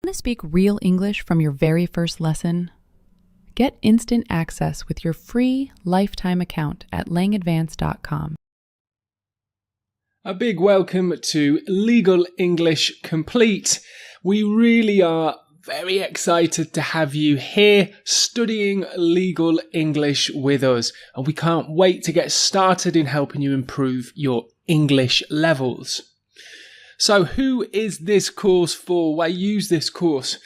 Want to speak real English from your very first lesson? Get instant access with your free lifetime account at LangAdvance.com. A big welcome to Legal English Complete. We really are very excited to have you here studying legal English with us, and we can't wait to get started in helping you improve your English levels. So who is this course for? Why use this course?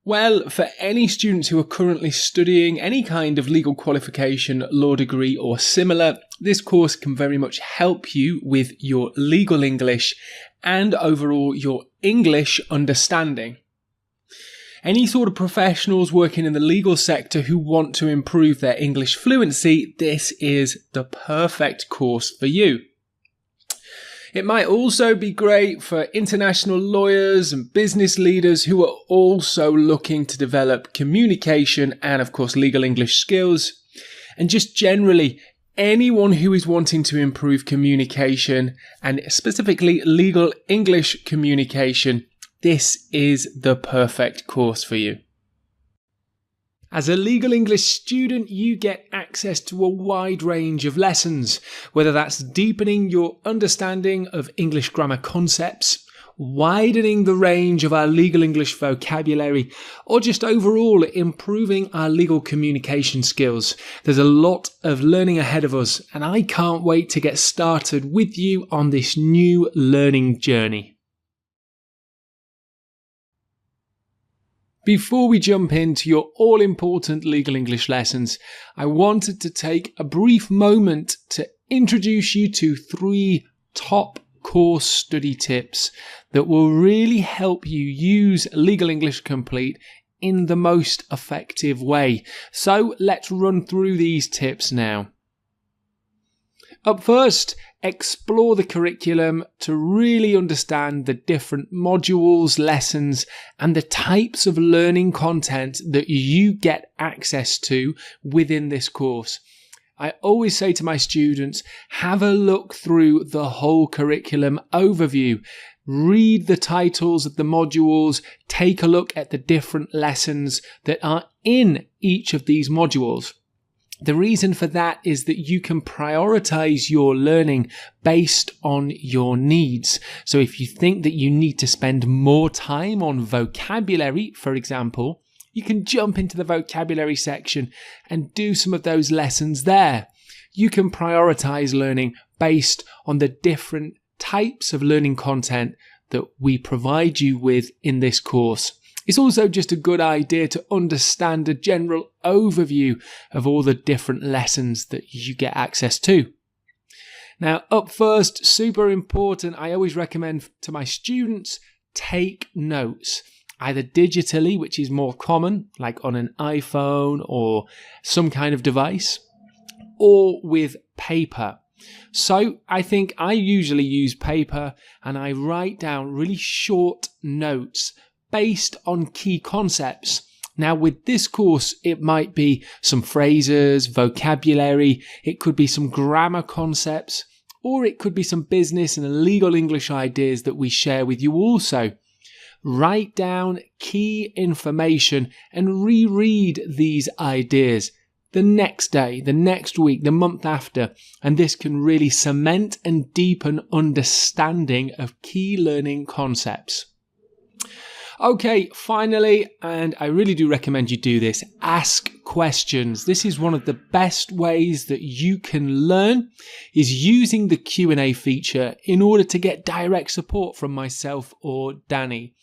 Well, for any students who are currently studying any kind of legal qualification, law degree or similar, this course can very much help you with your legal English and overall your English understanding. Any sort of professionals working in the legal sector who want to improve their English fluency, this is the perfect course for you. It might also be great for international lawyers and business leaders who are also looking to develop communication and, of course, legal English skills. And just generally, anyone who is wanting to improve communication and specifically legal English communication, this is the perfect course for you. As a legal English student, you get access to a wide range of lessons, whether that's deepening your understanding of English grammar concepts, widening the range of our legal English vocabulary, or just overall improving our legal communication skills. There's a lot of learning ahead of us, and I can't wait to get started with you on this new learning journey. Before we jump into your all-important legal English lessons, I wanted to take a brief moment to introduce you to 3 top course study tips that will really help you use Legal English Complete in the most effective way. So let's run through these tips now. Up first, explore the curriculum to really understand the different modules, lessons, and the types of learning content that you get access to within this course. I always say to my students, have a look through the whole curriculum overview. Read the titles of the modules, take a look at the different lessons that are in each of these modules. The reason for that is that you can prioritize your learning based on your needs. So if you think that you need to spend more time on vocabulary, for example, you can jump into the vocabulary section and do some of those lessons there. You can prioritize learning based on the different types of learning content that we provide you with in this course. It's also just a good idea to understand a general overview of all the different lessons that you get access to. Now, up first, super important, I always recommend to my students, take notes, either digitally, which is more common, like on an iPhone or some kind of device, or with paper. So I think I usually use paper and I write down really short notes based on key concepts. Now with this course, it might be some phrases, vocabulary, it could be some grammar concepts, or it could be some business and legal English ideas that we share with you also. Write down key information and reread these ideas the next day, the next week, the month after, and this can really cement and deepen understanding of key learning concepts. Okay, finally, and I really do recommend you do this, ask questions. This is one of the best ways that you can learn, is using the Q&A feature in order to get direct support from myself or Danny.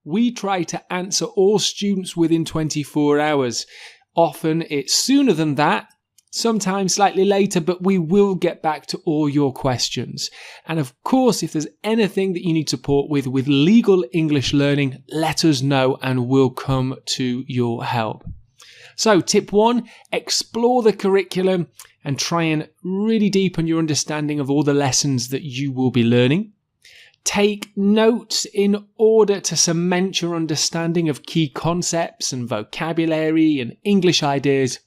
We try to answer all students within 24 hours. Often it's sooner than that, sometimes slightly later, but we will get back to all your questions. And of course, if there's anything that you need support with legal English learning, let us know and we'll come to your help. So tip 1, explore the curriculum and try and really deepen your understanding of all the lessons that you will be learning. Take notes in order to cement your understanding of key concepts and vocabulary and English ideas.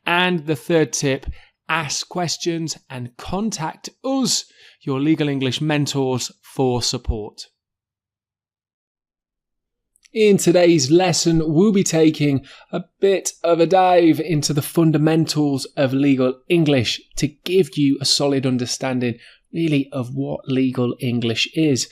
And the third tip, ask questions and contact us, your legal English mentors, for support. In today's lesson, we'll be taking a bit of a dive into the fundamentals of legal English to give you a solid understanding, really, of what legal English is.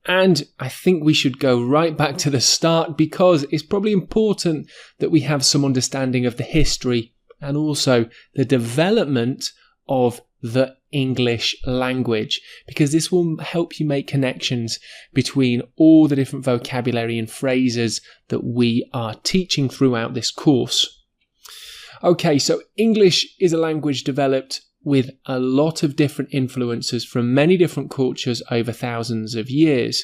And I think we should go right back to the start because it's probably important that we have some understanding of the history and also the development of the English language, because this will help you make connections between all the different vocabulary and phrases that we are teaching throughout this course. Okay, so English is a language developed with a lot of different influences from many different cultures over thousands of years.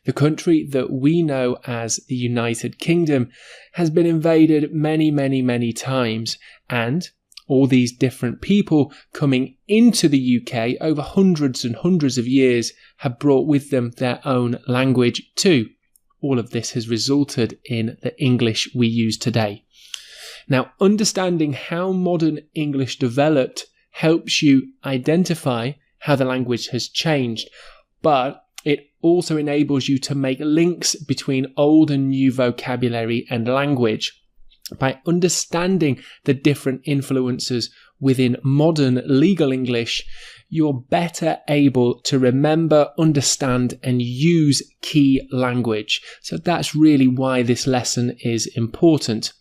The country that we know as the United Kingdom has been invaded many times, and all these different people coming into the UK over hundreds and hundreds of years have brought with them their own language too. All of this has resulted in the English we use today. Now, understanding how modern English developed helps you identify how the language has changed, but it also enables you to make links between old and new vocabulary and language. By understanding the different influences within modern legal English, you're better able to remember, understand, and use key language. So that's really why this lesson is important.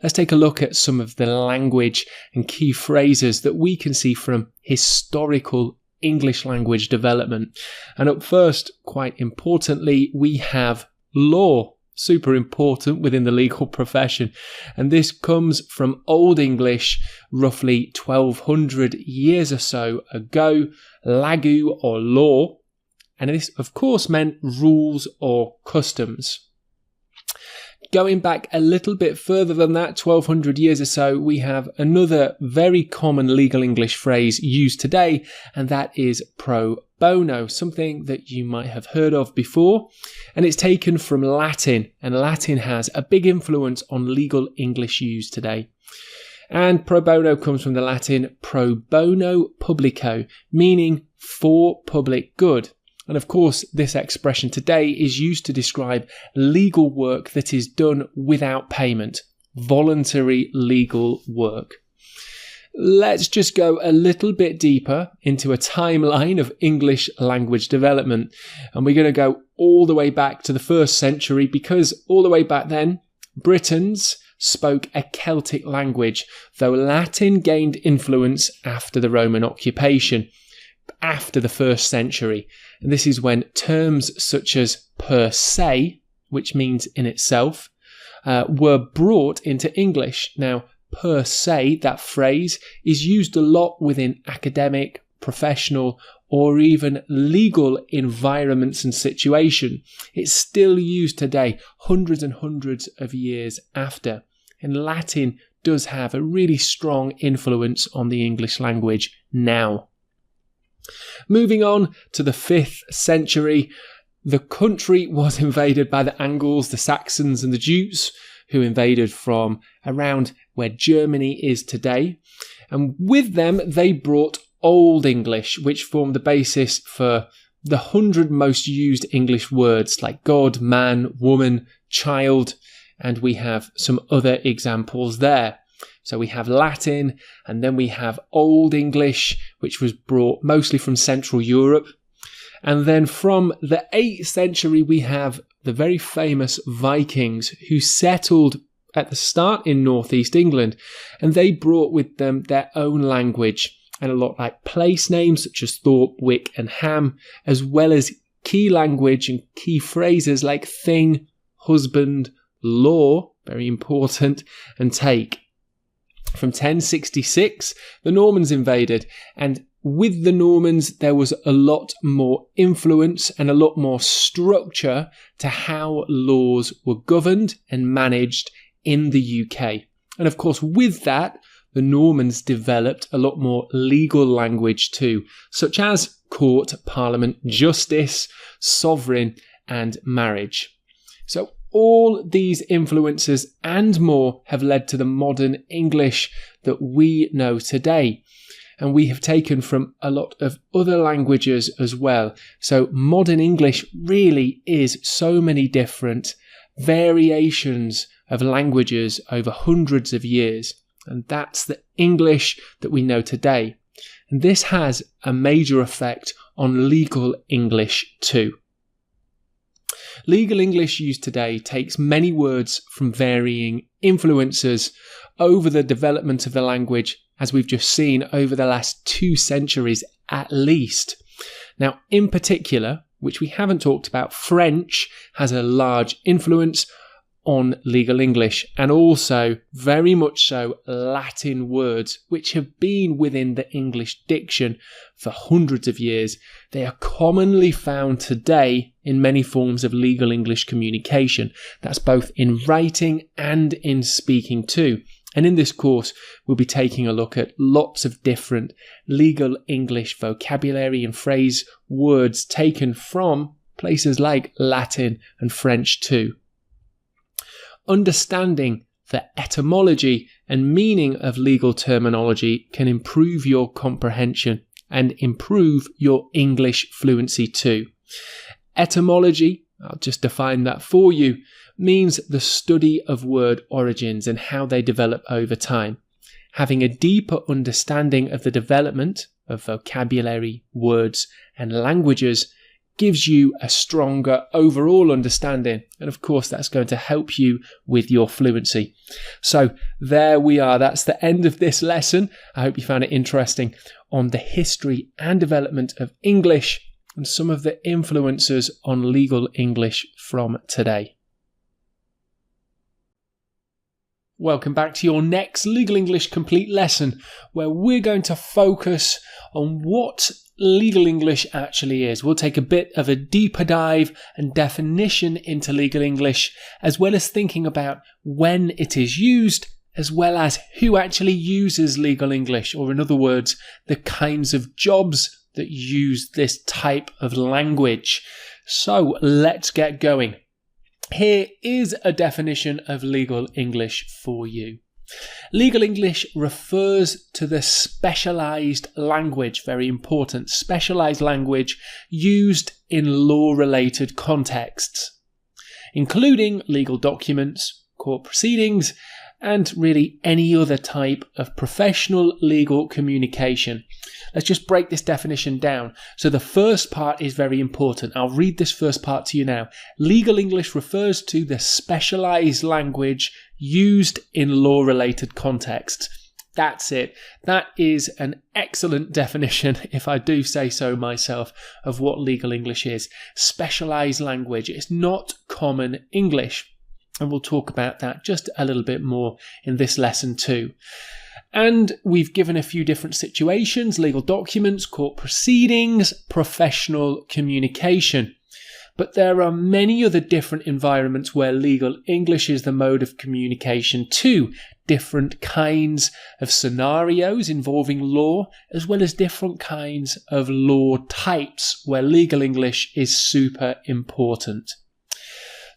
Let's take a look at some of the language and key phrases that we can see from historical English language development. And up first, quite importantly, we have law. Super important within the legal profession. And this comes from Old English, roughly 1200 years or so ago, lagu or law. And this, of course, meant rules or customs. Going back a little bit further than that, 1200 years or so, we have another very common legal English phrase used today, and that is pro bono, something that you might have heard of before. And it's taken from Latin, and Latin has a big influence on legal English used today. And pro bono comes from the Latin pro bono publico, meaning for public good. And of course, this expression today is used to describe legal work that is done without payment, voluntary legal work. Let's just go a little bit deeper into a timeline of English language development. And we're going to go all the way back to the 1st century, because all the way back then, Britons spoke a Celtic language, though Latin gained influence after the Roman occupation, after the 1st century. And this is when terms such as per se, which means in itself, were brought into English. Now, per se, that phrase, is used a lot within academic, professional, or even legal environments and situation. It's still used today, hundreds and hundreds of years after. And Latin does have a really strong influence on the English language now. Moving on to the 5th century, the country was invaded by the Angles, the Saxons and the Jutes, who invaded from around where Germany is today. And with them, they brought Old English, which formed the basis for the 100 most used English words like God, man, woman, child, and we have some other examples there. So we have Latin, and then we have Old English, which was brought mostly from Central Europe. And then from the 8th century, we have the very famous Vikings, who settled at the start in northeast England, and they brought with them their own language, and a lot like place names such as Thorpe, Wick and Ham, as well as key language and key phrases like thing, husband, law, very important, and take. From 1066, the Normans invaded, and with the Normans, there was a lot more influence and a lot more structure to how laws were governed and managed in the UK. And of course, with that, the Normans developed a lot more legal language too, such as court, parliament, justice, sovereign, and marriage. So all these influences and more have led to the modern English that we know today. And we have taken from a lot of other languages as well. So modern English really is so many different variations of languages over hundreds of years. And that's the English that we know today. And this has a major effect on legal English too. Legal English used today takes many words from varying influences over the development of the language, as we've just seen over the last 2 centuries at least. Now, in particular, which we haven't talked about, French has a large influence on legal English, and also very much so Latin words, which have been within the English diction for hundreds of years. They are commonly found today in many forms of legal English communication. That's both in writing and in speaking too. And in this course, we'll be taking a look at lots of different legal English vocabulary and phrase words taken from places like Latin and French too. Understanding the etymology and meaning of legal terminology can improve your comprehension and improve your English fluency too. Etymology, I'll just define that for you, means the study of word origins and how they develop over time. Having a deeper understanding of the development of vocabulary, words, and languages gives you a stronger overall understanding. And of course, that's going to help you with your fluency. So there we are. That's the end of this lesson. I hope you found it interesting on the history and development of English and some of the influences on legal English from today. Welcome back to your next Legal English Complete lesson, where we're going to focus on what legal English actually is. We'll take a bit of a deeper dive and definition into legal English, as well as thinking about when it is used, as well as who actually uses legal English, or in other words, the kinds of jobs that use this type of language. So let's get going. Here is a definition of legal English for you. Legal English refers to the specialized language, very important, specialized language used in law-related contexts, including legal documents, court proceedings, and really any other type of professional legal communication. Let's just break this definition down. So the first part is very important. I'll read this first part to you now. Legal English refers to the specialized language used in law-related contexts. That's it. That is an excellent definition, if I do say so myself, of what legal English is. Specialized language. It's not common English. And we'll talk about that just a little bit more in this lesson too. And we've given a few different situations: legal documents, court proceedings, professional communication. But there are many other different environments where legal English is the mode of communication too. Different kinds of scenarios involving law, as well as different kinds of law types where legal English is super important.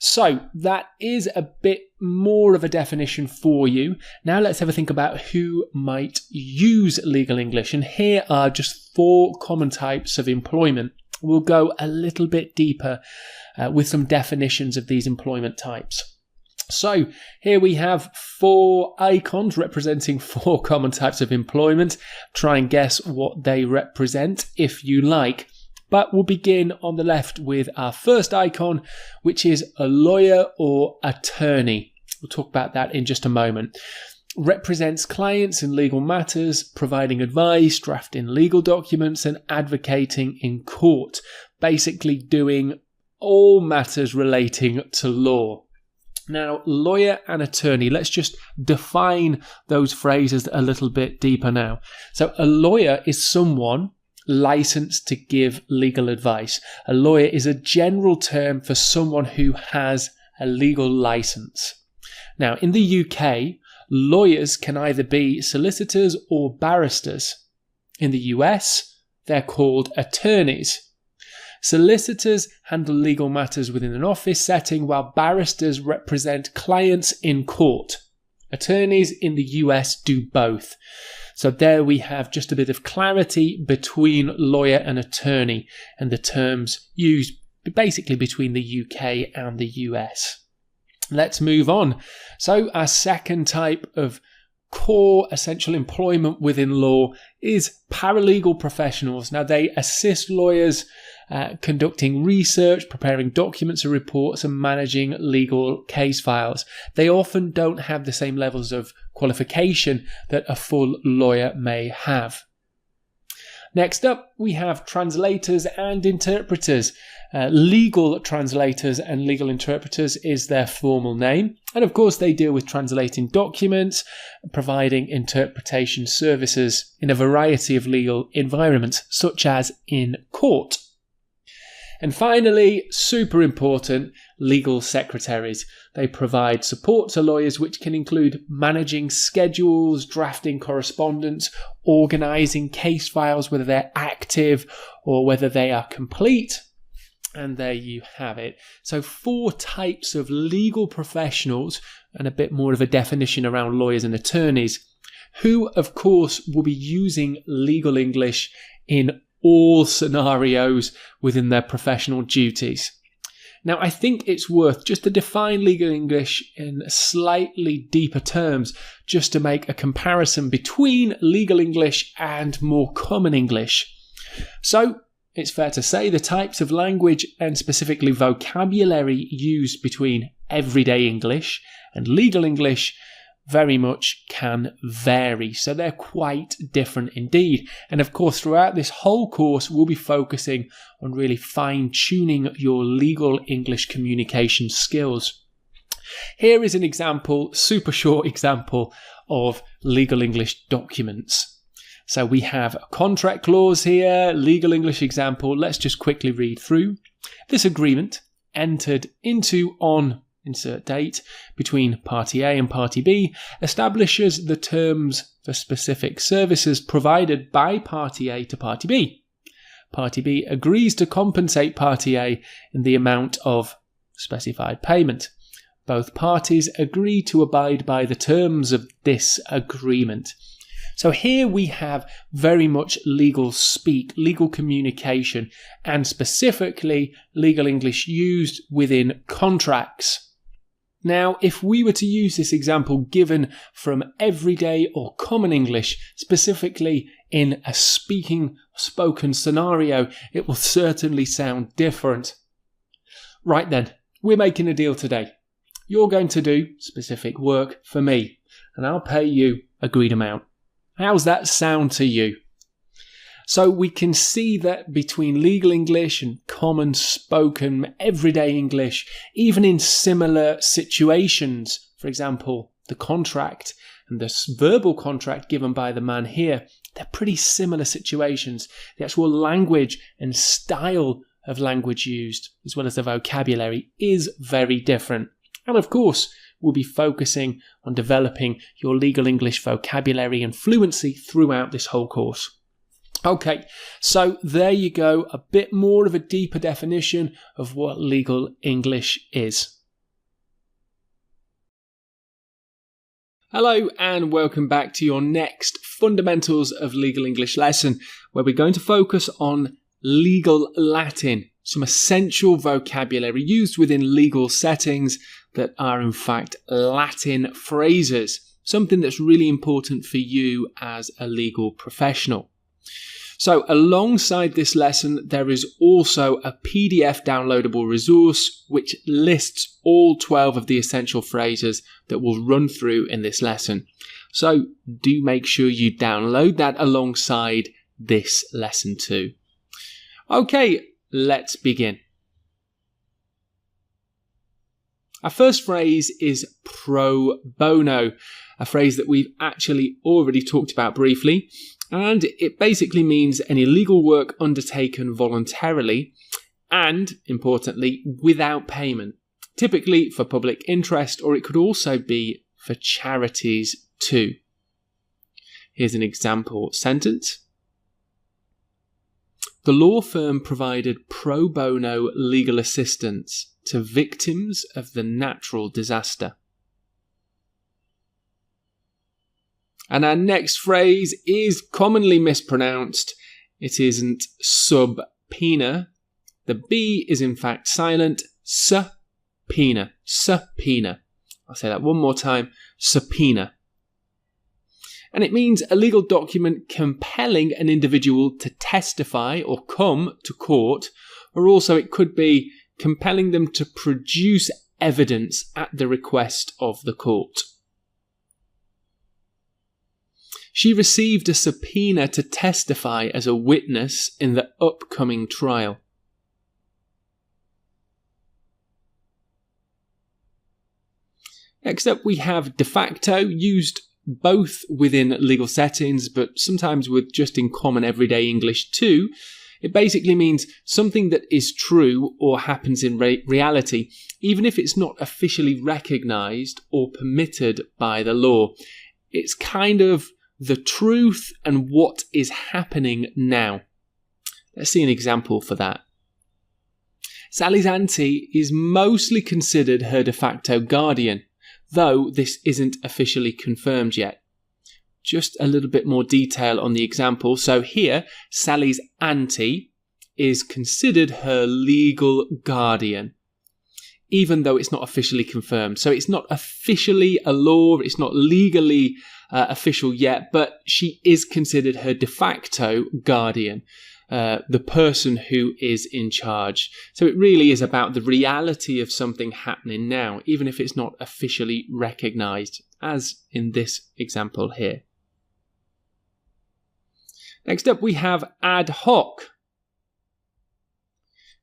So that is a bit more of a definition for you. Now let's have a think about who might use legal English. And here are just 4 common types of employment. We'll go a little bit deeper with some definitions of these employment types. So here we have 4 icons representing 4 common types of employment. Try and guess what they represent if you like. But we'll begin on the left with our first icon, which is a lawyer or attorney. We'll talk about that in just a moment. Represents clients in legal matters, providing advice, drafting legal documents, and advocating in court. Basically doing all matters relating to law. Now, lawyer and attorney, let's just define those phrases a little bit deeper now. So a lawyer is someone licensed to give legal advice. A lawyer is a general term for someone who has a legal license. Now, in the UK, lawyers can either be solicitors or barristers. In the US, they're called attorneys. Solicitors handle legal matters within an office setting, while barristers represent clients in court. Attorneys in the US do both. So there we have just a bit of clarity between lawyer and attorney and the terms used basically between the UK and the US. Let's move on. So our second type of core essential employment within law is paralegal professionals. Now, they assist lawyers conducting research, preparing documents and reports, and managing legal case files. They often don't have the same levels of qualification that a full lawyer may have. Next up, we have translators and interpreters. Legal translators and legal interpreters is their formal name. And of course, they deal with translating documents, providing interpretation services in a variety of legal environments, such as in court. And finally, super important, legal secretaries. They provide support to lawyers, which can include managing schedules, drafting correspondence, organising case files, whether they're active or whether they are complete. And there you have it. So 4 types of legal professionals, and a bit more of a definition around lawyers and attorneys, who of course will be using legal English in all scenarios within their professional duties. Now, I think it's worth just to define legal English in slightly deeper terms, just to make a comparison between legal English and more common English. So, it's fair to say the types of language and specifically vocabulary used between everyday English and legal English very much can vary. So they're quite different indeed. And of course, throughout this whole course, we'll be focusing on really fine-tuning your legal English communication skills. Here is an example, super short example of legal English documents. So we have a contract clause here, legal English example. Let's just quickly read through. This agreement entered into on insert date between Party A and Party B establishes the terms for specific services provided by Party A to Party B. Party B agrees to compensate Party A in the amount of specified payment. Both parties agree to abide by the terms of this agreement. So here we have very much legal speak, legal communication, and specifically legal English used within contracts. Now, if we were to use this example given from everyday or common English, specifically in a spoken scenario, it will certainly sound different. Right then, we're making a deal today. You're going to do specific work for me, and I'll pay you agreed amount. How's that sound to you? So we can see that between legal English and common spoken everyday English, even in similar situations, for example, the contract and the verbal contract given by the man here, they're pretty similar situations. The actual language and style of language used, as well as the vocabulary, is very different. And of course, we'll be focusing on developing your legal English vocabulary and fluency throughout this whole course. Okay, so there you go, a bit more of a deeper definition of what legal English is. Hello and welcome back to your next Fundamentals of Legal English lesson, where we're going to focus on legal Latin, some essential vocabulary used within legal settings that are in fact Latin phrases, something that's really important for you as a legal professional. So alongside this lesson, there is also a PDF downloadable resource which lists all 12 of the essential phrases that we'll run through in this lesson. So do make sure you download that alongside this lesson too. Okay, let's begin. Our first phrase is pro bono, a phrase that we've actually already talked about briefly. And it basically means any legal work undertaken voluntarily and, importantly, without payment, typically for public interest, or it could also be for charities too. Here's an example sentence. The law firm provided pro bono legal assistance to victims of the natural disaster. And our next phrase is commonly mispronounced. It isn't subpoena. The B is in fact silent. Subpoena. Subpoena. I'll say that one more time, subpoena. And it means a legal document compelling an individual to testify or come to court, or also it could be compelling them to produce evidence at the request of the court. She received a subpoena to testify as a witness in the upcoming trial. Next up, we have de facto, used both within legal settings, but sometimes with just in common everyday English too. It basically means something that is true or happens in reality, even if it's not officially recognised or permitted by the law. It's kind of the truth and what is happening now. Let's see an example for that. Sally's auntie is mostly considered her de facto guardian, though this isn't officially confirmed yet. Just a little bit more detail on the example. So here, Sally's auntie is considered her legal guardian, even though it's not officially confirmed. So it's not officially a law, it's not legally official yet, but she is considered her de facto guardian, the person who is in charge. So it really is about the reality of something happening now, even if it's not officially recognised, as in this example here. Next up, we have ad hoc.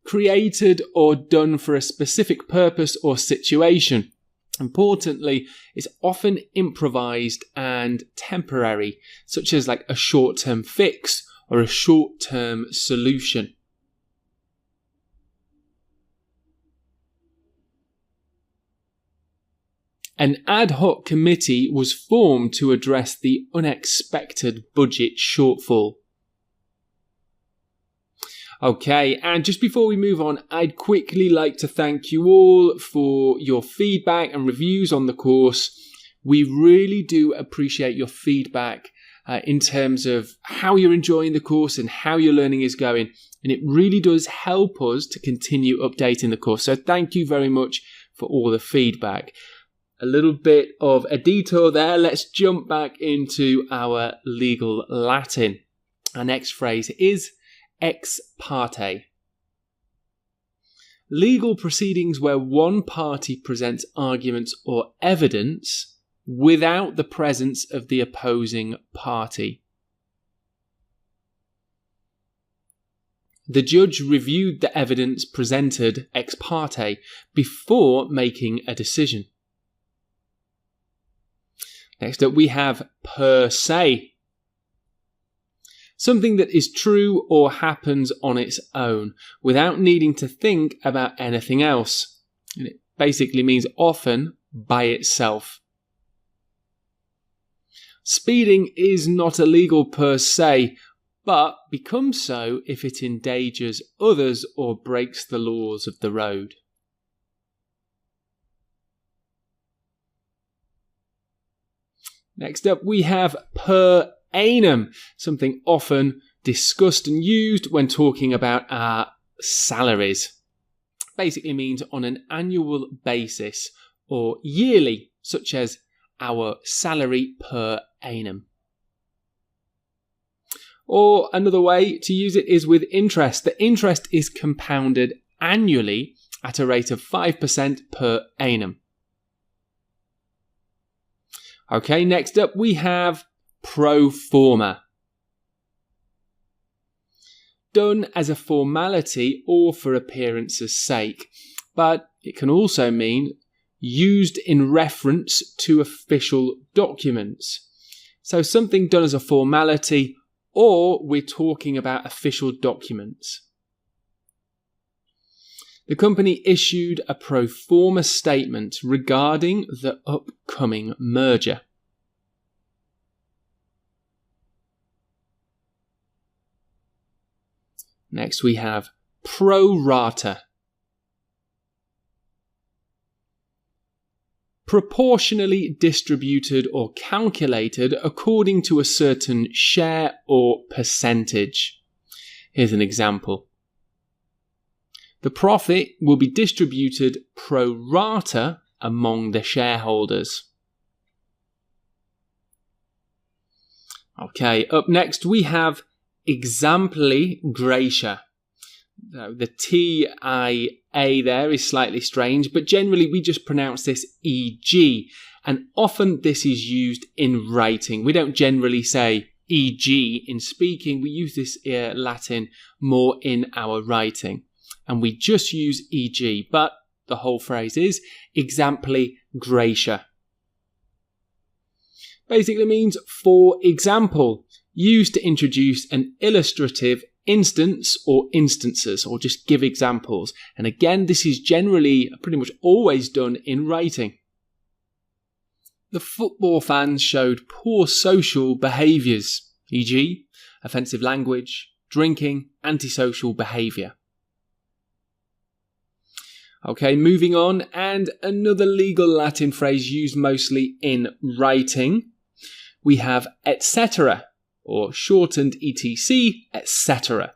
Created or done for a specific purpose or situation. Importantly, it's often improvised and temporary, such as like a short-term fix or a short-term solution. An ad hoc committee was formed to address the unexpected budget shortfall. Okay, and just before we move on, I'd quickly like to thank you all for your feedback and reviews on the course. We really do appreciate your feedback in terms of how you're enjoying the course and how your learning is going. And it really does help us to continue updating the course. So thank you very much for all the feedback. A little bit of a detour there. Let's jump back into our legal Latin. Our next phrase is ex parte. Legal proceedings where one party presents arguments or evidence without the presence of the opposing party. The judge reviewed the evidence presented ex parte before making a decision. Next up, we have per se. Something that is true or happens on its own, without needing to think about anything else. And it basically means often by itself. Speeding is not illegal per se, but becomes so if it endangers others or breaks the laws of the road. Next up, we have per annum, something often discussed and used when talking about our salaries. Basically means on an annual basis or yearly, such as our salary per annum. Or another way to use it is with interest. The interest is compounded annually at a rate of 5% per annum. Okay, next up we have pro forma. Done as a formality or for appearance's sake, but it can also mean used in reference to official documents. So something done as a formality, or we're talking about official documents. The company issued a pro forma statement regarding the upcoming merger. Next we have pro rata. Proportionally distributed or calculated according to a certain share or percentage. Here's an example. The profit will be distributed pro rata among the shareholders. Okay, up next we have exempli gratia. The TIA there is slightly strange, but generally we just pronounce this EG, and often this is used in writing. We don't generally say EG in speaking, we use this Latin more in our writing, and we just use EG, but the whole phrase is exempli gratia. Basically means for example, used to introduce an illustrative instance or instances, or just give examples. And again, this is generally pretty much always done in writing. The football fans showed poor social behaviours, e.g., offensive language, drinking, antisocial behaviour. Okay, moving on, and another legal Latin phrase used mostly in writing. We have etc., or shortened etc., etc.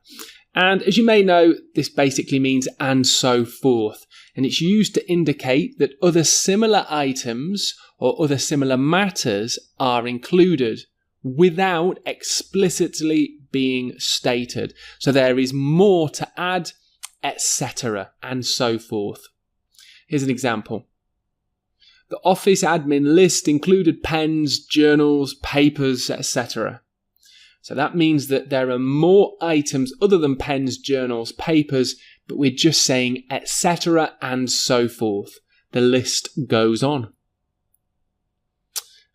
And as you may know, this basically means and so forth. And it's used to indicate that other similar items or other similar matters are included without explicitly being stated. So there is more to add, etc., and so forth. Here's an example. The office admin list included pens, journals, papers, etc. So that means that there are more items other than pens, journals, papers, but we're just saying etc. and so forth. The list goes on.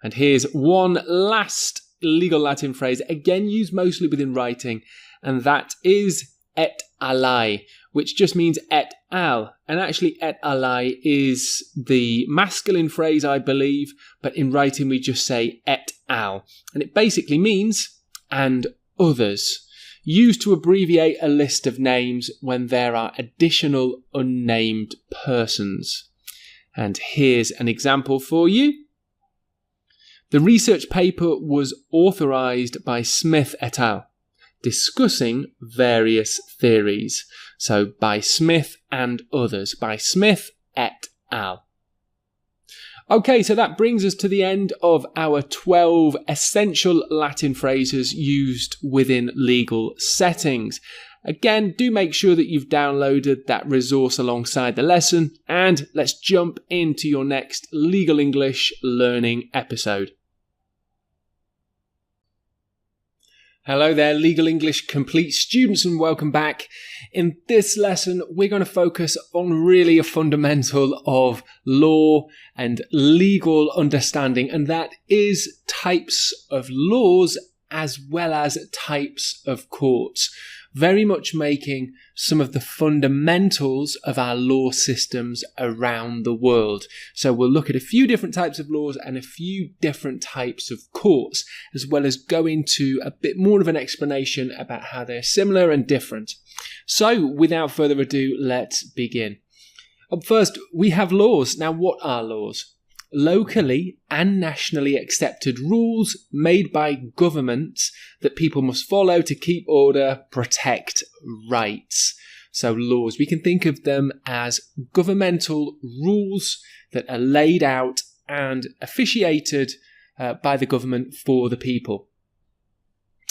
And here's one last legal Latin phrase, again used mostly within writing, and that is et ali, which just means et al. And actually et ali is the masculine phrase, I believe, but in writing we just say et al. And it basically means and others, used to abbreviate a list of names when there are additional unnamed persons. And here's an example for you. The research paper was authorized by Smith et al., discussing various theories. So by Smith and others, by Smith et al. Okay, so that brings us to the end of our 12 essential Latin phrases used within legal settings. Again, do make sure that you've downloaded that resource alongside the lesson, and let's jump into your next Legal English learning episode. Hello there, Legal English Complete students, and welcome back. In this lesson, we're going to focus on really a fundamental of law and legal understanding, and that is types of laws as well as types of courts. Very much making some of the fundamentals of our law systems around the world. So we'll look at a few different types of laws and a few different types of courts, as well as go into a bit more of an explanation about how they're similar and different. So without further ado, let's begin. Up first, we have laws. Now, what are laws? Locally and nationally accepted rules made by governments that people must follow to keep order, protect rights. So laws, we can think of them as governmental rules that are laid out and officiated by the government for the people.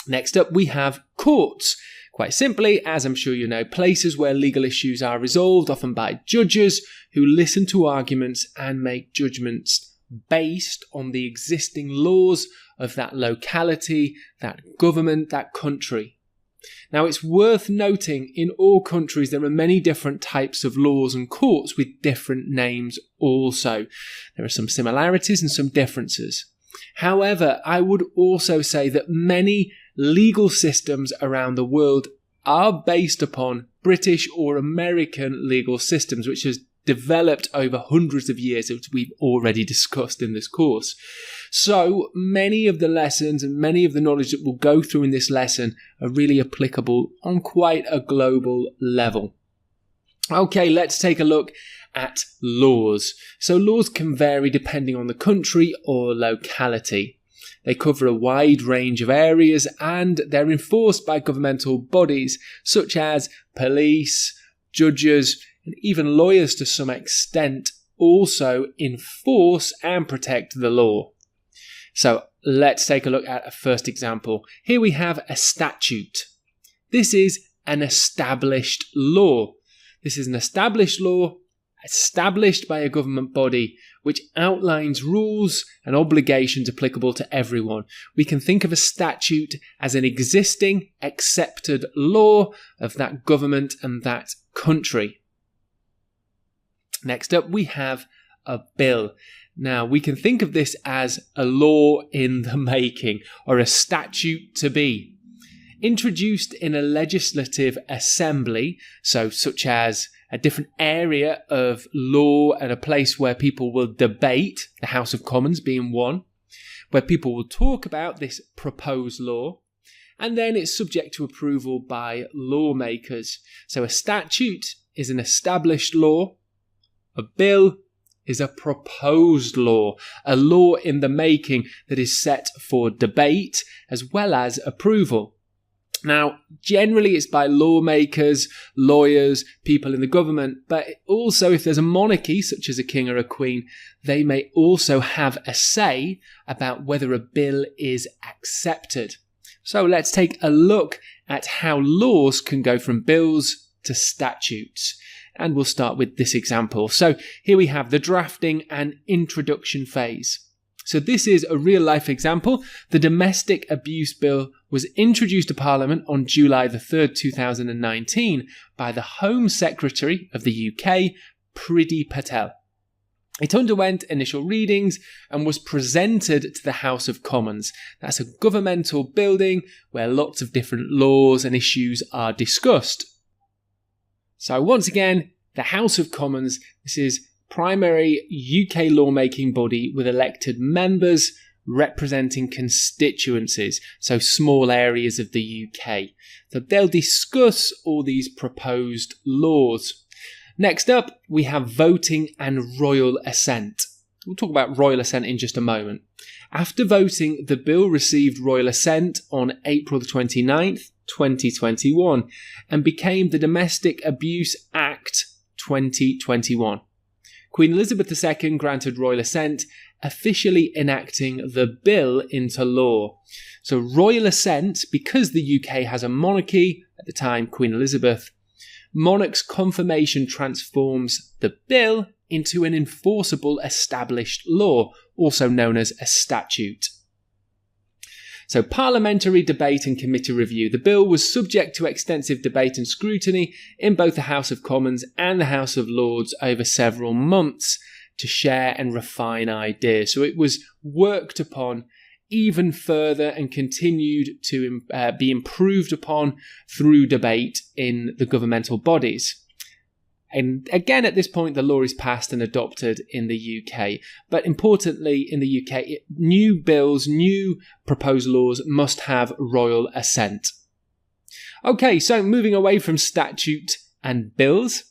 Next up, we have courts. Quite simply, as I'm sure you know, places where legal issues are resolved, often by judges who listen to arguments and make judgments based on the existing laws of that locality, that government, that country. Now, it's worth noting in all countries there are many different types of laws and courts with different names also. There are some similarities and some differences. However, I would also say that many legal systems around the world are based upon British or American legal systems, which has developed over hundreds of years, which we've already discussed in this course. So many of the lessons and many of the knowledge that we'll go through in this lesson are really applicable on quite a global level. Okay, let's take a look at laws. So laws can vary depending on the country or locality. They cover a wide range of areas and they're enforced by governmental bodies such as police, judges, and even lawyers to some extent also enforce and protect the law. So let's take a look at a first example. Here we have a statute. This is an established law. This is an established law established by a government body which outlines rules and obligations applicable to everyone. We can think of a statute as an existing, accepted law of that government and that country. Next up, we have a bill. Now, we can think of this as a law in the making, or a statute to be. Introduced in a legislative assembly, such as a different area of law and a place where people will debate, the House of Commons being one, where people will talk about this proposed law, and then it's subject to approval by lawmakers. So a statute is an established law. A bill is a proposed law, a law in the making that is set for debate as well as approval. Now, generally it's by lawmakers, lawyers, people in the government, but also if there's a monarchy, such as a king or a queen, they may also have a say about whether a bill is accepted. So let's take a look at how laws can go from bills to statutes. And we'll start with this example. So here we have the drafting and introduction phase. So this is a real-life example. The Domestic Abuse Bill was introduced to Parliament on July the 3rd, 2019 by the Home Secretary of the UK, Priti Patel. It underwent initial readings and was presented to the House of Commons. That's a governmental building where lots of different laws and issues are discussed. So once again, the House of Commons, this is primary UK lawmaking body with elected members representing constituencies, so small areas of the UK. So they'll discuss all these proposed laws. Next up, we have voting and royal assent. We'll talk about royal assent in just a moment. After voting, the bill received royal assent on April the 29th, 2021, and became the Domestic Abuse Act 2021. Queen Elizabeth II granted royal assent, officially enacting the bill into law. So royal assent, because the UK has a monarchy, at the time Queen Elizabeth, monarch's confirmation transforms the bill into an enforceable established law, also known as a statute. So parliamentary debate and committee review. The bill was subject to extensive debate and scrutiny in both the House of Commons and the House of Lords over several months to share and refine ideas. So it was worked upon even further and continued to be improved upon through debate in the governmental bodies. And again, at this point, the law is passed and adopted in the UK. But importantly, in the UK, new bills, new proposed laws must have royal assent. Okay, so moving away from statute and bills,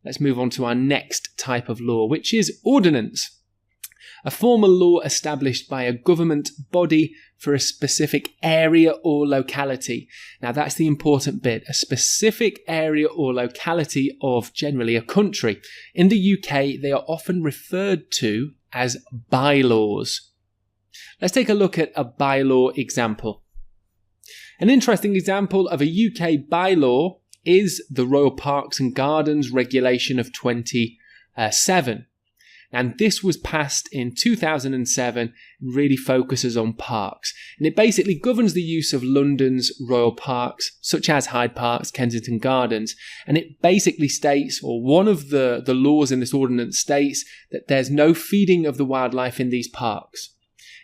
let's move on to our next type of law, which is ordinance. A formal law established by a government body for a specific area or locality. Now that's the important bit, a specific area or locality of generally a country. In the UK, they are often referred to as bylaws. Let's take a look at a bylaw example. An interesting example of a UK bylaw is the Royal Parks and Gardens Regulation of 2007. And this was passed in 2007 and really focuses on parks. And it basically governs the use of London's royal parks, such as Hyde Park, Kensington Gardens. And it basically states, or one of the laws in this ordinance states, that there's no feeding of the wildlife in these parks.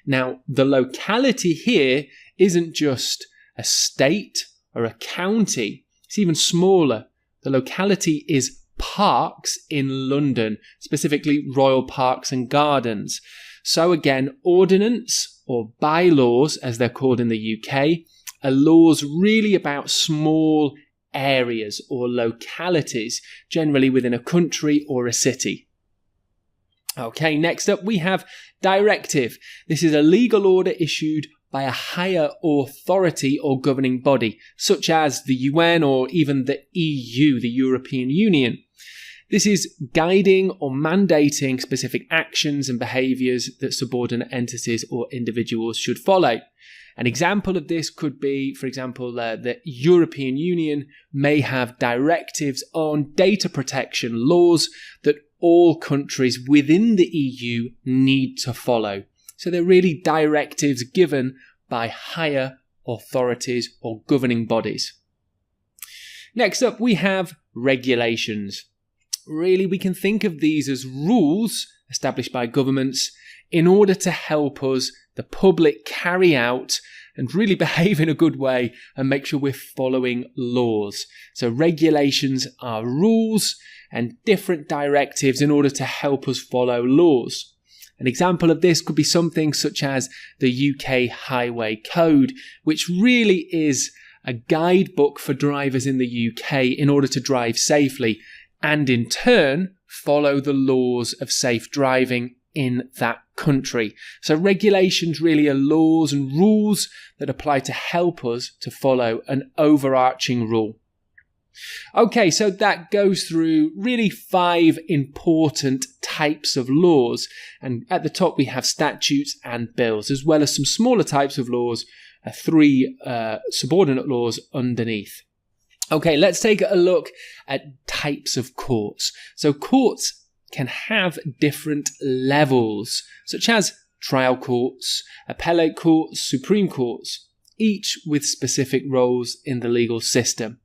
Now, the locality here isn't just a state or a county. It's even smaller. The locality is parks in London, specifically Royal Parks and Gardens. So again, ordinance or bylaws, as they're called in the UK, are laws really about small areas or localities, generally within a country or a city. Okay, next up we have directive. This is a legal order issued by a higher authority or governing body, such as the UN or even the EU, the European Union. This is guiding or mandating specific actions and behaviours that subordinate entities or individuals should follow. An example of this could be, for example, the European Union may have directives on data protection laws that all countries within the EU need to follow. So they're really directives given by higher authorities or governing bodies. Next up, we have regulations. Really, we can think of these as rules established by governments in order to help us, the public, carry out and really behave in a good way and make sure we're following laws. So regulations are rules and different directives in order to help us follow laws. An example of this could be something such as the UK Highway Code, which really is a guidebook for drivers in the UK in order to drive safely and in turn follow the laws of safe driving in that country. So regulations really are laws and rules that apply to help us to follow an overarching rule. Okay, so that goes through really 5 important types of laws. And at the top we have statutes and bills, as well as some smaller types of laws, 3 subordinate laws underneath. Okay, let's take a look at types of courts. So courts can have different levels, such as trial courts, appellate courts, supreme courts, each with specific roles in the legal system.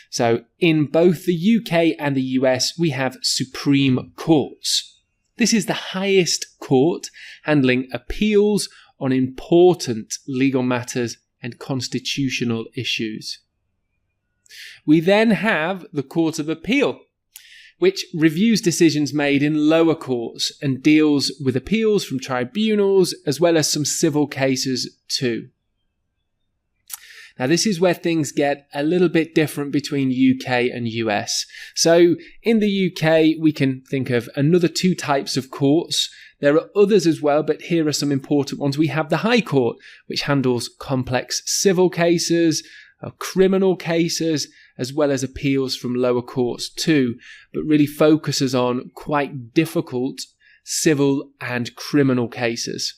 So in both the UK and the US, we have supreme courts. This is the highest court handling appeals on important legal matters and constitutional issues. We then have the Court of Appeal, which reviews decisions made in lower courts and deals with appeals from tribunals as well as some civil cases too. Now, this is where things get a little bit different between UK and US. So in the UK, we can think of another 2 types of courts. There are others as well, but here are some important ones. We have the High Court, which handles complex civil cases, criminal cases, as well as appeals from lower courts too, but really focuses on quite difficult civil and criminal cases.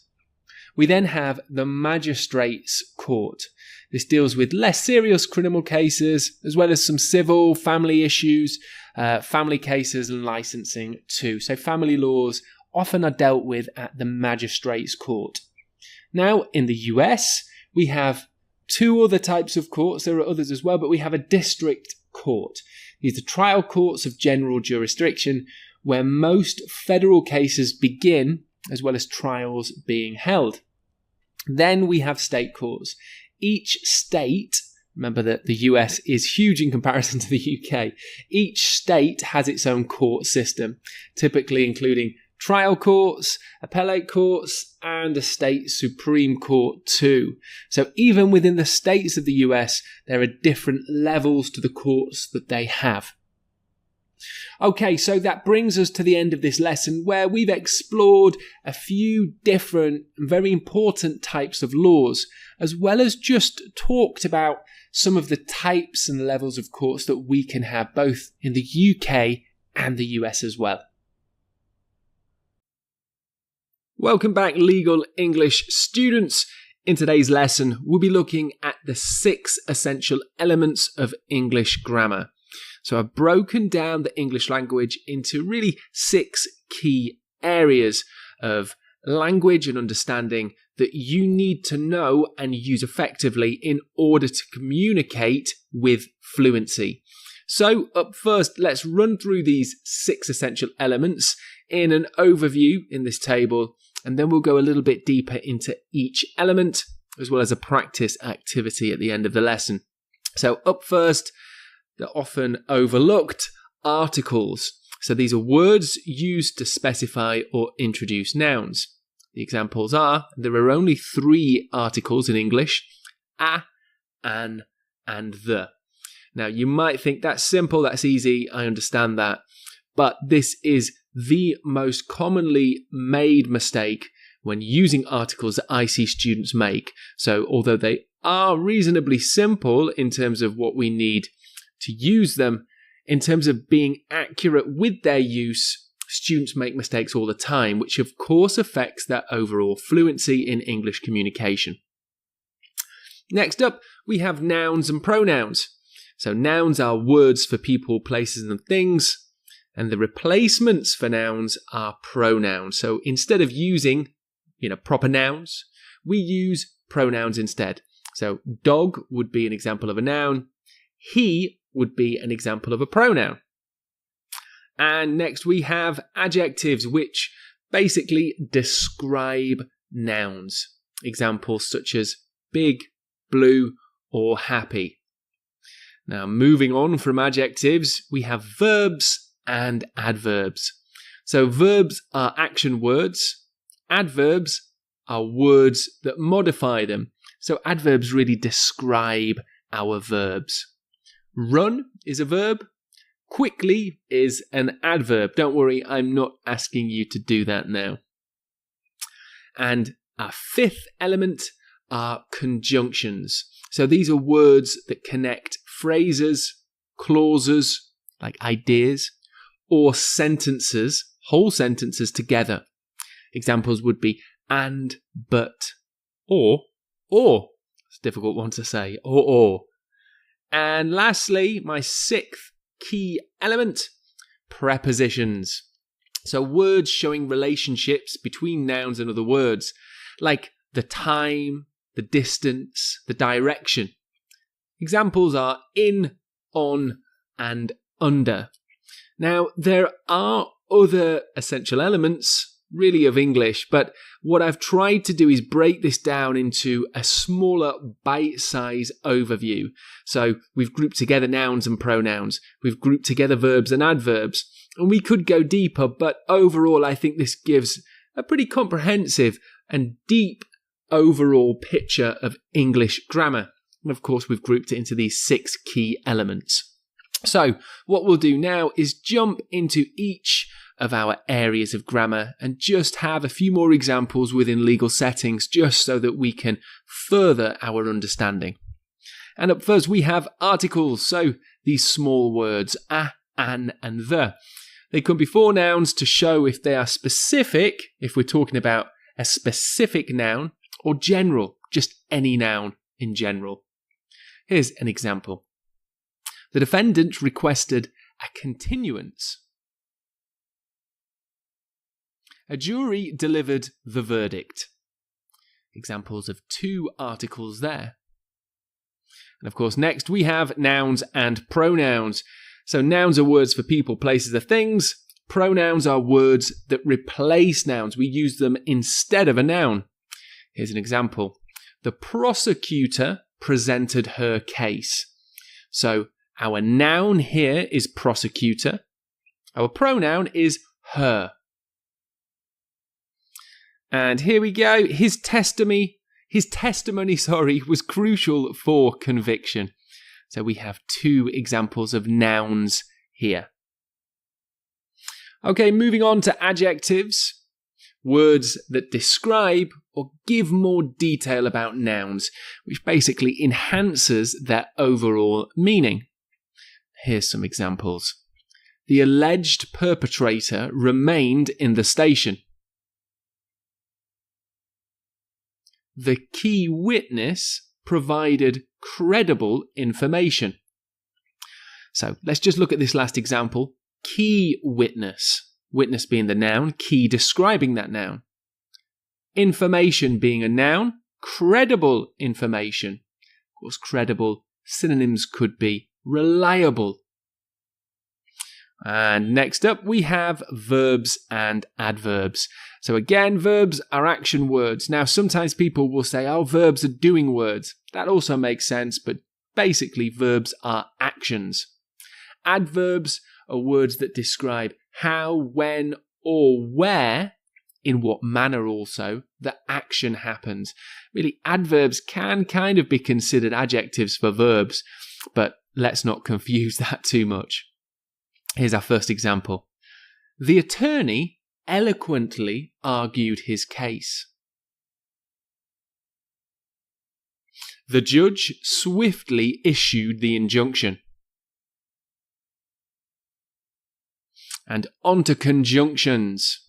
We then have the Magistrates' Court. This deals with less serious criminal cases, as well as some civil, family issues, family cases and licensing too. So family laws often are dealt with at the Magistrates' Court. Now, in the US, we have 2 other types of courts. There are others as well, but we have a district court. These are trial courts of general jurisdiction, where most federal cases begin, as well as trials being held. Then we have state courts. Each state, remember that the US is huge in comparison to the UK, each state has its own court system, typically including trial courts, appellate courts, and a state supreme court too. So even within the states of the US, there are different levels to the courts that they have. Okay, so that brings us to the end of this lesson, where we've explored a few different and very important types of laws, as well as just talked about some of the types and levels of courts that we can have both in the UK and the US as well. Welcome back, Legal English students. In today's lesson, we'll be looking at the 6 essential elements of English grammar. So I've broken down the English language into really 6 key areas of language and understanding that you need to know and use effectively in order to communicate with fluency. So up first, let's run through these 6 essential elements in an overview in this table, and then we'll go a little bit deeper into each element, as well as a practice activity at the end of the lesson. So up first, the often overlooked articles. So these are words used to specify or introduce nouns. The examples are, there are only 3 articles in English: a, an, and the. Now you might think that's simple, that's easy, I understand that. But this is the most commonly made mistake when using articles that I see students make. So although they are reasonably simple in terms of what we need to use them, in terms of being accurate with their use, students make mistakes all the time, which of course affects their overall fluency in English communication. Next up, we have nouns and pronouns. So nouns are words for people, places and things, and the replacements for nouns are pronouns. So instead of using, proper nouns, we use pronouns instead. So dog would be an example of a noun. He would be an example of a pronoun. And next we have adjectives, which basically describe nouns. Examples such as big, blue, or happy. Now, moving on from adjectives, we have verbs and adverbs. So verbs are action words. Adverbs are words that modify them. So adverbs really describe our verbs. Run is a verb. Quickly is an adverb. Don't worry, I'm not asking you to do that now. And our fifth element are conjunctions. So these are words that connect phrases, clauses, like ideas, or sentences, whole sentences together. Examples would be and, but, or. It's a difficult one to say, or. And lastly, my sixth key element, prepositions. So words showing relationships between nouns and other words, like the time, the distance, the direction. Examples are in, on, and under. Now, there are other essential elements, really, of English, but what I've tried to do is break this down into a smaller bite-size overview. So we've grouped together nouns and pronouns, we've grouped together verbs and adverbs, and we could go deeper, but overall I think this gives a pretty comprehensive and deep overall picture of English grammar. And of course, we've grouped it into these 6 key elements. So what we'll do now is jump into each of our areas of grammar and just have a few more examples within legal settings, just so that we can further our understanding. And up first, we have articles. So these small words, a, an, and the. They come before nouns to show if they are specific, if we're talking about a specific noun, or general, just any noun in general. Here's an example. The defendant requested a continuance. A jury delivered the verdict. Examples of 2 articles there. And of course, next we have nouns and pronouns. So nouns are words for people, places, or things. Pronouns are words that replace nouns. We use them instead of a noun. Here's an example. The prosecutor presented her case. So our noun here is prosecutor. Our pronoun is her. And here we go. His testimony, was crucial for conviction. So we have 2 examples of nouns here. Okay, moving on to adjectives. Words that describe or give more detail about nouns, which basically enhances their overall meaning. Here's some examples. The alleged perpetrator remained in the station. The key witness provided credible information. So let's just look at this last example. Key witness. Witness being the noun, key describing that noun. Information being a noun, credible information. Of course, credible synonyms could be reliable. And next up, we have verbs and adverbs. So again, verbs are action words. Now, sometimes people will say, oh, verbs are doing words. That also makes sense, but basically, verbs are actions. Adverbs are words that describe how, when, or where, in what manner also, the action happens. Really, adverbs can kind of be considered adjectives for verbs, but let's not confuse that too much. Here's our first example. The attorney eloquently argued his case. The judge swiftly issued the injunction. And on to conjunctions.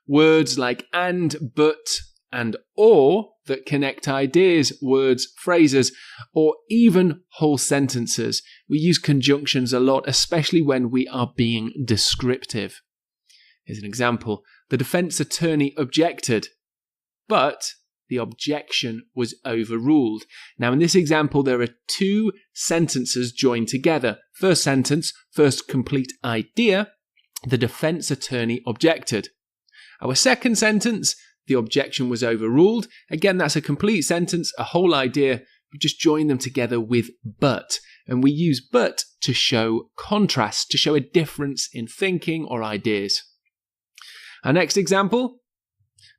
Words like and, but, and or that connect ideas, words, phrases, or even whole sentences. We use conjunctions a lot, especially when we are being descriptive. Here's an example. The defense attorney objected, but the objection was overruled. Now, in this example, there are two sentences joined together. First sentence, first complete idea, the defense attorney objected. Our second sentence, the objection was overruled. Again, that's a complete sentence, a whole idea. We just join them together with but. And we use but to show contrast, to show a difference in thinking or ideas. Our next example,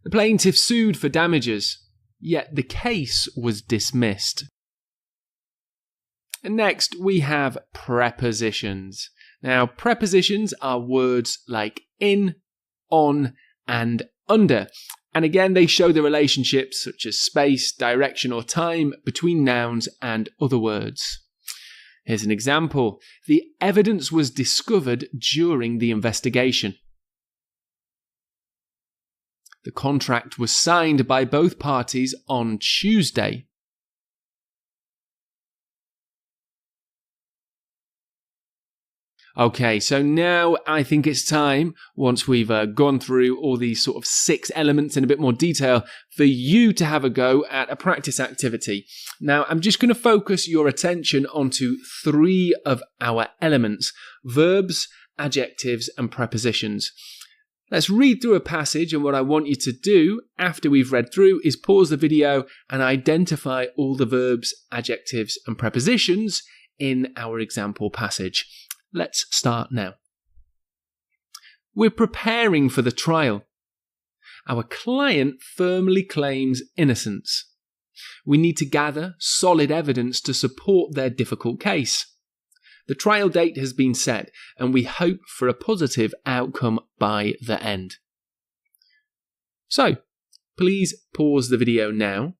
the plaintiff sued for damages, yet the case was dismissed. And next, we have prepositions. Now, prepositions are words like in, on, and under. And again, they show the relationships such as space, direction, or time between nouns and other words. Here's an example. The evidence was discovered during the investigation. The contract was signed by both parties on Tuesday. Okay, so now I think it's time, once we've gone through all these sort of 6 elements in a bit more detail, for you to have a go at a practice activity. Now, I'm just going to focus your attention onto 3 of our elements: verbs, adjectives, and prepositions. Let's read through a passage, and what I want you to do after we've read through is pause the video and identify all the verbs, adjectives, and prepositions in our example passage. Let's start now. We're preparing for the trial. Our client firmly claims innocence. We need to gather solid evidence to support their difficult case. The trial date has been set, and we hope for a positive outcome by the end. So, please pause the video now,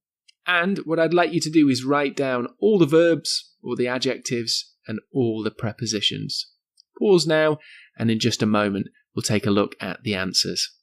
and what I'd like you to do is write down all the verbs, all the adjectives, and all the prepositions. Pause now, and in just a moment, we'll take a look at the answers.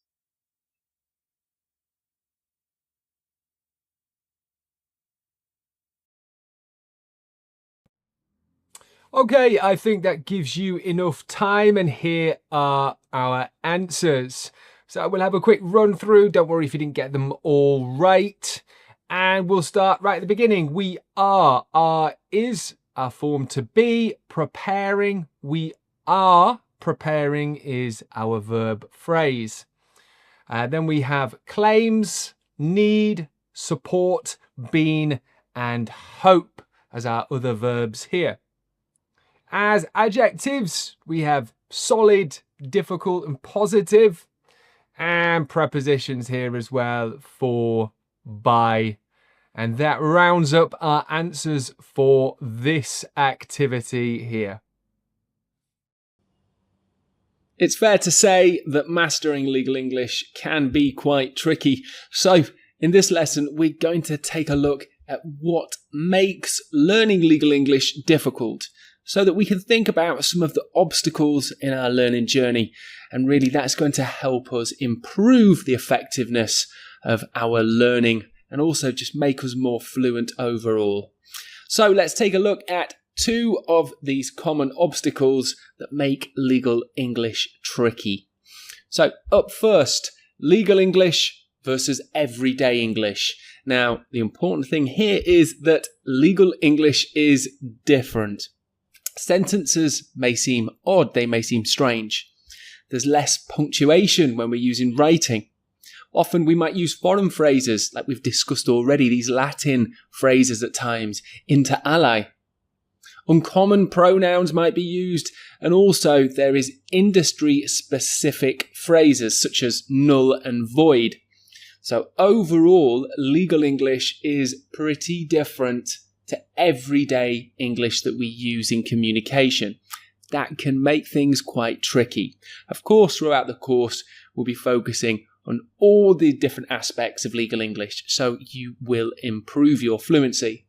Okay, I think that gives you enough time, and here are our answers. So we'll have a quick run through. Don't worry if you didn't get them all right. And we'll start right at the beginning. We are is our form to be. Preparing, we are. Preparing is our verb phrase. Then we have claims, need, support, been, and hope as our other verbs here. As adjectives, we have solid, difficult, and positive, and prepositions here as well for, by. And that rounds up our answers for this activity here. It's fair to say that mastering legal English can be quite tricky. So, in this lesson, we're going to take a look at what makes learning legal English difficult, so that we can think about some of the obstacles in our learning journey. And really, that's going to help us improve the effectiveness of our learning and also just make us more fluent overall. So let's take a look at 2 of these common obstacles that make legal English tricky. So up first, legal English versus everyday English. Now, the important thing here is that legal English is different. Sentences may seem odd, they may seem strange. There's less punctuation when we're using writing. Often we might use foreign phrases, like we've discussed already, these Latin phrases at times, inter alia. Uncommon pronouns might be used, and also there is industry-specific phrases such as null and void. So overall, legal English is pretty different to everyday English that we use in communication. That can make things quite tricky. Of course, throughout the course, we'll be focusing on all the different aspects of legal English, so you will improve your fluency.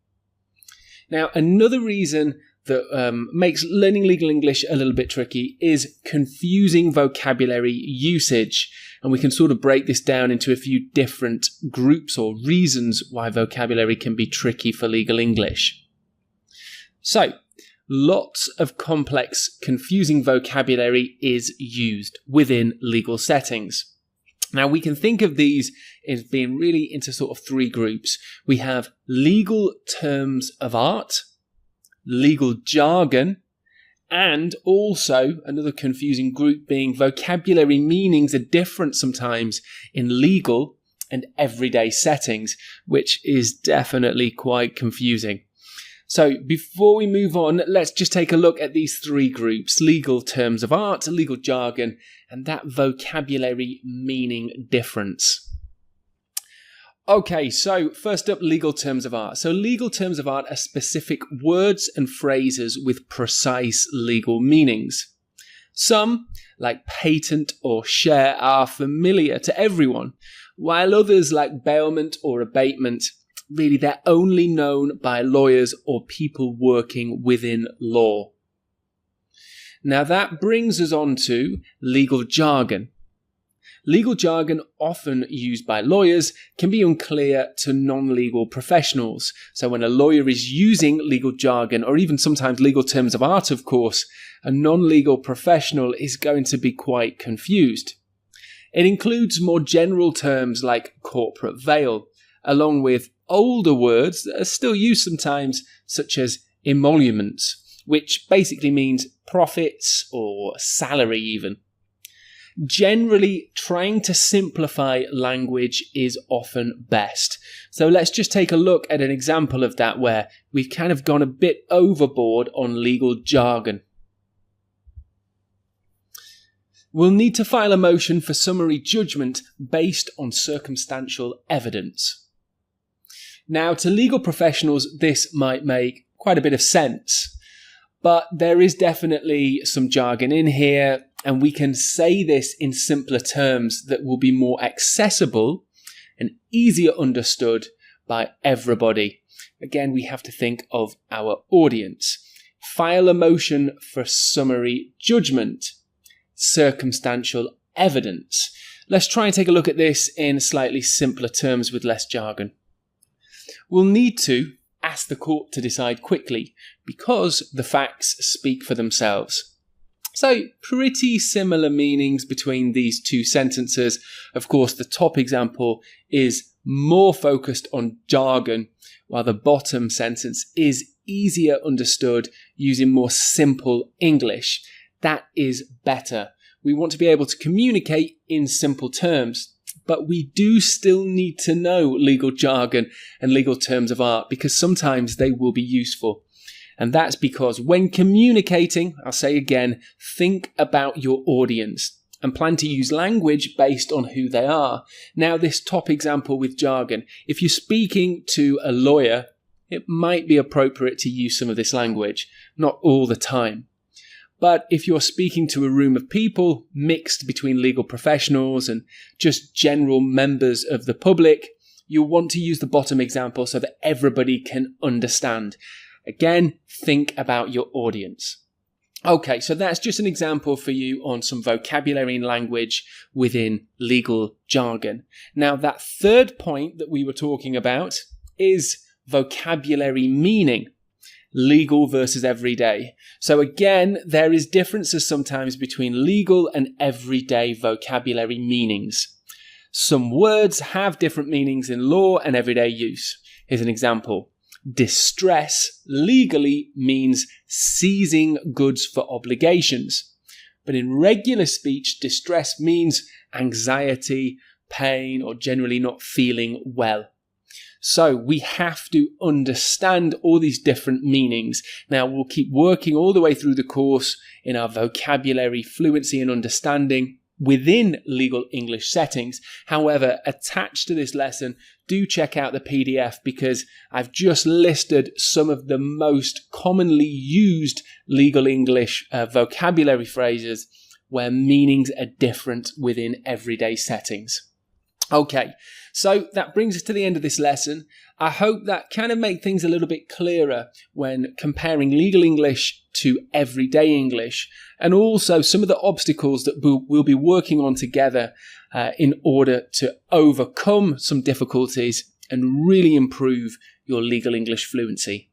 Now, another reason that makes learning legal English a little bit tricky is confusing vocabulary usage. And we can sort of break this down into a few different groups or reasons why vocabulary can be tricky for legal English. So, lots of complex, confusing vocabulary is used within legal settings. Now, we can think of these as being really into sort of three groups. We have legal terms of art, legal jargon, and also another confusing group being vocabulary meanings are different sometimes in legal and everyday settings, which is definitely quite confusing. So before we move on, let's just take a look at these three groups: legal terms of art, legal jargon, and that vocabulary meaning difference. Okay, so first up, legal terms of art. So legal terms of art are specific words and phrases with precise legal meanings. Some, like patent or share, are familiar to everyone, while others, like bailment or abatement, really they're only known by lawyers or people working within law. Now that brings us on to legal jargon. Legal jargon, often used by lawyers, can be unclear to non-legal professionals. So when a lawyer is using legal jargon, or even sometimes legal terms of art, of course, a non-legal professional is going to be quite confused. It includes more general terms like corporate veil, along with older words that are still used sometimes, such as emoluments, which basically means profits or salary even. Generally, trying to simplify language is often best. So let's just take a look at an example of that where we've kind of gone a bit overboard on legal jargon. We'll need to file a motion for summary judgment based on circumstantial evidence. Now, to legal professionals, this might make quite a bit of sense, but there is definitely some jargon in here, and we can say this in simpler terms that will be more accessible and easier understood by everybody. Again, we have to think of our audience. File a motion for summary judgment, circumstantial evidence. Let's try and take a look at this in slightly simpler terms with less jargon. We'll need to ask the court to decide quickly because the facts speak for themselves. So, pretty similar meanings between these two sentences. Of course, the top example is more focused on jargon, while the bottom sentence is easier understood using more simple English. That is better. We want to be able to communicate in simple terms, but we do still need to know legal jargon and legal terms of art because sometimes they will be useful. And that's because when communicating, I'll say again, think about your audience and plan to use language based on who they are. Now, this top example with jargon, if you're speaking to a lawyer, it might be appropriate to use some of this language, not all the time. But if you're speaking to a room of people mixed between legal professionals and just general members of the public, you'll want to use the bottom example so that everybody can understand. Again, think about your audience. Okay, so that's just an example for you on some vocabulary and language within legal jargon. Now, that third point that we were talking about is vocabulary meaning. Legal versus everyday. So again, there is differences sometimes between legal and everyday vocabulary meanings. Some words have different meanings in law and everyday use. Here's an example. Distress legally means seizing goods for obligations. But in regular speech, distress means anxiety, pain, or generally not feeling well. So we have to understand all these different meanings. Now, we'll keep working all the way through the course in our vocabulary, fluency and understanding within legal English settings. However, attached to this lesson, do check out the PDF because I've just listed some of the most commonly used legal English vocabulary phrases where meanings are different within everyday settings. Okay, so that brings us to the end of this lesson. I hope that kind of made things a little bit clearer when comparing legal English to everyday English, and also some of the obstacles that we'll be working on together in order to overcome some difficulties and really improve your legal English fluency.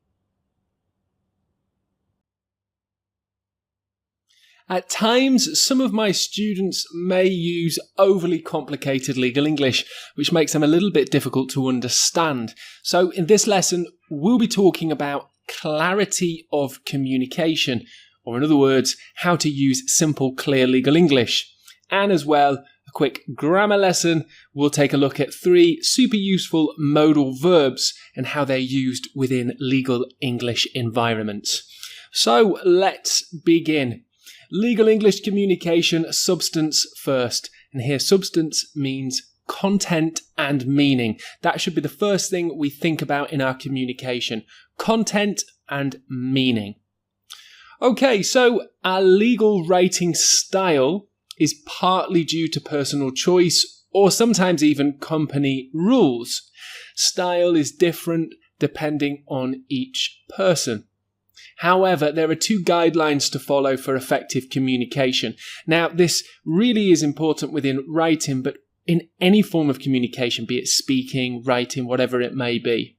At times, some of my students may use overly complicated legal English, which makes them a little bit difficult to understand. So in this lesson, we'll be talking about clarity of communication, or in other words, how to use simple, clear legal English. And as well, a quick grammar lesson. We'll take a look at 3 super useful modal verbs and how they're used within legal English environments. So let's begin. Legal English communication, substance first. And here substance means content and meaning. That should be the first thing we think about in our communication. Content and meaning. Okay, so our legal writing style is partly due to personal choice or sometimes even company rules. Style is different depending on each person. However, there are 2 guidelines to follow for effective communication. Now, this really is important within writing, but in any form of communication, be it speaking, writing, whatever it may be.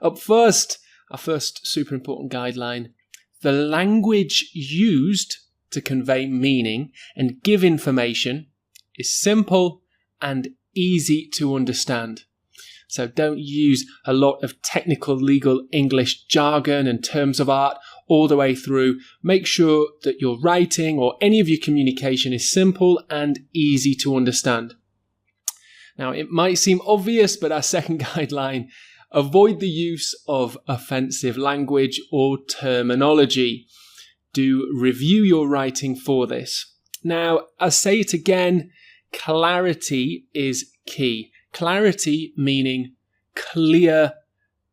Up first, our first super important guideline, the language used to convey meaning and give information is simple and easy to understand. So don't use a lot of technical legal English jargon and terms of art all the way through. Make sure that your writing or any of your communication is simple and easy to understand. Now, it might seem obvious, but our second guideline, avoid the use of offensive language or terminology. Do review your writing for this. Now, I'll say it again, clarity is key. Clarity meaning clear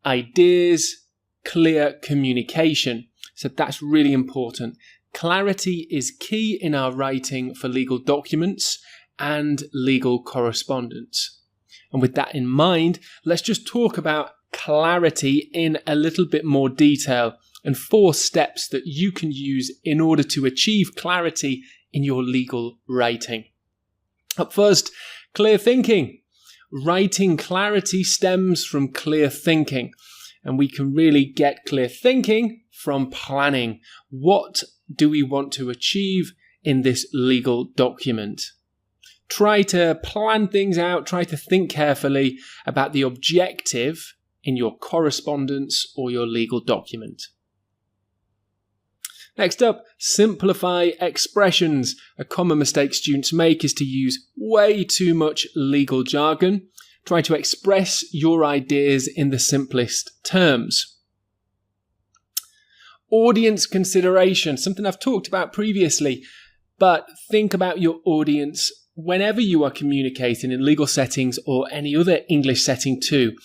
ideas, clear communication. So that's really important. Clarity is key in our writing for legal documents and legal correspondence. And with that in mind, let's just talk about clarity in a little bit more detail and 4 steps that you can use in order to achieve clarity in your legal writing. Up first, clear thinking. Writing clarity stems from clear thinking, and we can really get clear thinking from planning. What do we want to achieve in this legal document? Try to plan things out, try to think carefully about the objective in your correspondence or your legal document. Next up, simplify expressions. A common mistake students make is to use way too much legal jargon. Try to express your ideas in the simplest terms. Audience consideration, something I've talked about previously, but think about your audience whenever you are communicating in legal settings or any other English setting too.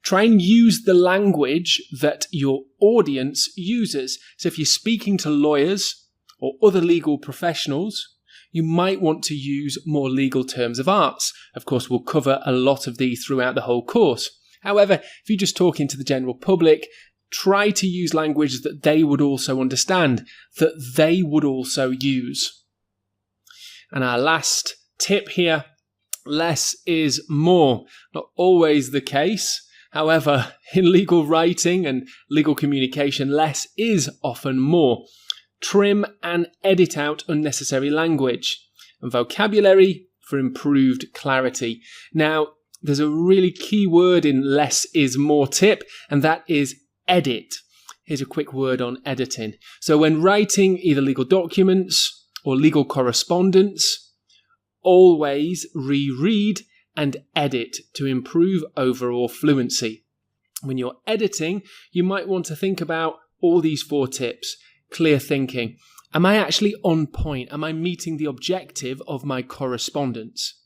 Try and use the language that your audience uses. So if you're speaking to lawyers or other legal professionals, you might want to use more legal terms of arts. Of course, we'll cover a lot of these throughout the whole course. However, if you're just talking to the general public, try to use language that they would also understand, that they would also use. And our last tip here, less is more. Not always the case. However, in legal writing and legal communication, less is often more. Trim and edit out unnecessary language and vocabulary for improved clarity. Now, there's a really key word in less is more tip, and that is edit. Here's a quick word on editing. So when writing either legal documents or legal correspondence, always reread and edit to improve overall fluency. When you're editing, you might want to think about all these 4 tips. Clear thinking. Am I actually on point? Am I meeting the objective of my correspondence?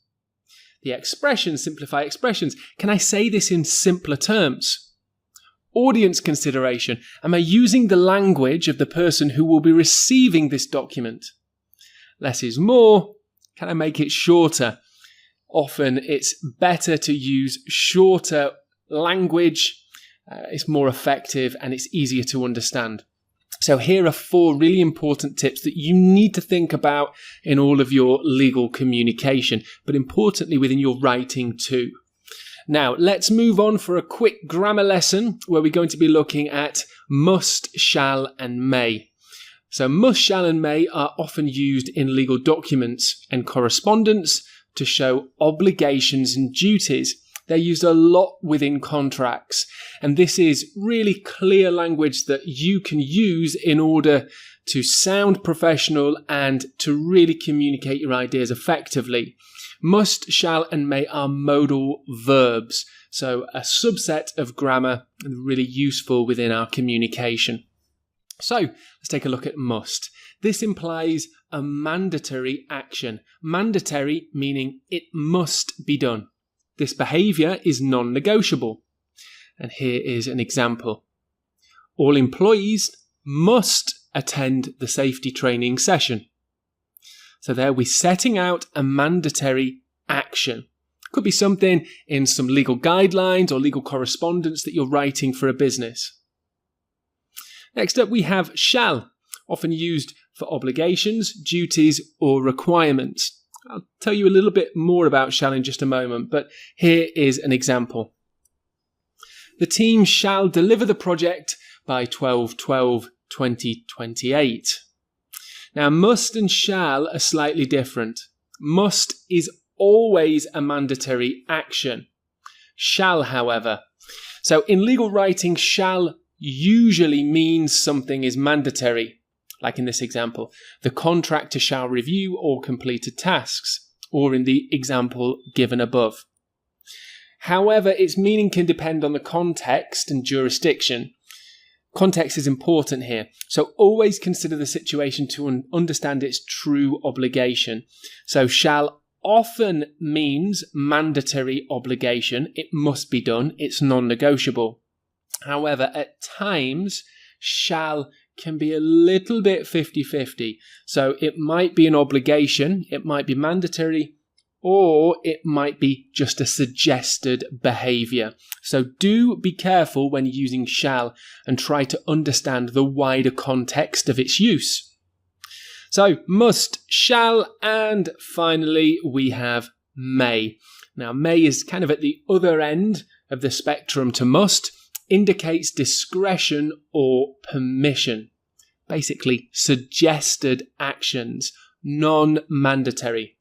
The expressions, simplify expressions. Can I say this in simpler terms? Audience consideration. Am I using the language of the person who will be receiving this document? Less is more. Can I make it shorter? often it's better to use shorter language. It's more effective and it's easier to understand. So here are 4 really important tips that you need to think about in all of your legal communication, but importantly within your writing too. Now, let's move on for a quick grammar lesson where we're going to be looking at must, shall, and may. So must, shall, and may are often used in legal documents and correspondence to show obligations and duties. They're used a lot within contracts, and this is really clear language that you can use in order to sound professional and to really communicate your ideas effectively. Must, shall, and may are modal verbs, so a subset of grammar and really useful within our communication. So let's take a look at must. This implies a mandatory action. Mandatory meaning it must be done. This behaviour is non-negotiable. And here is an example. All employees must attend the safety training session. So there we're setting out a mandatory action. Could be something in some legal guidelines or legal correspondence that you're writing for a business. Next up we have shall, often used for obligations, duties or requirements. I'll tell you a little bit more about shall in just a moment, but here is an example. The team shall deliver the project by 12/12/2028. Now, must and shall are slightly different. Must is always a mandatory action. Shall, however. So in legal writing, shall usually means something is mandatory. Like in this example, the contractor shall review all completed tasks, or in the example given above. However, its meaning can depend on the context and jurisdiction. Context is important here, so always consider the situation to understand its true obligation. So shall often means mandatory obligation. It must be done. It's non-negotiable. However, at times, shall can be a little bit 50-50. So it might be an obligation, it might be mandatory, or it might be just a suggested behaviour. So do be careful when using shall and try to understand the wider context of its use. So must, shall, and finally we have may. Now may is kind of at the other end of the spectrum to must, indicates discretion or permission. Basically suggested actions, non-mandatory.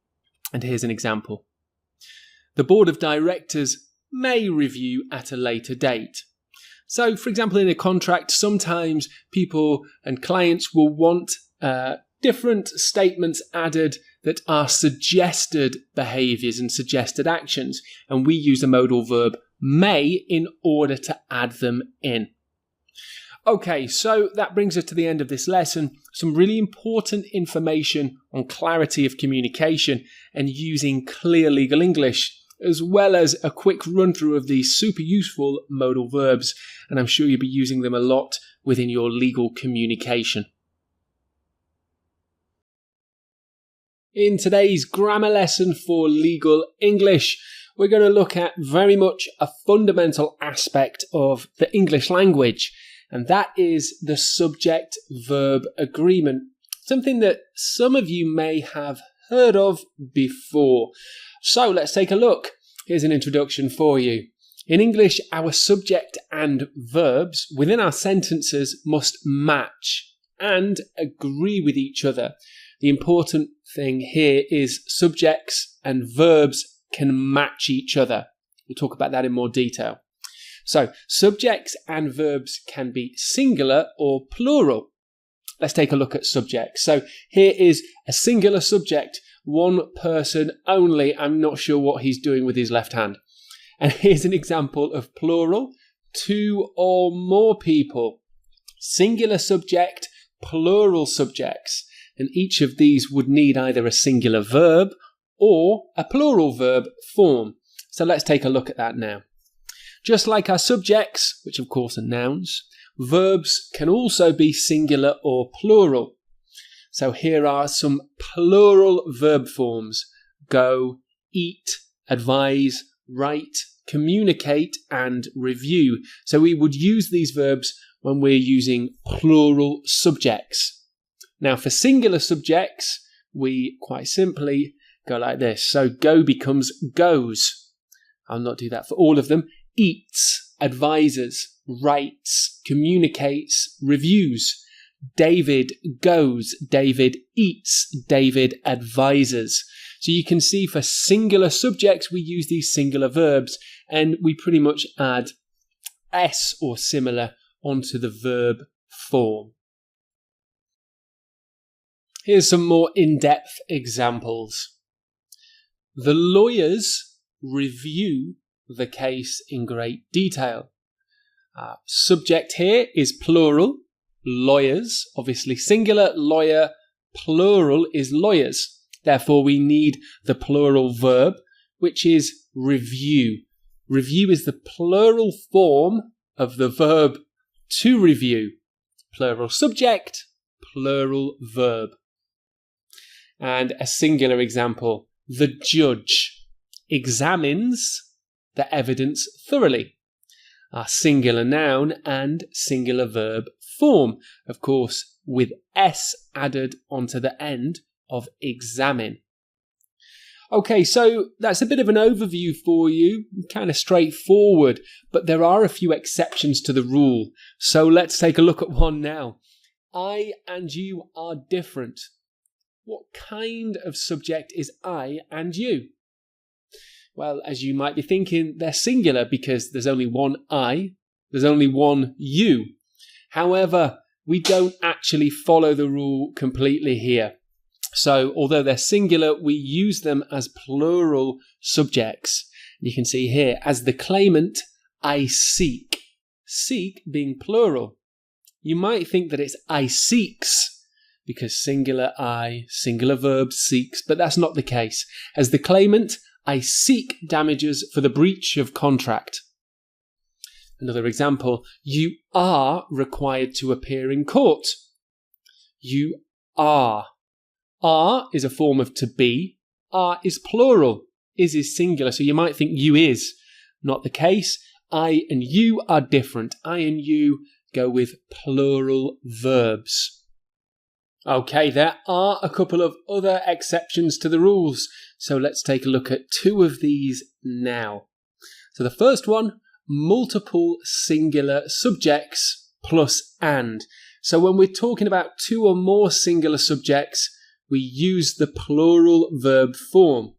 And here's an example. The board of directors may review at a later date. So, for example, in a contract, sometimes people and clients will want different statements added that are suggested behaviours and suggested actions. And we use the modal verb may in order to add them in. Okay, so that brings us to the end of this lesson. Some really important information on clarity of communication and using clear legal English, as well as a quick run through of these super useful modal verbs. And I'm sure you'll be using them a lot within your legal communication. In today's grammar lesson for legal English, we're going to look at very much a fundamental aspect of the English language, and that is the subject-verb agreement, something that some of you may have heard of before. So let's take a look. Here's an introduction for you. In English, our subject and verbs within our sentences must match and agree with each other. The important thing here is subjects and verbs can match each other. We'll talk about that in more detail. So, subjects and verbs can be singular or plural. Let's take a look at subjects. So, here is a singular subject, one person only. I'm not sure what he's doing with his left hand. And here's an example of plural, 2 or more people. Singular subject, plural subjects. And each of these would need either a singular verb or a plural verb form. So let's take a look at that now. Just like our subjects, which of course are nouns, verbs can also be singular or plural. So here are some plural verb forms. Go, eat, advise, write, communicate, and review. So we would use these verbs when we're using plural subjects. Now for singular subjects, we quite simply go like this. So go becomes goes. I'll not do that for all of them. Eats, advises, writes, communicates, reviews. David goes, David eats, David advises. So you can see for singular subjects, we use these singular verbs and we pretty much add s or similar onto the verb form. Here's some more in-depth examples. The lawyers review the case in great detail. Subject here is plural. Lawyers, obviously singular, lawyer, plural is lawyers. Therefore, we need the plural verb, which is review. Review is the plural form of the verb to review. Plural subject, plural verb. And a singular example, the judge examines the evidence thoroughly. Our singular noun and singular verb form, of course, with s added onto the end of examine. Okay, so that's a bit of an overview for you, kind of straightforward, but there are a few exceptions to the rule. So let's take a look at one now. I and you are different. What kind of subject is I and you? Well, as you might be thinking, they're singular because there's only one I, there's only one you. However, we don't actually follow the rule completely here. So, although they're singular, we use them as plural subjects. You can see here, as the claimant, I seek. Seek being plural. You might think that it's I seeks, because singular I, singular verb seeks, but that's not the case. As the claimant, I seek damages for the breach of contract. Another example, you are required to appear in court. You are. Are is a form of to be. Are is plural. Is singular, so you might think you is. Not the case. I and you are different. I and you go with plural verbs. Okay, there are a couple of other exceptions to the rules, so let's take a look at two of these now. So the first one, multiple singular subjects plus and. So when we're talking about two or more singular subjects, we use the plural verb form.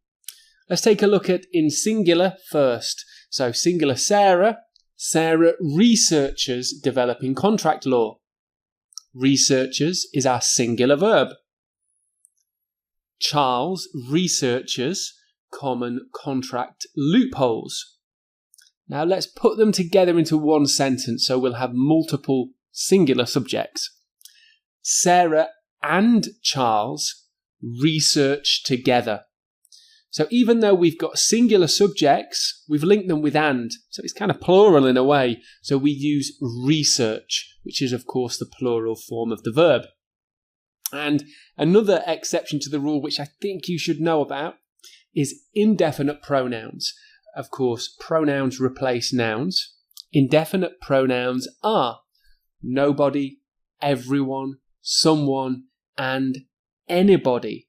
Let's take a look at in singular first. So singular Sarah. Sarah researches developing contract law. Researches is our singular verb. Charles researches common contract loopholes. Now let's put them together into one sentence so we'll have multiple singular subjects. Sarah and Charles research together. So even though we've got singular subjects, we've linked them with and. So it's kind of plural in a way. So we use research, which is of course the plural form of the verb. And another exception to the rule, which I think you should know about, is indefinite pronouns. Of course, pronouns replace nouns. Indefinite pronouns are nobody, everyone, someone, and anybody.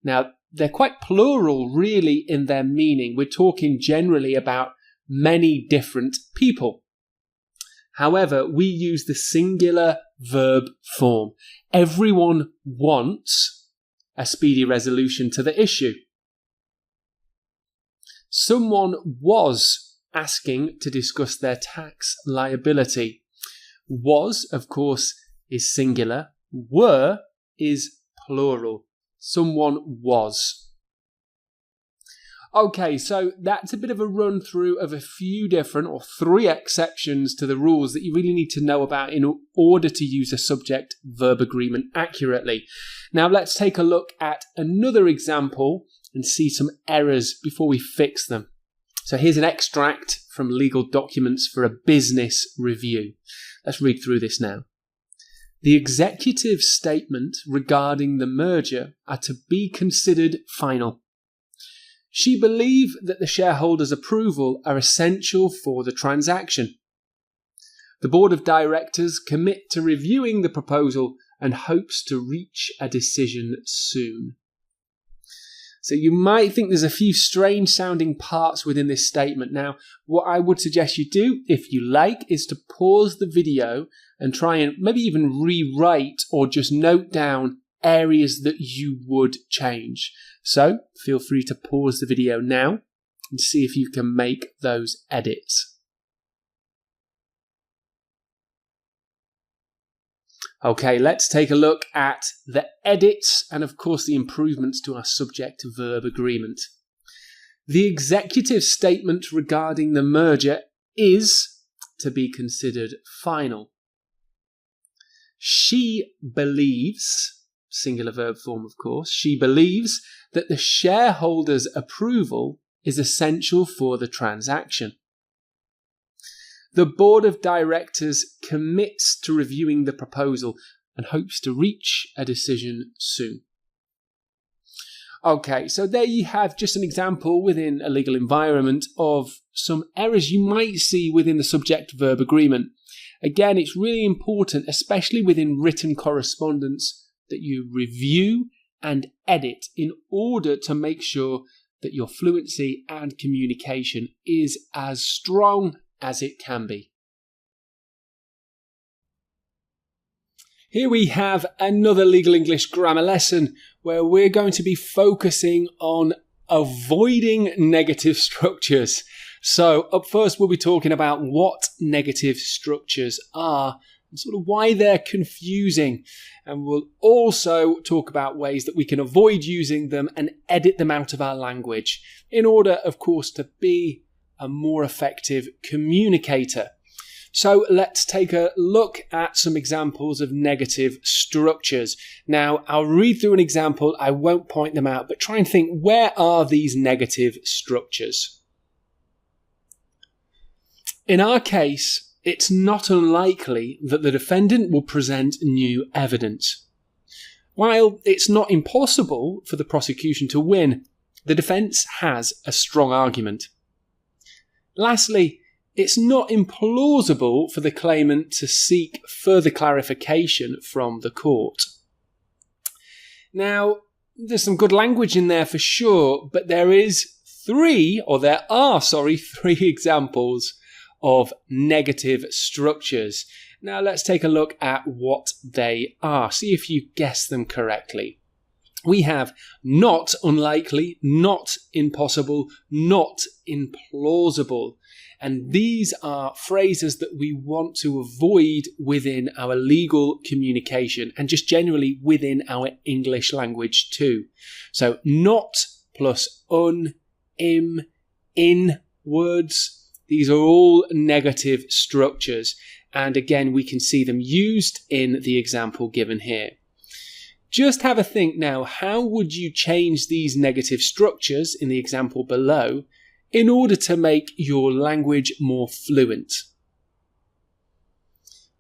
Now, they're quite plural, really, in their meaning. We're talking generally about many different people. However, we use the singular verb form. Everyone wants a speedy resolution to the issue. Someone was asking to discuss their tax liability. Was, of course, is singular. Were is plural. Someone was. Okay, so that's a bit of a run through of a few different or three exceptions to the rules that you really need to know about in order to use a subject-verb agreement accurately. Now let's take a look at another example and see some errors before we fix them. So here's an extract from legal documents for a business review. Let's read through this now. The executive statement regarding the merger are to be considered final. She believed that the shareholders' approval are essential for the transaction. The board of directors commit to reviewing the proposal and hopes to reach a decision soon. So you might think there's a few strange sounding parts within this statement. Now, what I would suggest you do, if you like, is to pause the video and try and maybe even rewrite or just note down areas that you would change. So feel free to pause the video now and see if you can make those edits. Okay, let's take a look at the edits and, of course, the improvements to our subject-verb agreement. The executive statement regarding the merger is to be considered final. She believes, singular verb form, of course, she believes that the shareholders' approval is essential for the transaction. The board of directors commits to reviewing the proposal and hopes to reach a decision soon. Okay, so there you have just an example within a legal environment of some errors you might see within the subject-verb agreement. Again, it's really important, especially within written correspondence, that you review and edit in order to make sure that your fluency and communication is as strong as it can be. Here we have another Legal English grammar lesson where we're going to be focusing on avoiding negative structures. So up first we'll be talking about what negative structures are and sort of why they're confusing. And we'll also talk about ways that we can avoid using them and edit them out of our language in order, of course, to be a more effective communicator. So let's take a look at some examples of negative structures. Now, I'll read through an example. I won't point them out, but try and think, where are these negative structures? In our case, it's not unlikely that the defendant will present new evidence. While it's not impossible for the prosecution to win, the defence has a strong argument. Lastly, it's not implausible for the claimant to seek further clarification from the court. Now, there's some good language in there for sure, but there are three examples of negative structures. Now, let's take a look at what they are. See if you guess them correctly. We have not unlikely, not impossible, not implausible. And these are phrases that we want to avoid within our legal communication and just generally within our English language too. So not plus un, im, in words, these are all negative structures. And again, we can see them used in the example given here. Just have a think now, how would you change these negative structures in the example below in order to make your language more fluent?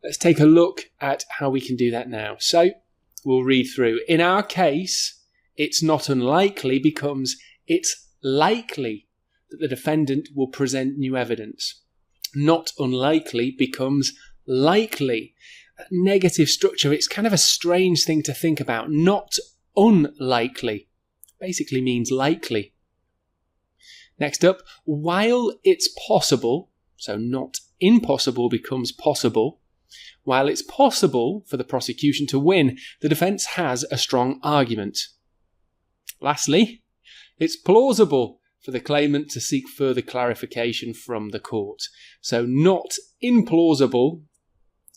Let's take a look at how we can do that now. So we'll read through. In our case, it's not unlikely becomes it's likely that the defendant will present new evidence. Not unlikely becomes likely. Negative structure, it's kind of a strange thing to think about. Not unlikely basically means likely. Next up, while it's possible, so not impossible becomes possible. While it's possible for the prosecution to win, the defence has a strong argument. Lastly, it's plausible for the claimant to seek further clarification from the court. So not implausible,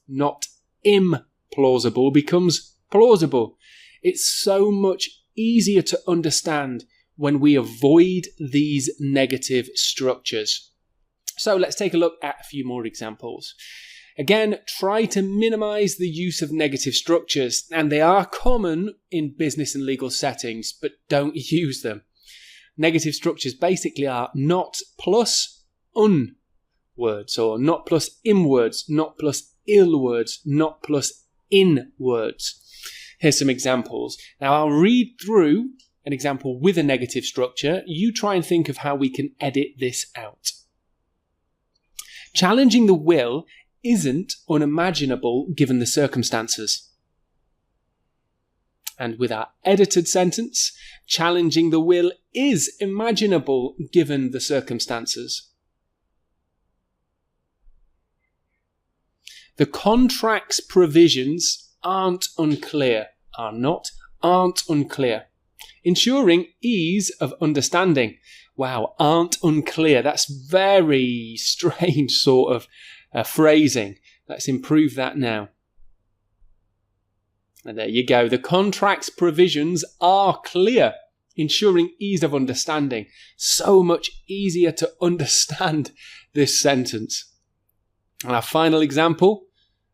not implausible becomes plausible. It's so much easier to understand when we avoid these negative structures. So let's take a look at a few more examples. Again, try to minimize the use of negative structures, and they are common in business and legal settings, but don't use them. Negative structures basically are not plus un words, or not plus im words, not plus ill words, not plus in words. Here's some examples. Now I'll read through an example with a negative structure, you try and think of how we can edit this out. Challenging the will isn't unimaginable given the circumstances. And with our edited sentence, challenging the will is imaginable given the circumstances. The contract's provisions aren't unclear, aren't unclear. Ensuring ease of understanding. Wow, aren't unclear. That's very strange sort of phrasing. Let's improve that now. And there you go. The contract's provisions are clear, ensuring ease of understanding. So much easier to understand this sentence. And our final example.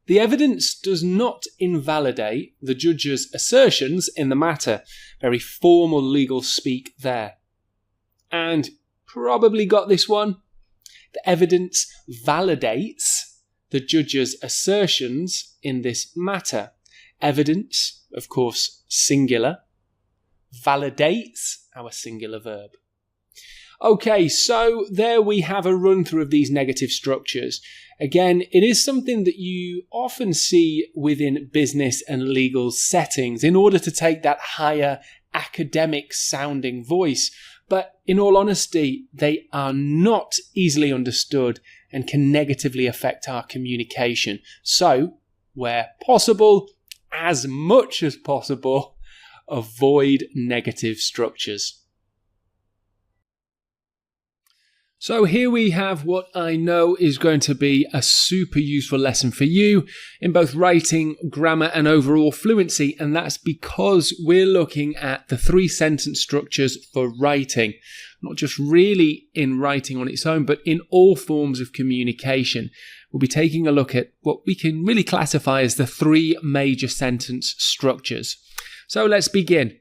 The evidence does not invalidate the judge's assertions in the matter. Very formal legal speak there. And probably got this one. The evidence validates the judge's assertions in this matter. Evidence, of course, singular. Validates, our singular verb. Okay, so there we have a run through of these negative structures. Again, it is something that you often see within business and legal settings in order to take that higher academic sounding voice. But in all honesty, they are not easily understood and can negatively affect our communication. So, where possible, as much as possible, avoid negative structures. So here we have what I know is going to be a super useful lesson for you in both writing, grammar and overall fluency, and that's because we're looking at the 3 sentence structures for writing, not just really in writing on its own, but in all forms of communication. We'll be taking a look at what we can really classify as the 3 major sentence structures. So let's begin.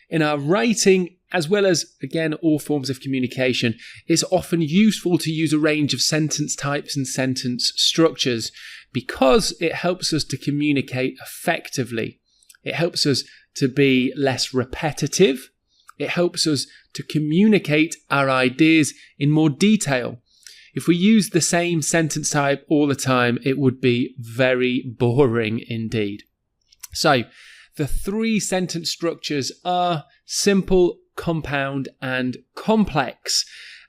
In our writing, as well as, again, all forms of communication, it's often useful to use a range of sentence types and sentence structures because it helps us to communicate effectively. It helps us to be less repetitive. It helps us to communicate our ideas in more detail. If we use the same sentence type all the time, it would be very boring indeed. So, the 3 sentence structures are simple, compound, and complex.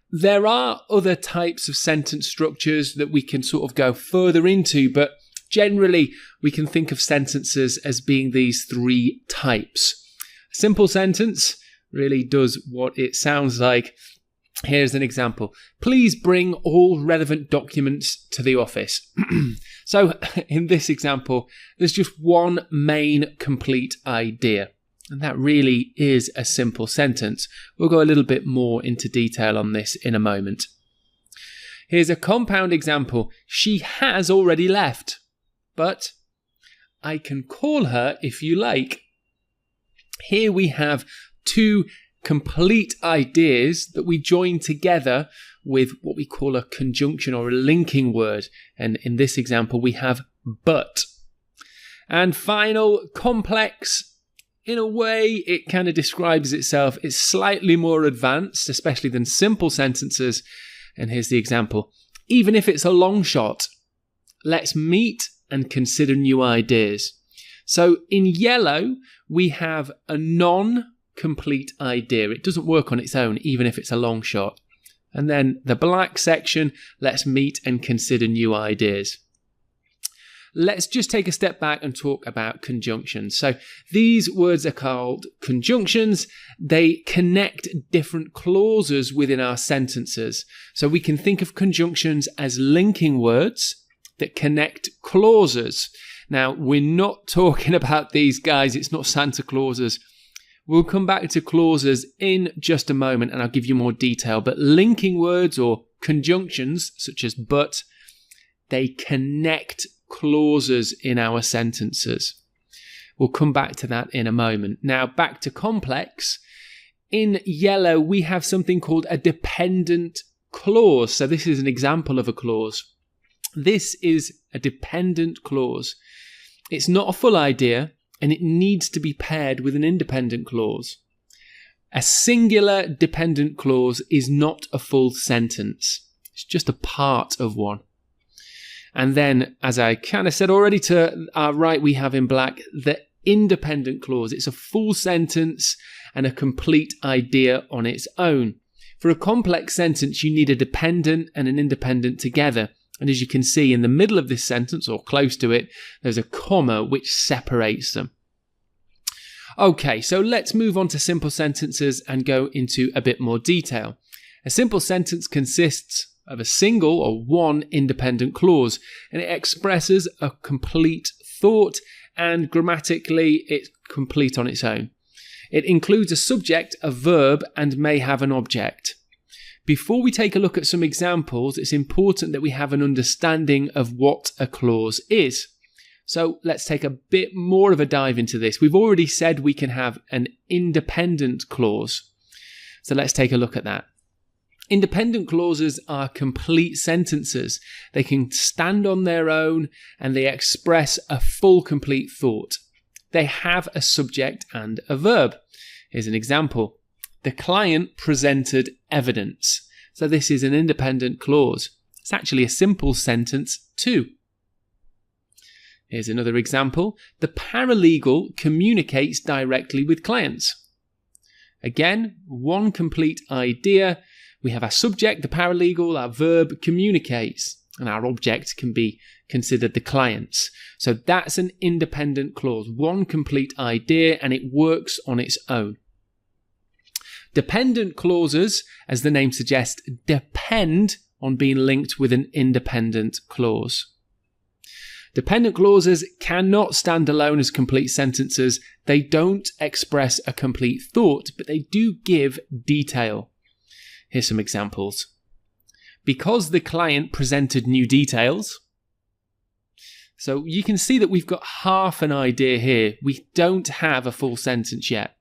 There are other types of sentence structures that we can sort of go further into, but generally we can think of sentences as being these 3 types. A simple sentence really does what it sounds like. Here's an example. Please bring all relevant documents to the office. So in this example, there's just one main complete idea. And that really is a simple sentence. We'll go a little bit more into detail on this in a moment. Here's a compound example. She has already left, but I can call her if you like. Here we have 2 complete ideas that we join together with what we call a conjunction or a linking word. And in this example, we have but. And final, complex. In a way, it kind of describes itself. It's slightly more advanced, especially than simple sentences. And here's the example. Even if it's a long shot, let's meet and consider new ideas. So in yellow, we have a non-complete idea. It doesn't work on its own, even if it's a long shot. And then the black section, let's meet and consider new ideas. Let's just take a step back and talk about conjunctions. So these words are called conjunctions. They connect different clauses within our sentences. So we can think of conjunctions as linking words that connect clauses. Now, we're not talking about these guys. It's not Santa Clauses. We'll come back to clauses in just a moment and I'll give you more detail. But linking words or conjunctions, such as but, they connect clauses in our sentences. We'll come back to that in a moment. Now, back to complex. In yellow, we have something called a dependent clause. So this is an example of a clause. This is a dependent clause. It's not a full idea, and it needs to be paired with an independent clause. A singular dependent clause is not a full sentence. It's just a part of one. And then, as I kind of said already, to our right we have in black the independent clause. It's a full sentence and a complete idea on its own. For a complex sentence, you need a dependent and an independent together. And as you can see in the middle of this sentence, or close to it, there's a comma which separates them. Okay, so let's move on to simple sentences and go into a bit more detail. A simple sentence consists of a single or one independent clause, and it expresses a complete thought, and grammatically it's complete on its own. It includes a subject, a verb, and may have an object. Before we take a look at some examples, it's important that we have an understanding of what a clause is. So let's take a bit more of a dive into this. We've already said we can have an independent clause. So let's take a look at that. Independent clauses are complete sentences. They can stand on their own and they express a full, complete thought. They have a subject and a verb. Here's an example. The client presented evidence. So this is an independent clause. It's actually a simple sentence too. Here's another example. The paralegal communicates directly with clients. Again, one complete idea. We have our subject, the paralegal, our verb communicates, and our object can be considered the clients. So that's an independent clause, one complete idea, and it works on its own. Dependent clauses, as the name suggests, depend on being linked with an independent clause. Dependent clauses cannot stand alone as complete sentences. They don't express a complete thought, but they do give detail. Here's some examples. Because the client presented new details. So you can see that we've got half an idea here. We don't have a full sentence yet.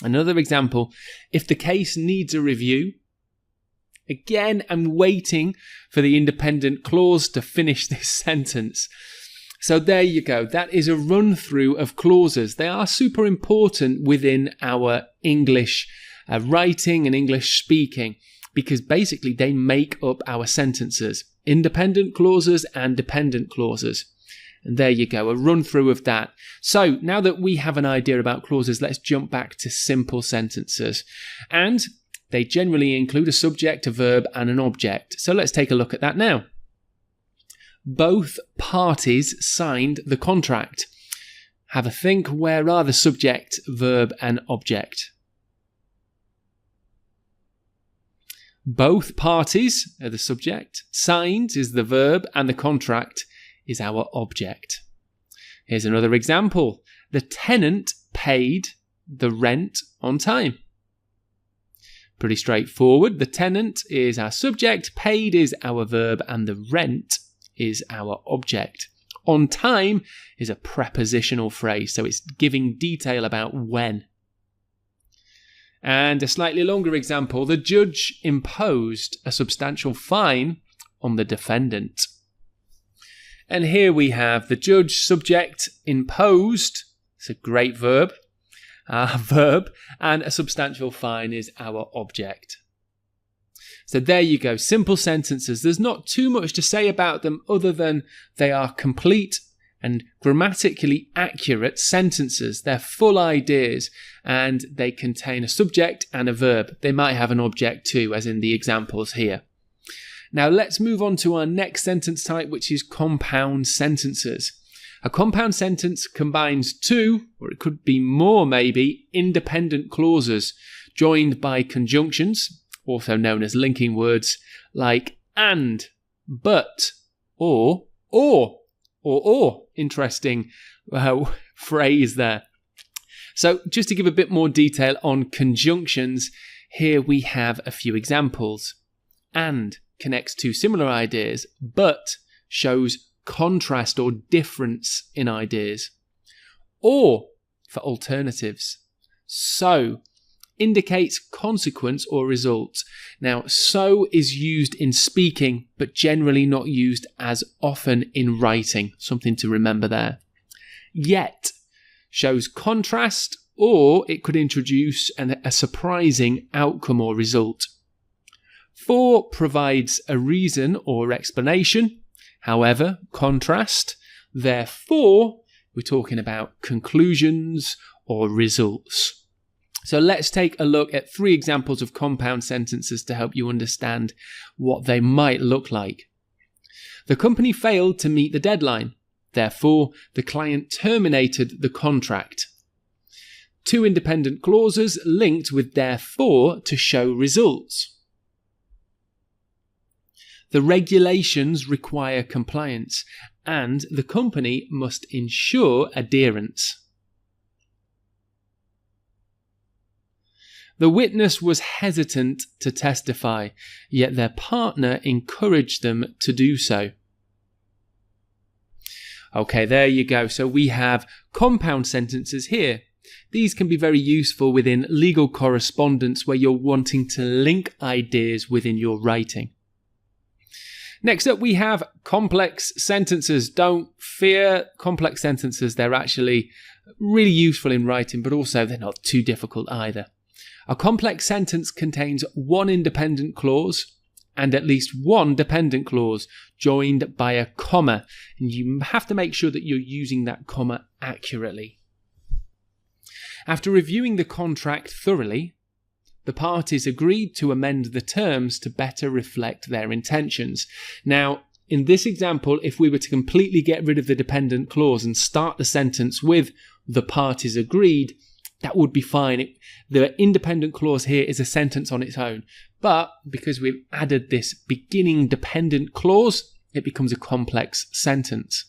Another example, if the case needs a review. Again, I'm waiting for the independent clause to finish this sentence. So there you go. That is a run through of clauses. They are super important within our English writing and English speaking, because basically they make up our sentences. Independent clauses and dependent clauses. And there you go, a run through of that. So now that we have an idea about clauses, let's jump back to simple sentences. And they generally include a subject, a verb, and an object. So let's take a look at that now. Both parties signed the contract. Have a think, where are the subject, verb, and object? Both parties are the subject, signed is the verb, and the contract is our object. Here's another example. The tenant paid the rent on time. Pretty straightforward. The tenant is our subject, paid is our verb, and the rent is our object. On time is a prepositional phrase, so it's giving detail about when. And a slightly longer example, the judge imposed a substantial fine on the defendant. And here we have the judge, subject, imposed, it's a great verb, and a substantial fine is our object. So there you go, simple sentences. There's not too much to say about them other than they are complete and grammatically accurate sentences. They're full ideas and they contain a subject and a verb. They might have an object too, as in the examples here. Now let's move on to our next sentence type, which is compound sentences. A compound sentence combines two, or it could be more maybe, independent clauses joined by conjunctions, also known as linking words, like and, but, or. Interesting phrase there. So just to give a bit more detail on conjunctions, here we have a few examples. And connects two similar ideas, but shows contrast or difference in ideas. Or for alternatives. So indicates consequence or result. Now, so is used in speaking, but generally not used as often in writing. Something to remember there. Yet shows contrast or it could introduce a surprising outcome or result. 4 provides a reason or explanation. However, contrast. Therefore, we're talking about conclusions or results. So let's take a look at 3 examples of compound sentences to help you understand what they might look like. The company failed to meet the deadline. Therefore, the client terminated the contract. 2 independent clauses linked with therefore to show results. The regulations require compliance, and the company must ensure adherence. The witness was hesitant to testify, yet their partner encouraged them to do so. Okay, there you go. So we have compound sentences here. These can be very useful within legal correspondence where you're wanting to link ideas within your writing. Next up, we have complex sentences. Don't fear complex sentences. They're actually really useful in writing, but also they're not too difficult either. A complex sentence contains 1 independent clause and at least 1 dependent clause joined by a comma. And you have to make sure that you're using that comma accurately. After reviewing the contract thoroughly, the parties agreed to amend the terms to better reflect their intentions. Now, in this example, if we were to completely get rid of the dependent clause and start the sentence with the parties agreed, that would be fine. The independent clause here is a sentence on its own. But because we've added this beginning dependent clause, it becomes a complex sentence.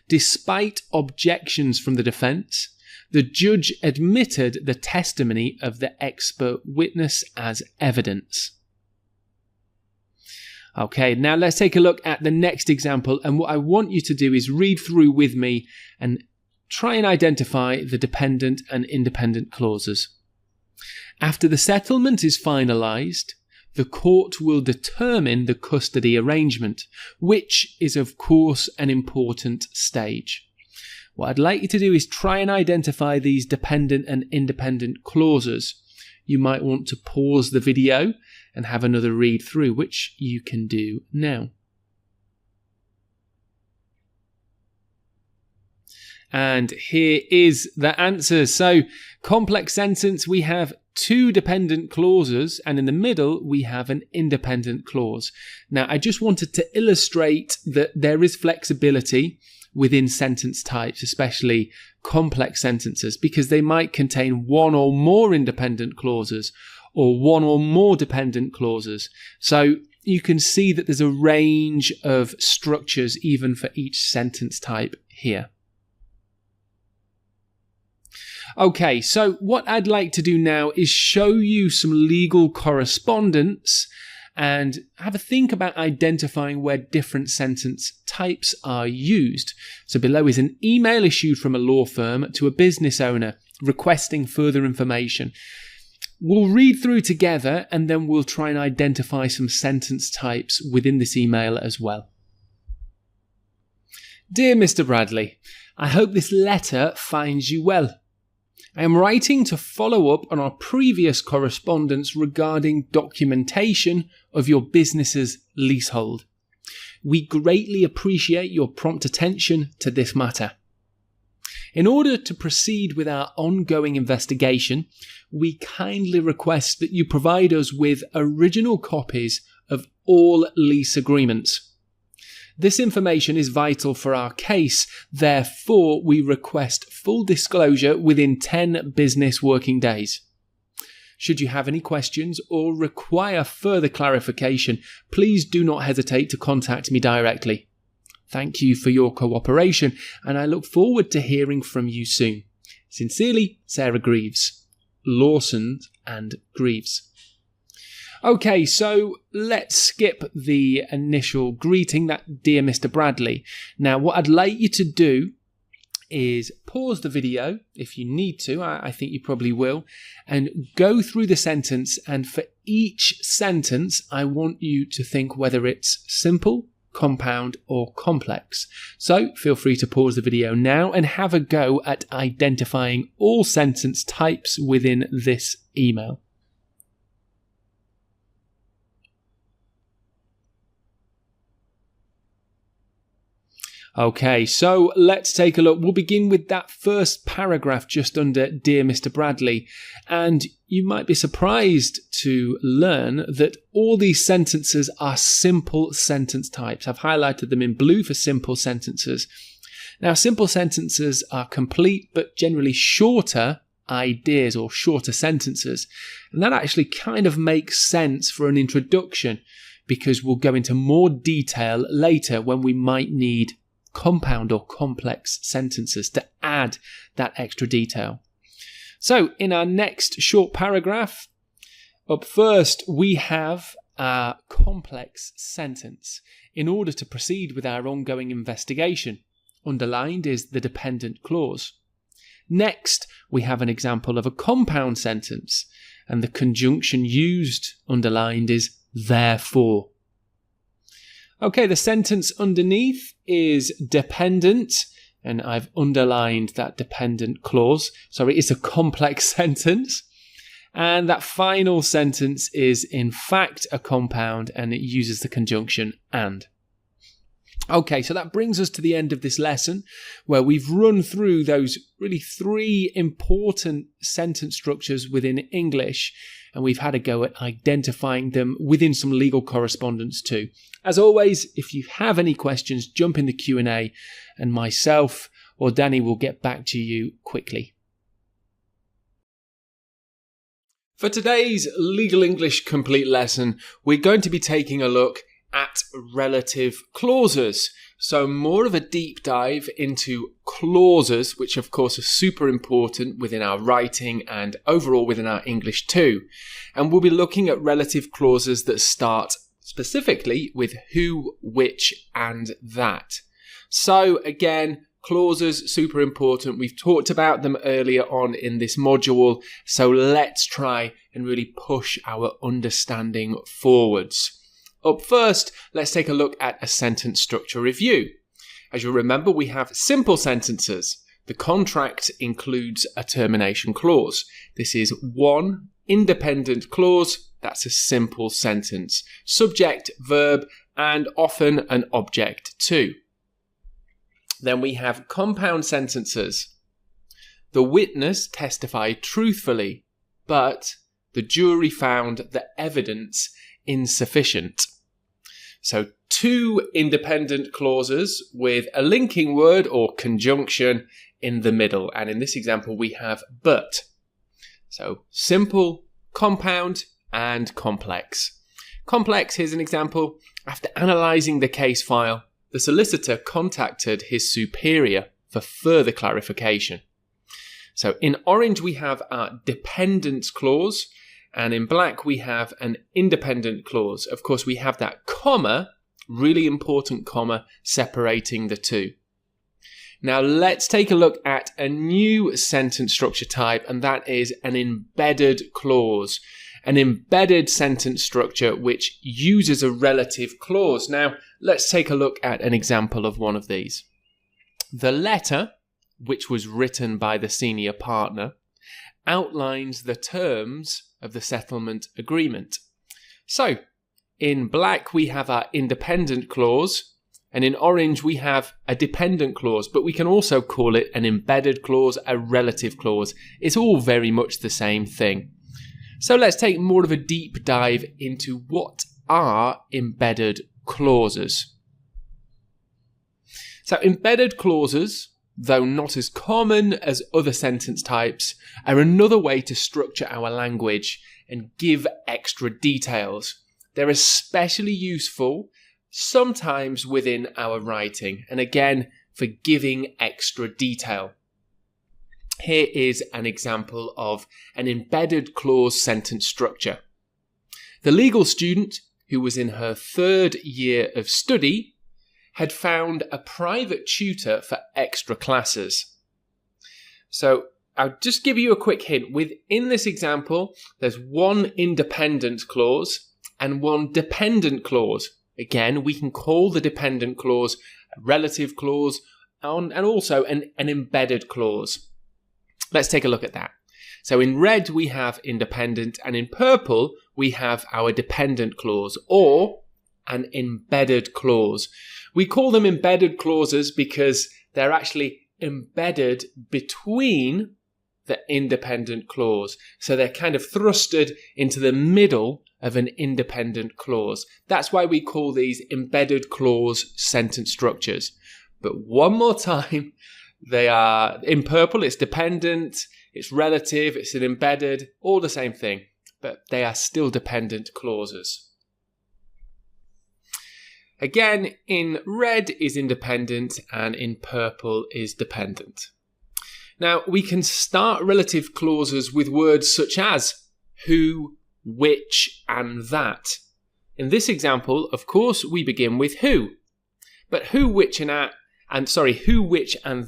Despite objections from the defense, the judge admitted the testimony of the expert witness as evidence. Okay, now let's take a look at the next example. And what I want you to do is read through with me and try and identify the dependent and independent clauses. After the settlement is finalized, the court will determine the custody arrangement, which is of course an important stage. What I'd like you to do is try and identify these dependent and independent clauses. You might want to pause the video and have another read through, which you can do now. And here is the answer. So, complex sentence, we have 2 dependent clauses, and in the middle we have an independent clause. Now, I just wanted to illustrate that there is flexibility within sentence types, especially complex sentences, because they might contain 1 or more independent clauses or 1 or more dependent clauses. So you can see that there's a range of structures even for each sentence type here. Okay, so what I'd like to do now is show you some legal correspondence and have a think about identifying where different sentence types are used. So below is an email issued from a law firm to a business owner requesting further information. We'll read through together and then we'll try and identify some sentence types within this email as well. Dear Mr. Bradley, I hope this letter finds you well. I am writing to follow up on our previous correspondence regarding documentation of your business's leasehold. We greatly appreciate your prompt attention to this matter. In order to proceed with our ongoing investigation, we kindly request that you provide us with original copies of all lease agreements. This information is vital for our case, therefore we request full disclosure within 10 business working days. Should you have any questions or require further clarification, please do not hesitate to contact me directly. Thank you for your cooperation, and I look forward to hearing from you soon. Sincerely, Sarah Greaves. Lawson and Greaves. Okay, so let's skip the initial greeting, that dear Mr. Bradley. Now, what I'd like you to do is pause the video if you need to, I think you probably will, and go through the sentence, and for each sentence, I want you to think whether it's simple, compound, or complex. So feel free to pause the video now and have a go at identifying all sentence types within this email. Okay, so let's take a look. We'll begin with that first paragraph just under Dear Mr. Bradley. And you might be surprised to learn that all these sentences are simple sentence types. I've highlighted them in blue for simple sentences. Now, simple sentences are complete but generally shorter ideas or shorter sentences. And that actually kind of makes sense for an introduction because we'll go into more detail later when we might need compound or complex sentences to add that extra detail. So in our next short paragraph, up first we have a complex sentence in order to proceed with our ongoing investigation. Underlined is the dependent clause. Next, we have an example of a compound sentence, and the conjunction used, underlined, is therefore. Okay, the sentence underneath is dependent, and I've underlined that dependent clause. Sorry, it's a complex sentence. And that final sentence is in fact a compound, and it uses the conjunction and. Okay, so that brings us to the end of this lesson where we've run through those really three important sentence structures within English, and we've had a go at identifying them within some legal correspondence too. As always, if you have any questions, jump in the Q&A and myself or Danny will get back to you quickly. For today's Legal English Complete lesson, we're going to be taking a look at relative clauses. So more of a deep dive into clauses, which of course are super important within our writing and overall within our English too. And we'll be looking at relative clauses that start specifically with who, which, and that. So again, clauses, super important. We've talked about them earlier on in this module. So let's try and really push our understanding forwards. Up first, let's take a look at a sentence structure review. As you'll remember, we have simple sentences. The contract includes a termination clause. This is one independent clause. That's a simple sentence. Subject, verb, and often an object too. Then we have compound sentences. The witness testified truthfully, but the jury found the evidence insufficient. So two independent clauses with a linking word or conjunction in the middle. And in this example, we have but. So simple, compound, and complex. Complex, here's an example. After analysing the case file, the solicitor contacted his superior for further clarification. So in orange, we have our dependence clause. And in black, we have an independent clause. Of course, we have that comma, really important comma, separating the two. Now, let's take a look at a new sentence structure type, and that is an embedded clause. An embedded sentence structure which uses a relative clause. Now, let's take a look at an example of one of these. The letter, which was written by the senior partner, outlines the terms of the settlement agreement. So, in black we have our independent clause, and in orange we have a dependent clause, but we can also call it an embedded clause, a relative clause. It's all very much the same thing. So let's take more of a deep dive into what are embedded clauses. So embedded clauses, though not as common as other sentence types, are another way to structure our language and give extra details. They're especially useful sometimes within our writing, and again, for giving extra detail. Here is an example of an embedded clause sentence structure. The legal student, who was in her third year of study, had found a private tutor for extra classes. So I'll just give you a quick hint. Within this example, there's one independent clause and one dependent clause. again, we can call the dependent clause a relative clause and also an embedded clause. Let's take a look at that. So in red, we have independent, and in purple, we have our dependent clause, or an embedded clause. We call them embedded clauses because they're actually embedded between the independent clause. So they're kind of thrusted into the middle of an independent clause. That's why we call these embedded clause sentence structures. But one more time, they are, in purple, it's dependent, it's relative, it's an embedded, all the same thing, but they are still dependent clauses. Again, in red is independent and in purple is dependent. Now, we can start relative clauses with words such as who, which, and that. In this example, of course, we begin with who. But who, which, and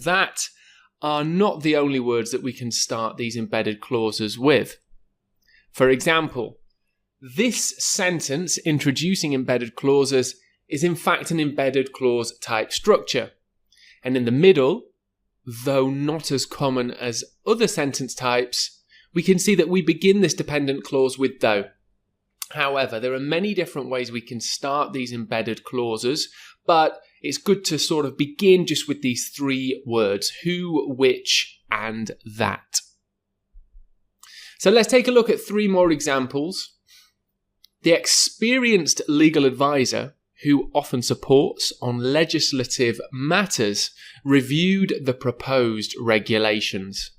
that are not the only words that we can start these embedded clauses with. For example, this sentence introducing embedded clauses is in fact an embedded clause type structure. And in the middle, though not as common as other sentence types, we can see that we begin this dependent clause with though. However, there are many different ways we can start these embedded clauses, but it's good to sort of begin just with these three words, who, which, and that. So let's take a look at three more examples. The experienced legal advisor, who often supports on legislative matters, reviewed the proposed regulations.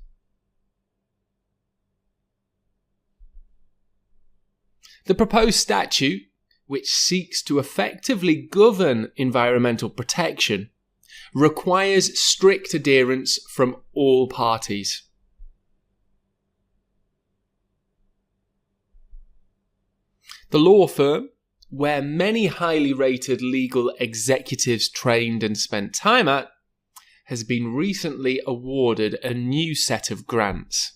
The proposed statute, which seeks to effectively govern environmental protection, requires strict adherence from all parties. The law firm, where many highly rated legal executives trained and spent time at, has been recently awarded a new set of grants.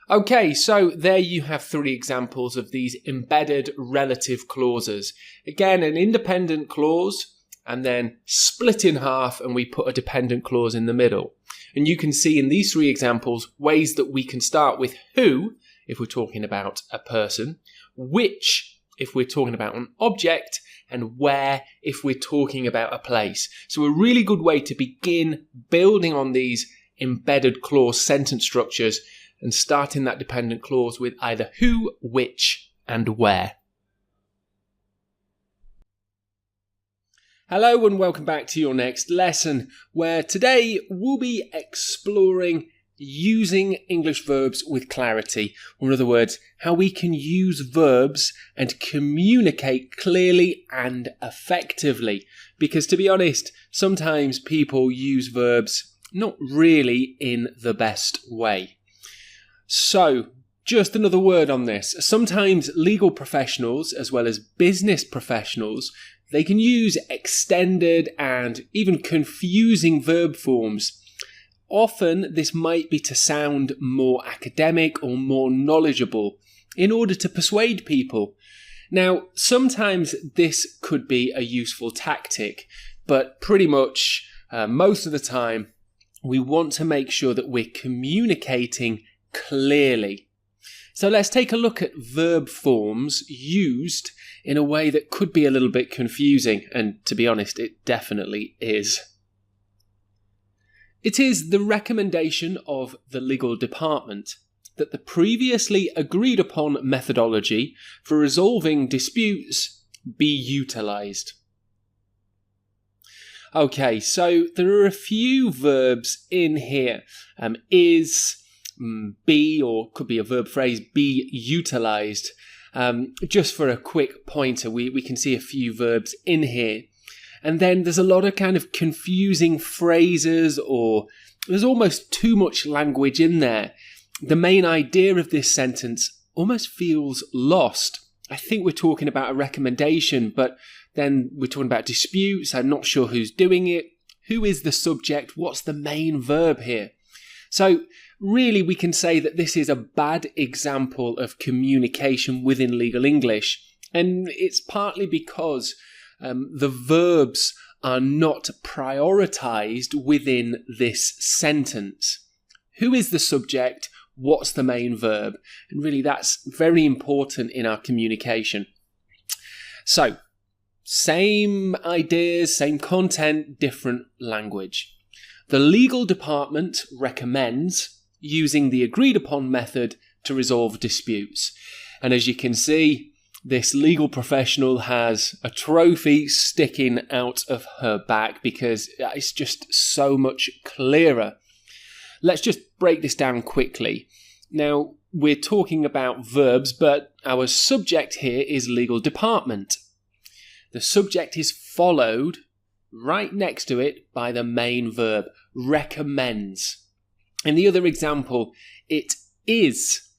Okay, so there you have three examples of these embedded relative clauses. Again, an independent clause, and then split in half, and we put a dependent clause in the middle. And you can see in these three examples ways that we can start with who, if we're talking about a person, which, if we're talking about an object, and where, if we're talking about a place. So a really good way to begin building on these embedded clause sentence structures and starting that dependent clause with either who, which, and where. Hello and welcome back to your next lesson, where today we'll be exploring using English verbs with clarity, or in other words, how we can use verbs and communicate clearly and effectively. Because to be honest, sometimes people use verbs not really in the best way. So, just another word on this. Sometimes legal professionals, as well as business professionals, they can use extended and even confusing verb forms. Often, this might be to sound more academic or more knowledgeable in order to persuade people. Now, sometimes this could be a useful tactic, but pretty much most of the time, we want to make sure that we're communicating clearly. So let's take a look at verb forms used in a way that could be a little bit confusing, and to be honest, it definitely is. It is the recommendation of the legal department that the previously agreed upon methodology for resolving disputes be utilised. Okay, so there are a few verbs in here. Is, be, or could be a verb phrase, be utilised. Just for a quick pointer, we can see a few verbs in here. And then there's a lot of kind of confusing phrases, or there's almost too much language in there. The main idea of this sentence almost feels lost. I think we're talking about a recommendation, but then we're talking about disputes. I'm not sure who's doing it. Who is the subject? What's the main verb here? So really we can say that this is a bad example of communication within legal English, and it's partly because the verbs are not prioritized within this sentence. Who is the subject? What's the main verb? And really that's very important in our communication. So, same ideas, same content, different language. The legal department recommends using the agreed upon method to resolve disputes. And as you can see, this legal professional has a trophy sticking out of her back because it's just so much clearer. Let's just break this down quickly. Now, we're talking about verbs, but our subject here is legal department. The subject is followed right next to it by the main verb, recommends. In the other example, it is,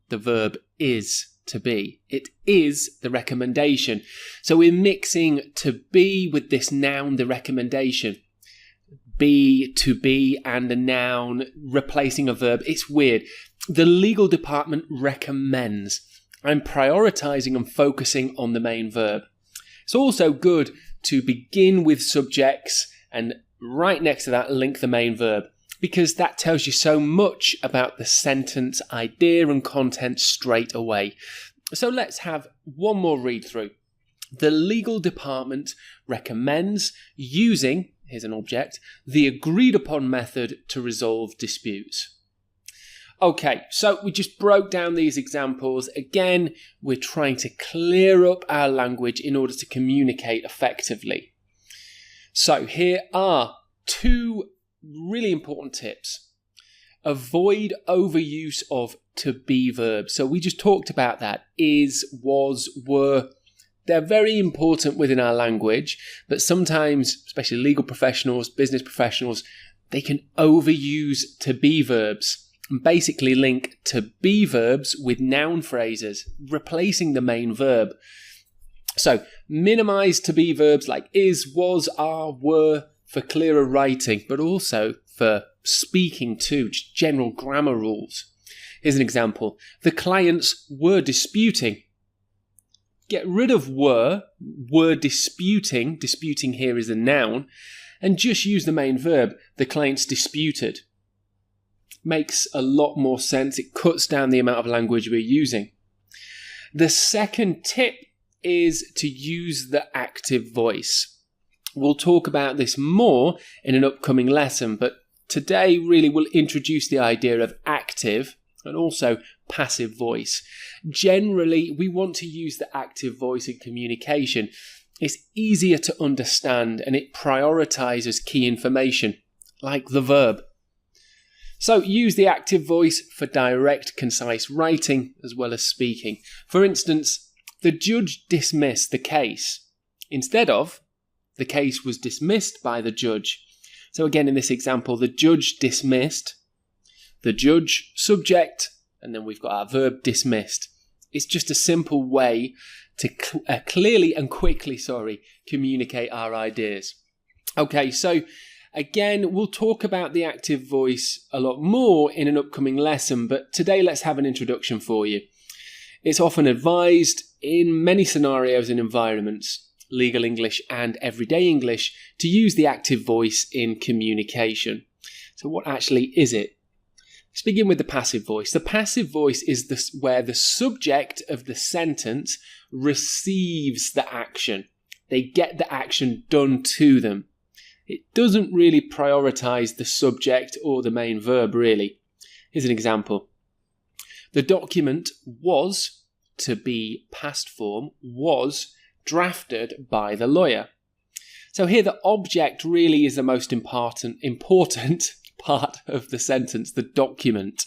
the verb is to be. It is the recommendation. So we're mixing to be with this noun, the recommendation. Be, to be, and a noun replacing a verb. It's weird. The legal department recommends. I'm prioritizing and focusing on the main verb. It's also good to begin with subjects and right next to that link the main verb, because that tells you so much about the sentence idea and content straight away. So let's have one more read through. The legal department recommends using, here's an object, the agreed upon method to resolve disputes. Okay, so we just broke down these examples. Again, we're trying to clear up our language in order to communicate effectively. So here are two really important tips. Avoid overuse of to be verbs. So we just talked about that. Is, was, were. They're very important within our language, but sometimes, especially legal professionals, business professionals, they can overuse to be verbs and basically link to be verbs with noun phrases, replacing the main verb. So minimize to be verbs like is, was, are, were for clearer writing, but also for speaking too, just general grammar rules. Here's an example. The clients were disputing. Get rid of were disputing. Disputing here is a noun. And just use the main verb. The clients disputed. Makes a lot more sense. It cuts down the amount of language we're using. The second tip is to use the active voice. We'll talk about this more in an upcoming lesson, but today really we'll introduce the idea of active and also passive voice. Generally, we want to use the active voice in communication. It's easier to understand and it prioritizes key information, like the verb. So use the active voice for direct, concise writing as well as speaking. For instance, the judge dismissed the case instead of the case was dismissed by the judge. So again, in this example, the judge dismissed, the judge, subject, and then we've got our verb dismissed. It's just a simple way to clearly and quickly, communicate our ideas. Okay, so again, we'll talk about the active voice a lot more in an upcoming lesson, but today let's have an introduction for you. It's often advised in many scenarios and environments, legal English and everyday English, to use the active voice in communication. So what actually is it? Let's begin with the passive voice. The passive voice is where the subject of the sentence receives the action. They get the action done to them. It doesn't really prioritize the subject or the main verb, really. Here's an example. The document was, to be past form, was drafted by the lawyer. So here the object really is the most important part of the sentence. The document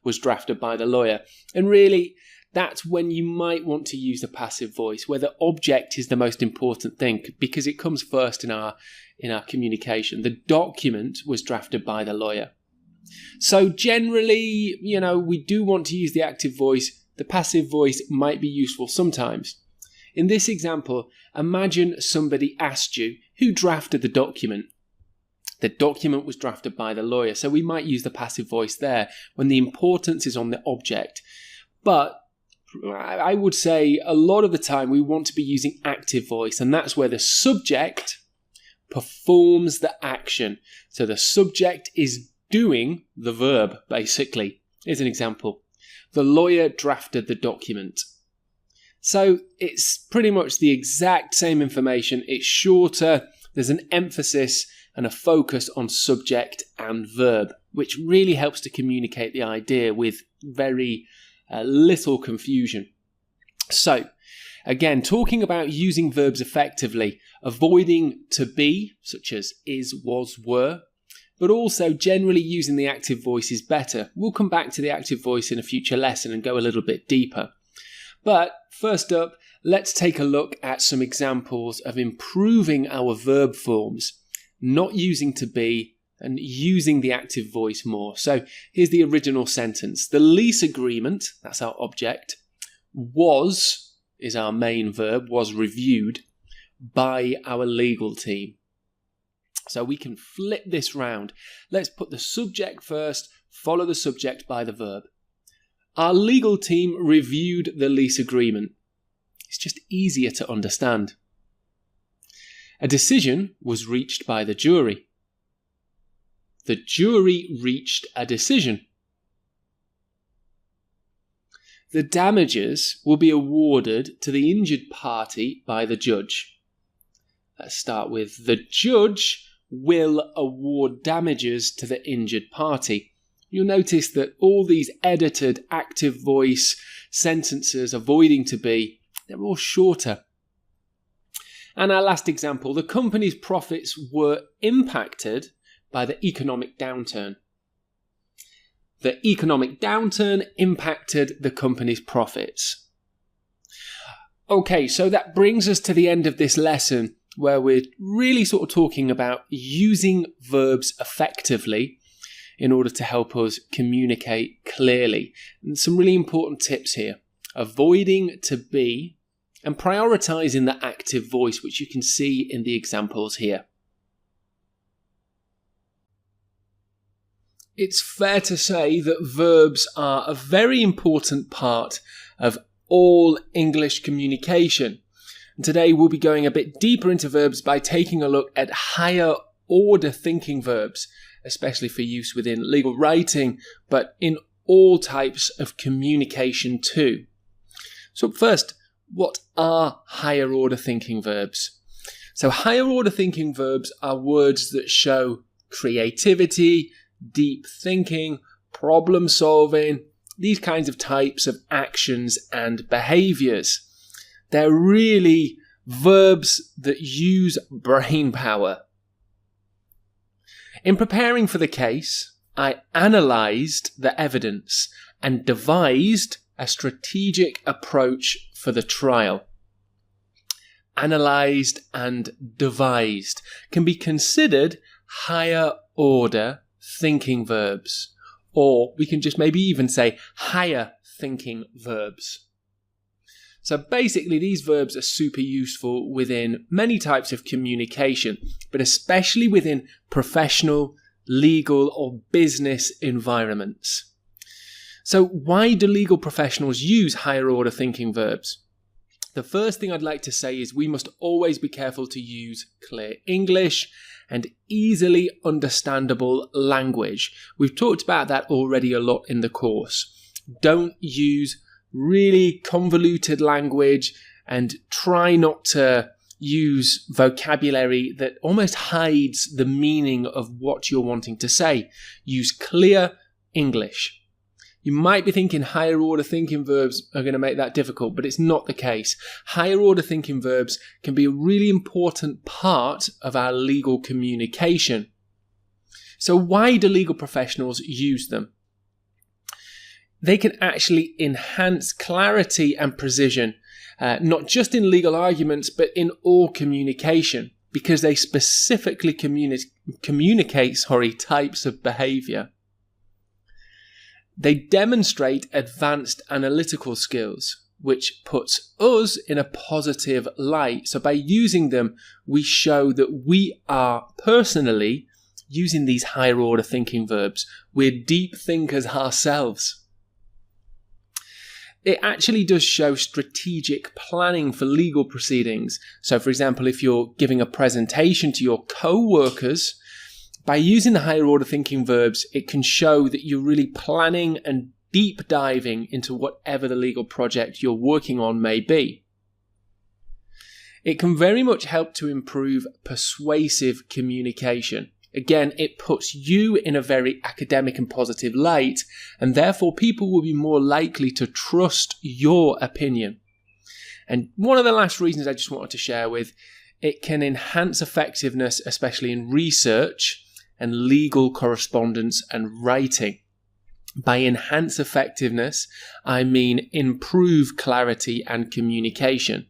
was drafted by the lawyer. And really, that's when you might want to use the passive voice, where the object is the most important thing, because it comes first in our communication. The document was drafted by the lawyer. So generally, we do want to use the active voice. The passive voice might be useful sometimes. In this example, imagine somebody asked you who drafted the document. The document was drafted by the lawyer. So we might use the passive voice there when the importance is on the object. But I would say a lot of the time we want to be using active voice, and that's where the subject performs the action. So the subject is doing the verb, basically. Here's an example. The lawyer drafted the document. So it's pretty much the exact same information. It's shorter. There's an emphasis and a focus on subject and verb, which really helps to communicate the idea with very little confusion. So, again, talking about using verbs effectively, avoiding to be, such as is, was, were, but also generally using the active voice is better. We'll come back to the active voice in a future lesson and go a little bit deeper. But first up, let's take a look at some examples of improving our verb forms, not using to be and using the active voice more. So here's the original sentence. The lease agreement, that's our object, is our main verb, was reviewed by our legal team. So we can flip this round. Let's put the subject first, follow the subject by the verb. Our legal team reviewed the lease agreement. It's just easier to understand. A decision was reached by the jury. The jury reached a decision. The damages will be awarded to the injured party by the judge. Let's start with the judge will award damages to the injured party. You'll notice that all these edited active voice sentences avoiding to be, they're all shorter. And our last example, the company's profits were impacted by the economic downturn. The economic downturn impacted the company's profits. Okay, so that brings us to the end of this lesson where we're really sort of talking about using verbs effectively in order to help us communicate clearly. And some really important tips here. Avoiding to be and prioritizing the active voice, which you can see in the examples here. It's fair to say that verbs are a very important part of all English communication. And today we'll be going a bit deeper into verbs by taking a look at higher order thinking verbs, especially for use within legal writing, but in all types of communication too. So first, what are higher order thinking verbs? So higher order thinking verbs are words that show creativity, deep thinking, problem solving, these kinds of types of actions and behaviors. They're really verbs that use brain power. In preparing for the case, I analysed the evidence and devised a strategic approach for the trial. Analysed and devised can be considered higher order thinking verbs, or we can just maybe even say higher thinking verbs. So basically these verbs are super useful within many types of communication, but especially within professional, legal or business environments. So why do legal professionals use higher order thinking verbs? The first thing I'd like to say is we must always be careful to use clear English and easily understandable language. We've talked about that already a lot in the course. Don't use really convoluted language and try not to use vocabulary that almost hides the meaning of what you're wanting to say. Use clear English. You might be thinking higher order thinking verbs are going to make that difficult, but it's not the case. Higher order thinking verbs can be a really important part of our legal communication. So why do legal professionals use them? They can actually enhance clarity and precision, not just in legal arguments, but in all communication, because they specifically communicate types of behavior. They demonstrate advanced analytical skills, which puts us in a positive light. So by using them, we show that we are personally using these higher order thinking verbs. We're deep thinkers ourselves. It actually does show strategic planning for legal proceedings. So, for example, if you're giving a presentation to your co-workers, by using the higher order thinking verbs, it can show that you're really planning and deep diving into whatever the legal project you're working on may be. It can very much help to improve persuasive communication. Again, it puts you in a very academic and positive light, and therefore people will be more likely to trust your opinion. And one of the last reasons I just wanted to share with, it can enhance effectiveness, especially in research and legal correspondence and writing. By enhance effectiveness, I mean improve clarity and communication.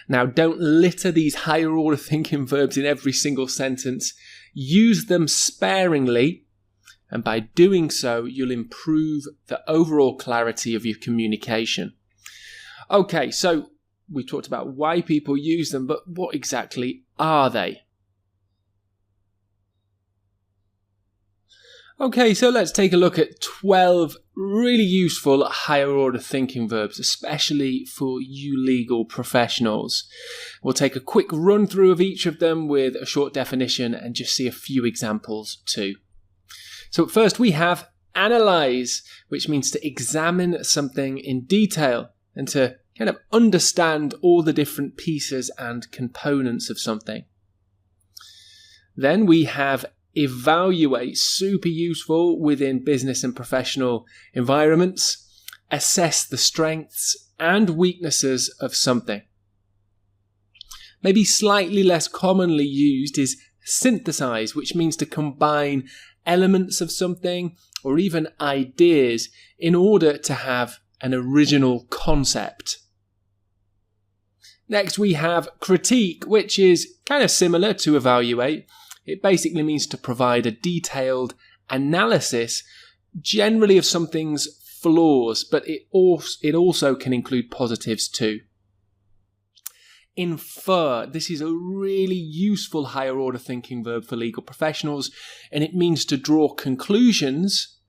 Now, don't litter these higher order thinking verbs in every single sentence. Use them sparingly, and by doing so, you'll improve the overall clarity of your communication. Okay, so we talked about why people use them, but what exactly are they? Okay, so let's take a look at 12 really useful higher order thinking verbs, especially for you legal professionals. We'll take a quick run through of each of them with a short definition and just see a few examples too. So first we have analyze, which means to examine something in detail and to kind of understand all the different pieces and components of something. Then we have evaluate, super useful within business and professional environments. Assess the strengths and weaknesses of something. Maybe slightly less commonly used is synthesize, which means to combine elements of something or even ideas in order to have an original concept. Next we have critique, which is kind of similar to evaluate. It basically means to provide a detailed analysis, generally of something's flaws, but it also can include positives too. Infer, this is a really useful higher order thinking verb for legal professionals, and it means to draw conclusions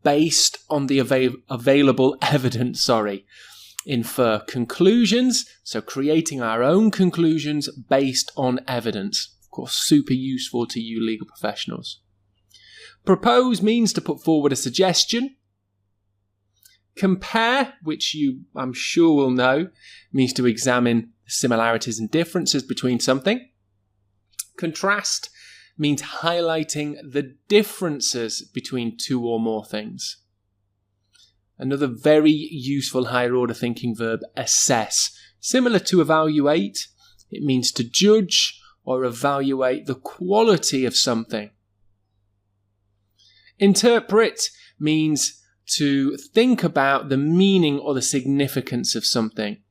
based on the available evidence. Infer conclusions, so creating our own conclusions based on evidence. Of course, super useful to you legal professionals. Propose means to put forward a suggestion. Compare, which you, I'm sure will know, means to examine similarities and differences between something. Contrast means highlighting the differences between two or more things. Another very useful higher order thinking verb, assess. Similar to evaluate, it means to judge or evaluate the quality of something. Interpret means to think about the meaning or the significance of something.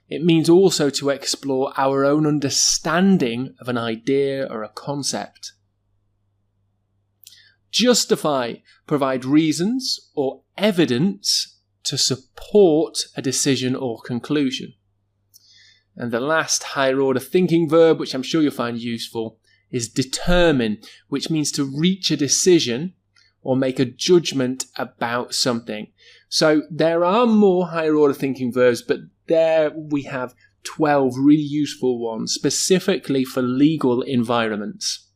It means also to explore our own understanding of an idea or a concept. Justify, provide reasons or evidence to support a decision or conclusion. And the last higher order thinking verb, which I'm sure you'll find useful, is determine, which means to reach a decision or make a judgment about something. So there are more higher order thinking verbs, but there we have 12 really useful ones, specifically for legal environments.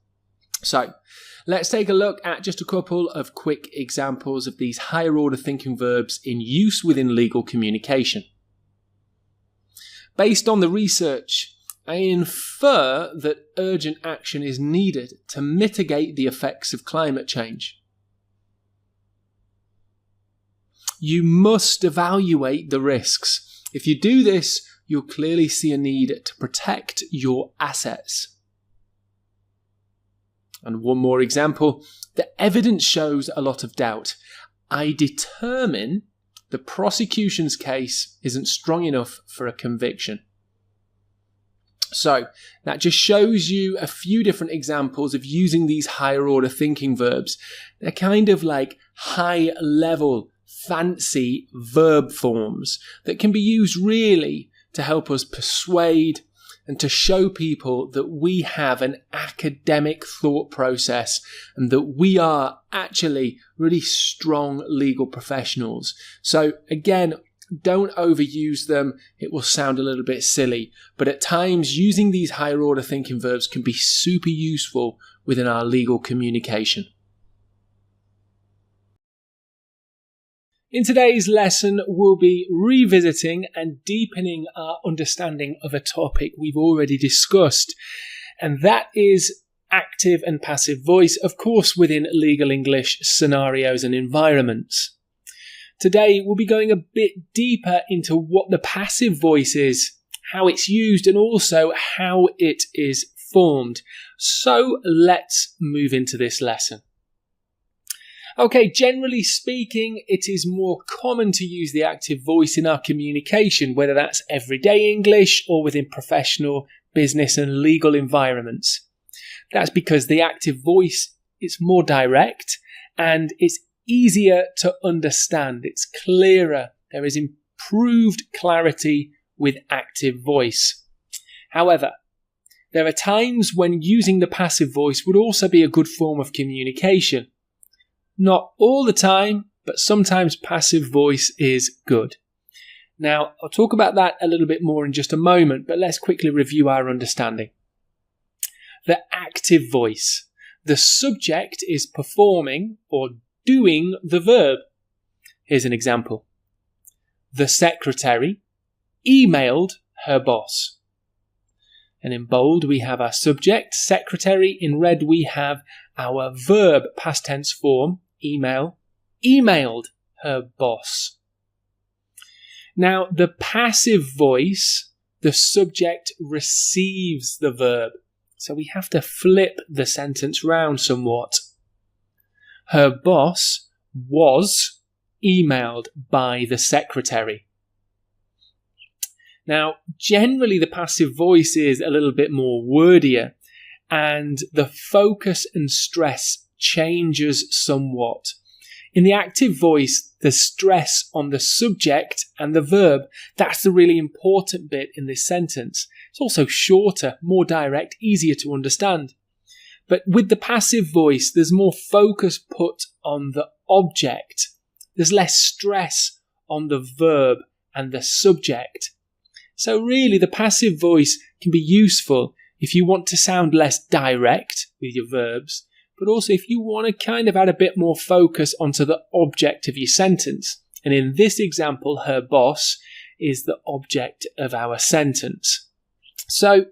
So let's take a look at just a couple of quick examples of these higher order thinking verbs in use within legal communication. Based on the research, I infer that urgent action is needed to mitigate the effects of climate change. You must evaluate the risks. If you do this, you'll clearly see a need to protect your assets. And one more example, the evidence shows a lot of doubt. I determine the prosecution's case isn't strong enough for a conviction. So that just shows you a few different examples of using these higher order thinking verbs. They're kind of like high level, fancy verb forms that can be used really to help us persuade and to show people that we have an academic thought process and that we are actually really strong legal professionals. So again, don't overuse them. It will sound a little bit silly, but at times using these higher order thinking verbs can be super useful within our legal communication. In today's lesson, we'll be revisiting and deepening our understanding of a topic we've already discussed, and that is active and passive voice, of course, within legal English scenarios and environments. Today, we'll be going a bit deeper into what the passive voice is, how it's used, and also how it is formed. So let's move into this lesson. Okay, generally speaking, it is more common to use the active voice in our communication, whether that's everyday English or within professional, business and legal environments. That's because the active voice is more direct and it's easier to understand. It's clearer. There is improved clarity with active voice. However, there are times when using the passive voice would also be a good form of communication. Not all the time, but sometimes passive voice is good. Now, I'll talk about that a little bit more in just a moment, but let's quickly review our understanding. The active voice. The subject is performing or doing the verb. Here's an example. The secretary emailed her boss. And in bold, we have our subject, secretary. In red, we have our verb, past tense form, email, emailed her boss. Now, the passive voice, the subject receives the verb. So we have to flip the sentence round somewhat. Her boss was emailed by the secretary. Now, generally the passive voice is a little bit more wordier, and the focus and stress changes somewhat. In the active voice, the stress on the subject and the verb, that's the really important bit in this sentence. It's also shorter, more direct, easier to understand. But with the passive voice, there's more focus put on the object. There's less stress on the verb and the subject. So really, the passive voice can be useful if you want to sound less direct with your verbs, but also if you want to kind of add a bit more focus onto the object of your sentence. And in this example, her boss is the object of our sentence. So,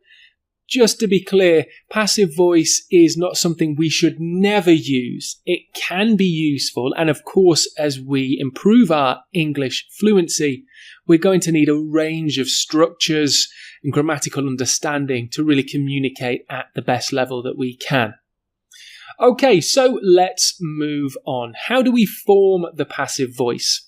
just to be clear, passive voice is not something we should never use. It can be useful, and of course, as we improve our English fluency, we're going to need a range of structures and grammatical understanding to really communicate at the best level that we can. Okay, so let's move on. How do we form the passive voice?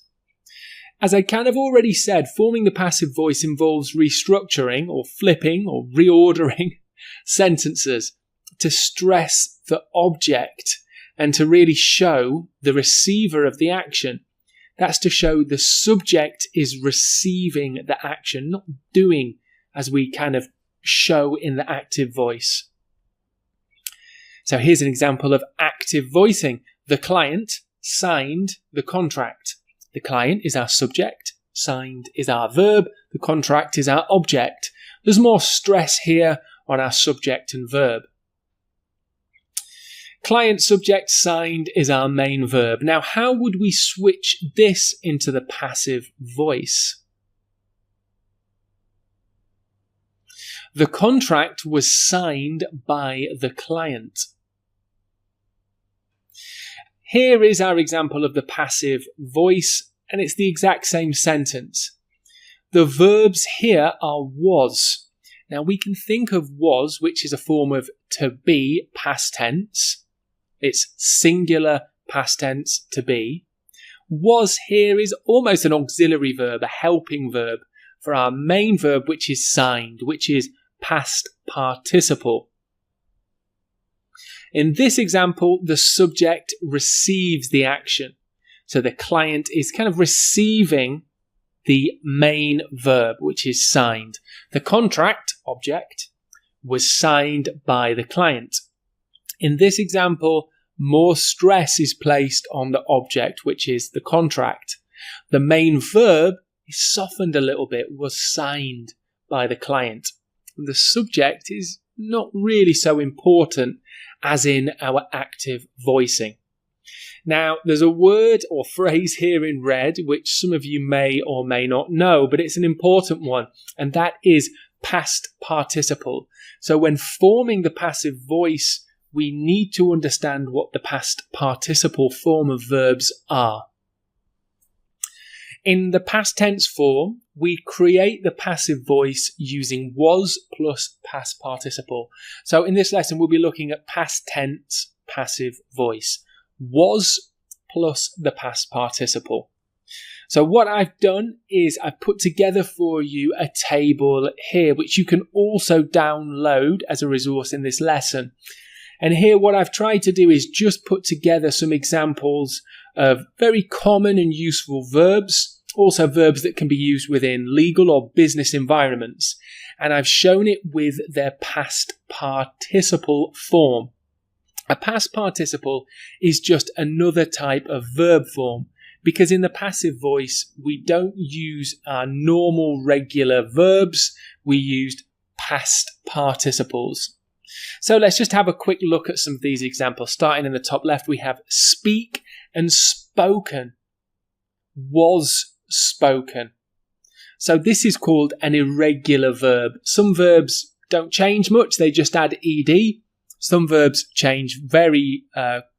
As I kind of already said, forming the passive voice involves restructuring or flipping or reordering sentences to stress the object and to really show the receiver of the action. That's to show the subject is receiving the action, not doing, as we kind of show in the active voice. So here's an example of active voicing. The client signed the contract. The client is our subject, signed is our verb, the contract is our object. There's more stress here on our subject and verb. Client, subject, signed is our main verb. Now, how would we switch this into the passive voice? The contract was signed by the client. Here is our example of the passive voice, and it's the exact same sentence. The verbs here are was. Now we can think of was, which is a form of to be, past tense. It's singular past tense, to be. Was here is almost an auxiliary verb, a helping verb for our main verb, which is signed, which is past participle. In this example, the subject receives the action. So the client is kind of receiving the main verb, which is signed. The contract object was signed by the client. In this example, more stress is placed on the object, which is the contract. The main verb is softened a little bit, was signed by the client. The subject is not really so important as in our active voicing. Now, there's a word or phrase here in red which some of you may or may not know, but it's an important one, and that is past participle. So when forming the passive voice, we need to understand what the past participle form of verbs are. In the past tense form, we create the passive voice using was plus past participle. So in this lesson, we'll be looking at past tense passive voice. Was plus the past participle. So what I've done is I've put together for you a table here, which you can also download as a resource in this lesson. And here what I've tried to do is just put together some examples of very common and useful verbs, also verbs that can be used within legal or business environments. And I've shown it with their past participle form. A past participle is just another type of verb form, because in the passive voice, we don't use our normal regular verbs, we used past participles. So let's just have a quick look at some of these examples. Starting in the top left, we have speak and spoken. Was spoken. So this is called an irregular verb. Some verbs don't change much, they just add ed. Some verbs change very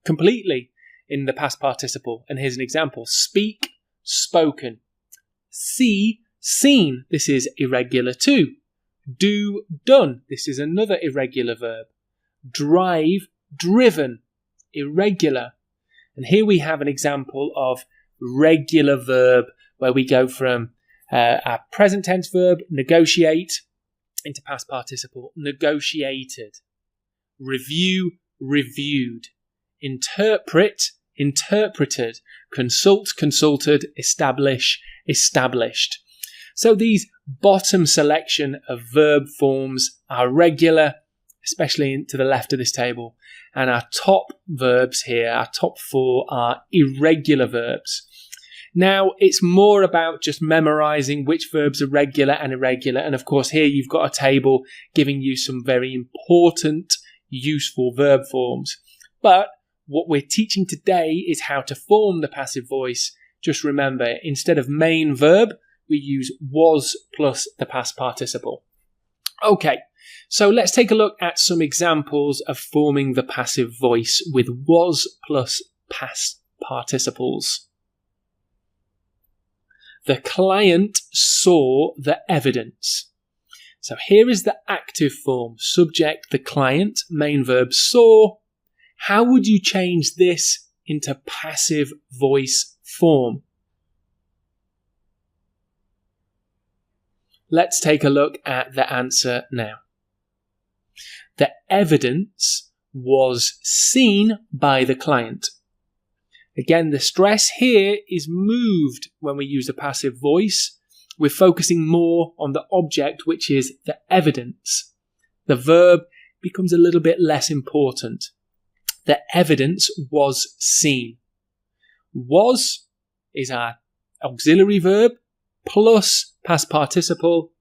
completely in the past participle. And here's an example. Speak, spoken. See, seen. This is irregular too. Do, done. This is another irregular verb. Drive, driven. Irregular. And here we have an example of regular verb where we go from our present tense verb, negotiate, into past participle, negotiated. Review, reviewed. Interpret, interpreted. Consult, consulted. Establish, established. So these bottom selection of verb forms are regular, especially to the left of this table. And our top verbs here, our top four, are irregular verbs. Now, it's more about just memorizing which verbs are regular and irregular. And of course, here you've got a table giving you some very important, useful verb forms. But what we're teaching today is how to form the passive voice. Just remember, instead of main verb, we use was plus the past participle. Okay, so let's take a look at some examples of forming the passive voice with was plus past participles. The client saw the evidence. So here is the active form. Subject, the client, main verb saw. How would you change this into passive voice form? Let's take a look at the answer now. The evidence was seen by the client. Again, the stress here is moved when we use a passive voice. We're focusing more on the object, which is the evidence. The verb becomes a little bit less important. The evidence was seen. Was is our auxiliary verb plus past participle.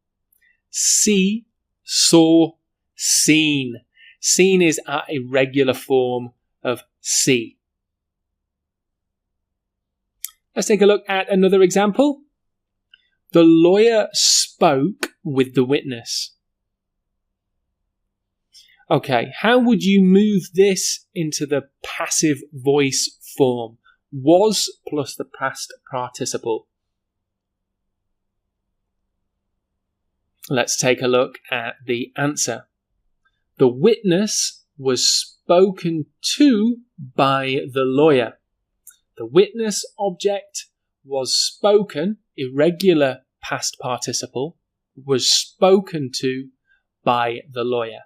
See, saw, seen. Seen is our irregular form of see. Let's take a look at another example. The lawyer spoke with the witness. Okay, how would you move this into the passive voice form? Was plus the past participle. Let's take a look at the answer. The witness was spoken to by the lawyer. The witness object was spoken, irregular past participle, was spoken to by the lawyer.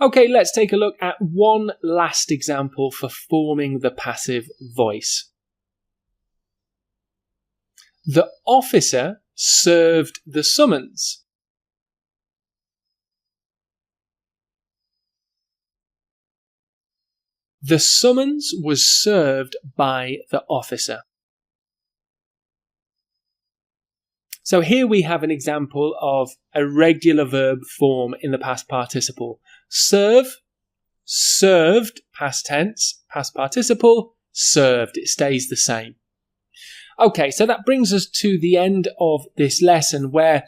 Okay, let's take a look at one last example for forming the passive voice. The officer served the summons. The summons was served by the officer. So here we have an example of a regular verb form in the past participle. Serve, served, past tense, past participle, served. It stays the same. Okay, so that brings us to the end of this lesson where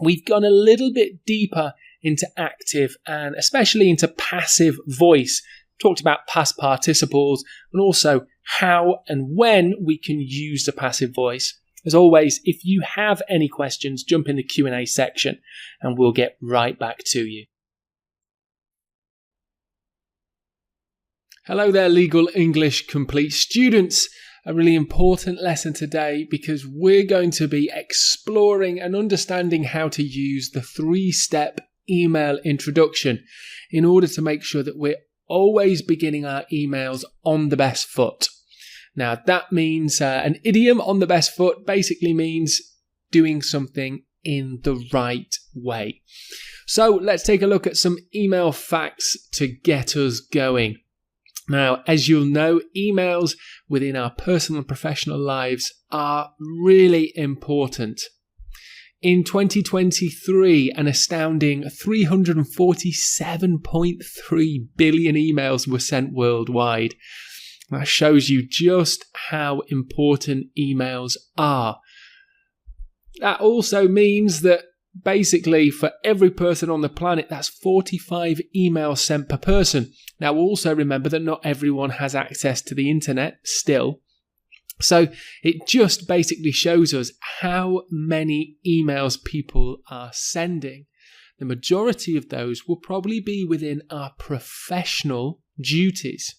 we've gone a little bit deeper into active and especially into passive voice. Talked about past participles and also how and when we can use the passive voice. As always, if you have any questions, jump in the Q&A section and we'll get right back to you. Hello there, Legal English Complete students. A really important lesson today because we're going to be exploring and understanding how to use the 3-step email introduction in order to make sure that we're always beginning our emails on the best foot. Now, that means an idiom on the best foot basically means doing something in the right way. So let's take a look at some email facts to get us going. Now, as you'll know, emails within our personal and professional lives are really important. In 2023, an astounding 347.3 billion emails were sent worldwide. That shows you just how important emails are. That also means that basically for every person on the planet, that's 45 emails sent per person. Now also remember that not everyone has access to the internet still. So it just basically shows us how many emails people are sending. The majority of those will probably be within our professional duties.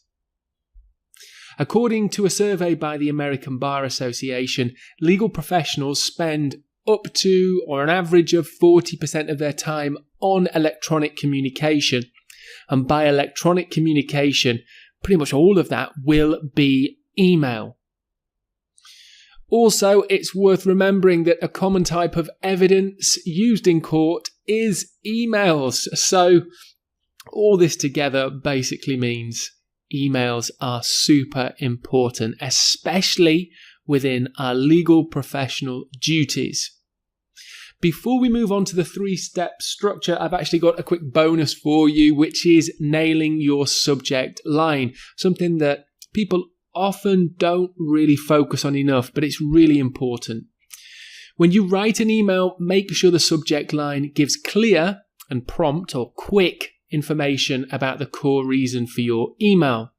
According to a survey by the American Bar Association, legal professionals spend up to or an average of 40% of their time on electronic communication. And by electronic communication, pretty much all of that will be email. Also, it's worth remembering that a common type of evidence used in court is emails. So all this together basically means emails are super important, especially within our legal professional duties. Before we move on to the 3-step structure, I've actually got a quick bonus for you, which is nailing your subject line. Something that people often don't really focus on enough, but it's really important. When you write an email, make sure the subject line gives clear and prompt or quick information about the core reason for your email.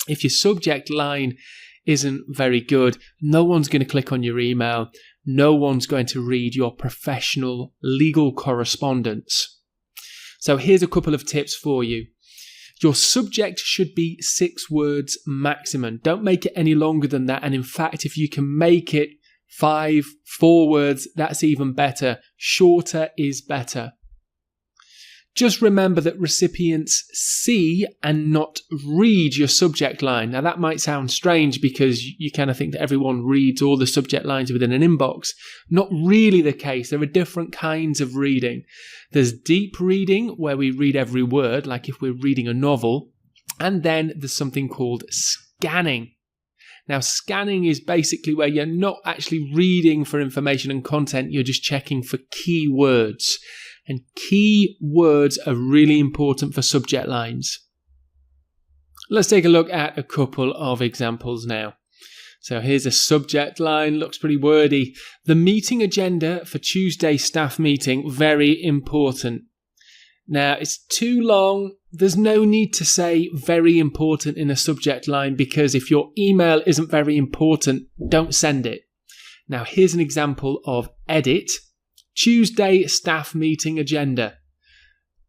If your subject line isn't very good, no one's going to click on your email. No one's going to read your professional legal correspondence. So here's a couple of tips for you. Your subject should be 6 words maximum. Don't make it any longer than that. And in fact, if you can make it 4 words, that's even better. Shorter is better. Just remember that recipients see and not read your subject line. Now that might sound strange because you kind of think that everyone reads all the subject lines within an inbox. Not really the case. There are different kinds of reading. There's deep reading where we read every word, like if we're reading a novel. And then there's something called scanning. Now scanning is basically where you're not actually reading for information and content. You're just checking for key words. And key words are really important for subject lines. Let's take a look at a couple of examples now. So here's a subject line, looks pretty wordy. The meeting agenda for Tuesday staff meeting, very important. Now it's too long. There's no need to say very important in a subject line because if your email isn't very important, don't send it. Now here's an example of edit. Tuesday staff meeting agenda.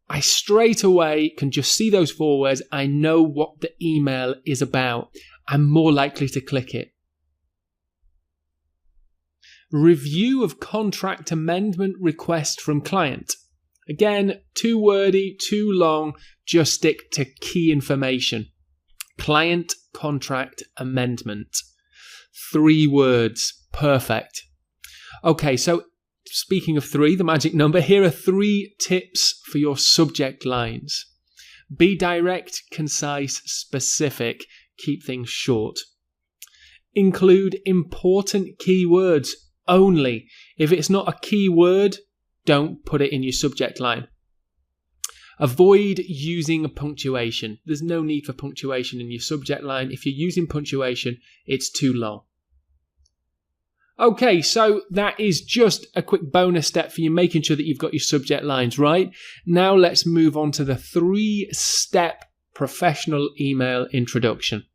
I straight away can just see those 4 words. I know what the email is about. I'm more likely to click it. Review of contract amendment request from client. Again, too wordy, too long. Just stick to key information. Client contract amendment. 3 words. Perfect. Okay, so speaking of 3, the magic number, here are 3 tips for your subject lines. Be direct, concise, specific. Keep things short. Include important keywords only. If it's not a keyword, don't put it in your subject line. Avoid using punctuation. There's no need for punctuation in your subject line. If you're using punctuation, it's too long. Okay, so that is just a quick bonus step for you, making sure that you've got your subject lines right. Now let's move on to the 3-step professional email introduction.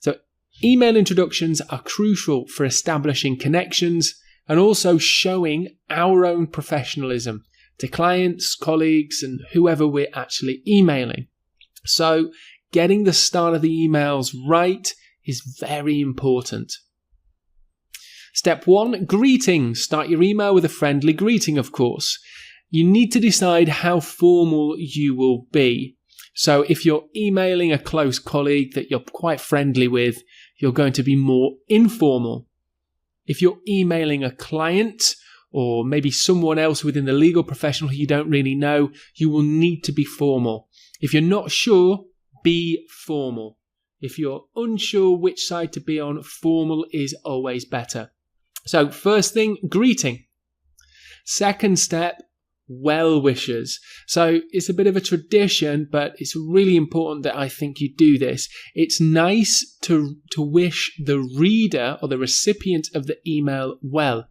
So email introductions are crucial for establishing connections and also showing our own professionalism to clients, colleagues, and whoever we're actually emailing. So getting the start of the emails right is very important. Step 1, greetings. Start your email with a friendly greeting, of course. You need to decide how formal you will be. So if you're emailing a close colleague that you're quite friendly with, you're going to be more informal. If you're emailing a client or maybe someone else within the legal profession who you don't really know, you will need to be formal. If you're not sure, be formal. If you're unsure which side to be on, formal is always better. So first thing, greeting. Second step, well wishes. So it's a bit of a tradition, but it's really important that I think you do this. It's nice to wish the reader or the recipient of the email well.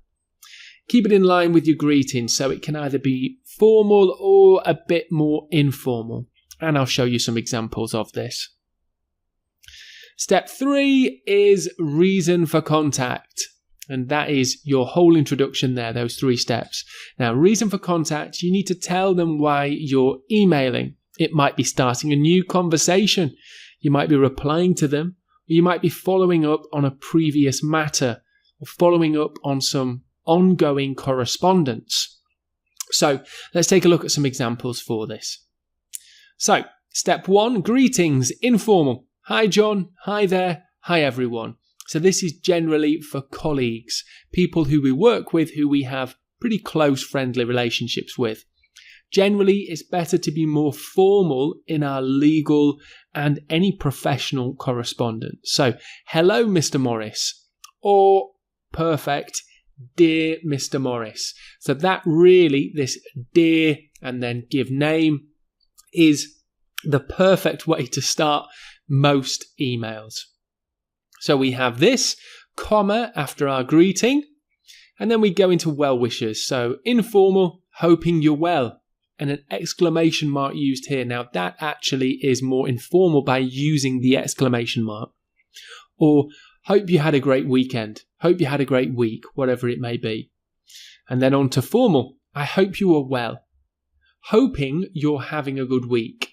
Keep it in line with your greeting so it can either be formal or a bit more informal. And I'll show you some examples of this. Step 3 is reason for contact. And that is your whole introduction there, those 3 steps. Now, reason for contact, you need to tell them why you're emailing. It might be starting a new conversation. You might be replying to them. Or you might be following up on a previous matter or following up on some ongoing correspondence. So let's take a look at some examples for this. So, step 1, greetings, informal. Hi, John. Hi there. Hi, everyone. So this is generally for colleagues, people who we work with, who we have pretty close friendly relationships with. Generally, it's better to be more formal in our legal and any professional correspondence. So, hello, Mr. Morris, or perfect, dear Mr. Morris. So that really, this dear and then give name is the perfect way to start most emails. So we have this, comma, after our greeting, and then we go into well wishes. So informal, hoping you're well, and an exclamation mark used here. Now that actually is more informal by using the exclamation mark. Or hope you had a great weekend, hope you had a great week, whatever it may be. And then on to formal, I hope you are well, hoping you're having a good week.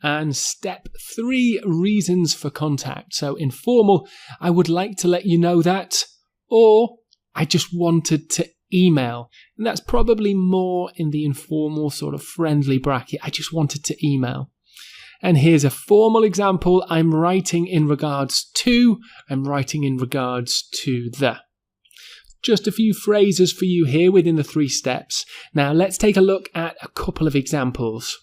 And step 3, reasons for contact. So informal, I would like to let you know that, or I just wanted to email. And that's probably more in the informal sort of friendly bracket. I just wanted to email. And here's a formal example. I'm writing in regards to the. Just a few phrases for you here within the 3 steps. Now let's take a look at a couple of examples.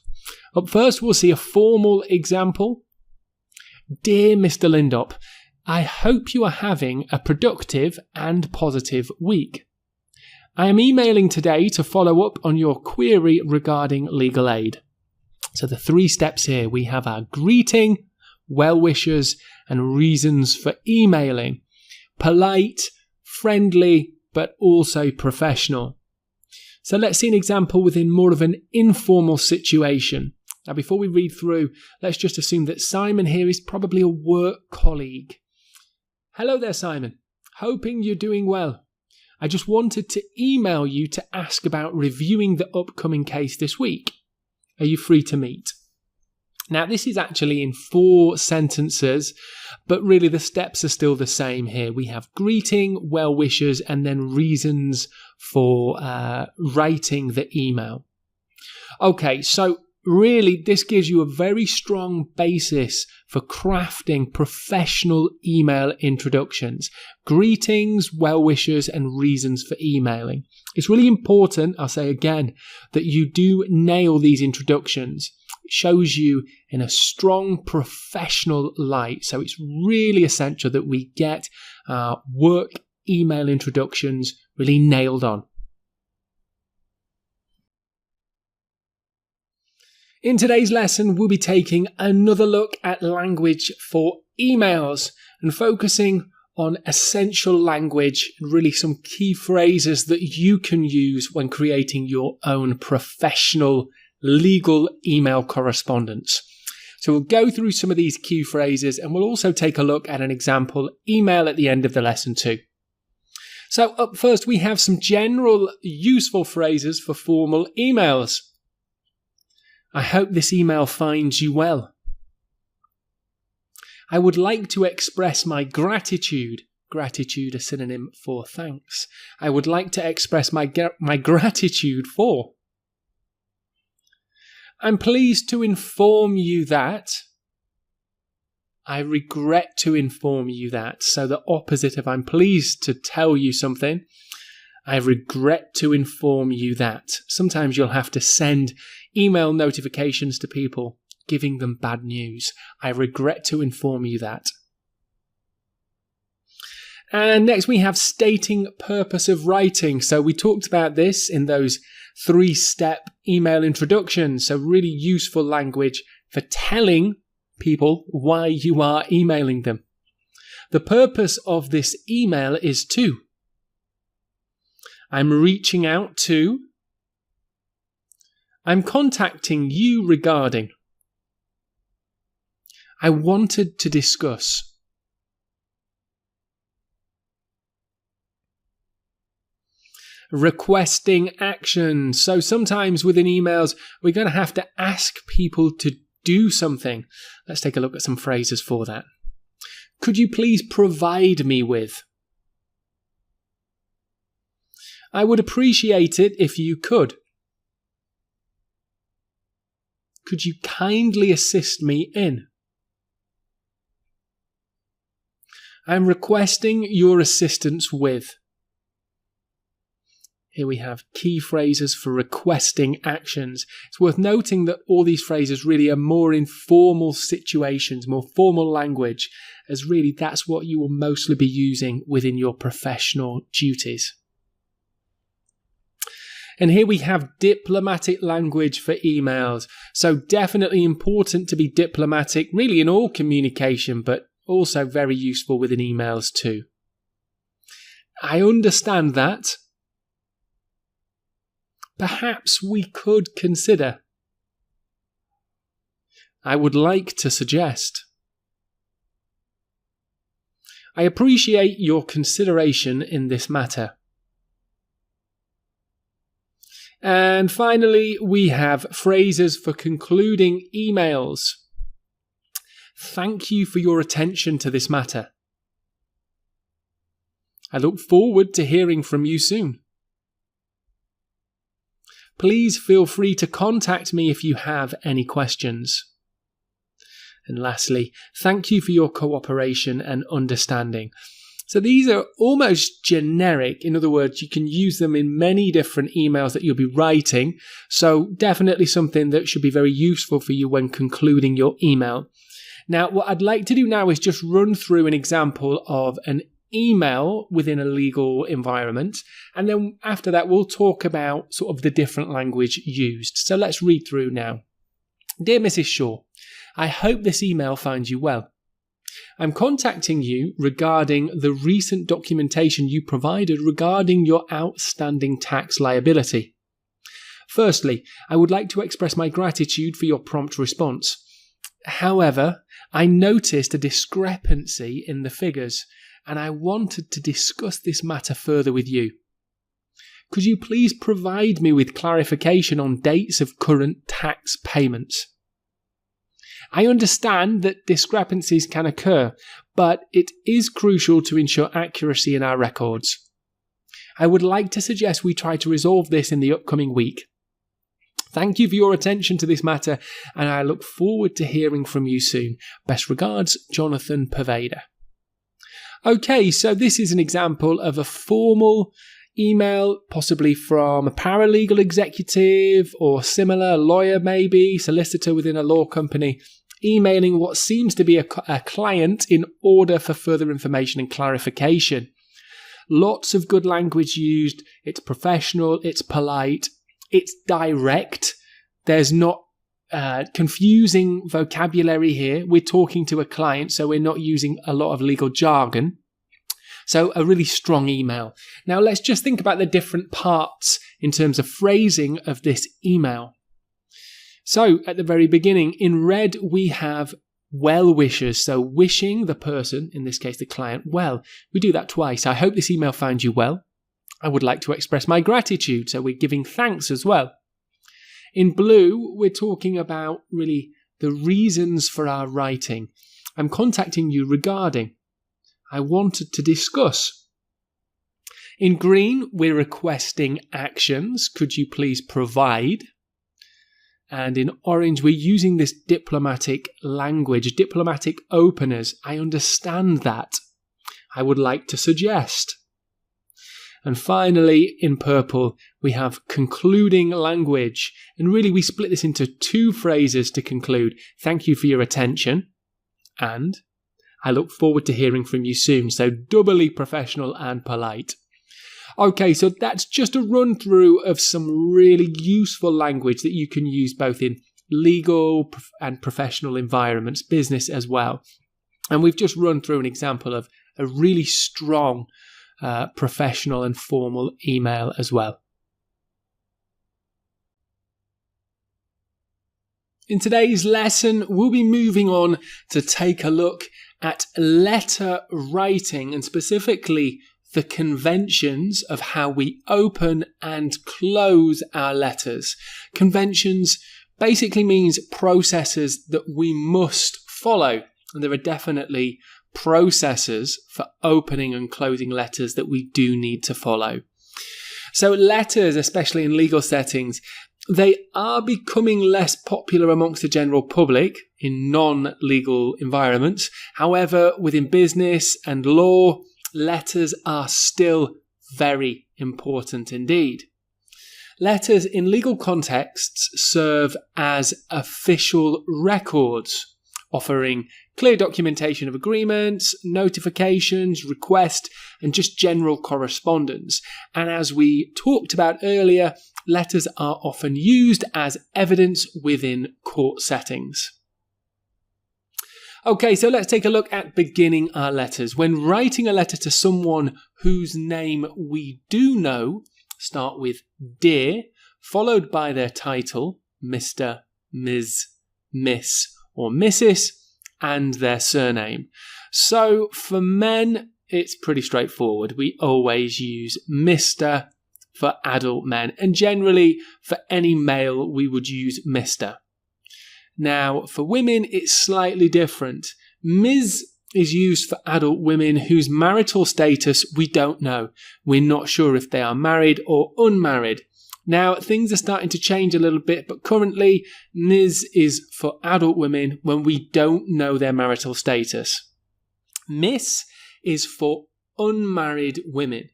Up first, we'll see a formal example. Dear Mr. Lindop, I hope you are having a productive and positive week. I am emailing today to follow up on your query regarding legal aid. So the 3 steps here, we have our greeting, well wishes, and reasons for emailing. Polite, friendly, but also professional. So let's see an example within more of an informal situation. Now, before we read through, let's just assume that Simon here is probably a work colleague. Hello there, Simon. Hoping you're doing well. I just wanted to email you to ask about reviewing the upcoming case this week. Are you free to meet? Now, this is actually in 4 sentences, but really the steps are still the same here. We have greeting, well wishes, and then reasons for writing the email. Okay, so really, this gives you a very strong basis for crafting professional email introductions, greetings, well wishes, and reasons for emailing. It's really important, I'll say again, that you do nail these introductions. It shows you in a strong professional light. So it's really essential that we get our work email introductions really nailed on. In today's lesson, we'll be taking another look at language for emails and focusing on essential language and really some key phrases that you can use when creating your own professional legal email correspondence. So we'll go through some of these key phrases and we'll also take a look at an example email at the end of the lesson too. So up first, we have some general useful phrases for formal emails. I hope this email finds you well. I would like to express my gratitude. Gratitude, a synonym for thanks. I would like to express my gratitude for. I'm pleased to inform you that. I regret to inform you that. So the opposite of I'm pleased to tell you something. I regret to inform you that. Sometimes you'll have to send email notifications to people giving them bad news. I regret to inform you that. And next we have stating purpose of writing. So we talked about this in those 3-step email introductions. So really useful language for telling people why you are emailing them. The purpose of this email is to. I'm reaching out to. I'm contacting you regarding. I wanted to discuss. Requesting action. So sometimes within emails, we're going to have to ask people to do something. Let's take a look at some phrases for that. Could you please provide me with? I would appreciate it if you could. Could you kindly assist me in? I'm requesting your assistance with. Here we have key phrases for requesting actions. It's worth noting that all these phrases really are more informal situations, more formal language, as really that's what you will mostly be using within your professional duties. And here we have diplomatic language for emails. So definitely important to be diplomatic, really in all communication, but also very useful within emails too. I understand that. Perhaps we could consider. I would like to suggest. I appreciate your consideration in this matter. And finally, we have phrases for concluding emails. Thank you for your attention to this matter. I look forward to hearing from you soon. Please feel free to contact me if you have any questions. And lastly, thank you for your cooperation and understanding. So these are almost generic. In other words, you can use them in many different emails that you'll be writing. So definitely something that should be very useful for you when concluding your email. Now, what I'd like to do now is just run through an example of an email within a legal environment. And then after that, we'll talk about sort of the different language used. So let's read through now. Dear Mrs. Shaw, I hope this email finds you well. I'm contacting you regarding the recent documentation you provided regarding your outstanding tax liability. Firstly, I would like to express my gratitude for your prompt response. However, I noticed a discrepancy in the figures, and I wanted to discuss this matter further with you. Could you please provide me with clarification on dates of current tax payments? I understand that discrepancies can occur, but it is crucial to ensure accuracy in our records. I would like to suggest we try to resolve this in the upcoming week. Thank you for your attention to this matter, and I look forward to hearing from you soon. Best regards, Jonathan Pervader. Okay, so this is an example of a formal email, possibly from a paralegal executive or similar, lawyer maybe, solicitor within a law company, emailing what seems to be a client in order for further information and clarification. Lots of good language used. It's professional, it's polite, it's direct. There's not confusing vocabulary here. We're talking to a client, so we're not using a lot of legal jargon. So a really strong email. Now let's just think about the different parts in terms of phrasing of this email. So at the very beginning, in red, we have well wishes. So wishing the person, in this case the client, well. We do that twice. I hope this email found you well. I would like to express my gratitude. So we're giving thanks as well. In blue, we're talking about really the reasons for our writing. I'm contacting you regarding. I wanted to discuss. In green, we're requesting actions. Could you please provide? And in orange, we're using this diplomatic language, diplomatic openers. I understand that. I would like to suggest. And finally, in purple, we have concluding language. And really, we split this into two phrases to conclude. Thank you for your attention. And I look forward to hearing from you soon. So doubly professional and polite. Okay, so that's just a run through of some really useful language that you can use both in legal and professional environments, business as well. And we've just run through an example of a really strong professional and formal email as well. In today's lesson, we'll be moving on to take a look at letter writing and specifically the conventions of how we open and close our letters. Conventions basically means processes that we must follow. And there are definitely processes for opening and closing letters that we do need to follow. So letters, especially in legal settings, they are becoming less popular amongst the general public in non-legal environments. However, within business and law, letters are still very important indeed. Letters in legal contexts serve as official records, offering clear documentation of agreements, notifications, requests, and just general correspondence. And as we talked about earlier, letters are often used as evidence within court settings. Okay, so let's take a look at beginning our letters. When writing a letter to someone whose name we do know, start with Dear, followed by their title, Mr., Ms., Miss, or Mrs., and their surname. So for men, it's pretty straightforward. We always use Mr. for adult men, and generally for any male, we would use Mr. Now, for women, it's slightly different. Ms. is used for adult women whose marital status we don't know. We're not sure if they are married or unmarried. Now, things are starting to change a little bit, but currently, Ms. is for adult women when we don't know their marital status. Miss is for unmarried women.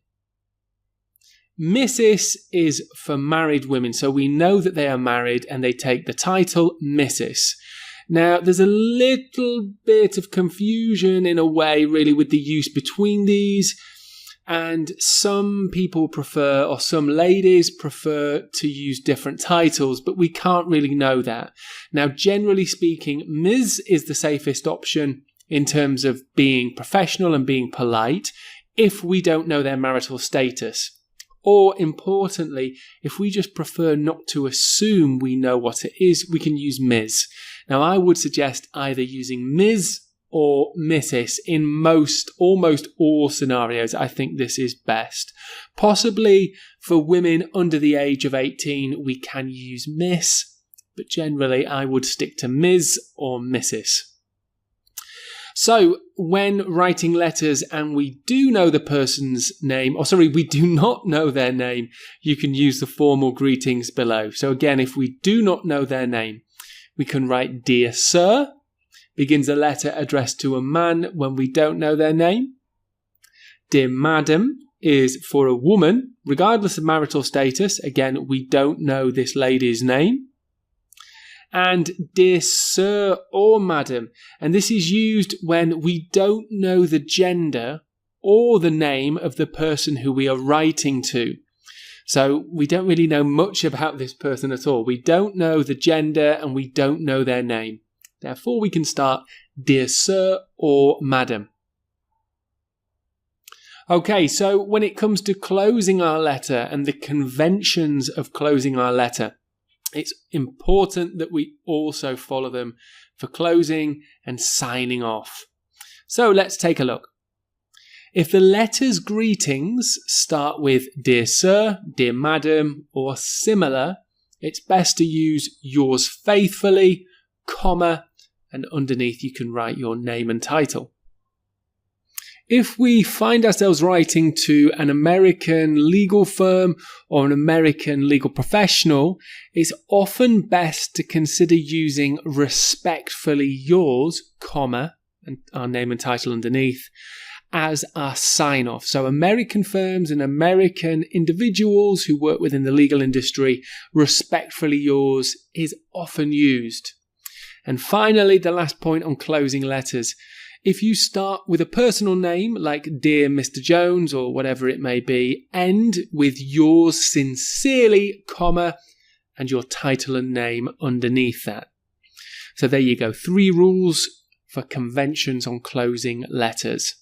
Mrs. is for married women, so we know that they are married and they take the title Mrs. Now, there's a little bit of confusion in a way, really, with the use between these, and some people prefer, or some ladies prefer, to use different titles, but we can't really know that. Now, generally speaking, Ms. is the safest option in terms of being professional and being polite if we don't know their marital status. Or, importantly, if we just prefer not to assume we know what it is, we can use Ms. Now, I would suggest either using Ms. or Mrs. in almost all scenarios. I think this is best. Possibly for women under the age of 18, we can use Miss, but generally I would stick to Ms. or Mrs. So when writing letters and we do know the person's name, we do not know their name, you can use the formal greetings below. So again, if we do not know their name, we can write Dear Sir, begins a letter addressed to a man when we don't know their name. Dear Madam is for a woman, regardless of marital status. Again, we don't know this lady's name. And Dear Sir or Madam, and this is used when we don't know the gender or the name of the person who we are writing to. So we don't really know much about this person at all. We don't know the gender and we don't know their name. Therefore, we can start Dear Sir or Madam. Okay, so when it comes to closing our letter and the conventions of closing our letter, it's important that we also follow them for closing and signing off. So let's take a look. If the letter's greetings start with Dear Sir, Dear Madam, or similar, it's best to use Yours faithfully, comma, and underneath you can write your name and title. If we find ourselves writing to an American legal firm or an American legal professional, it's often best to consider using respectfully yours, comma, and our name and title underneath, as our sign-off. So American firms and American individuals who work within the legal industry, respectfully yours is often used. And finally, the last point on closing letters. If you start with a personal name like Dear Mr. Jones or whatever it may be, end with Yours sincerely, comma, and your title and name underneath that. So there you go, 3 rules for conventions on closing letters.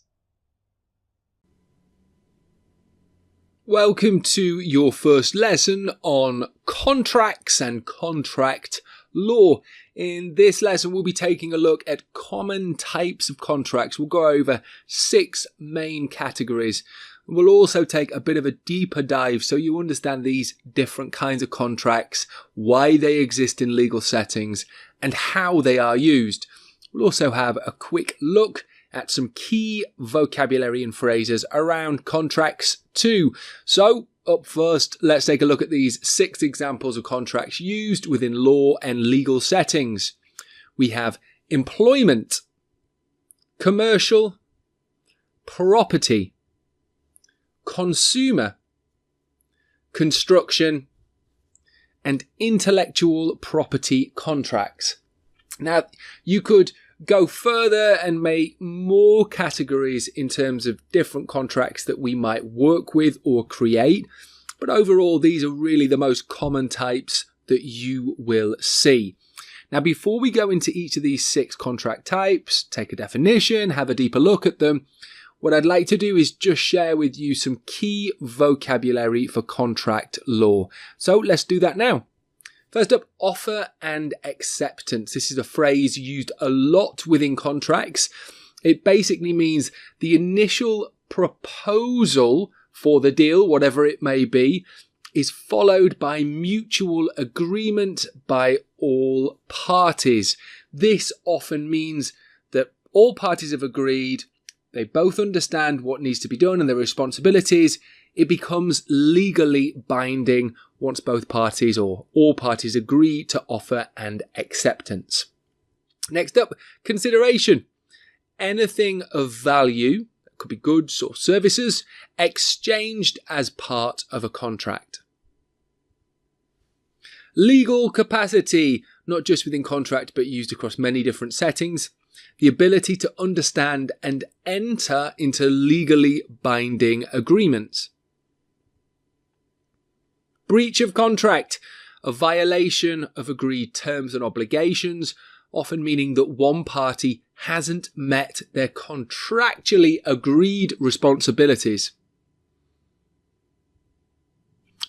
Welcome to your first lesson on contracts and contract law. In this lesson, we'll be taking a look at common types of contracts. We'll go over 6 main categories. We'll also take a bit of a deeper dive so you understand these different kinds of contracts, why they exist in legal settings, and how they are used. We'll also have a quick look at some key vocabulary and phrases around contracts too. So, up first, let's take a look at these 6 examples of contracts used within law and legal settings. We have employment, commercial, property, consumer, construction, and intellectual property contracts. Now, you could go further and make more categories in terms of different contracts that we might work with or create. But overall, these are really the most common types that you will see. Now, before we go into each of these 6 contract types, take a definition, have a deeper look at them, what I'd like to do is just share with you some key vocabulary for contract law. So let's do that now. First up, offer and acceptance. This is a phrase used a lot within contracts. It basically means the initial proposal for the deal, whatever it may be, is followed by mutual agreement by all parties. This often means that all parties have agreed, they both understand what needs to be done and their responsibilities. It becomes legally binding once both parties or all parties agree to offer and acceptance. Next up, consideration. Anything of value, that could be goods or services, exchanged as part of a contract. Legal capacity, not just within contract but used across many different settings. The ability to understand and enter into legally binding agreements. Breach of contract, a violation of agreed terms and obligations, often meaning that one party hasn't met their contractually agreed responsibilities.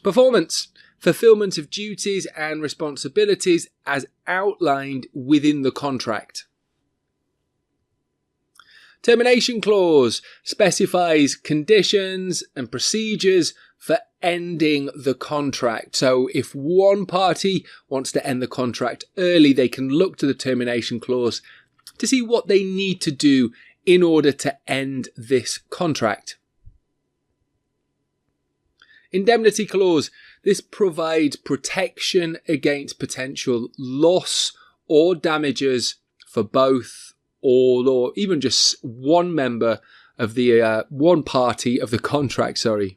Performance, fulfillment of duties and responsibilities as outlined within the contract. Termination clause specifies conditions and procedures for ending the contract. So if one party wants to end the contract early, they can look to the termination clause to see what they need to do in order to end this contract. Indemnity clause. This provides protection against potential loss or damages for both, all, or even just one member of the one party of the contract. And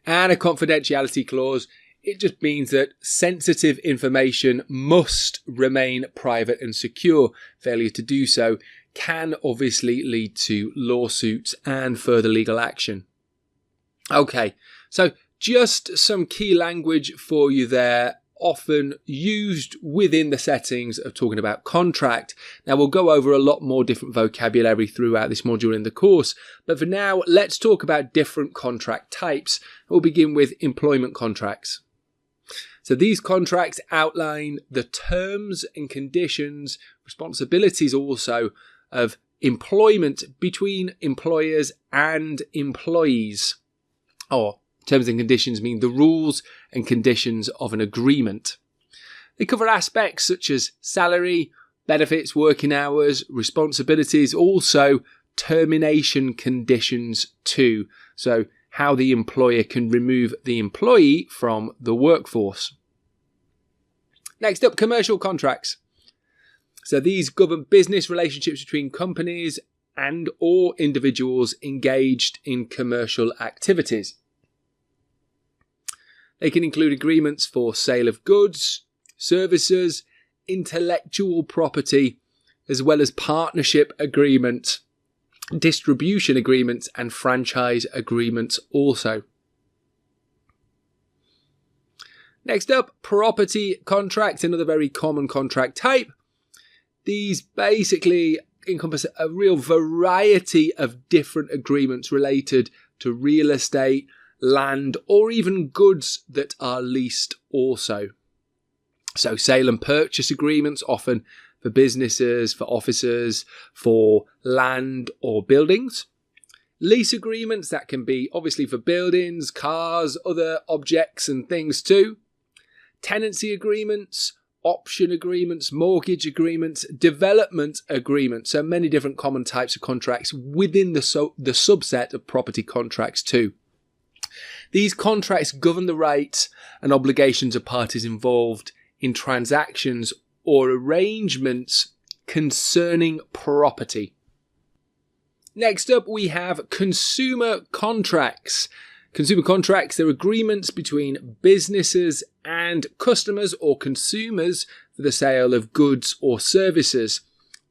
a confidentiality clause. It just means that sensitive information must remain private and secure. Failure to do so can obviously lead to lawsuits and further legal action. Okay, so just some key language for you there, often used within the settings of talking about contract. Now, we'll go over a lot more different vocabulary throughout this module in the course, but for now, let's talk about different contract types. We'll begin with employment contracts. So these contracts outline the terms and conditions, responsibilities also, of employment between employers and employees. Or terms and conditions mean the rules and conditions of an agreement. They cover aspects such as salary, benefits, working hours, responsibilities, also termination conditions too. So how the employer can remove the employee from the workforce. Next up, commercial contracts. So these govern business relationships between companies and or individuals engaged in commercial activities. They can include agreements for sale of goods, services, intellectual property, as well as partnership agreements, distribution agreements, and franchise agreements also. Next up, property contracts, another very common contract type. These basically encompass a real variety of different agreements related to real estate, land, or even goods that are leased also. So sale and purchase agreements, often for businesses, for offices, for land or buildings. Lease agreements, that can be obviously for buildings, cars, other objects and things too. Tenancy agreements, option agreements, mortgage agreements, development agreements. So many different common types of contracts within the subset of property contracts too. These contracts govern the rights and obligations of parties involved in transactions or arrangements concerning property. Next up, we have consumer contracts. Consumer contracts, they're agreements between businesses and customers or consumers for the sale of goods or services.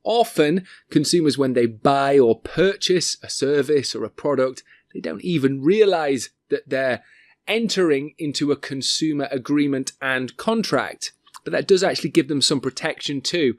Often, consumers, when they buy or purchase a service or a product, they don't even realize that they're entering into a consumer agreement and contract. But that does actually give them some protection too.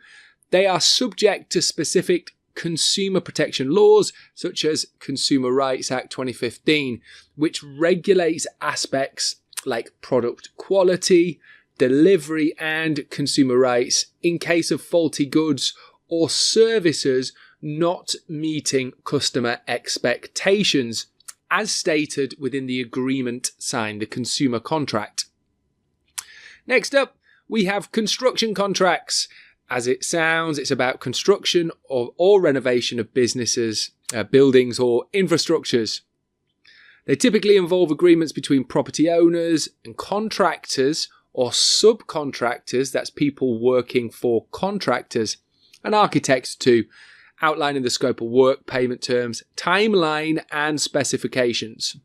They are subject to specific consumer protection laws, such as Consumer Rights Act 2015, which regulates aspects like product quality, delivery, and consumer rights in case of faulty goods or services not meeting customer expectations, as stated within the agreement signed, the consumer contract. Next up, we have construction contracts. As it sounds, it's about construction or renovation of businesses, buildings or infrastructures. They typically involve agreements between property owners and contractors or subcontractors, that's people working for contractors, and architects too, outlining the scope of work, payment terms, timeline and specifications.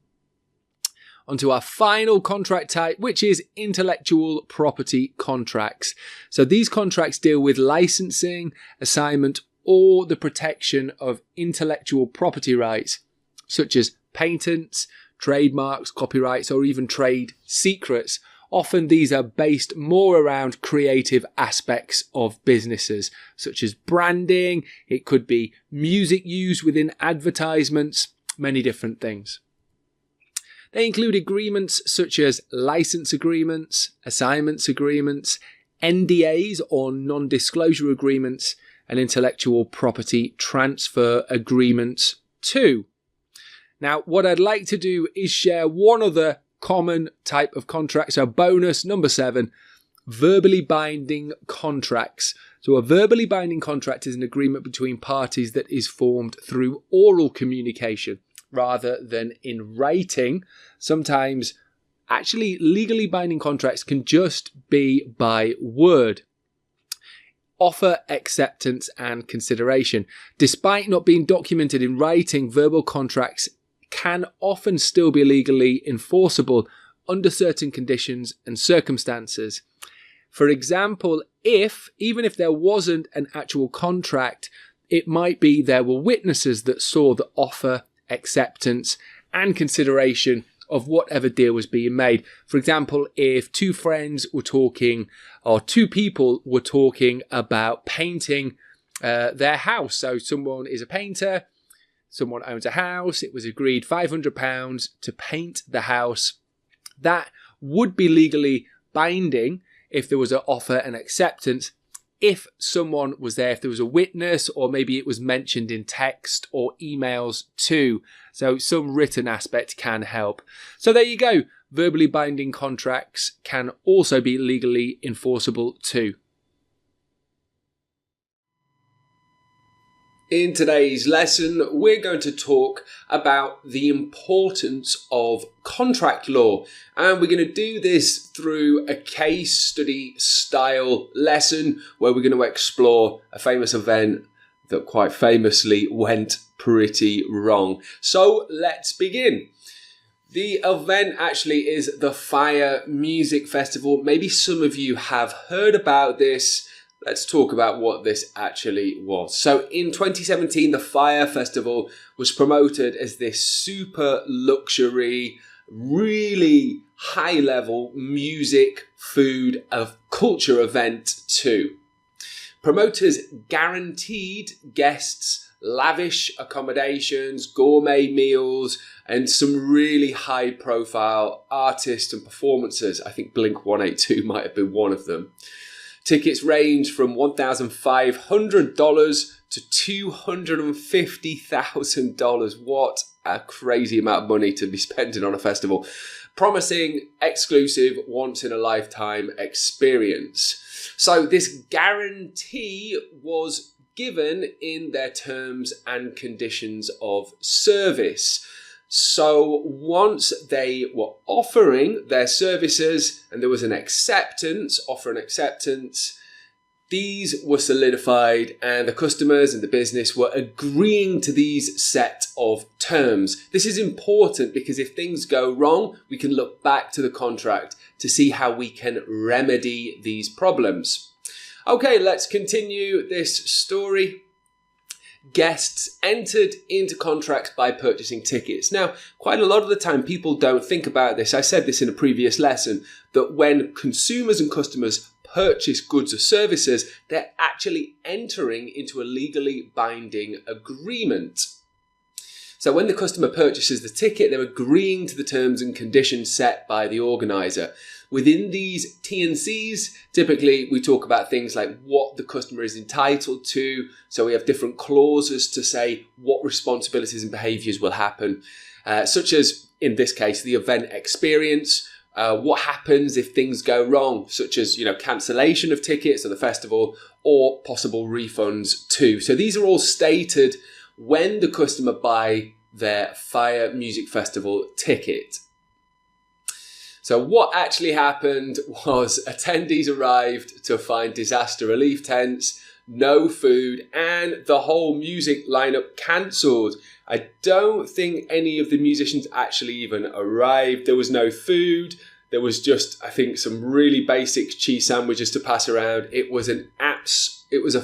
Onto our final contract type, which is intellectual property contracts. So these contracts deal with licensing, assignment, or the protection of intellectual property rights, such as patents, trademarks, copyrights, or even trade secrets. Often these are based more around creative aspects of businesses, such as branding. It could be music used within advertisements, many different things. They include agreements such as license agreements, assignments agreements, NDAs or non-disclosure agreements, and intellectual property transfer agreements too. Now, what I'd like to do is share one other common type of contract. So bonus number 7, verbally binding contracts. So a verbally binding contract is an agreement between parties that is formed through oral communication rather than in writing. Sometimes actually legally binding contracts can just be by word. Offer, acceptance, and consideration. Despite not being documented in writing, verbal contracts can often still be legally enforceable under certain conditions and circumstances. For example, even if there wasn't an actual contract, it might be there were witnesses that saw the offer, acceptance, and consideration of whatever deal was being made. For example, if two friends were talking, or two people were talking about painting their house. So someone is a painter, someone owns a house, it was agreed £500 to paint the house. That would be legally binding if there was an offer and acceptance, if someone was there, if there was a witness, or maybe it was mentioned in text or emails too. So some written aspect can help. So there you go. Verbally binding contracts can also be legally enforceable too. In today's lesson, we're going to talk about the importance of contract law, and we're going to do this through a case study style lesson where we're going to explore a famous event that quite famously went pretty wrong. So let's begin. The event actually is the Fire Music Festival. Maybe some of you have heard about this. Let's talk about what this actually was. So in 2017, the Fire Festival was promoted as this super luxury, really high level music, food, culture event too. Promoters guaranteed guests lavish accommodations, gourmet meals, and some really high profile artists and performances. I think Blink 182 might have been one of them. Tickets range from $1,500 to $250,000. What a crazy amount of money to be spending on a festival. Promising exclusive once-in-a-lifetime experience. So this guarantee was given in their terms and conditions of service. So once they were offering their services and there was an offer and acceptance, these were solidified and the customers and the business were agreeing to these set of terms. This is important because if things go wrong, we can look back to the contract to see how we can remedy these problems. Okay, let's continue this story. Guests entered into contracts by purchasing tickets. Now, quite a lot of the time people don't think about this. I said this in a previous lesson, that when consumers and customers purchase goods or services, they're actually entering into a legally binding agreement. So when the customer purchases the ticket, they're agreeing to the terms and conditions set by the organizer. Within these T&Cs, typically we talk about things like what the customer is entitled to. So we have different clauses to say what responsibilities and behaviours will happen, such as, in this case, the event experience. What happens if things go wrong, such as, cancellation of tickets or the festival, or possible refunds too. So these are all stated when the customer buy their Fire Music Festival ticket. So what actually happened was attendees arrived to find disaster relief tents, no food, and the whole music lineup cancelled. I don't think any of the musicians actually even arrived. There was no food. There was just, I think, some really basic cheese sandwiches to pass around. It was a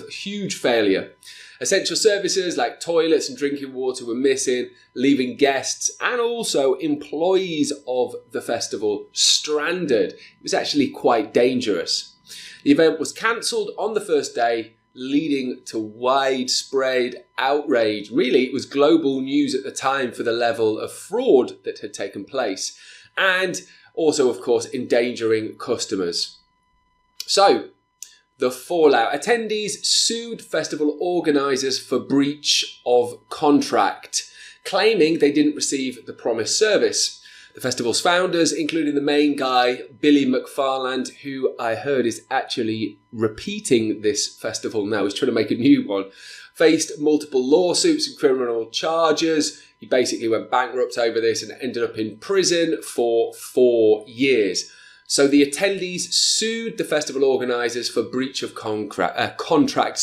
huge failure. Essential services like toilets and drinking water were missing, leaving guests and also employees of the festival stranded. It was actually quite dangerous. The event was cancelled on the first day, leading to widespread outrage. Really, it was global news at the time for the level of fraud that had taken place, and also, of course, endangering customers. So, the fallout. Attendees sued festival organisers for breach of contract, claiming they didn't receive the promised service. The festival's founders, including the main guy, Billy McFarland, who I heard is actually repeating this festival now, he's trying to make a new one, faced multiple lawsuits and criminal charges. He basically went bankrupt over this and ended up in prison for 4 years. So the attendees sued the festival organisers for breach of contract,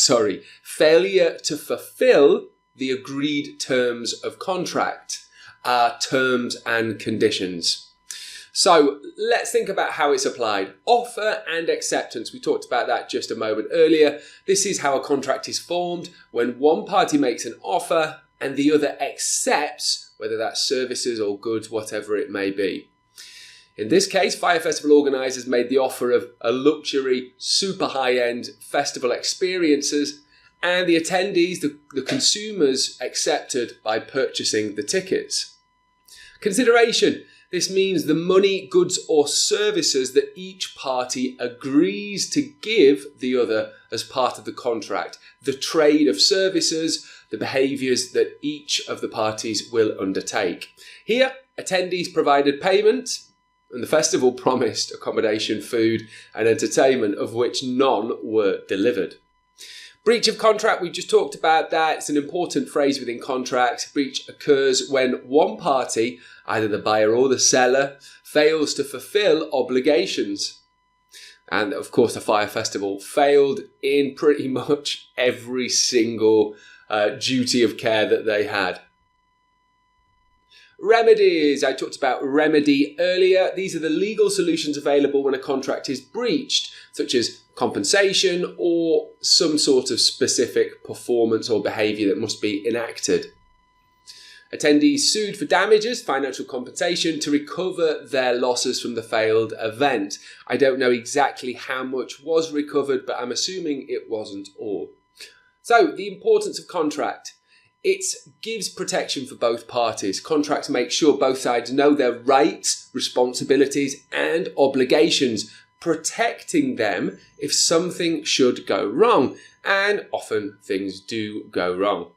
failure to fulfil the agreed terms of contract, terms and conditions. So let's think about how it's applied. Offer and acceptance. We talked about that just a moment earlier. This is how a contract is formed when one party makes an offer and the other accepts, whether that's services or goods, whatever it may be. In this case, Fire Festival organisers made the offer of a luxury, super high-end festival experiences, and the attendees, the consumers, accepted by purchasing the tickets. Consideration. This means the money, goods or services that each party agrees to give the other as part of the contract. The trade of services, the behaviours that each of the parties will undertake. Here, attendees provided payment and the festival promised accommodation, food and entertainment, of which none were delivered. Breach of contract, we just talked about that. It's an important phrase within contracts. Breach occurs when one party, either the buyer or the seller, fails to fulfill obligations. And of course, the Fire Festival failed in pretty much every single duty of care that they had. Remedies. I talked about remedy earlier. These are the legal solutions available when a contract is breached, such as compensation or some sort of specific performance or behaviour that must be enacted. Attendees sued for damages, financial compensation, to recover their losses from the failed event. I don't know exactly how much was recovered, but I'm assuming it wasn't all. So, the importance of contract. It gives protection for both parties. Contracts make sure both sides know their rights, responsibilities and obligations, protecting them if something should go wrong. And often things do go wrong.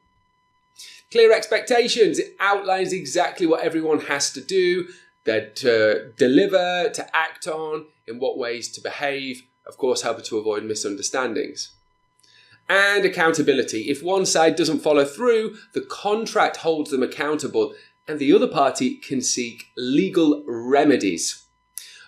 Clear expectations. It outlines exactly what everyone has to do, to deliver, to act on, in what ways to behave, of course helping to avoid misunderstandings. And accountability. If one side doesn't follow through, the contract holds them accountable and the other party can seek legal remedies.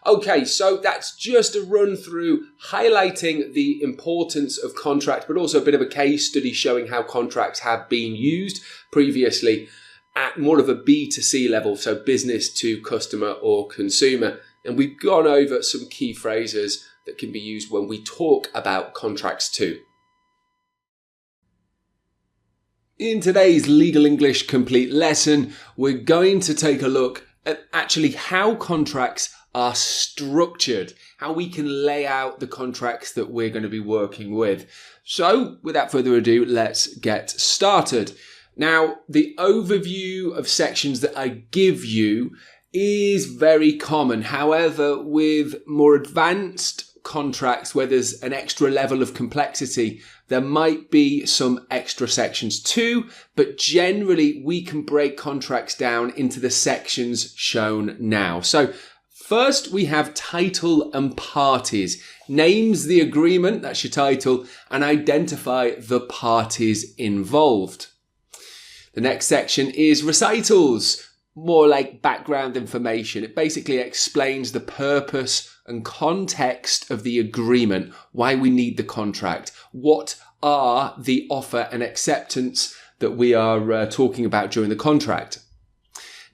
Okay, so that's just a run through highlighting the importance of contract, but also a bit of a case study showing how contracts have been used previously at more of a B2C level, so business to customer or consumer. And we've gone over some key phrases that can be used when we talk about contracts too. In today's Legal English Complete lesson, we're going to take a look at actually how contracts are structured, how we can lay out the contracts that we're going to be working with. So, without further ado, let's get started. Now, the overview of sections that I give you is very common. However, with more advanced contracts where there's an extra level of complexity, there might be some extra sections too, but generally we can break contracts down into the sections shown now. So first we have title and parties. Names the agreement, that's your title, and identify the parties involved. The next section is recitals, more like background information. It basically explains the purpose and context of the agreement, why we need the contract, what are the offer and acceptance that we are talking about during the contract.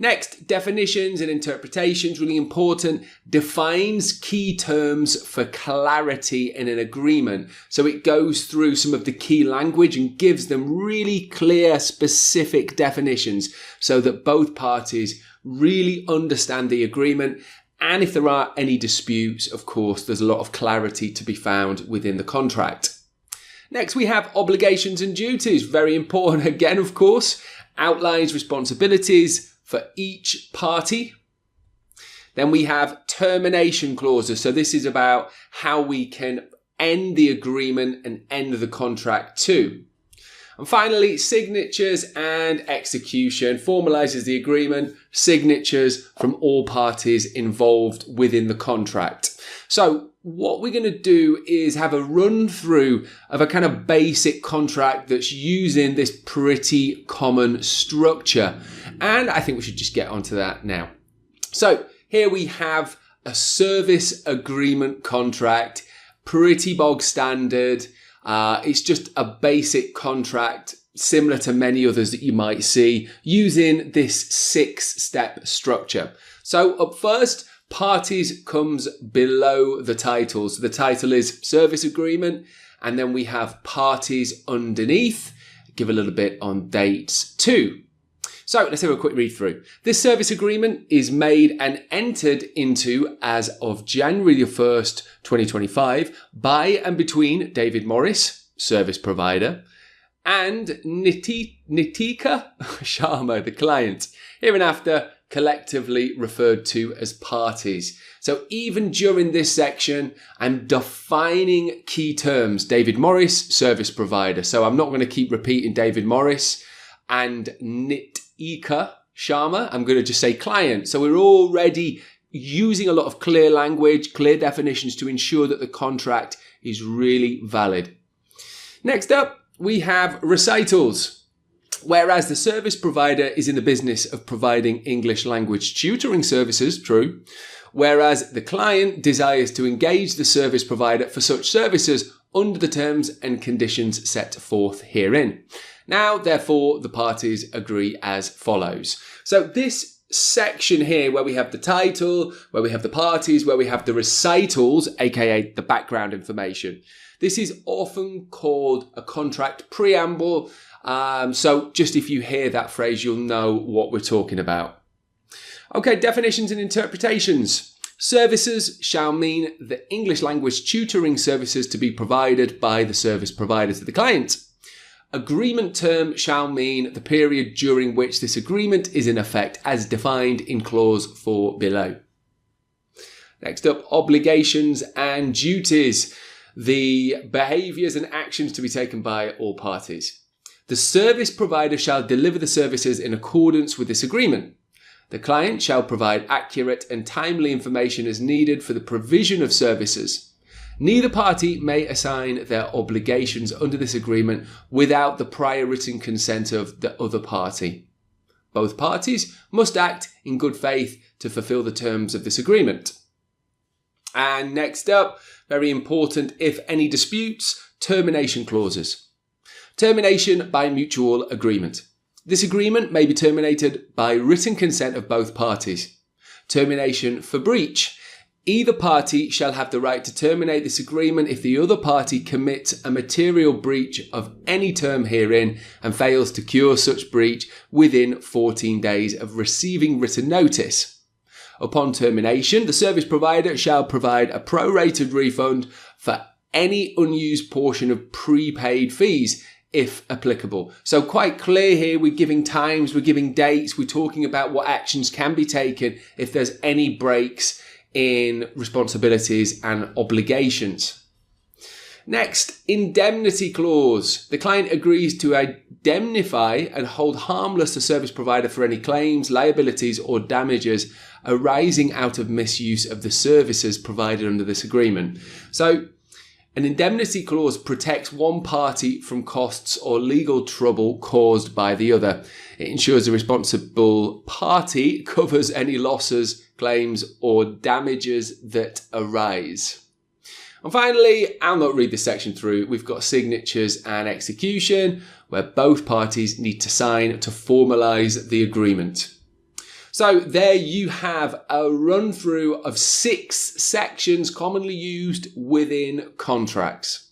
Next, definitions and interpretations, really important, defines key terms for clarity in an agreement. So it goes through some of the key language and gives them really clear, specific definitions so that both parties really understand the agreement. And if there are any disputes, of course, there's a lot of clarity to be found within the contract. Next, we have obligations and duties. Very important again, of course. Outlines responsibilities for each party. Then we have termination clauses. So this is about how we can end the agreement and end the contract too. And finally, signatures and execution formalises the agreement, signatures from all parties involved within the contract. So what we're going to do is have a run through of a kind of basic contract that's using this pretty common structure. And I think we should just get onto that now. So here we have a service agreement contract, pretty bog standard. It's just a basic contract similar to many others that you might see using this 6-step structure. So up first, parties comes below the title. So the title is service agreement, and then we have parties underneath. Give a little bit on dates too. So let's have a quick read through. This service agreement is made and entered into as of January the 1st, 2025 by and between David Morris, service provider, and Nitika Sharma, the client, hereinafter collectively referred to as parties. So even during this section, I'm defining key terms. David Morris, service provider. So I'm not going to keep repeating David Morris and Nitika Sharma. I'm going to just say client. So we're already using a lot of clear language, clear definitions to ensure that the contract is really valid. Next up, we have recitals. Whereas the service provider is in the business of providing English language tutoring services, true, whereas the client desires to engage the service provider for such services under the terms and conditions set forth herein. Now, therefore, the parties agree as follows. So this section here, where we have the title, where we have the parties, where we have the recitals, aka the background information, this is often called a contract preamble. So just if you hear that phrase, you'll know what we're talking about. Okay, definitions and interpretations. Services shall mean the English language tutoring services to be provided by the service provider to the client. Agreement term shall mean the period during which this agreement is in effect as defined in clause 4 below. Next up, obligations and duties. The behaviours and actions to be taken by all parties. The service provider shall deliver the services in accordance with this agreement. The client shall provide accurate and timely information as needed for the provision of services. Neither party may assign their obligations under this agreement without the prior written consent of the other party. Both parties must act in good faith to fulfill the terms of this agreement. And next up, very important, if any disputes, termination clauses. Termination by mutual agreement. This agreement may be terminated by written consent of both parties. Termination for breach. Either party shall have the right to terminate this agreement if the other party commits a material breach of any term herein and fails to cure such breach within 14 days of receiving written notice. Upon termination, the service provider shall provide a prorated refund for any unused portion of prepaid fees, if applicable. So quite clear here, we're giving times, we're giving dates, we're talking about what actions can be taken if there's any breaks in responsibilities and obligations. Next, indemnity clause. The client agrees to indemnify and hold harmless the service provider for any claims, liabilities or damages arising out of misuse of the services provided under this agreement. So an indemnity clause protects one party from costs or legal trouble caused by the other. It ensures the responsible party covers any losses, claims, or damages that arise. And finally, I'll not read this section through. We've got signatures and execution, where both parties need to sign to formalise the agreement. So there you have a run through of 6 sections commonly used within contracts.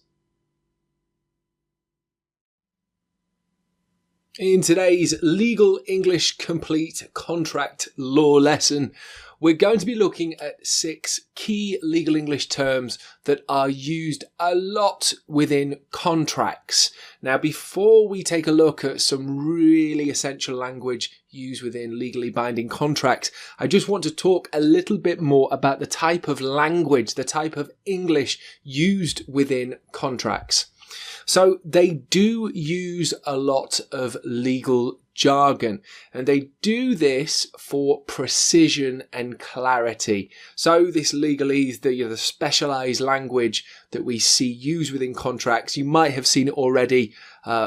In today's Legal English Complete Contract Law lesson, we're going to be looking at 6 key legal English terms that are used a lot within contracts. Now, before we take a look at some really essential language used within legally binding contracts, I just want to talk a little bit more about the type of language, the type of English used within contracts. So they do use a lot of legal jargon, and they do this for precision and clarity. So this legalese, the specialized language that we see used within contracts, you might have seen it already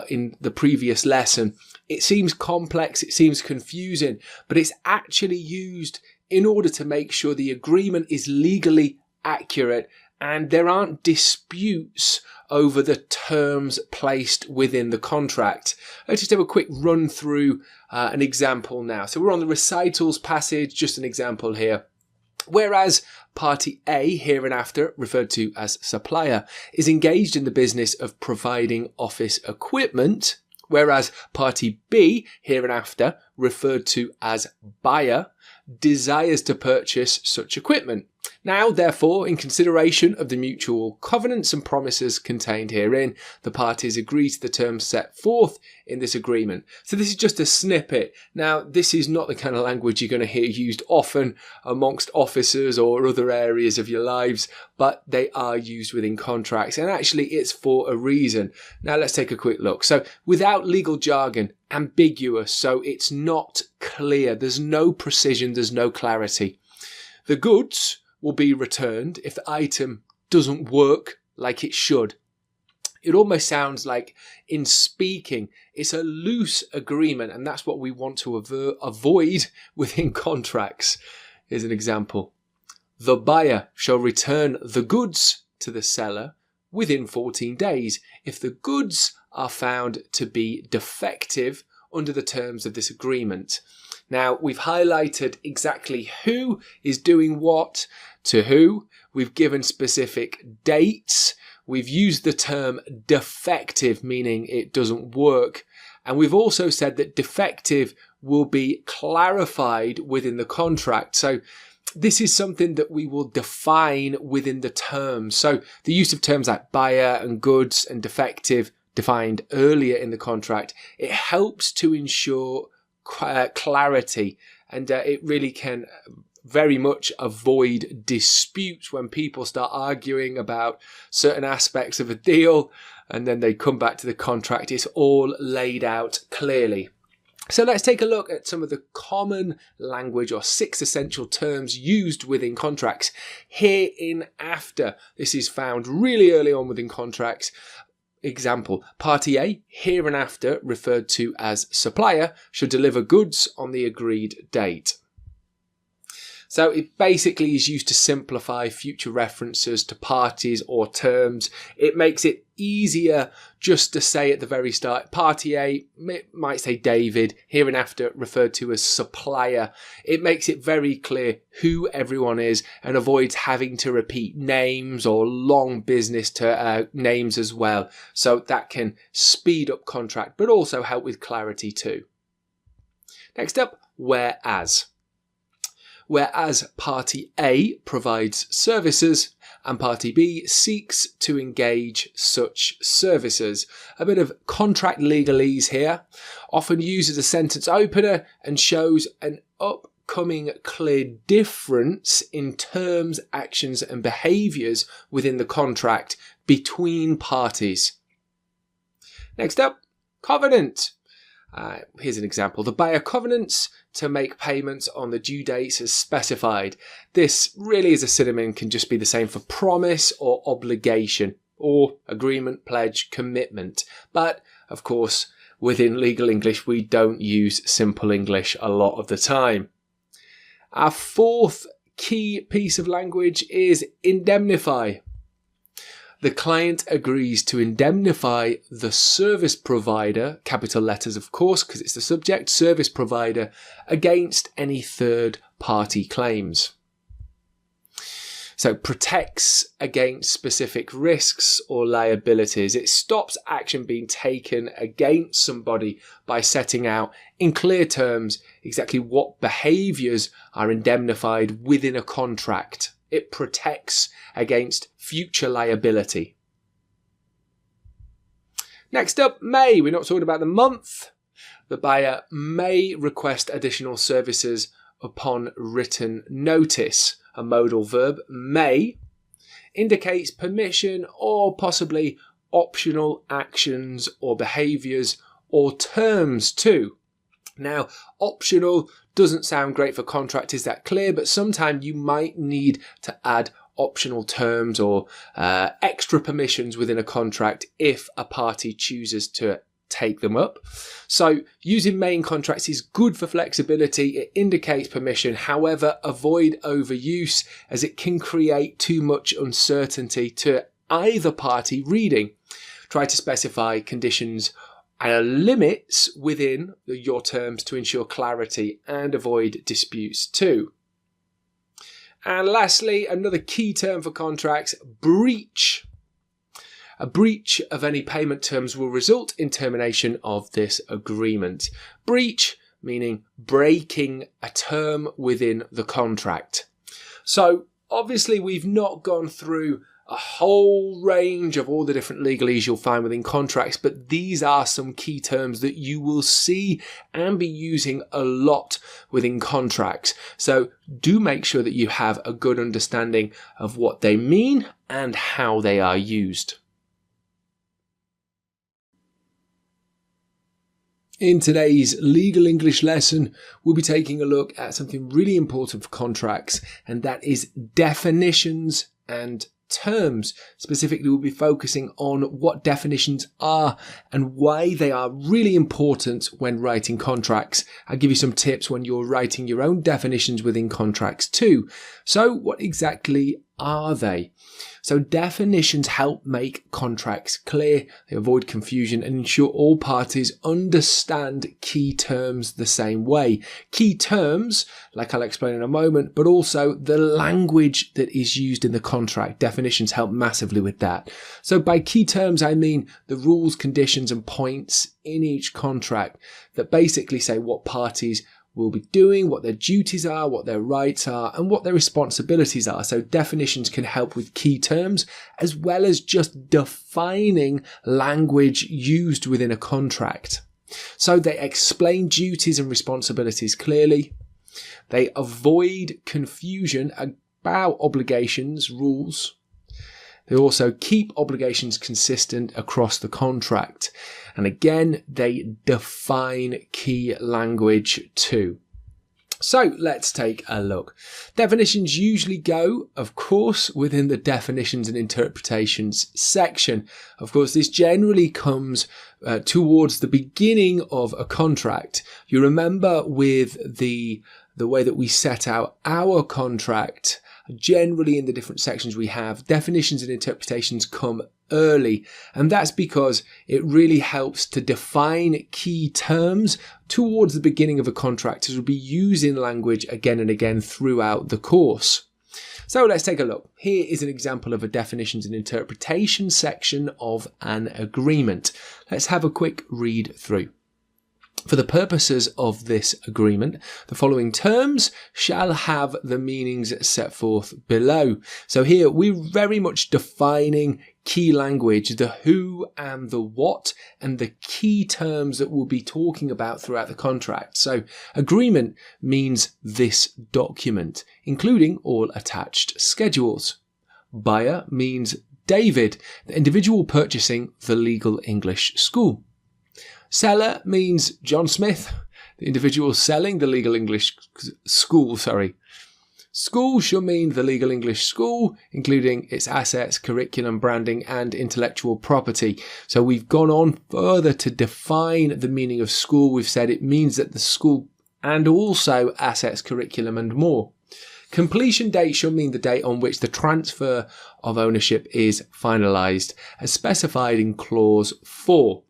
in the previous lesson. It seems complex, it seems confusing, but it's actually used in order to make sure the agreement is legally accurate and there aren't disputes over the terms placed within the contract. Let's just have a quick run through an example now. So we're on the recitals passage, just an example here. Whereas party A, hereinafter referred to as supplier, is engaged in the business of providing office equipment, whereas party B, hereinafter referred to as buyer, desires to purchase such equipment. Now, therefore, in consideration of the mutual covenants and promises contained herein, the parties agree to the terms set forth in this agreement. So this is just a snippet. Now, this is not the kind of language you're going to hear used often amongst officers or other areas of your lives, but they are used within contracts, and actually it's for a reason. Now, let's take a quick look. So, without legal jargon, ambiguous, so it's not clear. There's no precision, there's no clarity. The goods will be returned if the item doesn't work like it should. It almost sounds like in speaking, it's a loose agreement, and that's what we want to avoid within contracts. Here's an example. The buyer shall return the goods to the seller within 14 days if the goods are found to be defective under the terms of this agreement. Now, we've highlighted exactly who is doing what to who. We've given specific dates. We've used the term defective, meaning it doesn't work. And we've also said that defective will be clarified within the contract. So this is something that we will define within the terms. So the use of terms like buyer and goods and defective defined earlier in the contract, it helps to ensure clarity, and it really can very much avoid disputes when people start arguing about certain aspects of a deal and then they come back to the contract. It's all laid out clearly. So let's take a look at some of the common language or 6 essential terms used within contracts. Hereinafter, this is found really early on within contracts. Example, party A, hereinafter referred to as supplier, should deliver goods on the agreed date. So it basically is used to simplify future references to parties or terms. It makes it easier just to say at the very start, party A might say David, hereinafter referred to as supplier. It makes it very clear who everyone is and avoids having to repeat names or long business names as well. So that can speed up contract, but also help with clarity too. Next up, whereas. Whereas party A provides services and party B seeks to engage such services. A bit of contract legalese here, often used as a sentence opener and shows an upcoming clear difference in terms, actions and behaviours within the contract between parties. Next up, covenant. Here's an example. The buyer covenants to make payments on the due dates as specified. This really is a synonym, can just be the same for promise or obligation or agreement, pledge, commitment. But of course, within legal English, we don't use simple English a lot of the time. Our 4th key piece of language is indemnify. The client agrees to indemnify the service provider, capital letters of course, because it's the subject, service provider, against any third party claims. So protects against specific risks or liabilities. It stops action being taken against somebody by setting out in clear terms exactly what behaviours are indemnified within a contract. It protects against future liability. Next up, may. We're not talking about the month. The buyer may request additional services upon written notice. A modal verb, may, indicates permission or possibly optional actions or behaviours or terms too. Now, optional doesn't sound great for contract, is that clear? But sometimes you might need to add optional terms or extra permissions within a contract if a party chooses to take them up. So using main contracts is good for flexibility. It indicates permission. However, avoid overuse as it can create too much uncertainty to either party reading. Try to specify conditions and limits within your terms to ensure clarity and avoid disputes too. And lastly, another key term for contracts, breach. A breach of any payment terms will result in termination of this agreement. Breach meaning breaking a term within the contract. So obviously we've not gone through a whole range of all the different legalese you'll find within contracts, but these are some key terms that you will see and be using a lot within contracts. So do make sure that you have a good understanding of what they mean and how they are used. In today's legal English lesson, we'll be taking a look at something really important for contracts, and that is definitions and terms. Specifically, we'll be focusing on what definitions are and why they are really important when writing contracts. I'll give you some tips when you're writing your own definitions within contracts too. So what exactly are they? So definitions help make contracts clear, they avoid confusion and ensure all parties understand key terms the same way. Key terms, like I'll explain in a moment, but also the language that is used in the contract. Definitions help massively with that. So by key terms, I mean the rules, conditions and points in each contract that basically say what parties will be doing, what their duties are, what their rights are, and what their responsibilities are. So definitions can help with key terms, as well as just defining language used within a contract. So they explain duties and responsibilities clearly. They avoid confusion about obligations, rules. They also keep obligations consistent across the contract. And again, they define key language too. So let's take a look. Definitions usually go, of course, within the definitions and interpretations section. Of course, this generally comes towards the beginning of a contract. You remember with the way that we set out our contract, generally in the different sections we have, definitions and interpretations come early, and that's because it really helps to define key terms towards the beginning of a contract, as we'll be using language again and again throughout the course. So let's take a look. Here is an example of a definitions and interpretation section of an agreement. Let's have a quick read through. For the purposes of this agreement, the following terms shall have the meanings set forth below. So here we're very much defining key language, the who and the what, and the key terms that we'll be talking about throughout the contract. So agreement means this document, including all attached schedules. Buyer means David, the individual purchasing the legal English school. Seller means John Smith, the individual selling the legal English school, School shall mean the legal English school, including its assets, curriculum, branding, and intellectual property. So we've gone on further to define the meaning of school. We've said it means that the school and also assets, curriculum, and more. Completion date shall mean the date on which the transfer of ownership is finalised, as specified in clause 4.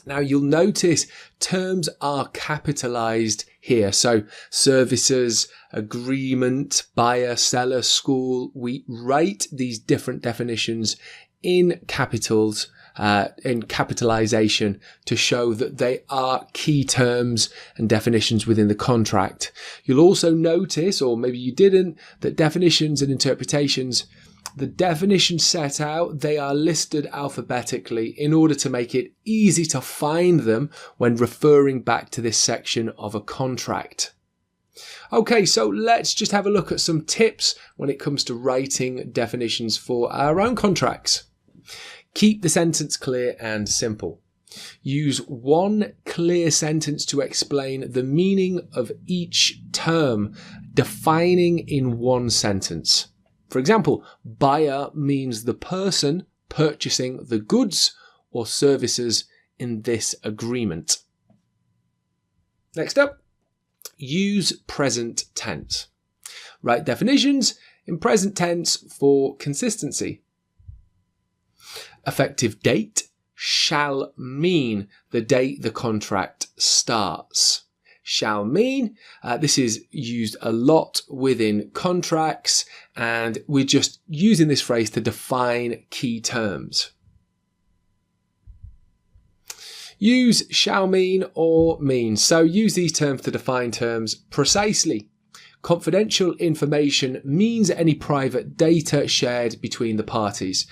Now you'll notice terms are capitalized here. So services, agreement, buyer, seller, school. We write these different definitions in capitals, in capitalization to show that they are key terms and definitions within the contract. You'll also notice, or maybe you didn't, that definitions and interpretations, the definitions set out, they are listed alphabetically in order to make it easy to find them when referring back to this section of a contract. Okay, so let's just have a look at some tips when it comes to writing definitions for our own contracts. Keep the sentence clear and simple. Use one clear sentence to explain the meaning of each term, defining in one sentence. For example, buyer means the person purchasing the goods or services in this agreement. Next up, use present tense. Write definitions in present tense for consistency. Effective date shall mean the date the contract starts. Shall mean, this is used a lot within contracts, and we're just using this phrase to define key terms. Use shall mean or mean. So use these terms to define terms precisely. Confidential information means any private data shared between the parties.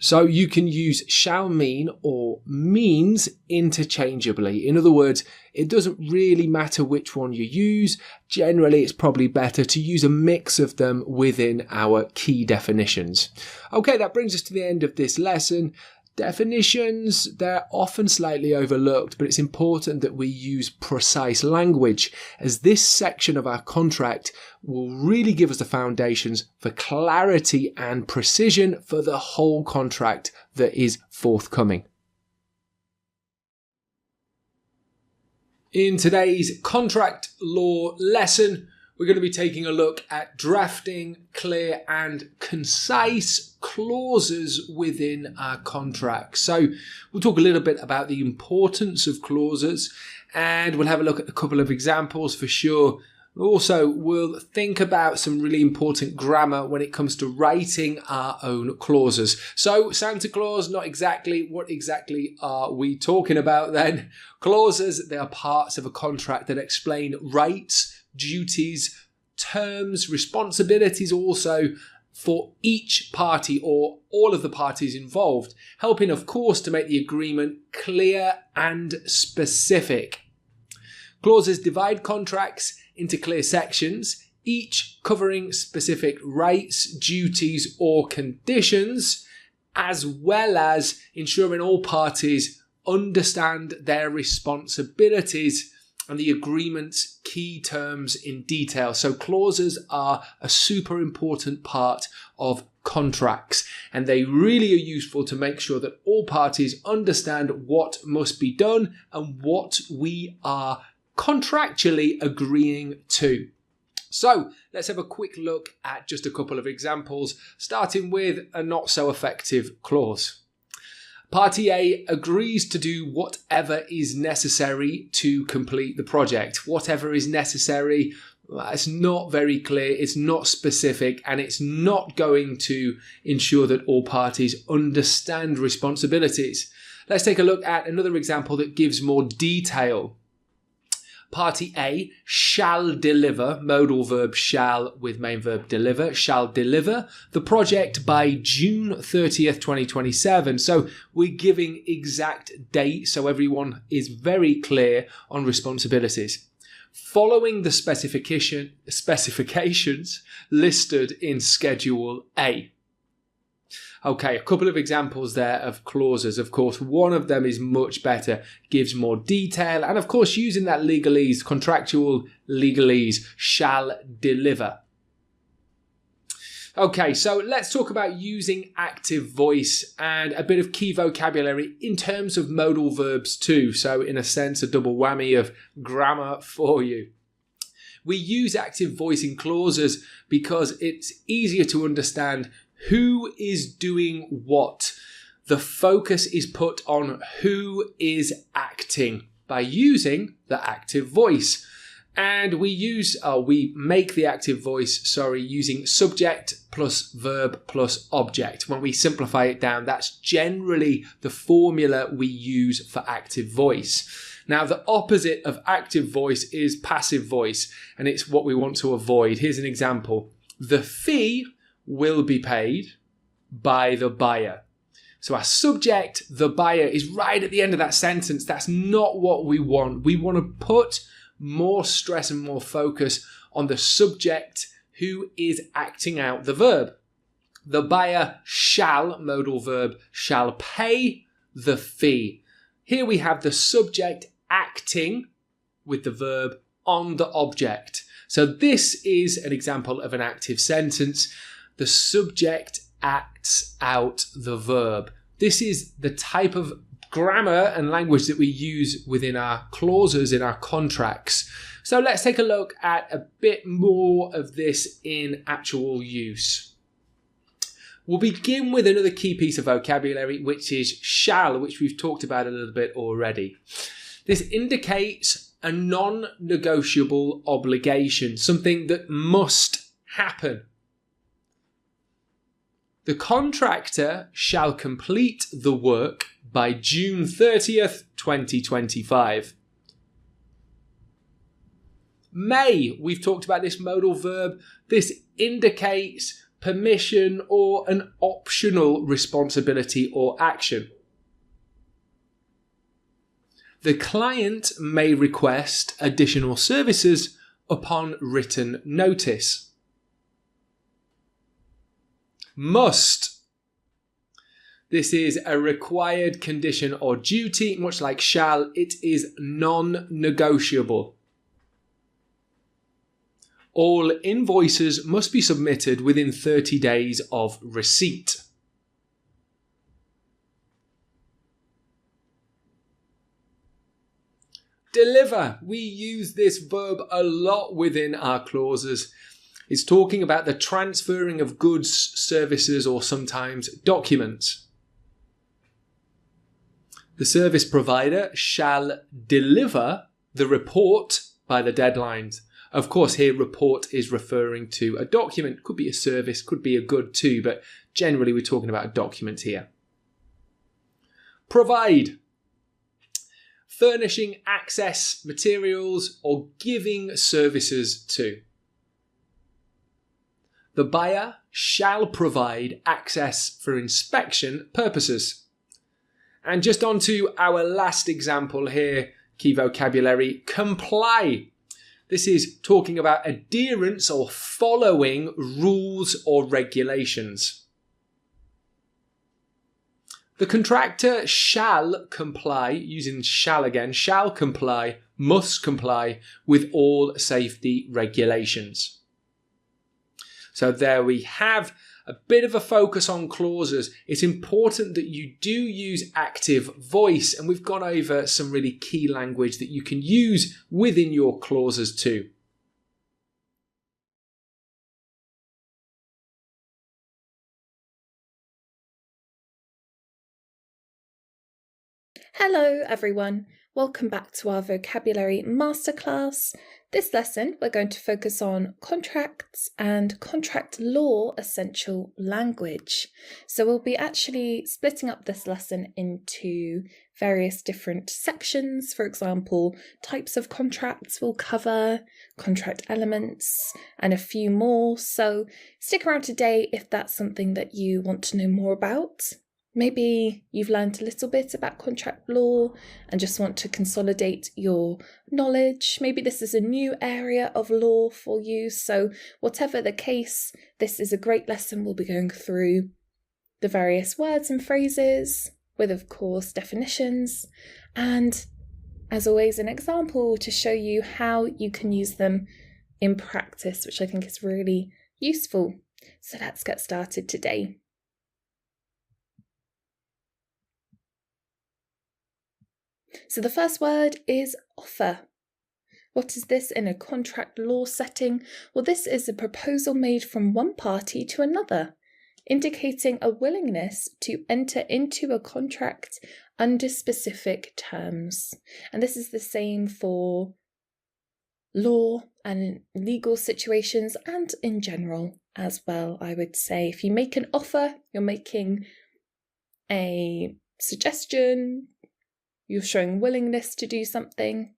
So you can use shall mean or means interchangeably. In other words, it doesn't really matter which one you use. Generally, it's probably better to use a mix of them within our key definitions. Okay, that brings us to the end of this lesson. Definitions, they're often slightly overlooked, but it's important that we use precise language, as this section of our contract will really give us the foundations for clarity and precision for the whole contract that is forthcoming. In today's contract law lesson, we're going to be taking a look at drafting clear and concise clauses within our contract. So we'll talk a little bit about the importance of clauses, and we'll have a look at a couple of examples for sure. Also, we'll think about some really important grammar when it comes to writing our own clauses. So, Santa Claus, not exactly. What exactly are we talking about then? Clauses, they are parts of a contract that explain rights, duties, terms, responsibilities also for each party or all of the parties involved, helping, of course, to make the agreement clear and specific. Clauses divide contracts into clear sections, each covering specific rights, duties, or conditions, as well as ensuring all parties understand their responsibilities and the agreement's key terms in detail. So clauses are a super important part of contracts, and they really are useful to make sure that all parties understand what must be done and what we are contractually agreeing to. So let's have a quick look at just a couple of examples, starting with a not so effective clause. Party A agrees to do whatever is necessary to complete the project. Whatever is necessary, it's not very clear, it's not specific, and it's not going to ensure that all parties understand responsibilities. Let's take a look at another example that gives more detail. Party A shall deliver, modal verb shall with main verb deliver, shall deliver the project by June 30th, 2027. So we're giving exact date so everyone is very clear on responsibilities. Following the specifications listed in Schedule A. Okay, a couple of examples there of clauses. Of course, one of them is much better, gives more detail, and of course, using that legalese, contractual legalese, shall deliver. Okay, so let's talk about using active voice and a bit of key vocabulary in terms of modal verbs too. So in a sense, a double whammy of grammar for you. We use active voice in clauses because it's easier to understand who is doing what. The focus is put on who is acting by using the active voice. And we make the active voice, using subject plus verb plus object. When we simplify it down, that's generally the formula we use for active voice. Now, the opposite of active voice is passive voice, and it's what we want to avoid. Here's an example. The fee will be paid by the buyer. So our subject, the buyer, is right at the end of that sentence. That's not what we want. We want to put more stress and more focus on the subject who is acting out the verb. The buyer shall, modal verb, shall pay the fee. Here we have the subject acting with the verb on the object. So this is an example of an active sentence. The subject acts out the verb. This is the type of grammar and language that we use within our clauses, in our contracts. So let's take a look at a bit more of this in actual use. We'll begin with another key piece of vocabulary, which is shall, which we've talked about a little bit already. This indicates a non-negotiable obligation, something that must happen. The contractor shall complete the work by June 30th, 2025. May, we've talked about this modal verb. This indicates permission or an optional responsibility or action. The client may request additional services upon written notice. Must. This is a required condition or duty, much like shall, it is non-negotiable. All invoices must be submitted within 30 days of receipt. Deliver. We use this verb a lot within our clauses. It's talking about the transferring of goods, services, or sometimes documents. The service provider shall deliver the report by the deadlines. Of course, here report is referring to a document. Could be a service, could be a good too, but generally we're talking about a document here. Provide. Furnishing access materials or giving services to. The buyer shall provide access for inspection purposes. And just on to our last example here, key vocabulary, comply. This is talking about adherence or following rules or regulations. The contractor shall comply, using shall again, shall comply, must comply with all safety regulations. So there we have a bit of a focus on clauses. It's important that you do use active voice, and we've gone over some really key language that you can use within your clauses too. Hello everyone, welcome back to our vocabulary masterclass. This lesson we're going to focus on contracts and contract law essential language. So we'll be actually splitting up this lesson into various different sections. For example, types of contracts we'll cover, contract elements, and a few more. So stick around today if that's something that you want to know more about. Maybe you've learned a little bit about contract law and just want to consolidate your knowledge. Maybe this is a new area of law for you. So whatever the case, this is a great lesson. We'll be going through the various words and phrases with, of course, definitions. And as always, an example to show you how you can use them in practice, which I think is really useful. So let's get started today. So the first word is offer. What is this in a contract law setting? Well, this is a proposal made from one party to another, indicating a willingness to enter into a contract under specific terms. And this is the same for law and legal situations and in general as well, I would say. If you make an offer, you're making a suggestion, you're showing willingness to do something.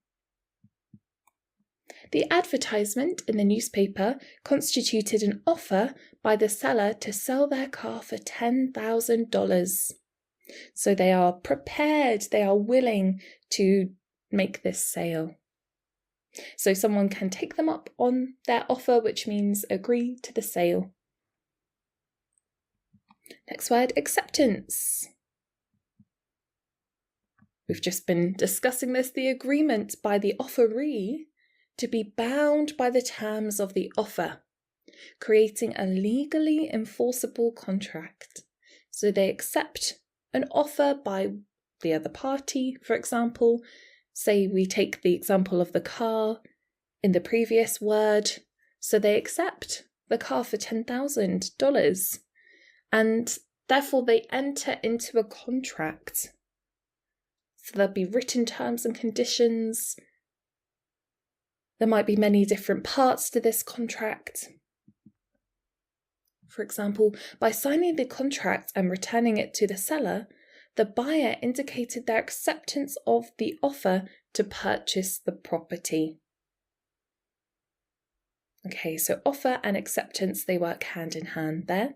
The advertisement in the newspaper constituted an offer by the seller to sell their car for $10,000. So they are prepared, they are willing to make this sale. So someone can take them up on their offer, which means agree to the sale. Next word, acceptance. We've just been discussing this, the agreement by the offeree to be bound by the terms of the offer, creating a legally enforceable contract. So they accept an offer by the other party, for example. Say we take the example of the car in the previous word. So they accept the car for $10,000 and therefore they enter into a contract. So there'll be written terms and conditions. There might be many different parts to this contract. For example, by signing the contract and returning it to the seller, the buyer indicated their acceptance of the offer to purchase the property. Okay, so offer and acceptance, they work hand in hand there.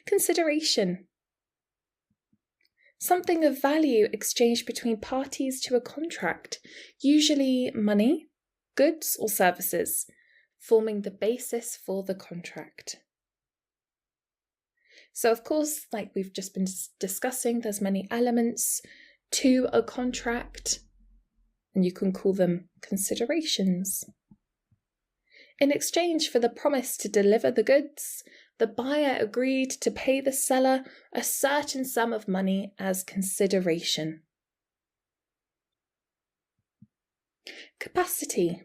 Consideration. Something of value exchanged between parties to a contract, usually money, goods or services, forming the basis for the contract. So of course, like we've just been discussing, there's many elements to a contract, and you can call them considerations. In exchange for the promise to deliver the goods, the buyer agreed to pay the seller a certain sum of money as consideration. Capacity.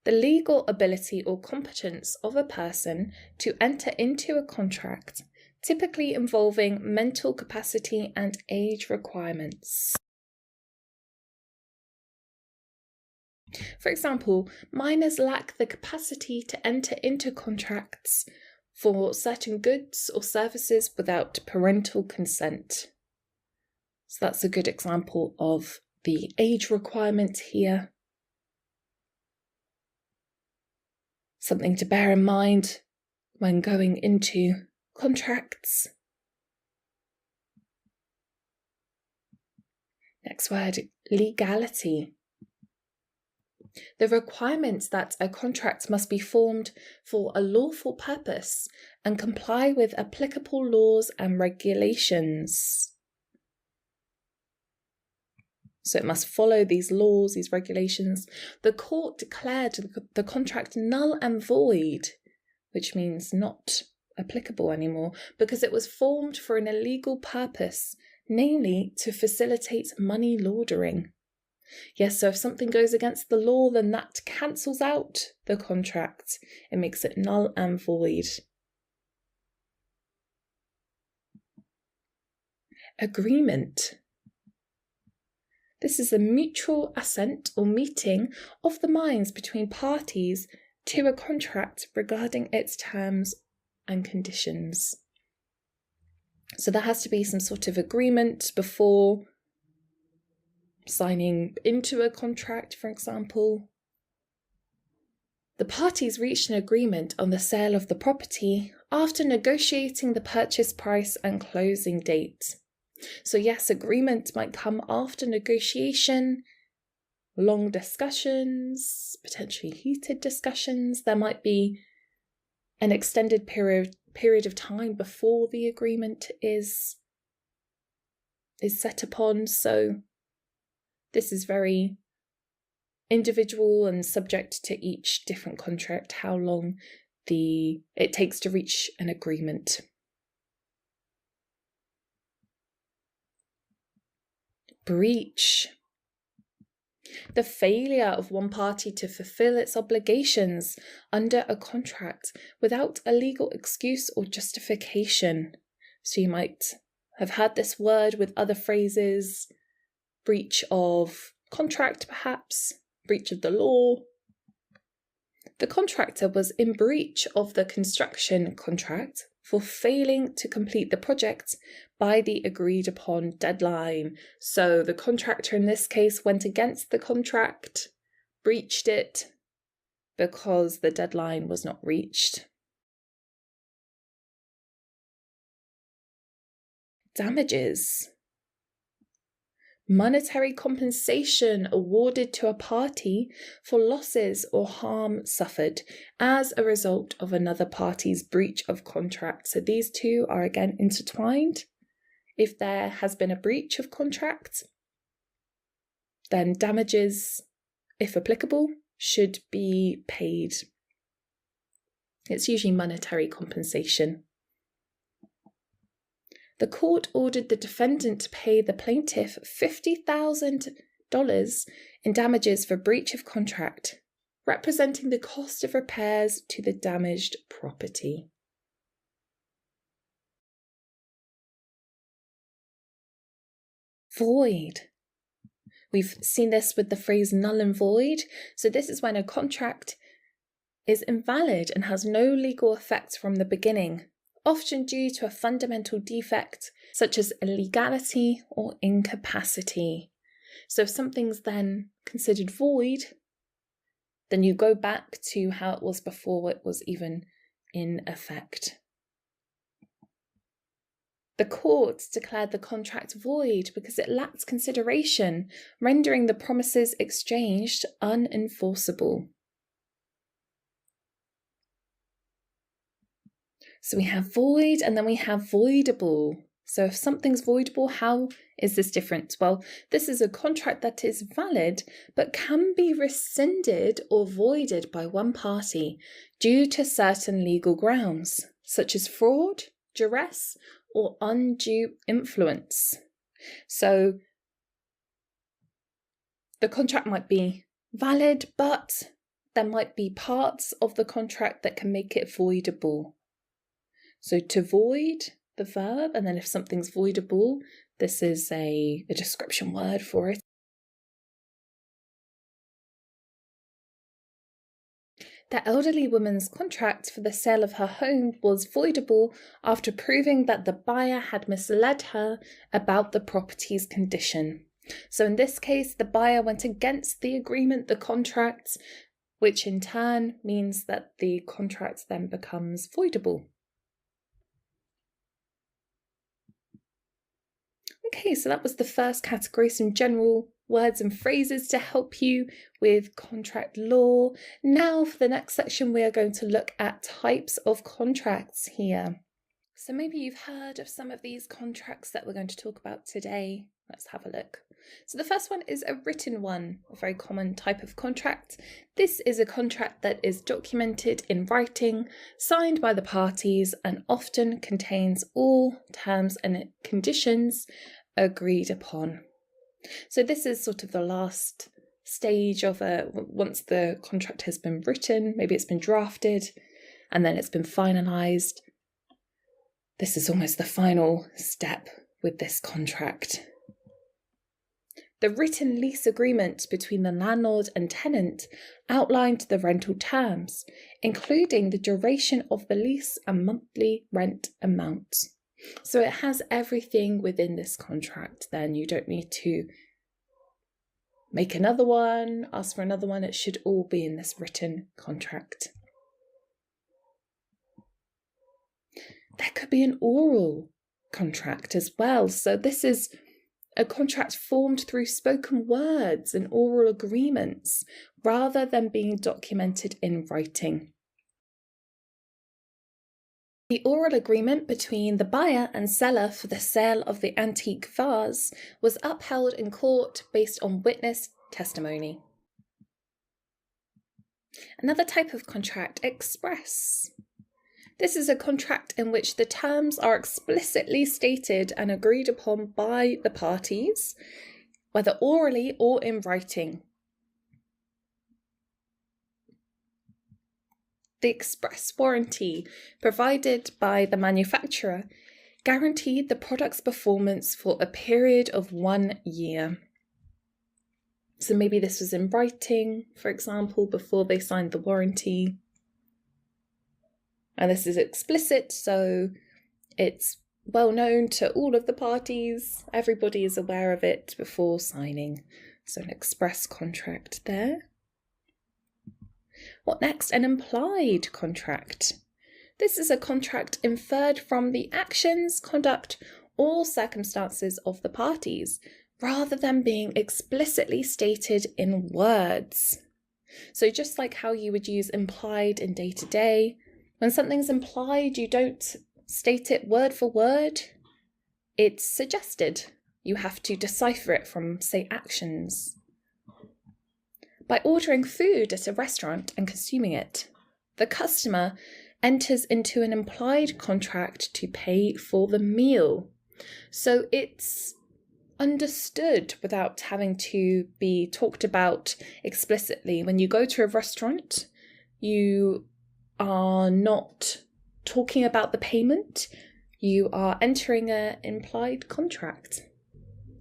The legal ability or competence of a person to enter into a contract, typically involving mental capacity and age requirements. For example, minors lack the capacity to enter into contracts for certain goods or services without parental consent. So that's a good example of the age requirement here. Something to bear in mind when going into contracts. Next word, legality. The requirement that a contract must be formed for a lawful purpose and comply with applicable laws and regulations. So it must follow these laws, these regulations. The court declared the contract null and void, which means not applicable anymore, because it was formed for an illegal purpose, namely to facilitate money laundering. Yes, so if something goes against the law, then that cancels out the contract. It makes it null and void. Agreement. This is a mutual assent or meeting of the minds between parties to a contract regarding its terms and conditions. So there has to be some sort of agreement before signing into a contract, for example. The parties reached an agreement on the sale of the property after negotiating the purchase price and closing date. So yes, agreement might come after negotiation, long discussions, potentially heated discussions. There might be an extended period of time before the agreement is set upon. So this is very individual and subject to each different contract, how long it takes to reach an agreement. Breach. The failure of one party to fulfill its obligations under a contract without a legal excuse or justification. So you might have had this word with other phrases. Breach of contract, perhaps, breach of the law. The contractor was in breach of the construction contract for failing to complete the project by the agreed upon deadline. So the contractor in this case went against the contract, breached it because the deadline was not reached. Damages. monetary compensation awarded to a party for losses or harm suffered as a result of another party's breach of contract. So these two are again intertwined. If there has been a breach of contract, then damages, if applicable, should be paid. It's usually monetary compensation. The court ordered the defendant to pay the plaintiff $50,000 in damages for breach of contract, representing the cost of repairs to the damaged property. Void. We've seen this with the phrase null and void. So this is when a contract is invalid and has no legal effect from the beginning, often due to a fundamental defect such as illegality or incapacity. So if something's then considered void, then you go back to how it was before it was even in effect. The court declared the contract void because it lacked consideration, rendering the promises exchanged unenforceable. So we have void and then we have voidable. So if something's voidable, how is this different? Well, this is a contract that is valid but can be rescinded or voided by one party due to certain legal grounds, such as fraud, duress, or undue influence. So the contract might be valid, but there might be parts of the contract that can make it voidable. So to void, the verb, and then if something's voidable, this is a description word for it. The elderly woman's contract for the sale of her home was voidable after proving that the buyer had misled her about the property's condition. So in this case, the buyer went against the agreement, the contract, which in turn means that the contract then becomes voidable. Okay, so that was the first category, some general words and phrases to help you with contract law. Now for the next section, we are going to look at types of contracts here. So maybe you've heard of some of these contracts that we're going to talk about today. Let's have a look. So the first one is a written one, a very common type of contract. This is a contract that is documented in writing, signed by the parties, and often contains all terms and conditions agreed upon. So this is sort of the last stage of once the contract has been written, maybe it's been drafted, and then it's been finalised. This is almost the final step with this contract. The written lease agreement between the landlord and tenant outlined the rental terms, including the duration of the lease and monthly rent amount. So it has everything within this contract. Then you don't need to make another one, ask for another one. It should all be in this written contract. There could be an oral contract as well. So this is a contract formed through spoken words and oral agreements rather than being documented in writing. The oral agreement between the buyer and seller for the sale of the antique vase was upheld in court based on witness testimony. Another type of contract, express. This is a contract in which the terms are explicitly stated and agreed upon by the parties, whether orally or in writing. The express warranty provided by the manufacturer guaranteed the product's performance for a period of 1 year. So maybe this was in writing, for example, before they signed the warranty. And this is explicit, so it's well known to all of the parties. Everybody is aware of it before signing. So an express contract there. What next? An implied contract. This is a contract inferred from the actions, conduct, or circumstances of the parties, rather than being explicitly stated in words. So just like how you would use implied in day-to-day, when something's implied, you don't state it word for word. It's suggested. You have to decipher it from, say, actions. By ordering food at a restaurant and consuming it, the customer enters into an implied contract to pay for the meal. So it's understood without having to be talked about explicitly. When you go to a restaurant, you are not talking about the payment, you are entering an implied contract.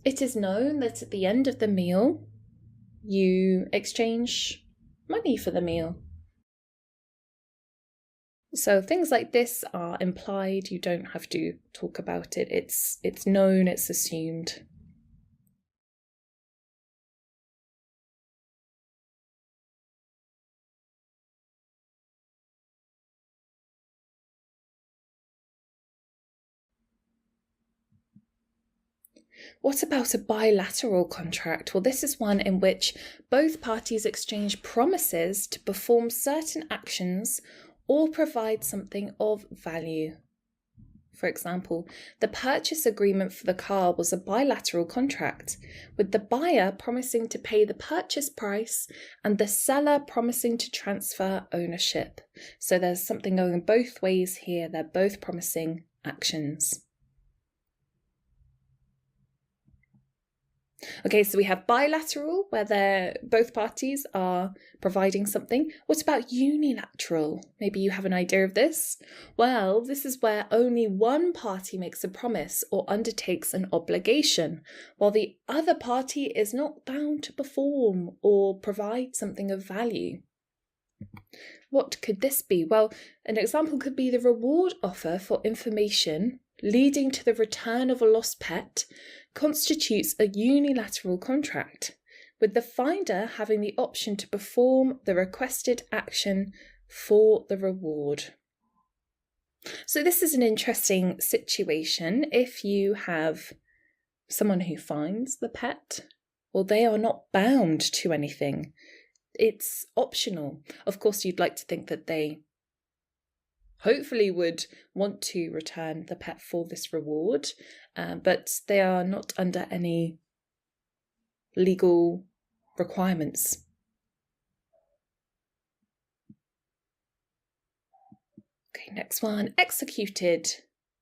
It is known that at the end of the meal, you exchange money for the meal. So things like this are implied, you don't have to talk about it, it's known, it's assumed. What about a bilateral contract? Well, this is one in which both parties exchange promises to perform certain actions or provide something of value. For example, the purchase agreement for the car was a bilateral contract, with the buyer promising to pay the purchase price and the seller promising to transfer ownership. So there's something going both ways here. They're both promising actions. Okay, so we have bilateral, where both parties are providing something. What about unilateral? Maybe you have an idea of this? Well, this is where only one party makes a promise or undertakes an obligation, while the other party is not bound to perform or provide something of value. What could this be? Well, an example could be the reward offer for information leading to the return of a lost pet constitutes a unilateral contract, with the finder having the option to perform the requested action for the reward. So this is an interesting situation. If you have someone who finds the pet, well, they are not bound to anything. It's optional. Of course, you'd like to think that they hopefully would want to return the pet for this reward, but they are not under any legal requirements. Okay, next one, executed.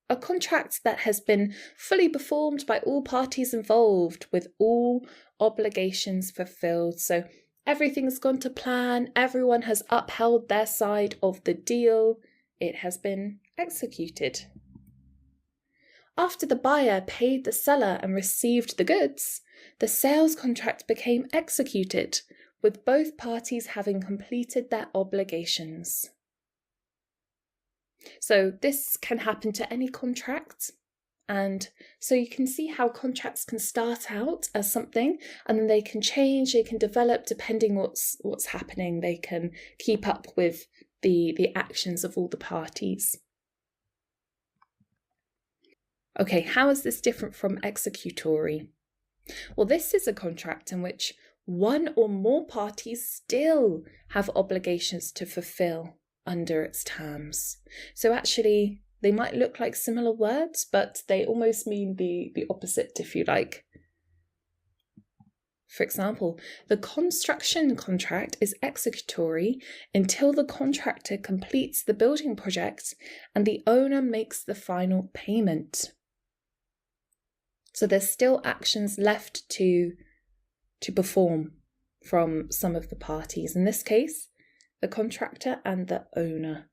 A contract that has been fully performed by all parties involved with all obligations fulfilled. So everything's gone to plan, everyone has upheld their side of the deal. It has been executed. After the buyer paid the seller and received the goods, the sales contract became executed, with both parties having completed their obligations. So this can happen to any contract, and so you can see how contracts can start out as something and then they can change, they can develop depending what's happening. They can keep up with the actions of all the parties. Okay, how is this different from executory? Well, this is a contract in which one or more parties still have obligations to fulfill under its terms. So actually, they might look like similar words, but they almost mean the opposite, if you like. For example, the construction contract is executory until the contractor completes the building project and the owner makes the final payment. So there's still actions left to perform from some of the parties. In this case, the contractor and the owner.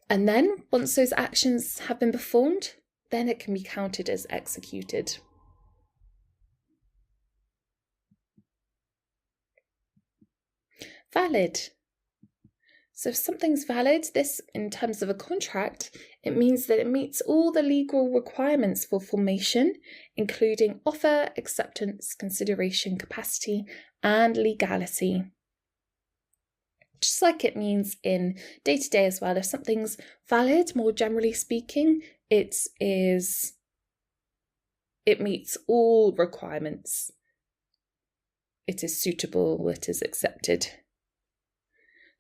And then, once those actions have been performed, then it can be counted as executed. Valid. So if something's valid, this in terms of a contract, it means that it meets all the legal requirements for formation, including offer, acceptance, consideration, capacity, and legality. Just like it means in day-to-day as well, if something's valid, more generally speaking, it is it meets all requirements. It is suitable, it is accepted.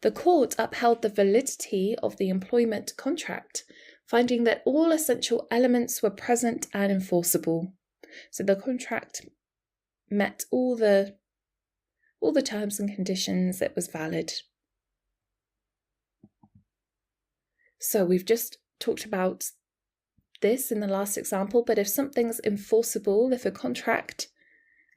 The court upheld the validity of the employment contract, finding that all essential elements were present and enforceable. So the contract met all the terms and conditions, it was valid. So we've just talked about this in the last example, but if something's enforceable, if a contract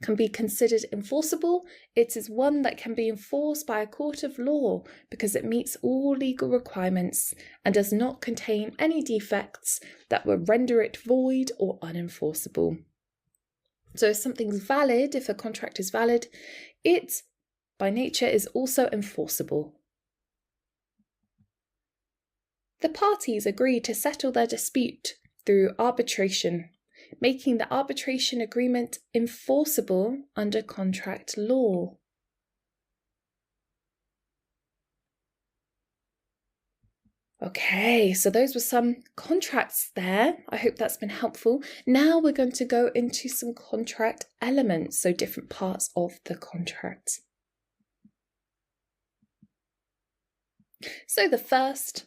can be considered enforceable, it is one that can be enforced by a court of law because it meets all legal requirements and does not contain any defects that would render it void or unenforceable. So if something's valid, if a contract is valid, it by nature is also enforceable. The parties agreed to settle their dispute through arbitration, making the arbitration agreement enforceable under contract law. Okay, so those were some contracts there. I hope that's been helpful. Now we're going to go into some contract elements, so different parts of the contract. So the first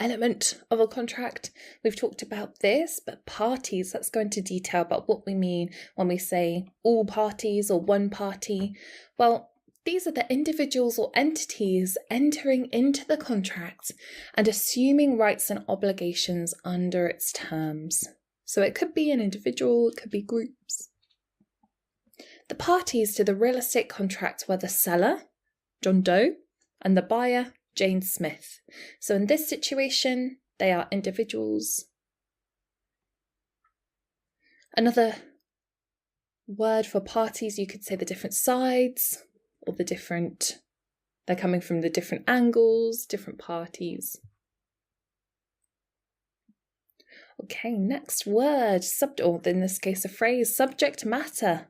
element of a contract, we've talked about this, but parties, let's go into detail about what we mean when we say all parties or one party. Well, these are the individuals or entities entering into the contract and assuming rights and obligations under its terms. So it could be an individual, it could be groups. The parties to the real estate contract were the seller, John Doe, and the buyer, Jane Smith. So in this situation, they are individuals. Another word for parties, you could say the different sides, or they're coming from the different angles, different parties. Okay, next word, or in this case a phrase, subject matter.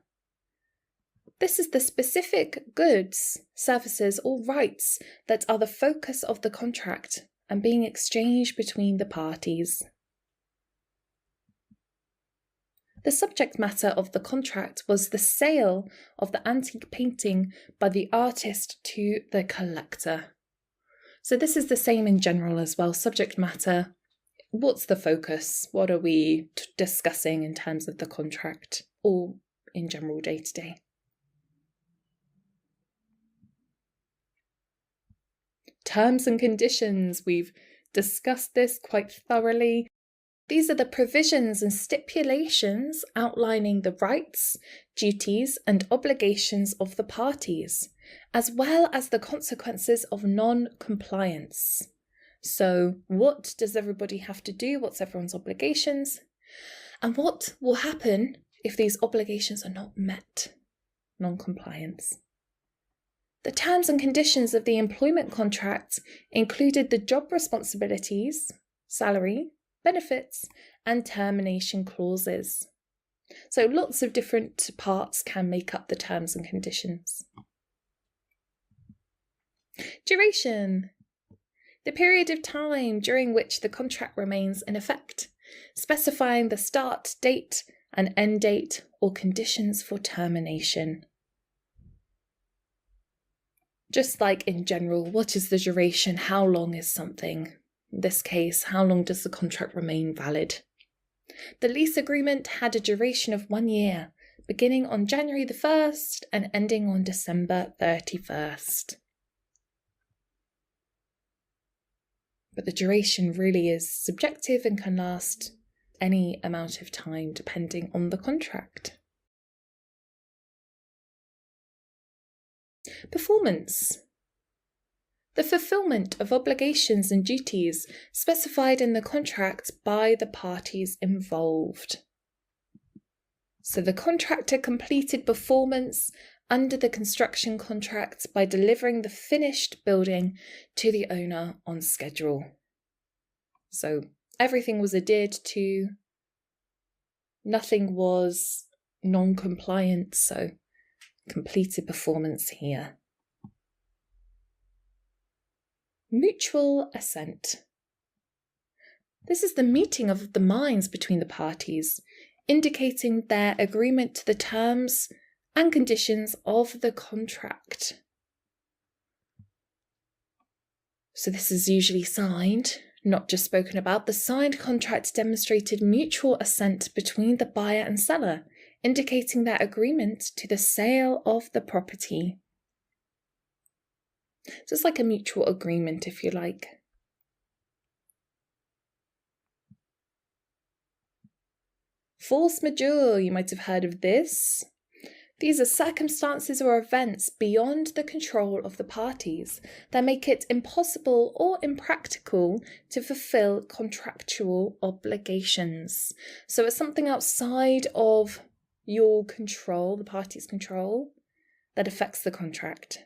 This is the specific goods, services, or rights that are the focus of the contract and being exchanged between the parties. The subject matter of the contract was the sale of the antique painting by the artist to the collector. So this is the same in general as well. Subject matter, what's the focus? What are we discussing in terms of the contract or in general day to day? Terms and conditions, we've discussed this quite thoroughly. These are the provisions and stipulations outlining the rights, duties, and obligations of the parties, as well as the consequences of non-compliance. So, what does everybody have to do? What's everyone's obligations? And what will happen if these obligations are not met? Non-compliance. The terms and conditions of the employment contract included the job responsibilities, salary, benefits, and termination clauses. So lots of different parts can make up the terms and conditions. Duration. The period of time during which the contract remains in effect, specifying the start date and end date or conditions for termination. Just like in general, what is the duration? How long is something? In this case, how long does the contract remain valid? The lease agreement had a duration of 1 year, beginning on January the 1st and ending on December 31st. But the duration really is subjective and can last any amount of time depending on the contract. Performance. The fulfillment of obligations and duties specified in the contract by the parties involved. So the contractor completed performance under the construction contract by delivering the finished building to the owner on schedule. So everything was adhered to, nothing was non-compliant, so completed performance here. Mutual assent. This is the meeting of the minds between the parties, indicating their agreement to the terms and conditions of the contract. So this is usually signed, not just spoken about. The signed contract demonstrated mutual assent between the buyer and seller, indicating their agreement to the sale of the property. So it's like a mutual agreement, if you like. Force majeure, you might have heard of this. These are circumstances or events beyond the control of the parties that make it impossible or impractical to fulfill contractual obligations. So it's something outside of your control, the party's control, that affects the contract.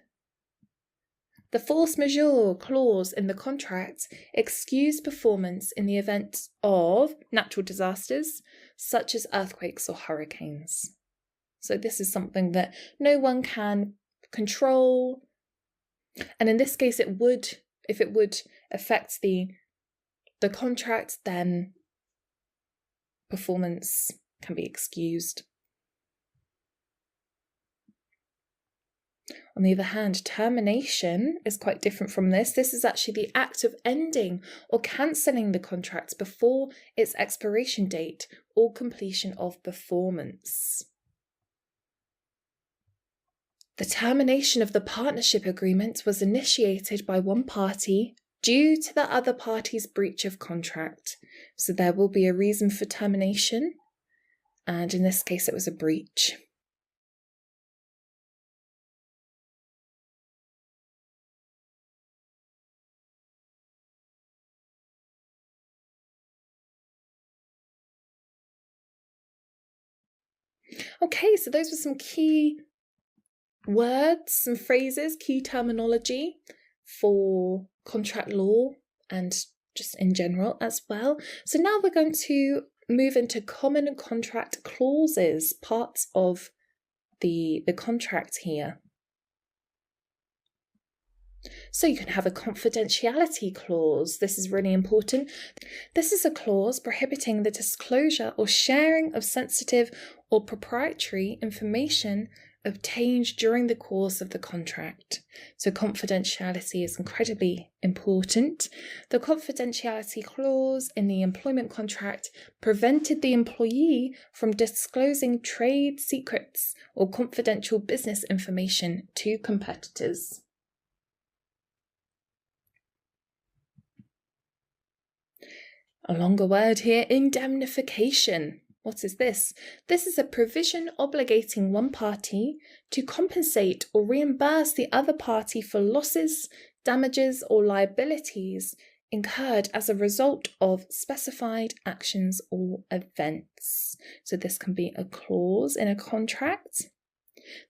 The force majeure clause in the contract excused performance in the event of natural disasters, such as earthquakes or hurricanes. So this is something that no one can control. And in this case, if it would affect the contract, then performance can be excused. On the other hand, termination is quite different from this. This is actually the act of ending or cancelling the contract before its expiration date or completion of performance. The termination of the partnership agreement was initiated by one party due to the other party's breach of contract. So there will be a reason for termination, and in this case it was a breach. Okay, so those were some key words, some phrases, key terminology for contract law and just in general as well. So now we're going to move into common contract clauses, parts of the contract here. So you can have a confidentiality clause. This is really important. This is a clause prohibiting the disclosure or sharing of sensitive or proprietary information obtained during the course of the contract. So confidentiality is incredibly important. The confidentiality clause in the employment contract prevented the employee from disclosing trade secrets or confidential business information to competitors. A longer word here, indemnification. What is this? This is a provision obligating one party to compensate or reimburse the other party for losses, damages, or liabilities incurred as a result of specified actions or events. So this can be a clause in a contract.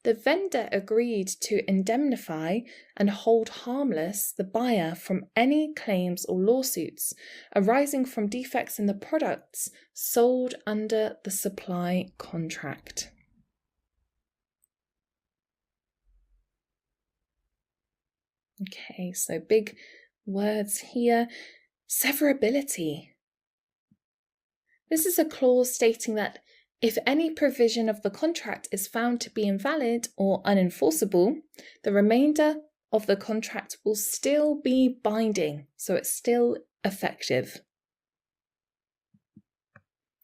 The vendor agreed to indemnify and hold harmless the buyer from any claims or lawsuits arising from defects in the products sold under the supply contract. Okay, so big words here. Severability. This is a clause stating that if any provision of the contract is found to be invalid or unenforceable, the remainder of the contract will still be binding, so it's still effective.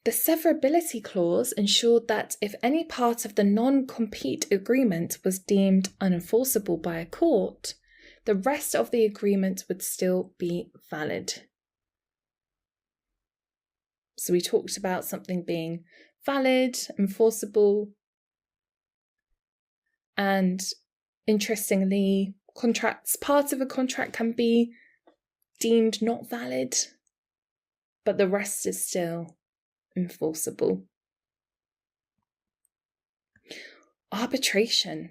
The severability clause ensured that if any part of the non-compete agreement was deemed unenforceable by a court, the rest of the agreement would still be valid. So we talked about something being valid, enforceable, and interestingly, parts of a contract can be deemed not valid, but the rest is still enforceable. Arbitration.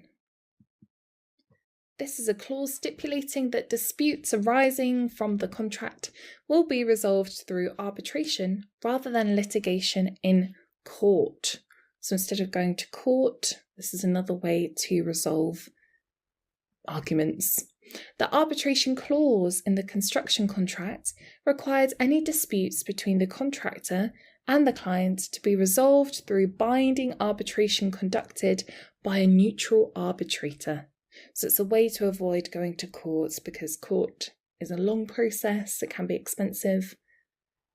This is a clause stipulating that disputes arising from the contract will be resolved through arbitration rather than litigation in court. So instead of going to court, this is another way to resolve arguments. The arbitration clause in the construction contract required any disputes between the contractor and the client to be resolved through binding arbitration conducted by a neutral arbitrator. So it's a way to avoid going to court, because court is a long process, it can be expensive.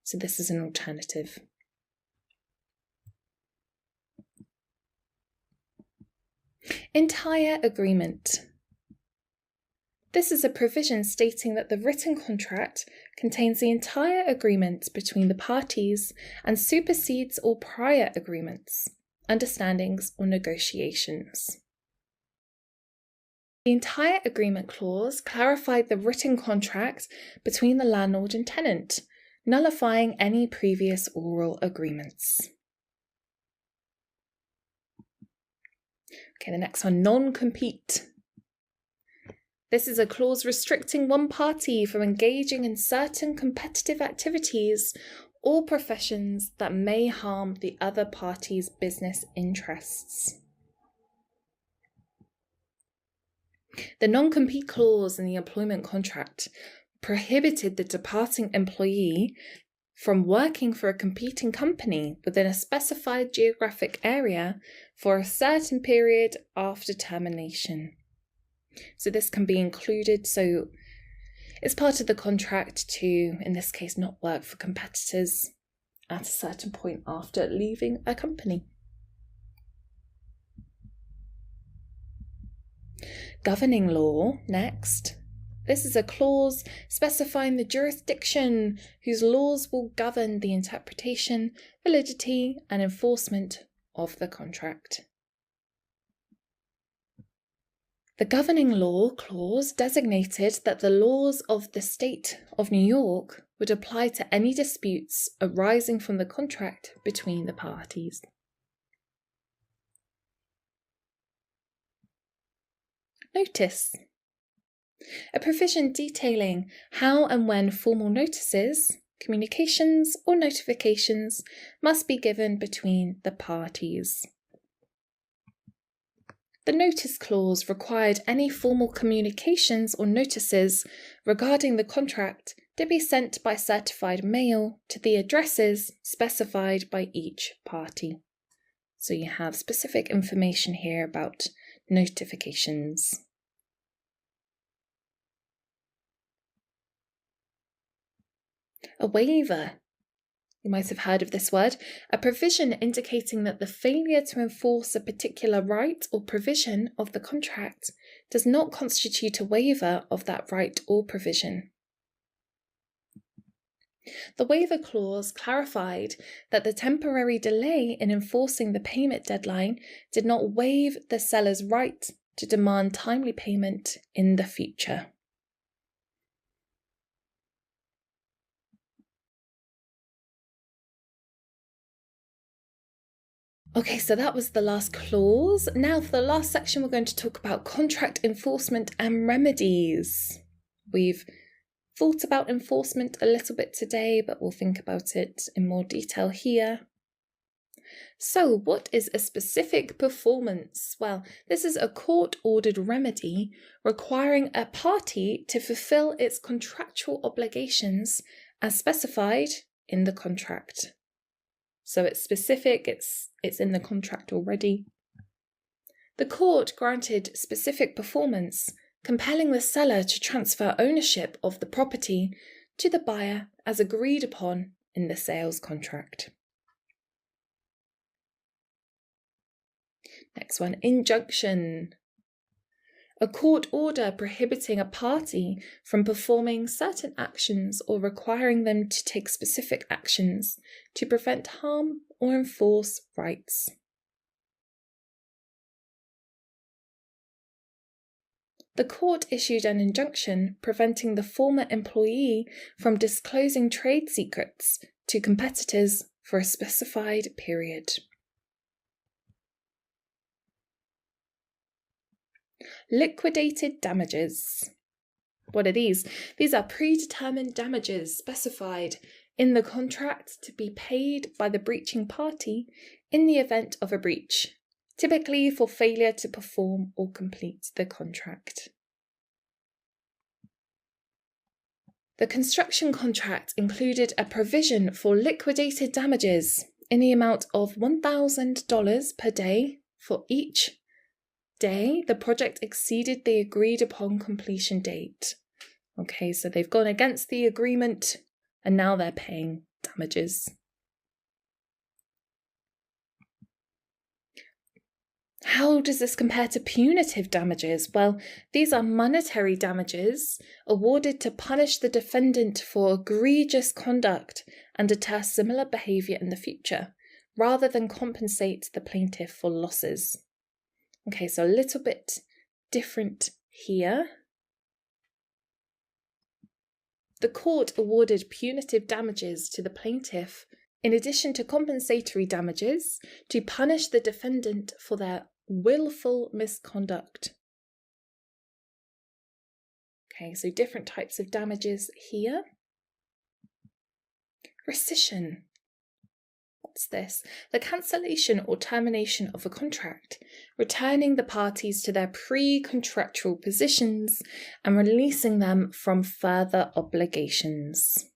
So this is an alternative. Entire agreement. This is a provision stating that the written contract contains the entire agreement between the parties and supersedes all prior agreements, understandings, or negotiations. The entire agreement clause clarified the written contract between the landlord and tenant, nullifying any previous oral agreements. Okay, the next one, non-compete. This is a clause restricting one party from engaging in certain competitive activities or professions that may harm the other party's business interests. The non-compete clause in the employment contract prohibited the departing employee from working for a competing company within a specified geographic area for a certain period after termination. So this can be included, so it's part of the contract to, in this case, not work for competitors at a certain point after leaving a company. Governing law, next. This is a clause specifying the jurisdiction whose laws will govern the interpretation, validity, and enforcement of the contract. The governing law clause designated that the laws of the state of New York would apply to any disputes arising from the contract between the parties. Notice. A provision detailing how and when formal notices, communications, or notifications must be given between the parties. The notice clause required any formal communications or notices regarding the contract to be sent by certified mail to the addresses specified by each party. So you have specific information here about notifications. A waiver. You might have heard of this word, a provision indicating that the failure to enforce a particular right or provision of the contract does not constitute a waiver of that right or provision. The waiver clause clarified that the temporary delay in enforcing the payment deadline did not waive the seller's right to demand timely payment in the future. Okay, so that was the last clause. Now for the last section, we're going to talk about contract enforcement and remedies. We've thought about enforcement a little bit today, but we'll think about it in more detail here. So what is a specific performance? Well, this is a court-ordered remedy requiring a party to fulfill its contractual obligations as specified in the contract. So it's specific, it's in the contract already. The court granted specific performance, compelling the seller to transfer ownership of the property to the buyer as agreed upon in the sales contract. Next one, injunction. A court order prohibiting a party from performing certain actions or requiring them to take specific actions to prevent harm or enforce rights. The court issued an injunction preventing the former employee from disclosing trade secrets to competitors for a specified period. Liquidated damages. What are these? These are predetermined damages specified in the contract to be paid by the breaching party in the event of a breach, typically for failure to perform or complete the contract. The construction contract included a provision for liquidated damages in the amount of $1,000 per day for each day the project exceeded the agreed upon completion date. Okay, so they've gone against the agreement and now they're paying damages. How does this compare to punitive damages? Well, these are monetary damages awarded to punish the defendant for egregious conduct and deter similar behaviour in the future, rather than compensate the plaintiff for losses. Okay, so a little bit different here. The court awarded punitive damages to the plaintiff in addition to compensatory damages to punish the defendant for their willful misconduct. Okay, so different types of damages here. Rescission. What's this? The cancellation or termination of a contract, returning the parties to their pre-contractual positions and releasing them from further obligations.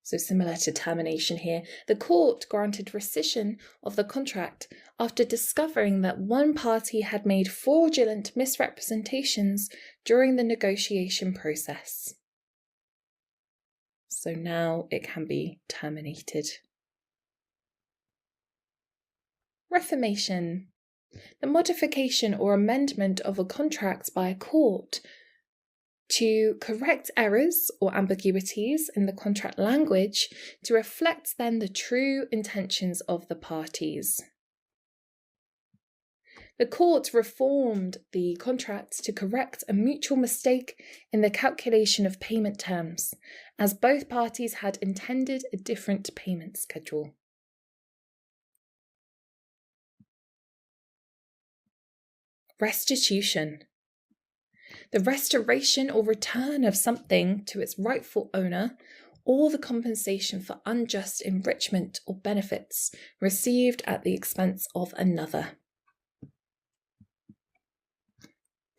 So similar to termination here, the court granted rescission of the contract after discovering that one party had made fraudulent misrepresentations during the negotiation process. So now it can be terminated. Reformation. The modification or amendment of a contract by a court to correct errors or ambiguities in the contract language to reflect then the true intentions of the parties. The court reformed the contract to correct a mutual mistake in the calculation of payment terms, as both parties had intended a different payment schedule. Restitution. The restoration or return of something to its rightful owner, or the compensation for unjust enrichment or benefits received at the expense of another.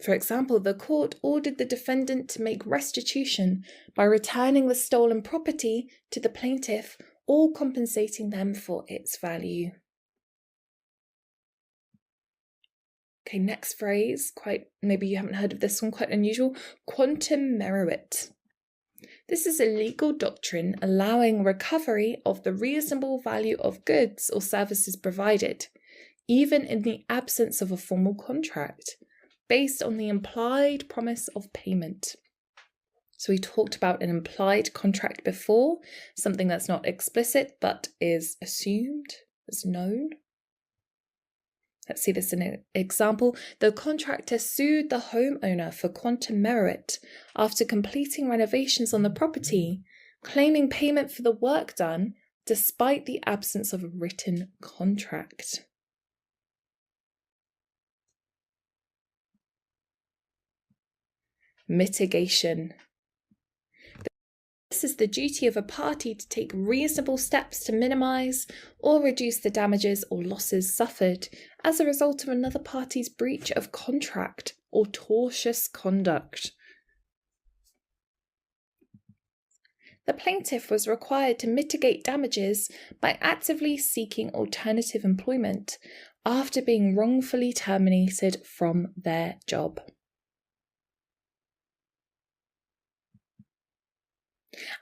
For example, the court ordered the defendant to make restitution by returning the stolen property to the plaintiff or compensating them for its value. Okay, next phrase, maybe you haven't heard of this one, quite unusual, quantum meruit. This is a legal doctrine allowing recovery of the reasonable value of goods or services provided, even in the absence of a formal contract, based on the implied promise of payment. So we talked about an implied contract before, something that's not explicit but is assumed, is known. Let's see this in an example. The contractor sued the homeowner for quantum meruit after completing renovations on the property, claiming payment for the work done despite the absence of a written contract. Mitigation. This is the duty of a party to take reasonable steps to minimise or reduce the damages or losses suffered as a result of another party's breach of contract or tortious conduct. The plaintiff was required to mitigate damages by actively seeking alternative employment after being wrongfully terminated from their job.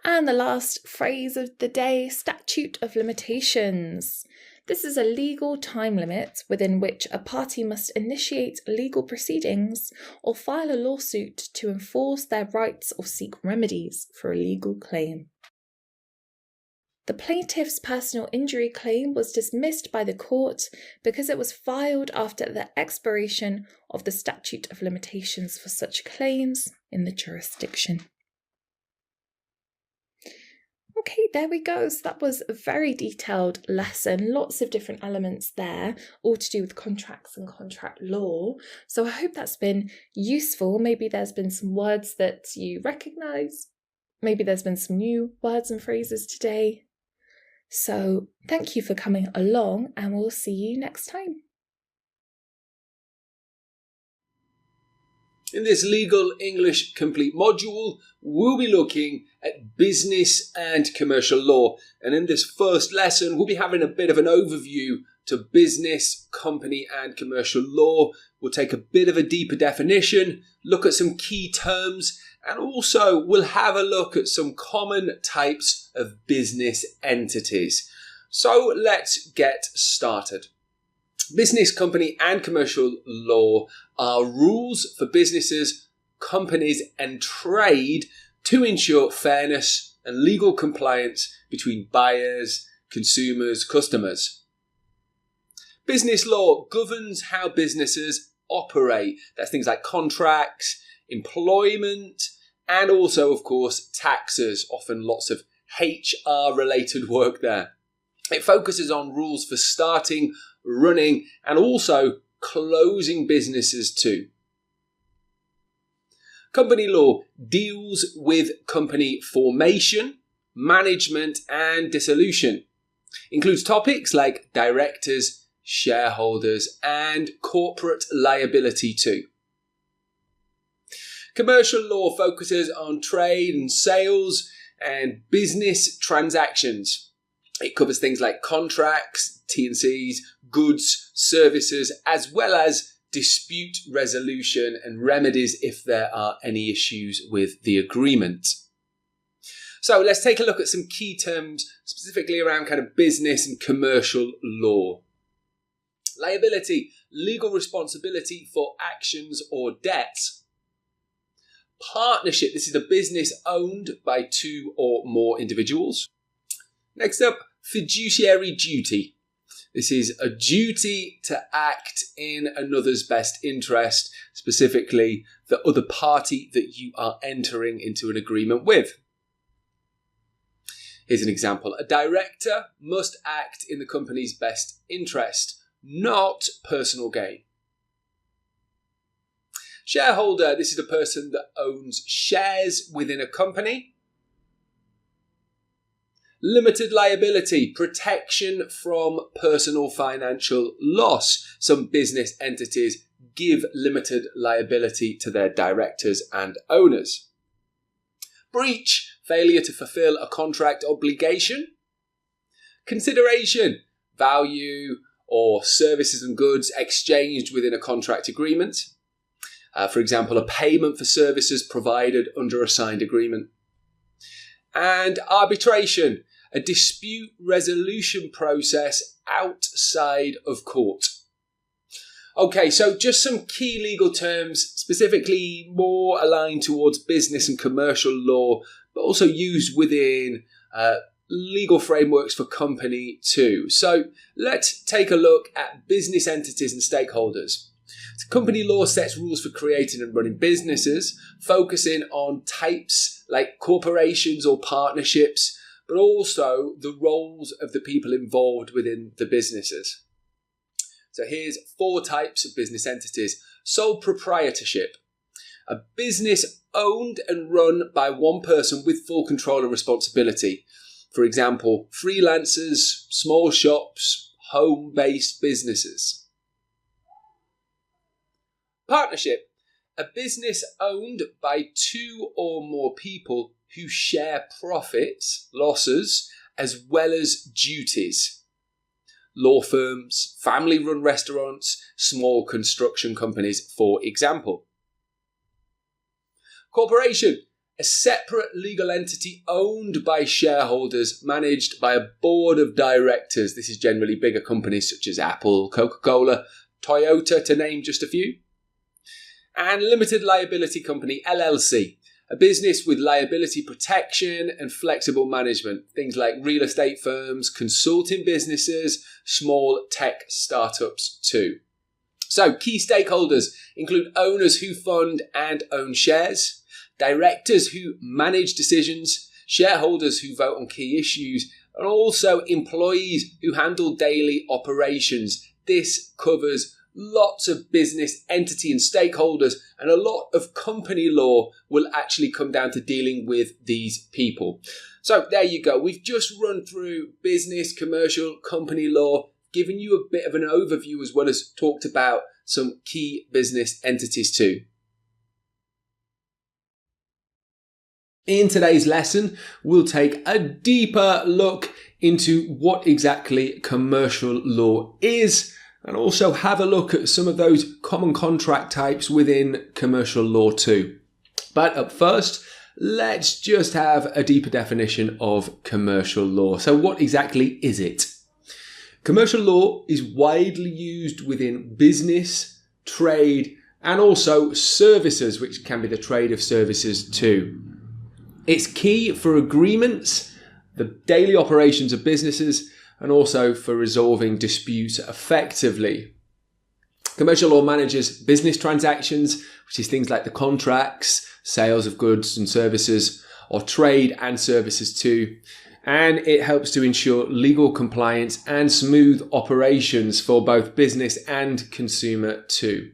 And the last phrase of the day, statute of limitations. This is a legal time limit within which a party must initiate legal proceedings or file a lawsuit to enforce their rights or seek remedies for a legal claim. The plaintiff's personal injury claim was dismissed by the court because it was filed after the expiration of the statute of limitations for such claims in the jurisdiction. Okay, there we go. So that was a very detailed lesson, lots of different elements there, all to do with contracts and contract law. So I hope that's been useful. Maybe there's been some words that you recognise. Maybe there's been some new words and phrases today. So thank you for coming along, and we'll see you next time. In this Legal English Complete module, we'll be looking at business and commercial law. And in this first lesson, we'll be having a bit of an overview to business, company and commercial law. We'll take a bit of a deeper definition, look at some key terms, and also we'll have a look at some common types of business entities. So let's get started. Business, company and commercial law are rules for businesses, companies and trade to ensure fairness and legal compliance between buyers, consumers, customers. Business law governs how businesses operate. That's things like contracts, employment, and also, of course, taxes. Often lots of HR related work there. It focuses on rules for starting, running, and also closing businesses too. Company law deals with company formation, management, and dissolution. Includes topics like directors, shareholders, and corporate liability too. Commercial law focuses on trade and sales and business transactions. It covers things like contracts, T&Cs, goods, services, as well as dispute resolution and remedies if there are any issues with the agreement. So let's take a look at some key terms specifically around kind of business and commercial law. Liability, legal responsibility for actions or debts. Partnership, this is a business owned by two or more individuals. Next up, fiduciary duty. This is a duty to act in another's best interest, specifically the other party that you are entering into an agreement with. Here's an example. A director must act in the company's best interest, not personal gain. Shareholder, this is the person that owns shares within a company. Limited liability, protection from personal financial loss. Some business entities give limited liability to their directors and owners. Breach, failure to fulfill a contract obligation. Consideration, value or services and goods exchanged within a contract agreement. For example, a payment for services provided under a signed agreement. And arbitration, a dispute resolution process outside of court. Okay, so just some key legal terms, specifically more aligned towards business and commercial law, but also used within legal frameworks for company too. So let's take a look at business entities and stakeholders. So company law sets rules for creating and running businesses, focusing on types like corporations or partnerships, but also the roles of the people involved within the businesses. So here's 4 types of business entities. Sole proprietorship, a business owned and run by one person with full control and responsibility. For example, freelancers, small shops, home-based businesses. Partnership, a business owned by 2 or more people who share profits, losses, as well as duties. Law firms, family-run restaurants, small construction companies, for example. Corporation, a separate legal entity owned by shareholders, managed by a board of directors. This is generally bigger companies such as Apple, Coca-Cola, Toyota, to name just a few. And limited liability company, LLC, a business with liability protection and flexible management. Things like real estate firms, consulting businesses, small tech startups too. So key stakeholders include owners who fund and own shares, directors who manage decisions, shareholders who vote on key issues, and also employees who handle daily operations. This covers lots of business entity and stakeholders, and a lot of company law will actually come down to dealing with these people. So there you go. We've just run through business, commercial, company law, given you a bit of an overview as well as talked about some key business entities too. In today's lesson, we'll take a deeper look into what exactly commercial law is, and also have a look at some of those common contract types within commercial law too. But up first, let's just have a deeper definition of commercial law. So what exactly is it? Commercial law is widely used within business, trade, and also services, which can be the trade of services too. It's key for agreements, the daily operations of businesses, and also for resolving disputes effectively. Commercial law manages business transactions, which is things like the contracts, sales of goods and services, or trade and services too. And it helps to ensure legal compliance and smooth operations for both business and consumer too.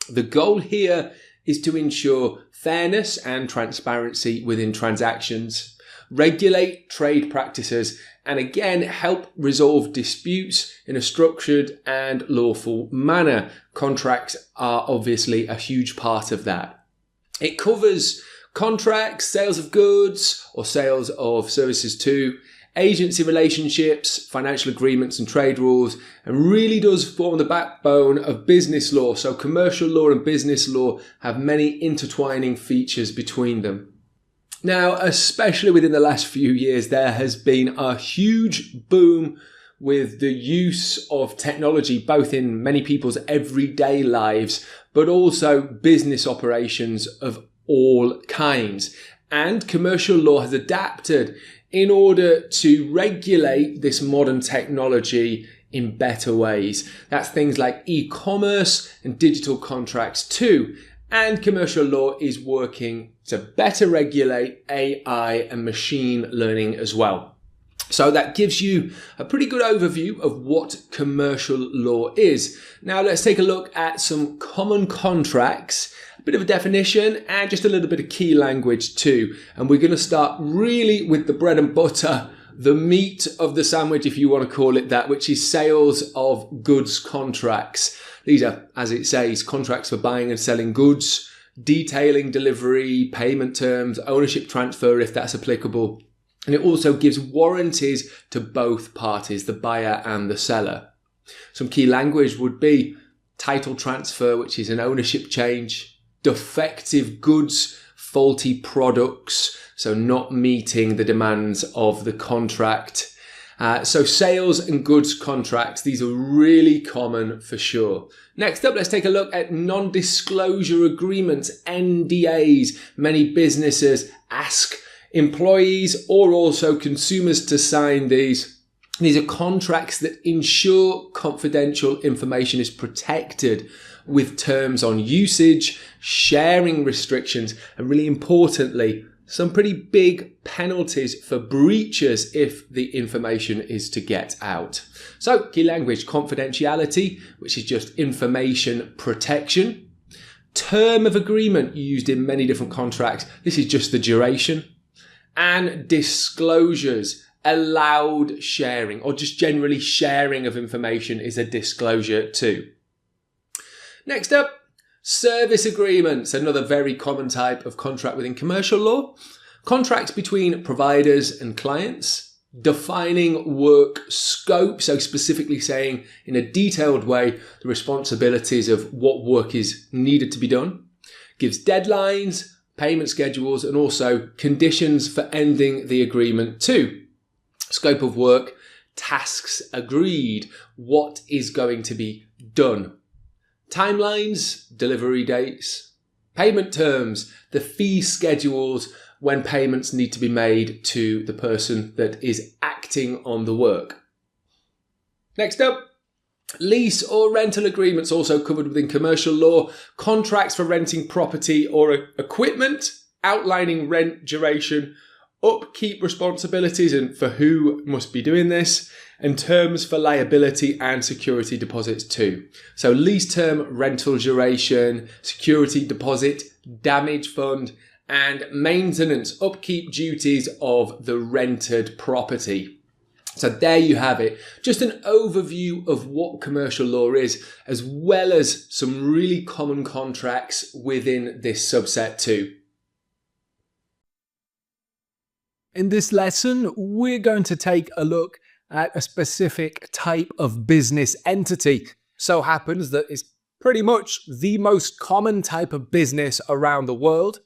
The goal here is to ensure fairness and transparency within transactions, regulate trade practices, and again, help resolve disputes in a structured and lawful manner. Contracts are obviously a huge part of that. It covers contracts, sales of goods or sales of services too, agency relationships, financial agreements and trade rules, and really does form the backbone of business law. So commercial law and business law have many intertwining features between them. Now, especially within the last few years, there has been a huge boom with the use of technology, both in many people's everyday lives, but also business operations of all kinds. And commercial law has adapted in order to regulate this modern technology in better ways. That's things like e-commerce and digital contracts too. And commercial law is working to better regulate AI and machine learning as well. So that gives you a pretty good overview of what commercial law is. Now let's take a look at some common contracts, a bit of a definition, and just a little bit of key language too. And we're going to start really with the bread and butter, the meat of the sandwich, if you want to call it that, which is sales of goods contracts. These are, as it says, contracts for buying and selling goods, detailing delivery, payment terms, ownership transfer if that's applicable. And it also gives warranties to both parties, the buyer and the seller. Some key language would be title transfer, which is an ownership change, defective goods, faulty products, so not meeting the demands of the contract. So sales and goods contracts, these are really common for sure. Next up, let's take a look at non-disclosure agreements, NDAs. Many businesses ask employees or also consumers to sign these. These are contracts that ensure confidential information is protected with terms on usage, sharing restrictions, and really importantly, some pretty big penalties for breaches if the information is to get out. So, key language, confidentiality, which is just information protection. Term of agreement used in many different contracts. This is just the duration. And disclosures, allowed sharing, or just generally sharing of information is a disclosure too. Next up, service agreements, another very common type of contract within commercial law. Contracts between providers and clients, defining work scope, so specifically saying in a detailed way the responsibilities of what work is needed to be done. Gives deadlines, payment schedules, and also conditions for ending the agreement too. Scope of work, tasks agreed, what is going to be done. Timelines, delivery dates, payment terms, the fee schedules when payments need to be made to the person that is acting on the work. Next up, lease or rental agreements, also covered within commercial law. Contracts for renting property or equipment, outlining rent duration, upkeep responsibilities and for who must be doing this, and terms for liability and security deposits too. So lease term, rental duration, security deposit, damage fund, and maintenance, upkeep duties of the rented property. So there you have it. Just an overview of what commercial law is, as well as some really common contracts within this subset too. In this lesson, we're going to take a look at a specific type of business entity. So happens that it's pretty much the most common type of business around the world,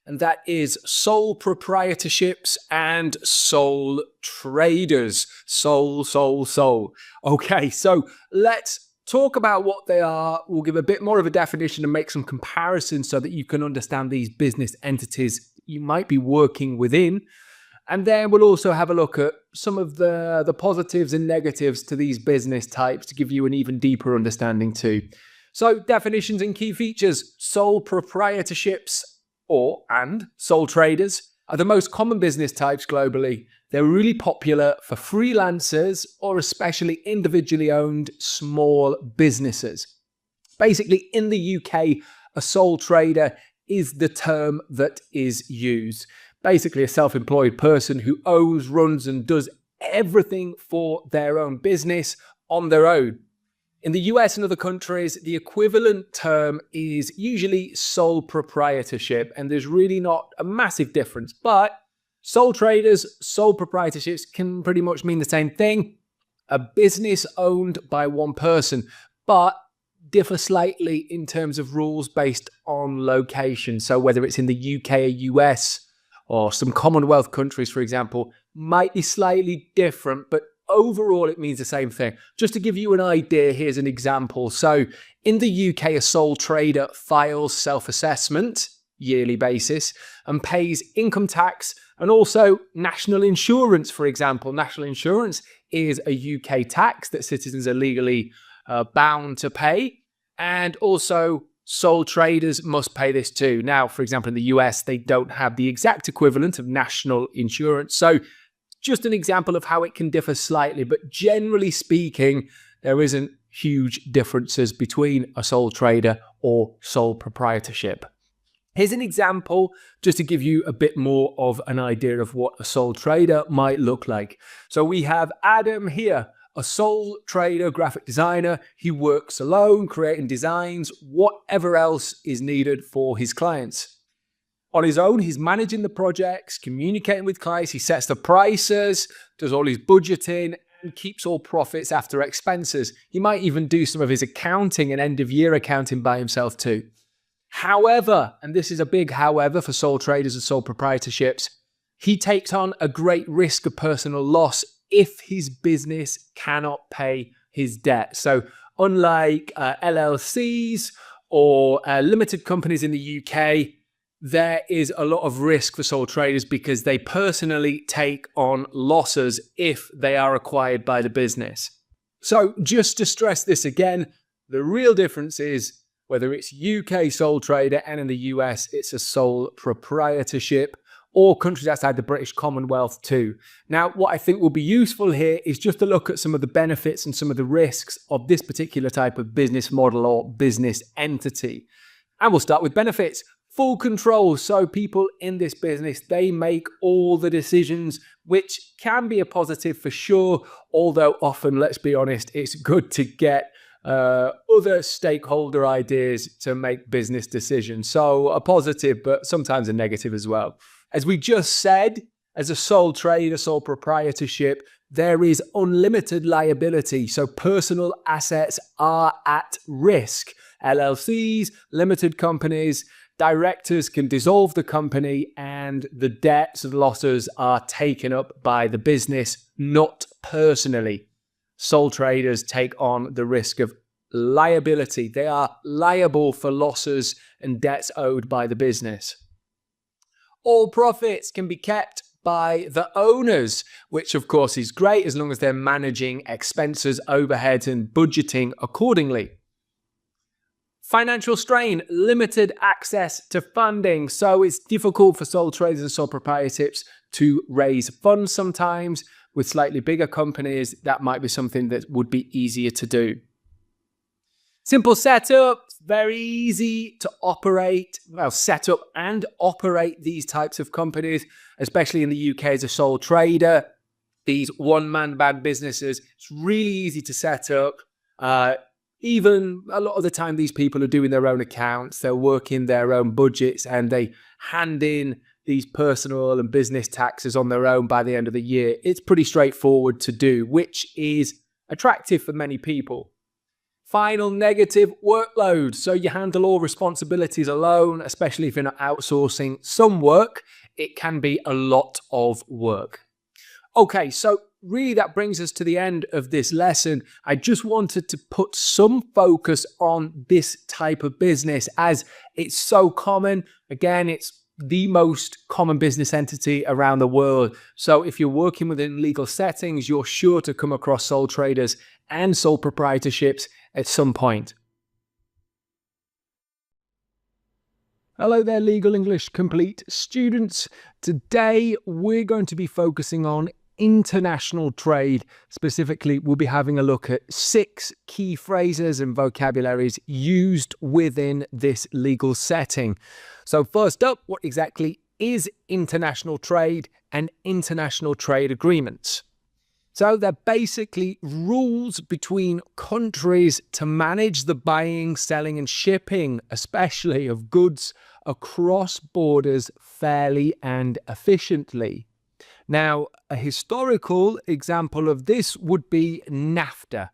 and that is sole proprietorships and sole traders. Sole. Okay, so let's talk about what they are. We'll give a bit more of a definition and make some comparisons so that you can understand these business entities you might be working within. And then we'll also have a look at some of the positives and negatives to these business types to give you an even deeper understanding too. So definitions and key features. Sole proprietorships and sole traders are the most common business types globally. They're really popular for freelancers or especially individually owned small businesses. Basically, in the UK, a sole trader is the term that is used. Basically, a self-employed person who owns, runs, and does everything for their own business on their own. In the US and other countries, the equivalent term is usually sole proprietorship, and there's really not a massive difference. But sole traders, sole proprietorships can pretty much mean the same thing. A business owned by one person, but differ slightly in terms of rules based on location. So whether it's in the UK or US, or some Commonwealth countries, for example, might be slightly different, but overall it means the same thing. Just to give you an idea, here's an example. So in the UK, a sole trader files self-assessment, yearly basis, and pays income tax and also national insurance, for example. National insurance is a UK tax that citizens are legally bound to pay, and also sole traders must pay this too. Now, for example, in the US, they don't have the exact equivalent of national insurance. So just an example of how it can differ slightly, but generally speaking, there isn't huge differences between a sole trader or sole proprietorship. Here's an example just to give you a bit more of an idea of what a sole trader might look like. So we have Adam here, a sole trader, graphic designer. He works alone, creating designs, whatever else is needed for his clients. On his own, he's managing the projects, communicating with clients, he sets the prices, does all his budgeting, and keeps all profits after expenses. He might even do some of his accounting and end-of-year accounting by himself too. However, and this is a big however for sole traders and sole proprietorships, he takes on a great risk of personal loss if his business cannot pay his debt. So unlike LLCs or limited companies in the UK, there is a lot of risk for sole traders because they personally take on losses if they are acquired by the business. So just to stress this again, the real difference is whether it's UK sole trader and in the US, it's a sole proprietorship, or countries outside the British Commonwealth too. Now, what I think will be useful here is just to look at some of the benefits and some of the risks of this particular type of business model or business entity. And we'll start with benefits. Full control. So people in this business, they make all the decisions, which can be a positive for sure. Although often, let's be honest, it's good to get other stakeholder ideas to make business decisions. So a positive, but sometimes a negative as well. As we just said, as a sole trader, sole proprietorship, there is unlimited liability. So personal assets are at risk. LLCs, limited companies, directors can dissolve the company and the debts and losses are taken up by the business, not personally. Sole traders take on the risk of liability. They are liable for losses and debts owed by the business. All profits can be kept by the owners, which of course is great as long as they're managing expenses, overheads, and budgeting accordingly. Financial strain, limited access to funding. So it's difficult for sole traders and sole proprietorships to raise funds sometimes. With slightly bigger companies, that might be something that would be easier to do. Simple setup, very easy to operate, set up and operate these types of companies, especially in the UK as a sole trader. These one-man band businesses, it's really easy to set up. Even a lot of the time, these people are doing their own accounts, they're working their own budgets, and they hand in these personal and business taxes on their own by the end of the year. It's pretty straightforward to do, which is attractive for many people. Final negative, workload. So you handle all responsibilities alone, especially if you're not outsourcing some work. It can be a lot of work. Okay, so really that brings us to the end of this lesson. I just wanted to put some focus on this type of business as it's so common. Again, it's the most common business entity around the world. So if you're working within legal settings, you're sure to come across sole traders and sole proprietorships at some point. Hello there, Legal English Complete students. Today we're going to be focusing on international trade. Specifically, we'll be having a look at 6 key phrases and vocabularies used within this legal setting. So first up, what exactly is international trade and international trade agreements? So they're basically rules between countries to manage the buying, selling and shipping, especially of goods across borders fairly and efficiently. Now, a historical example of this would be NAFTA.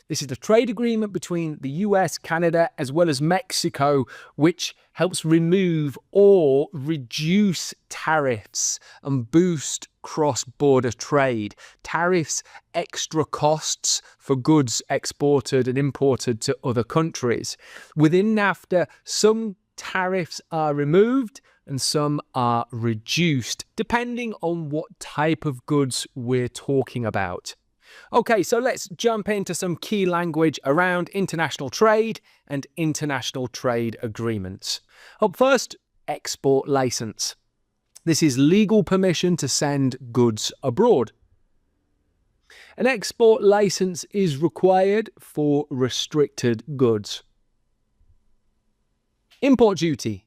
This is the trade agreement between the US, Canada, as well as Mexico, which helps remove or reduce tariffs and boost cross-border trade. Tariffs, extra costs for goods exported and imported to other countries. Within NAFTA, some tariffs are removed and some are reduced, depending on what type of goods we're talking about. Okay, so let's jump into some key language around international trade and international trade agreements. Up first, export license. This is legal permission to send goods abroad. An export license is required for restricted goods. Import duty.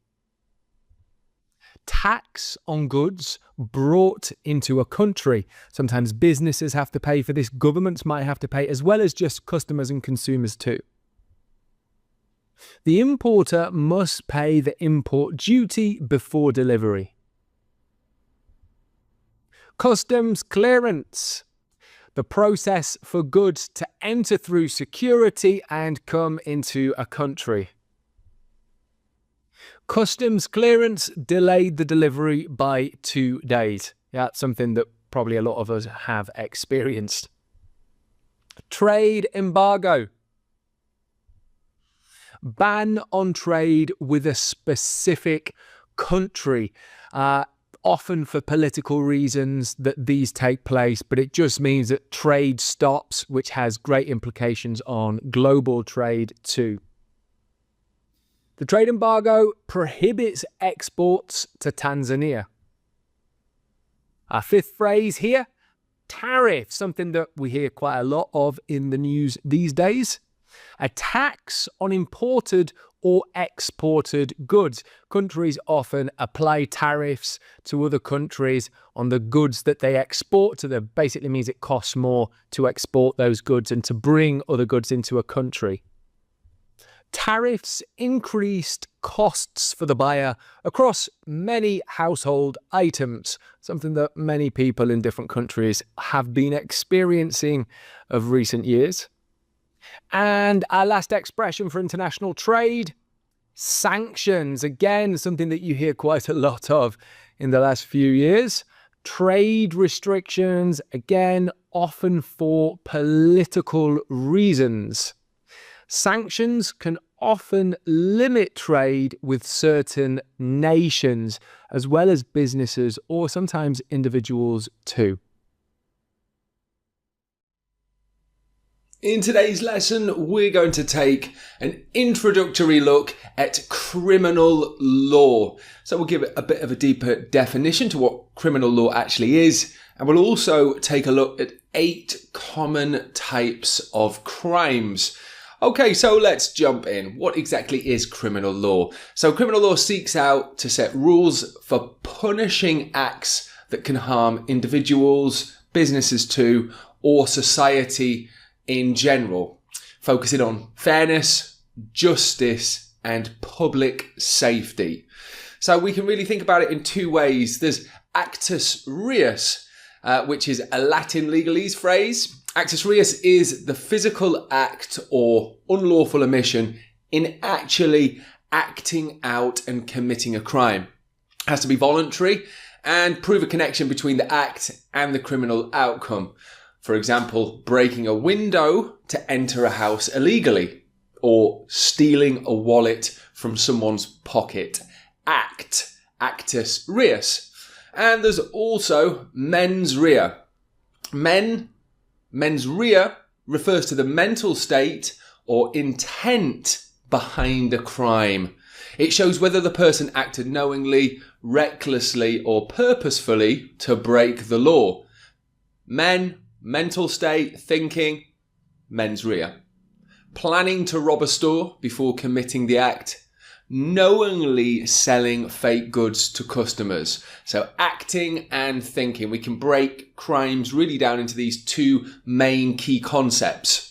Tax on goods brought into a country. Sometimes businesses have to pay for this, governments might have to pay, as well as just customers and consumers too. The importer must pay the import duty before delivery. Customs clearance. The process for goods to enter through security and come into a country. Customs clearance delayed the delivery by 2 days. Yeah, that's something that probably a lot of us have experienced. Trade embargo. Ban on trade with a specific country. Often for political reasons that these take place, but it just means that trade stops, which has great implications on global trade too. The trade embargo prohibits exports to Tanzania. Our 5th phrase here, tariff, something that we hear quite a lot of in the news these days. A tax on imported or exported goods. Countries often apply tariffs to other countries on the goods that they export to them. Basically means it costs more to export those goods and to bring other goods into a country. Tariffs increased costs for the buyer across many household items, something that many people in different countries have been experiencing of recent years. And our last expression for international trade, sanctions. Again, something that you hear quite a lot of in the last few years. Trade restrictions, again, often for political reasons. Sanctions can often limit trade with certain nations, as well as businesses or sometimes individuals too. In today's lesson, we're going to take an introductory look at criminal law. So we'll give it a bit of a deeper definition to what criminal law actually is, and we'll also take a look at 8 common types of crimes. Okay, so let's jump in. What exactly is criminal law? So criminal law seeks out to set rules for punishing acts that can harm individuals, businesses too, or society in general, focusing on fairness, justice, and public safety. So we can really think about it in two ways. There's actus reus, which is a Latin legalese phrase. Actus reus is the physical act or unlawful omission in actually acting out and committing a crime. It has to be voluntary and prove a connection between the act and the criminal outcome. For example, breaking a window to enter a house illegally, or stealing a wallet from someone's pocket. Actus reus. And there's also mens rea. Mens rea refers to the mental state or intent behind a crime. It shows whether the person acted knowingly, recklessly, or purposefully to break the law. Mental state, thinking, mens rea. Planning to rob a store before committing the act. Knowingly selling fake goods to customers. So acting and thinking. We can break crimes really down into these two main key concepts.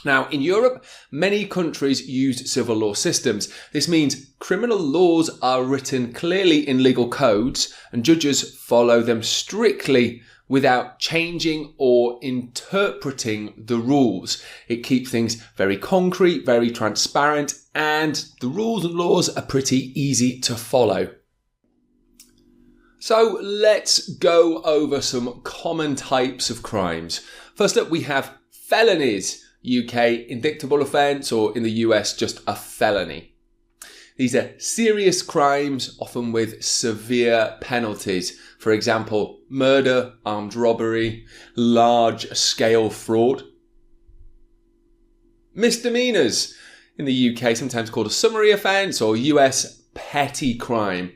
Now, in Europe, many countries use civil law systems. This means criminal laws are written clearly in legal codes and judges follow them strictly without changing or interpreting the rules. It keeps things very concrete, very transparent, and the rules and laws are pretty easy to follow. So let's go over some common types of crimes. First up, we have felonies. UK, indictable offence, or in the US, just a felony. These are serious crimes, often with severe penalties. For example, murder, armed robbery, large-scale fraud. Misdemeanours, in the UK, sometimes called a summary offence, or US petty crime.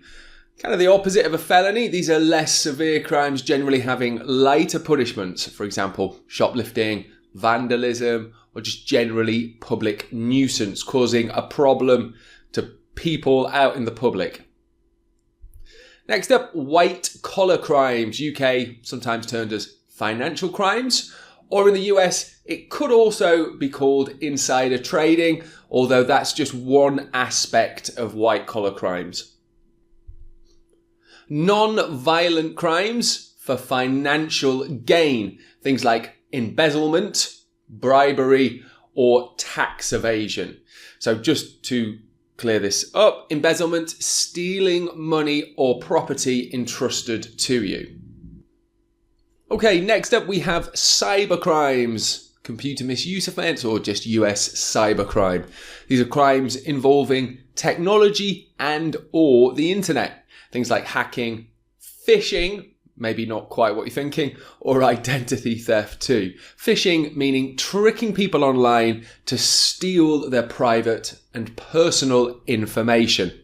Kind of the opposite of a felony. These are less severe crimes, generally having lighter punishments. For example, shoplifting, vandalism, or just generally public nuisance, causing a problem to people out in the public. Next up, white collar crimes, UK sometimes termed as financial crimes, or in the US it could also be called insider trading, although that's just one aspect of white collar crimes. Non-violent crimes for financial gain, things like embezzlement, bribery, or tax evasion. So just to clear this up, embezzlement, stealing money or property entrusted to you. Okay, next up we have cyber crimes, computer misuse offence, or just US cybercrime. These are crimes involving technology and or the internet. Things like hacking, phishing, maybe not quite what you're thinking, or identity theft too. Phishing meaning tricking people online to steal their private and personal information.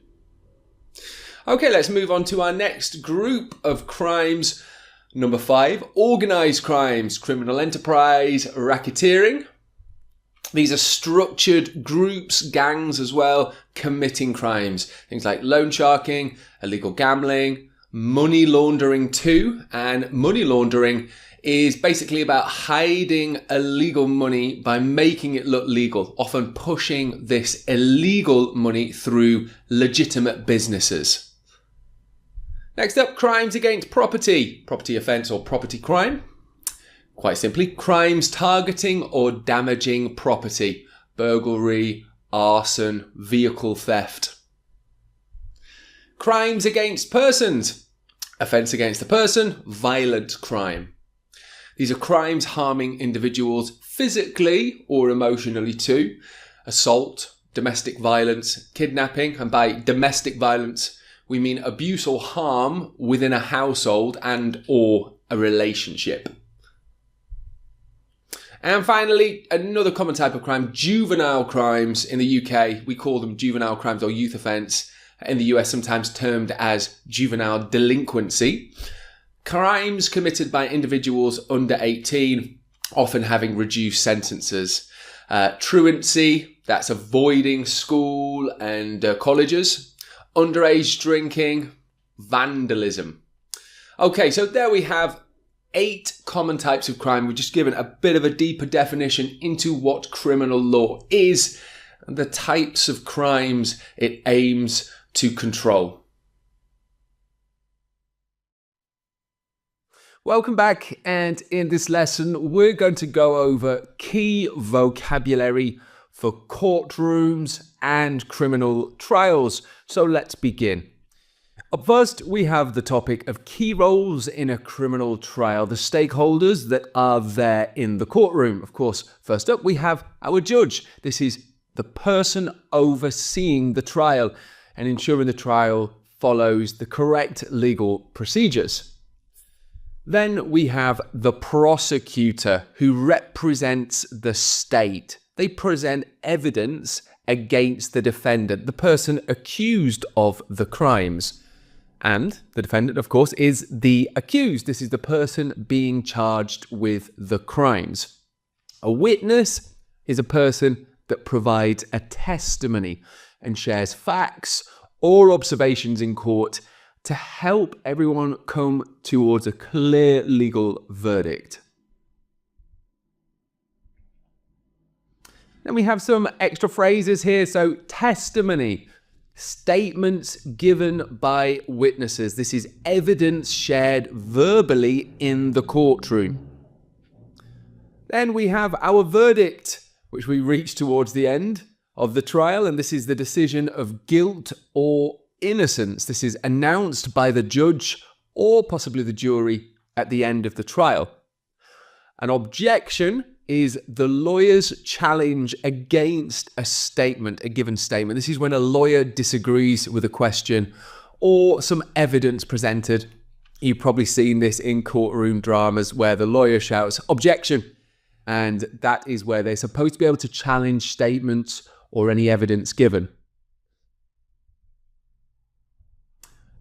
Okay, let's move on to our next group of crimes. Number 5, organised crimes, criminal enterprise, racketeering. These are structured groups, gangs as well, committing crimes. Things like loan sharking, illegal gambling, money laundering too, and money laundering is basically about hiding illegal money by making it look legal, often pushing this illegal money through legitimate businesses. Next up, crimes against property, property offence or property crime. Quite simply, crimes targeting or damaging property, burglary, arson, vehicle theft. Crimes against persons, offence against a person, violent crime. These are crimes harming individuals physically or emotionally too. Assault, domestic violence, kidnapping, and by domestic violence we mean abuse or harm within a household and or a relationship. And finally, another common type of crime, juvenile crimes. In the UK, we call them juvenile crimes or youth offence. In the US, sometimes termed as juvenile delinquency. Crimes committed by individuals under 18, often having reduced sentences. Truancy, that's avoiding school and colleges. Underage drinking, vandalism. Okay, so there we have 8 common types of crime. We've just given a bit of a deeper definition into what criminal law is and the types of crimes it aims to control. Welcome back, and in this lesson we're going to go over key vocabulary for courtrooms and criminal trials. So let's begin. Up first, we have the topic of key roles in a criminal trial, the stakeholders that are there in the courtroom. Of course, first up we have our judge. This is the person overseeing the trial and ensuring the trial follows the correct legal procedures. Then we have the prosecutor, who represents the state. They present evidence against the defendant, the person accused of the crimes. And the defendant, of course, is the accused. This is the person being charged with the crimes. A witness is a person that provides a testimony and shares facts or observations in court to help everyone come towards a clear legal verdict. Then we have some extra phrases here. So testimony, statements given by witnesses. This is evidence shared verbally in the courtroom. Then we have our verdict, which we reach towards the end of the trial, and this is the decision of guilt or innocence. This is announced by the judge or possibly the jury at the end of the trial. An objection is the lawyer's challenge against a statement, a given statement. This is when a lawyer disagrees with a question or some evidence presented. You've probably seen this in courtroom dramas where the lawyer shouts, "Objection!" And that is where they're supposed to be able to challenge statements or any evidence given.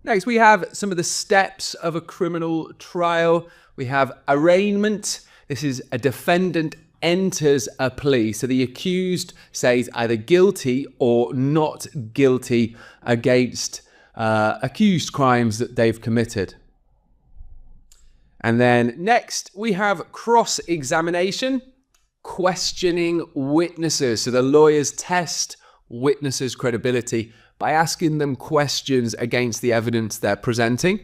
Next, we have some of the steps of a criminal trial. We have arraignment. This is a defendant enters a plea. So the accused says either guilty or not guilty against accused crimes that they've committed. And then next, we have cross-examination, questioning witnesses. So the lawyers test witnesses' credibility by asking them questions against the evidence they're presenting.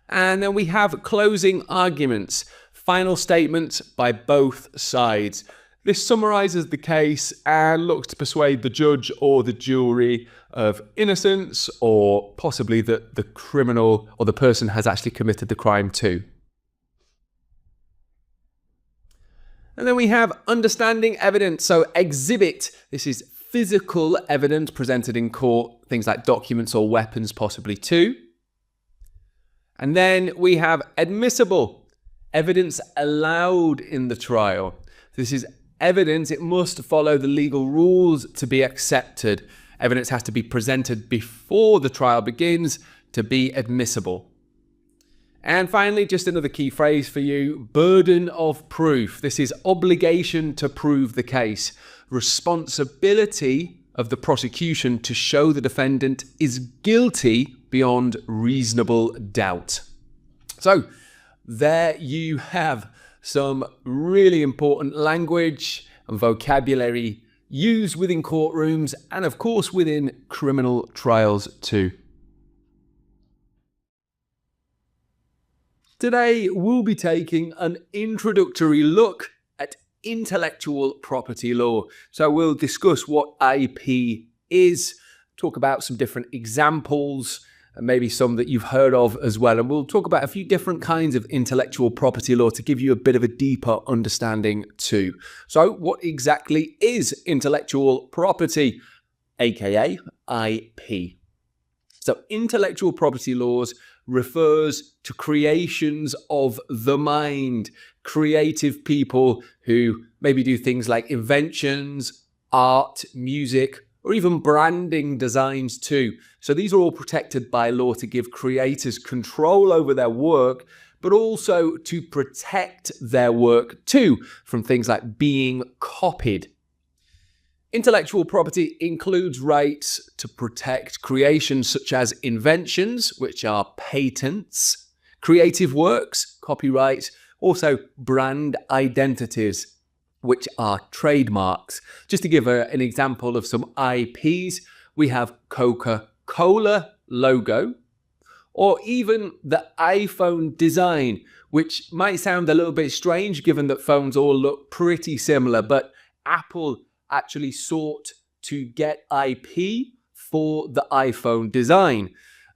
And then we have closing arguments, final statements by both sides. This summarizes the case and looks to persuade the judge or the jury of innocence, or possibly that the criminal or the person has actually committed the crime too. And then we have understanding evidence. So exhibit, this is physical evidence presented in court, things like documents or weapons possibly too. And then we have admissible, evidence allowed in the trial. This is evidence, it must follow the legal rules to be accepted. Evidence has to be presented before the trial begins to be admissible. And finally, just another key phrase for you, burden of proof. This is obligation to prove the case. Responsibility of the prosecution to show the defendant is guilty beyond reasonable doubt. So, there you have some really important language and vocabulary used within courtrooms and of course within criminal trials too. Today we'll be taking an introductory look at intellectual property law. So we'll discuss what IP is, talk about some different examples, and maybe some that you've heard of as well. And we'll talk about a few different kinds of intellectual property law to give you a bit of a deeper understanding too. So what exactly is intellectual property, aka IP? So intellectual property laws refers to creations of the mind, creative people who maybe do things like inventions, art, music, or even branding designs too. So these are all protected by law to give creators control over their work, but also to protect their work too from things like being copied. Intellectual property includes rights to protect creations such as inventions, which are patents, creative works, copyright, also brand identities, which are trademarks. Just to give an example of some IPs, we have Coca-Cola logo, or even the iPhone design, which might sound a little bit strange given that phones all look pretty similar, but Apple actually sought to get IP for the iPhone design.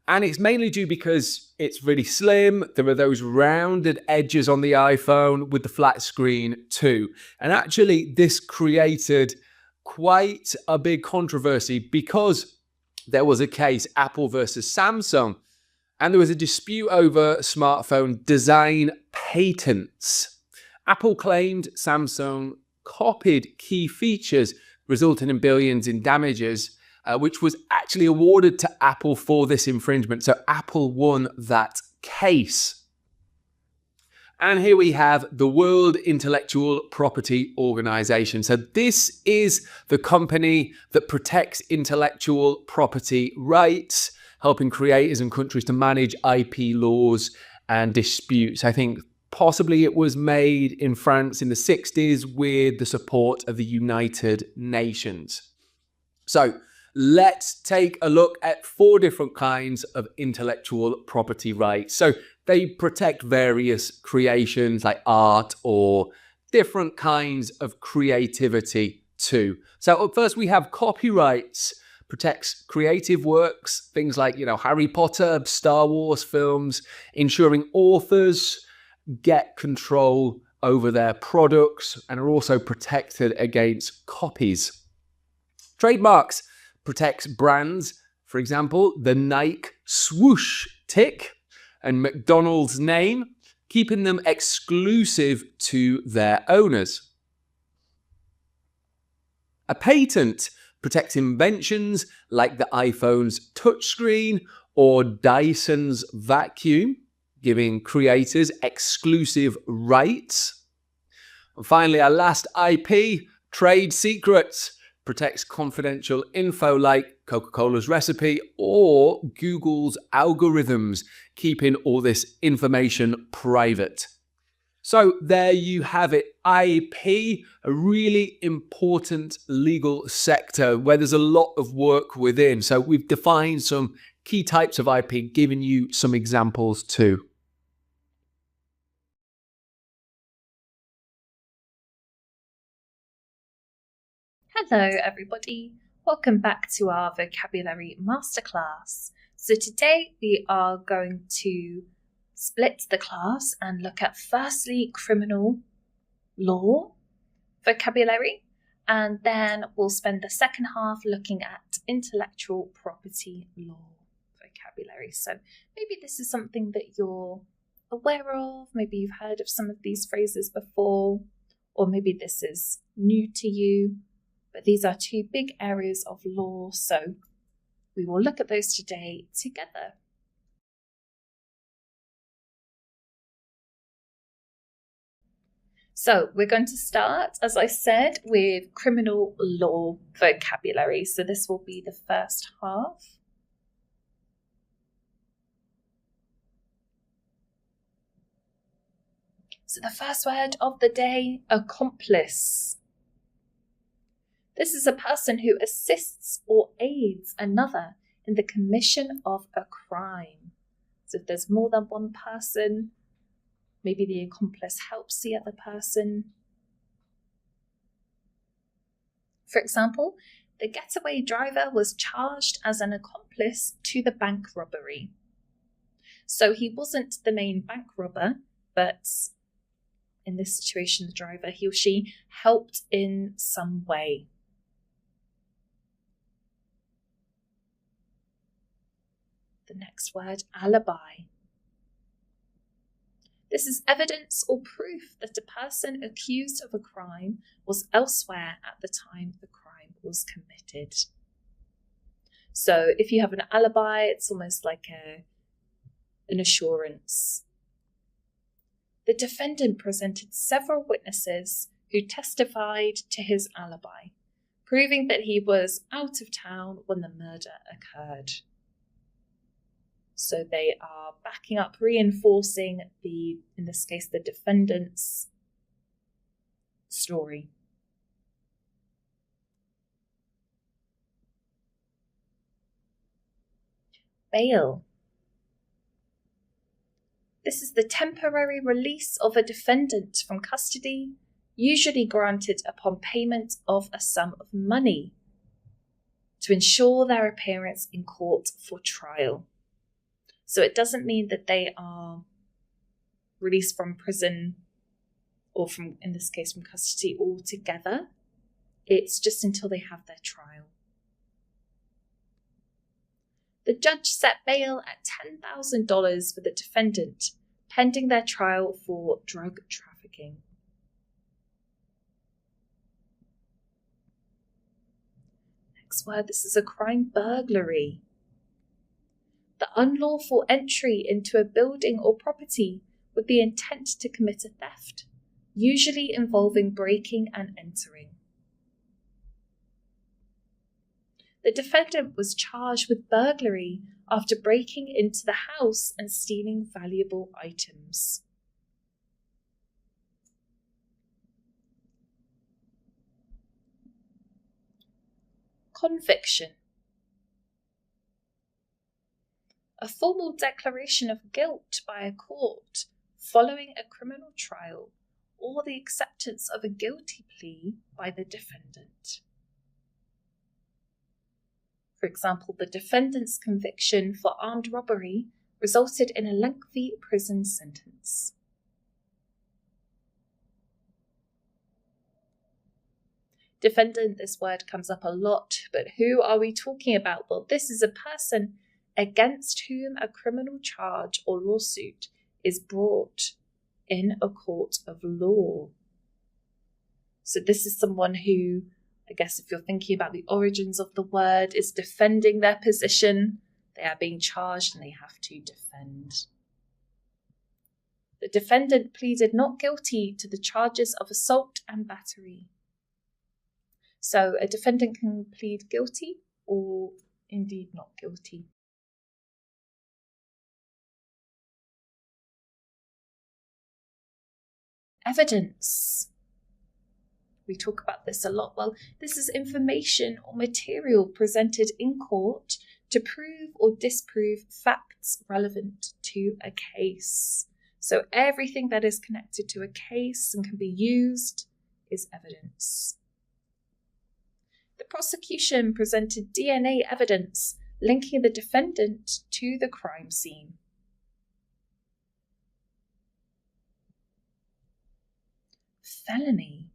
And it's mainly due because it's really slim. There are those rounded edges on the iPhone with the flat screen too. And actually, this created quite a big controversy because there was a case, Apple versus Samsung, and there was a dispute over smartphone design patents. Apple claimed Samsung copied key features, resulting in billions in damages, which was actually awarded to Apple for this infringement. So Apple won that case. And here we have the World Intellectual Property Organization. So this is the company that protects intellectual property rights, helping creators and countries to manage IP laws and disputes. I think possibly it was made in France in the 60s with the support of the United Nations. So let's take a look at 4 different kinds of intellectual property rights. So they protect various creations like art or different kinds of creativity too. So up first we have copyrights. Protects creative works, things like, Harry Potter, Star Wars films, ensuring authors get control over their products and are also protected against copies. Trademarks protects brands, for example, the Nike swoosh tick and McDonald's name, keeping them exclusive to their owners. A patent protects inventions like the iPhone's touchscreen or Dyson's vacuum, giving creators exclusive rights. And finally, our last IP, trade secrets, protects confidential info like Coca-Cola's recipe or Google's algorithms, keeping all this information private. So there you have it, IP, a really important legal sector where there's a lot of work within. So we've defined some key types of IP, giving you some examples too. Hello everybody, welcome back to our vocabulary masterclass. So today we are going to split the class and look at firstly criminal law vocabulary, and then we'll spend the second half looking at intellectual property law vocabulary. So maybe this is something that you're aware of, maybe you've heard of some of these phrases before, or maybe this is new to you. But these are 2 big areas of law, so we will look at those today together. So we're going to start, as I said, with criminal law vocabulary. So this will be the first half. So the first word of the day, accomplice. This is a person who assists or aids another in the commission of a crime. So if there's more than one person, maybe the accomplice helps the other person. For example, the getaway driver was charged as an accomplice to the bank robbery. So he wasn't the main bank robber, but in this situation, the driver, he or she, helped in some way. The next word, alibi. This is evidence or proof that a person accused of a crime was elsewhere at the time the crime was committed. So if you have an alibi, it's almost like an assurance. The defendant presented several witnesses who testified to his alibi, proving that he was out of town when the murder occurred. So they are backing up, reinforcing in this case, the defendant's story. Bail. This is the temporary release of a defendant from custody, usually granted upon payment of a sum of money to ensure their appearance in court for trial. So it doesn't mean that they are released from prison or from, in this case, from custody altogether. It's just until they have their trial. The judge set bail at $10,000 for the defendant, pending their trial for drug trafficking. Next word, this is a crime: burglary. The unlawful entry into a building or property with the intent to commit a theft, usually involving breaking and entering. The defendant was charged with burglary after breaking into the house and stealing valuable items. Conviction. A formal declaration of guilt by a court following a criminal trial or the acceptance of a guilty plea by the defendant. For example, the defendant's conviction for armed robbery resulted in a lengthy prison sentence. Defendant, this word comes up a lot, but who are we talking about? Well, this is a person against whom a criminal charge or lawsuit is brought in a court of law. So this is someone who, I guess if you're thinking about the origins of the word, is defending their position. They are being charged and they have to defend. The defendant pleaded not guilty to the charges of assault and battery. So a defendant can plead guilty or indeed not guilty. Evidence. We talk about this a lot. Well, this is information or material presented in court to prove or disprove facts relevant to a case. So everything that is connected to a case and can be used is evidence. The prosecution presented DNA evidence linking the defendant to the crime scene. Felony.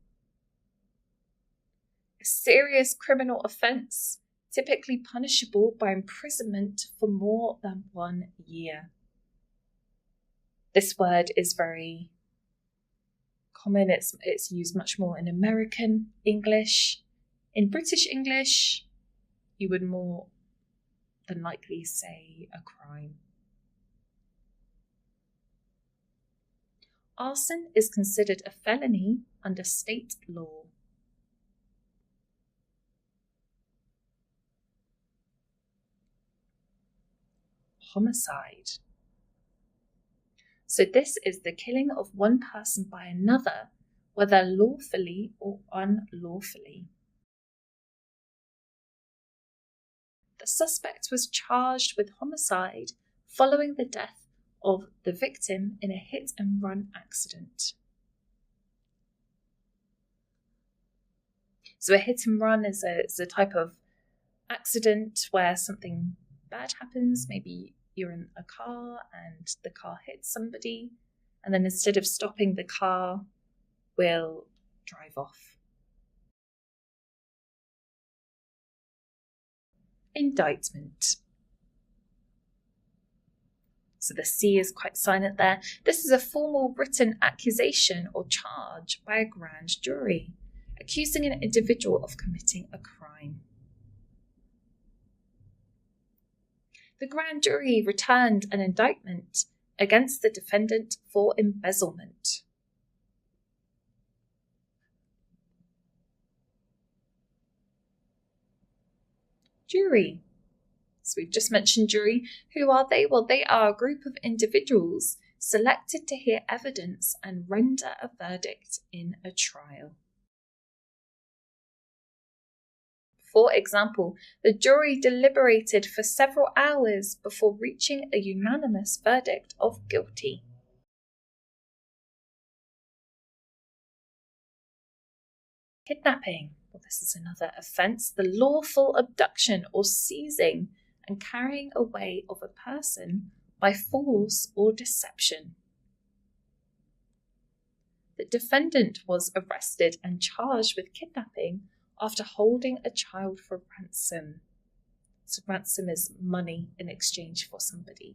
A serious criminal offence, typically punishable by imprisonment for more than 1 year. This word is very common. It's used much more in American English. In British English, you would more than likely say a crime. Arson is considered a felony under state law. Homicide. So this is the killing of one person by another, whether lawfully or unlawfully. The suspect was charged with homicide following the death of the victim in a hit-and-run accident. So a hit-and-run is a type of accident where something bad happens. Maybe you're in a car and the car hits somebody, and then instead of stopping, the car will drive off. Indictment. So the C is quite silent there. This is a formal written accusation or charge by a grand jury, accusing an individual of committing a crime. The grand jury returned an indictment against the defendant for embezzlement. Jury. So we've just mentioned jury. Who are they? Well, they are a group of individuals selected to hear evidence and render a verdict in a trial. For example, the jury deliberated for several hours before reaching a unanimous verdict of guilty. Kidnapping. Well, this is another offence. The lawful abduction or seizing and carrying away of a person by force or deception. The defendant was arrested and charged with kidnapping after holding a child for ransom. So ransom is money in exchange for somebody.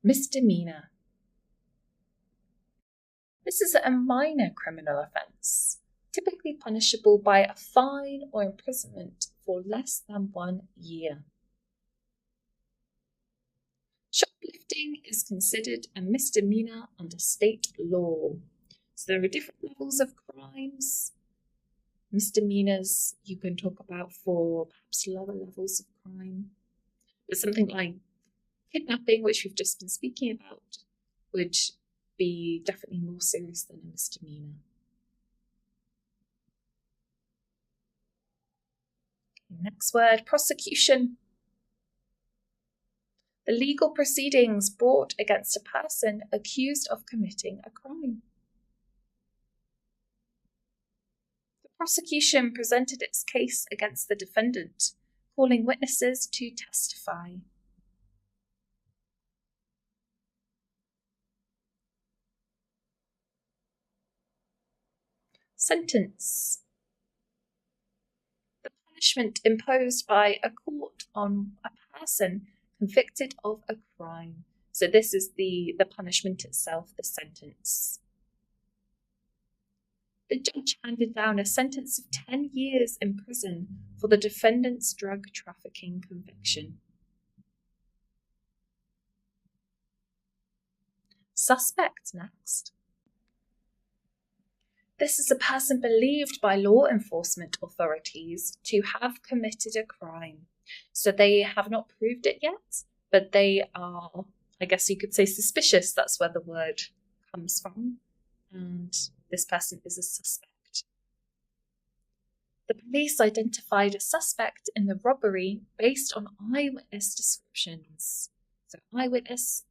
Misdemeanor. This is a minor criminal offence, typically punishable by a fine or imprisonment for less than 1 year. Shoplifting is considered a misdemeanor under state law. So there are different levels of crimes. Misdemeanors you can talk about for perhaps lower levels of crime. But something like kidnapping, which we've just been speaking about, would be definitely more serious than a misdemeanor. Next word, prosecution. The legal proceedings brought against a person accused of committing a crime. The prosecution presented its case against the defendant, calling witnesses to testify. Sentence. The punishment imposed by a court on a person convicted of a crime. So this is the punishment itself, the sentence. The judge handed down a sentence of 10 years in prison for the defendant's drug trafficking conviction. Suspect next. This is a person believed by law enforcement authorities to have committed a crime. So they have not proved it yet, but they are, I guess you could say, suspicious. That's where the word comes from. And this person is a suspect. The police identified a suspect in the robbery based on eyewitness descriptions. So eyewitnesses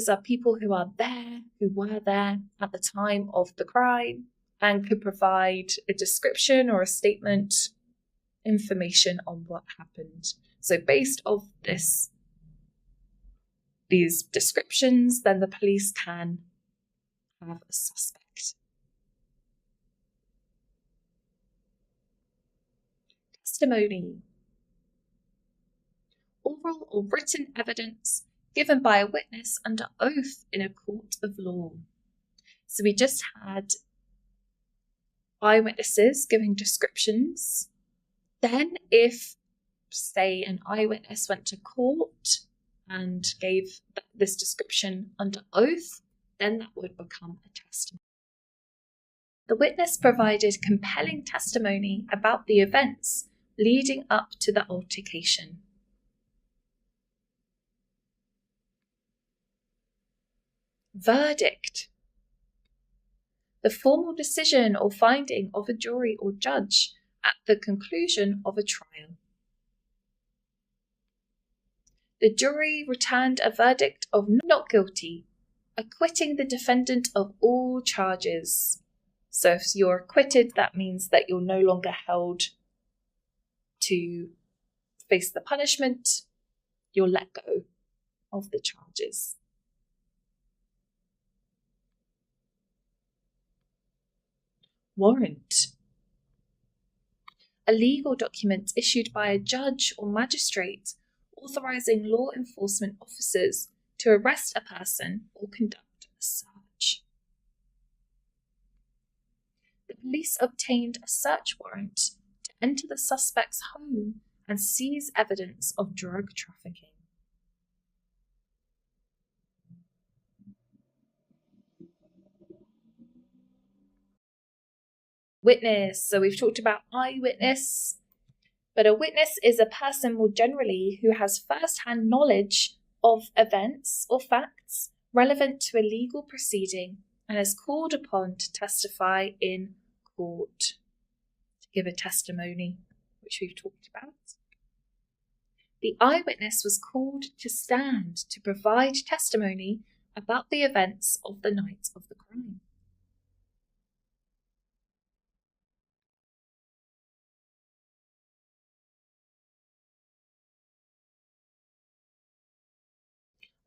are people who are there, who were there at the time of the crime, and could provide a description or a statement, information on what happened. So based off these descriptions, then the police can have a suspect. Testimony. Oral or written evidence given by a witness under oath in a court of law. So we just had eyewitnesses giving descriptions. Then if, say, an eyewitness went to court and gave this description under oath, then that would become a testimony. The witness provided compelling testimony about the events leading up to the altercation. Verdict. The formal decision or finding of a jury or judge at the conclusion of a trial. The jury returned a verdict of not guilty, acquitting the defendant of all charges. So if you're acquitted, that means that you're no longer held to face the punishment. You're let go of the charges. Warrant. A legal document issued by a judge or magistrate authorising law enforcement officers to arrest a person or conduct a search. The police obtained a search warrant to enter the suspect's home and seize evidence of drug trafficking. Witness. So we've talked about eyewitness, but a witness is a person more generally who has first-hand knowledge of events or facts relevant to a legal proceeding and is called upon to testify in court, to give a testimony, which we've talked about. The eyewitness was called to stand to provide testimony about the events of the night of the crime.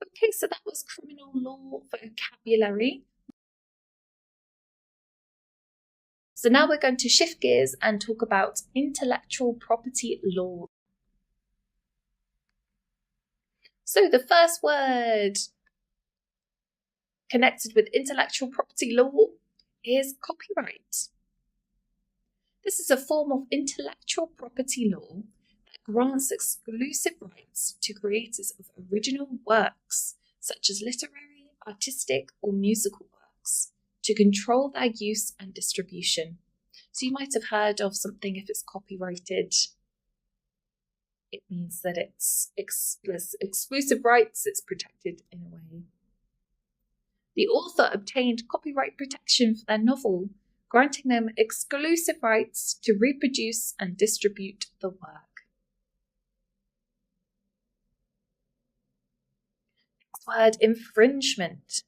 Okay, so that was criminal law vocabulary. So now we're going to shift gears and talk about intellectual property law. So the first word connected with intellectual property law is copyright. This is a form of intellectual property law that grants exclusive rights to creators of original works, such as literary, artistic, or musical works, to control their use and distribution. So you might have heard of something, if it's copyrighted, it means that there's exclusive rights, it's protected in a way. The author obtained copyright protection for their novel, granting them exclusive rights to reproduce and distribute the work. Next word, infringement.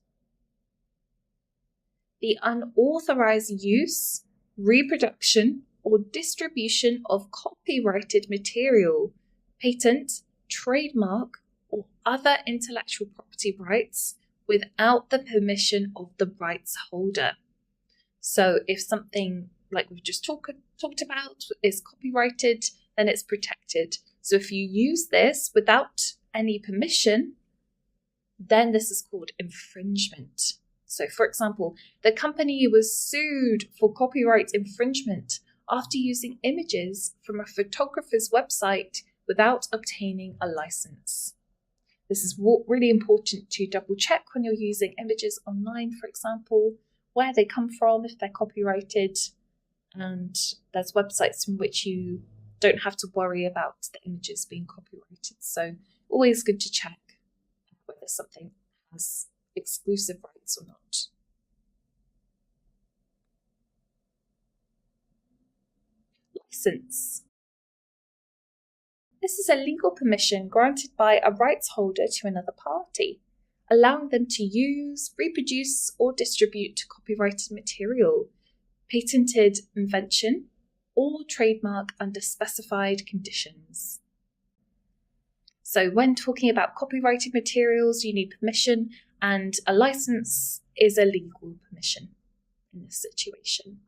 The unauthorized use, reproduction, or distribution of copyrighted material, patent, trademark, or other intellectual property rights without the permission of the rights holder. So if something like we've just talked about is copyrighted, then it's protected. So if you use this without any permission, then this is called infringement. So for example, the company was sued for copyright infringement after using images from a photographer's website without obtaining a license. This is really important to double check when you're using images online, for example, where they come from, if they're copyrighted, and there's websites from which you don't have to worry about the images being copyrighted. So always good to check whether something has exclusive rights or not. License. This is a legal permission granted by a rights holder to another party, allowing them to use, reproduce, or distribute copyrighted material, patented invention, or trademark under specified conditions. So when talking about copyrighted materials, you need permission, and a license is a legal permission in this situation.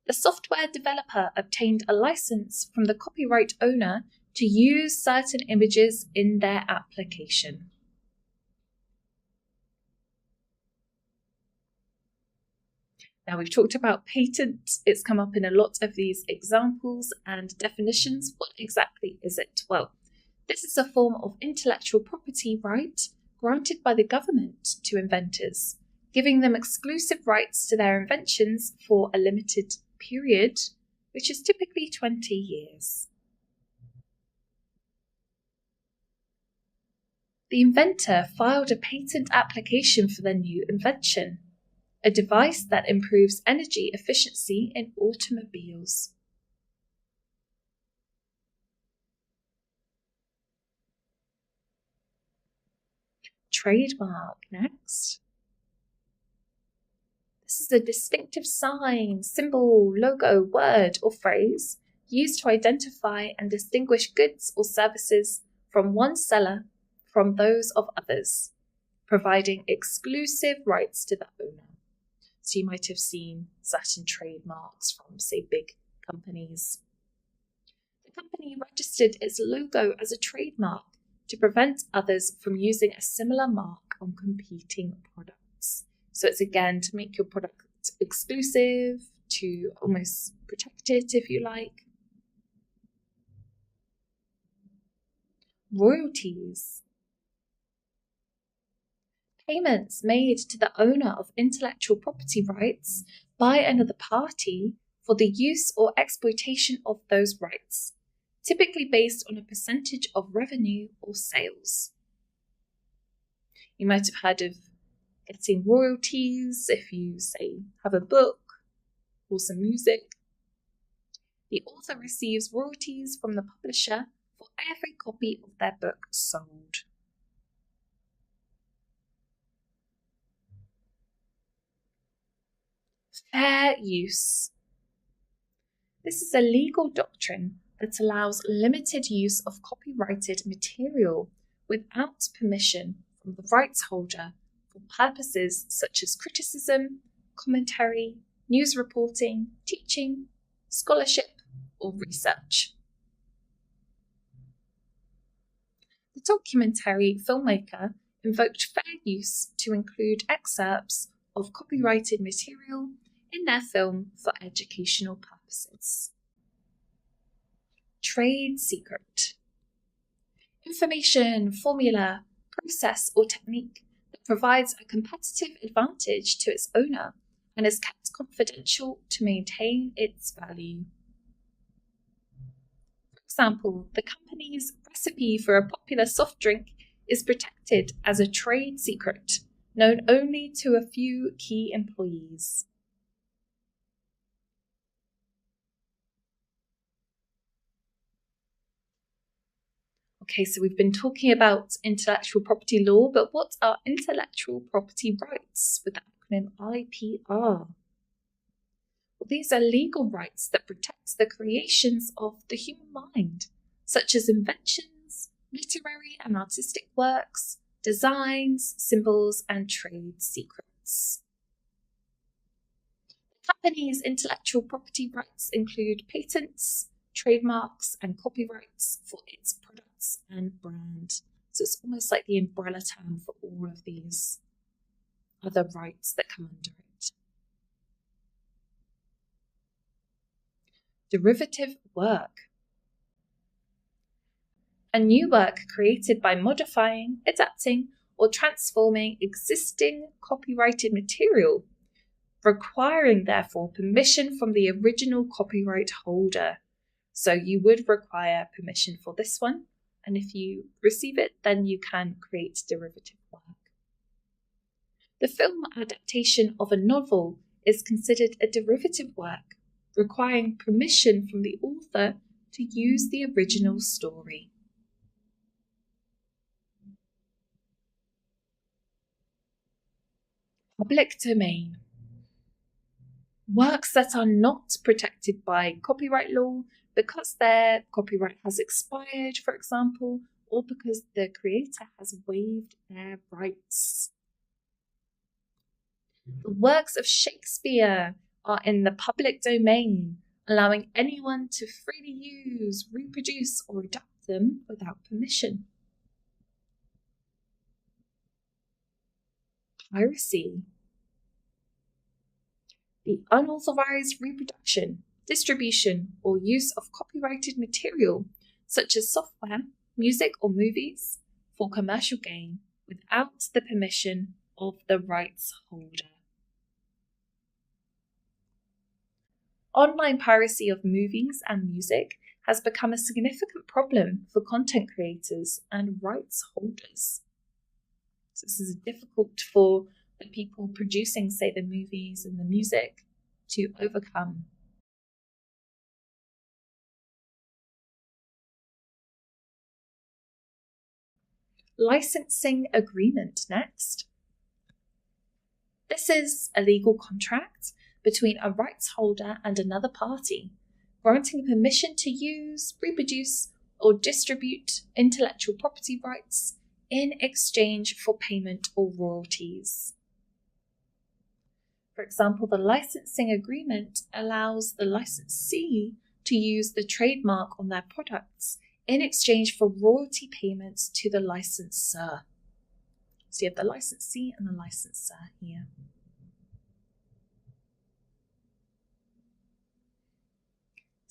The software developer obtained a license from the copyright owner to use certain images in their application. Now we've talked about patent, it's come up in a lot of these examples and definitions. What exactly is it? Well, this is a form of intellectual property right granted by the government to inventors, giving them exclusive rights to their inventions for a limited period, which is typically 20 years. The inventor filed a patent application for their new invention, a device that improves energy efficiency in automobiles. Trademark next. This is a distinctive sign, symbol, logo, word, or phrase used to identify and distinguish goods or services from one seller from those of others, providing exclusive rights to the owner. So you might have seen certain trademarks from, say, big companies. The company registered its logo as a trademark to prevent others from using a similar mark on competing products. So it's again to make your product exclusive, to almost protect it, if you like. Royalties. Payments made to the owner of intellectual property rights by another party for the use or exploitation of those rights, typically based on a percentage of revenue or sales. You might have heard of getting royalties if you, say, have a book or some music. The author receives royalties from the publisher for every copy of their book sold. Fair use. This is a legal doctrine that allows limited use of copyrighted material without permission from the rights holder for purposes such as criticism, commentary, news reporting, teaching, scholarship, or research. The documentary filmmaker invoked fair use to include excerpts of copyrighted material in their film for educational purposes. Trade secret. Information, formula, process, or technique that provides a competitive advantage to its owner and is kept confidential to maintain its value. For example, the company's recipe for a popular soft drink is protected as a trade secret, known only to a few key employees. Okay, so we've been talking about intellectual property law, but what are intellectual property rights with the acronym IPR? Well, these are legal rights that protect the creations of the human mind, such as inventions, literary and artistic works, designs, symbols, and trade secrets. The company's intellectual property rights include patents, trademarks, and copyrights for its products and brand. So it's almost like the umbrella term for all of these other rights that come under it. Derivative work. A new work created by modifying, adapting, or transforming existing copyrighted material, requiring therefore permission from the original copyright holder. So you would require permission for this one, and if you receive it, then you can create derivative work. The film adaptation of a novel is considered a derivative work, requiring permission from the author to use the original story. Public domain. Works that are not protected by copyright law because their copyright has expired, for example, or because the creator has waived their rights. The works of Shakespeare are in the public domain, allowing anyone to freely use, reproduce, or adapt them without permission. Piracy. The unauthorized reproduction, distribution, or use of copyrighted material, such as software, music, or movies, for commercial gain without the permission of the rights holder. Online piracy of movies and music has become a significant problem for content creators and rights holders. So this is difficult for the people producing, say, the movies and the music to overcome. Licensing agreement next. This is a legal contract between a rights holder and another party, granting permission to use, reproduce, or distribute intellectual property rights in exchange for payment or royalties. For example, the licensing agreement allows the licensee to use the trademark on their products in exchange for royalty payments to the licensor. So you have the licensee and the licensor here.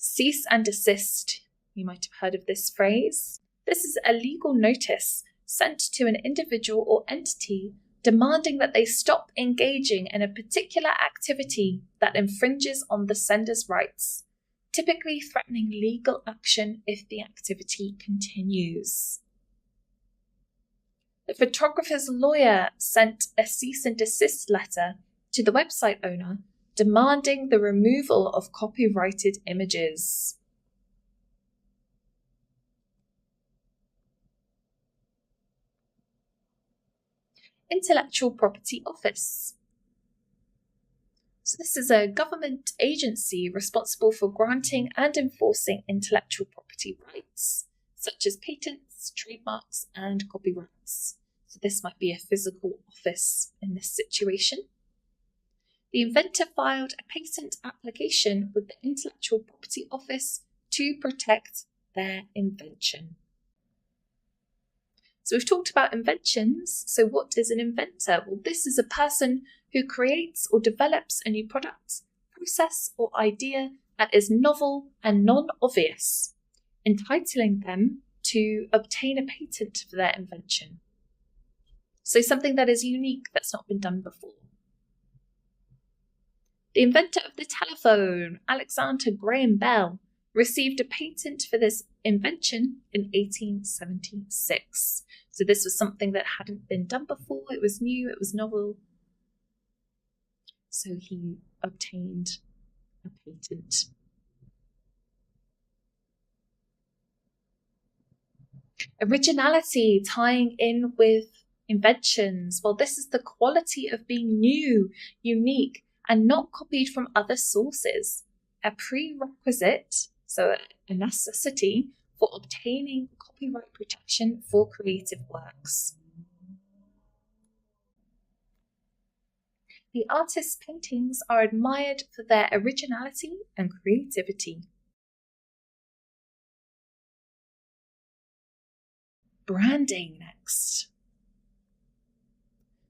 Cease and desist. You might have heard of this phrase. This is a legal notice sent to an individual or entity demanding that they stop engaging in a particular activity that infringes on the sender's rights, typically threatening legal action if the activity continues. The photographer's lawyer sent a cease and desist letter to the website owner demanding the removal of copyrighted images. Intellectual Property Office. So this is a government agency responsible for granting and enforcing intellectual property rights, such as patents, trademarks, and copyrights. So this might be a physical office in this situation. The inventor filed a patent application with the Intellectual Property Office to protect their invention. So we've talked about inventions. So what is an inventor? Well, this is a person who creates or develops a new product, process, or idea that is novel and non-obvious, entitling them to obtain a patent for their invention. So something that is unique that's not been done before. The inventor of the telephone, Alexander Graham Bell, received a patent for this invention in 1876. So this was something that hadn't been done before. It was new, it was novel. So he obtained a patent. Originality, tying in with inventions. Well, this is the quality of being new, unique, and not copied from other sources. A prerequisite, so a necessity, for obtaining copyright protection for creative works. The artist's paintings are admired for their originality and creativity. Branding next.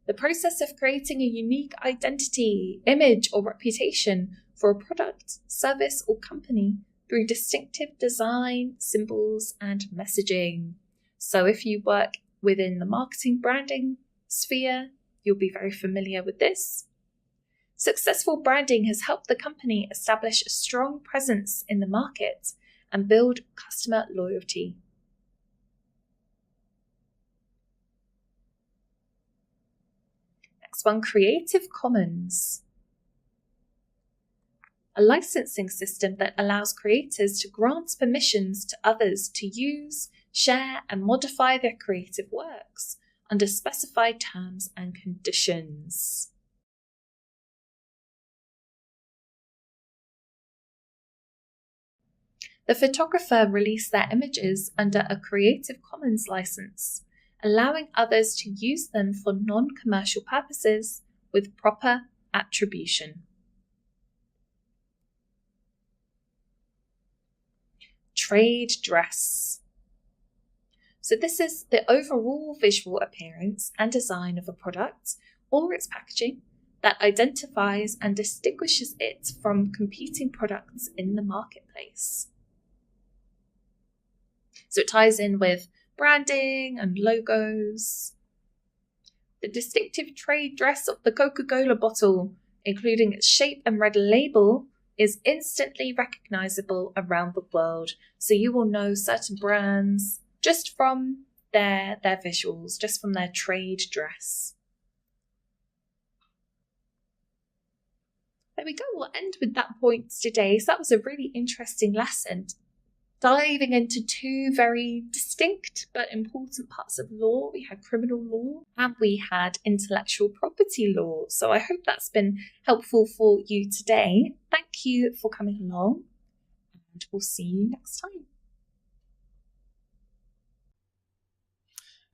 The process of creating a unique identity, image, or reputation for a product, service, or company through distinctive design, symbols, and messaging. So if you work within the marketing branding sphere, you'll be very familiar with this. Successful branding has helped the company establish a strong presence in the market and build customer loyalty. Next one, Creative Commons. A licensing system that allows creators to grant permissions to others to use, share, and modify their creative works under specified terms and conditions. The photographer released their images under a Creative Commons license, allowing others to use them for non-commercial purposes with proper attribution. Trade dress. So this is the overall visual appearance and design of a product or its packaging that identifies and distinguishes it from competing products in the marketplace. So it ties in with branding and logos. The distinctive trade dress of the Coca-Cola bottle, including its shape and red label, is instantly recognizable around the world. So you will know certain brands just from their visuals, just from their trade dress. There we go, we'll end with that point today. So that was a really interesting lesson, diving into two very distinct but important parts of law. We had criminal law and we had intellectual property law. So I hope that's been helpful for you today. Thank you for coming along, and we'll see you next time.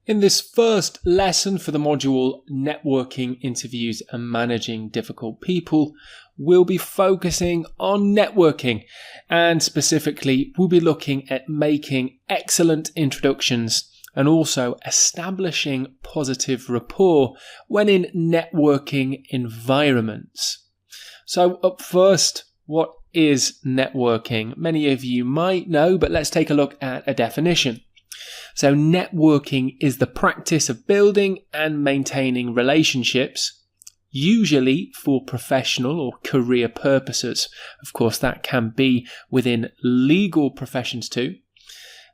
In this first lesson for the module Networking Interviews and Managing Difficult People, we'll be focusing on networking, and specifically we'll be looking at making excellent introductions and also establishing positive rapport when in networking environments. So up first, what is networking? Many of you might know, but let's take a look at a definition. So networking is the practice of building and maintaining relationships, usually for professional or career purposes. Of course, that can be within legal professions too.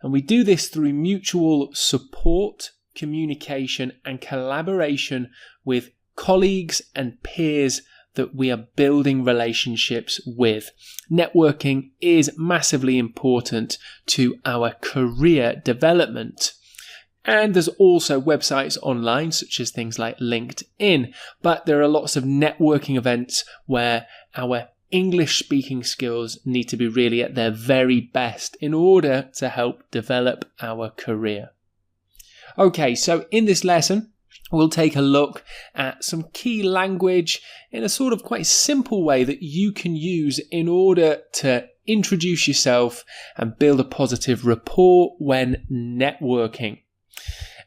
And we do this through mutual support, communication, and collaboration with colleagues and peers that we are building relationships with. Networking is massively important to our career development. And there's also websites online, such as things like LinkedIn, but there are lots of networking events where our English speaking skills need to be really at their very best in order to help develop our career. Okay, so in this lesson, we'll take a look at some key language in a sort of quite simple way that you can use in order to introduce yourself and build a positive rapport when networking.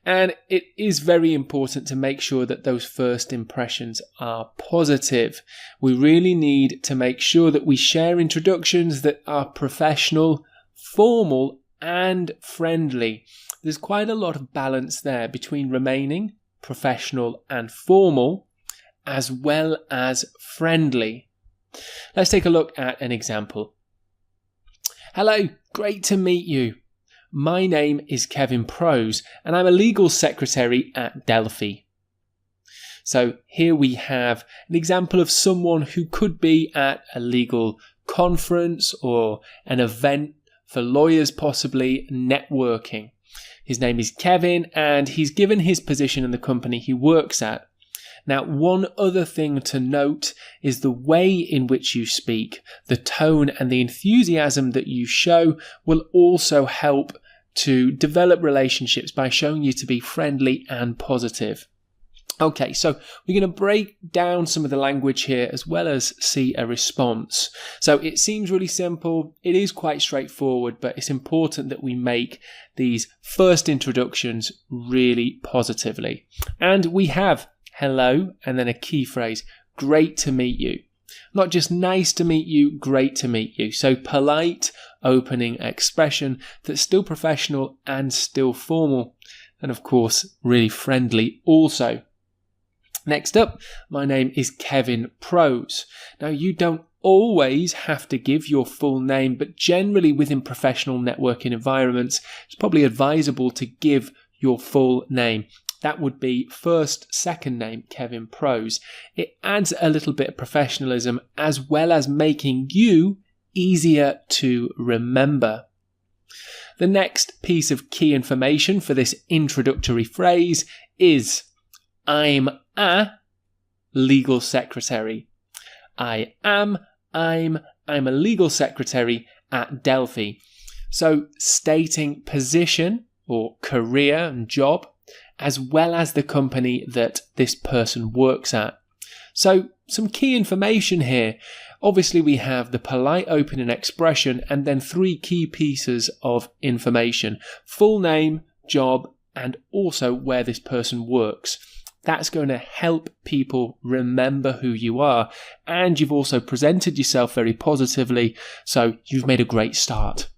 And it is very important to make sure that those first impressions are positive. We really need to make sure that we share introductions that are professional, formal, and friendly. There's quite a lot of balance there between remaining professional and formal, as well as friendly. Let's take a look at an example. Hello, great to meet you. My name is Kevin Prose, and I'm a legal secretary at Delphi. So here we have an example of someone who could be at a legal conference or an event for lawyers, possibly networking. His name is Kevin, and he's given his position in the company he works at. Now, one other thing to note is the way in which you speak, the tone and the enthusiasm that you show will also help to develop relationships by showing you to be friendly and positive. Okay, so we're going to break down some of the language here as well as see a response. So it seems really simple. It is quite straightforward, but it's important that we make these first introductions really positively. And we have hello and then a key phrase, great to meet you. Not just nice to meet you, great to meet you. So polite opening expression that's still professional and still formal. And of course, really friendly also. Next up, my name is Kevin Prose. Now, you don't always have to give your full name, but generally within professional networking environments, it's probably advisable to give your full name. That would be first, second name, Kevin Prose. It adds a little bit of professionalism as well as making you easier to remember. The next piece of key information for this introductory phrase is I'm a legal secretary. I'm a legal secretary at Delphi. So stating position or career and job, as well as the company that this person works at. So some key information here. Obviously we have the polite opening expression and then three key pieces of information. Full name, job, and also where this person works. That's going to help people remember who you are. And you've also presented yourself very positively, so you've made a great start.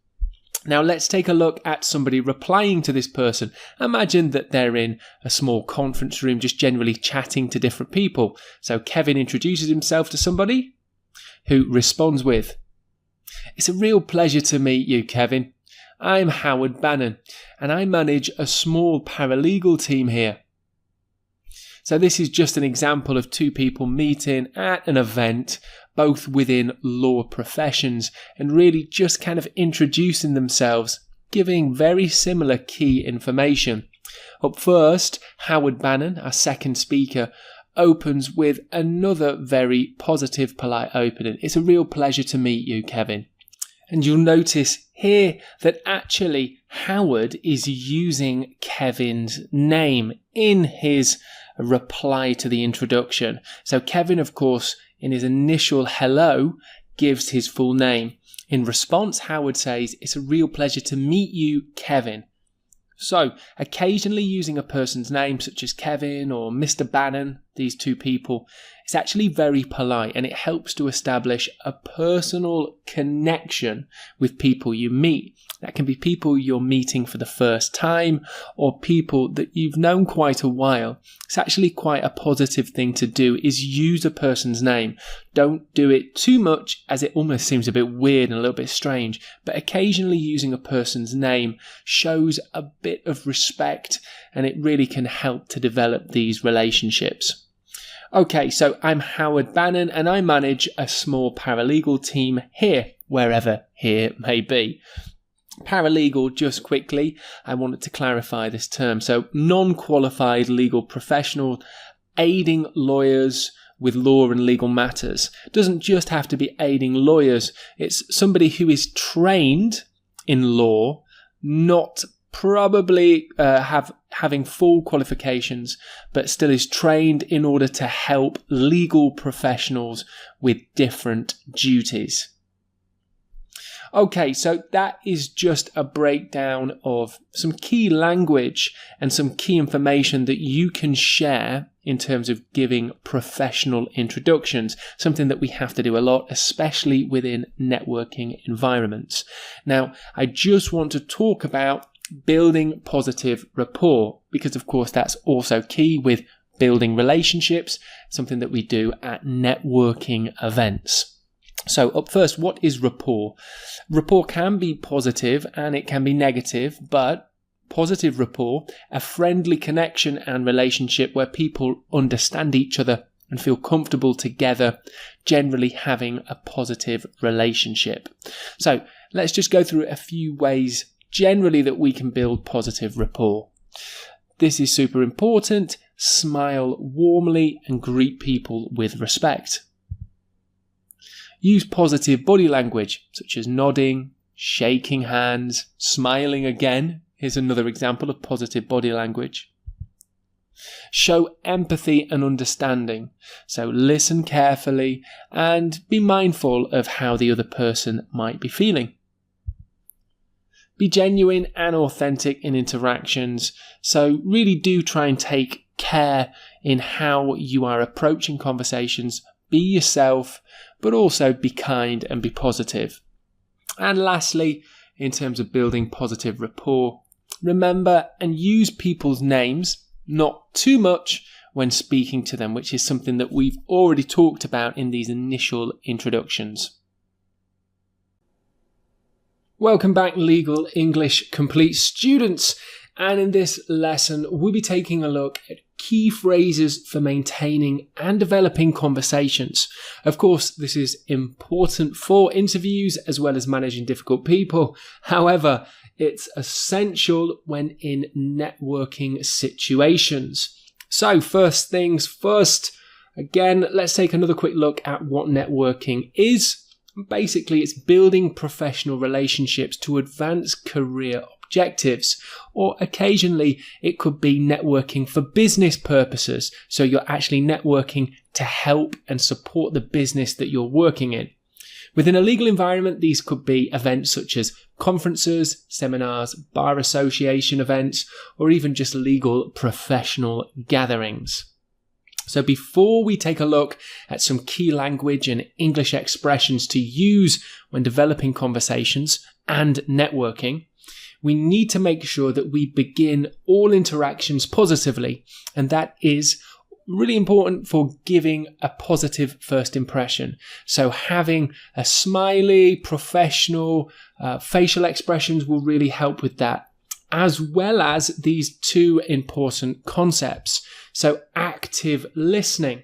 Now let's take a look at somebody replying to this person. Imagine that they're in a small conference room just generally chatting to different people. So Kevin introduces himself to somebody who responds with, "It's a real pleasure to meet you, Kevin. I'm Howard Bannon and I manage a small paralegal team here." So this is just an example of two people meeting at an event, both within law professions, and really just kind of introducing themselves, giving very similar key information. Up first, Howard Bannon, our second speaker, opens with another very positive, polite opening. "It's a real pleasure to meet you, Kevin." And you'll notice here that actually Howard is using Kevin's name in his reply to the introduction. So Kevin, of course, in his initial hello, gives his full name. In response, Howard says, "It's a real pleasure to meet you, Kevin." So, occasionally using a person's name, such as Kevin or Mr. Bannon, these two people, it's actually very polite and it helps to establish a personal connection with people you meet. That can be people you're meeting for the first time or people that you've known quite a while. It's actually quite a positive thing to do, is use a person's name. Don't do it too much as it almost seems a bit weird and a little bit strange, but occasionally using a person's name shows a bit of respect and it really can help to develop these relationships. Okay, so I'm Howard Bannon and I manage a small paralegal team here, wherever here may be. Paralegal, just quickly, I wanted to clarify this term. So non-qualified legal professional aiding lawyers with law and legal matters. Doesn't just have to be aiding lawyers. It's somebody who is trained in law, not probably having full qualifications, but still is trained in order to help legal professionals with different duties. Okay, so that is just a breakdown of some key language and some key information that you can share in terms of giving professional introductions, something that we have to do a lot, especially within networking environments. Now, I just want to talk about building positive rapport, because of course that's also key with building relationships, something that we do at networking events. So up first, what is rapport? Rapport can be positive and it can be negative, but positive rapport, a friendly connection and relationship where people understand each other and feel comfortable together, generally having a positive relationship. So let's just go through a few ways generally that we can build positive rapport. This is super important. Smile warmly and greet people with respect. Use positive body language, such as nodding, shaking hands, smiling again. Here's another example of positive body language. Show empathy and understanding. So listen carefully and be mindful of how the other person might be feeling. Be genuine and authentic in interactions. So really do try and take care in how you are approaching conversations. Be yourself, but also be kind and be positive. And lastly, in terms of building positive rapport, remember and use people's names, not too much when speaking to them, which is something that we've already talked about in these initial introductions. Welcome back, Legal English Complete students. And in this lesson, we'll be taking a look at key phrases for maintaining and developing conversations. Of course, this is important for interviews as well as managing difficult people. However, it's essential when in networking situations. So first things first, again, let's take another quick look at what networking is. Basically, it's building professional relationships to advance career objectives, or occasionally it could be networking for business purposes. So you're actually networking to help and support the business that you're working in. Within a legal environment, these could be events such as conferences, seminars, bar association events, or even just legal professional gatherings. So before we take a look at some key language and English expressions to use when developing conversations and networking, we need to make sure that we begin all interactions positively. And that is really important for giving a positive first impression. So having a smiley, professional facial expressions will really help with that, as well as these two important concepts. So active listening.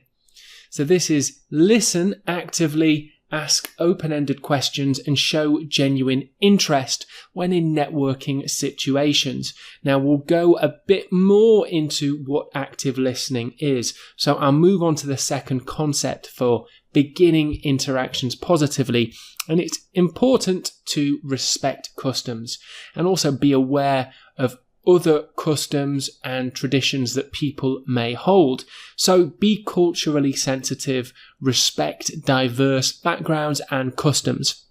So this is listen actively, ask open-ended questions and show genuine interest when in networking situations. Now we'll go a bit more into what active listening is. So I'll move on to the second concept for beginning interactions positively. And it's important to respect customs and also be aware of other customs and traditions that people may hold. So be culturally sensitive, respect diverse backgrounds and customs.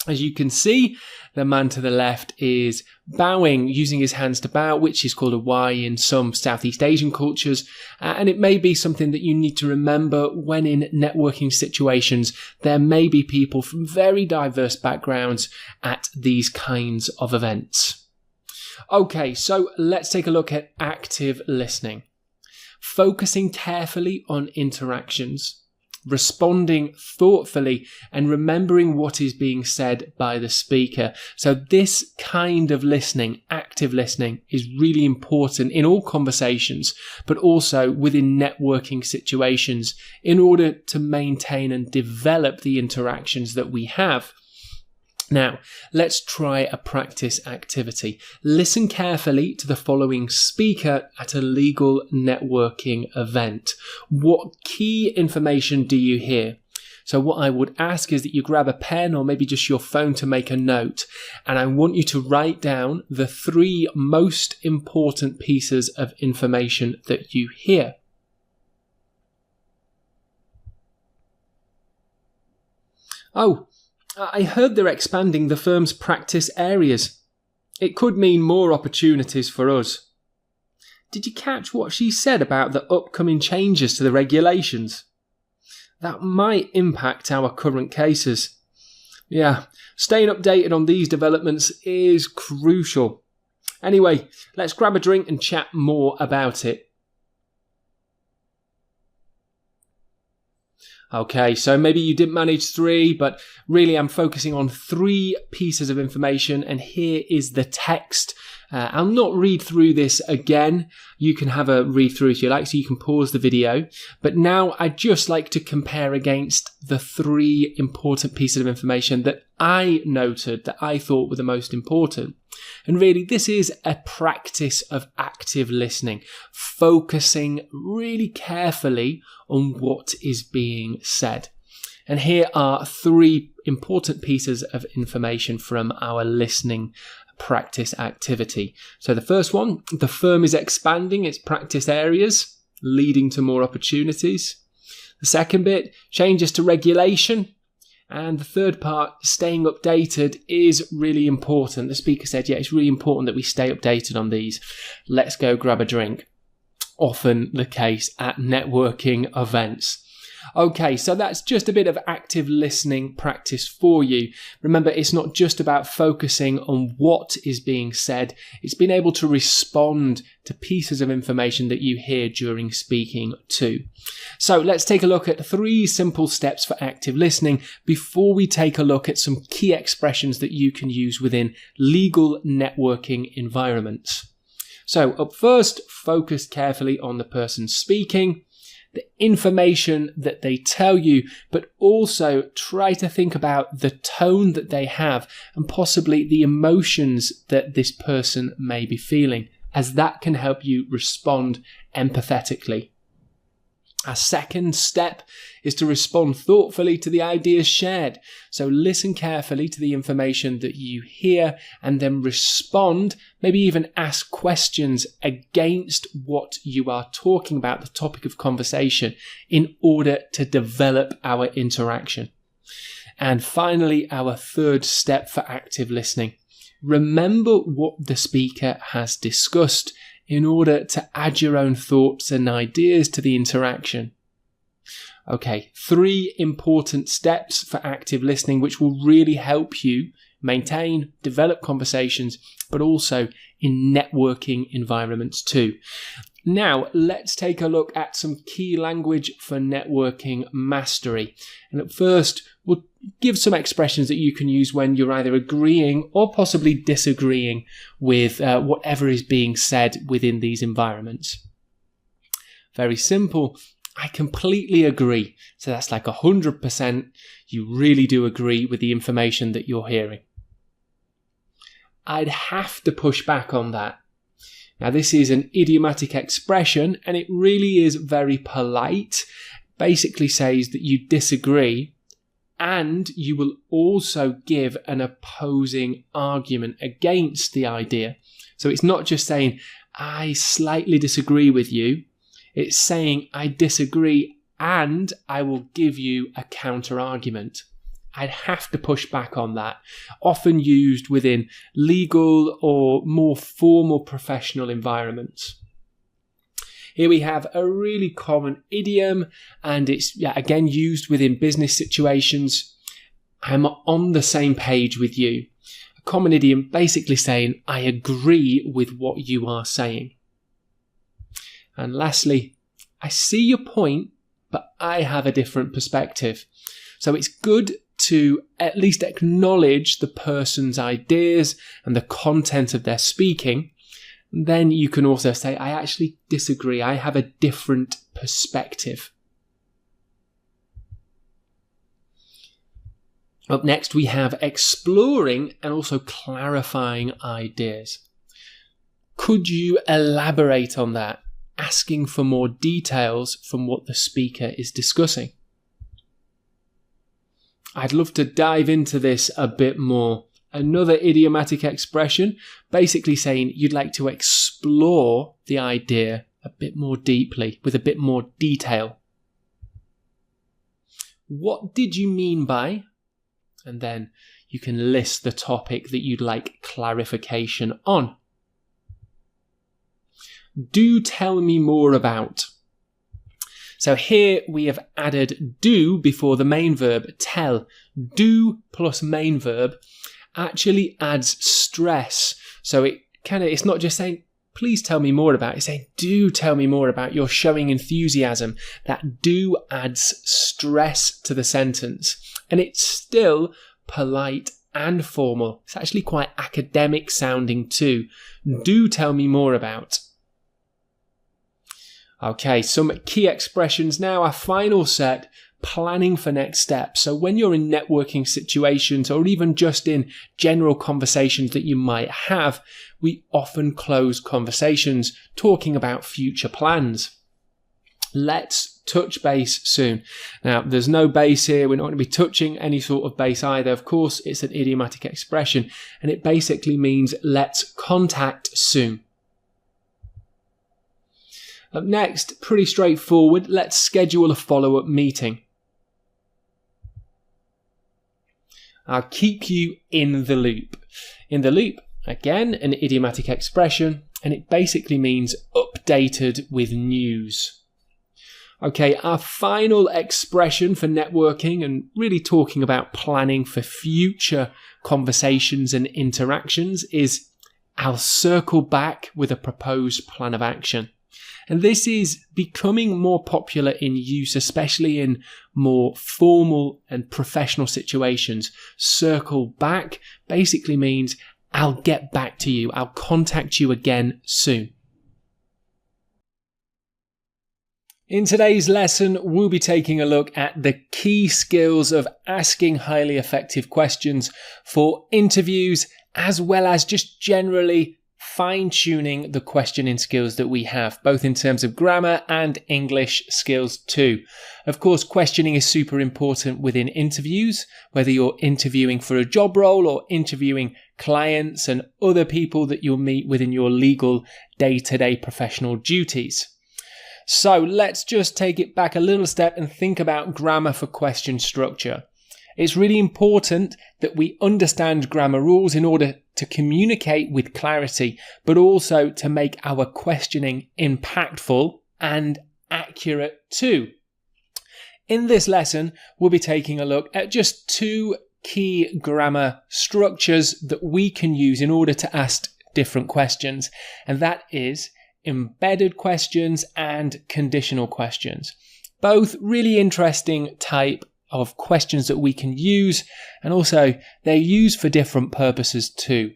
As you can see, the man to the left is bowing, using his hands to bow, which is called a Y in some Southeast Asian cultures. And it may be something that you need to remember when in networking situations. There may be people from very diverse backgrounds at these kinds of events. Okay, so let's take a look at active listening. Focusing carefully on interactions, responding thoughtfully, and remembering what is being said by the speaker. So this kind of listening, active active listening is really important in all conversations, but also within networking situations in order to maintain and develop the interactions that we have. Now, let's try a practice activity. Listen carefully to the following speaker at a legal networking event. What key information do you hear? So what I would ask is that you grab a pen or maybe just your phone to make a note, and I want you to write down the 3 most important pieces of information that you hear. Oh, I heard they're expanding the firm's practice areas. It could mean more opportunities for us. Did you catch what she said about the upcoming changes to the regulations? That might impact our current cases. Yeah, staying updated on these developments is crucial. Anyway, let's grab a drink and chat more about it. Okay, so maybe you didn't manage 3, but really I'm focusing on 3 pieces of information, and here is the text. I'll not read through this again. You can have a read through if you like, so you can pause the video. But now I'd just like to compare against the 3 important pieces of information that I noted that I thought were the most important. And really, this is a practice of active listening, focusing really carefully on what is being said. And here are 3 important pieces of information from our listening practice activity. So the first one, the firm is expanding its practice areas, leading to more opportunities. The second bit, changes to regulation. And the third part, staying updated, is really important. The speaker said, yeah, it's really important that we stay updated on these. Let's go grab a drink. Often the case at networking events. Okay, so that's just a bit of active listening practice for you. Remember, it's not just about focusing on what is being said. It's being able to respond to pieces of information that you hear during speaking too. So let's take a look at 3 simple steps for active listening before we take a look at some key expressions that you can use within legal networking environments. So up first, focus carefully on the person speaking, the information that they tell you, but also try to think about the tone that they have and possibly the emotions that this person may be feeling, as that can help you respond empathetically. A second step is to respond thoughtfully to the ideas shared. So listen carefully to the information that you hear and then respond, maybe even ask questions against what you are talking about, the topic of conversation, in order to develop our interaction. And finally, our third step for active listening. Remember what the speaker has discussed in order to add your own thoughts and ideas to the interaction. Okay, 3 important steps for active listening which will really help you maintain, develop conversations, but also in networking environments too. Now, let's take a look at some key language for networking mastery. And at first, we'll give some expressions that you can use when you're either agreeing or possibly disagreeing with whatever is being said within these environments. Very simple. I completely agree. So that's like 100%. You really do agree with the information that you're hearing. I'd have to push back on that. Now, this is an idiomatic expression and it really is very polite. Basically says that you disagree and you will also give an opposing argument against the idea. So it's not just saying, I slightly disagree with you. It's saying, I disagree and I will give you a counter argument. I'd have to push back on that, often used within legal or more formal professional environments. Here we have a really common idiom, and it's again used within business situations. I'm on the same page with you. A common idiom basically saying, I agree with what you are saying. And lastly, I see your point, but I have a different perspective. So it's good to at least acknowledge the person's ideas and the content of their speaking, then you can also say, I actually disagree. I have a different perspective. Up next, we have exploring and also clarifying ideas. Could you elaborate on that? Asking for more details from what the speaker is discussing. I'd love to dive into this a bit more. Another idiomatic expression, basically saying you'd like to explore the idea a bit more deeply, with a bit more detail. What did you mean by? And then you can list the topic that you'd like clarification on. Do tell me more about. So here we have added do before the main verb tell. Do plus main verb actually adds stress. So it's not just saying, please tell me more about it. It's saying, do tell me more about. You're showing enthusiasm. That do adds stress to the sentence. And it's still polite and formal. It's actually quite academic sounding too. Do tell me more about. Okay, some key expressions now. Our final set, planning for next steps. So when you're in networking situations or even just in general conversations that you might have, we often close conversations talking about future plans. Let's touch base soon. Now, there's no base here. We're not going to be touching any sort of base either. Of course, it's an idiomatic expression, and it basically means let's contact soon. Up next, pretty straightforward. Let's schedule a follow-up meeting. I'll keep you in the loop. In the loop, again, an idiomatic expression, and it basically means updated with news. Okay, our final expression for networking and really talking about planning for future conversations and interactions is I'll circle back with a proposed plan of action. And this is becoming more popular in use, especially in more formal and professional situations. Circle back basically means I'll get back to you. I'll contact you again soon. In today's lesson, we'll be taking a look at the key skills of asking highly effective questions for interviews, as well as just generally fine-tuning the questioning skills that we have, both in terms of grammar and English skills too. Of course, questioning is super important within interviews, whether you're interviewing for a job role or interviewing clients and other people that you'll meet within your legal day-to-day professional duties. So let's just take it back a little step and think about grammar for question structure. It's really important that we understand grammar rules in order to communicate with clarity, but also to make our questioning impactful and accurate too. In this lesson, we'll be taking a look at just two key grammar structures that we can use in order to ask different questions, and that is embedded questions and conditional questions. Both really interesting type of questions that we can use, and also they're used for different purposes too.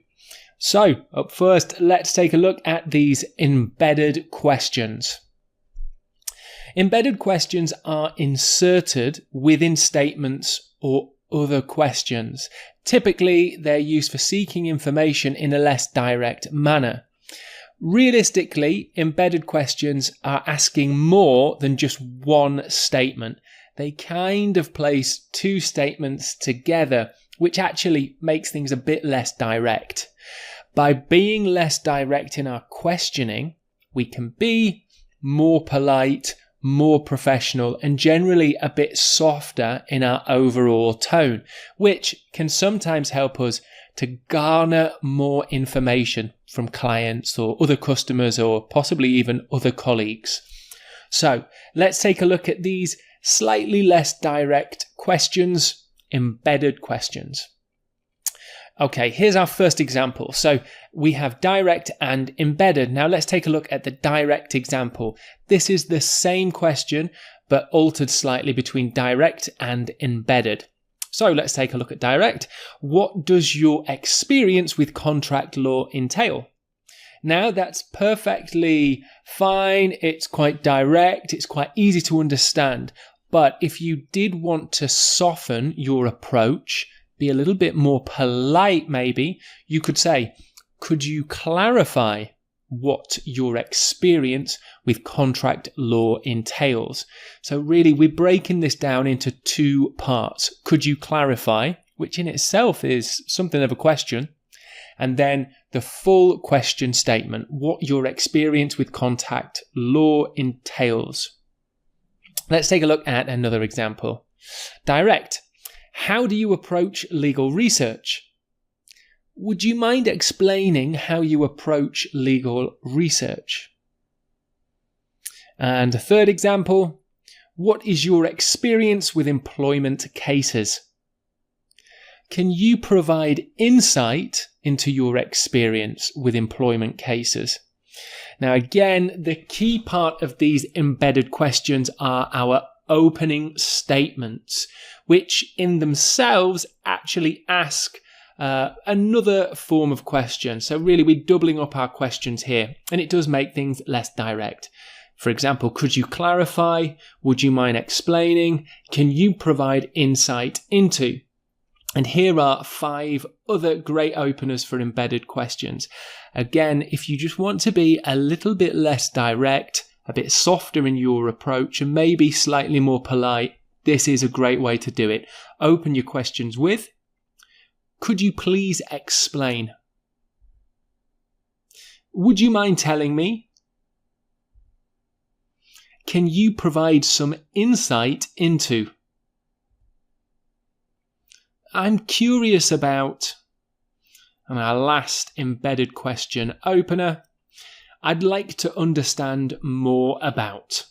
So up first, let's take a look at these embedded questions. Embedded questions are inserted within statements or other questions. Typically, they're used for seeking information in a less direct manner. Realistically, embedded questions are asking more than just one statement. They kind of place two statements together, which actually makes things a bit less direct. By being less direct in our questioning, we can be more polite, more professional, and generally a bit softer in our overall tone, which can sometimes help us to garner more information from clients or other customers or possibly even other colleagues. So let's take a look at these slightly less direct questions, embedded questions. Okay, here's our first example. So we have direct and embedded. Now let's take a look at the direct example. This is the same question, but altered slightly between direct and embedded. So let's take a look at direct. What does your experience with contract law entail? Now that's perfectly fine. It's quite direct. It's quite easy to understand. But if you did want to soften your approach, be a little bit more polite maybe, you could say, could you clarify what your experience with contract law entails? So really, we're breaking this down into two parts. Could you clarify, which in itself is something of a question, and then the full question statement, what your experience with contract law entails. Let's take a look at another example. Direct. How do you approach legal research? Would you mind explaining how you approach legal research? And a third example, what is your experience with employment cases? Can you provide insight into your experience with employment cases? Now, again, the key part of these embedded questions are our opening statements, which in themselves actually ask another form of question. So really, we're doubling up our questions here, and it does make things less direct. For example, could you clarify? Would you mind explaining? Can you provide insight into? And here are 5 other great openers for embedded questions. Again, if you just want to be a little bit less direct, a bit softer in your approach, and maybe slightly more polite, this is a great way to do it. Open your questions with, could you please explain? Would you mind telling me? Can you provide some insight into? I'm curious about, and our last embedded question opener, I'd like to understand more about.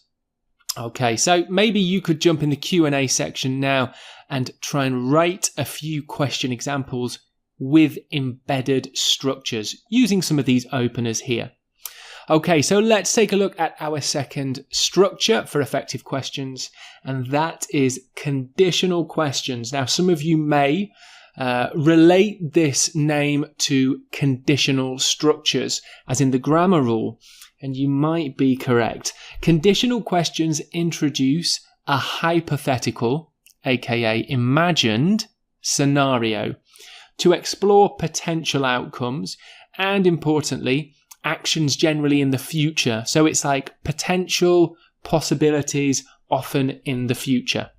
Okay, so maybe you could jump in the Q&A section now and try and write a few question examples with embedded structures using some of these openers here. Okay, so let's take a look at our second structure for effective questions, and that is conditional questions. Now, some of you may relate this name to conditional structures, as in the grammar rule, and you might be correct. Conditional questions introduce a hypothetical, aka imagined, scenario to explore potential outcomes and, importantly, actions generally in the future. So it's like potential possibilities often in the future.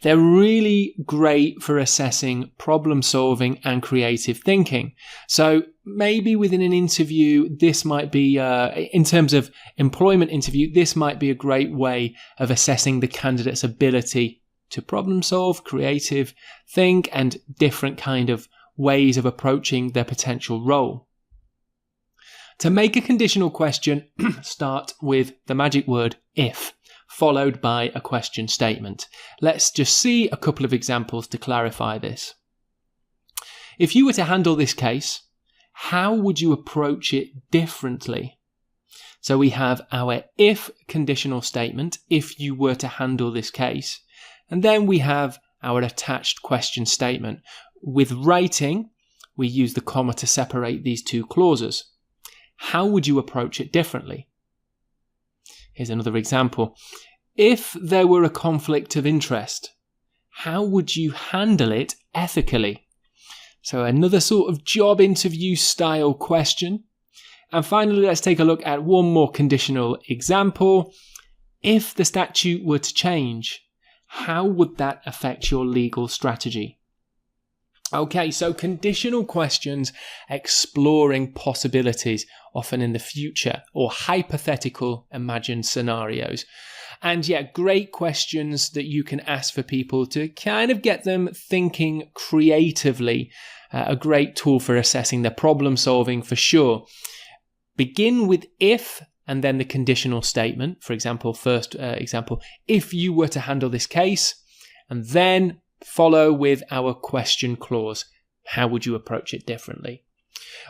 They're really great for assessing problem solving and creative thinking. So maybe within an interview, this might be, in terms of employment interview, this might be a great way of assessing the candidate's ability to problem solve, creative think, and different kind of ways of approaching their potential role. To make a conditional question, start with the magic word if, followed by a question statement. Let's just see a couple of examples to clarify this. If you were to handle this case, how would you approach it differently? So we have our if conditional statement, if you were to handle this case, and then we have our attached question statement. With writing, we use the comma to separate these two clauses. How would you approach it differently? Here's another example. If there were a conflict of interest, how would you handle it ethically? So another sort of job interview style question. And finally, let's take a look at one more conditional example. If the statute were to change, how would that affect your legal strategy? Okay, so conditional questions exploring possibilities, often in the future, or hypothetical imagined scenarios. And yeah, great questions that you can ask for people to kind of get them thinking creatively. A great tool for assessing their problem solving for sure. Begin with if and then the conditional statement. For example, first example, if you were to handle this case, and then follow with our question clause. How would you approach it differently?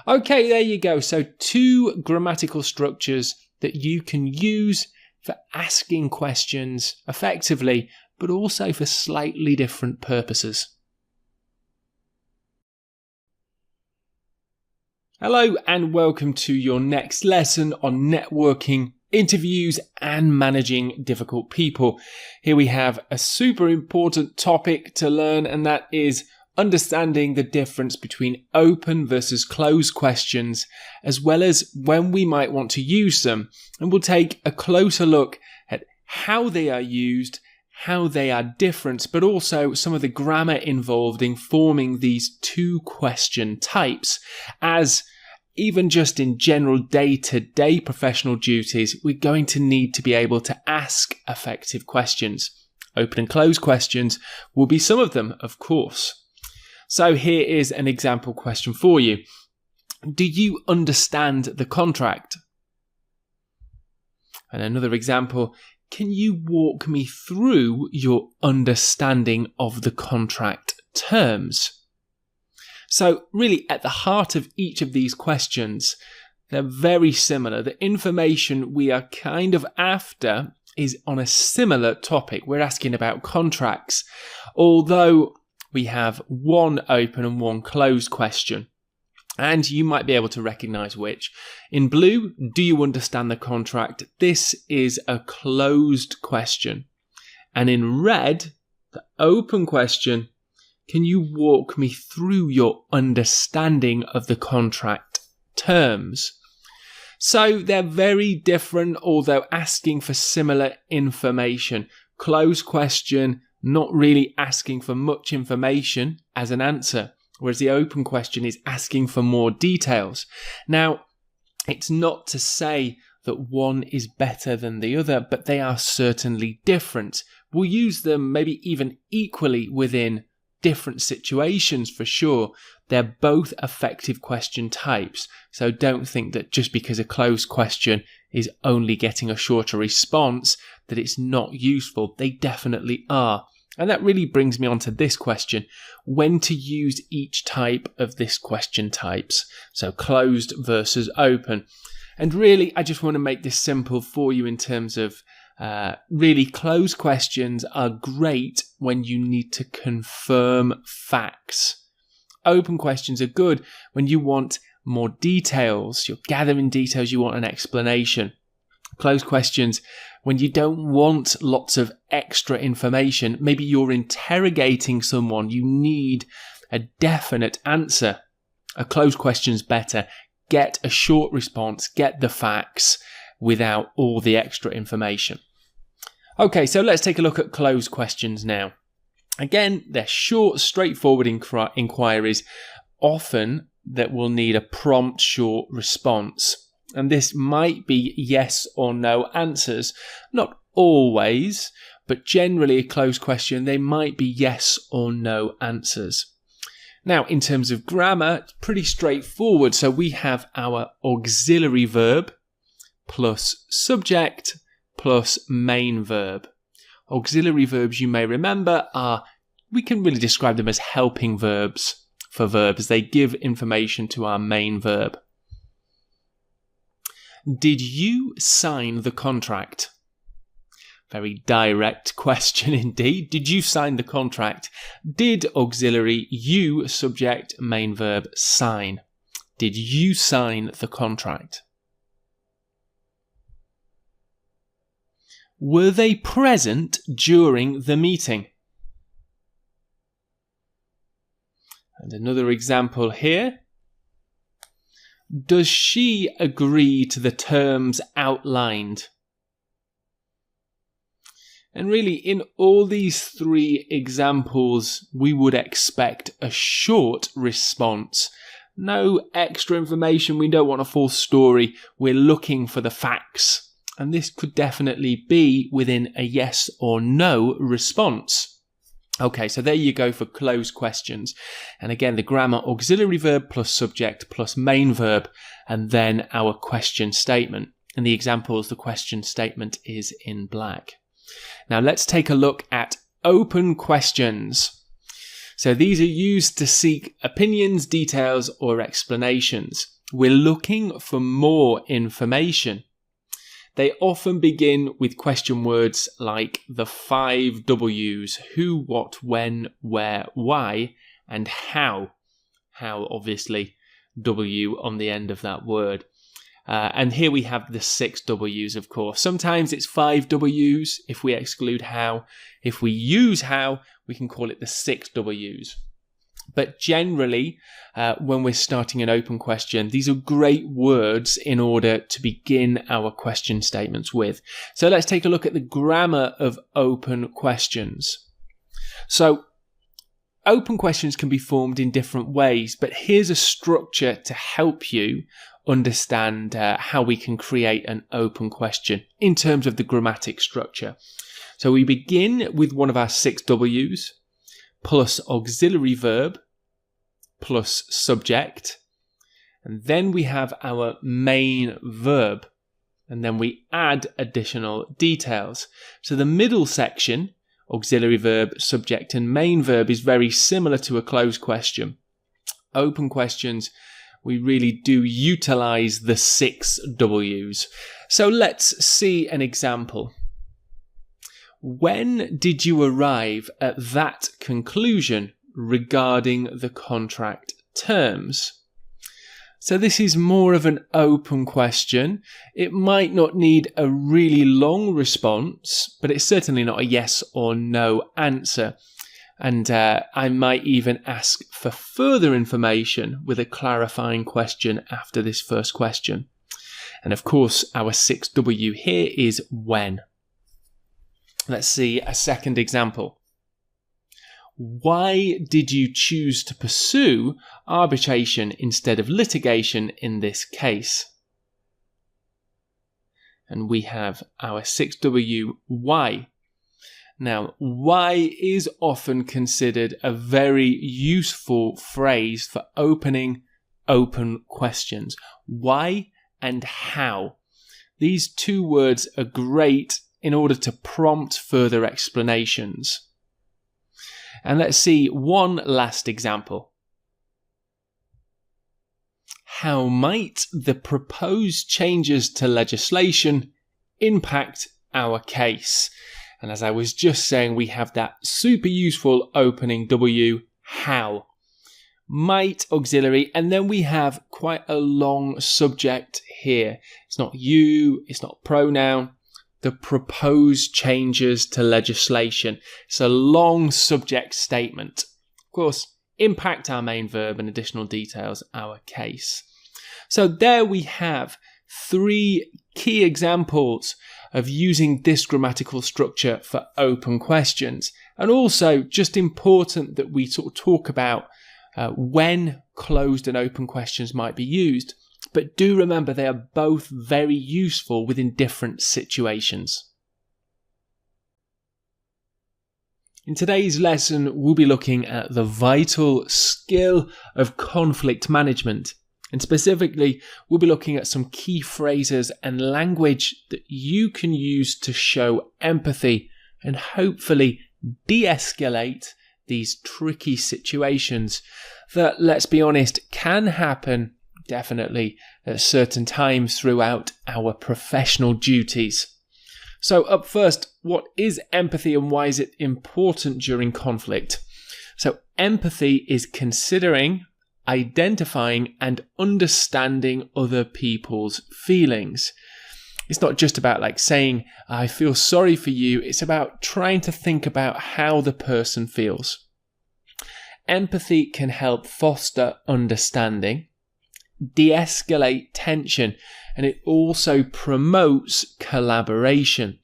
Okay, there you go. So 2 grammatical structures that you can use for asking questions effectively, but also for slightly different purposes. Hello and welcome to your next lesson on networking, interviews and managing difficult people. Here we have a super important topic to learn, and that is understanding the difference between open versus closed questions, as well as when we might want to use them. And we'll take a closer look at how they are used, how they are different, but also some of the grammar involved in forming these two question types. As even just in general day-to-day professional duties, we're going to need to be able to ask effective questions. Open and closed questions will be some of them, of course. So here is an example question for you. Do you understand the contract? And another example, can you walk me through your understanding of the contract terms? So really at the heart of each of these questions, they're very similar. The information we are kind of after is on a similar topic. We're asking about contracts, although we have one open and one closed question. And you might be able to recognize which. In blue, do you understand the contract? This is a closed question. And in red, the open question, can you walk me through your understanding of the contract terms? So they're very different, although asking for similar information. Closed question, not really asking for much information as an answer, whereas the open question is asking for more details. Now, it's not to say that one is better than the other, but they are certainly different. We'll use them maybe even equally within different situations for sure. They're both effective question types. So don't think that just because a closed question is only getting a shorter response that it's not useful. They definitely are. And that really brings me on to this question, when to use each type of this question types. So closed versus open. And really, I just want to make this simple for you in terms of really closed questions are great when you need to confirm facts. Open questions are good when you want more details. You're gathering details, you want an explanation. Closed questions when you don't want lots of extra information. Maybe you're interrogating someone, you need a definite answer. A closed question's better. Get a short response, get the facts without all the extra information. Okay, so let's take a look at closed questions now. Again, they're short, straightforward inquiries, often that will need a prompt, short response. And this might be yes or no answers. Not always, but generally a closed question, they might be yes or no answers. Now, in terms of grammar, it's pretty straightforward. So we have our auxiliary verb plus subject plus main verb. Auxiliary verbs, you may remember, we can really describe them as helping verbs for verbs. They give information to our main verb. Did you sign the contract? Very direct question indeed. Did you sign the contract? Did auxiliary, you, subject, main verb, sign? Did you sign the contract? Were they present during the meeting? And another example here. Does she agree to the terms outlined? And really, in all these three examples, we would expect a short response. No extra information. We don't want a full story. We're looking for the facts. And this could definitely be within a yes or no response. Okay, so there you go for closed questions. And again, the grammar, auxiliary verb plus subject plus main verb, and then our question statement. In the examples, the question statement is in black. Now let's take a look at open questions. So these are used to seek opinions, details, or explanations. We're looking for more information. They often begin with question words like the 5 W's: who, what, when, where, why, and how. How, obviously, W on the end of that word. And here we have the 6 W's, of course. Sometimes it's 5 W's if we exclude how. If we use how, we can call it the 6 W's. But generally, when we're starting an open question, these are great words in order to begin our question statements with. So let's take a look at the grammar of open questions. So open questions can be formed in different ways, but here's a structure to help you understand how we can create an open question in terms of the grammatic structure. So we begin with one of our 6 W's plus auxiliary verb plus subject, and then we have our main verb, and then we add additional details. So the middle section, auxiliary verb, subject and main verb, is very similar to a closed question. Open questions, we really do utilize the 6 W's. So let's see an example. When did you arrive at that conclusion regarding the contract terms? So this is more of an open question. It might not need a really long response, but it's certainly not a yes or no answer. And I might even ask for further information with a clarifying question after this first question. And of course, our 6 W here is when. Let's see a second example. Why did you choose to pursue arbitration instead of litigation in this case? And we have our 6 W, why. Now, why is often considered a very useful phrase for opening open questions. Why and how. These 2 words are great in order to prompt further explanations. And let's see one last example. How might the proposed changes to legislation impact our case? And as I was just saying, we have that super useful opening W, how. Might, auxiliary, and then we have quite a long subject here. It's not you, it's not pronoun. The proposed changes to legislation. It's a long subject statement. Of course, impact our main verb and additional details our case. So there we have 3 key examples of using this grammatical structure for open questions. And also just important that we sort of talk about when closed and open questions might be used. But do remember they are both very useful within different situations. In today's lesson, we'll be looking at the vital skill of conflict management. And specifically, we'll be looking at some key phrases and language that you can use to show empathy and hopefully de-escalate these tricky situations that, let's be honest, can happen definitely at certain times throughout our professional duties. So up first, what is empathy and why is it important during conflict? So empathy is considering, identifying and understanding other people's feelings. It's not just about like saying, I feel sorry for you. It's about trying to think about how the person feels. Empathy can help foster understanding, de-escalate tension, and it also promotes collaboration.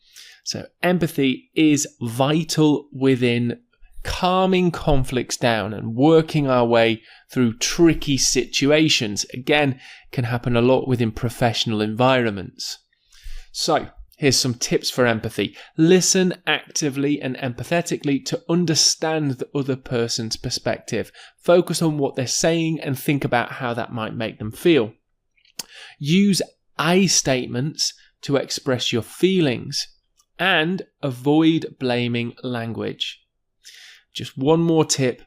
So empathy is vital within calming conflicts down and working our way through tricky situations. Again, can happen a lot within professional environments. So here's some tips for empathy. Listen actively and empathetically to understand the other person's perspective. Focus on what they're saying and think about how that might make them feel. Use I statements to express your feelings and avoid blaming language. Just one more tip.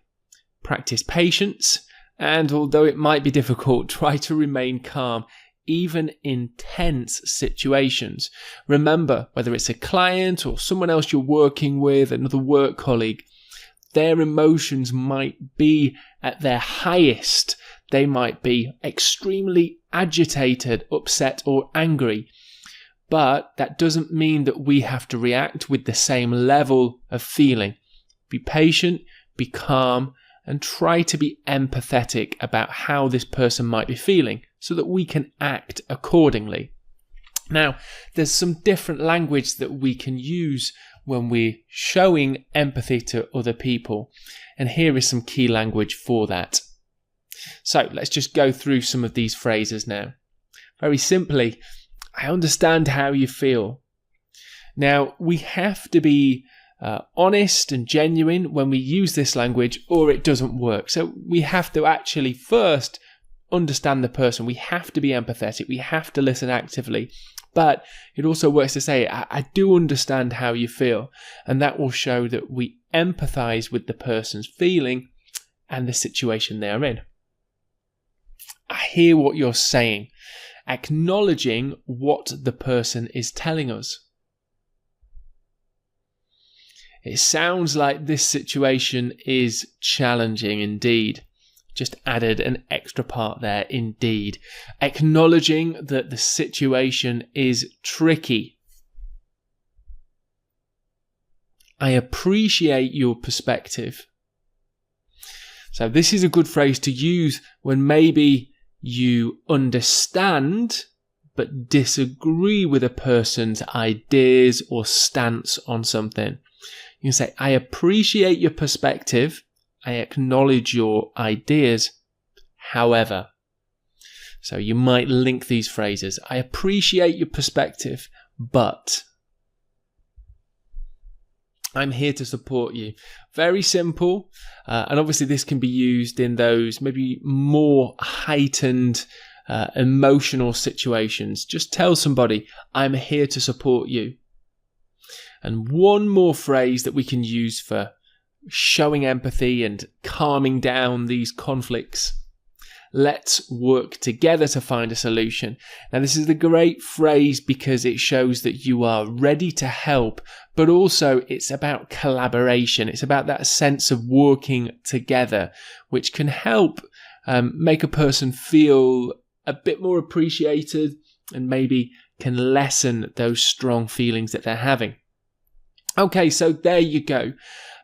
Practice patience, and although it might be difficult, try to remain calm even in tense situations. Remember, whether it's a client or someone else you're working with, another work colleague, their emotions might be at their highest. They might be extremely agitated, upset, or angry. But that doesn't mean that we have to react with the same level of feeling. Be patient, be calm, and try to be empathetic about how this person might be feeling so that we can act accordingly. Now, there's some different language that we can use when we're showing empathy to other people, and here is some key language for that. So let's just go through some of these phrases now. Very simply, I understand how you feel. Now, we have to be honest and genuine when we use this language, or it doesn't work. So we have to actually first understand the person. We have to be empathetic. We have to listen actively. But it also works to say, I do understand how you feel. And that will show that we empathize with the person's feeling and the situation they're in. I hear what you're saying, acknowledging what the person is telling us. It sounds like this situation is challenging indeed. Just added an extra part there, indeed. Acknowledging that the situation is tricky. I appreciate your perspective. So this is a good phrase to use when maybe you understand but disagree with a person's ideas or stance on something. You can say, I appreciate your perspective. I acknowledge your ideas. However, so you might link these phrases. I appreciate your perspective, but I'm here to support you. Very simple. And obviously this can be used in those maybe more heightened emotional situations. Just tell somebody, I'm here to support you. And one more phrase that we can use for showing empathy and calming down these conflicts. Let's work together to find a solution. Now, this is a great phrase because it shows that you are ready to help, but also it's about collaboration. It's about that sense of working together, which can help make a person feel a bit more appreciated and maybe can lessen those strong feelings that they're having. Okay, so there you go.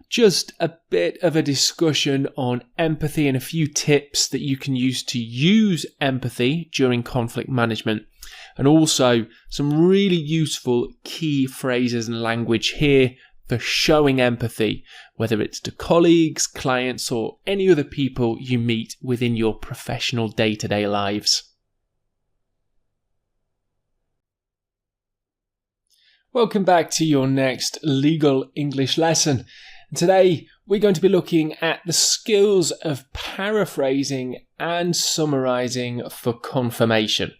Just a bit of a discussion on empathy and a few tips that you can use to use empathy during conflict management. And also some really useful key phrases and language here for showing empathy, whether it's to colleagues, clients, or any other people you meet within your professional day-to-day lives. Welcome back to your next legal English lesson. Today, we're going to be looking at the skills of paraphrasing and summarizing for confirmation.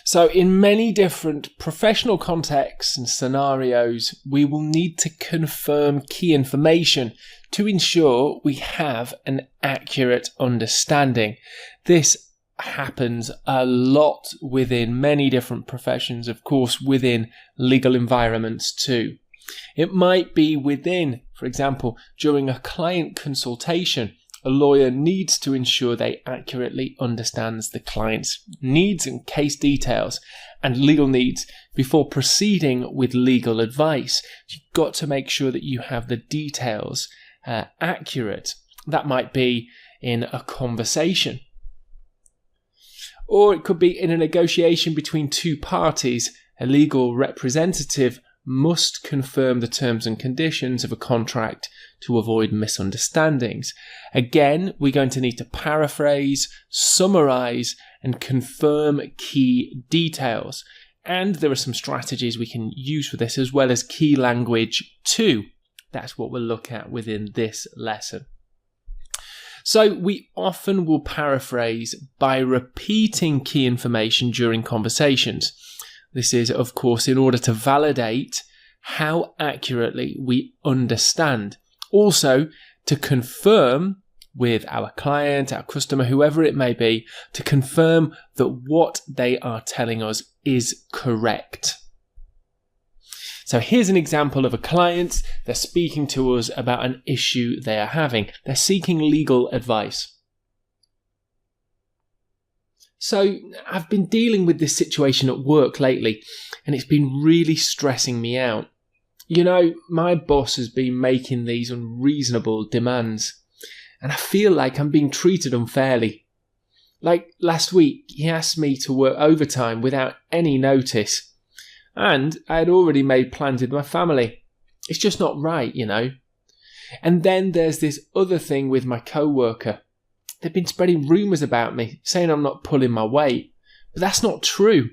So in many different professional contexts and scenarios, we will need to confirm key information to ensure we have an accurate understanding. This happens a lot within many different professions, of course, within legal environments too. It might be within, for example, during a client consultation, a lawyer needs to ensure they accurately understands the client's needs and case details and legal needs before proceeding with legal advice. You've got to make sure that you have the details accurate. That might be in a conversation. Or it could be in a negotiation between two parties. A legal representative must confirm the terms and conditions of a contract to avoid misunderstandings. Again, we're going to need to paraphrase, summarize, and confirm key details. And there are some strategies we can use for this, as well as key language too. That's what we'll look at within this lesson. So we often will paraphrase by repeating key information during conversations. This is, of course, in order to validate how accurately we understand. Also, to confirm with our client, our customer, whoever it may be, to confirm that what they are telling us is correct. So here's an example of a client. They're speaking to us about an issue they are having. They're seeking legal advice. So I've been dealing with this situation at work lately, and it's been really stressing me out. You know, my boss has been making these unreasonable demands, and I feel like I'm being treated unfairly. Like last week, he asked me to work overtime without any notice, and I had already made plans with my family. It's just not right, you know. And then there's this other thing with my co-worker. They've been spreading rumours about me, saying I'm not pulling my weight. But that's not true.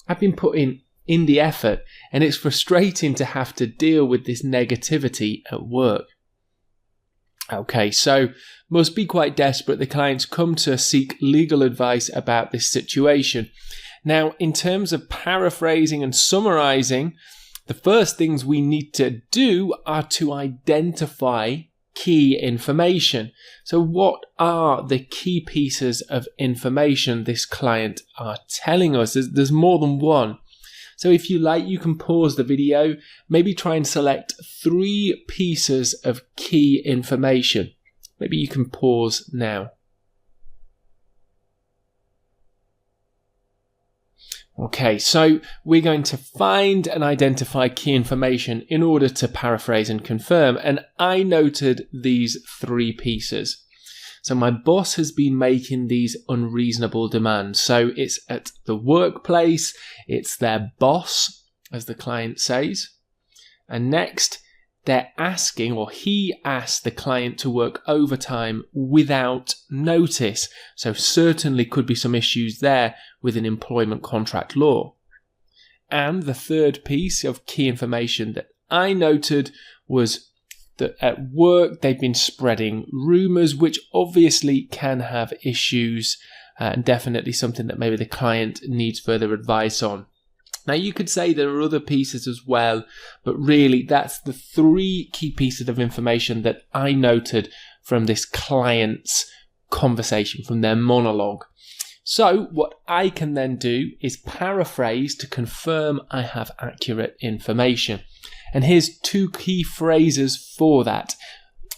I've been putting in the effort, and it's frustrating to have to deal with this negativity at work. Okay, so must be quite desperate. The clients come to seek legal advice about this situation. Now, in terms of paraphrasing and summarising, the first things we need to do are to identify key information. So what are the key pieces of information this client are telling us? There's more than one. So if you like, you can pause the video, maybe try and select 3 pieces of key information. Maybe you can pause now. Okay, so we're going to find and identify key information in order to paraphrase and confirm. And I noted these 3 pieces. So my boss has been making these unreasonable demands. So it's at the workplace, it's their boss, as the client says. And next, they're asking, or he asked the client to work overtime without notice. So certainly could be some issues there with an employment contract law. And the third piece of key information that I noted was that at work they've been spreading rumours, which obviously can have issues, and definitely something that maybe the client needs further advice on. Now, you could say there are other pieces as well, but really that's the 3 key pieces of information that I noted from this client's conversation, from their monologue. So what I can then do is paraphrase to confirm I have accurate information. And here's 2 key phrases for that.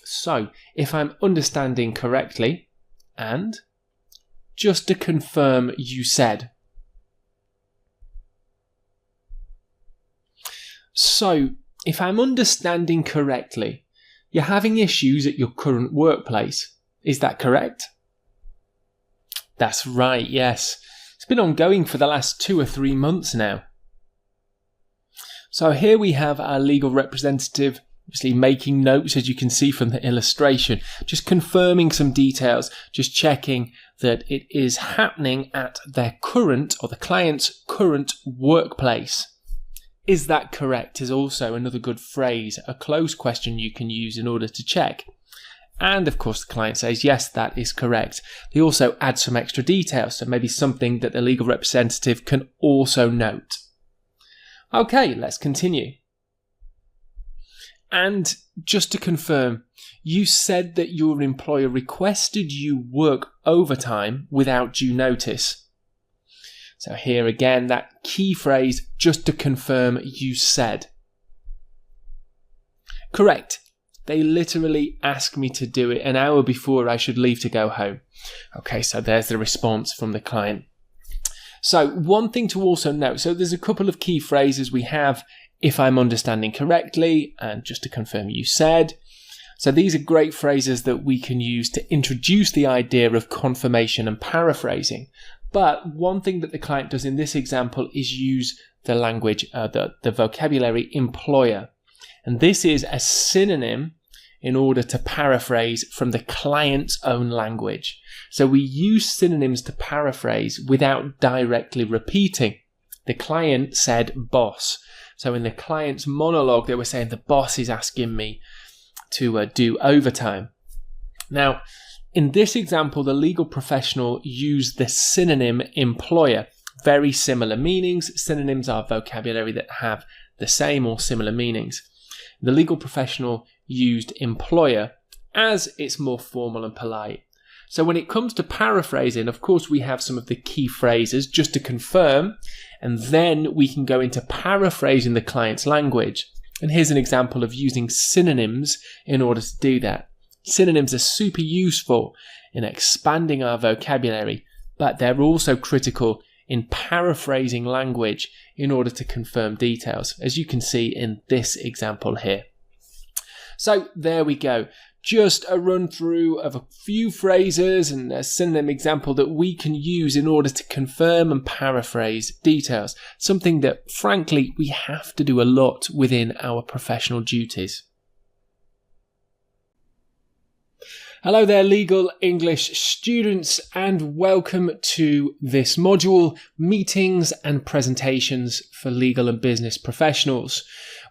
So if I'm understanding correctly, and just to confirm you said. So, if I'm understanding correctly, you're having issues at your current workplace. Is that correct? That's right, yes. It's been ongoing for the last 2 or 3 months now. So here we have our legal representative, obviously making notes, as you can see from the illustration, just confirming some details, just checking that it is happening at their current, or the client's current workplace. Is that correct is also another good phrase, a close question you can use in order to check. And of course the client says, yes, that is correct. They also add some extra details, so maybe something that the legal representative can also note. Okay, let's continue. And just to confirm, you said that your employer requested you work overtime without due notice. So here again, that key phrase, just to confirm you said. Correct. They literally asked me to do it an hour before I should leave to go home. Okay, so there's the response from the client. So one thing to also note, so there's a couple of key phrases we have, if I'm understanding correctly, and just to confirm you said. So these are great phrases that we can use to introduce the idea of confirmation and paraphrasing. But one thing that the client does in this example is use the language, the vocabulary employer. And this is a synonym in order to paraphrase from the client's own language. So we use synonyms to paraphrase without directly repeating. The client said boss. So in the client's monologue, they were saying the boss is asking me to do overtime. Now, in this example, the legal professional used the synonym employer. Very similar meanings. Synonyms are vocabulary that have the same or similar meanings. The legal professional used employer as it's more formal and polite. So when it comes to paraphrasing, of course, we have some of the key phrases just to confirm, and then we can go into paraphrasing the client's language. And here's an example of using synonyms in order to do that. Synonyms are super useful in expanding our vocabulary, but they're also critical in paraphrasing language in order to confirm details, as you can see in this example here. So there we go. Just a run through of a few phrases and a synonym example that we can use in order to confirm and paraphrase details, something that frankly we have to do a lot within our professional duties. Hello there, Legal English students, and welcome to this module, Meetings and Presentations for Legal and Business Professionals,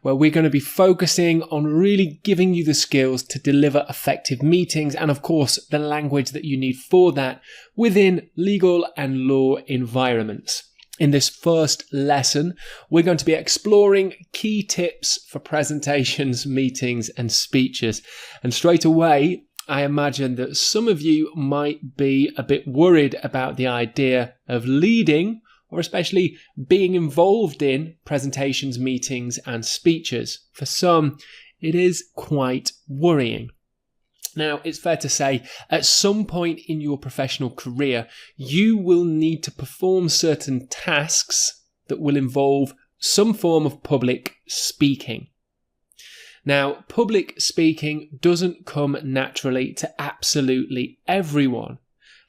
where we're going to be focusing on really giving you the skills to deliver effective meetings and, of course, the language that you need for that within legal and law environments. In this first lesson, we're going to be exploring key tips for presentations, meetings, and speeches. And straight away, I imagine that some of you might be a bit worried about the idea of leading or especially being involved in presentations, meetings, and speeches. For some, it is quite worrying. Now, it's fair to say, at some point in your professional career, you will need to perform certain tasks that will involve some form of public speaking. Now, public speaking doesn't come naturally to absolutely everyone.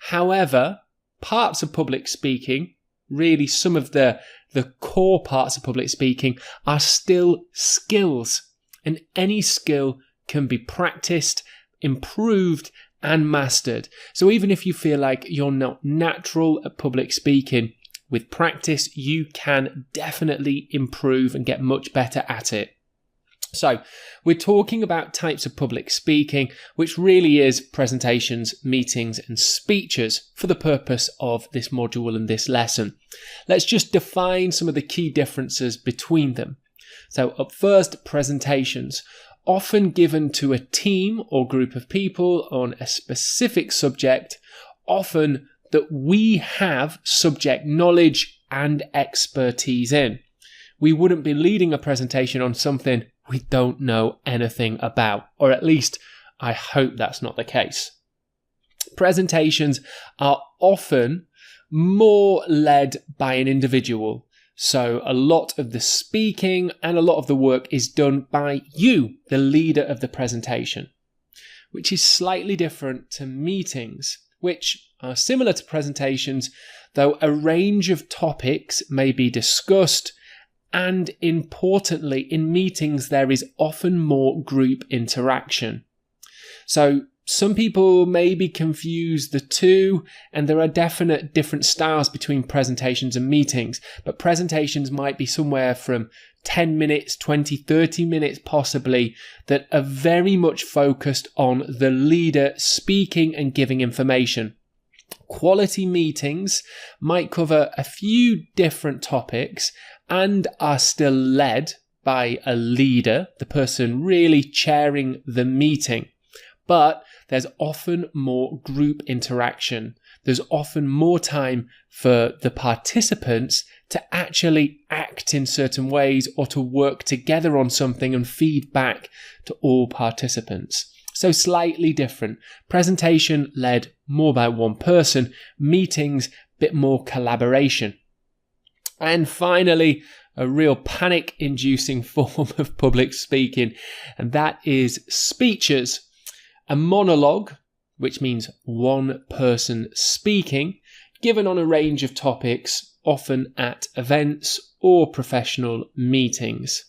However, parts of public speaking, really some of the core parts of public speaking, are still skills. And any skill can be practiced, improved, and mastered. So even if you feel like you're not natural at public speaking, with practice, you can definitely improve and get much better at it. So we're talking about types of public speaking, which really is presentations, meetings, and speeches for the purpose of this module and this lesson. Let's just define some of the key differences between them. So up first, presentations, often given to a team or group of people on a specific subject, often that we have subject knowledge and expertise in. We wouldn't be leading a presentation on something we don't know anything about, or at least I hope that's not the case. Presentations are often more led by an individual, so a lot of the speaking and a lot of the work is done by you, the leader of the presentation, which is slightly different to meetings, which are similar to presentations, though a range of topics may be discussed. And importantly, in meetings, there is often more group interaction. So some people maybe confuse the two, and there are definite different styles between presentations and meetings. But presentations might be somewhere from 10 minutes, 20, 30 minutes possibly, that are very much focused on the leader speaking and giving information. Quality meetings might cover a few different topics and are still led by a leader, the person really chairing the meeting. But there's often more group interaction. There's often more time for the participants to actually act in certain ways or to work together on something and feed back to all participants. So slightly different. Presentation led more by one person, meetings bit more collaboration. And finally, a real panic-inducing form of public speaking, and that is speeches. A monologue, which means one person speaking, given on a range of topics, often at events or professional meetings.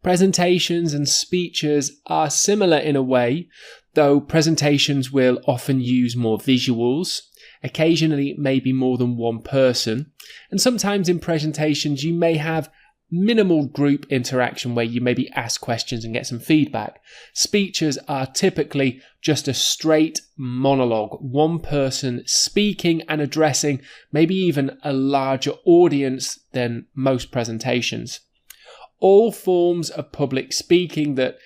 Presentations and speeches are similar in a way, though presentations will often use more visuals, occasionally maybe more than one person, and sometimes in presentations you may have minimal group interaction where you maybe ask questions and get some feedback. Speeches are typically just a straight monologue, one person speaking and addressing maybe even a larger audience than most presentations. All forms of public speaking that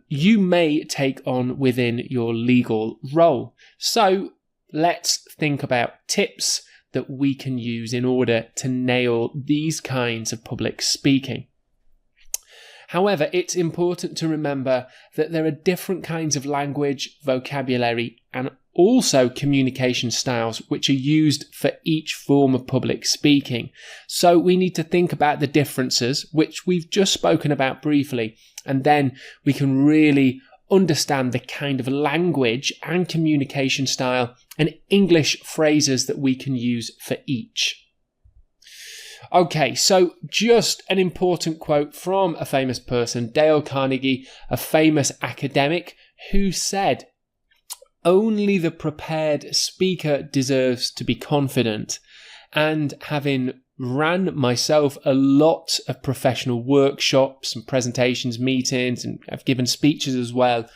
you may take on within your legal role. So let's think about tips that we can use in order to nail these kinds of public speaking. However, it's important to remember that there are different kinds of language, vocabulary, and also communication styles which are used for each form of public speaking. So we need to think about the differences, which we've just spoken about briefly, and then we can really understand the kind of language and communication style and English phrases that we can use for each. Okay, so just an important quote from a famous person, Dale Carnegie, a famous academic, who said, "Only the prepared speaker deserves to be confident." And having ran myself a lot of professional workshops and presentations, meetings, and I've given speeches as well,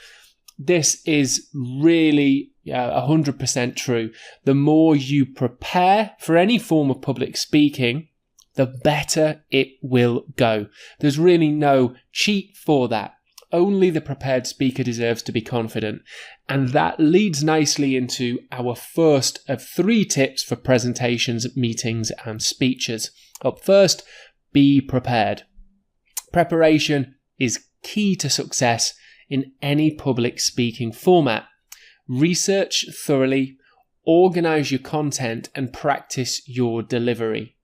this is really 100% true. The more you prepare for any form of public speaking, the better it will go. There's really no cheat for that. Only the prepared speaker deserves to be confident. And that leads nicely into our first of 3 tips for presentations, meetings, and speeches. Up first, be prepared. Preparation is key to success in any public speaking format. Research thoroughly, organize your content, and practice your delivery.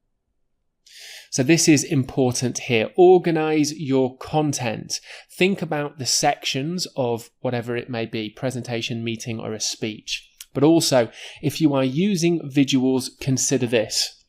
So this is important here. Organize your content. Think about the sections of whatever it may be, presentation, meeting, or a speech. But also, if you are using visuals, consider this.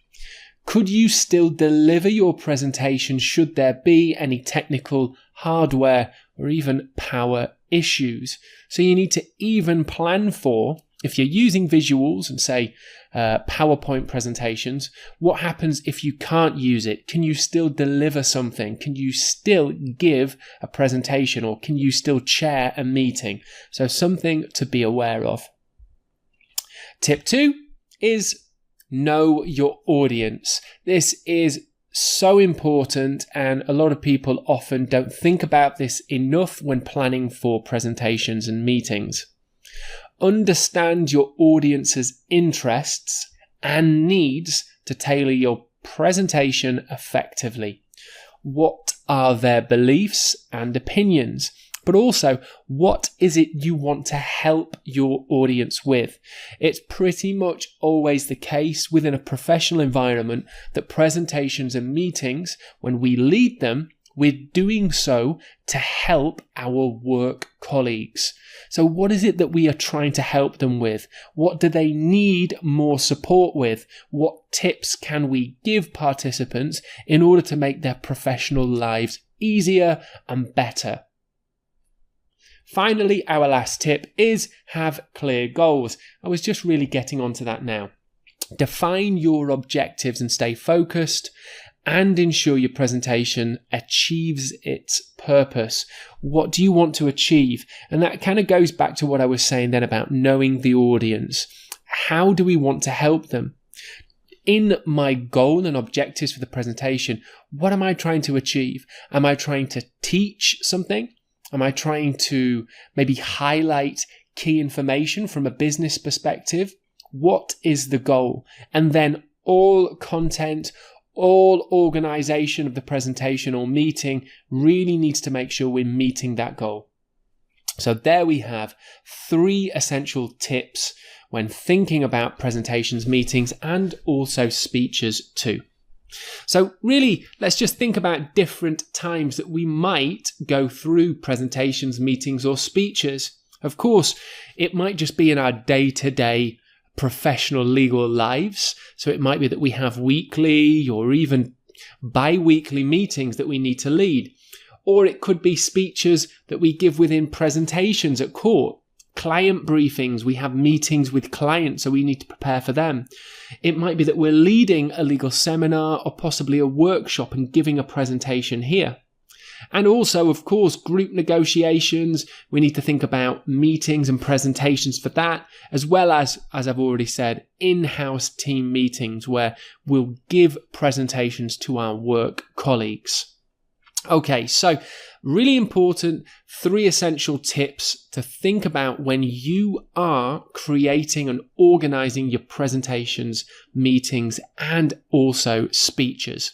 Could you still deliver your presentation should there be any technical, hardware, or even power issues? So you need to even plan for, if you're using visuals and say PowerPoint presentations, what happens if you can't use it? Can you still deliver something? Can you still give a presentation, or can you still chair a meeting? So something to be aware of. Tip 2 is know your audience. This is so important, and a lot of people often don't think about this enough when planning for presentations and meetings. Understand your audience's interests and needs to tailor your presentation effectively. What are their beliefs and opinions? But also, what is it you want to help your audience with? It's pretty much always the case within a professional environment that presentations and meetings, when we lead them, we're doing so to help our work colleagues. So what is it that we are trying to help them with? What do they need more support with? What tips can we give participants in order to make their professional lives easier and better? Finally, our last tip is have clear goals. I was just really getting onto that now. Define your objectives and stay focused, and ensure your presentation achieves its purpose. What do you want to achieve? And that kind of goes back to what I was saying then about knowing the audience. How do we want to help them? In my goal and objectives for the presentation, what am I trying to achieve? Am I trying to teach something? Am I trying to maybe highlight key information from a business perspective? What is the goal? And then all content, all organization of the presentation or meeting really needs to make sure we're meeting that goal. So there we have 3 essential tips when thinking about presentations, meetings, and also speeches too. So really, let's just think about different times that we might go through presentations, meetings, or speeches. Of course, it might just be in our day-to-day professional legal lives. So it might be that we have weekly or even bi-weekly meetings that we need to lead. Or it could be speeches that we give within presentations at court. Client briefings, we have meetings with clients, so we need to prepare for them. It might be that we're leading a legal seminar or possibly a workshop and giving a presentation here. And also, of course, group negotiations. We need to think about meetings and presentations for that, as well as I've already said, in-house team meetings where we'll give presentations to our work colleagues. Okay, so really important 3 essential tips to think about when you are creating and organizing your presentations, meetings, and also speeches.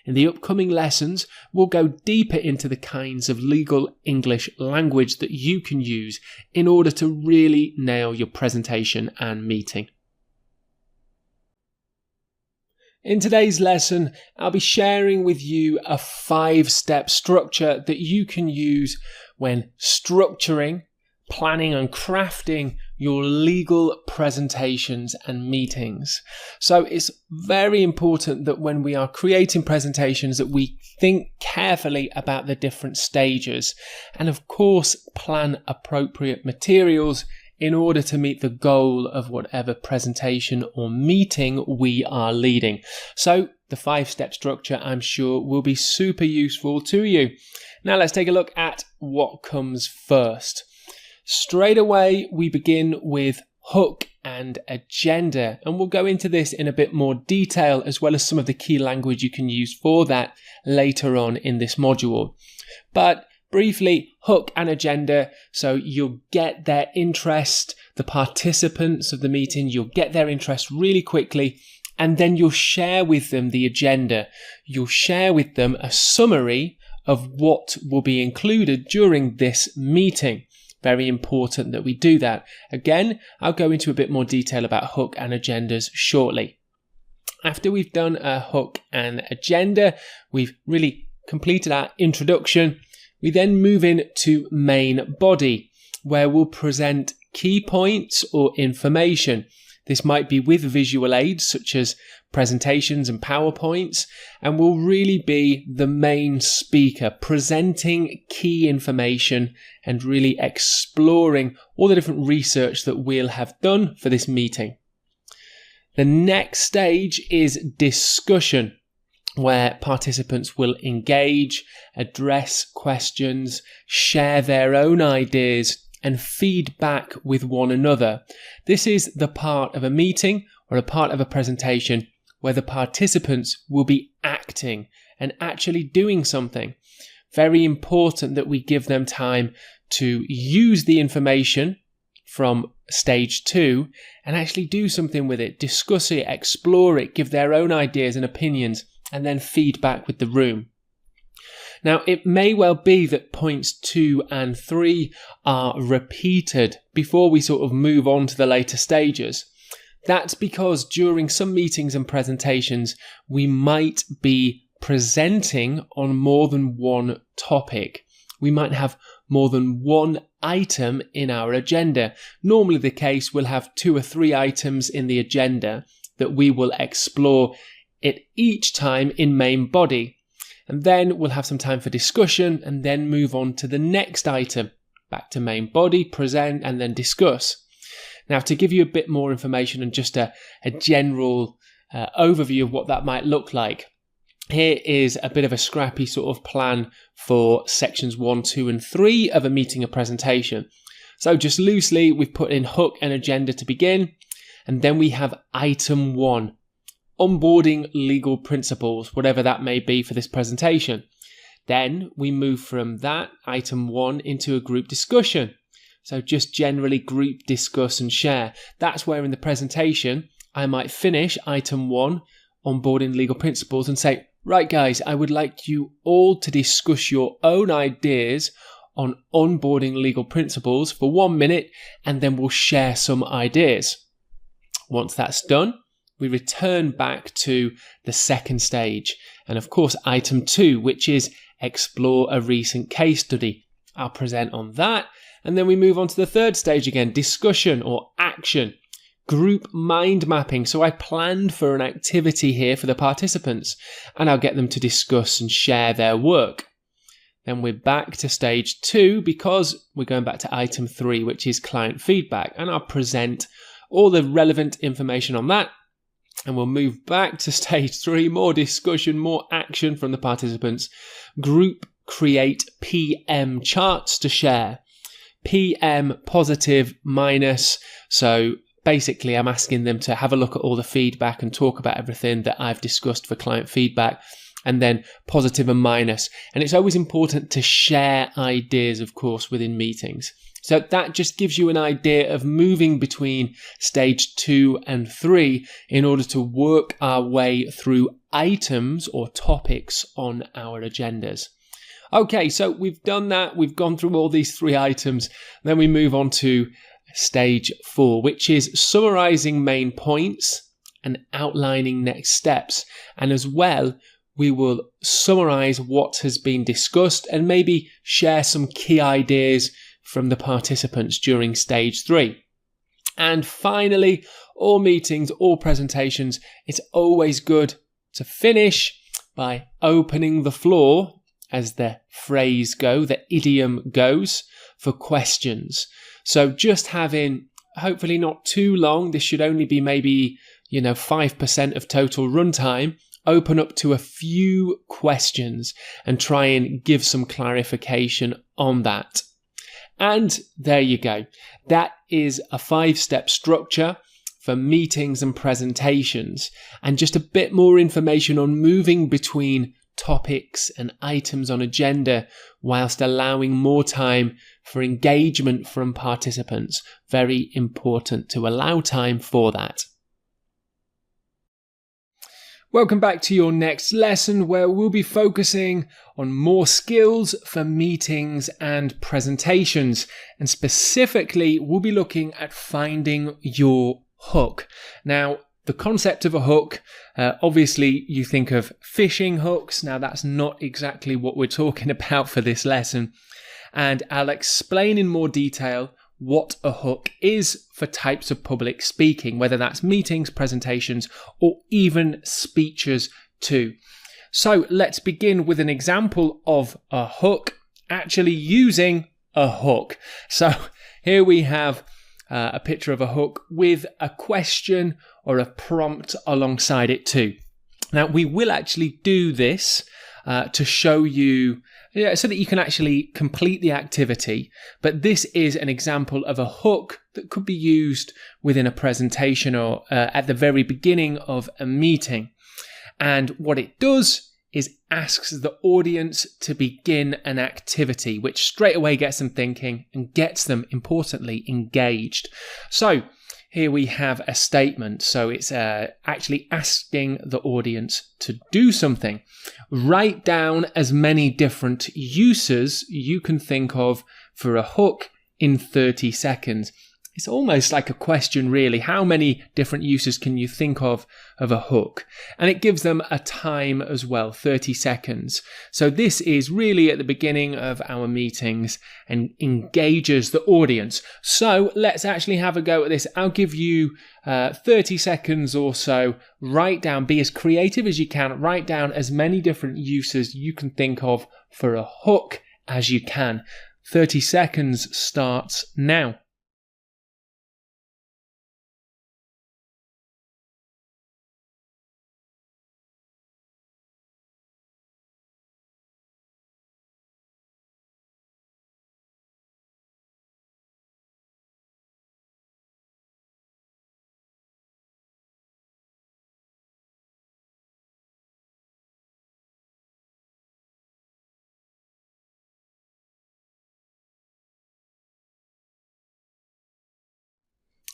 In the upcoming lessons, we'll go deeper into the kinds of legal English language that you can use in order to really nail your presentation and meeting. In today's lesson, I'll be sharing with you a 5-step structure that you can use when structuring, planning and crafting your legal presentations and meetings. So it's very important that when we are creating presentations that we think carefully about the different stages and of course plan appropriate materials in order to meet the goal of whatever presentation or meeting we are leading. So the 5-step structure, I'm sure, will be super useful to you. Now let's take a look at what comes first. Straight away, we begin with hook and agenda, and we'll go into this in a bit more detail as well as some of the key language you can use for that later on in this module. But briefly, hook and agenda, so you'll get their interest, the participants of the meeting, you'll get their interest really quickly, and then you'll share with them the agenda. You'll share with them a summary of what will be included during this meeting. Very important that we do that. Again, I'll go into a bit more detail about hook and agendas shortly. After we've done a hook and agenda, we've really completed our introduction. We then move in to main body, where we'll present key points or information. This might be with visual aids such as presentations and PowerPoints, and will really be the main speaker presenting key information and really exploring all the different research that we'll have done for this meeting. The next stage is discussion, where participants will engage, address questions, share their own ideas, and feedback with one another. This is the part of a meeting or a part of a presentation where the participants will be acting and actually doing something. Very important that we give them time to use the information from stage 2 and actually do something with it, discuss it, explore it, give their own ideas and opinions, and then feedback with the room. Now, it may well be that points 2 and 3 are repeated before we sort of move on to the later stages. That's because during some meetings and presentations, we might be presenting on more than one topic. We might have more than one item in our agenda. Normally the case, we'll have 2 or 3 items in the agenda that we will explore at each time in main body. And then we'll have some time for discussion and then move on to the next item. Back to main body, present, and then discuss. Now, to give you a bit more information and just a general overview of what that might look like, here is a bit of a scrappy sort of plan for sections 1, 2, and 3 of a meeting or presentation. So just loosely, we've put in hook and agenda to begin, and then we have item 1, onboarding legal principles, whatever that may be for this presentation. Then we move from that item 1 into a group discussion. So just generally group, discuss and share. That's where in the presentation, I might finish item 1, onboarding legal principles, and say, right guys, I would like you all to discuss your own ideas on onboarding legal principles for 1 minute, and then we'll share some ideas. Once that's done, we return back to the second stage. And of course, item 2, which is explore a recent case study. I'll present on that. And then we move on to the third stage again, discussion or action, group mind mapping. So I planned for an activity here for the participants, and I'll get them to discuss and share their work. Then we're back to stage 2 because we're going back to item 3, which is client feedback, and I'll present all the relevant information on that. And we'll move back to stage 3, more discussion, more action from the participants. Group create PM charts to share. PM, positive, minus. So basically, I'm asking them to have a look at all the feedback and talk about everything that I've discussed for client feedback. and then positive and minus. And it's always important to share ideas, of course, within meetings. So that just gives you an idea of moving between stage 2 and 3 in order to work our way through items or topics on our agendas. Okay, so we've done that. We've gone through all these 3 items. Then we move on to stage 4, which is summarizing main points and outlining next steps. And as well, we will summarize what has been discussed and maybe share some key ideas from the participants during stage 3. And finally, all meetings, all presentations, it's always good to finish by opening the floor, as the phrase the idiom goes, for questions. So just having, hopefully not too long, this should only be maybe 5% of total runtime, open up to a few questions and try and give some clarification on that. And there you go. That is a 5-step structure for meetings and presentations, and just a bit more information on moving between topics and items on agenda whilst allowing more time for engagement from participants. Very important to allow time for that. Welcome back to your next lesson, where we'll be focusing on more skills for meetings and presentations. And specifically, we'll be looking at finding your hook. Now, the concept of a hook, obviously you think of fishing hooks. Now, that's not exactly what we're talking about for this lesson. And I'll explain in more detail what a hook is for types of public speaking, whether that's meetings, presentations, or even speeches too. So let's begin with an example of a hook, actually using a hook. So here we have a picture of a hook with a question or a prompt alongside it too. Now, we will actually do this to show you, so that you can actually complete the activity. But this is an example of a hook that could be used within a presentation or at the very beginning of a meeting. And what it does is asks the audience to begin an activity, which straight away gets them thinking and gets them, importantly, engaged. So here we have a statement. So it's actually asking the audience to do something. Write down as many different uses you can think of for a hook in 30 seconds. It's almost like a question, really. How many different uses can you think of a hook? And it gives them a time as well, 30 seconds. So this is really at the beginning of our meetings and engages the audience. So let's actually have a go at this. I'll give you 30 seconds or so. Write down, be as creative as you can. Write down as many different uses you can think of for a hook as you can. 30 seconds starts now.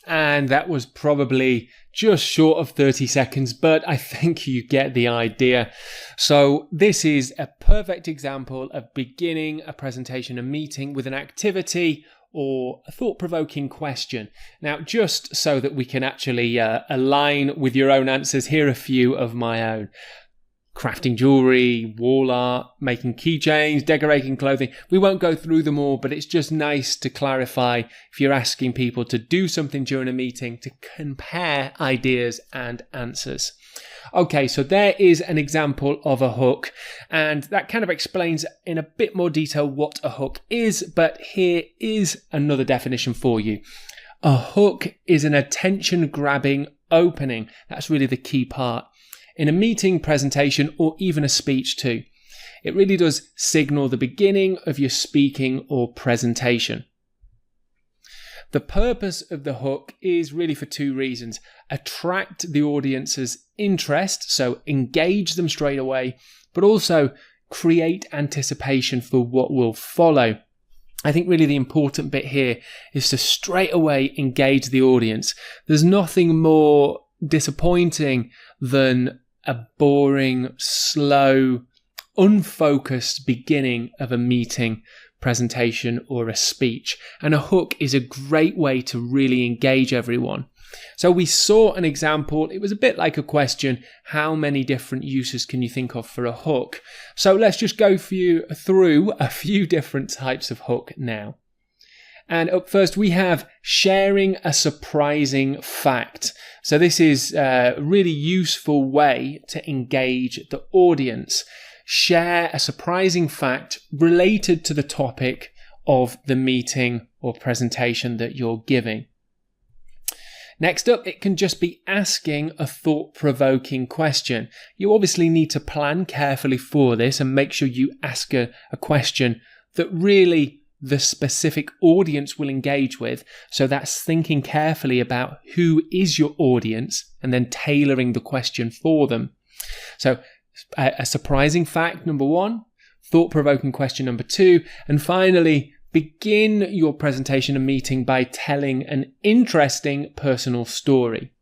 And that was probably just short of 30 seconds, but I think you get the idea. So this is a perfect example of beginning a presentation, a meeting with an activity or a thought-provoking question. Now, just so that we can actually align with your own answers, here are a few of my own. Crafting jewelry, wall art, making keychains, decorating clothing. We won't go through them all, but it's just nice to clarify if you're asking people to do something during a meeting, to compare ideas and answers. Okay, so there is an example of a hook, and that kind of explains in a bit more detail what a hook is, but here is another definition for you. A hook is an attention-grabbing opening. That's really the key part. In a meeting, presentation, or even a speech too. It really does signal the beginning of your speaking or presentation. The purpose of the hook is really for two reasons. Attract the audience's interest, so engage them straight away, but also create anticipation for what will follow. I think really the important bit here is to straight away engage the audience. There's nothing more disappointing than a boring, slow, unfocused beginning of a meeting, presentation, or a speech. And a hook is a great way to really engage everyone. So we saw an example. It was a bit like a question. How many different uses can you think of for a hook? So let's just go through a few different types of hook now. And up first, we have sharing a surprising fact. So this is a really useful way to engage the audience. Share a surprising fact related to the topic of the meeting or presentation that you're giving. Next up, it can just be asking a thought-provoking question. You obviously need to plan carefully for this and make sure you ask a question that really the specific audience will engage with. So that's thinking carefully about who is your audience and then tailoring the question for them. So a surprising fact, number one, thought-provoking question, number two, and finally, begin your presentation and meeting by telling an interesting personal story.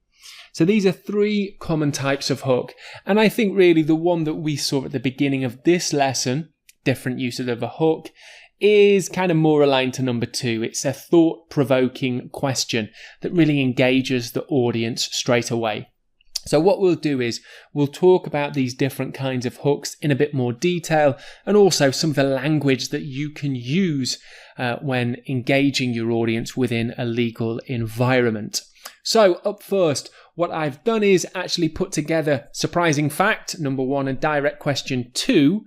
So these are three common types of hook. And I think really the one that we saw at the beginning of this lesson, different uses of a hook, is kind of more aligned to number two. It's a thought-provoking question that really engages the audience straight away. So what we'll do is we'll talk about these different kinds of hooks in a bit more detail, and also some of the language that you can use when engaging your audience within a legal environment. So up first, what I've done is actually put together surprising fact, number one, and direct question two.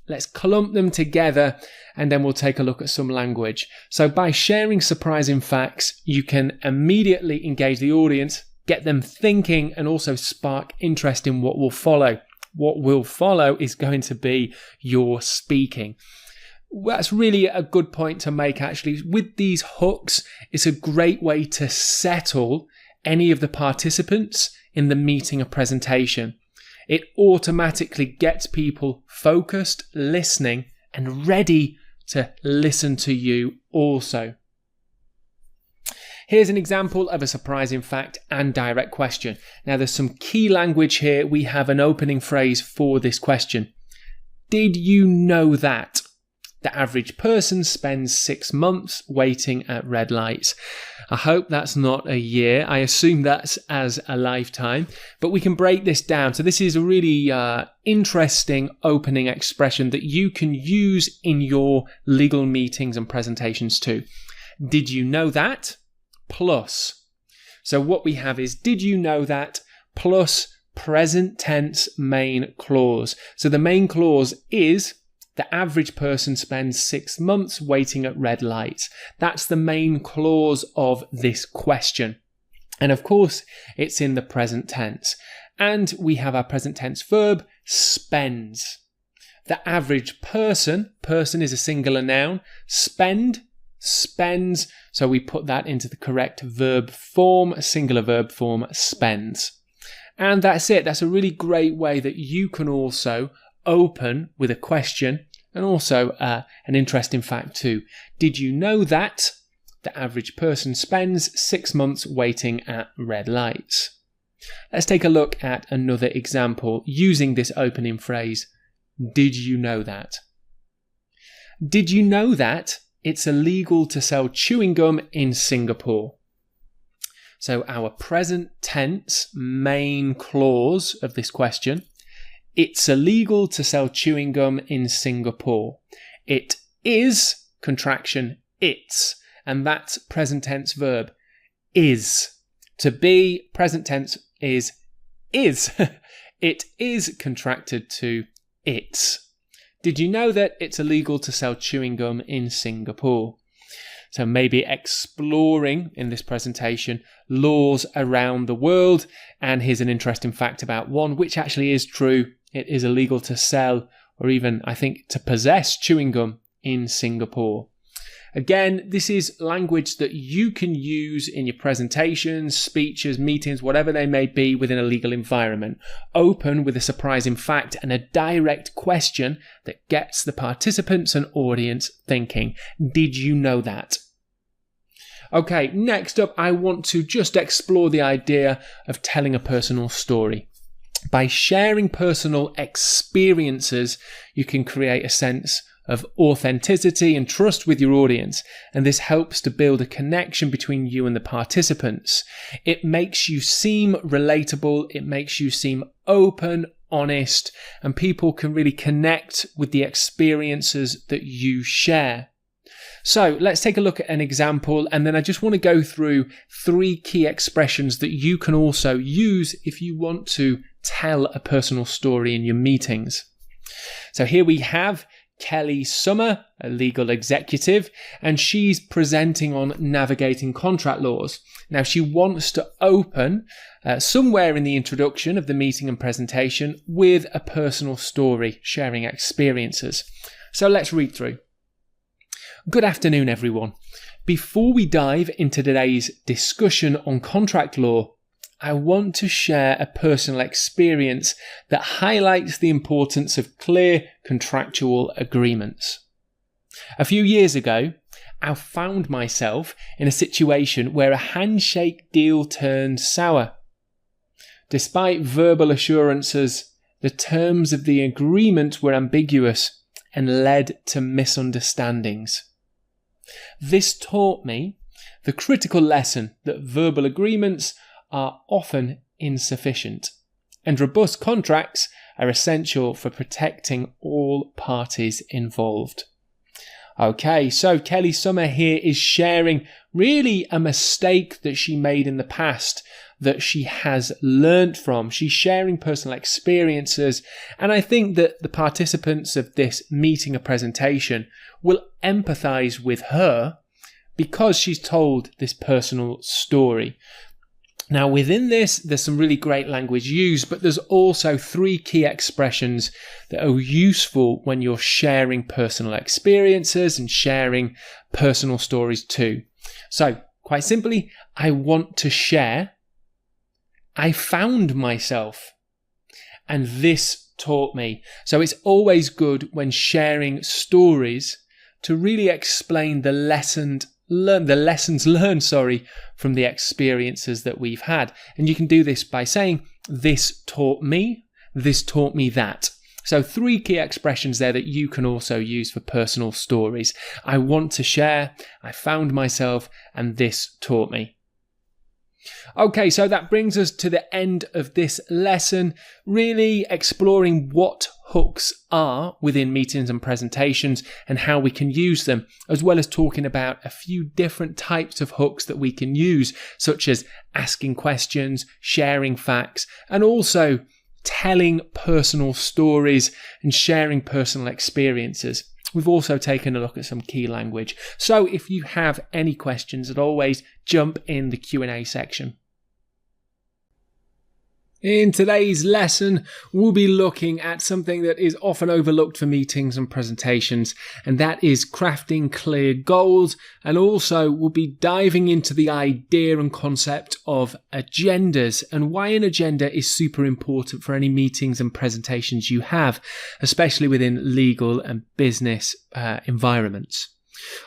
Let's clump them together and then we'll take a look at some language. So by sharing surprising facts, you can immediately engage the audience, get them thinking, and also spark interest in what will follow. What will follow is going to be your speaking. That's really a good point to make, actually. With these hooks, it's a great way to settle any of the participants in the meeting or presentation. It automatically gets people focused, listening, and ready to listen to you also. Here's an example of a surprising fact and direct question. Now, there's some key language here. We have an opening phrase for this question. Did you know that the average person spends 6 months waiting at red lights? I hope that's not a year. I assume that's as a lifetime, but we can break this down. So this is a really interesting opening expression that you can use in your legal meetings and presentations too. Did you know that? Plus. So what we have is did you know that plus present tense main clause. So the main clause is the average person spends 6 months waiting at red lights. That's the main clause of this question. And of course, it's in the present tense. And we have our present tense verb, spends. The average person is a singular noun, spend, spends, so we put that into the correct verb form, singular verb form, spends. And that's it. That's a really great way that you can also open with a question and also an interesting fact too. Did you know that the average person spends 6 months waiting at red lights? Let's take a look at another example using this opening phrase. Did you know that? Did you know that it's illegal to sell chewing gum in Singapore? So our present tense main clause of this question, it's illegal to sell chewing gum in Singapore. It is, contraction, it's, and that's present tense verb, is. To be, present tense is. It is contracted to it's. Did you know that it's illegal to sell chewing gum in Singapore? So maybe exploring in this presentation laws around the world. And here's an interesting fact about one, which actually is true. It is illegal to sell or even, I think, to possess chewing gum in Singapore. Again, this is language that you can use in your presentations, speeches, meetings, whatever they may be within a legal environment. Open with a surprising fact and a direct question that gets the participants and audience thinking. Did you know that? Okay, next up, I want to just explore the idea of telling a personal story. By sharing personal experiences, you can create a sense of authenticity and trust with your audience, and this helps to build a connection between you and the participants. It makes you seem relatable, it makes you seem open, honest, and people can really connect with the experiences that you share. So let's take a look at an example, and then I just want to go through 3 key expressions that you can also use if you want to tell a personal story in your meetings. So here we have Kelly Summer, a legal executive, and she's presenting on navigating contract laws. Now, she wants to open somewhere in the introduction of the meeting and presentation with a personal story, sharing experiences. So let's read through. Good afternoon, everyone. Before we dive into today's discussion on contract law, I want to share a personal experience that highlights the importance of clear contractual agreements. A few years ago, I found myself in a situation where a handshake deal turned sour. Despite verbal assurances, the terms of the agreement were ambiguous and led to misunderstandings. This taught me the critical lesson that verbal agreements are often insufficient, and robust contracts are essential for protecting all parties involved. Okay, so Kelly Summer here is sharing really a mistake that she made in the past that she has learned from. She's sharing personal experiences, and I think that the participants of this meeting or presentation will empathize with her because she's told this personal story. Now, within this, there's some really great language used, but there's also 3 key expressions that are useful when you're sharing personal experiences and sharing personal stories too. So, quite simply, I want to share, I found myself, and this taught me. So it's always good when sharing stories to really explain the lessons learned from the experiences that we've had. And you can do this by saying, this taught me that. So 3 key expressions there that you can also use for personal stories. I want to share, I found myself, and this taught me. Okay, so that brings us to the end of this lesson, really exploring what hooks are within meetings and presentations and how we can use them, as well as talking about a few different types of hooks that we can use, such as asking questions, sharing facts, and also telling personal stories and sharing personal experiences. We've also taken a look at some key language. So if you have any questions, as always, jump in the Q&A section. In today's lesson, we'll be looking at something that is often overlooked for meetings and presentations, and that is crafting clear goals. And also, we'll be diving into the idea and concept of agendas and why an agenda is super important for any meetings and presentations you have, especially within legal and business environments.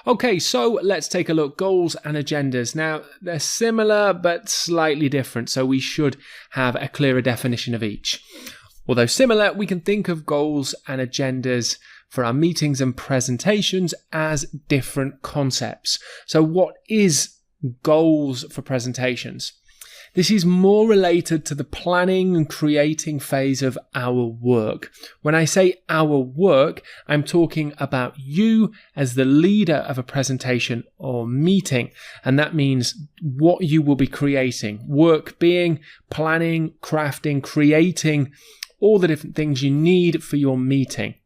Okay, so let's take a look. Goals and agendas. Now, they're similar but slightly different, so we should have a clearer definition of each. Although similar, we can think of goals and agendas for our meetings and presentations as different concepts. So what is goals for presentations? This is more related to the planning and creating phase of our work. When I say our work, I'm talking about you as the leader of a presentation or meeting. And that means what you will be creating. Work being planning, crafting, creating all the different things you need for your meeting.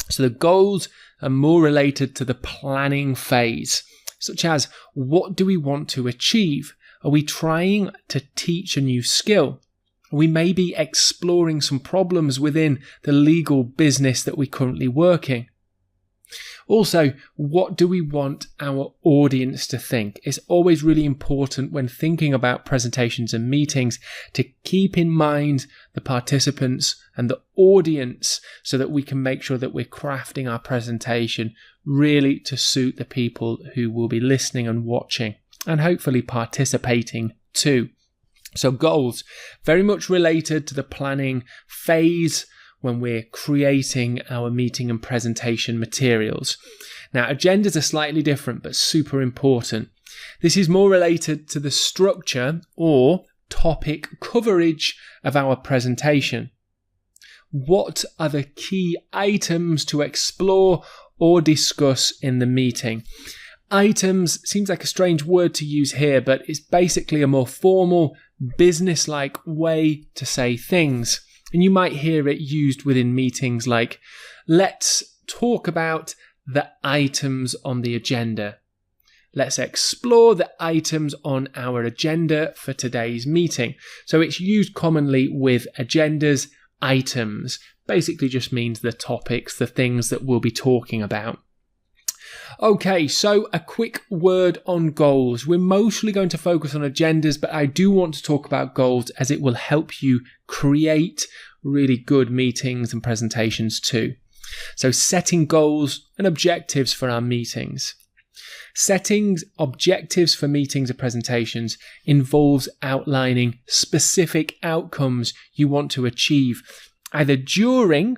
So the goals are more related to the planning phase, such as what do we want to achieve? Are we trying to teach a new skill? We may be exploring some problems within the legal business that we're currently working. Also, what do we want our audience to think? It's always really important when thinking about presentations and meetings to keep in mind the participants and the audience so that we can make sure that we're crafting our presentation really to suit the people who will be listening and watching and hopefully participating too. So goals, very much related to the planning phase when we're creating our meeting and presentation materials. Now, agendas are slightly different, but super important. This is more related to the structure or topic coverage of our presentation. What are the key items to explore or discuss in the meeting? Items seems like a strange word to use here, but it's basically a more formal, business-like way to say things. And you might hear it used within meetings like, let's talk about the items on the agenda. Let's explore the items on our agenda for today's meeting. So it's used commonly with agendas, items. Basically just means the topics, the things that we'll be talking about. Okay, so a quick word on goals. We're mostly going to focus on agendas, but I do want to talk about goals as it will help you create really good meetings and presentations too. So setting goals and objectives for our meetings. Setting objectives for meetings and presentations involves outlining specific outcomes you want to achieve, either during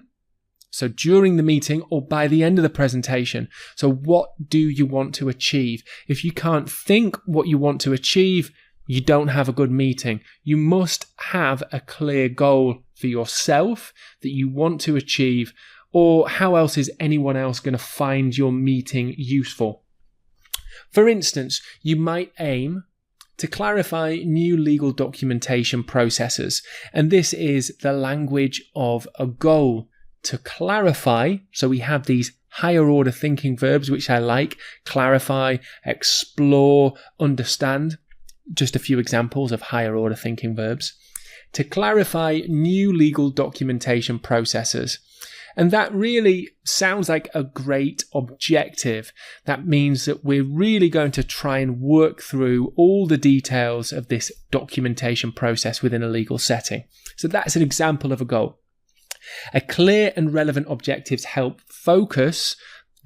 the meeting or by the end of the presentation. So what do you want to achieve? If you can't think what you want to achieve, you don't have a good meeting. You must have a clear goal for yourself that you want to achieve, or how else is anyone else going to find your meeting useful? For instance, you might aim to clarify new legal documentation processes, and this is the language of a goal. To clarify, so we have these higher order thinking verbs, which I like: clarify, explore, understand. Just a few examples of higher order thinking verbs. To clarify new legal documentation processes. And that really sounds like a great objective. That means that we're really going to try and work through all the details of this documentation process within a legal setting. So that's an example of a goal. A clear and relevant objectives help focus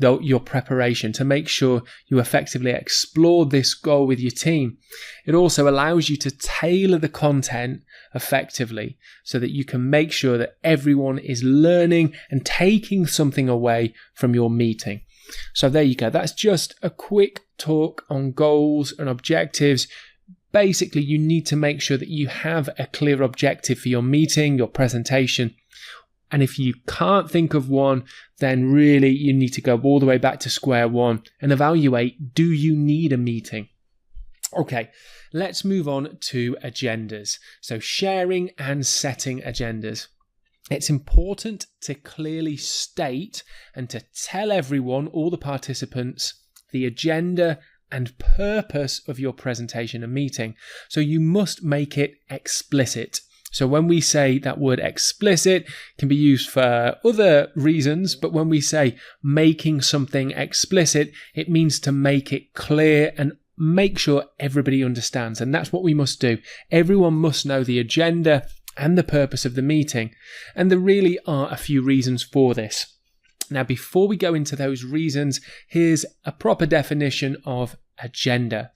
your preparation to make sure you effectively explore this goal with your team. It also allows you to tailor the content effectively so that you can make sure that everyone is learning and taking something away from your meeting. So there you go. That's just a quick talk on goals and objectives. Basically, you need to make sure that you have a clear objective for your meeting, your presentation. And if you can't think of one, then really you need to go all the way back to square one and evaluate, do you need a meeting? Okay, let's move on to agendas. So sharing and setting agendas. It's important to clearly state and to tell everyone, all the participants, the agenda and purpose of your presentation and meeting. So you must make it explicit. So when we say that word explicit, it can be used for other reasons, but when we say making something explicit, it means to make it clear and make sure everybody understands. And that's what we must do. Everyone must know the agenda and the purpose of the meeting. And there really are a few reasons for this. Now, before we go into those reasons, here's a proper definition of agenda.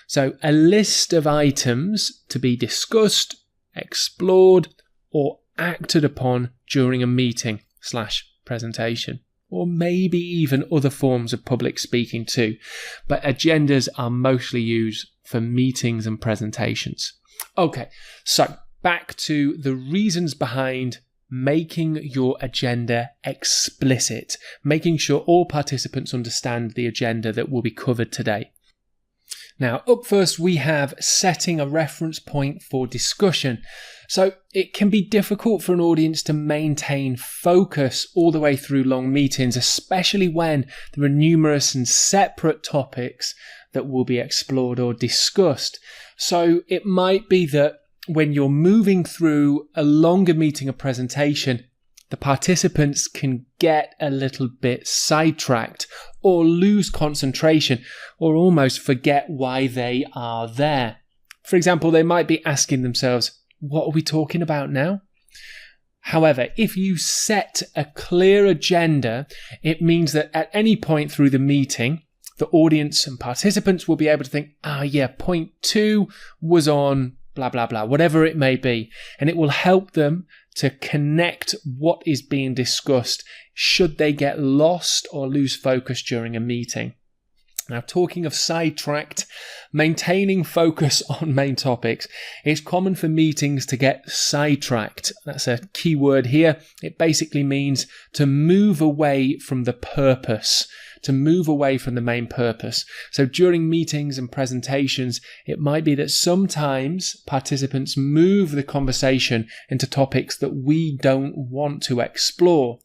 So a list of items to be discussed, explored, or acted upon during a meeting / presentation, or maybe even other forms of public speaking too. But agendas are mostly used for meetings and presentations. Okay, so back to the reasons behind making your agenda explicit, making sure all participants understand the agenda that will be covered today. Now, up first, we have setting a reference point for discussion. So it can be difficult for an audience to maintain focus all the way through long meetings, especially when there are numerous and separate topics that will be explored or discussed. So it might be that when you're moving through a longer meeting or presentation, the participants can get a little bit sidetracked or lose concentration or almost forget why they are there. For example, they might be asking themselves, what are we talking about now? However, if you set a clear agenda, it means that at any point through the meeting, the audience and participants will be able to think, point 2 was on blah, blah, blah, whatever it may be. And it will help them to connect what is being discussed should they get lost or lose focus during a meeting. Now, talking of sidetracked, maintaining focus on main topics. It's common for meetings to get sidetracked. That's a key word here. It basically means to move away from the purpose, to move away from the main purpose. So during meetings and presentations, it might be that sometimes participants move the conversation into topics that we don't want to explore.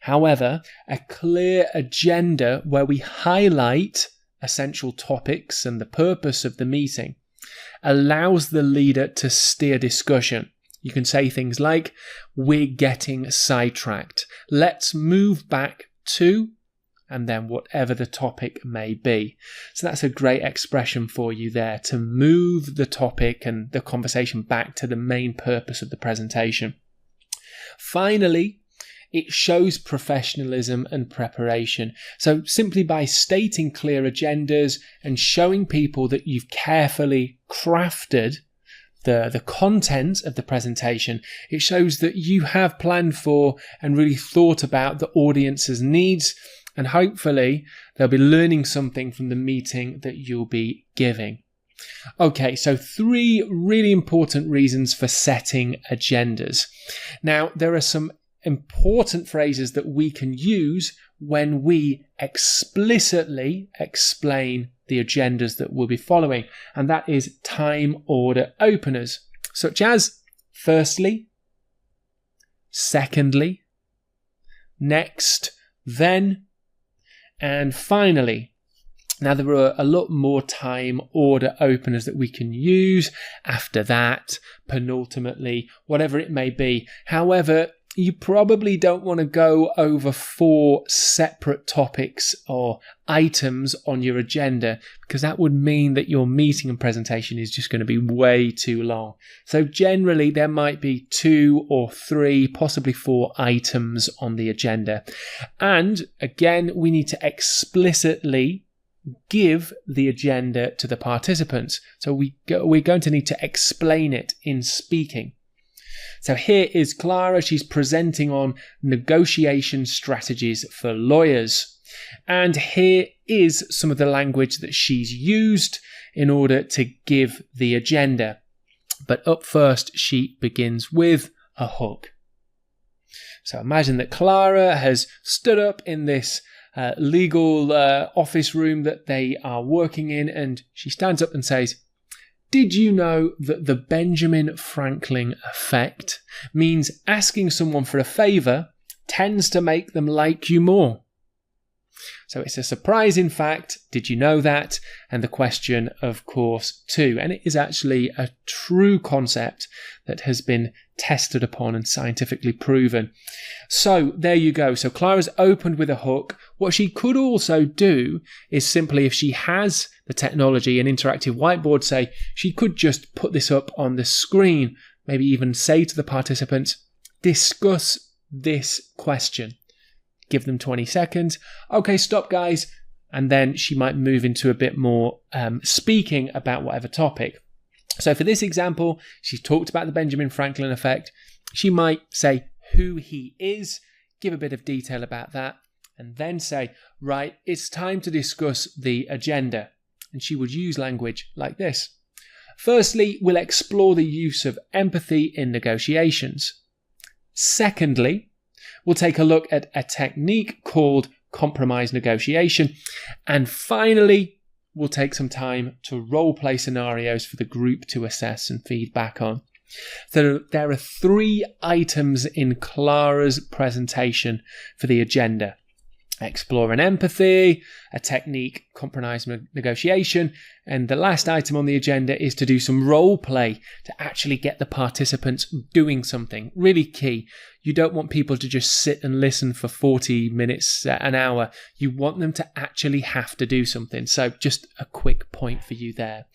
However, a clear agenda where we highlight essential topics and the purpose of the meeting allows the leader to steer discussion. You can say things like, we're getting sidetracked. Let's move back to, and then whatever the topic may be. So that's a great expression for you there, to move the topic and the conversation back to the main purpose of the presentation. Finally, it shows professionalism and preparation. So simply by stating clear agendas and showing people that you've carefully crafted the content of the presentation, it shows that you have planned for and really thought about the audience's needs, and hopefully they'll be learning something from the meeting that you'll be giving. Okay, so 3 really important reasons for setting agendas. Now, there are some important phrases that we can use when we explicitly explain the agendas that we'll be following, and that is time order openers, such as firstly, secondly, next, then, and finally. Now, there are a lot more time order openers that we can use, after that, penultimately, whatever it may be. However, you probably don't want to go over 4 separate topics or items on your agenda, because that would mean that your meeting and presentation is just going to be way too long. So generally there might be 2 or 3, possibly 4 items on the agenda. And again, we need to explicitly give the agenda to the participants. So we're going to need to explain it in speaking. So here is Clara. She's presenting on negotiation strategies for lawyers. And here is some of the language that she's used in order to give the agenda. But up first, she begins with a hook. So imagine that Clara has stood up in this legal office room that they are working in, and she stands up and says, did you know that the Benjamin Franklin effect means asking someone for a favour tends to make them like you more? So it's a surprising fact. Did you know that? And the question, of course, too. And it is actually a true concept that has been tested upon and scientifically proven. So there you go. So Clara's opened with a hook. What she could also do is simply, if she has the technology, an interactive whiteboard, say, she could just put this up on the screen, maybe even say to the participants, discuss this question. Give them 20 seconds. Okay, stop, guys. And then she might move into a bit more speaking about whatever topic. So for this example, she's talked about the Benjamin Franklin effect. She might say who he is, give a bit of detail about that, and then say, right, it's time to discuss the agenda. And she would use language like this. Firstly, we'll explore the use of empathy in negotiations. Secondly, we'll take a look at a technique called compromise negotiation. And finally, we'll take some time to role play scenarios for the group to assess and feedback on. So there are 3 items in Clara's presentation for the agenda. exploring empathy, a technique, compromise negotiation, and the last item on the agenda is to do some role play to actually get the participants doing something. Really key. You don't want people to just sit and listen for 40 minutes, an hour. You want them to actually have to do something. So just a quick point for you there.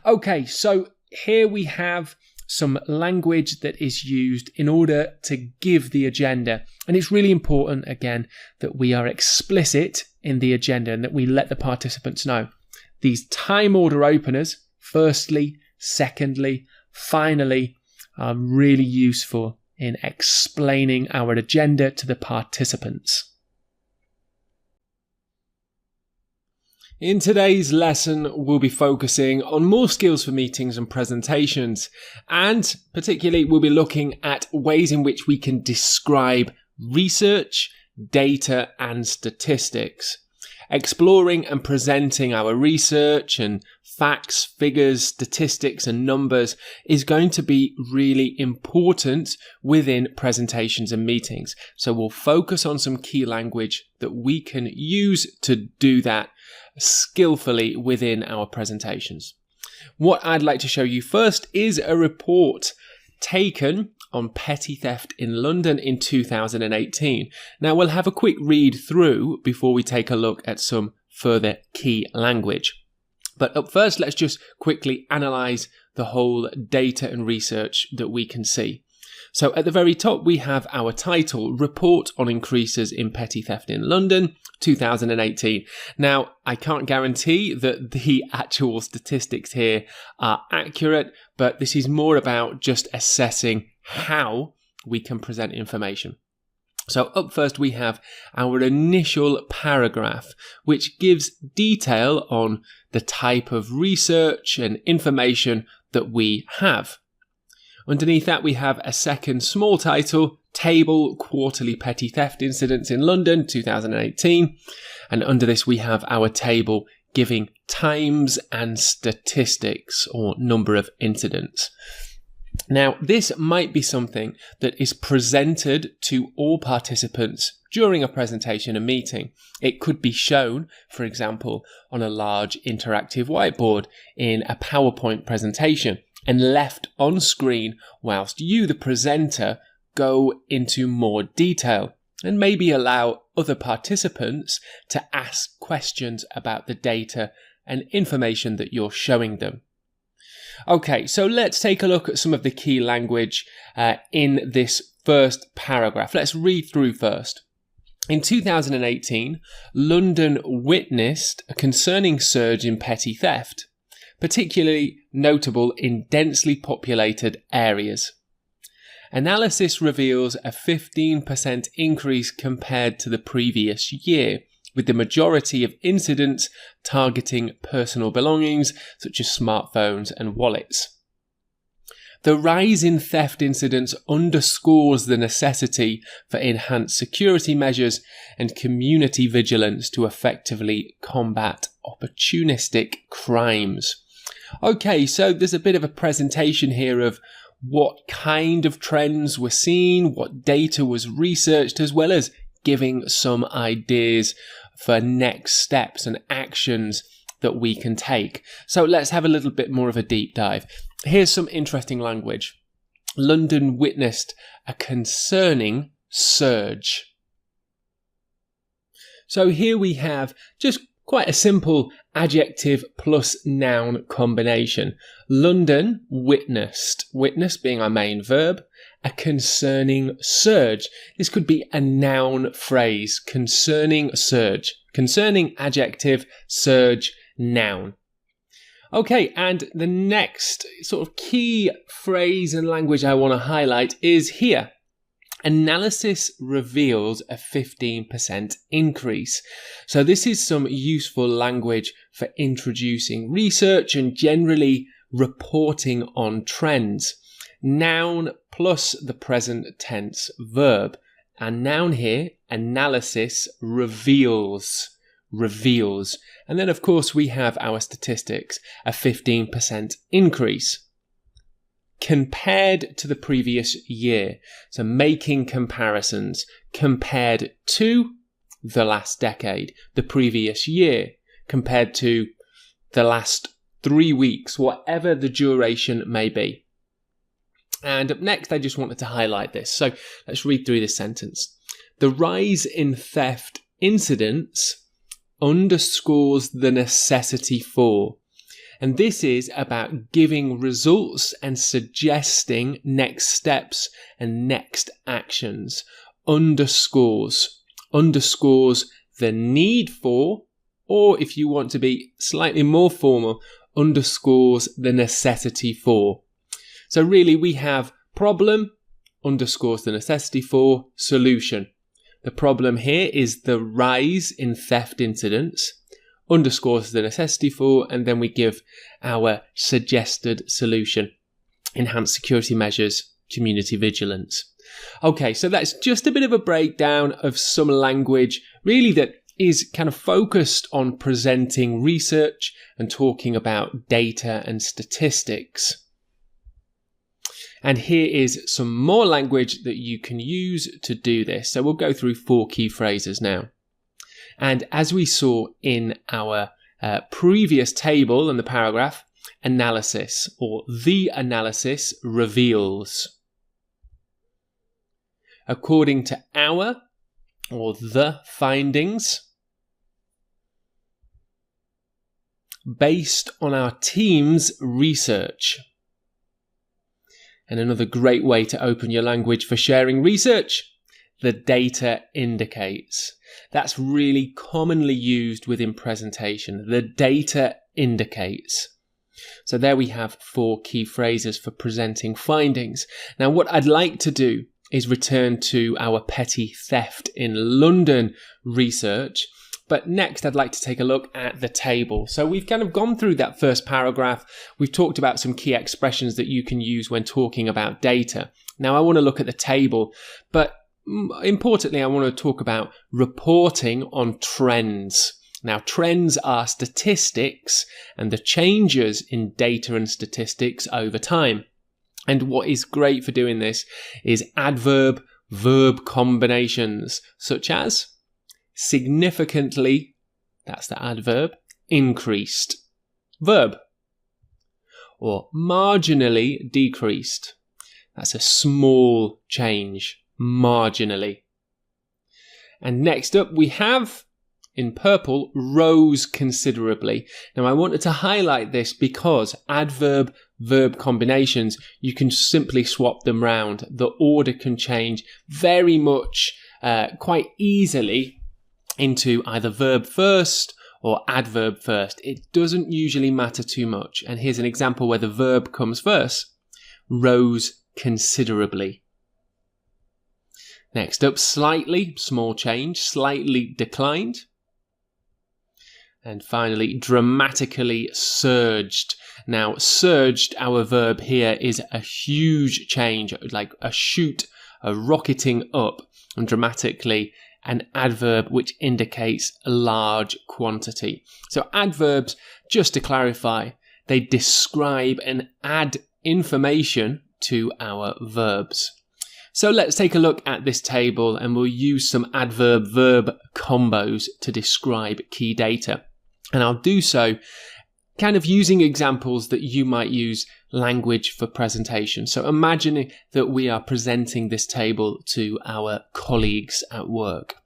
Okay, so here we have some language that is used in order to give the agenda. And it's really important, again, that we are explicit in the agenda and that we let the participants know. These time order openers, firstly, secondly, finally, are really useful in explaining our agenda to the participants. In today's lesson, we'll be focusing on more skills for meetings and presentations, and particularly we'll be looking at ways in which we can describe research, data, and statistics. Exploring and presenting our research and facts, figures, statistics, and numbers is going to be really important within presentations and meetings. So we'll focus on some key language that we can use to do that skillfully within our presentations. What I'd like to show you first is a report taken on petty theft in London in 2018. Now we'll have a quick read through before we take a look at some further key language. But up first, let's just quickly analyse the whole data and research that we can see. So at the very top, we have our title, Report on Increases in Petty Theft in London, 2018. Now, I can't guarantee that the actual statistics here are accurate, but this is more about just assessing how we can present information. So up first, we have our initial paragraph, which gives detail on the type of research and information that we have. Underneath that, we have a second small title, Table Quarterly Petty Theft Incidents in London 2018. And under this, we have our table giving times and statistics, or number of incidents. Now, this might be something that is presented to all participants during a presentation and meeting. It could be shown, for example, on a large interactive whiteboard in a PowerPoint presentation and left on screen whilst you, the presenter, go into more detail and maybe allow other participants to ask questions about the data and information that you're showing them. Okay, so let's take a look at some of the key language in this first paragraph. Let's read through first. In 2018, London witnessed a concerning surge in petty theft, particularly notable in densely populated areas. Analysis reveals a 15% increase compared to the previous year, with the majority of incidents targeting personal belongings such as smartphones and wallets. The rise in theft incidents underscores the necessity for enhanced security measures and community vigilance to effectively combat opportunistic crimes. Okay, so there's a bit of a presentation here of what kind of trends were seen, what data was researched, as well as giving some ideas for next steps and actions that we can take. So let's have a little bit more of a deep dive. Here's some interesting language. London witnessed a concerning surge. So here we have just quite a simple adjective plus noun combination. London witnessed, witness being our main verb, a concerning surge. This could be a noun phrase, concerning surge. Concerning adjective, surge, noun. Okay, and the next sort of key phrase and language I want to highlight is here. Analysis reveals a 15% increase. So this is some useful language for introducing research and generally reporting on trends. Noun plus the present tense verb. And noun here, analysis reveals. And then of course we have our statistics, a 15% increase. Compared to the previous year. So making comparisons. Compared to, the last decade, the previous year, compared to the last 3 weeks, whatever the duration may be. And up next, I just wanted to highlight this. So let's read through this sentence. The rise in theft incidents underscores the necessity for. And this is about giving results and suggesting next steps and next actions. Underscores the need for, or if you want to be slightly more formal, underscores the necessity for. So really we have problem, underscores the necessity for, solution. The problem here is the rise in theft incidents, underscores the necessity for, and then we give our suggested solution. Enhanced security measures, community vigilance. Okay, so that's just a bit of a breakdown of some language really that is kind of focused on presenting research and talking about data and statistics. And here is some more language that you can use to do this. So we'll go through 4 key phrases now. And as we saw in our previous table in the paragraph, analysis or the analysis reveals. According to our or the findings, based on our team's research. And another great way to open your language for sharing research, the data indicates. That's really commonly used within presentation. The data indicates. So there we have 4 key phrases for presenting findings. Now what I'd like to do is return to our petty theft in London research. But next, I'd like to take a look at the table. So we've kind of gone through that first paragraph. We've talked about some key expressions that you can use when talking about data. Now I want to look at the table, but importantly, I want to talk about reporting on trends. Now, trends are statistics and the changes in data and statistics over time. And what is great for doing this is adverb-verb combinations, such as significantly, that's the adverb, increased, verb. Or marginally decreased, that's a small change, marginally. And next up we have, in purple, rose considerably. Now I wanted to highlight this because adverb-verb combinations, you can simply swap them round. The order can change very much, quite easily, into either verb first or adverb first. It doesn't usually matter too much. And here's an example where the verb comes first. Rose considerably. Next up, slightly, small change, slightly declined. And finally, dramatically surged. Now, surged, our verb here, is a huge change, like a shoot, a rocketing up, and dramatically an adverb which indicates a large quantity. So adverbs, just to clarify, they describe and add information to our verbs. So let's take a look at this table and we'll use some adverb-verb combos to describe key data. And I'll do so kind of using examples that you might use language for presentation. So imagining that we are presenting this table to our colleagues at work.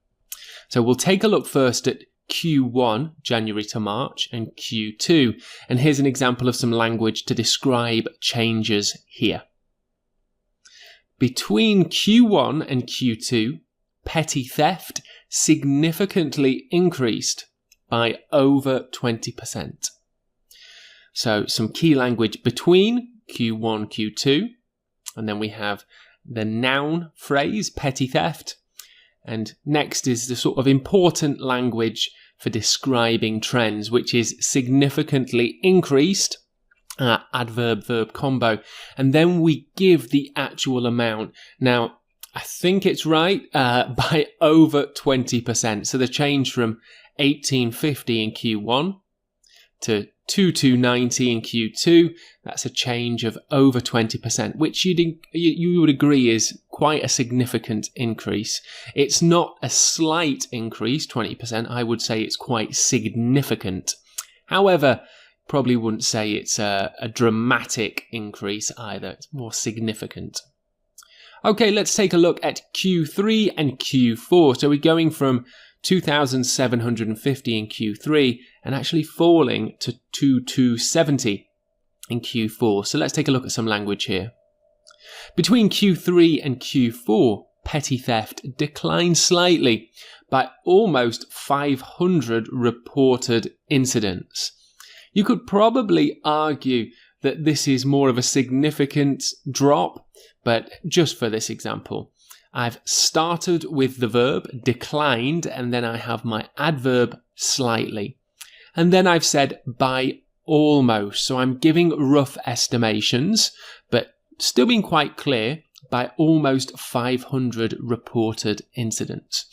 So we'll take a look first at Q1, January to March, and Q2. And here's an example of some language to describe changes here. Between Q1 and Q2, petty theft significantly increased by over 20%. So some key language between Q1, Q2, and then we have the noun phrase, petty theft, and next is the sort of important language for describing trends, which is significantly increased, adverb-verb combo, and then we give the actual amount. Now, I think it's right, by over 20%. So the change from 1850 in Q1 to 2290 in Q2. That's a change of over 20%, which you would agree is quite a significant increase. It's not a slight increase, 20%. I would say it's quite significant. However, probably wouldn't say it's a dramatic increase either. It's more significant. Okay, let's take a look at Q3 and Q4. So we're going from 2,750 in Q3 and actually falling to 2,270 in Q4. So let's take a look at some language here. Between Q3 and Q4, petty theft declined slightly by almost 500 reported incidents. You could probably argue that this is more of a significant drop, but just for this example, I've started with the verb declined, and then I have my adverb slightly. And then I've said by almost. So I'm giving rough estimations, but still being quite clear, by almost 500 reported incidents.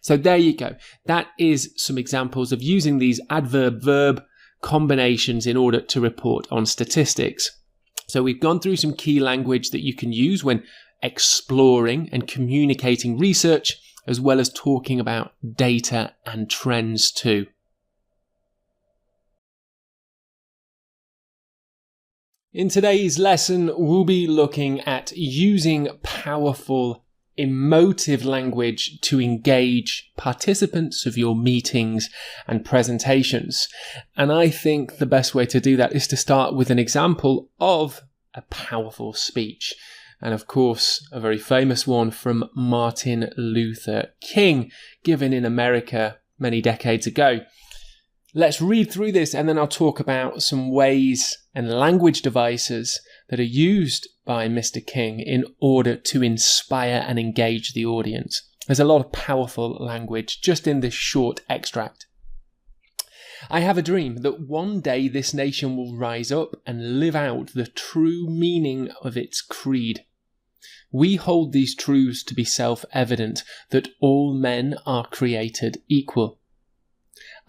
So there you go. That is some examples of using these adverb-verb combinations in order to report on statistics. So we've gone through some key language that you can use when exploring and communicating research, as well as talking about data and trends too. In today's lesson, we'll be looking at using powerful, emotive language to engage participants of your meetings and presentations. And I think the best way to do that is to start with an example of a powerful speech. And of course, a very famous one from Martin Luther King, given in America many decades ago. Let's read through this, and then I'll talk about some ways and language devices that are used by Mr. King in order to inspire and engage the audience. There's a lot of powerful language just in this short extract. I have a dream that one day this nation will rise up and live out the true meaning of its creed. We hold these truths to be self-evident, that all men are created equal.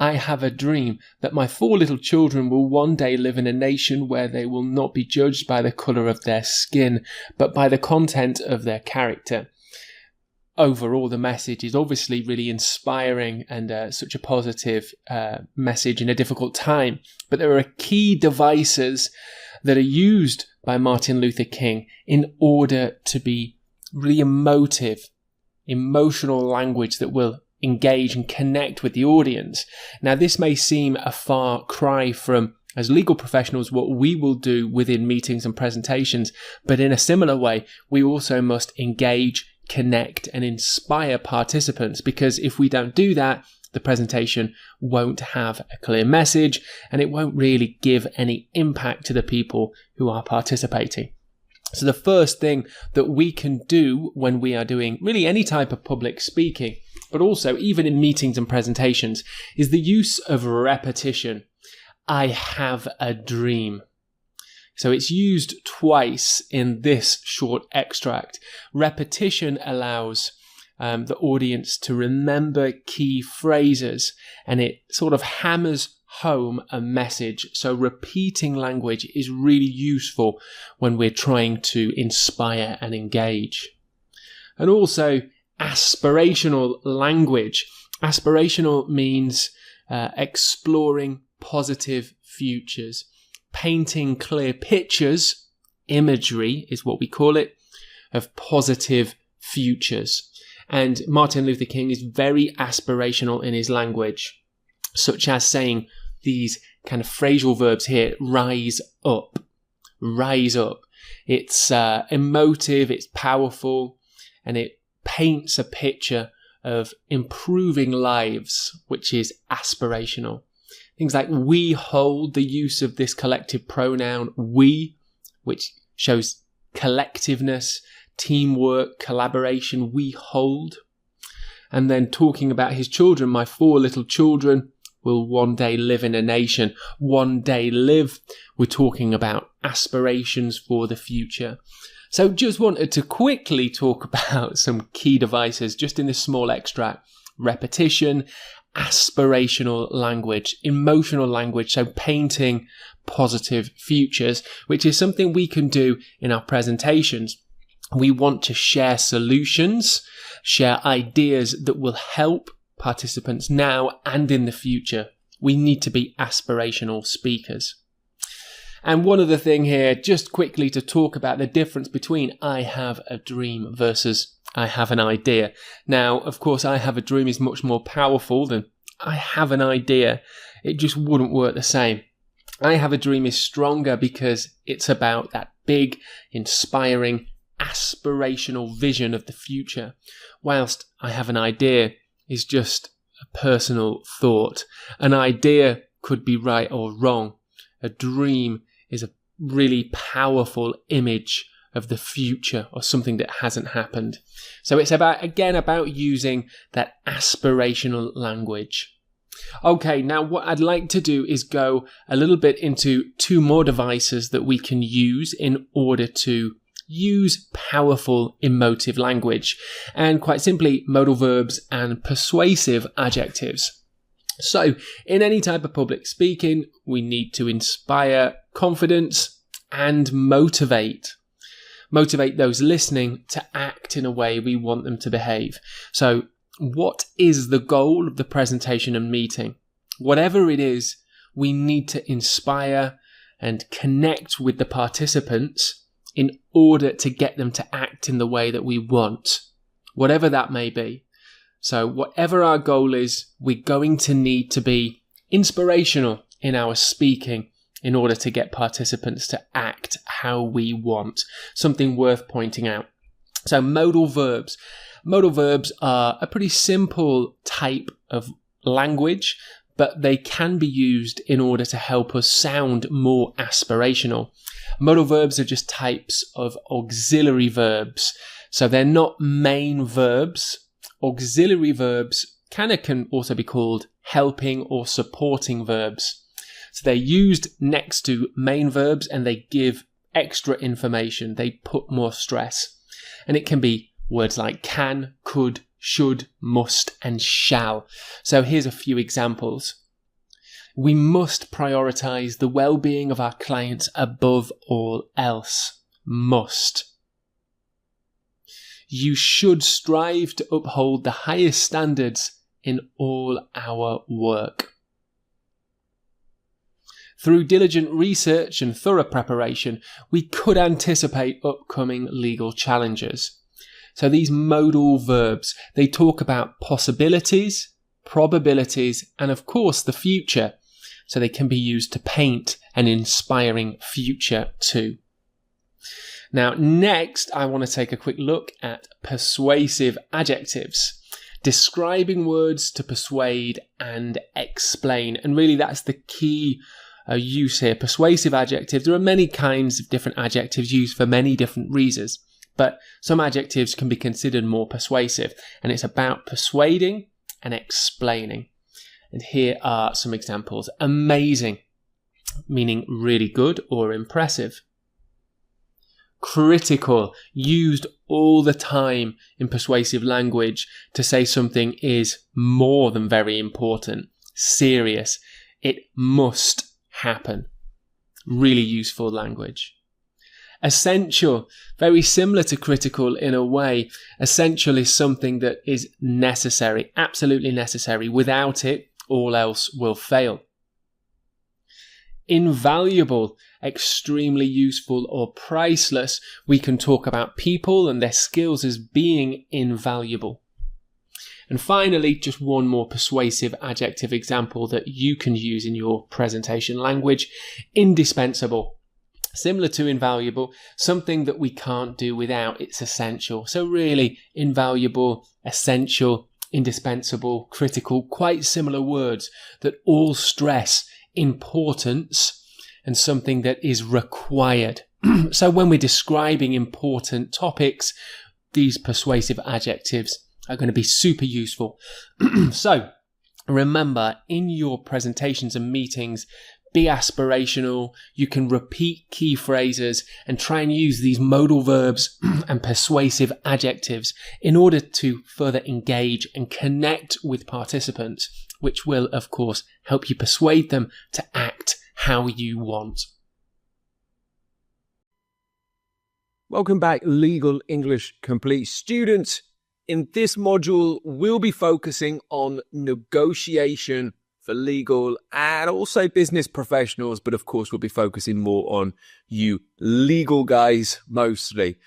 I have a dream that my 4 little children will one day live in a nation where they will not be judged by the colour of their skin, but by the content of their character. Overall, the message is obviously really inspiring and such a positive message in a difficult time. But there are key devices that are used by Martin Luther King in order to be really emotional language that will engage and connect with the audience. Now, this may seem a far cry from, as legal professionals, what we will do within meetings and presentations, but in a similar way, we also must engage, connect, and inspire participants, because if we don't do that, the presentation won't have a clear message and it won't really give any impact to the people who are participating. So the first thing that we can do when we are doing really any type of public speaking, but also even in meetings and presentations, is the use of repetition. I have a dream. So it's used twice in this short extract. Repetition allows the audience to remember key phrases, and it sort of hammers home a message. So repeating language is really useful when we're trying to inspire and engage. And also aspirational language. Aspirational means exploring positive futures, painting clear pictures, imagery is what we call it, of positive futures. And Martin Luther King is very aspirational in his language, such as saying these kind of phrasal verbs here, rise up, rise up. It's emotive, it's powerful, and it paints a picture of improving lives, which is aspirational. Things like we hold, the use of this collective pronoun we, which shows collectiveness, teamwork, collaboration, we hold. And then talking about his children, my 4 little children will one day live in a nation. One day live, we're talking about aspirations for the future. So just wanted to quickly talk about some key devices just in this small extract. Repetition, aspirational language, emotional language, so painting positive futures, which is something we can do in our presentations. We want to share solutions, share ideas that will help participants now and in the future. We need to be aspirational speakers. And one other thing here, just quickly to talk about the difference between I have a dream versus I have an idea. Now, of course, I have a dream is much more powerful than I have an idea. It just wouldn't work the same. I have a dream is stronger because it's about that big, inspiring, aspirational vision of the future, whilst I have an idea is just a personal thought. An idea could be right or wrong. A dream is a really powerful image of the future or something that hasn't happened. So it's about using that aspirational language. Okay, now what I'd like to do is go a little bit into two more devices that we can use in order to use powerful emotive language, and quite simply modal verbs and persuasive adjectives. So in any type of public speaking, we need to inspire confidence and motivate those listening to act in a way we want them to behave. So what is the goal of the presentation and meeting? Whatever it is, we need to inspire and connect with the participants in order to get them to act in the way that we want, whatever that may be. So whatever our goal is, we're going to need to be inspirational in our speaking in order to get participants to act how we want. Something worth pointing out. So modal verbs. Modal verbs are a pretty simple type of language, but they can be used in order to help us sound more aspirational. Modal verbs are just types of auxiliary verbs. So they're not main verbs. Auxiliary verbs can also be called helping or supporting verbs. So they're used next to main verbs and they give extra information. They put more stress. And it can be words like can, could, should, must, and shall. So here's a few examples. We must prioritize the well-being of our clients above all else. Must. You should strive to uphold the highest standards in all our work. Through diligent research and thorough preparation, we could anticipate upcoming legal challenges. So these modal verbs, they talk about possibilities, probabilities, and of course the future. So they can be used to paint an inspiring future too. Now, next, I want to take a quick look at persuasive adjectives, describing words to persuade and explain. And really, that's the key use here. Persuasive adjectives. There are many kinds of different adjectives used for many different reasons, but some adjectives can be considered more persuasive, and it's about persuading and explaining. And here are some examples. Amazing, meaning really good or impressive. Critical, used all the time in persuasive language to say something is more than very important. Serious, it must happen. Really useful language. Essential, very similar to critical in a way. Essential is something that is necessary, absolutely necessary. Without it, all else will fail. Invaluable, extremely useful or priceless. We can talk about people and their skills as being invaluable. And finally, just one more persuasive adjective example that you can use in your presentation language. Indispensable. Similar to invaluable, something that we can't do without. It's essential. So really, invaluable, essential, indispensable, critical, quite similar words that all stress importance and something that is required. So when we're describing important topics, these persuasive adjectives are going to be super useful. So remember, in your presentations and meetings, be aspirational. You can repeat key phrases and try and use these modal verbs and persuasive adjectives in order to further engage and connect with participants. which will, of course, help you persuade them to act how you want. Welcome back, Legal English Complete students. In this module, we'll be focusing on negotiation for legal and also business professionals, but of course, we'll be focusing more on you legal guys mostly.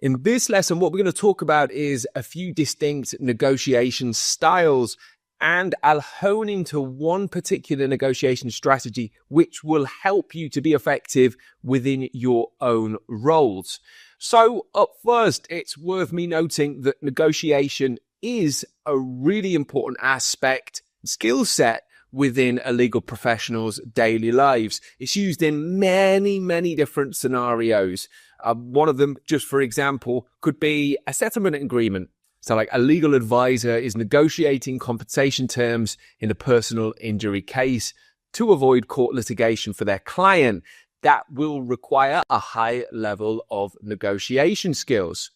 In this lesson, what we're going to talk about is a few distinct negotiation styles, and I'll hone into one particular negotiation strategy which will help you to be effective within your own roles. So up first, it's worth me noting that negotiation is a really important aspect, skill set within a legal professional's daily lives. It's used in many different scenarios. One of them, just for example, could be a settlement agreement. So like a legal advisor is negotiating compensation terms in a personal injury case to avoid court litigation for their client. That will require a high level of negotiation skills.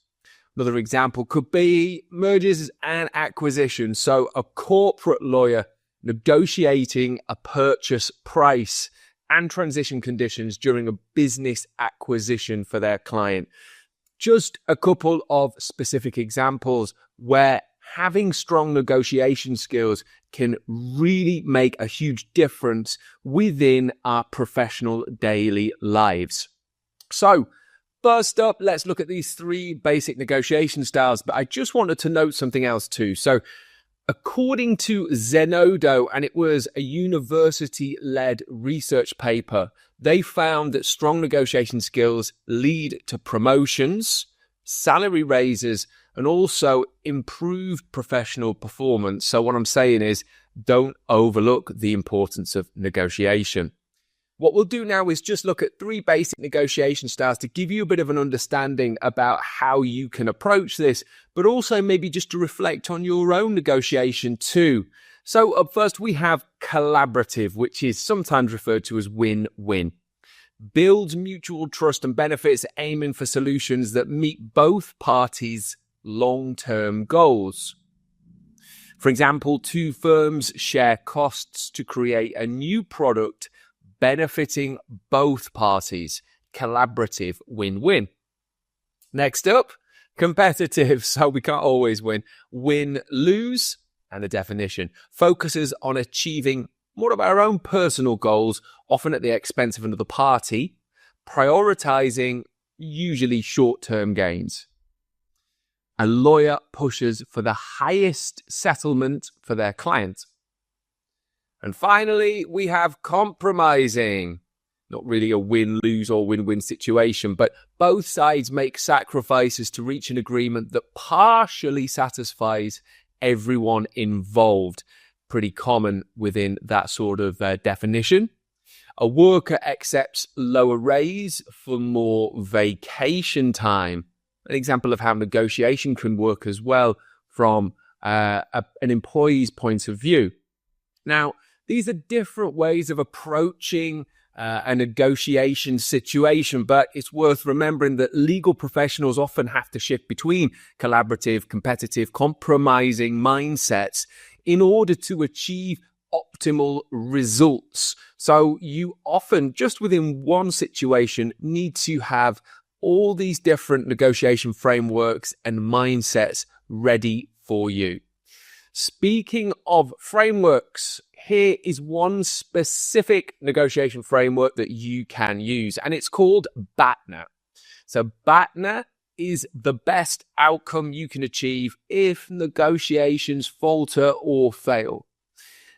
Another example could be mergers and acquisitions. So a corporate lawyer negotiating a purchase price and transition conditions during a business acquisition for their client. Just a couple of specific examples where having strong negotiation skills can really make a huge difference within our professional daily lives. So, first up, let's look at these three basic negotiation styles, but I just wanted to note something else too. So, according to Zenodo, and it was a university-led research paper, they found that strong negotiation skills lead to promotions, salary raises, and also improved professional performance. So what I'm saying is, don't overlook the importance of negotiation. What we'll do now is just look at three basic negotiation styles to give you a bit of an understanding about how you can approach this, but also maybe just to reflect on your own negotiation too. So up first, we have collaborative, which is sometimes referred to as win-win. Builds mutual trust and benefits, aiming for solutions that meet both parties' long-term goals. For example, two firms share costs to create a new product benefiting both parties. Collaborative win-win. Next up, competitive. So we can't always win. Win-lose, and the definition focuses on achieving more of our own personal goals, often at the expense of another party, prioritizing usually short-term gains. A lawyer pushes for the highest settlement for their client. And finally, we have compromising. Not really a win-lose or win-win situation, but both sides make sacrifices to reach an agreement that partially satisfies everyone involved. Pretty common within that sort of definition. A worker accepts lower raise for more vacation time. An example of how negotiation can work as well from an employee's point of view. Now, these are different ways of approaching a negotiation situation, but it's worth remembering that legal professionals often have to shift between collaborative, competitive, compromising mindsets in order to achieve optimal results. So you often, just within one situation, need to have all these different negotiation frameworks and mindsets ready for you. Speaking of frameworks, here is one specific negotiation framework that you can use, and it's called BATNA. So BATNA is the best outcome you can achieve if negotiations falter or fail.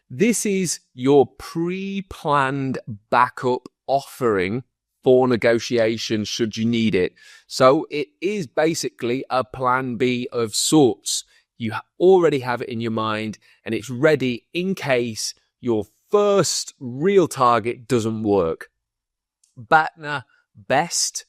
This is your pre-planned backup offering for negotiation should you need it. So it is basically a plan B of sorts. You already have it in your mind and it's ready in case your first real target doesn't work. BATNA, best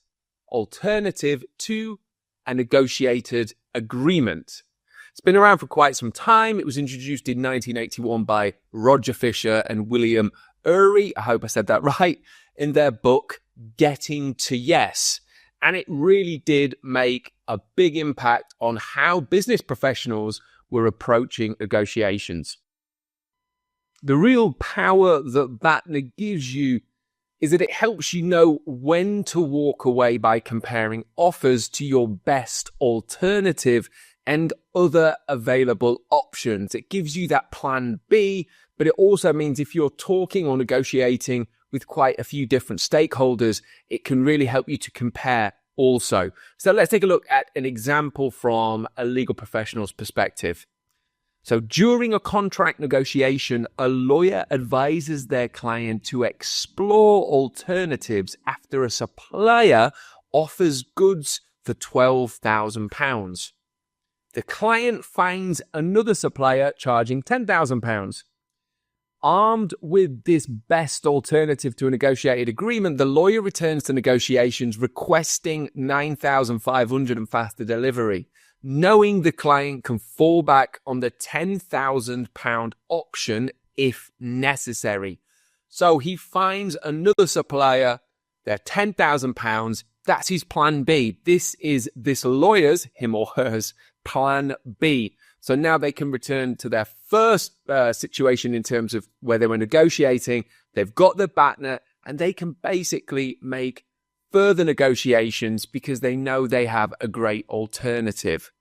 alternative to a negotiated agreement. It's been around for quite some time. It was introduced in 1981 by Roger Fisher and William Ury, I hope I said that right, in their book, Getting to Yes. And it really did make a big impact on how business professionals were approaching negotiations. The real power that BATNA gives you is that it helps you know when to walk away by comparing offers to your best alternative and other available options. It gives you that plan B, but it also means if you're talking or negotiating with quite a few different stakeholders, it can really help you to compare also. So let's take a look at an example from a legal professional's perspective. So during a contract negotiation, a lawyer advises their client to explore alternatives after a supplier offers goods for £12,000. The client finds another supplier charging £10,000. Armed with this best alternative to a negotiated agreement, the lawyer returns to negotiations requesting $9,500 and faster delivery, knowing the client can fall back on the £10,000 option if necessary. So he finds another supplier, they're £10,000, that's his plan B. This is this lawyer's, him or hers, plan B. So now they can return to their first situation in terms of where they were negotiating, they've got the BATNA, and they can basically make further negotiations because they know they have a great alternative.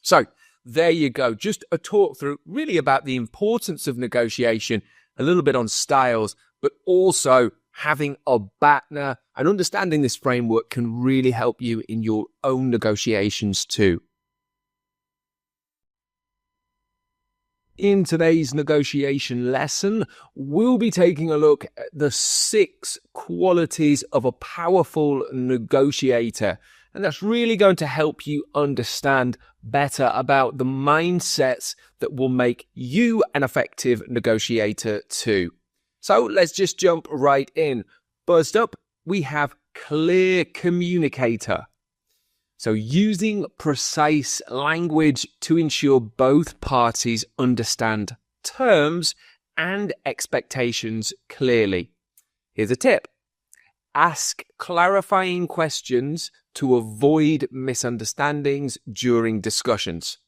So there you go. Just a talk through really about the importance of negotiation, a little bit on styles, but also having a BATNA and understanding this framework can really help you in your own negotiations too. In today's negotiation lesson, we'll be taking a look at the 6 qualities of a powerful negotiator. And that's really going to help you understand better about the mindsets that will make you an effective negotiator too. So let's just jump right in. First up, we have clear communicator. So using precise language to ensure both parties understand terms and expectations clearly. Here's a tip. Ask clarifying questions to avoid misunderstandings during discussions.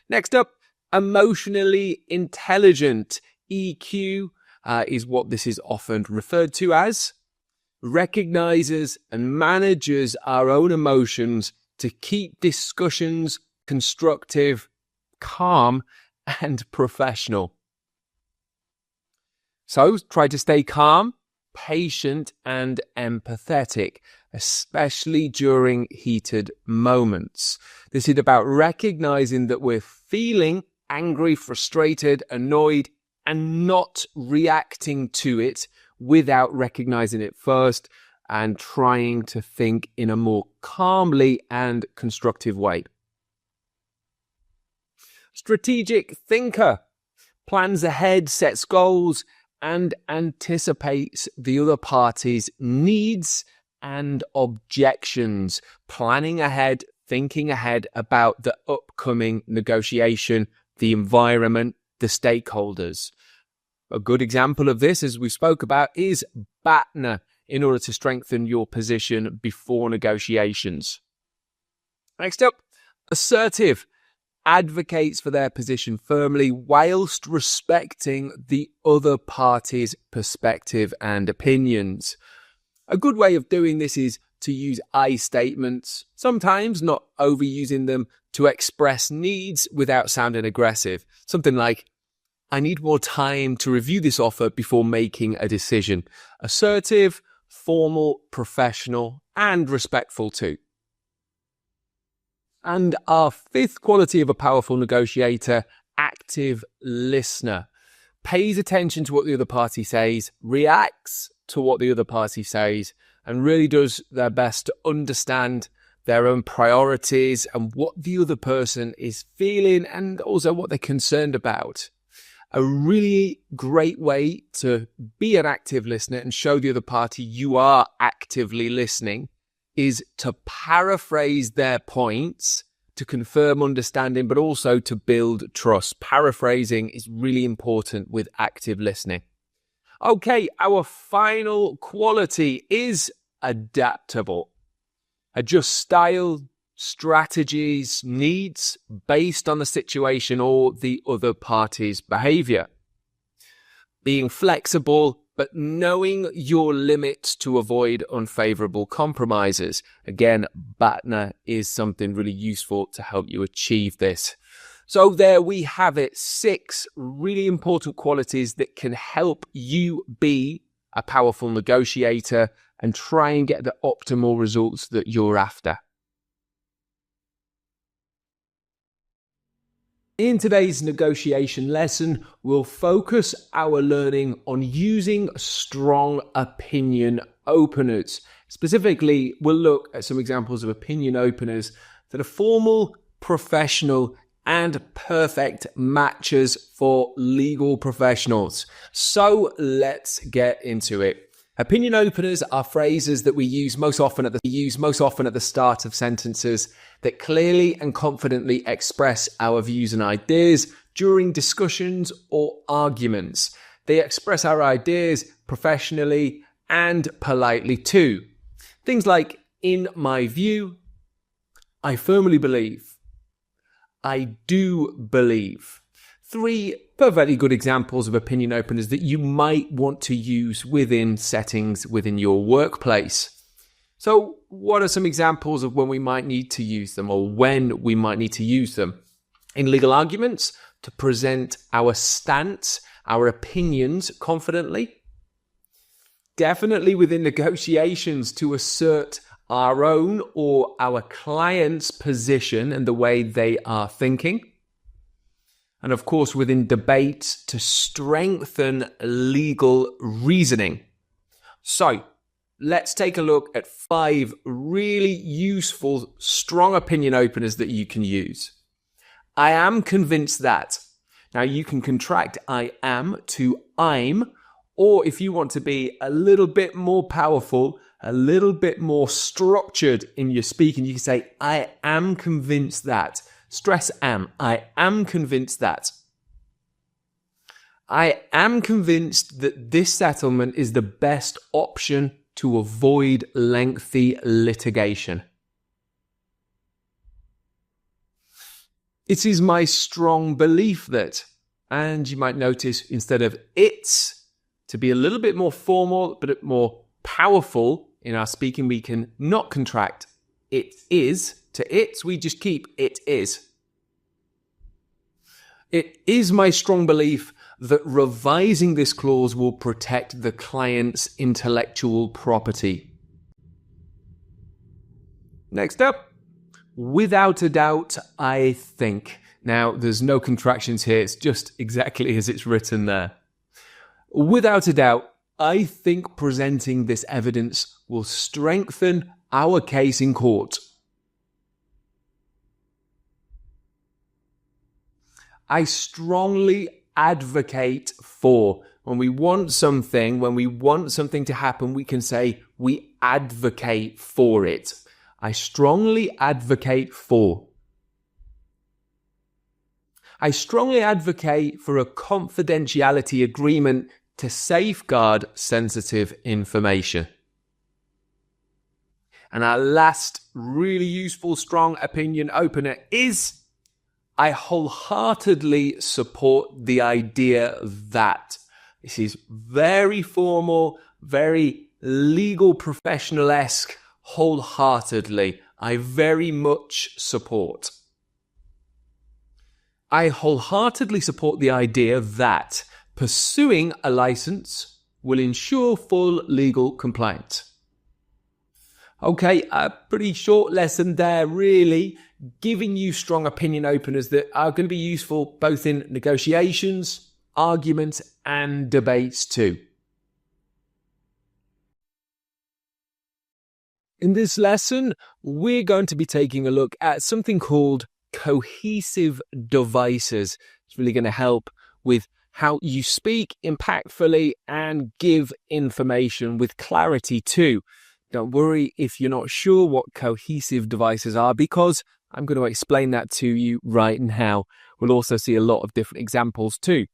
Next up, emotionally intelligent. EQ is what this is often referred to as. Recognizes and manages our own emotions to keep discussions constructive, calm, and professional. So try to stay calm, patient, and empathetic, especially during heated moments. This is about recognizing that we're feeling angry, frustrated, annoyed, and not reacting to it without recognizing it first and trying to think in a more calmly and constructive way. Strategic thinker. Plans ahead, sets goals, and anticipates the other party's needs and objections. Planning ahead, thinking ahead about the upcoming negotiation, the environment, the stakeholders. A good example of this, as we spoke about, is BATNA in order to strengthen your position before negotiations. Next up, assertive. Advocates for their position firmly whilst respecting the other party's perspective and opinions. A good way of doing this is to use I statements, sometimes not overusing them, to express needs without sounding aggressive. Something like, I need more time to review this offer before making a decision. Assertive, formal, professional, and respectful too. And our 5th quality of a powerful negotiator, active listener. Pays attention to what the other party says, reacts to what the other party says, and really does their best to understand their own priorities and what the other person is feeling and also what they're concerned about. A really great way to be an active listener and show the other party you are actively listening is to paraphrase their points to confirm understanding, but also to build trust. Paraphrasing is really important with active listening. Okay, our final quality is adaptable. Adjust style, strategies, needs based on the situation or the other party's behavior. being flexible, but knowing your limits to avoid unfavorable compromises. Again, BATNA is something really useful to help you achieve this. So there we have it, 6 really important qualities that can help you be a powerful negotiator and try and get the optimal results that you're after. In today's negotiation lesson, we'll focus our learning on using strong opinion openers. Specifically, we'll look at some examples of opinion openers that are formal, professional, and perfect matches for legal professionals. So let's get into it. Opinion openers are phrases that we use most often at the start of sentences that clearly and confidently express our views and ideas during discussions or arguments. They express our ideas professionally and politely too. Things like, in my view, I firmly believe, I do believe. 3 perfectly good examples of opinion openers that you might want to use within settings within your workplace. So what are some examples of when we might need to use them, or when we might need to use them? In legal arguments, to present our stance, our opinions confidently. Definitely within negotiations, to assert our own or our client's position and the way they are thinking. And of course, within debates, to strengthen legal reasoning. So let's take a look at 5 really useful, strong opinion openers that you can use. I am convinced that. Now you can contract I am to I'm, or if you want to be a little bit more powerful, a little bit more structured in your speaking, you can say, I am convinced that. Stress am. I am convinced that. I am convinced that this settlement is the best option to avoid lengthy litigation. It is my strong belief that, and you might notice instead of it's, to be a little bit more formal, but more powerful in our speaking, we can not contract it is to it's, we just keep it is. It is my strong belief that revising this clause will protect the client's intellectual property. Next up, without a doubt, I think. Now, there's no contractions here. It's just exactly as it's written there. Without a doubt, I think presenting this evidence will strengthen our case in court. I strongly advocate for. When we want something to happen, we can say we advocate for it. I strongly advocate for. I strongly advocate for a confidentiality agreement to safeguard sensitive information. And our last really useful, strong opinion opener is, I wholeheartedly support the idea that. This is very formal, very legal professional-esque, wholeheartedly. I very much support. I wholeheartedly support the idea that pursuing a license will ensure full legal compliance. Okay, a pretty short lesson there, really, giving you strong opinion openers that are going to be useful both in negotiations, arguments, and debates too. In this lesson, we're going to be taking a look at something called cohesive devices. It's really going to help with how you speak impactfully and give information with clarity too. Don't worry if you're not sure what cohesive devices are, because I'm going to explain that to you right now. We'll also see a lot of different examples too.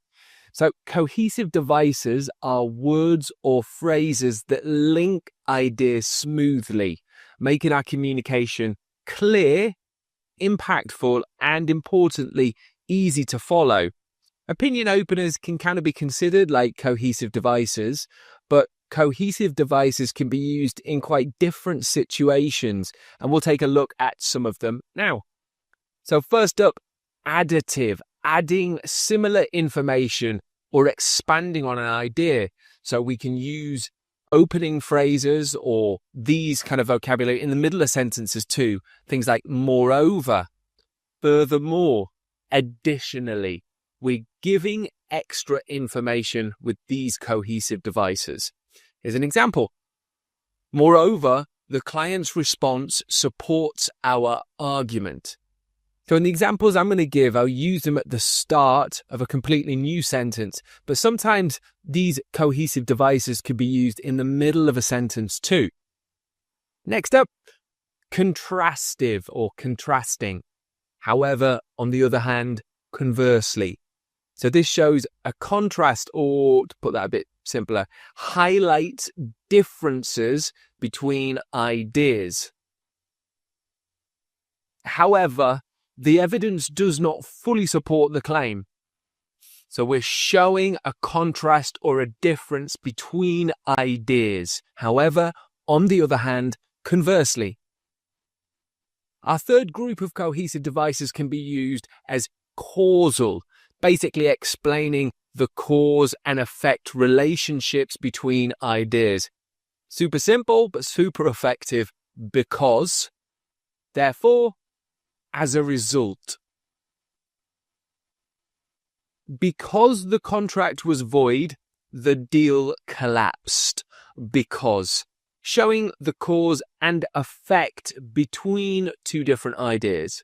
So cohesive devices are words or phrases that link ideas smoothly, making our communication clear, impactful, and importantly, easy to follow. Opinion openers can kind of be considered like cohesive devices, but cohesive devices can be used in quite different situations, and we'll take a look at some of them now. So first up, additive, adding similar information or expanding on an idea. So we can use opening phrases or these kind of vocabulary in the middle of sentences too. Things like moreover, furthermore, additionally. We're giving extra information with these cohesive devices. Here's an example. Moreover, the client's response supports our argument. So in the examples I'm going to give, I'll use them at the start of a completely new sentence, but sometimes these cohesive devices can be used in the middle of a sentence too. Next up, contrastive or contrasting. However, on the other hand, conversely. So this shows a contrast, or to put that a bit simpler, highlights differences between ideas. However, the evidence does not fully support the claim. So we're showing a contrast or a difference between ideas. However, on the other hand, conversely. Our third group of cohesive devices can be used as causal, basically explaining the cause and effect relationships between ideas. Super simple, but super effective because, therefore, as a result. Because the contract was void, the deal collapsed. Because, showing the cause and effect between two different ideas.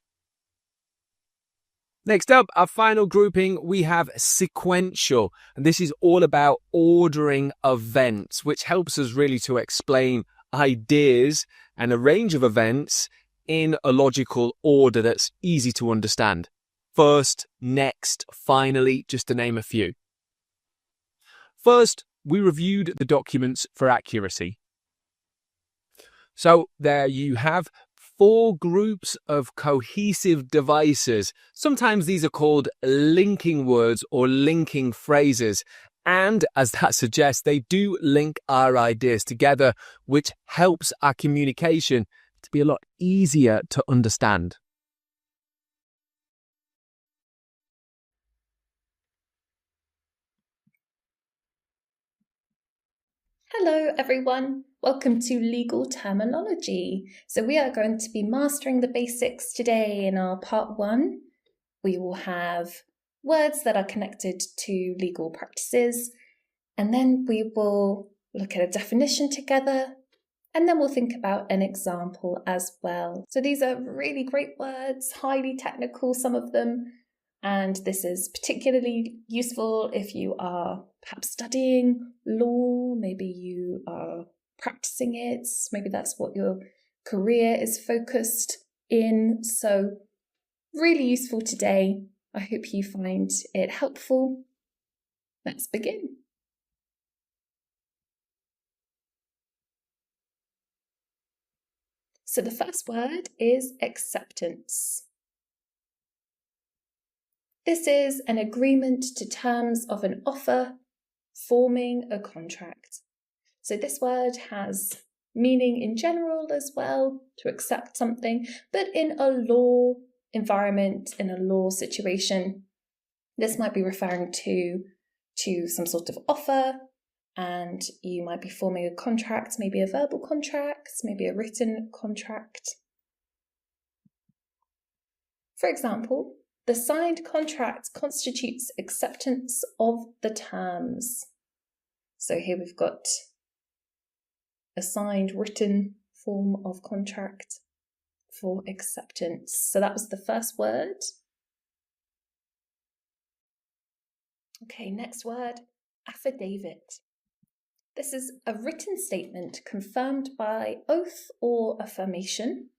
Next up, our final grouping, we have sequential. And this is all about ordering events, which helps us really to explain ideas and a range of events in a logical order that's easy to understand. First, next, finally, just to name a few. First, we reviewed the documents for accuracy. So there you have 4 groups of cohesive devices. Sometimes these are called linking words or linking phrases. And as that suggests, they do link our ideas together, which helps our communication to be a lot easier to understand. Hello everyone, welcome to Legal Terminology. So we are going to be mastering the basics today in our part 1. We will have words that are connected to legal practices, and then we will look at a definition together, and then we'll think about an example as well. So these are really great words, highly technical, some of them, and this is particularly useful if you are perhaps studying law, maybe you are practicing it, maybe that's what your career is focused in. So really useful today. I hope you find it helpful. Let's begin. So the first word is acceptance. This is an agreement to terms of an offer, forming a contract. So this word has meaning in general as well, to accept something, but in a law environment, in a law situation, this might be referring to some sort of offer, and you might be forming a contract, maybe a verbal contract, maybe a written contract. For example, the signed contract constitutes acceptance of the terms. So here we've got a signed written form of contract for acceptance. So that was the first word. Okay, next word, affidavit. This is a written statement confirmed by oath or affirmation,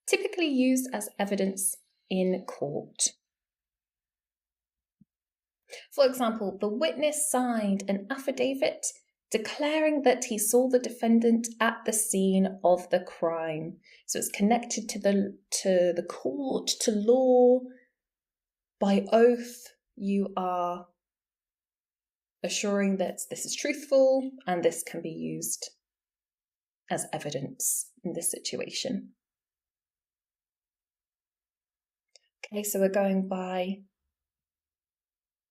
typically used as evidence in court. For example, the witness signed an affidavit declaring that he saw the defendant at the scene of the crime. So it's connected to the court, to law. By oath, you are assuring that this is truthful and this can be used as evidence in this situation. Okay, so we're going by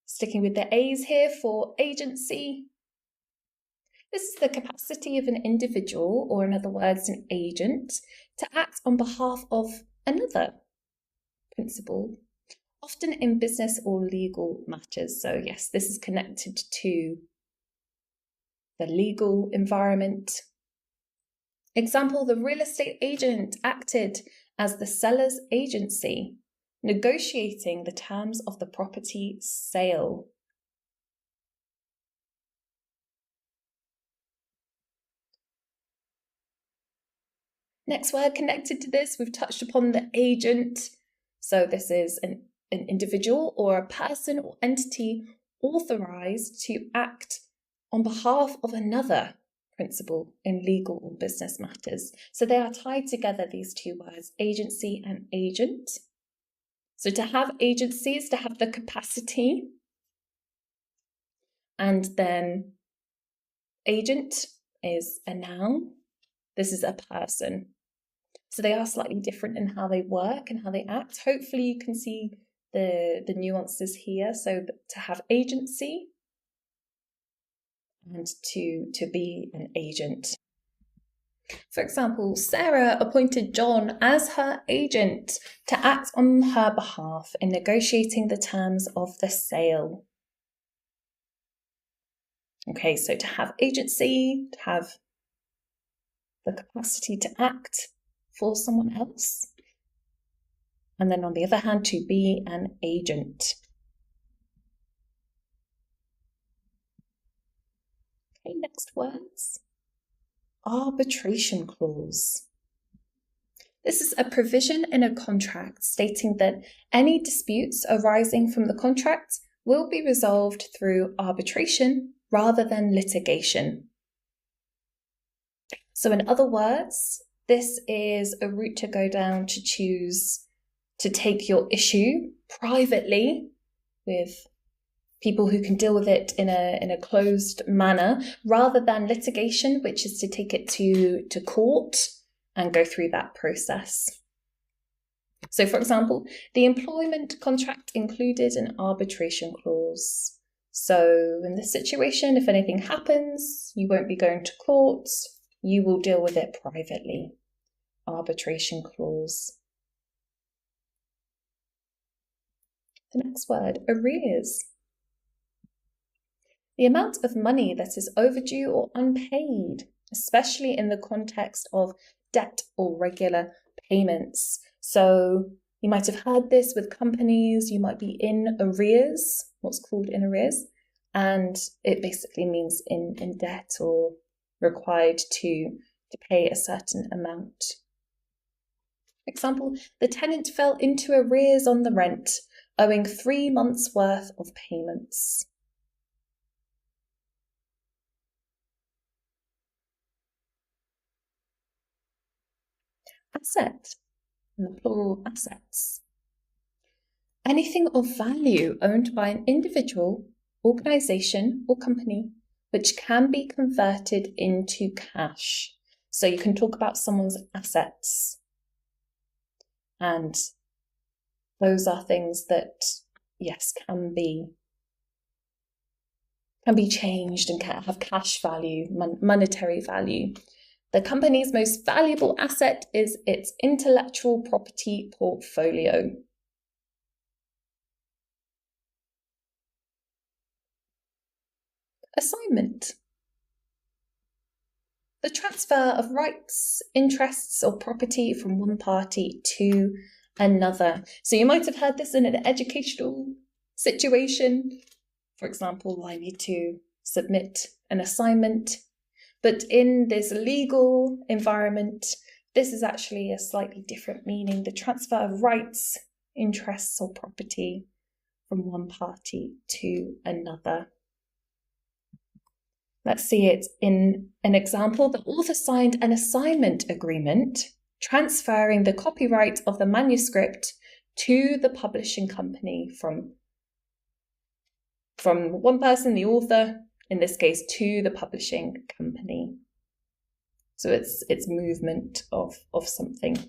sticking with the A's here for agency. This is the capacity of an individual, or in other words, an agent, to act on behalf of another principal, often in business or legal matters. So yes, this is connected to the legal environment. Example, the real estate agent acted as the seller's agency, negotiating the terms of the property sale. Next word connected to this, we've touched upon the agent. So this is an individual or a person or entity authorized to act on behalf of another principal in legal or business matters. So they are tied together, these two words, agency and agent. So to have agency is to have the capacity, and then agent is a noun. This is a person. So they are slightly different in how they work and how they act. Hopefully you can see the nuances here. So to have agency and to be an agent. For example, Sarah appointed John as her agent to act on her behalf in negotiating the terms of the sale. Okay, so to have agency, to have the capacity to act for someone else. And then on the other hand, to be an agent. Okay, next words. Arbitration clause. This is a provision in a contract stating that any disputes arising from the contract will be resolved through arbitration rather than litigation. So in other words, this is a route to go down to choose to take your issue privately with people who can deal with it in a closed manner, rather than litigation, which is to take it to court and go through that process. So for example, the employment contract included an arbitration clause. So in this situation, if anything happens, you won't be going to court, you will deal with it privately. Arbitration clause. The next word, arrears. The amount of money that is overdue or unpaid, especially in the context of debt or regular payments. So you might have heard this with companies, you might be in arrears, what's called in arrears, and it basically means in debt or required to pay a certain amount. Example, the tenant fell into arrears on the rent, owing 3 months' worth of payments. Asset, in the plural assets. Anything of value owned by an individual, organisation or company which can be converted into cash. So you can talk about someone's assets. And those are things that, yes, can be changed and can have cash value, monetary value. The company's most valuable asset is its intellectual property portfolio. Assignment. The transfer of rights, interests, or property from one party to another. So you might have heard this in an educational situation. For example, I need to submit an assignment. But in this legal environment, this is actually a slightly different meaning. The transfer of rights, interests, or property from one party to another. Let's see it in an example. The author signed an assignment agreement transferring the copyright of the manuscript to the publishing company from one person, the author, in this case, to the publishing company. So it's movement of something.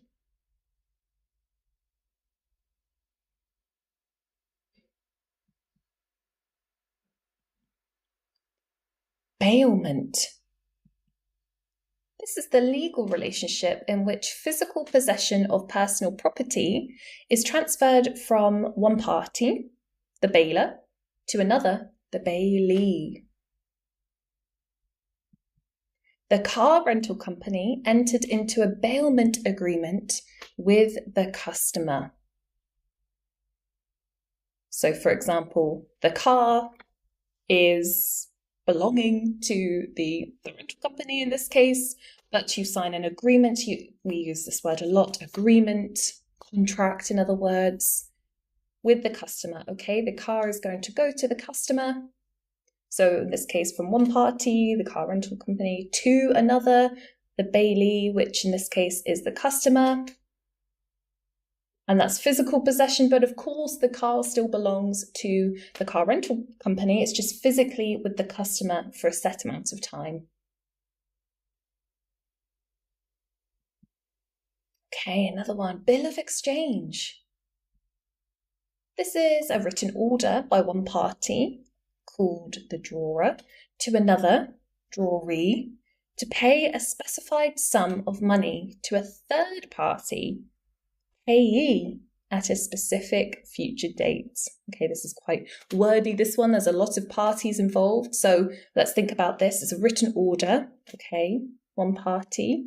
Bailment. This is the legal relationship in which physical possession of personal property is transferred from one party, the bailer, to another, the bailee. The car rental company entered into a bailment agreement with the customer. So, for example, the car is belonging to the rental company in this case, but you sign an agreement. We use this word a lot, agreement, contract, in other words, with the customer. Okay, the car is going to go to the customer. So in this case, from one party, the car rental company, to another, the bailee, which in this case is the customer. And that's physical possession, but of course the car still belongs to the car rental company. It's just physically with the customer for a set amount of time. Okay, another one, bill of exchange. This is a written order by one party, called the drawer, to another, drawee, to pay a specified sum of money to a third party, payee, at a specific future date. Okay, this is quite wordy, this one. There's a lot of parties involved. So let's think about this as a written order. Okay, one party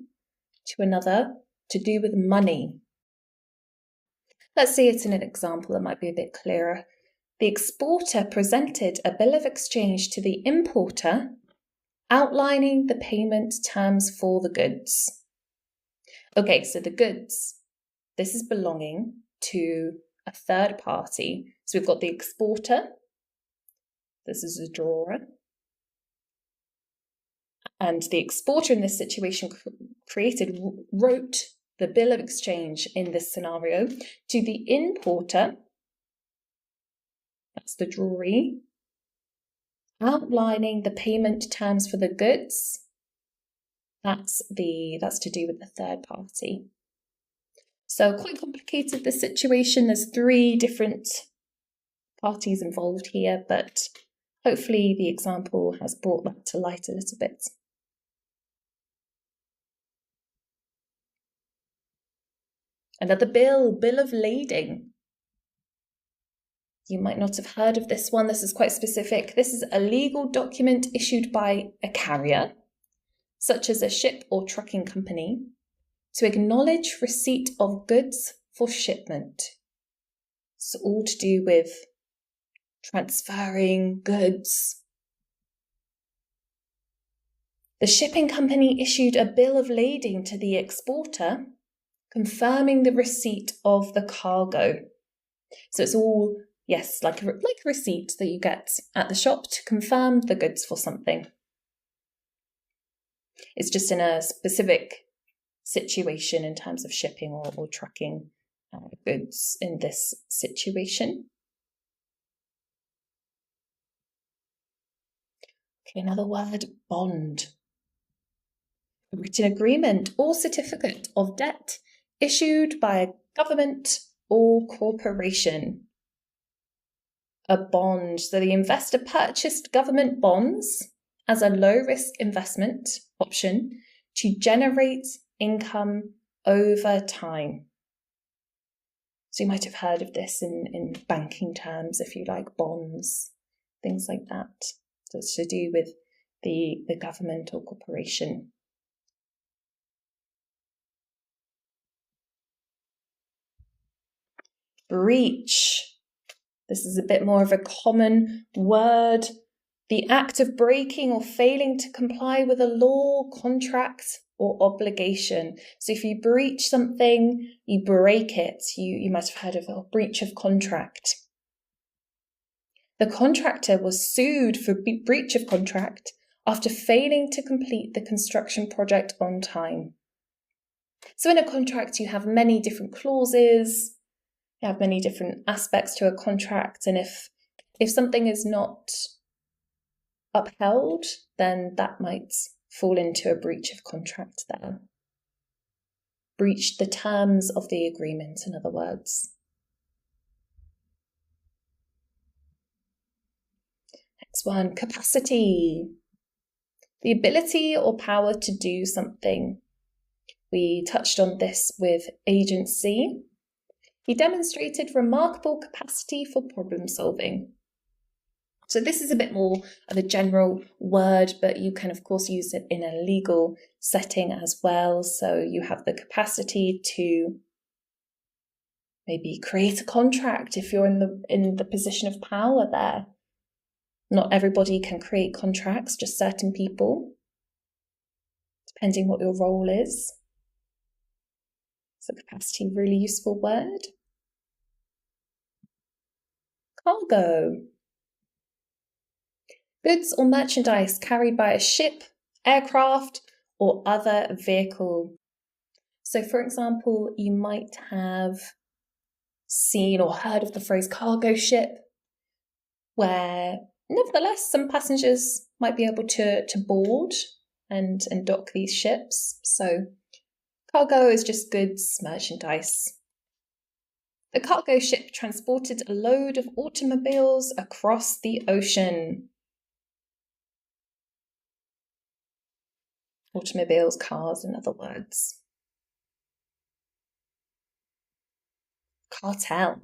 to another to do with money. Let's see it in an example that might be a bit clearer. The exporter presented a bill of exchange to the importer outlining the payment terms for the goods. Okay, so the goods, this is belonging to a third party. So we've got the exporter, this is a drawer, and the exporter in this situation wrote the bill of exchange in this scenario to the importer, that's the drawee, outlining the payment terms for the goods, that's to do with the third party. So quite complicated, this situation. There's 3 different parties involved here, but hopefully the example has brought that to light a little bit. Another bill of lading. You might not have heard of this one. This is quite specific. This is a legal document issued by a carrier, such as a ship or trucking company, to acknowledge receipt of goods for shipment. It's all to do with transferring goods. The shipping company issued a bill of lading to the exporter, confirming the receipt of the cargo. So it's all, yes, like a receipt that you get at the shop to confirm the goods for something. It's just in a specific situation in terms of shipping or trucking goods in this situation. Okay, another word, bond. A written agreement or certificate of debt issued by a government or corporation. A bond. So the investor purchased government bonds as a low-risk investment option to generate income over time. So you might have heard of this in banking terms, if you like, bonds, things like that. So it's to do with the government or corporation. Breach. This is a bit more of a common word. The act of breaking or failing to comply with a law, contract, or obligation. So if you breach something, you break it. You might have heard of a breach of contract. The contractor was sued for breach of contract after failing to complete the construction project on time. So in a contract, you have many different clauses, you have many different aspects to a contract, and if something is not upheld, then that might fall into a breach of contract there. Breached the terms of the agreement, in other words. Next one, capacity. The ability or power to do something. We touched on this with agency. He demonstrated remarkable capacity for problem solving. So this is a bit more of a general word, but you can of course use it in a legal setting as well. So you have the capacity to maybe create a contract if you're in the position of power there. Not everybody can create contracts, just certain people, depending what your role is. So capacity, really useful word. Cargo. Goods or merchandise carried by a ship, aircraft, or other vehicle. So for example, you might have seen or heard of the phrase cargo ship, where nevertheless some passengers might be able to board and dock these ships. So cargo is just goods, merchandise. The cargo ship transported a load of automobiles across the ocean. Automobiles, cars, in other words. Cartel.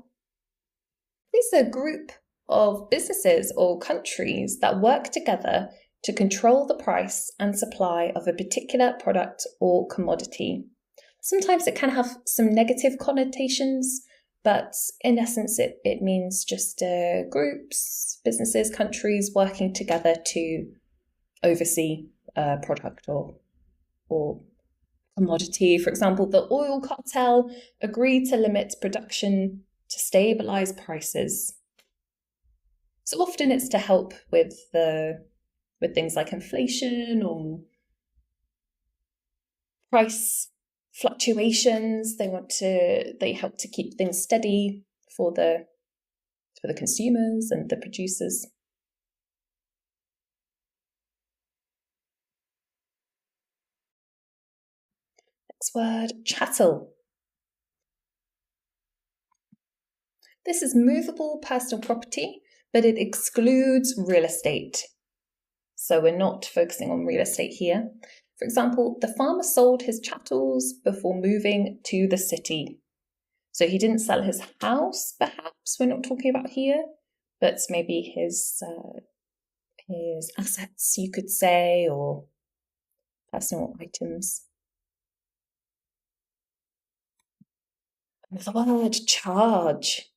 These are a group of businesses or countries that work together to control the price and supply of a particular product or commodity. Sometimes it can have some negative connotations, but in essence it means just groups, businesses, countries working together to oversee a product or commodity. For example, the oil cartel agreed to limit production to stabilize prices. So often it's to help with things like inflation or price fluctuations. They help to keep things steady for the consumers and the producers. Next word, chattel. This is movable personal property, but it excludes real estate. So we're not focusing on real estate here. For example, the farmer sold his chattels before moving to the city. So he didn't sell his house, perhaps, we're not talking about here, but maybe his assets, you could say, or personal items. The word charge.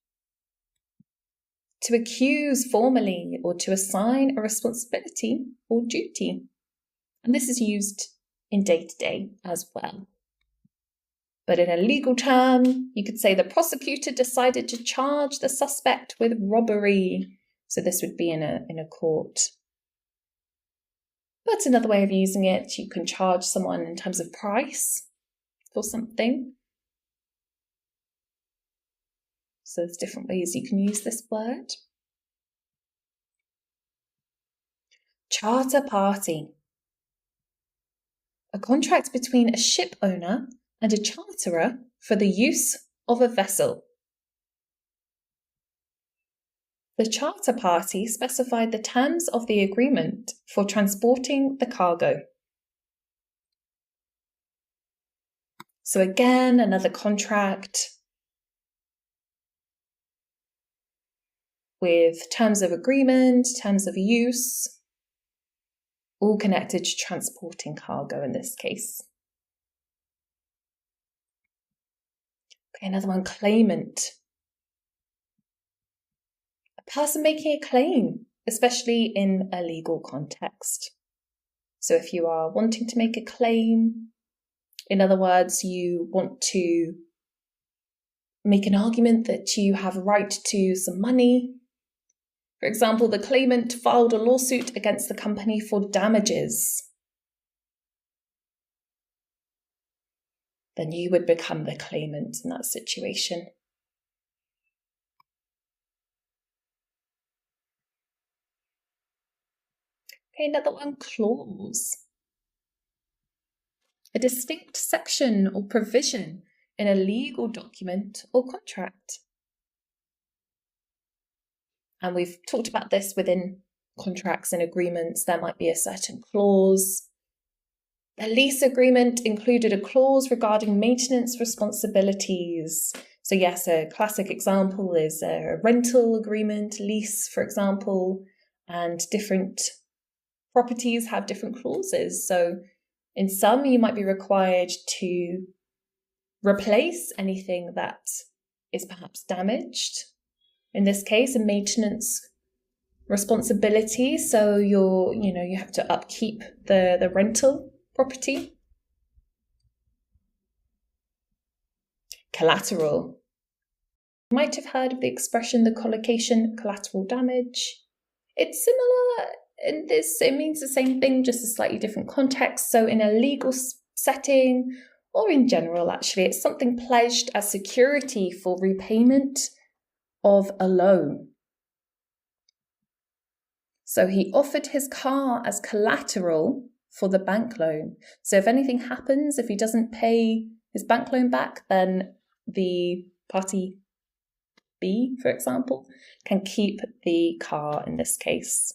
To accuse formally or to assign a responsibility or duty. And this is used in day-to-day as well. But in a legal term, you could say the prosecutor decided to charge the suspect with robbery. So this would be in a court. But another way of using it, you can charge someone in terms of price for something. So there's different ways you can use this word. Charter party. A contract between a ship owner and a charterer for the use of a vessel. The charter party specified the terms of the agreement for transporting the cargo. So again, another contract with terms of agreement, terms of use, all connected to transporting cargo in this case. Okay, another one, claimant. A person making a claim, especially in a legal context. So if you are wanting to make a claim, in other words, you want to make an argument that you have a right to some money. For example, the claimant filed a lawsuit against the company for damages. Then you would become the claimant in that situation. Okay, another one, clause. A distinct section or provision in a legal document or contract. And we've talked about this within contracts and agreements. There might be a certain clause. The lease agreement included a clause regarding maintenance responsibilities. So yes, a classic example is a rental agreement, lease, for example, and different properties have different clauses. So in some, you might be required to replace anything that is perhaps damaged. In this case, a maintenance responsibility. So you have to upkeep the rental property. Collateral. You might have heard of the expression, the collocation, collateral damage. It's similar in this, it means the same thing, just a slightly different context. So in a legal setting, or in general actually, it's something pledged as security for repayment of a loan. So he offered his car as collateral for the bank loan. So if anything happens, if he doesn't pay his bank loan back, then the party B, for example, can keep the car in this case.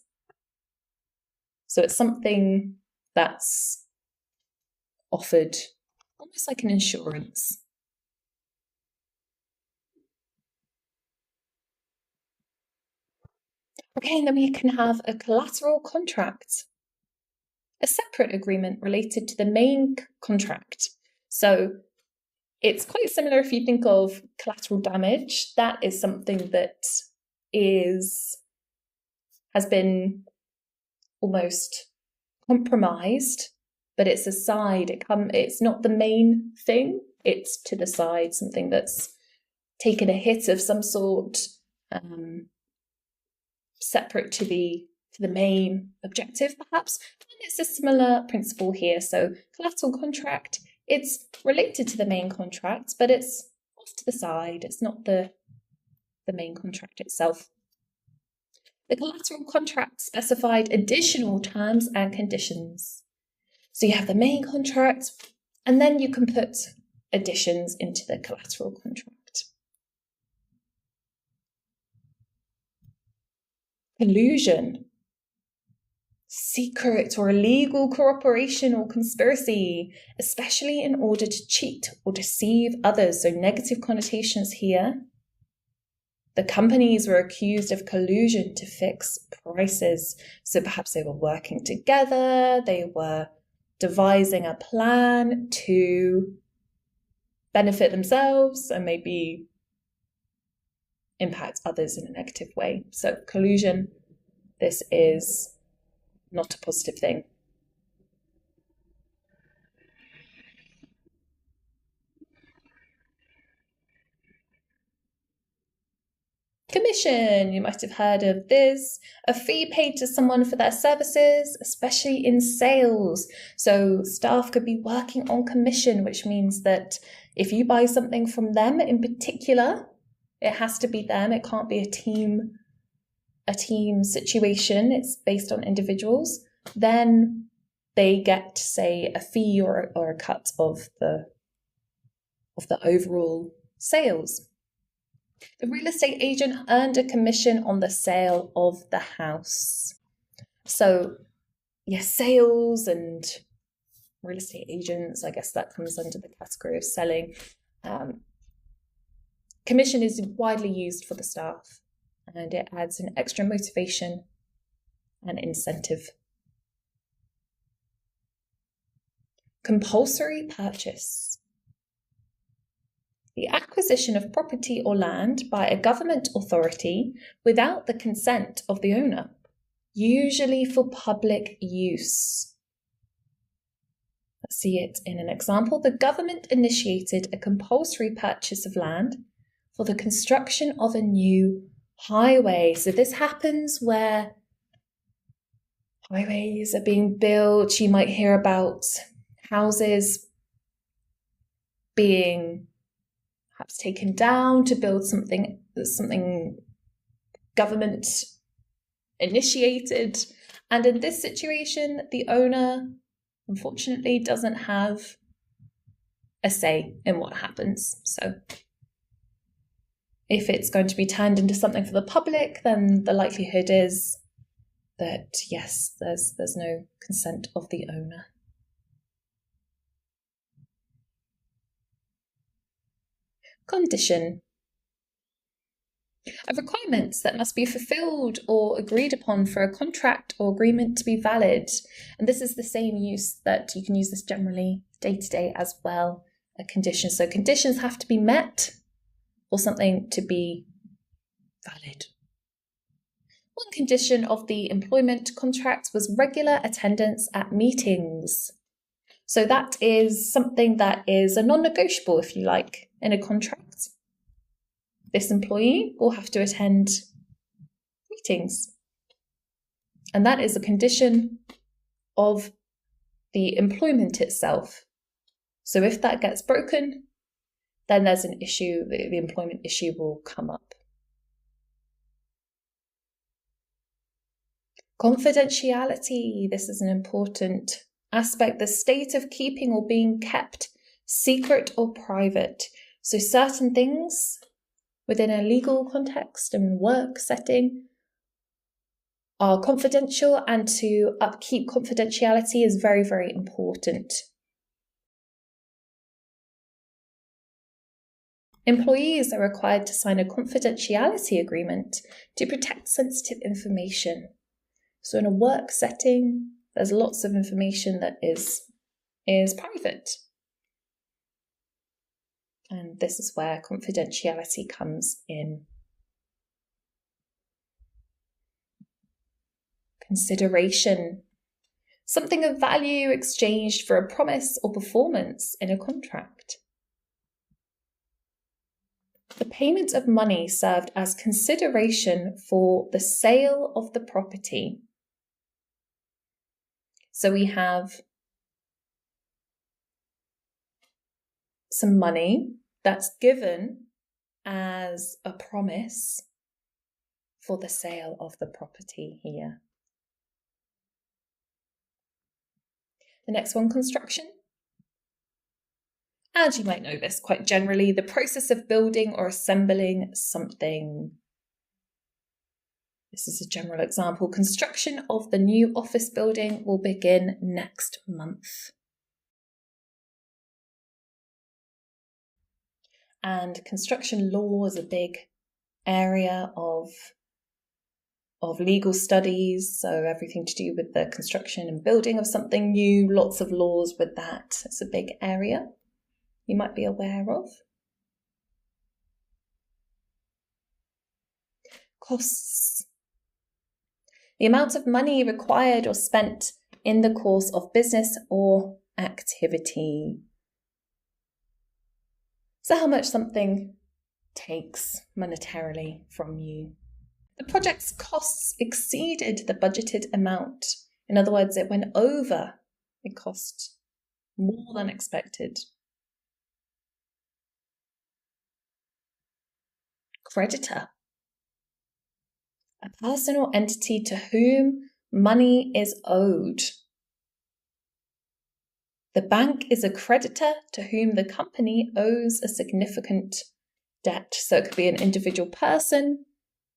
So it's something that's offered almost like an insurance. Okay, and then we can have a collateral contract, a separate agreement related to the main contract. So it's quite similar if you think of collateral damage. That is something that has been almost compromised, but it's a side. It's not the main thing. It's to the side, something that's taken a hit of some sort, separate to the main objective, perhaps. And it's a similar principle here. So collateral contract, it's related to the main contract, but it's off to the side. It's not the main contract itself. The collateral contract specified additional terms and conditions. So you have the main contract, and then you can put additions into the collateral contract. Collusion. Secret or illegal cooperation or conspiracy, especially in order to cheat or deceive others. So negative connotations here. The companies were accused of collusion to fix prices. So perhaps they were working together, they were devising a plan to benefit themselves and maybe impact others in a negative way. So collusion, this is not a positive thing. Commission, you might have heard of this, a fee paid to someone for their services, especially in sales. So staff could be working on commission, which means that if you buy something from them in particular, it has to be them. It can't be a team situation. It's based on individuals. Then they get, say, a fee or a cut of the overall sales. The real estate agent earned a commission on the sale of the house. So, yes, sales and real estate agents, I guess that comes under the category of selling. Commission is widely used for the staff, and it adds an extra motivation and incentive. Compulsory purchase. The acquisition of property or land by a government authority without the consent of the owner, usually for public use. Let's see it in an example. The government initiated a compulsory purchase of land for the construction of a new highway. So this happens where highways are being built. You might hear about houses being perhaps taken down to build something government initiated, And in this situation, the owner, unfortunately, doesn't have a say in what happens. So if it's going to be turned into something for the public, then the likelihood is that, yes, there's no consent of the owner. Condition. Requirements that must be fulfilled or agreed upon for a contract or agreement to be valid. And this is the same use that you can use this generally day to day as well. A condition. So conditions have to be met for something to be valid. One condition of the employment contract was regular attendance at meetings. So that is something that is a non-negotiable, if you like, in a contract. This employee will have to attend meetings. And that is a condition of the employment itself. So if that gets broken, then there's an issue, the employment issue will come up. Confidentiality, this is an important aspect, the state of keeping or being kept secret or private. So certain things within a legal context and work setting are confidential, and to upkeep confidentiality is very, very important. Employees are required to sign a confidentiality agreement to protect sensitive information. So in a work setting, there's lots of information that is private. And this is where confidentiality comes in. Consideration. Something of value exchanged for a promise or performance in a contract. The payment of money served as consideration for the sale of the property. So we have some money that's given as a promise for the sale of the property here. The next one, construction. And you might know this quite generally, the process of building or assembling something. This is a general example. Construction of the new office building will begin next month. And construction law is a big area of legal studies, so everything to do with the construction and building of something new, lots of laws with that. It's a big area you might be aware of. Costs. The amount of money required or spent in the course of business or activity. So how much something takes monetarily from you. The project's costs exceeded the budgeted amount. In other words, it went over. It cost more than expected. Creditor. A person or entity to whom money is owed. The bank is a creditor to whom the company owes a significant debt. So it could be an individual person.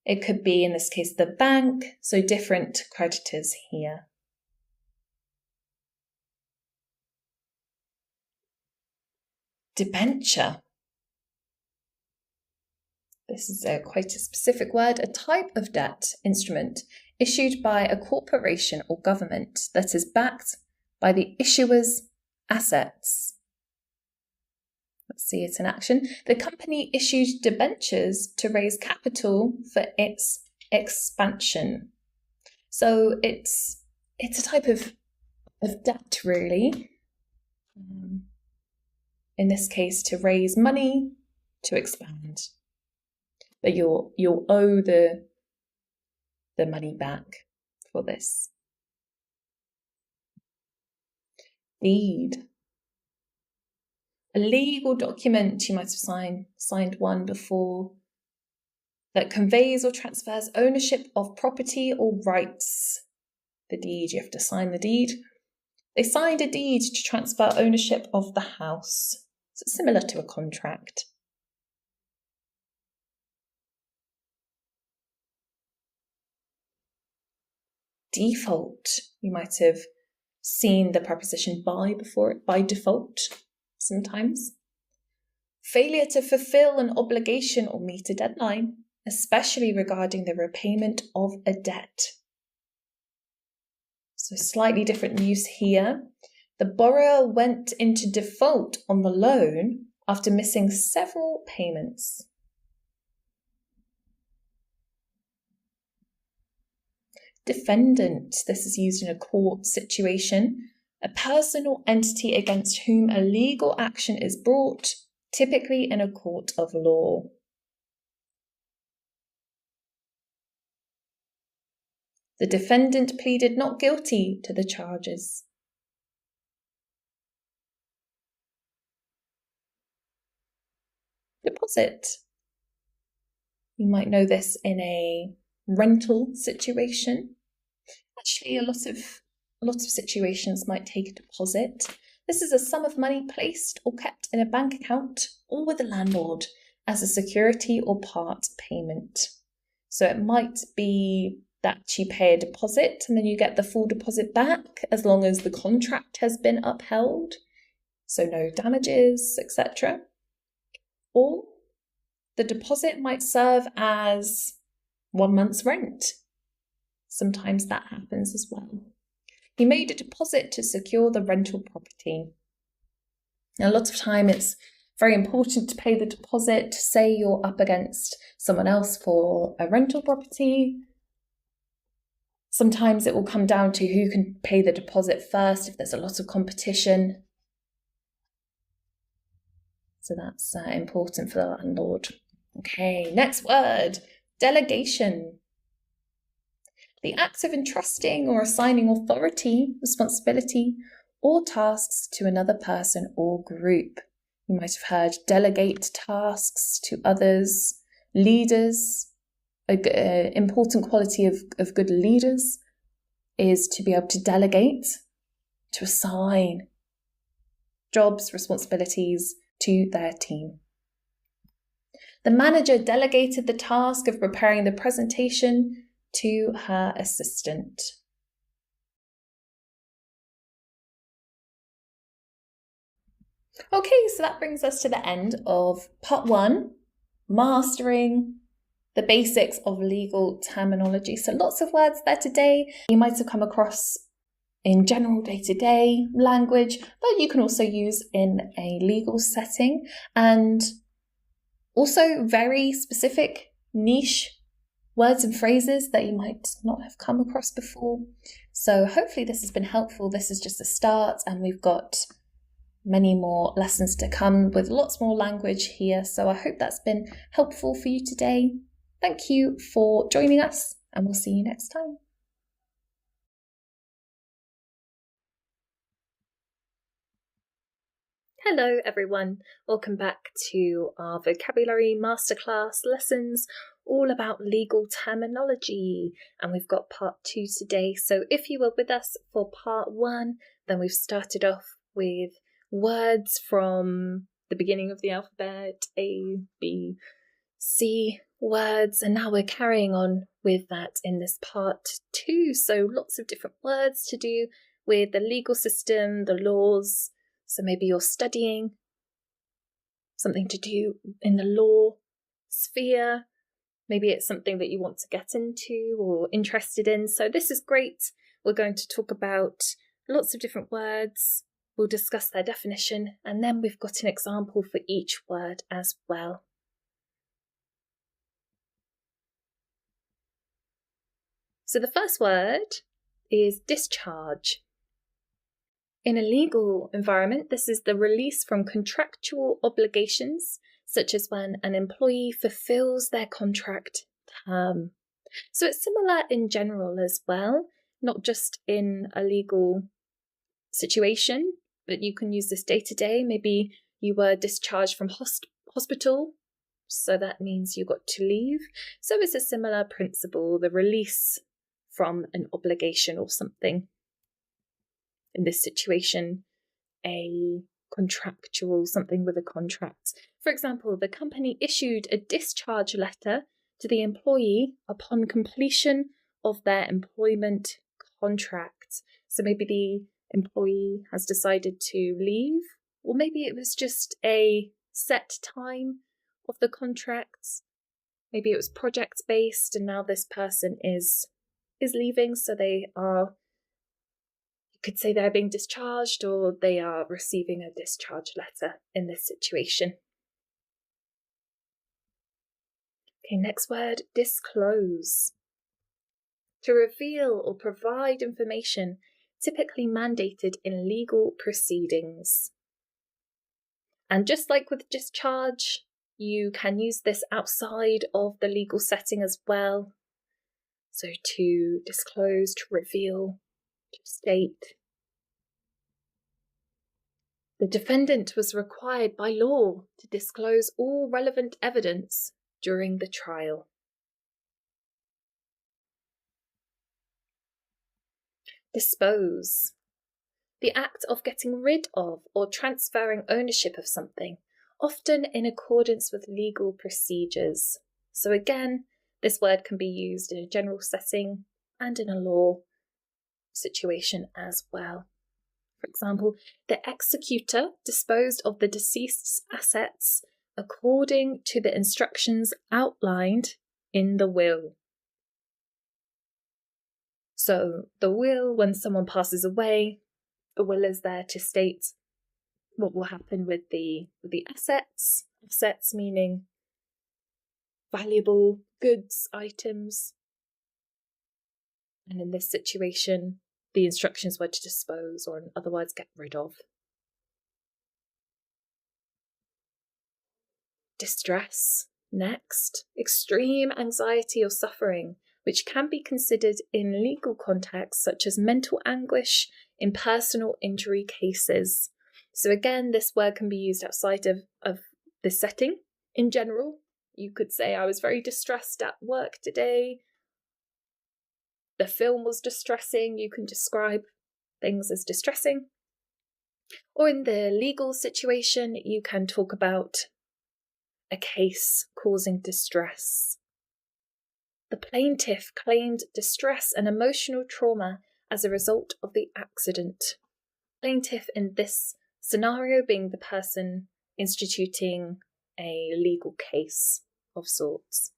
It could be, in this case, the bank. So different creditors here. Debenture. This is quite a specific word, a type of debt instrument issued by a corporation or government that is backed by the issuer's assets. Let's see it in action. The company issued debentures to raise capital for its expansion. So it's a type of debt, really. In this case, to raise money to expand. But you'll owe the money back for this. Deed. A legal document, you might have signed one before, that conveys or transfers ownership of property or rights. the deed. You have to sign the deed. They signed a deed to transfer ownership of the house. So it's similar to a contract. Default. You might have seen the preposition by before it, by default, sometimes. Failure to fulfill an obligation or meet a deadline, especially regarding the repayment of a debt. So slightly different use here. The borrower went into default on the loan after missing several payments. Defendant. This is used in a court situation. A person or entity against whom a legal action is brought, typically in a court of law. The defendant pleaded not guilty to the charges. Deposit. You might know this in a rental situation. Actually, a lot of situations might take a deposit. This is a sum of money placed or kept in a bank account or with the landlord as a security or part payment. So it might be that you pay a deposit and then you get the full deposit back as long as the contract has been upheld, so no damages, etc. Or the deposit might serve as 1 month's rent. Sometimes that happens as well. He made a deposit to secure the rental property. Now, a lot of time it's very important to pay the deposit. Say you're up against someone else for a rental property. Sometimes it will come down to who can pay the deposit first if there's a lot of competition. So that's important for the landlord. Okay, next word, delegation. The act of entrusting or assigning authority, responsibility, or tasks to another person or group. You might have heard delegate tasks to others, leaders. An important quality of good leaders is to be able to delegate, to assign jobs, responsibilities to their team. The manager delegated the task of preparing the presentation to her assistant. Okay, so that brings us to the end of part 1, mastering the basics of legal terminology. So lots of words there today you might have come across in general day-to-day language, but you can also use in a legal setting, and also very specific niche words and phrases that you might not have come across before. So hopefully this has been helpful. This is just a start, and we've got many more lessons to come with lots more language here. So I hope that's been helpful for you today. Thank you for joining us, and we'll see you next time. Hello everyone, welcome back to our vocabulary masterclass lessons all about legal terminology, and we've got part 2 today. So if you were with us for part 1, then we've started off with words from the beginning of the alphabet, A, B, C words, and now we're carrying on with that in this part 2. So lots of different words to do with the legal system, the laws. So maybe you're studying something to do in the law sphere. Maybe it's something that you want to get into or interested in. So this is great. We're going to talk about lots of different words. We'll discuss their definition, and then we've got an example for each word as well. So the first word is discharge. In a legal environment, this is the release from contractual obligations, such as when an employee fulfills their contract term. So it's similar in general as well, not just in a legal situation, but you can use this day to day. Maybe you were discharged from hospital, so that means you got to leave. So it's a similar principle, the release from an obligation or something. In this situation, a contractual, something with a contract. For example, the company issued a discharge letter to the employee upon completion of their employment contract. So maybe the employee has decided to leave, or maybe it was just a set time of the contracts. Maybe it was project-based and now this person is leaving, so they are, you could say they're being discharged or they are receiving a discharge letter in this situation. Okay, next word, disclose. To reveal or provide information typically mandated in legal proceedings. And just like with discharge, you can use this outside of the legal setting as well. So to disclose, to reveal, to state. The defendant was required by law to disclose all relevant evidence during the trial. Dispose. The act of getting rid of or transferring ownership of something, often in accordance with legal procedures. So again, this word can be used in a general setting and in a law situation as well. For example, the executor disposed of the deceased's assets according to the instructions outlined in the will. So the will, when someone passes away, the will is there to state what will happen with the assets. Assets meaning valuable goods, items. And in this situation, the instructions were to dispose or otherwise get rid of. Distress. Next, extreme anxiety or suffering, which can be considered in legal contexts such as mental anguish in personal injury cases. So again, this word can be used outside of this setting. In general, you could say, I was very distressed at work today. The film was distressing. You can describe things as distressing. Or in the legal situation, you can talk about a case causing distress. The plaintiff claimed distress and emotional trauma as a result of the accident. Plaintiff in this scenario being the person instituting a legal case of sorts.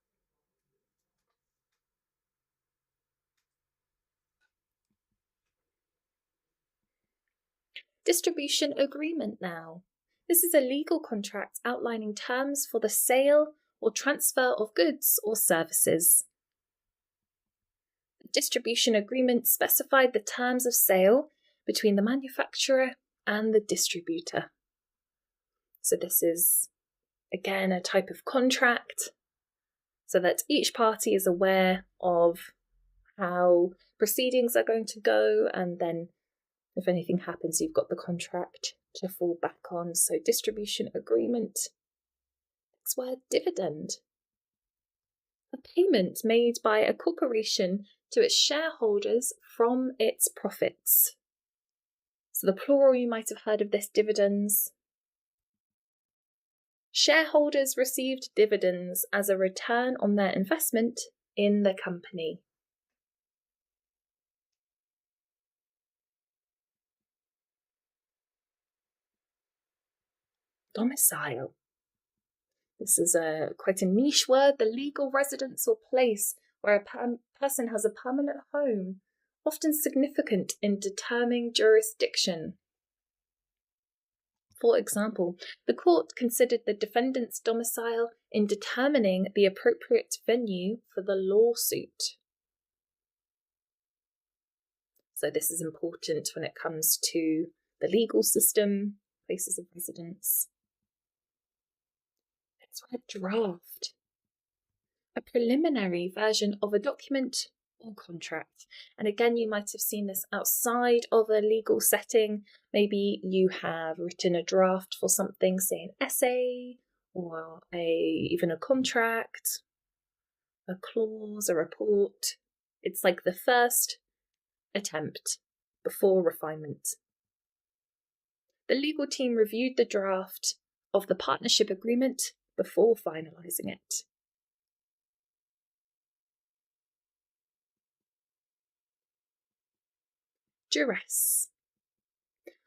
Distribution agreement now. This is a legal contract outlining terms for the sale or transfer of goods or services. The distribution agreement specified the terms of sale between the manufacturer and the distributor. So this is, again, a type of contract so that each party is aware of how proceedings are going to go, and then if anything happens, you've got the contract to fall back on. So distribution agreement. Next word, dividend. A payment made by a corporation to its shareholders from its profits. So the plural, you might have heard of this, dividends. Shareholders received dividends as a return on their investment in the company. Domicile. This is quite a niche word, the legal residence or place where a person has a permanent home, often significant in determining jurisdiction. For example, the court considered the defendant's domicile in determining the appropriate venue for the lawsuit. So this is important when it comes to the legal system, places of residence. Next word, draft. A preliminary version of a document or contract. And again, you might have seen this outside of a legal setting. Maybe you have written a draft for something, say an essay, or even a contract, a clause, a report. It's like the first attempt before refinement. The legal team reviewed the draft of the partnership agreement before finalising it. Duress.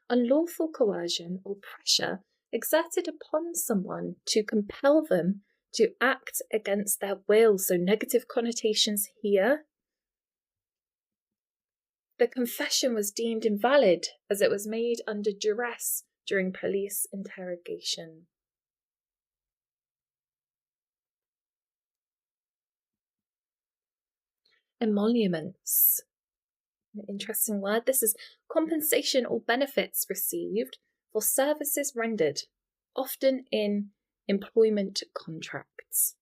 Unlawful coercion or pressure exerted upon someone to compel them to act against their will. So negative connotations here. The confession was deemed invalid as it was made under duress during police interrogation. Emoluments. An interesting word. This is compensation or benefits received for services rendered, often in employment contracts.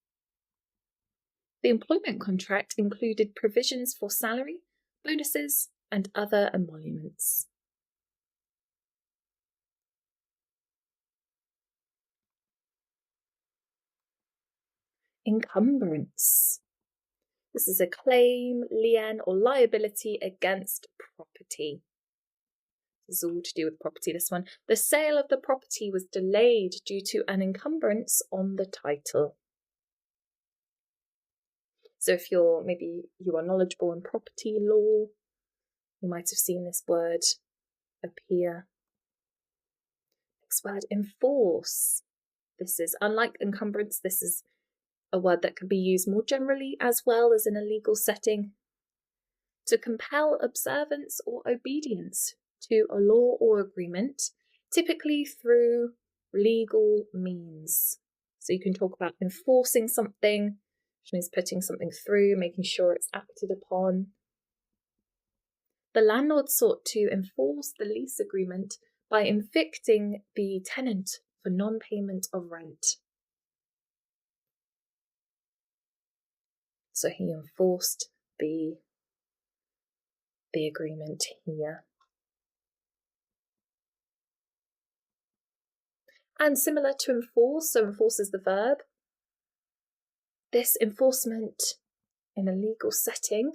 The employment contract included provisions for salary, bonuses, and other emoluments. Encumbrance. This is a claim, lien, or liability against property. This is all to do with property, this one. The sale of the property was delayed due to an encumbrance on the title. So if you are knowledgeable in property law, you might have seen this word appear. Next word, enforce. This is, unlike encumbrance, this is a word that can be used more generally as well as in a legal setting. To compel observance or obedience to a law or agreement, typically through legal means. So you can talk about enforcing something, which means putting something through, making sure it's acted upon. The landlord sought to enforce the lease agreement by evicting the tenant for non-payment of rent. So he enforced the agreement here. And similar to enforce, so enforce is the verb. This enforcement in a legal setting,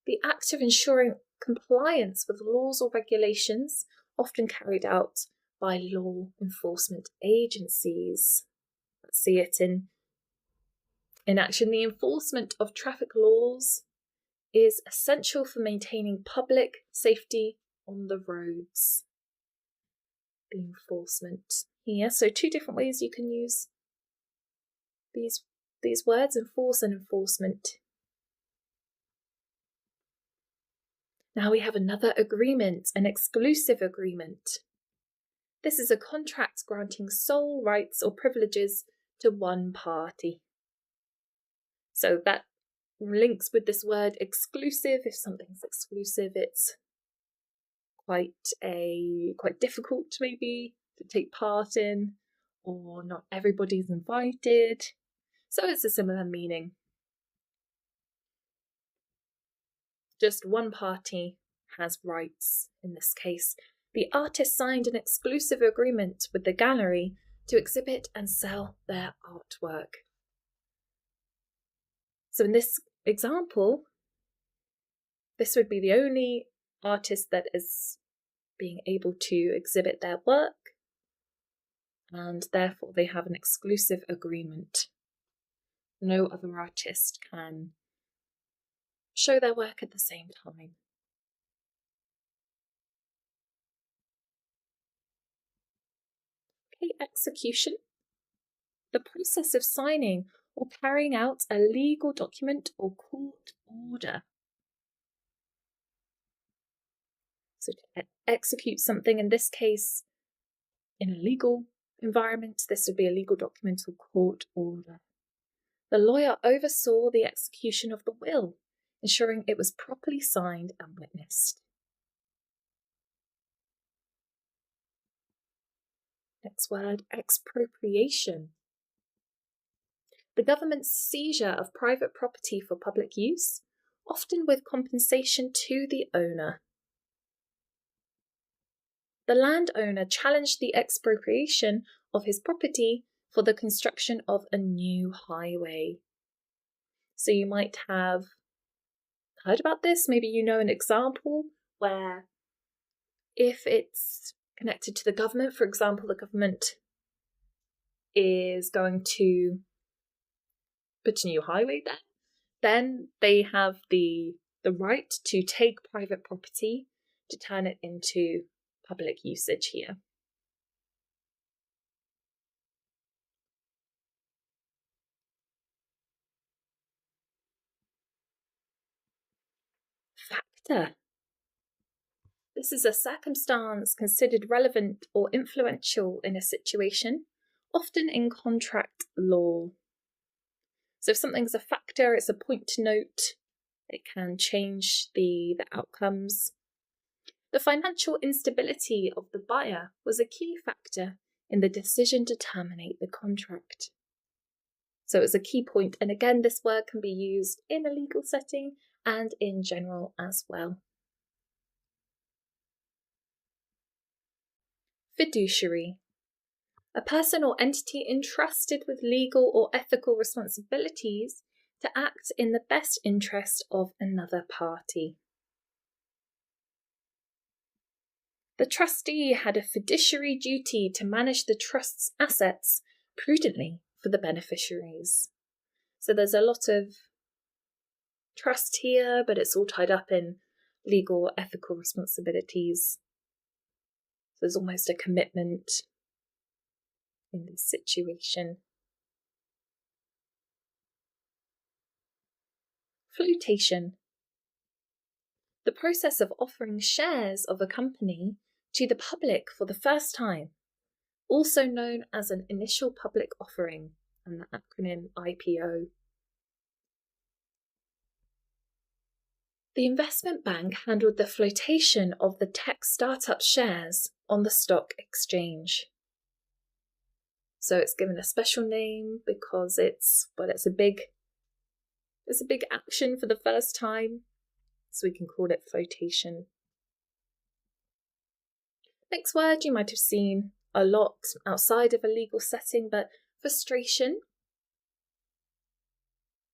the act of ensuring compliance with laws or regulations, often carried out by law enforcement agencies. Let's see it in action. The enforcement of traffic laws is essential for maintaining public safety on the roads. The enforcement here. So two different ways you can use these words, enforce and enforcement. Now we have another agreement, an exclusive agreement. This is a contract granting sole rights or privileges to one party. So that links with this word exclusive. If something's exclusive, it's quite difficult maybe to take part in, or not everybody's invited. So it's a similar meaning. Just one party has rights in this case. The artist signed an exclusive agreement with the gallery to exhibit and sell their artwork. So in this example, this would be the only artist that is being able to exhibit their work, and therefore they have an exclusive agreement. No other artist can show their work at the same time. Okay, execution. The process of signing or carrying out a legal document or court order. So to execute something, in this case, in a legal environment, this would be a legal document or court order. The lawyer oversaw the execution of the will, ensuring it was properly signed and witnessed. Next word, expropriation. The government's seizure of private property for public use, often with compensation to the owner. The landowner challenged the expropriation of his property for the construction of a new highway. So you might have heard about this. Maybe you know an example where if it's connected to the government, for example, the government is going to put a new highway there, then they have the right to take private property to turn it into public usage here. Factor. This is a circumstance considered relevant or influential in a situation, often in contract law. So if something's a factor, it's a point to note. It can change the outcomes. The financial instability of the buyer was a key factor in the decision to terminate the contract. So it was a key point, and again, this word can be used in a legal setting and in general as well. Fiduciary. A person or entity entrusted with legal or ethical responsibilities to act in the best interest of another party. The trustee had a fiduciary duty to manage the trust's assets prudently for the beneficiaries. So there's a lot of trust here, but it's all tied up in legal or ethical responsibilities. So there's almost a commitment in this situation. Flotation. The process of offering shares of a company to the public for the first time, also known as an initial public offering, and the acronym IPO. The investment bank handled the flotation of the tech startup shares on the stock exchange. So it's given a special name because it's a big action for the first time, so we can call it flotation. Next word you might have seen a lot outside of a legal setting, but frustration.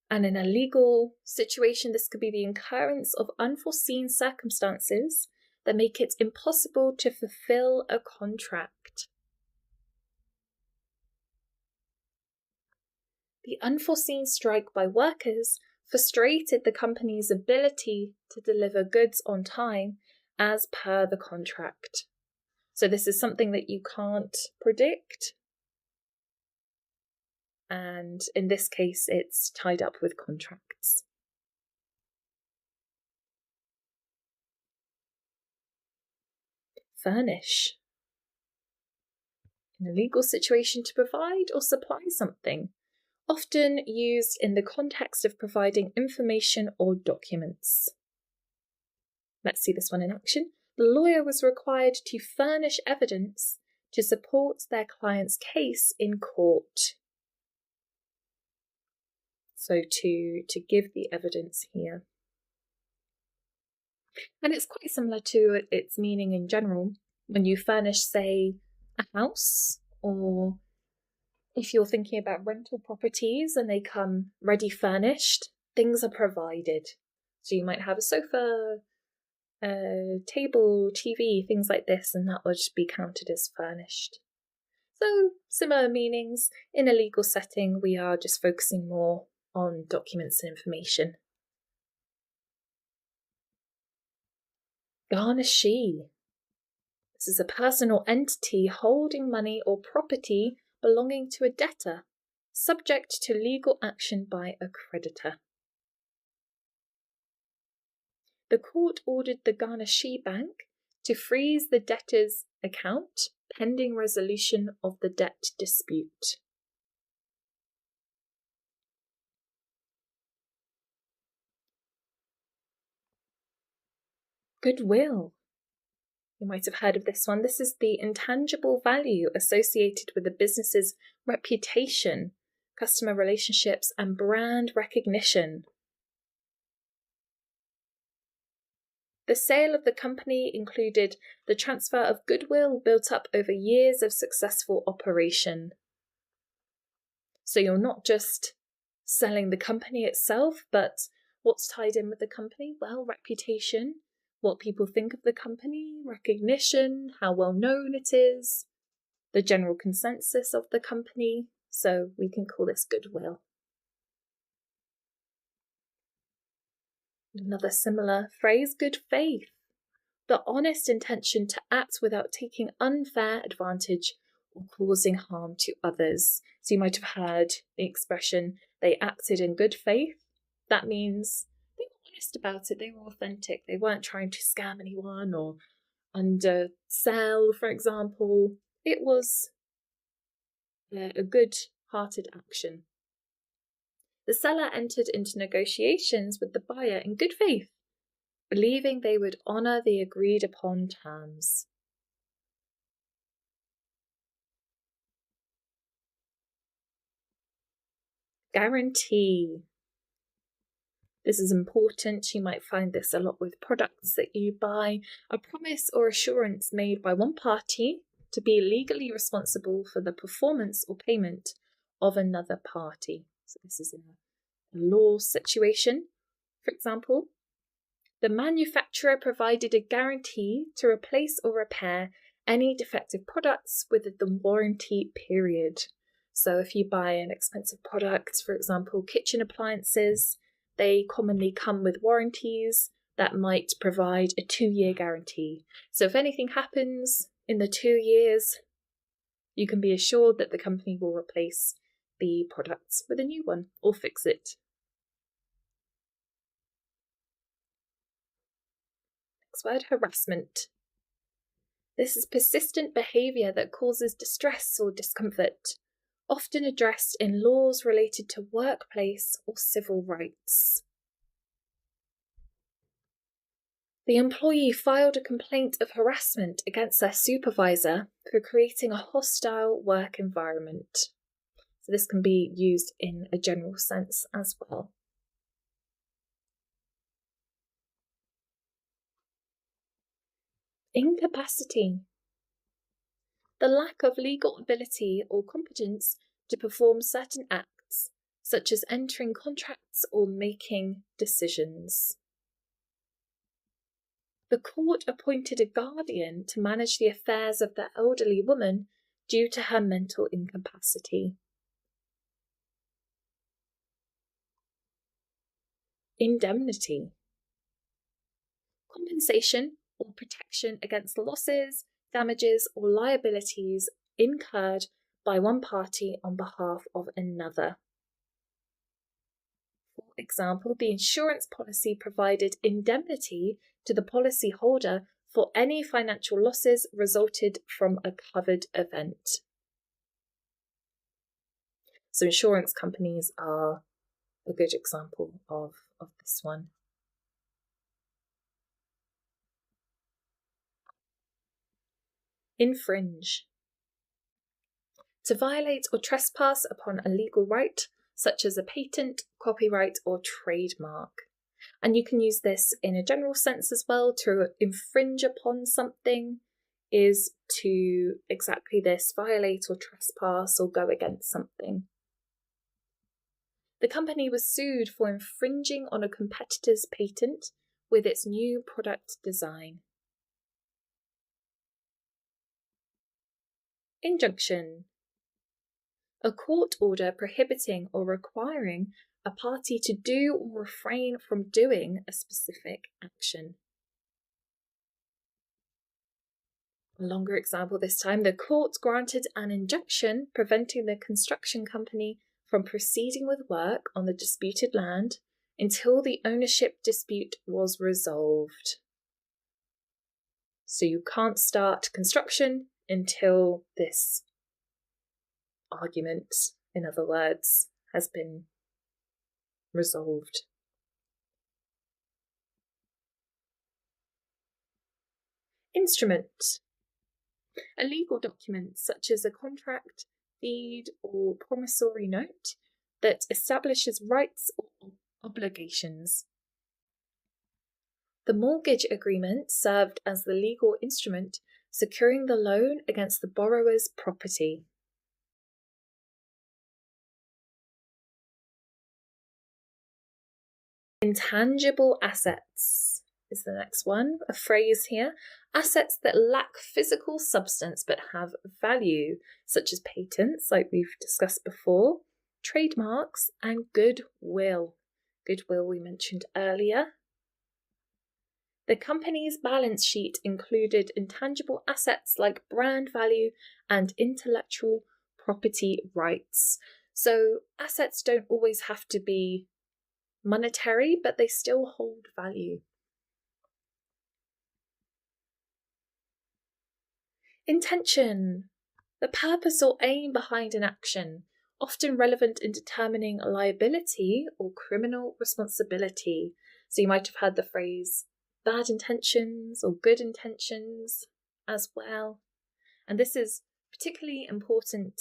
And in a legal situation, this could be the occurrence of unforeseen circumstances that make it impossible to fulfill a contract. The unforeseen strike by workers frustrated the company's ability to deliver goods on time as per the contract. So this is something that you can't predict. And in this case, it's tied up with contracts. Furnish. In a legal situation, to provide or supply something, often used in the context of providing information or documents. Let's see this one in action. The lawyer was required to furnish evidence to support their client's case in court. So to give the evidence here. And it's quite similar to its meaning in general. When you furnish, say, a house, or if you're thinking about rental properties and they come ready furnished, things are provided. So you might have a sofa, a table, TV, things like this, and that would be counted as furnished. So similar meanings. In a legal setting, we are just focusing more on documents and information. Garnishee. This is a person or entity holding money or property belonging to a debtor, subject to legal action by a creditor. The court ordered the garnishee bank to freeze the debtor's account pending resolution of the debt dispute. Goodwill. You might have heard of this one. This is the intangible value associated with a business's reputation, customer relationships, and brand recognition. The sale of the company included the transfer of goodwill built up over years of successful operation. So you're not just selling the company itself, but What's tied in with the company? Well, reputation, what people think of the company, recognition, how well known it is, the general consensus of the company. So we can call this goodwill. Another similar phrase, good faith. The honest intention to act without taking unfair advantage or causing harm to others. So you might have heard the expression, they acted in good faith. That means they were honest about it, they were authentic, they weren't trying to scam anyone or undersell, for example. It was a good-hearted action. The seller entered into negotiations with the buyer in good faith, believing they would honour the agreed upon terms. Guarantee. This is important. You might find this a lot with products that you buy. A promise or assurance made by one party to be legally responsible for the performance or payment of another party. So this is in a law situation. For example, the manufacturer provided a guarantee to replace or repair any defective products within the warranty period. So if you buy an expensive product, for example, kitchen appliances, they commonly come with warranties that might provide a 2-year guarantee. So if anything happens in the 2 years, you can be assured that the company will replace the products with a new one or fix it. Next word, harassment. This is persistent behaviour that causes distress or discomfort, often addressed in laws related to workplace or civil rights. The employee filed a complaint of harassment against their supervisor for creating a hostile work environment. So this can be used in a general sense as well. Incapacity. The lack of legal ability or competence to perform certain acts, such as entering contracts or making decisions. The court appointed a guardian to manage the affairs of the elderly woman due to her mental incapacity. Indemnity. Compensation or protection against losses, damages or liabilities incurred by one party on behalf of another. For example, the insurance policy provided indemnity to the policyholder for any financial losses resulted from a covered event. So insurance companies are a good example of this one. Infringe. To violate or trespass upon a legal right, such as a patent, copyright, or trademark. And you can use this in a general sense as well. To infringe upon something is to exactly this, violate or trespass or go against something. The company was sued for infringing on a competitor's patent with its new product design. Injunction. A court order prohibiting or requiring a party to do or refrain from doing a specific action. A longer example this time, the court granted an injunction preventing the construction company from proceeding with work on the disputed land until the ownership dispute was resolved. So you can't start construction until this argument, in other words, has been resolved. Instrument. A legal document such as a contract, deed, or promissory note that establishes rights or obligations. The mortgage agreement served as the legal instrument securing the loan against the borrower's property. Intangible assets is the next one, a phrase here. Assets that lack physical substance but have value, such as patents, like we've discussed before, trademarks, and goodwill. Goodwill we mentioned earlier. The company's balance sheet included intangible assets like brand value and intellectual property rights. So assets don't always have to be monetary, but they still hold value. Intention, the purpose or aim behind an action, often relevant in determining liability or criminal responsibility. So you might have heard the phrase bad intentions or good intentions as well. And this is particularly important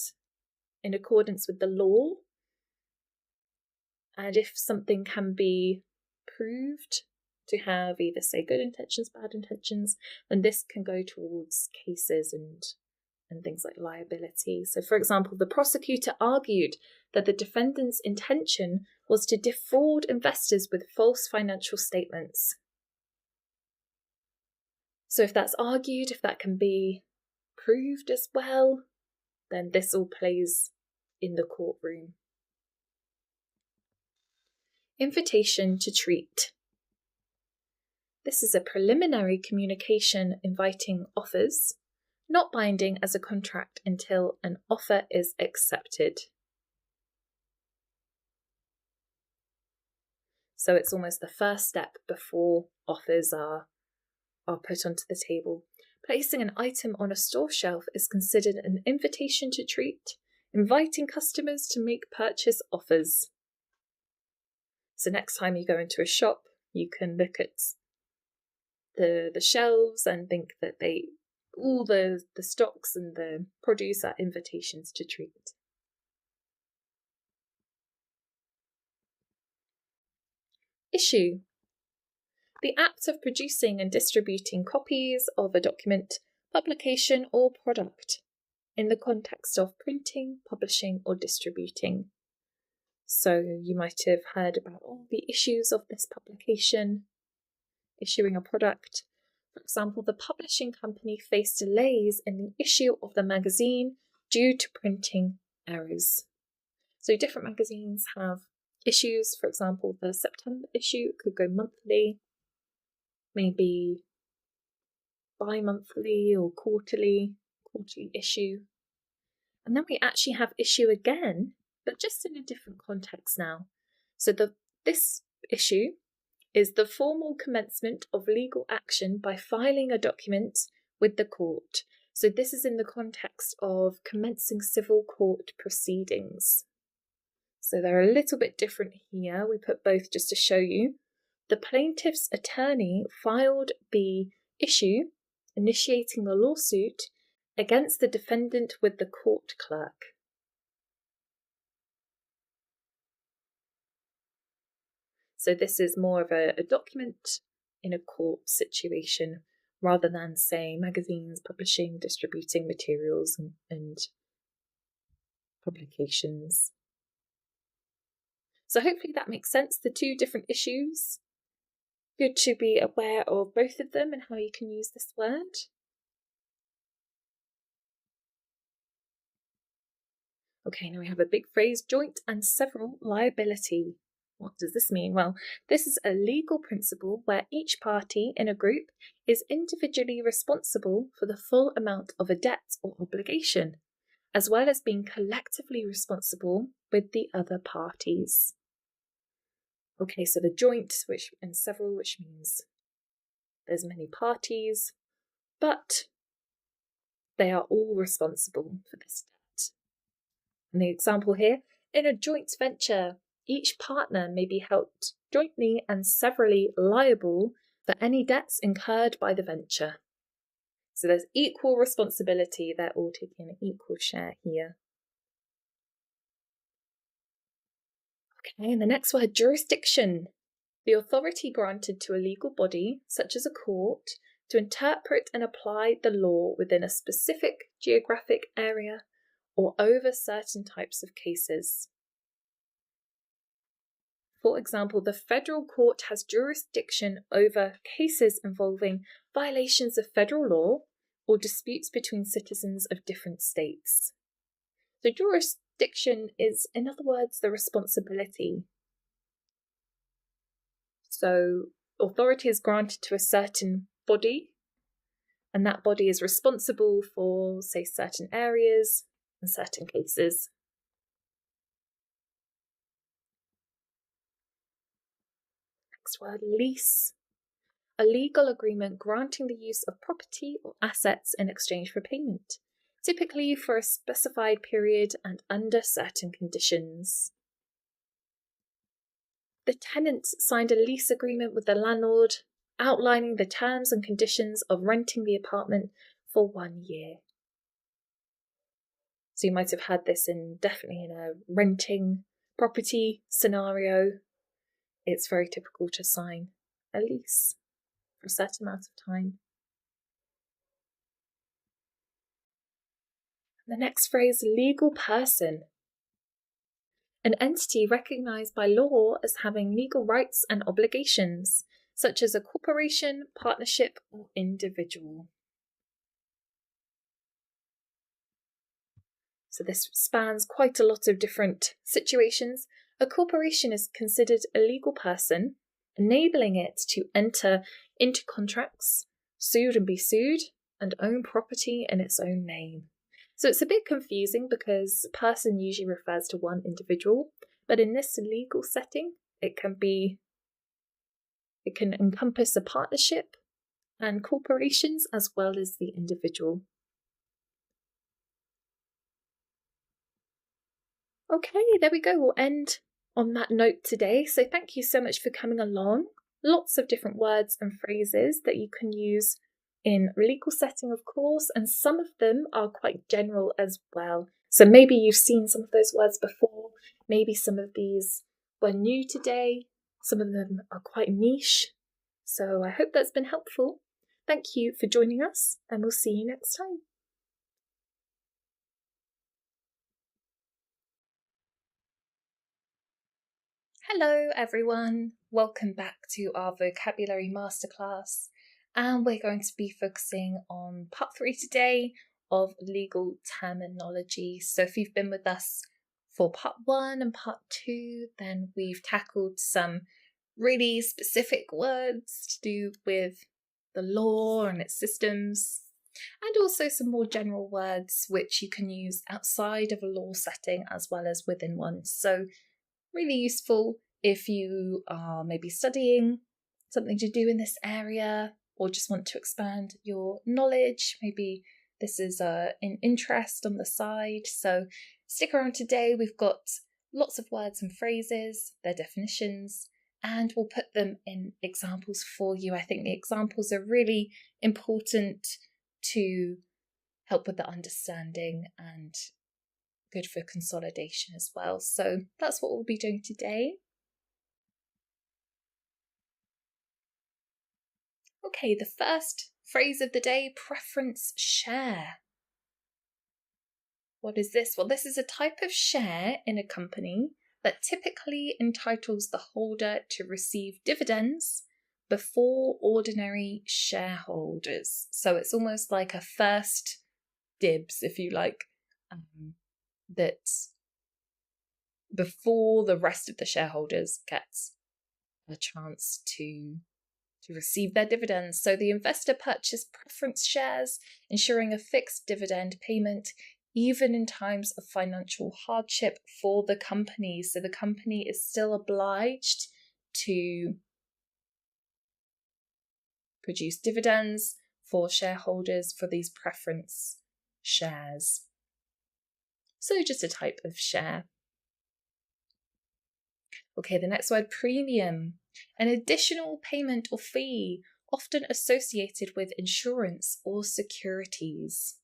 in accordance with the law. And if something can be proved to have either, say, good intentions, bad intentions, then this can go towards cases and things like liability. So, for example, the prosecutor argued that the defendant's intention was to defraud investors with false financial statements. So if that's argued, if that can be proved as well, then this all plays in the courtroom. Invitation to treat. This is a preliminary communication inviting offers, not binding as a contract until an offer is accepted. So it's almost the first step before offers are put onto the table. Placing an item on a store shelf is considered an invitation to treat, inviting customers to make purchase offers. So next time you go into a shop, you can look at the shelves and think that all the stocks and the produce are invitations to treat. Issue. The act of producing and distributing copies of a document, publication, or product in the context of printing, publishing, or distributing. So you might have heard about all the issues of this publication, issuing a product. For example, the publishing company faced delays in the issue of the magazine due to printing errors. So different magazines have issues. For example, the September issue could go monthly, maybe bi-monthly or quarterly issue. And then we actually have issue again, but just in a different context now. So this issue is the formal commencement of legal action by filing a document with the court. So this is in the context of commencing civil court proceedings. So they're a little bit different here. We put both just to show you. The plaintiff's attorney filed the issue, initiating the lawsuit against the defendant with the court clerk. So this is more of a document in a court situation rather than, say, magazines, publishing, distributing materials and publications. So hopefully that makes sense, the two different issues. Good to be aware of both of them and how you can use this word. Okay, now we have a big phrase, joint and several liability. What does this mean? Well, this is a legal principle where each party in a group is individually responsible for the full amount of a debt or obligation, as well as being collectively responsible with the other parties. Okay, so the joint and several, which means there's many parties, but they are all responsible for this debt. And the example here, in a joint venture, each partner may be held jointly and severally liable for any debts incurred by the venture. So there's equal responsibility, they're all taking an equal share here. Okay, and the next word, jurisdiction. The authority granted to a legal body, such as a court, to interpret and apply the law within a specific geographic area or over certain types of cases. For example, the federal court has jurisdiction over cases involving violations of federal law or disputes between citizens of different states. So jurisdiction is, in other words, the responsibility. So authority is granted to a certain body, and that body is responsible for, say, certain areas and certain cases. Next word, lease. A legal agreement granting the use of property or assets in exchange for payment, typically for a specified period and under certain conditions. The tenant signed a lease agreement with the landlord outlining the terms and conditions of renting the apartment for 1 year. So you might have had this definitely in a renting property scenario. It's very typical to sign a lease for a certain amount of time. The next phrase, legal person. An entity recognised by law as having legal rights and obligations, such as a corporation, partnership, or individual. So this spans quite a lot of different situations. A corporation is considered a legal person, enabling it to enter into contracts, sued and be sued, and own property in its own name. So it's a bit confusing because person usually refers to one individual, but in this legal setting, it can encompass a partnership and corporations as well as the individual. Okay, there we go. We'll end on that note today. So thank you so much for coming along. Lots of different words and phrases that you can use in a legal setting, of course, and some of them are quite general as well. So maybe you've seen some of those words before. Maybe some of these were new today. Some of them are quite niche. So I hope that's been helpful. Thank you for joining us, and we'll see you next time. Hello everyone, welcome back to our vocabulary masterclass, and we're going to be focusing on part 3 today of legal terminology. So if you've been with us for part 1 and part 2, then we've tackled some really specific words to do with the law and its systems, and also some more general words which you can use outside of a law setting as well as within one. So really useful if you are maybe studying something to do in this area or just want to expand your knowledge. Maybe this is an interest on the side. So stick around today. We've got lots of words and phrases, their definitions, and we'll put them in examples for you. I think the examples are really important to help with the understanding and good for consolidation as well. So that's what we'll be doing today. Okay, the first phrase of the day, preference share. What is this? Well, this is a type of share in a company that typically entitles the holder to receive dividends before ordinary shareholders. So it's almost like a first dibs, if you like, that before the rest of the shareholders gets a chance to receive their dividends. So the investor purchased preference shares, ensuring a fixed dividend payment even in times of financial hardship for the company. So the company is still obliged to produce dividends for shareholders for these preference shares. So just a type of share. Okay, the next word, premium. An additional payment or fee, often associated with insurance or securities.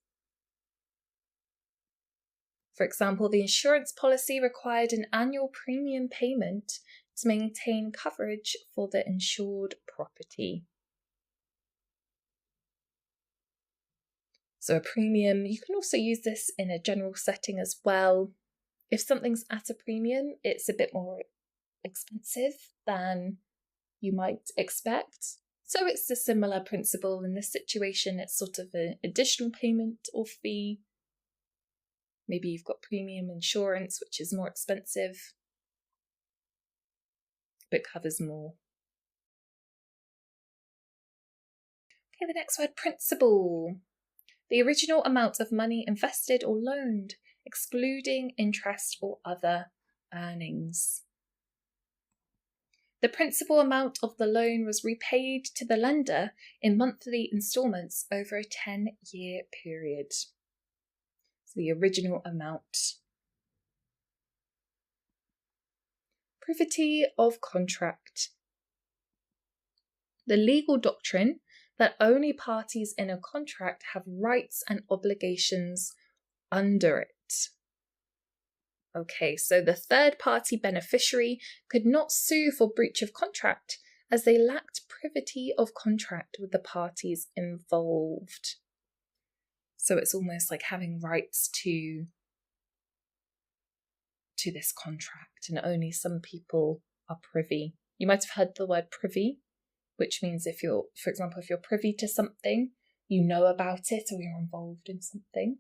For example, the insurance policy required an annual premium payment to maintain coverage for the insured property. So a premium, you can also use this in a general setting as well. If something's at a premium, it's a bit more expensive than you might expect. So it's a similar principle. In this situation, it's sort of an additional payment or fee. Maybe you've got premium insurance, which is more expensive, but covers more. Okay, the next word, principal. The original amount of money invested or loaned, excluding interest or other earnings. The principal amount of the loan was repaid to the lender in monthly instalments over a 10-year period. So the original amount. Privity of contract. The legal doctrine that only parties in a contract have rights and obligations under it. Okay, so the third-party beneficiary could not sue for breach of contract as they lacked privity of contract with the parties involved. So it's almost like having rights to this contract, and only some people are privy. You might have heard the word privy, which means if you're, for example, if you're privy to something, you know about it or you're involved in something.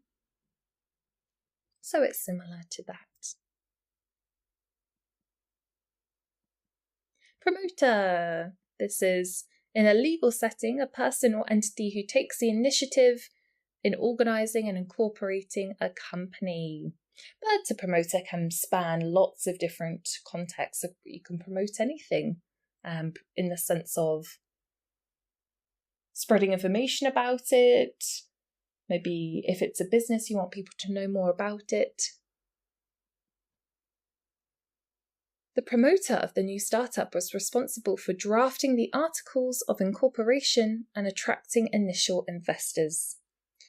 So it's similar to that. Promoter. This is, in a legal setting, a person or entity who takes the initiative in organising and incorporating a company. But a promoter can span lots of different contexts. You can promote anything in the sense of spreading information about it. Maybe if it's a business, you want people to know more about it. The promoter of the new startup was responsible for drafting the articles of incorporation and attracting initial investors.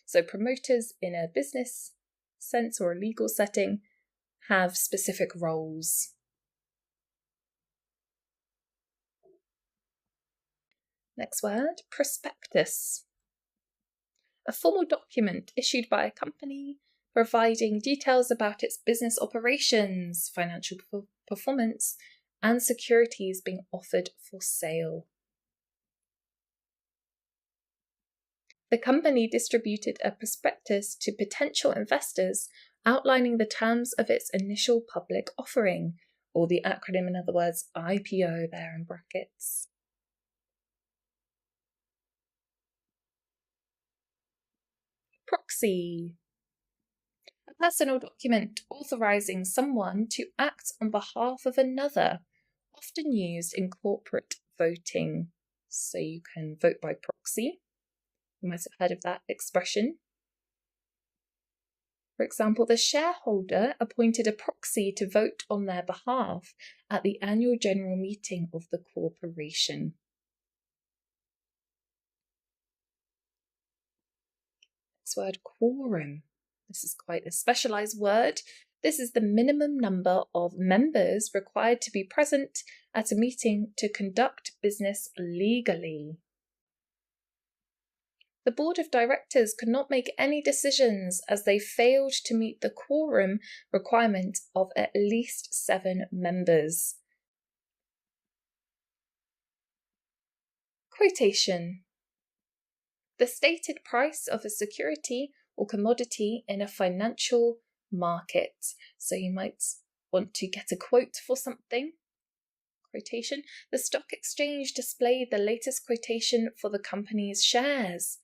So promoters in a business sense or a legal setting have specific roles. Next word, prospectus. A formal document issued by a company providing details about its business operations, financial performance, and securities being offered for sale. The company distributed a prospectus to potential investors outlining the terms of its initial public offering, or the acronym, in other words, IPO there in brackets. Proxy. A personal document authorising someone to act on behalf of another, often used in corporate voting. So you can vote by proxy. You might have heard of that expression. For example, the shareholder appointed a proxy to vote on their behalf at the annual general meeting of the corporation. Next word, quorum. This is quite a specialised word. This is the minimum number of members required to be present at a meeting to conduct business legally. The board of directors could not make any decisions as they failed to meet the quorum requirement of at least 7 members. Quotation. The stated price of a security or commodity in a financial market. So you might want to get a quote for something. Quotation. The stock exchange displayed the latest quotation for the company's shares,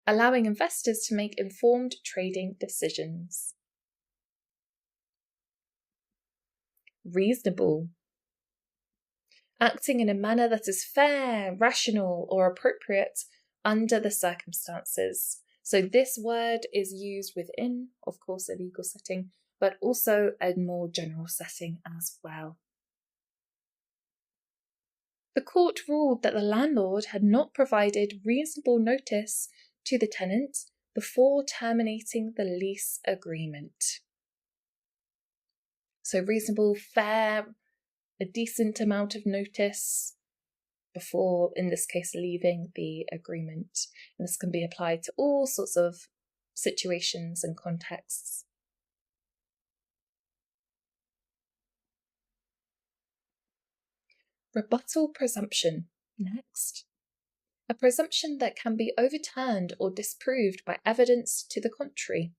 allowing investors to make informed trading decisions. Reasonable. Acting in a manner that is fair, rational, or appropriate under the circumstances. So this word is used within, of course, a legal setting, but also a more general setting as well. The court ruled that the landlord had not provided reasonable notice to the tenant before terminating the lease agreement. So reasonable, fair, a decent amount of notice before, in this case, leaving the agreement. And this can be applied to all sorts of situations and contexts. Rebuttal presumption. Next. A presumption that can be overturned or disproved by evidence to the contrary.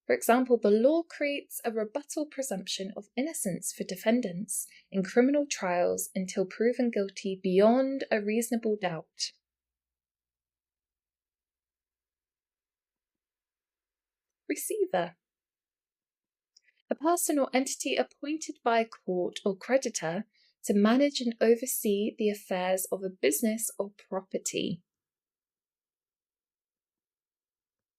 For example, the law creates a rebuttal presumption of innocence for defendants in criminal trials until proven guilty beyond a reasonable doubt. Receiver. A person or entity appointed by a court or creditor to manage and oversee the affairs of a business or property.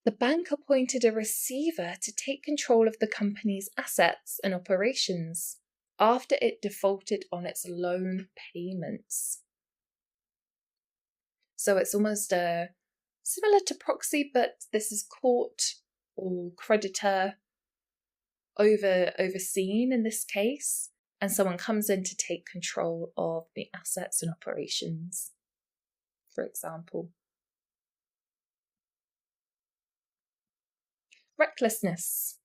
The bank appointed a receiver to take control of the company's assets and operations after it defaulted on its loan payments. So it's almost similar to proxy, but this is court or creditor overseen in this case, and someone comes in to take control of the assets and operations, for example. Recklessness.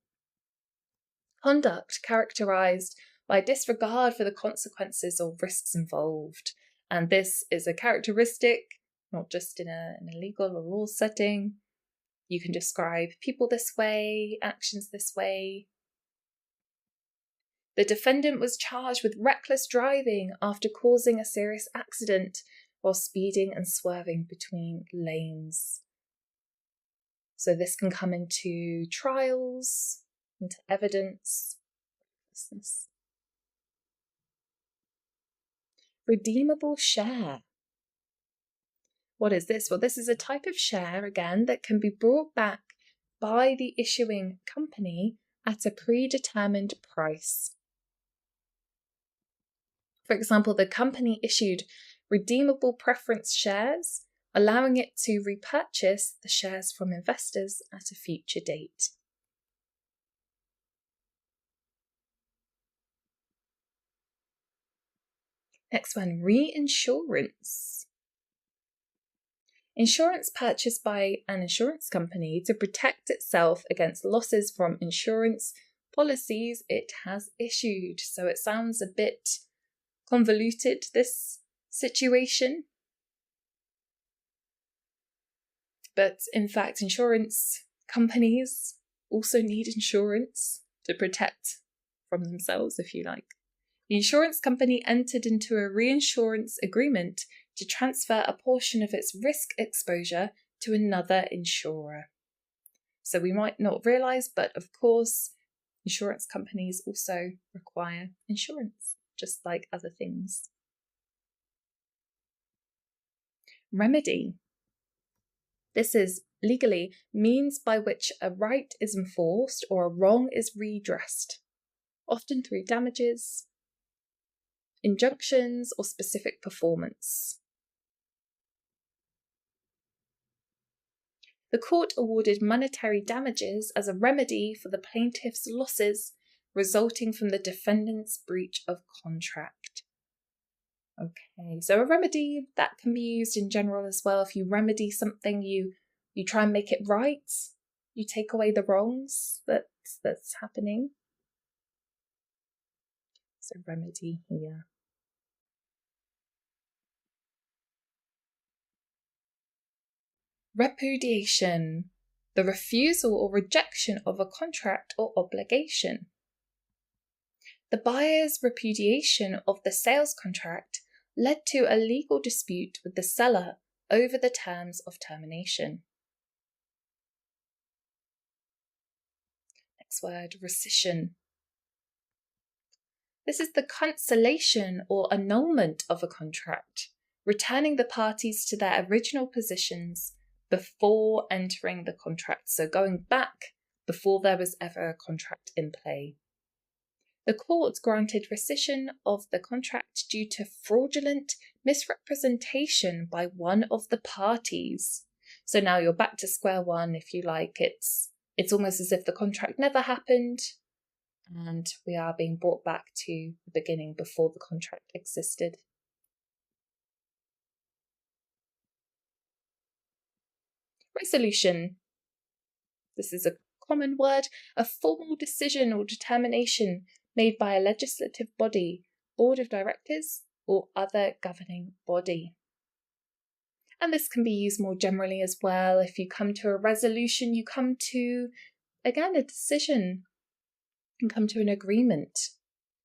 Conduct characterized by disregard for the consequences or risks involved. And this is a characteristic, not just in a legal or law setting. You can describe people this way, actions this way. The defendant was charged with reckless driving after causing a serious accident while speeding and swerving between lanes. So this can come into trials, into evidence. Redeemable share. What is this? Well, this is a type of share, again, that can be brought back by the issuing company at a predetermined price. For example, the company issued redeemable preference shares, allowing it to repurchase the shares from investors at a future date. Next one, reinsurance. Insurance purchased by an insurance company to protect itself against losses from insurance policies it has issued. So it sounds a bit convoluted, this situation. But in fact, insurance companies also need insurance to protect from themselves, if you like. The insurance company entered into a reinsurance agreement to transfer a portion of its risk exposure to another insurer. So we might not realise, but of course, insurance companies also require insurance, just like other things. Remedy. This is legally means by which a right is enforced or a wrong is redressed, often through damages, injunctions, or specific performance. The court awarded monetary damages as a remedy for the plaintiff's losses resulting from the defendant's breach of contract. Okay, so a remedy that can be used in general as well. If you remedy something, you try and make it right. You take away the wrongs that's happening. So remedy here. Repudiation. The refusal or rejection of a contract or obligation. The buyer's repudiation of the sales contract led to a legal dispute with the seller over the terms of termination. Next word, rescission. This is the cancellation or annulment of a contract, returning the parties to their original positions before entering the contract, so going back before there was ever a contract in play. The court granted rescission of the contract due to fraudulent misrepresentation by one of the parties. So now you're back to square one, if you like. It's almost as if the contract never happened, and we are being brought back to the beginning before the contract existed. Resolution. This is a common word, a formal decision or determination made by a legislative body board of directors, or other governing body. And this can be used more generally as well. If you come to a resolution, you come to, again, a decision. You can come to an agreement.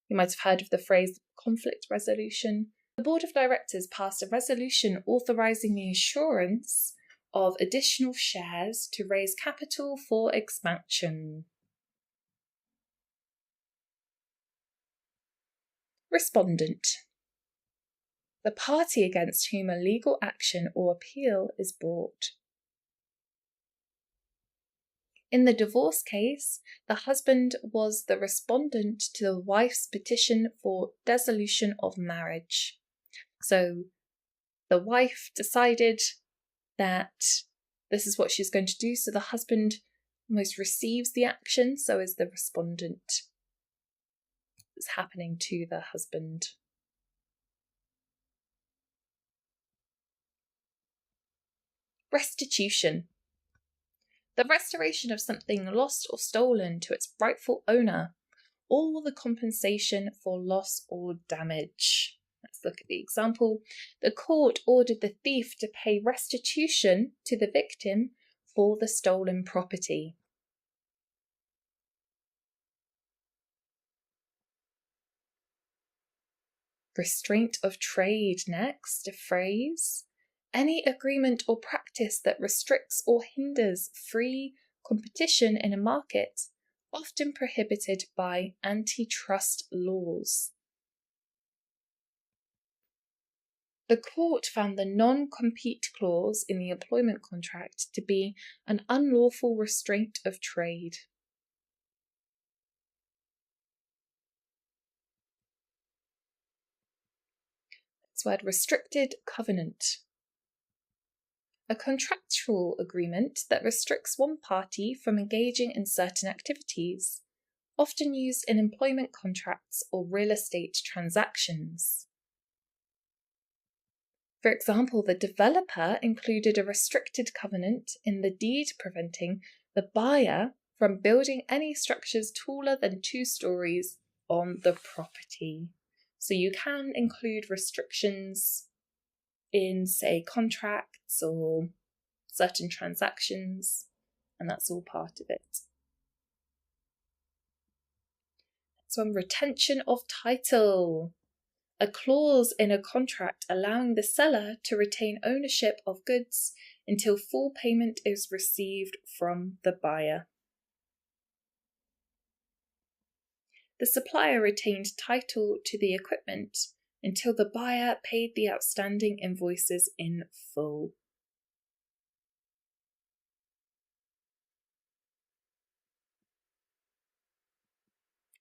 You might have heard of the phrase conflict resolution. The board of directors passed a resolution authorising the issuance of additional shares to raise capital for expansion. Respondent. The party against whom a legal action or appeal is brought. In the divorce case, the husband was the respondent to the wife's petition for dissolution of marriage. So the wife decided that this is what she's going to do, so the husband almost receives the action, so is the respondent. It's happening to the husband. Restitution. The restoration of something lost or stolen to its rightful owner, or the compensation for loss or damage. Let's look at the example. The court ordered the thief to pay restitution to the victim for the stolen property. Restraint of trade next, a phrase. Any agreement or practice that restricts or hinders free competition in a market, often prohibited by antitrust laws. The court found the non-compete clause in the employment contract to be an unlawful restraint of trade. Next word, restricted covenant. A contractual agreement that restricts one party from engaging in certain activities, often used in employment contracts or real estate transactions. For example, the developer included a restricted covenant in the deed preventing the buyer from building any structures taller than 2 stories on the property. So you can include restrictions in, say, contracts or certain transactions, and that's all part of it. Next one, retention of title. A clause in a contract allowing the seller to retain ownership of goods until full payment is received from the buyer. The supplier retained title to the equipment until the buyer paid the outstanding invoices in full.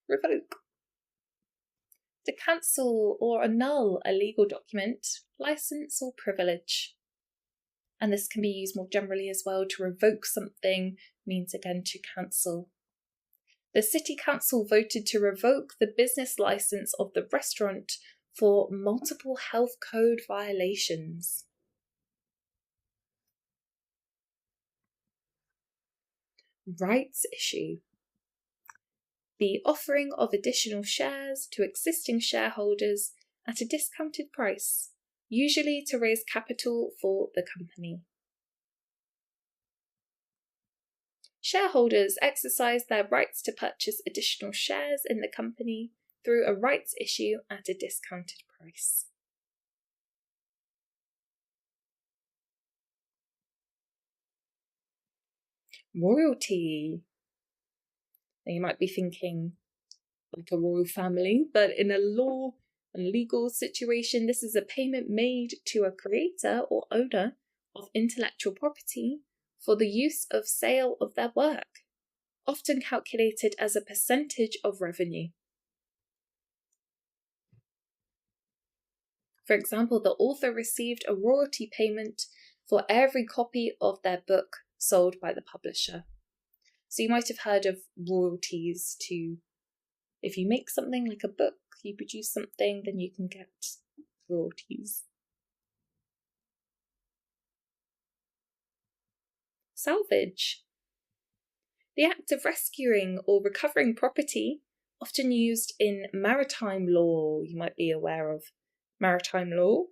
Revoke. To cancel or annul a legal document, license or privilege. And this can be used more generally as well. To revoke something means again to cancel. The City Council voted to revoke the business license of the restaurant for multiple health code violations. Rights issue. The offering of additional shares to existing shareholders at a discounted price, usually to raise capital for the company. Shareholders exercise their rights to purchase additional shares in the company through a rights issue at a discounted price. Royalty. Now you might be thinking like a royal family, but in a law and legal situation, this is a payment made to a creator or owner of intellectual property for the use of sale of their work, often calculated as a percentage of revenue. For example, the author received a royalty payment for every copy of their book sold by the publisher. So you might have heard of royalties to, if you make something like a book, you produce something, then you can get royalties. Salvage. The act of rescuing or recovering property often used in maritime law. You might be aware of maritime law.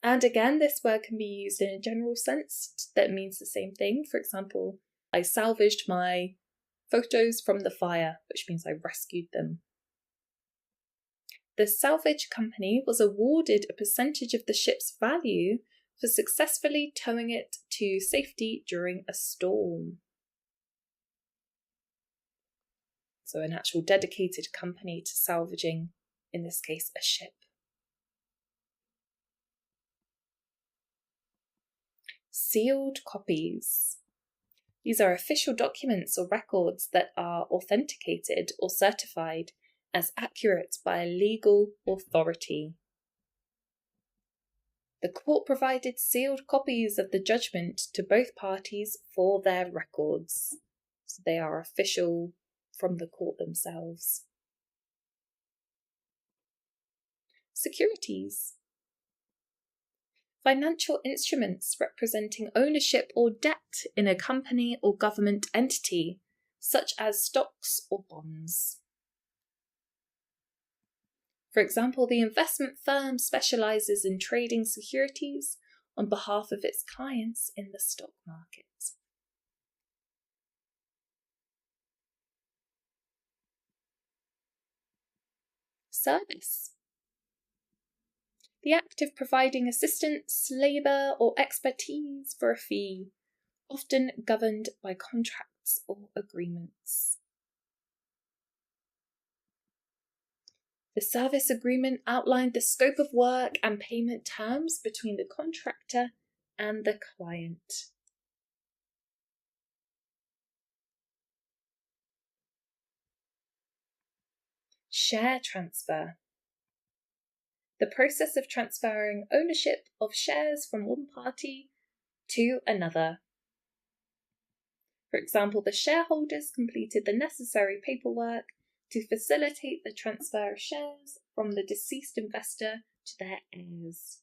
And again, this word can be used in a general sense that means the same thing. For example, I salvaged my photos from the fire, which means I rescued them. The salvage company was awarded a percentage of the ship's value for successfully towing it to safety during a storm. So an actual dedicated company to salvaging, in this case, a ship. Sealed copies. These are official documents or records that are authenticated or certified as accurate by a legal authority. The court provided sealed copies of the judgment to both parties for their records. So they are official from the court themselves. Securities. Financial instruments representing ownership or debt in a company or government entity, such as stocks or bonds. For example, the investment firm specializes in trading securities on behalf of its clients in the stock market. Service. The act of providing assistance, labour, or expertise for a fee, often governed by contracts or agreements. The service agreement outlined the scope of work and payment terms between the contractor and the client. Share transfer. The process of transferring ownership of shares from one party to another. For example, the shareholders completed the necessary paperwork to facilitate the transfer of shares from the deceased investor to their heirs.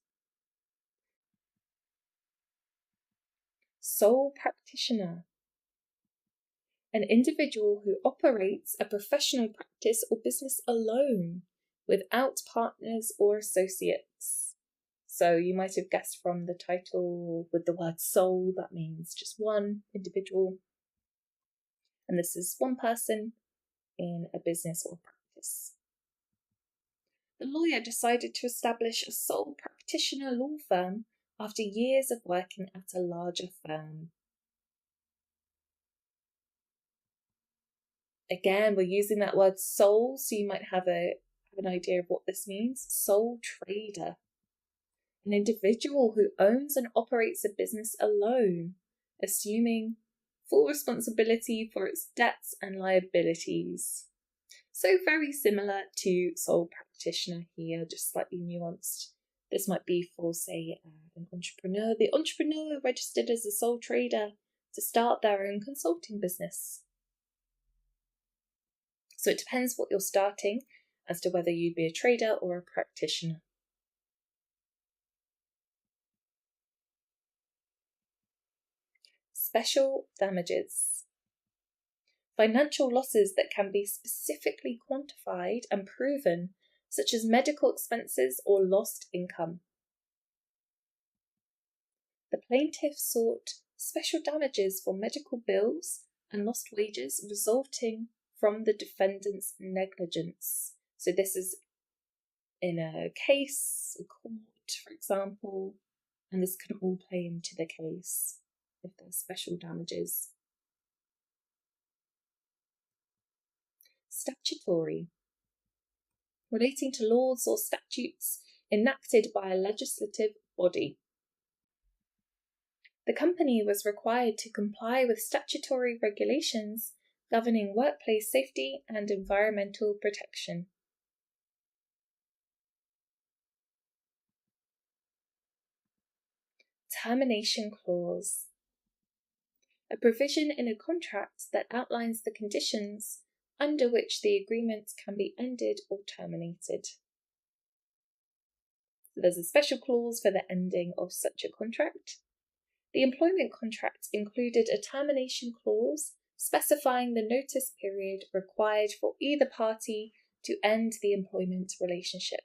Sole practitioner. An individual who operates a professional practice or business alone, without partners or associates. So you might have guessed from the title with the word sole, that means just one individual. And this is one person in a business or practice. The lawyer decided to establish a sole practitioner law firm after years of working at a larger firm. Again, we're using that word sole, so you might have an idea of what this means. Sole trader. An individual who owns and operates a business alone, assuming full responsibility for its debts and liabilities. So very similar to sole practitioner here, just slightly nuanced. This might be for, say, an entrepreneur. The entrepreneur registered as a sole trader to start their own consulting business. So it depends what you're starting as to whether you'd be a trader or a practitioner. Special damages. Financial losses that can be specifically quantified and proven, such as medical expenses or lost income. The plaintiff sought special damages for medical bills and lost wages resulting from the defendant's negligence. So this is in a case, a court, for example, and this can all play into the case if there's special damages. Statutory. Relating to laws or statutes enacted by a legislative body. The company was required to comply with statutory regulations governing workplace safety and environmental protection. Termination clause. A provision in a contract that outlines the conditions under which the agreement can be ended or terminated. So there's a special clause for the ending of such a contract. The employment contract included a termination clause specifying the notice period required for either party to end the employment relationship.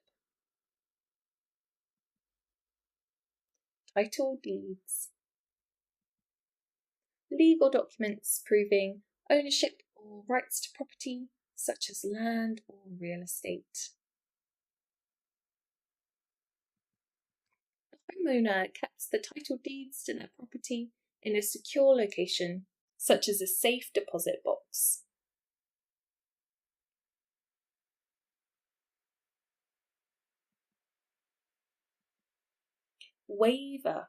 Title deeds. Legal documents proving ownership or rights to property, such as land or real estate. The homeowner kept the title deeds to their property in a secure location, such as a safe deposit box. Waiver.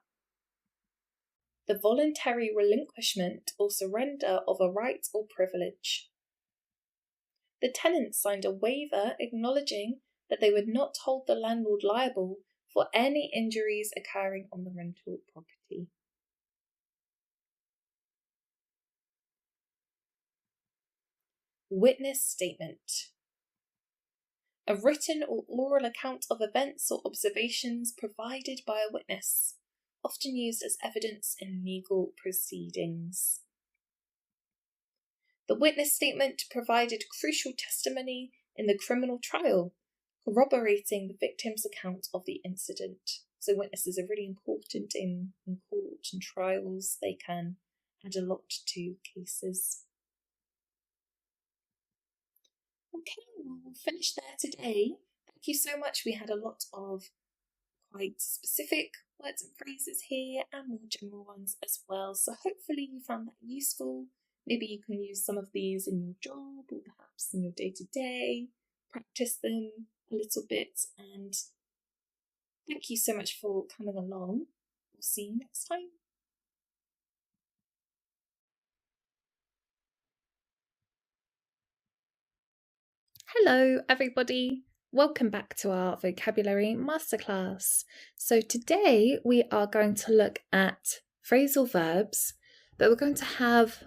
The voluntary relinquishment or surrender of a right or privilege. The tenant signed a waiver acknowledging that they would not hold the landlord liable for any injuries occurring on the rental property. Witness statement. A written or oral account of events or observations provided by a witness, often used as evidence in legal proceedings. The witness statement provided crucial testimony in the criminal trial, corroborating the victim's account of the incident. So witnesses are really important in court and trials. They can add a lot to cases. Okay, well, we'll finish there today. Thank you so much. We had a lot of quite specific words and phrases here and more general ones as well. So hopefully you found that useful. Maybe you can use some of these in your job or perhaps in your day-to-day. Practice them a little bit, and thank you so much for coming along. We'll see you next time. Hello everybody, welcome back to our vocabulary masterclass. So today we are going to look at phrasal verbs, but we're going to have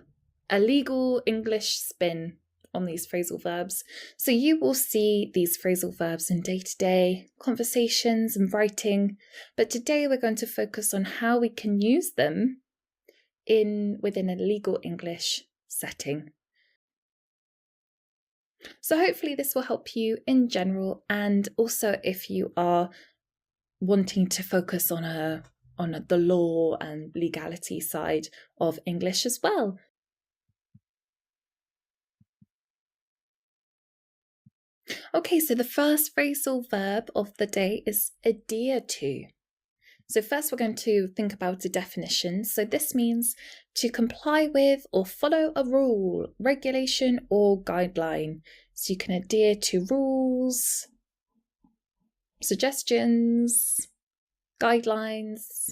a legal English spin on these phrasal verbs. So you will see these phrasal verbs in day-to-day conversations and writing, but today we're going to focus on how we can use them within a legal English setting. So hopefully this will help you in general, and also if you are wanting to focus on the law and legality side of English as well. Okay, so the first phrasal verb of the day is adhere to. So first we're going to think about a definition. So this means to comply with or follow a rule, regulation or guideline. So you can adhere to rules, suggestions, guidelines.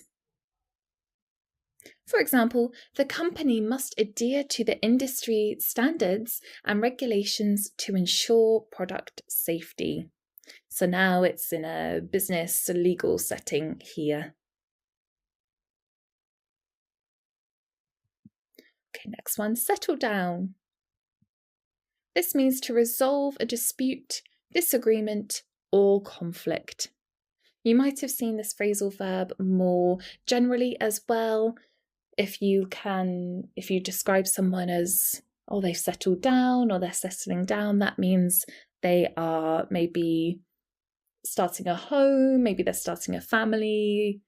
For example, the company must adhere to the industry standards and regulations to ensure product safety. So now it's in a business legal setting here. Okay, next one, settle down. This means to resolve a dispute, disagreement, or conflict. You might have seen this phrasal verb more generally as well. If you describe someone as, oh, they've settled down or they're settling down, that means they are maybe starting a home, maybe they're starting a family,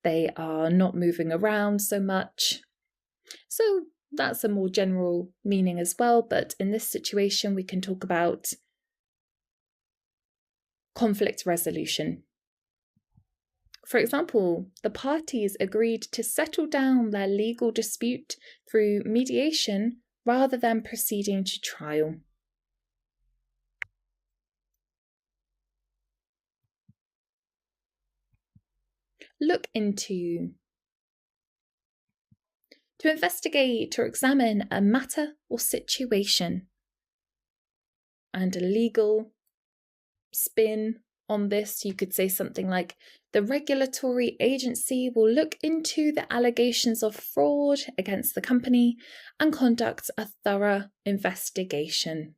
they are not moving around so much. So that's a more general meaning as well, but in this situation we can talk about conflict resolution. For example, the parties agreed to settle down their legal dispute through mediation rather than proceeding to trial. Look into. To investigate or examine a matter or situation. And a legal spin on this, you could say something like, the regulatory agency will look into the allegations of fraud against the company and conduct a thorough investigation.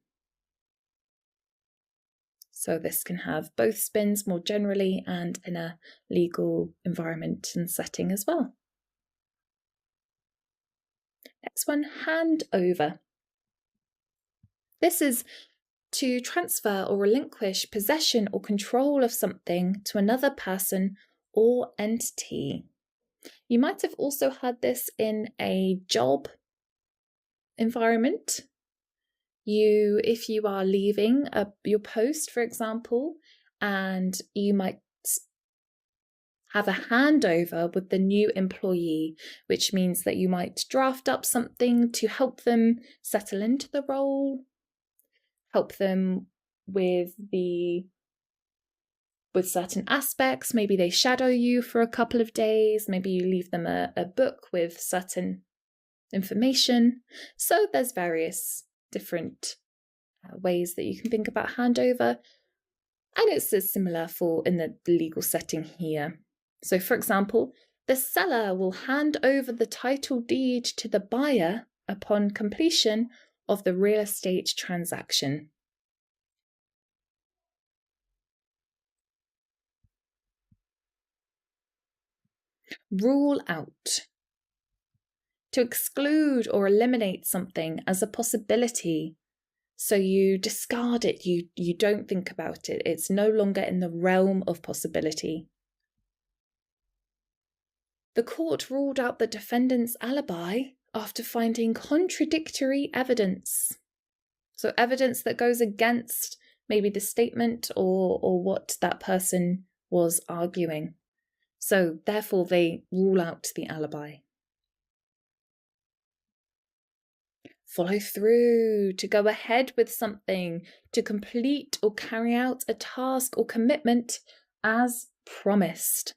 So this can have both spins more generally and in a legal environment and setting as well. Next one, hand over. This is to transfer or relinquish possession or control of something to another person or entity. You might have also had this in a job environment. If you are leaving your post, for example, and you might have a handover with the new employee, which means that you might draft up something to help them settle into the role, help them with certain aspects. Maybe they shadow you for a couple of days. Maybe you leave them a book with certain information. So there's various different ways that you can think about handover. And it's similar in the legal setting here. So for example, the seller will hand over the title deed to the buyer upon completion of the real estate transaction. Rule out. To exclude or eliminate something as a possibility. So you discard it, you don't think about it. It's no longer in the realm of possibility. The court ruled out the defendant's alibi after finding contradictory evidence. So evidence that goes against maybe the statement or what that person was arguing. So therefore they rule out the alibi. Follow through, to go ahead with something, to complete or carry out a task or commitment as promised.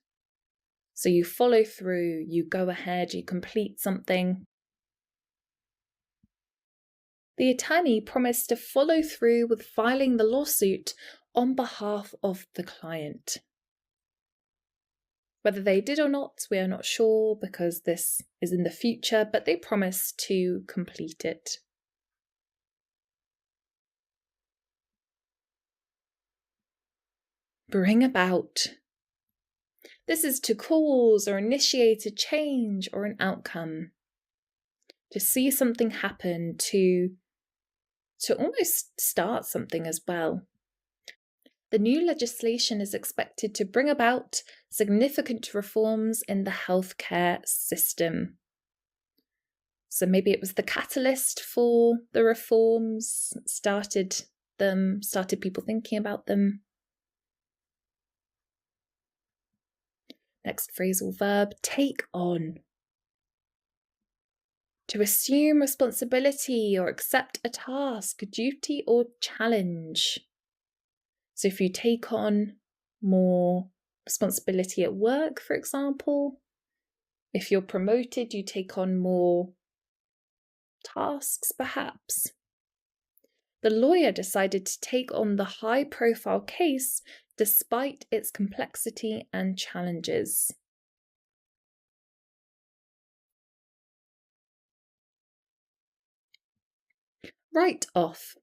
So you follow through, you go ahead, you complete something. The attorney promised to follow through with filing the lawsuit on behalf of the client. Whether they did or not, we are not sure because this is in the future, but they promised to complete it. Bring about. This is to cause or initiate a change or an outcome. To see something happen, to almost start something as well. The new legislation is expected to bring about significant reforms in the healthcare system. So maybe it was the catalyst for the reforms, started people thinking about them. Next phrasal verb, take on. To assume responsibility or accept a task, duty or challenge. So if you take on more responsibility at work, for example, if you're promoted, you take on more tasks, perhaps. The lawyer decided to take on the high-profile case despite its complexity and challenges. Write off.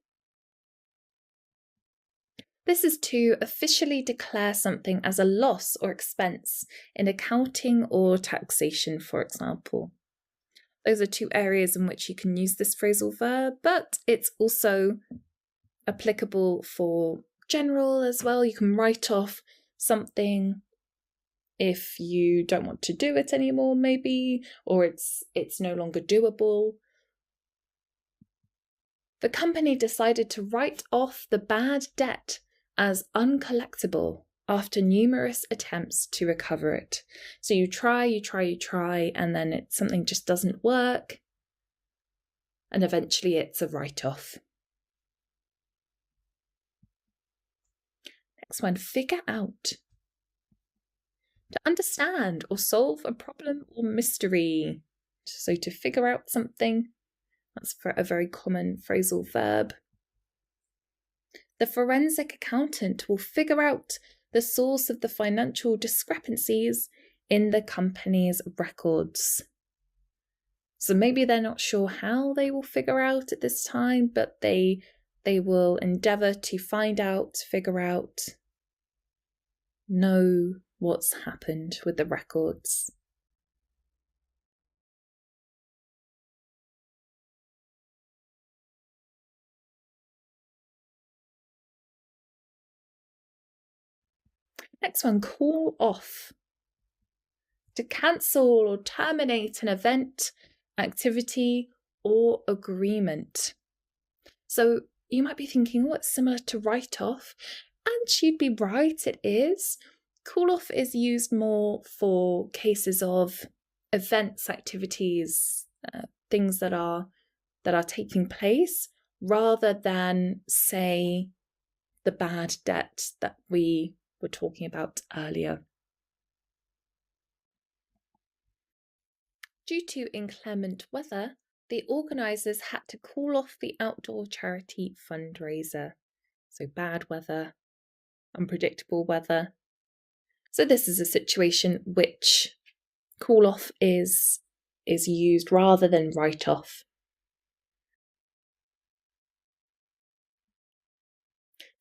This is to officially declare something as a loss or expense in accounting or taxation, for example. Those are two areas in which you can use this phrasal verb, but it's also applicable for general as well. You can write off something if you don't want to do it anymore, maybe, or it's no longer doable. The company decided to write off the bad debt as uncollectible after numerous attempts to recover it. So you try, and then something just doesn't work, and eventually it's a write-off. Next one, figure out. To understand or solve a problem or mystery. So to figure out something, that's a very common phrasal verb. The forensic accountant will figure out the source of the financial discrepancies in the company's records. So maybe they're not sure how they will figure out at this time, but they will endeavour to find out, figure out, know what's happened with the records. Next one, call off. To cancel or terminate an event, activity, or agreement. So you might be thinking, oh, it's similar to write off. And you'd be right, it is. Call off is used more for cases of events, activities, things that are taking place, rather than, say, the bad debt that we were talking about earlier. Due to inclement weather, the organisers had to call off the outdoor charity fundraiser. So bad weather, unpredictable weather. So this is a situation which call off is used rather than write off.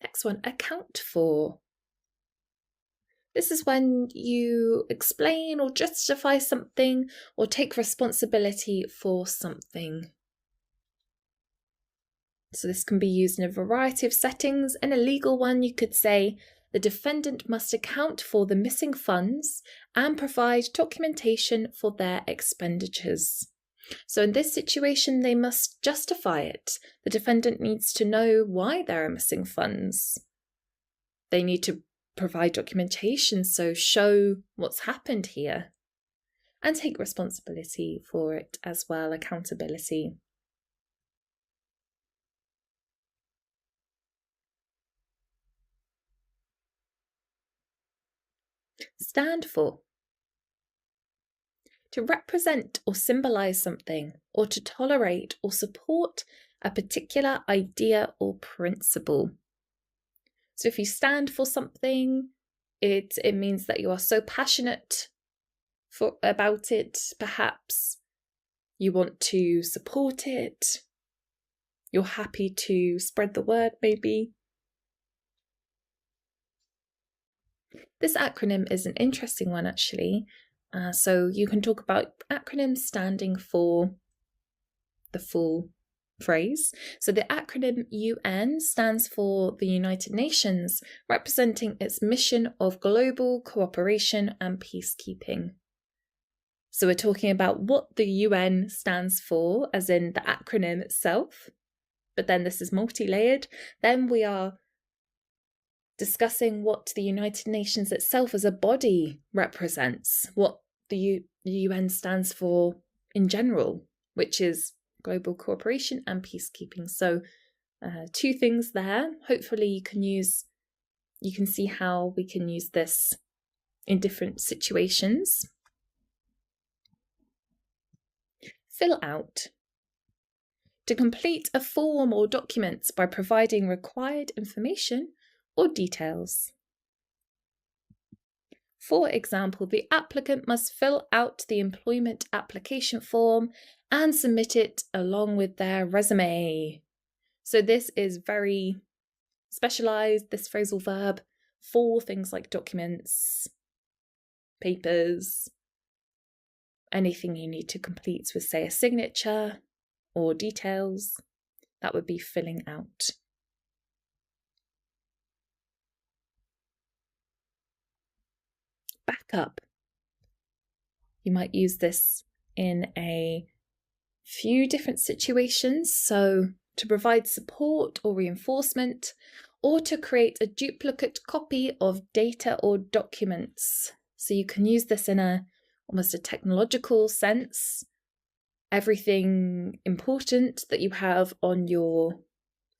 Next one, account for. This is when you explain or justify something or take responsibility for something. So this can be used in a variety of settings. In a legal one, you could say the defendant must account for the missing funds and provide documentation for their expenditures. So in this situation, they must justify it. The defendant needs to know why there are missing funds. They need to provide documentation, so show what's happened here, and take responsibility for it as well, accountability. Stand for. To represent or symbolize something, or to tolerate or support a particular idea or principle. So if you stand for something, it means that you are so passionate about it, perhaps you want to support it, you're happy to spread the word maybe. This acronym is an interesting one actually. So you can talk about acronyms standing for the full phrase. So the acronym UN stands for the United Nations, representing its mission of global cooperation and peacekeeping. So we're talking about what the UN stands for, as in the acronym itself, but then this is multi-layered. Then we are discussing what the United Nations itself as a body represents, what the UN stands for in general, which is global cooperation and peacekeeping. So two things there. Hopefully you can see how we can use this in different situations. Fill out. To complete a form or document by providing required information or details. For example, the applicant must fill out the employment application form and submit it along with their resume. So this is very specialized, this phrasal verb, for things like documents, papers, anything you need to complete with, say, a signature or details. That would be filling out. Backup. You might use this in a few different situations. So to provide support or reinforcement, or to create a duplicate copy of data or documents. So you can use this in almost a technological sense. Everything important that you have on your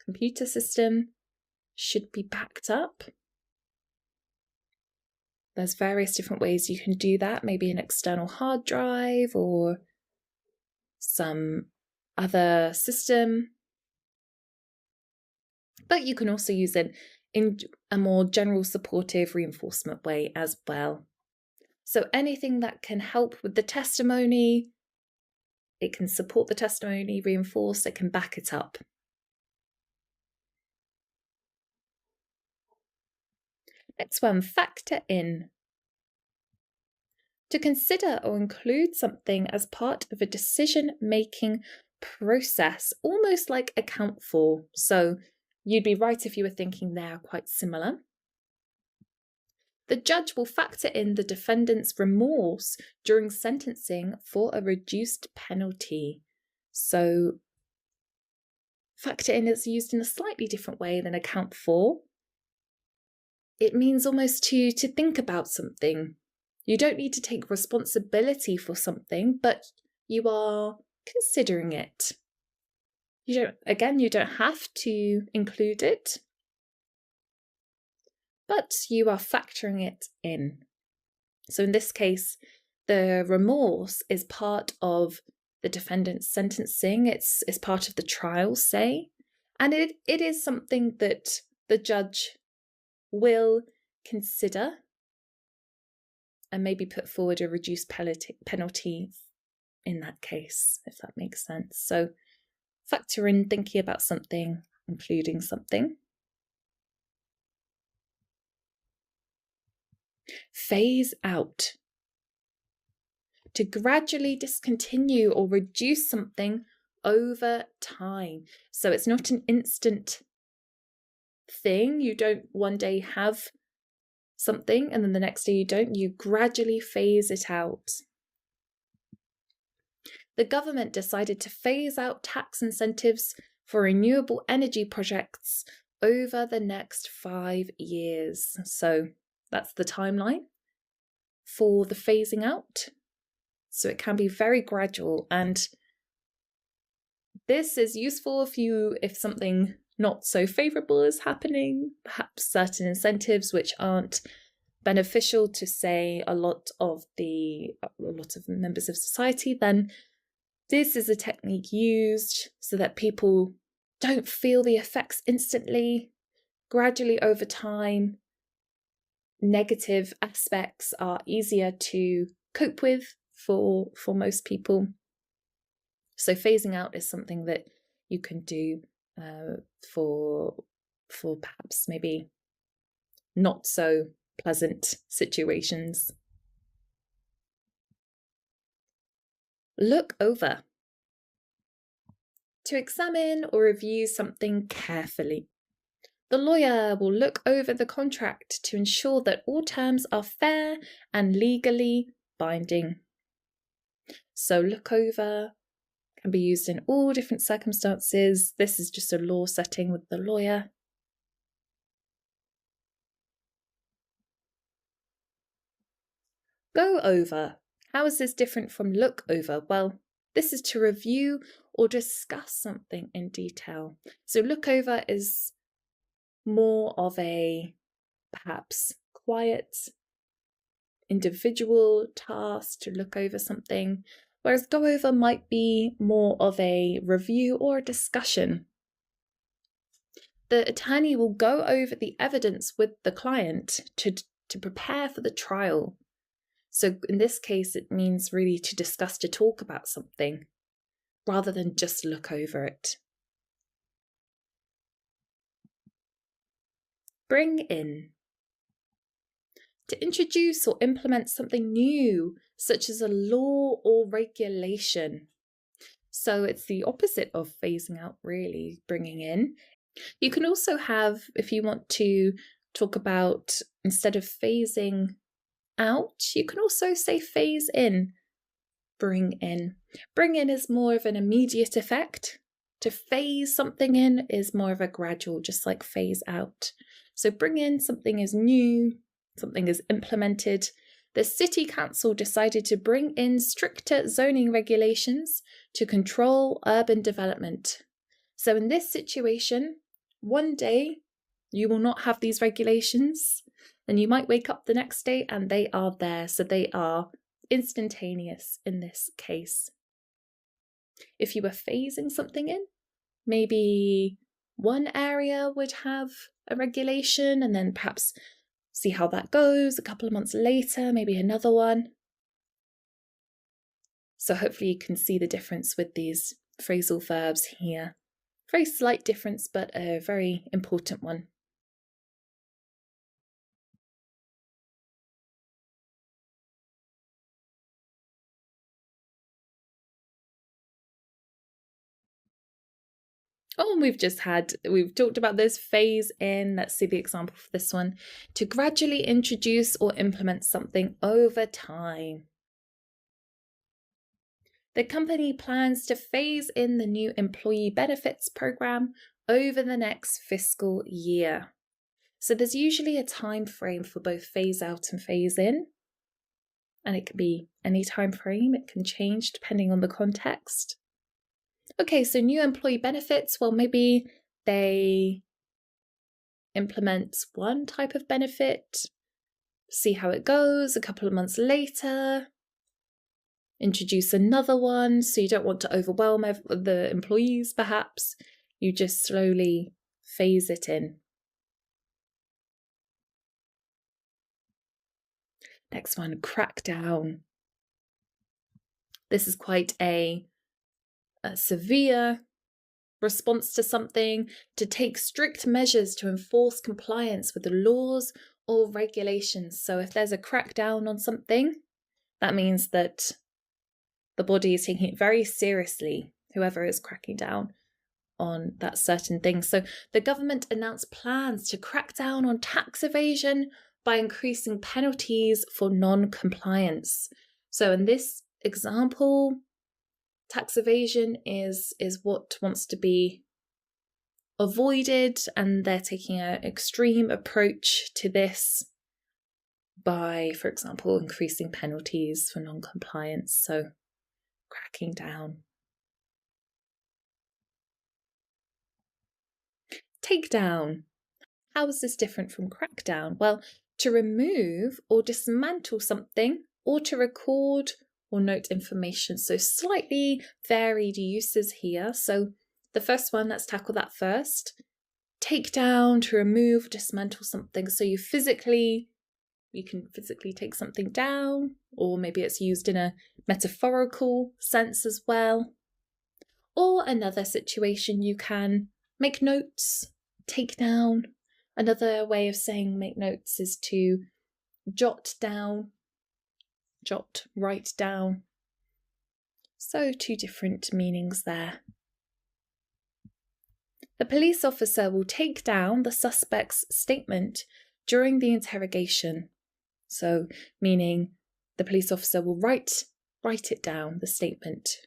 computer system should be backed up. There's various different ways you can do that, maybe an external hard drive or some other system. But you can also use it in a more general supportive reinforcement way as well. So anything that can help with the testimony, it can support the testimony, reinforce, it can back it up. Next one, factor in. To consider or include something as part of a decision-making process, almost like account for. So you'd be right if you were thinking they are quite similar. The judge will factor in the defendant's remorse during sentencing for a reduced penalty. So factor in is used in a slightly different way than account for. It means almost to think about something. You don't need to take responsibility for something, but you are considering it. You don't have to include it, but you are factoring it in. So in this case, the remorse is part of the defendant's sentencing. It's part of the trial, say, and it is something that the judge will consider and maybe put forward a reduced penalty in that case, if that makes sense. So factor in thinking about something, including something. Phase out. To gradually discontinue or reduce something over time. So it's not an instant thing. You don't one day have something and then the next day you don't. You gradually phase it out. The government decided to phase out tax incentives for renewable energy projects over the next 5 years. So that's the timeline for the phasing out. So it can be very gradual, and this is useful if something not so favourable is happening, perhaps certain incentives which aren't beneficial to, say, a lot of members of society, then this is a technique used so that people don't feel the effects instantly. Gradually over time, negative aspects are easier to cope with for most people. So phasing out is something that you can do for perhaps maybe not so pleasant situations. Look over. To examine or review something carefully. The lawyer will look over the contract to ensure that all terms are fair and legally binding. So look over can be used in all different circumstances. This is just a law setting with the lawyer. Go over. How is this different from look over? Well, this is to review or discuss something in detail. So look over is more of a perhaps quiet individual task to look over something, whereas go over might be more of a review or a discussion. The attorney will go over the evidence with the client to prepare for the trial. So in this case, it means really to discuss, to talk about something, rather than just look over it. Bring in. To introduce or implement something new, such as a law or regulation. So it's the opposite of phasing out, really, bringing in. You can also have, if you want to talk about, instead of phasing out, you can also say phase in, bring in. Bring in is more of an immediate effect. To phase something in is more of a gradual, just like phase out. So bring in, something is new, something is implemented. The City Council decided to bring in stricter zoning regulations to control urban development. So in this situation, one day you will not have these regulations, and you might wake up the next day and they are there. So they are instantaneous in this case. If you were phasing something in, maybe one area would have a regulation and then perhaps see how that goes. A couple of months later, maybe another one. So hopefully you can see the difference with these phrasal verbs here. Very slight difference, but a very important one. Oh, and we've talked about this phase in. Let's see the example for this one. To gradually introduce or implement something over time. The company plans to phase in the new employee benefits program over the next fiscal year. So there's usually a time frame for both phase out and phase in. And it can be any time frame. It can change depending on the context. Okay, so new employee benefits, well, maybe they implement one type of benefit, see how it goes a couple of months later, introduce another one. So you don't want to overwhelm the employees, perhaps. You just slowly phase it in. Next one, crackdown. This is quite a severe response to something, to take strict measures to enforce compliance with the laws or regulations. So if there's a crackdown on something, that means that the body is taking it very seriously, whoever is cracking down on that certain thing. So the government announced plans to crack down on tax evasion by increasing penalties for non-compliance. So in this example, tax evasion is what wants to be avoided, and they're taking an extreme approach to this by, for example, increasing penalties for non-compliance. So cracking down. Takedown. How is this different from crackdown? Well, to remove or dismantle something, or to record or note information. So slightly varied uses here. So the first one, let's tackle that first. Take down, to remove, dismantle something. So you can physically take something down, or maybe it's used in a metaphorical sense as well. Or another situation, you can make notes, take down. Another way of saying make notes is to jot down. Jot, write down. So 2 different meanings there. The police officer will take down the suspect's statement during the interrogation. So meaning the police officer will write it down, the statement.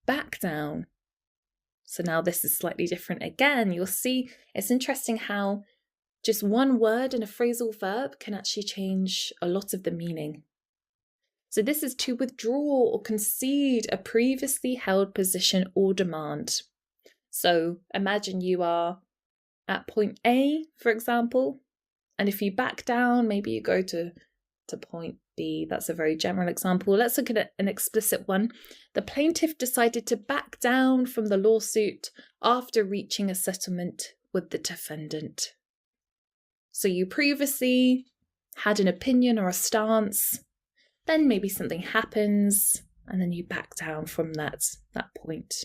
Back down. So now this is slightly different again. You'll see it's interesting how just one word in a phrasal verb can actually change a lot of the meaning. So this is to withdraw or concede a previously held position or demand. So imagine you are at point A, for example, and if you back down, maybe you go to point B. That's a very general example. Let's look at an explicit one. The plaintiff decided to back down from the lawsuit after reaching a settlement with the defendant. So you previously had an opinion or a stance, then maybe something happens, and then you back down from that point.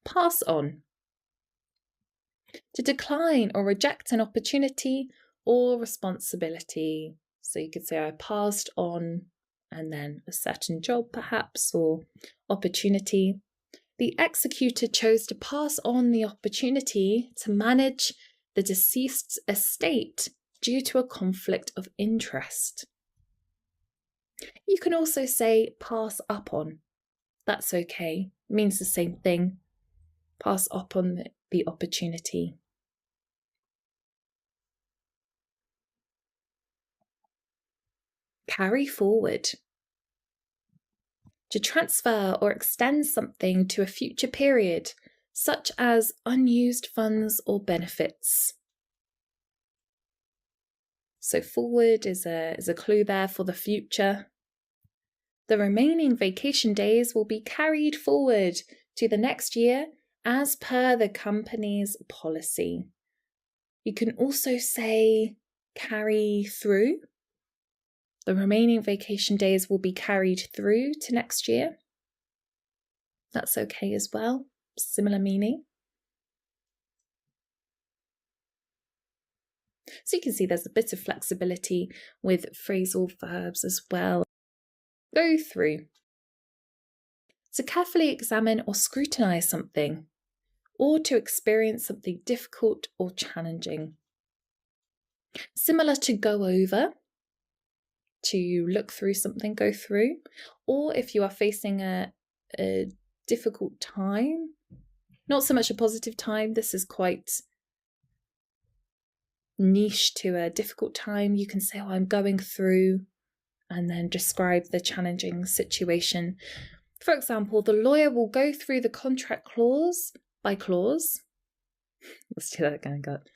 Pass on. To decline or reject an opportunity or responsibility. So you could say I passed on, and then a certain job perhaps, or opportunity. The executor chose to pass on the opportunity to manage the deceased's estate due to a conflict of interest. You can also say pass up on. That's okay. It means the same thing. Pass up on the opportunity. Carry forward. To transfer or extend something to a future period, such as unused funds or benefits. So forward is a clue there for the future. The remaining vacation days will be carried forward to the next year as per the company's policy. You can also say carry through. The remaining vacation days will be carried through to next year. That's okay as well. Similar meaning. So you can see there's a bit of flexibility with phrasal verbs as well. Go through. To carefully examine or scrutinise something, or to experience something difficult or challenging. Similar to go over, to look through something, go through, or if you are facing a difficult time, not so much a positive time, this is quite niche to a difficult time, you can say, oh, I'm going through, and then describe the challenging situation. For example, the lawyer will go through the contract clause by clause. Let's do that again, God.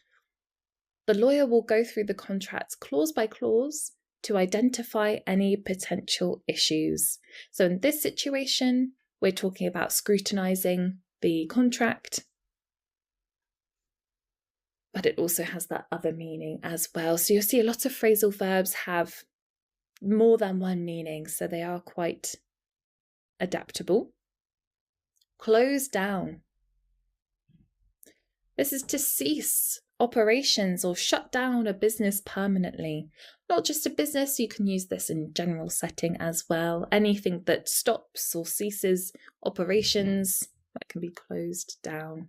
The lawyer will go through the contract clause by clause to identify any potential issues. So in this situation, we're talking about scrutinising the contract, but it also has that other meaning as well. So you'll see a lot of phrasal verbs have more than one meaning, so they are quite adaptable. Close down. This is to cease operations or shut down a business permanently. Not just a business, you can use this in general setting as well. Anything that stops or ceases operations, that can be closed down.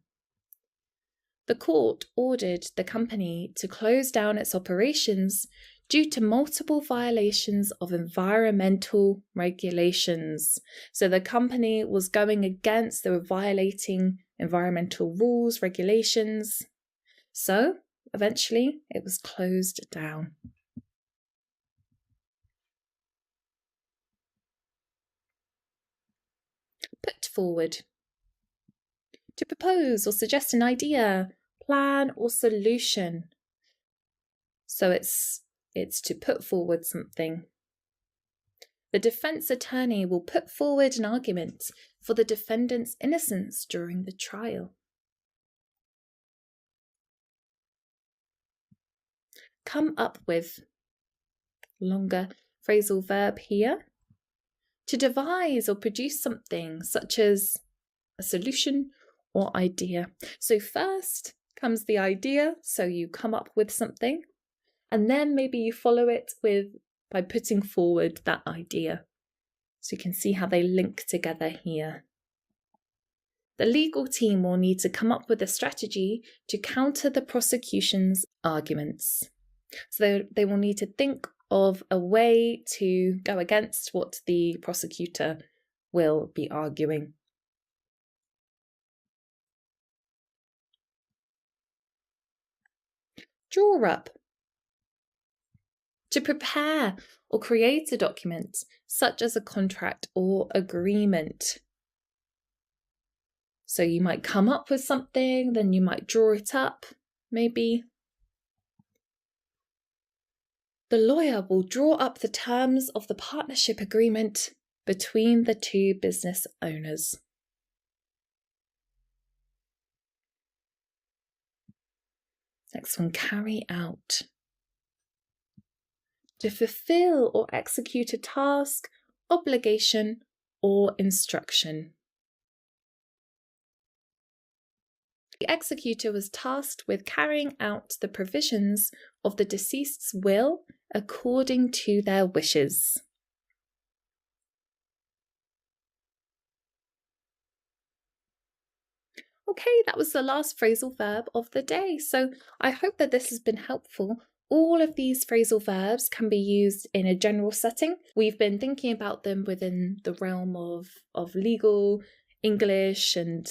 The court ordered the company to close down its operations due to multiple violations of environmental regulations. So the company was going against, they were violating environmental rules, regulations. So eventually it was closed down. Put forward. To propose or suggest an idea, plan or solution. So it's to put forward something. The defense attorney will put forward an argument for the defendant's innocence during the trial. Come up with, longer phrasal verb here. To devise or produce something such as a solution or idea. So first comes the idea, so you come up with something, and then maybe you follow it by putting forward that idea. So you can see how they link together here. The legal team will need to come up with a strategy to counter the prosecution's arguments. So they will need to think of a way to go against what the prosecutor will be arguing. Draw up. To prepare or create a document, such as a contract or agreement. So you might come up with something, then you might draw it up, maybe. The lawyer will draw up the terms of the partnership agreement between the two business owners. Next one, carry out. To fulfill or execute a task, obligation, or instruction. The executor was tasked with carrying out the provisions of the deceased's will according to their wishes. Okay, that was the last phrasal verb of the day. So I hope that this has been helpful. All of these phrasal verbs can be used in a general setting. We've been thinking about them within the realm of legal, English and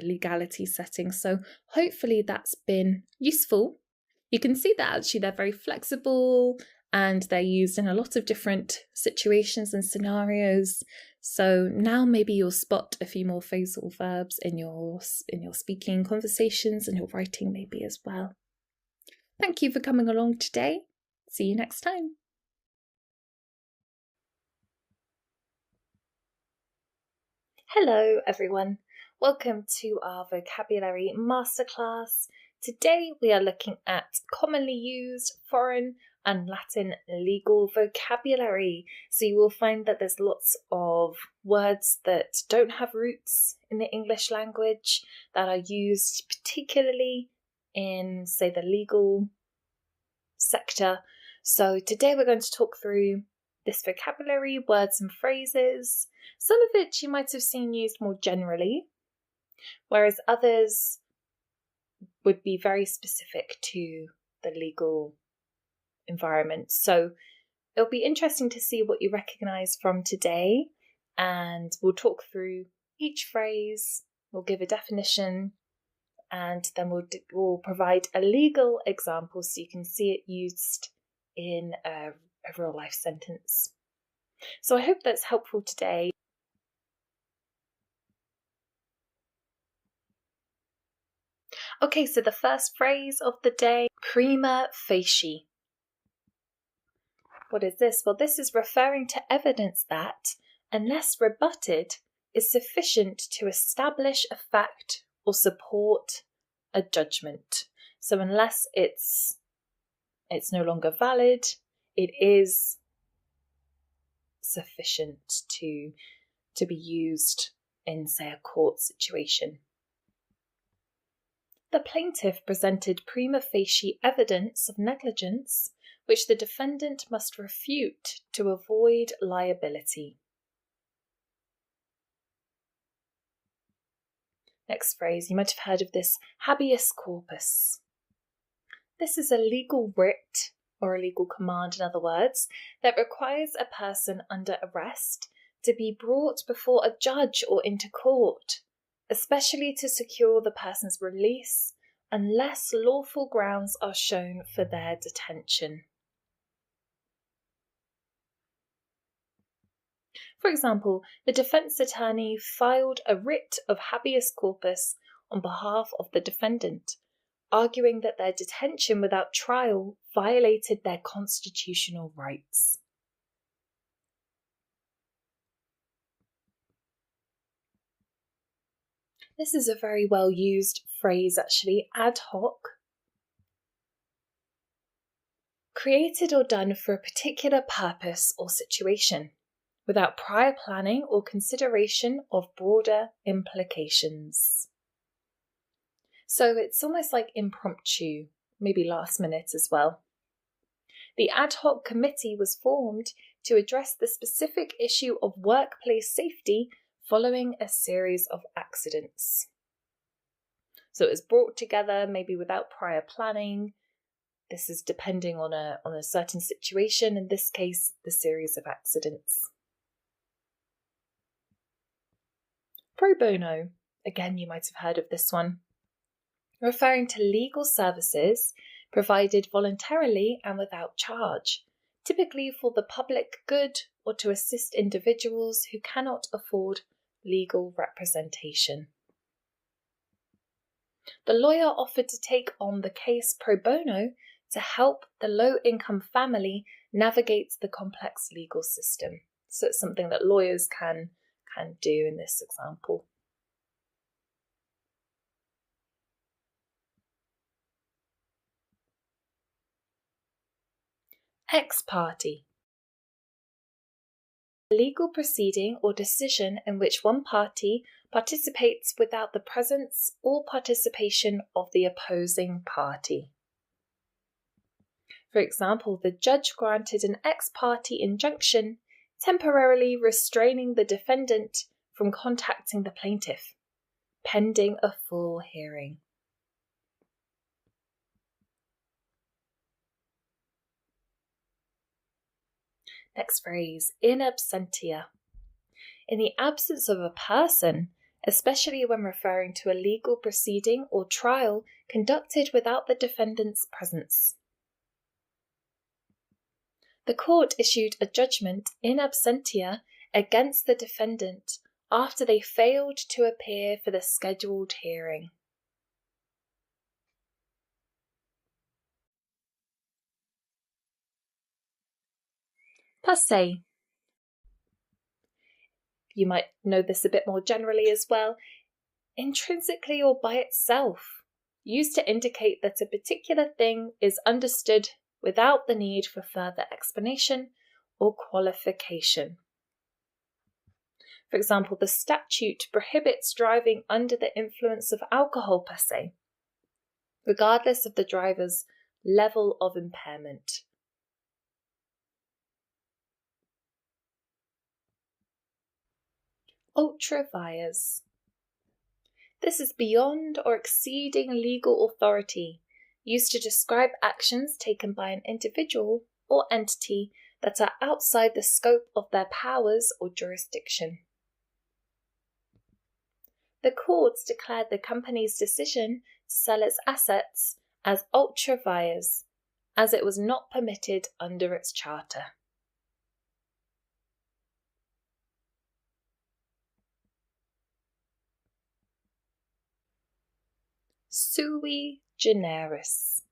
legality settings. So hopefully that's been useful. You can see that actually they're very flexible and they're used in a lot of different situations and scenarios. So now maybe you'll spot a few more phrasal verbs in your speaking conversations and your writing maybe as well. Thank you for coming along today. See you next time. Hello everyone. Welcome to our vocabulary masterclass. Today we are looking at commonly used foreign and Latin legal vocabulary. So you will find that there's lots of words that don't have roots in the English language that are used particularly in, say, the legal sector. So today we're going to talk through this vocabulary, words and phrases. Some of it you might have seen used more generally, whereas others would be very specific to the legal environment. So it'll be interesting to see what you recognise from today, and we'll talk through each phrase, we'll give a definition, and then we'll provide a legal example so you can see it used in a real life sentence. So I hope that's helpful today. Okay, so the first phrase of the day, prima facie. What is this? Well, this is referring to evidence that, unless rebutted, is sufficient to establish a fact or support a judgment. So unless it's no longer valid, it is sufficient to be used in, say, a court situation. The plaintiff presented prima facie evidence of negligence, which the defendant must refute to avoid liability. Next phrase, you might have heard of this, habeas corpus. This is a legal writ, or a legal command in other words, that requires a person under arrest to be brought before a judge or into court, especially to secure the person's release unless lawful grounds are shown for their detention. For example, the defence attorney filed a writ of habeas corpus on behalf of the defendant, arguing that their detention without trial violated their constitutional rights. This is a very well used phrase actually, ad hoc. Created or done for a particular purpose or situation, without prior planning or consideration of broader implications. So it's almost like impromptu, maybe last minute as well. The ad hoc committee was formed to address the specific issue of workplace safety following a series of accidents. So it was brought together maybe without prior planning. This is depending on a certain situation, in this case, the series of accidents. Pro bono, again you might have heard of this one, referring to legal services provided voluntarily and without charge, typically for the public good or to assist individuals who cannot afford legal representation. The lawyer offered to take on the case pro bono to help the low-income family navigate the complex legal system. So it's something that lawyers can do in this example. Ex parte. A legal proceeding or decision in which one party participates without the presence or participation of the opposing party. For example, the judge granted an ex parte injunction temporarily restraining the defendant from contacting the plaintiff, pending a full hearing. Next phrase, in absentia. In the absence of a person, especially when referring to a legal proceeding or trial conducted without the defendant's presence. The court issued a judgment in absentia against the defendant after they failed to appear for the scheduled hearing. Passé. You might know this a bit more generally as well. Intrinsically or by itself, used to indicate that a particular thing is understood without the need for further explanation or qualification. For example, the statute prohibits driving under the influence of alcohol per se, regardless of the driver's level of impairment. Ultra vires. This is beyond or exceeding legal authority, used to describe actions taken by an individual or entity that are outside the scope of their powers or jurisdiction. The courts declared the company's decision to sell its assets as ultra vires, as it was not permitted under its charter. Sui generis.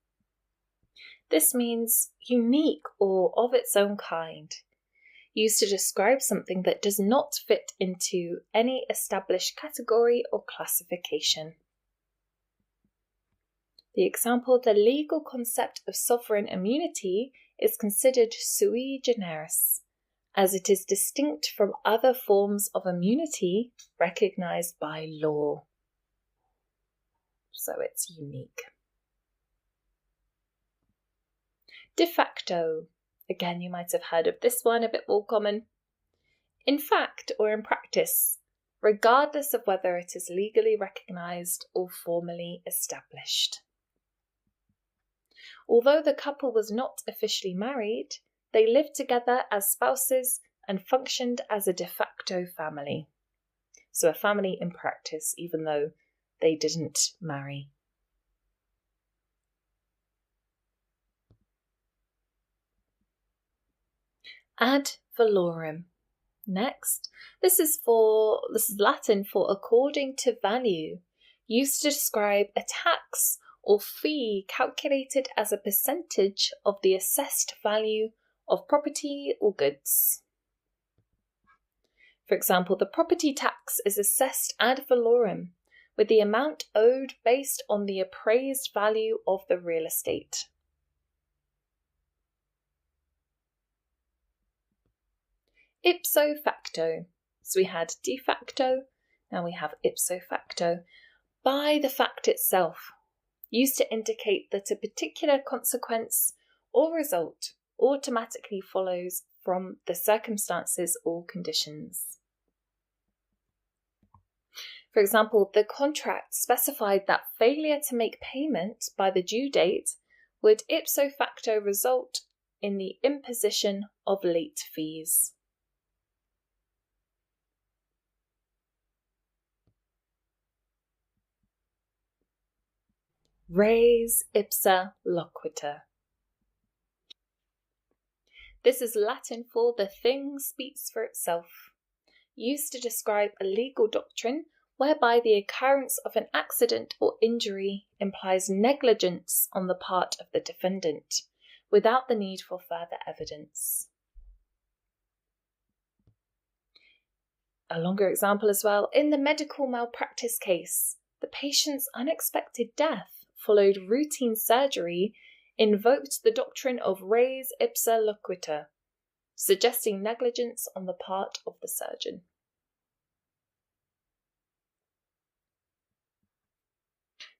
This means unique or of its own kind, used to describe something that does not fit into any established category or classification. The example, the legal concept of sovereign immunity is considered sui generis, as it is distinct from other forms of immunity recognized by law. So it's unique. De facto. Again, you might have heard of this one, a bit more common. In fact or in practice, regardless of whether it is legally recognised or formally established. Although the couple was not officially married, they lived together as spouses and functioned as a de facto family. So a family in practice, even though they didn't marry. Ad valorem. Next, this is Latin for according to value, used to describe a tax or fee calculated as a percentage of the assessed value of property or goods. For example, the property tax is assessed ad valorem, with the amount owed based on the appraised value of the real estate. Ipso facto. So we had de facto, now we have ipso facto. By the fact itself, used to indicate that a particular consequence or result automatically follows from the circumstances or conditions. For example, the contract specified that failure to make payment by the due date would ipso facto result in the imposition of late fees. Res ipsa loquitur. This is Latin for the thing speaks for itself, used to describe a legal doctrine whereby the occurrence of an accident or injury implies negligence on the part of the defendant, without the need for further evidence. A longer example as well. In the medical malpractice case, the patient's unexpected death followed routine surgery invoked the doctrine of res ipsa loquitur, suggesting negligence on the part of the surgeon.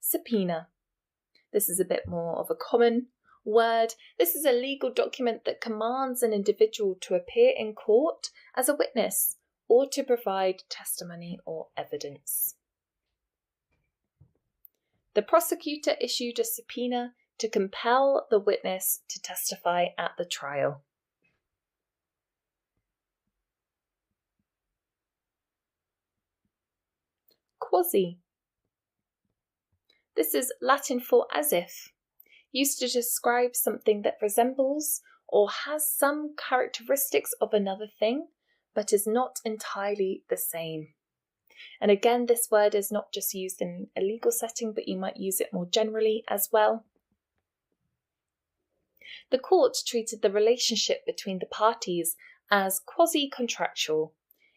Subpoena. This is a bit more of a common word. This is a legal document that commands an individual to appear in court as a witness or to provide testimony or evidence. The prosecutor issued a subpoena to compel the witness to testify at the trial. Quasi. This is Latin for as if, used to describe something that resembles or has some characteristics of another thing, but is not entirely the same. And again, this word is not just used in a legal setting, but you might use it more generally as well. The court treated the relationship between the parties as quasi-contractual,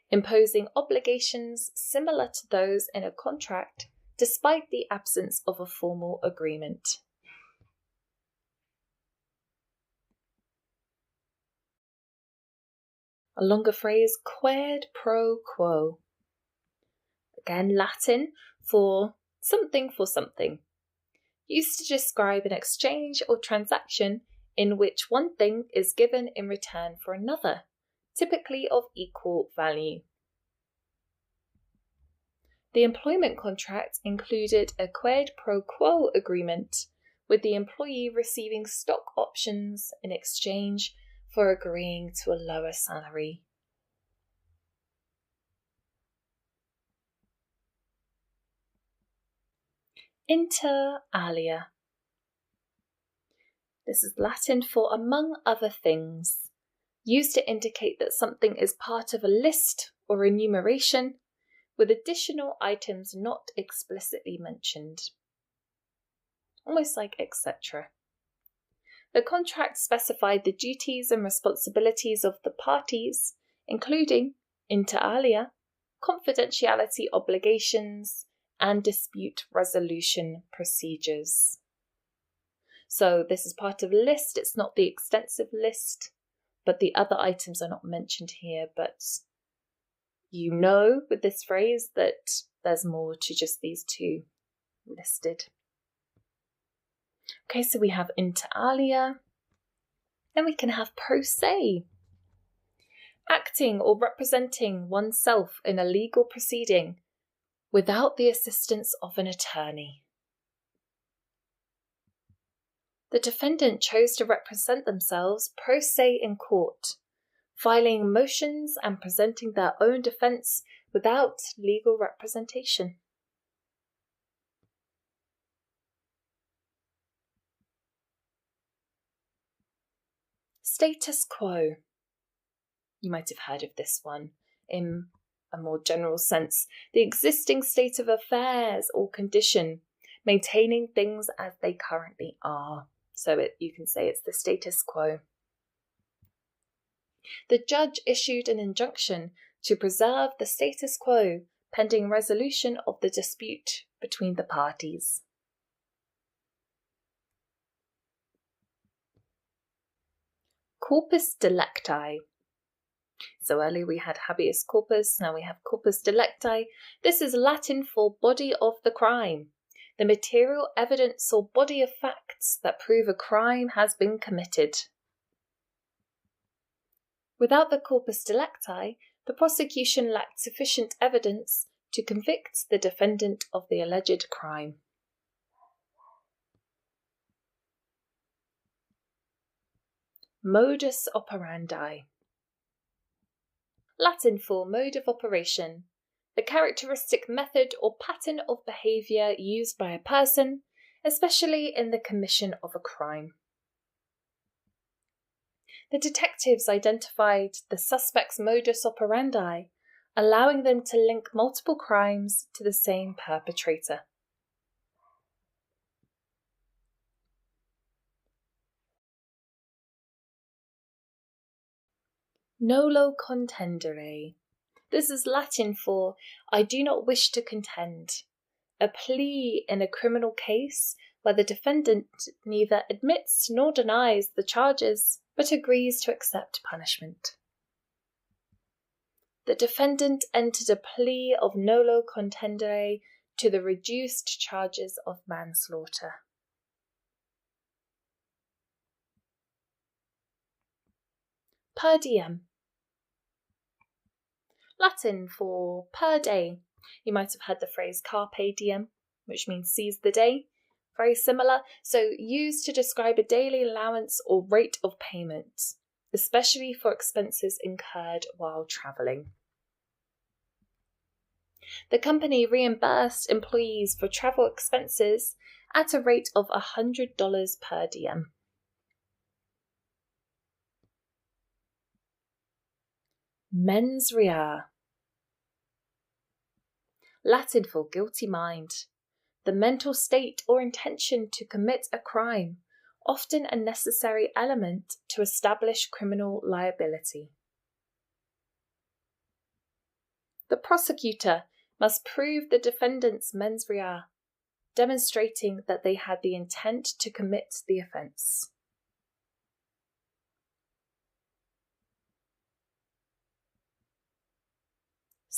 imposing obligations similar to those in a contract, despite the absence of a formal agreement. A longer phrase, quid pro quo. Again, Latin for something, used to describe an exchange or transaction in which one thing is given in return for another, typically of equal value. The employment contract included a quid pro quo agreement, with the employee receiving stock options in exchange for agreeing to a lower salary. Inter alia. This is Latin for among other things, used to indicate that something is part of a list or enumeration with additional items not explicitly mentioned. Almost like etc. The contract specified the duties and responsibilities of the parties, including, inter alia, confidentiality obligations and dispute resolution procedures. So this is part of a list. It's not the extensive list, but the other items are not mentioned here. But you know with this phrase that there's more to just these two listed. Okay, so we have inter alia. Then we can have pro se. Acting or representing oneself in a legal proceeding without the assistance of an attorney. The defendant chose to represent themselves pro se in court, filing motions and presenting their own defense without legal representation. Status quo. You might have heard of this one. In a more general sense, the existing state of affairs or condition, maintaining things as they currently are. So you can say it's the status quo. The judge issued an injunction to preserve the status quo pending resolution of the dispute between the parties. Corpus delicti. So earlier we had habeas corpus, now we have corpus delicti. This is Latin for body of the crime, the material evidence or body of facts that prove a crime has been committed. Without the corpus delicti, the prosecution lacked sufficient evidence to convict the defendant of the alleged crime. Modus operandi. Latin for mode of operation, the characteristic method or pattern of behaviour used by a person, especially in the commission of a crime. The detectives identified the suspect's modus operandi, allowing them to link multiple crimes to the same perpetrator. Nolo contendere. This is Latin for I do not wish to contend, a plea in a criminal case where the defendant neither admits nor denies the charges but agrees to accept punishment. The defendant entered a plea of nolo contendere to the reduced charges of manslaughter. Per diem. Latin for per day. You might have heard the phrase carpe diem, which means seize the day. Very similar, so used to describe a daily allowance or rate of payment, especially for expenses incurred while travelling. The company reimbursed employees for travel expenses at a rate of $100 per diem. Mens rea. Latin for guilty mind, the mental state or intention to commit a crime, often a necessary element to establish criminal liability. The prosecutor must prove the defendant's mens rea, demonstrating that they had the intent to commit the offence.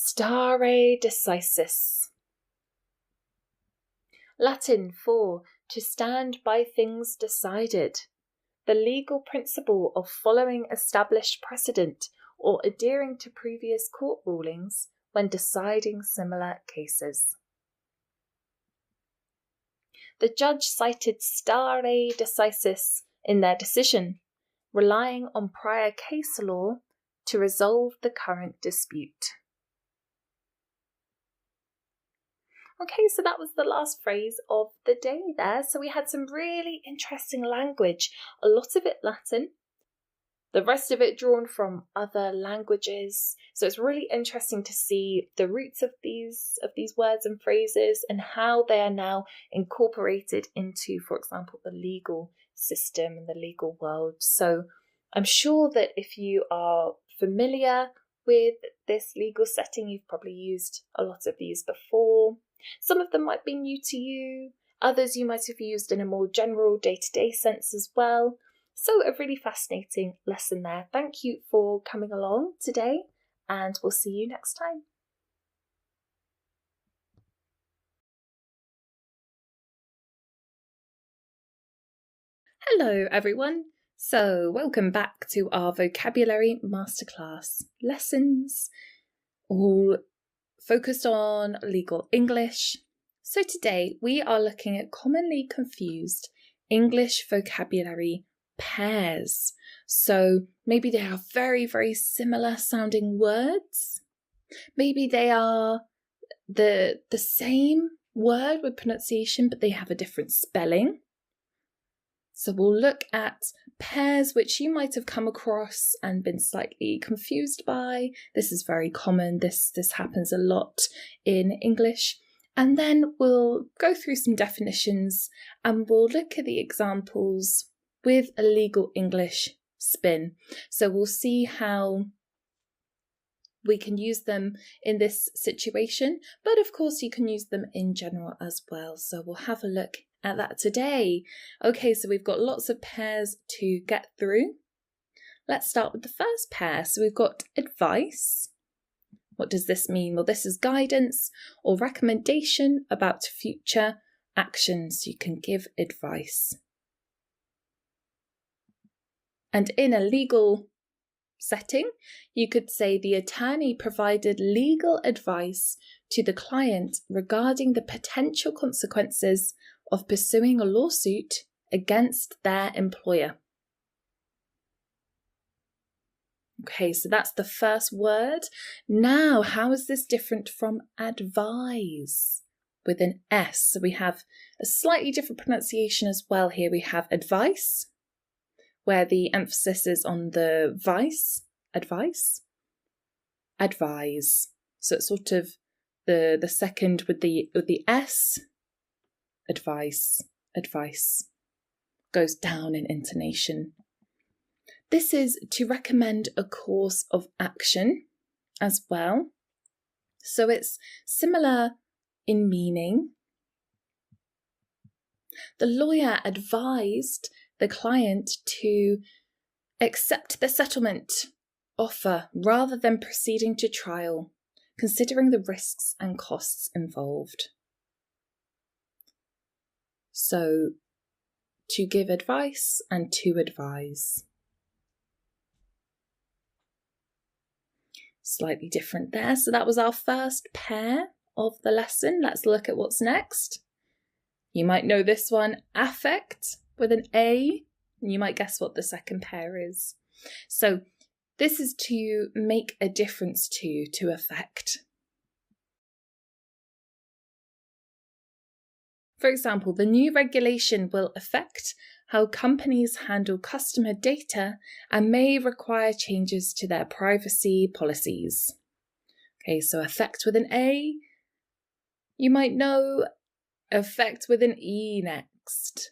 Stare decisis. Latin for to stand by things decided, the legal principle of following established precedent or adhering to previous court rulings when deciding similar cases. The judge cited stare decisis in their decision, relying on prior case law to resolve the current dispute. Okay, so that was the last phrase of the day there. So we had some really interesting language, a lot of it Latin, the rest of it drawn from other languages. So it's really interesting to see the roots of these words and phrases and how they are now incorporated into, for example, the legal system and the legal world. So I'm sure that if you are familiar with this legal setting, you've probably used a lot of these before. Some of them might be new to you, others you might have used in a more general day-to-day sense as well. So a really fascinating lesson there. Thank you for coming along today, and we'll see you next time. Hello everyone. So welcome back to our vocabulary masterclass lessons, all focused on legal English. So today we are looking at commonly confused English vocabulary pairs. So maybe they are very, very similar sounding words. Maybe they are the same word with pronunciation, but they have a different spelling. So we'll look at pairs which you might have come across and been slightly confused by. This is very common. This happens a lot in English. And then we'll go through some definitions and we'll look at the examples with a legal English spin. So we'll see how we can use them in this situation, but of course you can use them in general as well. So we'll have a look at that today. Okay, so we've got lots of pairs to get through. Let's start with the first pair. So we've got advice. What does this mean? Well, this is guidance or recommendation about future actions. You can give advice. And in a legal setting, you could say the attorney provided legal advice to the client regarding the potential consequences of pursuing a lawsuit against their employer. Okay, so that's the first word. Now, how is this different from advise with an S? So we have a slightly different pronunciation as well here. We have advice, where the emphasis is on the vice, advice, advise. So it's sort of the second with the S, advice, advice, goes down in intonation. This is to recommend a course of action as well. So it's similar in meaning. The lawyer advised the client to accept the settlement offer rather than proceeding to trial, considering the risks and costs involved. So, to give advice and to advise. Slightly different there. So that was our first pair of the lesson. Let's look at what's next. You might know this one, affect with an A. You might guess what the second pair is. So this is to make a difference to affect. For example, the new regulation will affect how companies handle customer data and may require changes to their privacy policies. Okay, so affect with an A. You might know affect with an E next.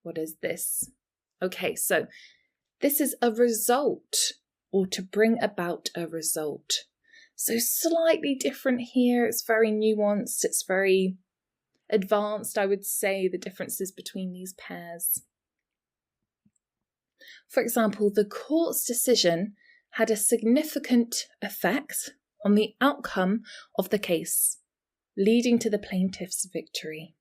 What is this? Okay, so this is a result, or to bring about a result. So slightly different here. It's very nuanced. It's very advanced, I would say, the differences between these pairs. For example, the court's decision had a significant effect on the outcome of the case, leading to the plaintiff's victory.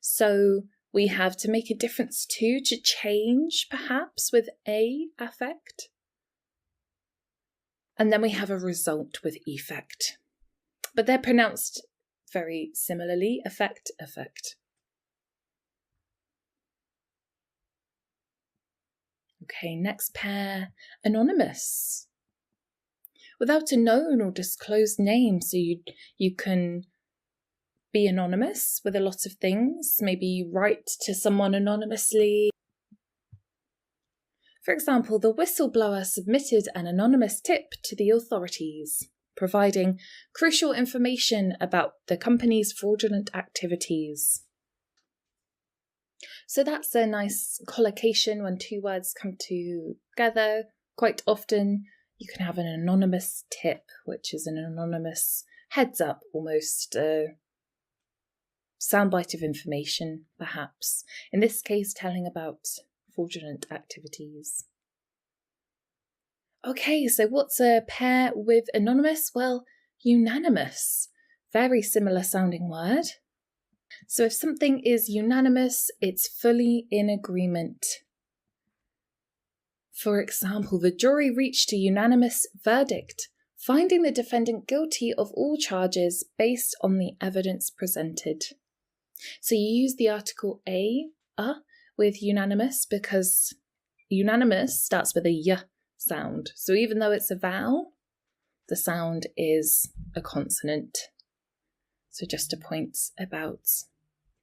So we have to make a difference to change, perhaps, with a affect. And then we have a result with effect. But they're pronounced very similarly, affect, affect. Okay, next pair, anonymous. Without a known or disclosed name, so you can be anonymous with a lot of things. Maybe you write to someone anonymously. For example, the whistleblower submitted an anonymous tip to the authorities, providing crucial information about the company's fraudulent activities. So that's a nice collocation when two words come together. Quite often you can have an anonymous tip, which is an anonymous heads up, almost a soundbite of information, perhaps. In this case, telling about fraudulent activities. Okay, so what's a pair with anonymous? Well, unanimous. Very similar sounding word. So if something is unanimous, it's fully in agreement. For example, the jury reached a unanimous verdict, finding the defendant guilty of all charges based on the evidence presented. So you use the article a with unanimous because unanimous starts with a y sound. So even though it's a vowel, the sound is a consonant. So just a point about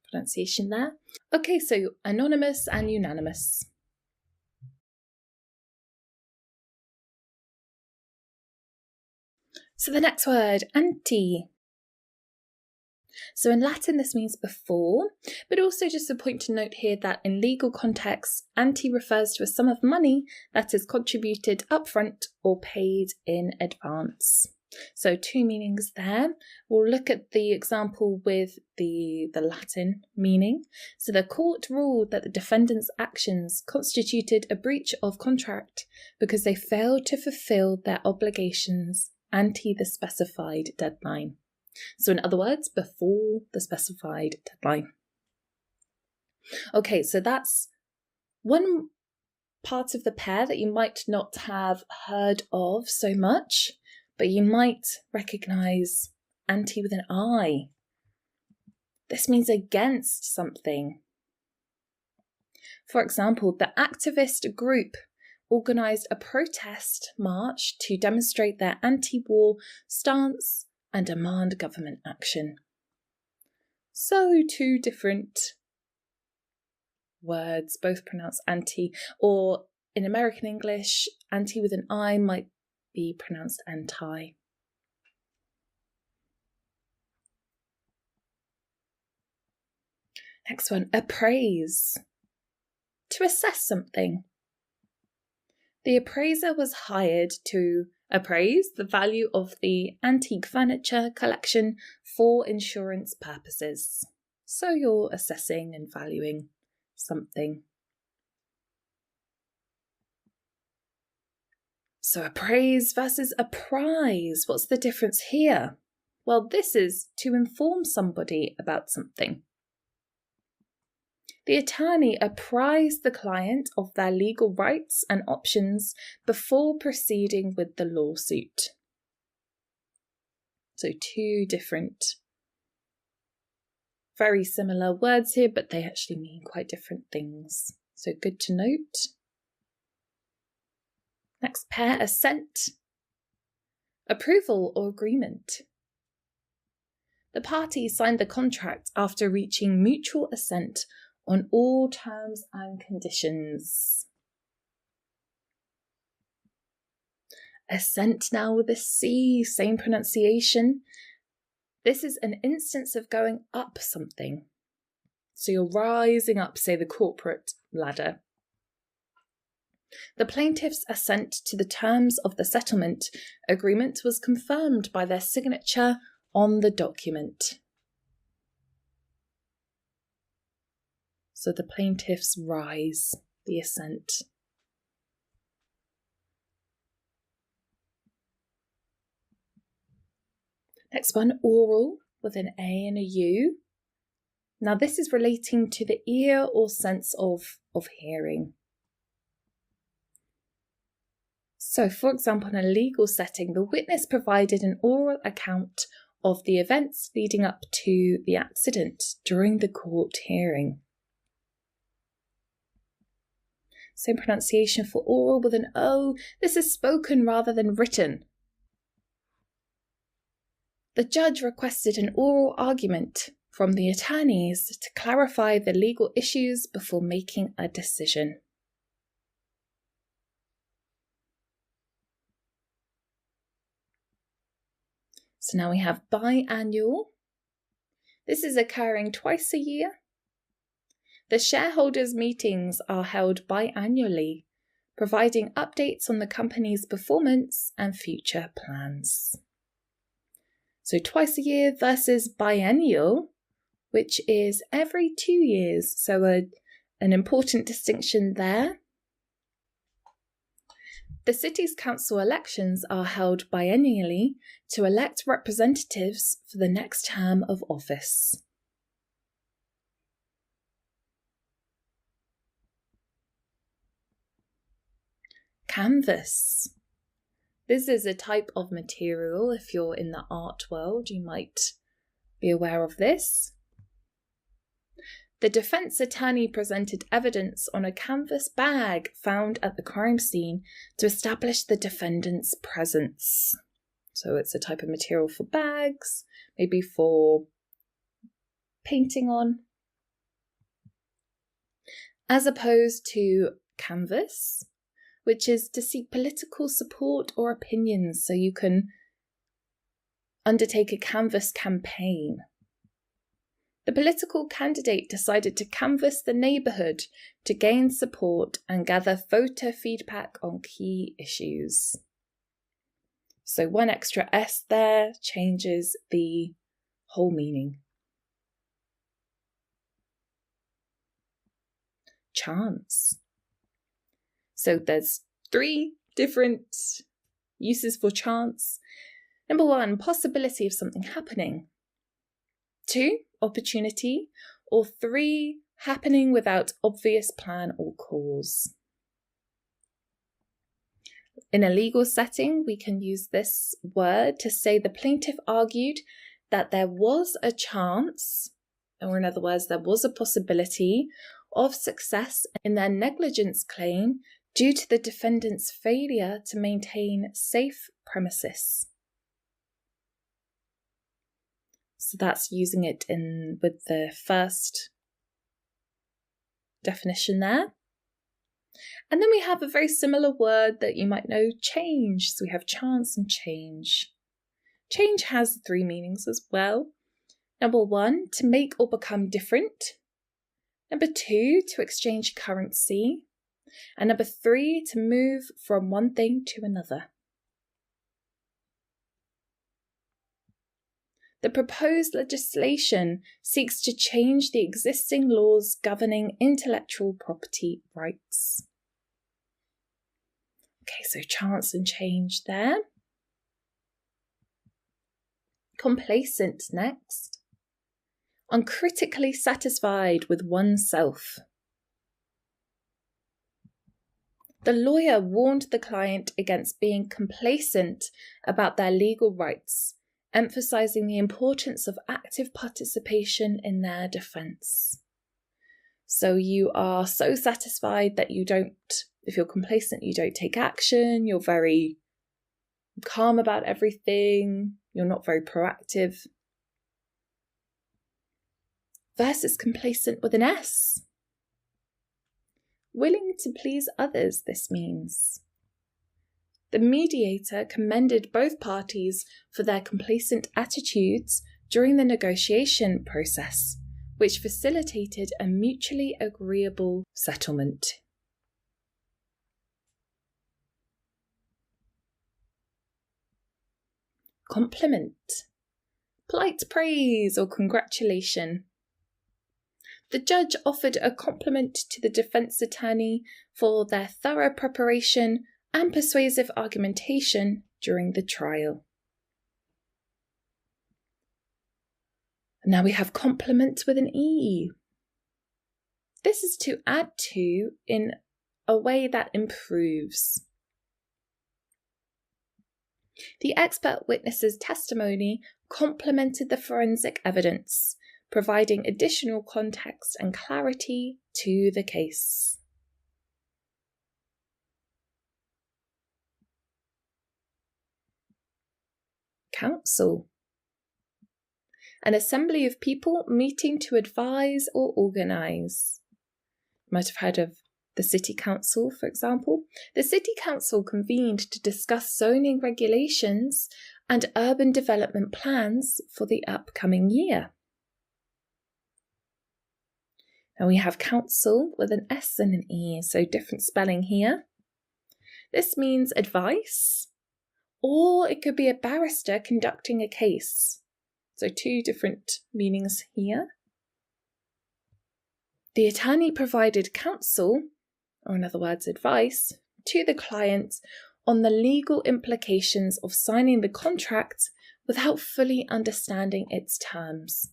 pronunciation there. Okay, so anonymous and unanimous. So the next word, ante. So in Latin, this means before, but also just a point to note here that in legal contexts, ante refers to a sum of money that is contributed upfront or paid in advance. So two meanings there. We'll look at the example with the Latin meaning. So the court ruled that the defendant's actions constituted a breach of contract because they failed to fulfill their obligations ante the specified deadline. So in other words, before the specified deadline. Okay, so that's one part of the pair that you might not have heard of so much, but you might recognise ante with an I. This means against something. For example, the activist group organised a protest march to demonstrate their anti-war stance and demand government action. So two different words, both pronounced ante, or in American English, ante with an I might be pronounced anti. Next one, appraise. To assess something. The appraiser was hired to appraise the value of the antique furniture collection for insurance purposes. So you're assessing and valuing something. So appraise versus apprise. What's the difference here? Well, this is to inform somebody about something. The attorney apprised the client of their legal rights and options before proceeding with the lawsuit. So two different, very similar words here, but they actually mean quite different things. So good to note. Next pair, assent. Approval or agreement. The parties signed the contract after reaching mutual assent on all terms and conditions. Assent now with a C, same pronunciation. This is an instance of going up something. So you're rising up, say, the corporate ladder. The plaintiff's assent to the terms of the settlement agreement was confirmed by their signature on the document. So the plaintiffs rise, the assent. Next one, oral with an A and a U. Now, this is relating to the ear or sense of hearing. So, for example, in a legal setting, the witness provided an oral account of the events leading up to the accident during the court hearing. Same pronunciation for oral with an O. This is spoken rather than written. The judge requested an oral argument from the attorneys to clarify the legal issues before making a decision. So now we have biannual. This is occurring twice a year. The shareholders' meetings are held biannually, providing updates on the company's performance and future plans. So twice a year versus biennial, which is every 2 years. So an important distinction there. The city's council elections are held biennially to elect representatives for the next term of office. Canvas. This is a type of material. If you're in the art world, you might be aware of this. The defense attorney presented evidence on a canvas bag found at the crime scene to establish the defendant's presence. So it's a type of material for bags, maybe for painting on. As opposed to canvas, which is to seek political support or opinions, so you can undertake a canvas campaign. The political candidate decided to canvass the neighbourhood to gain support and gather voter feedback on key issues. So one extra S there changes the whole meaning. Chance. So there's 3 different uses for chance. Number 1, possibility of something happening. 2, opportunity. Or 3, happening without obvious plan or cause. In a legal setting, we can use this word to say the plaintiff argued that there was a chance, or in other words, there was a possibility of success in their negligence claim due to the defendant's failure to maintain safe premises. So that's using it with the first definition there. And then we have a very similar word that you might know, change. So we have chance and change. Change has 3 meanings as well. Number 1, to make or become different. Number 2, to exchange currency. And number 3, to move from one thing to another. The proposed legislation seeks to change the existing laws governing intellectual property rights. Okay, so chance and change there. Complacent next. Uncritically satisfied with oneself. The lawyer warned the client against being complacent about their legal rights, emphasizing the importance of active participation in their defense. So you are so satisfied that if you're complacent, you don't take action, you're very calm about everything, you're not very proactive. Versus complacent with an S. Willing to please others, this means. The mediator commended both parties for their complacent attitudes during the negotiation process, which facilitated a mutually agreeable settlement. Compliment. Polite praise or congratulation. The judge offered a compliment to the defense attorney for their thorough preparation and persuasive argumentation during the trial. And now we have complement with an E. This is to add to in a way that improves. The expert witness's testimony complemented the forensic evidence, providing additional context and clarity to the case. Council. An assembly of people meeting to advise or organise. You might have heard of the City Council, for example. The City Council convened to discuss zoning regulations and urban development plans for the upcoming year. Now we have council with an S and an E, so different spelling here. This means advice, or it could be a barrister conducting a case. So two different meanings here. The attorney provided counsel, or in other words, advice, to the client on the legal implications of signing the contract without fully understanding its terms.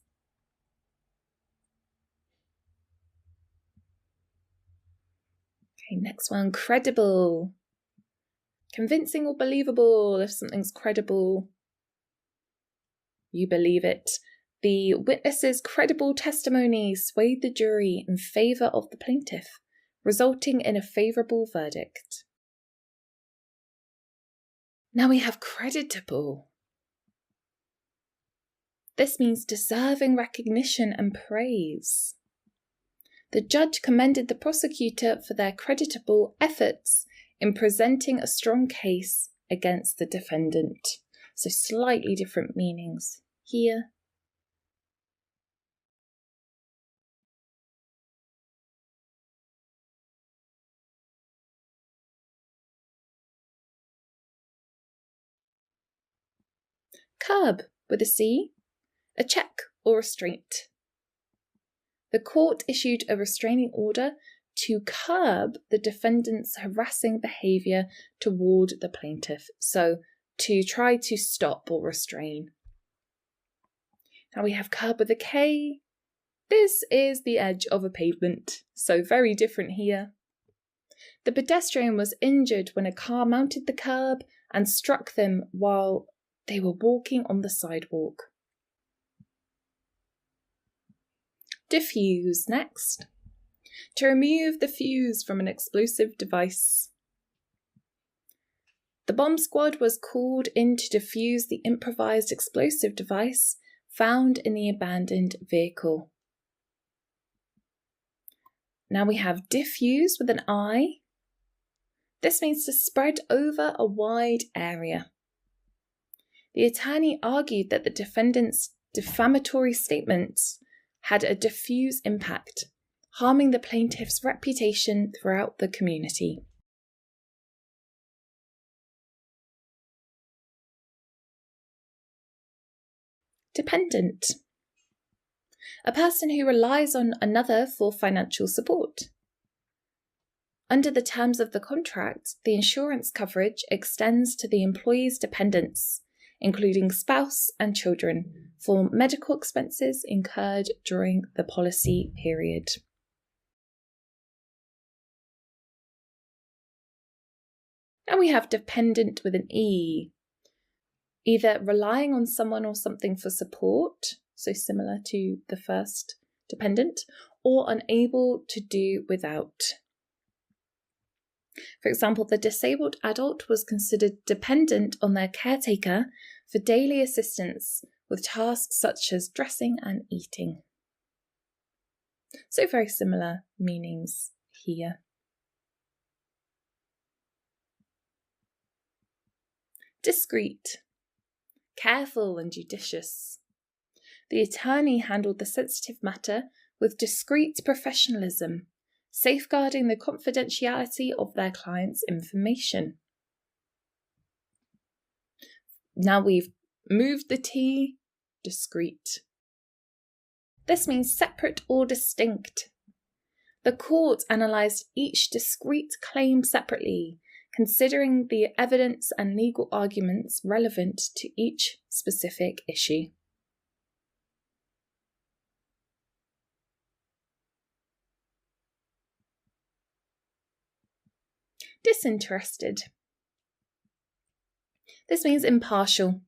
Okay, next one, credible. Convincing or believable. If something's credible, you believe it. The witness's credible testimony swayed the jury in favour of the plaintiff, resulting in a favourable verdict. Now we have creditable. This means deserving recognition and praise. The judge commended the prosecutor for their creditable efforts in presenting a strong case against the defendant. So slightly different meanings here. Curb with a C, a check or restraint. The court issued a restraining order to curb the defendant's harassing behaviour toward the plaintiff, so to try to stop or restrain. Now we have curb with a K. This is the edge of a pavement, so very different here. The pedestrian was injured when a car mounted the curb and struck them while they were walking on the sidewalk. Diffuse next. To remove the fuse from an explosive device. The bomb squad was called in to defuse the improvised explosive device found in the abandoned vehicle. Now we have diffuse with an I. This means to spread over a wide area. The attorney argued that the defendant's defamatory statements had a diffuse impact, harming the plaintiff's reputation throughout the community. Dependent. A person who relies on another for financial support. Under the terms of the contract, the insurance coverage extends to the employee's dependents, including spouse and children, for medical expenses incurred during the policy period. Now we have dependent with an E, either relying on someone or something for support, so similar to the first dependent, or unable to do without. For example, the disabled adult was considered dependent on their caretaker for daily assistance with tasks such as dressing and eating. So very similar meanings here. Discreet. Careful and judicious. The attorney handled the sensitive matter with discreet professionalism, safeguarding the confidentiality of their client's information. Now we've moved the T, discreet. This means separate or distinct. The court analysed each discrete claim separately, considering the evidence and legal arguments relevant to each specific issue. Disinterested. This means impartial.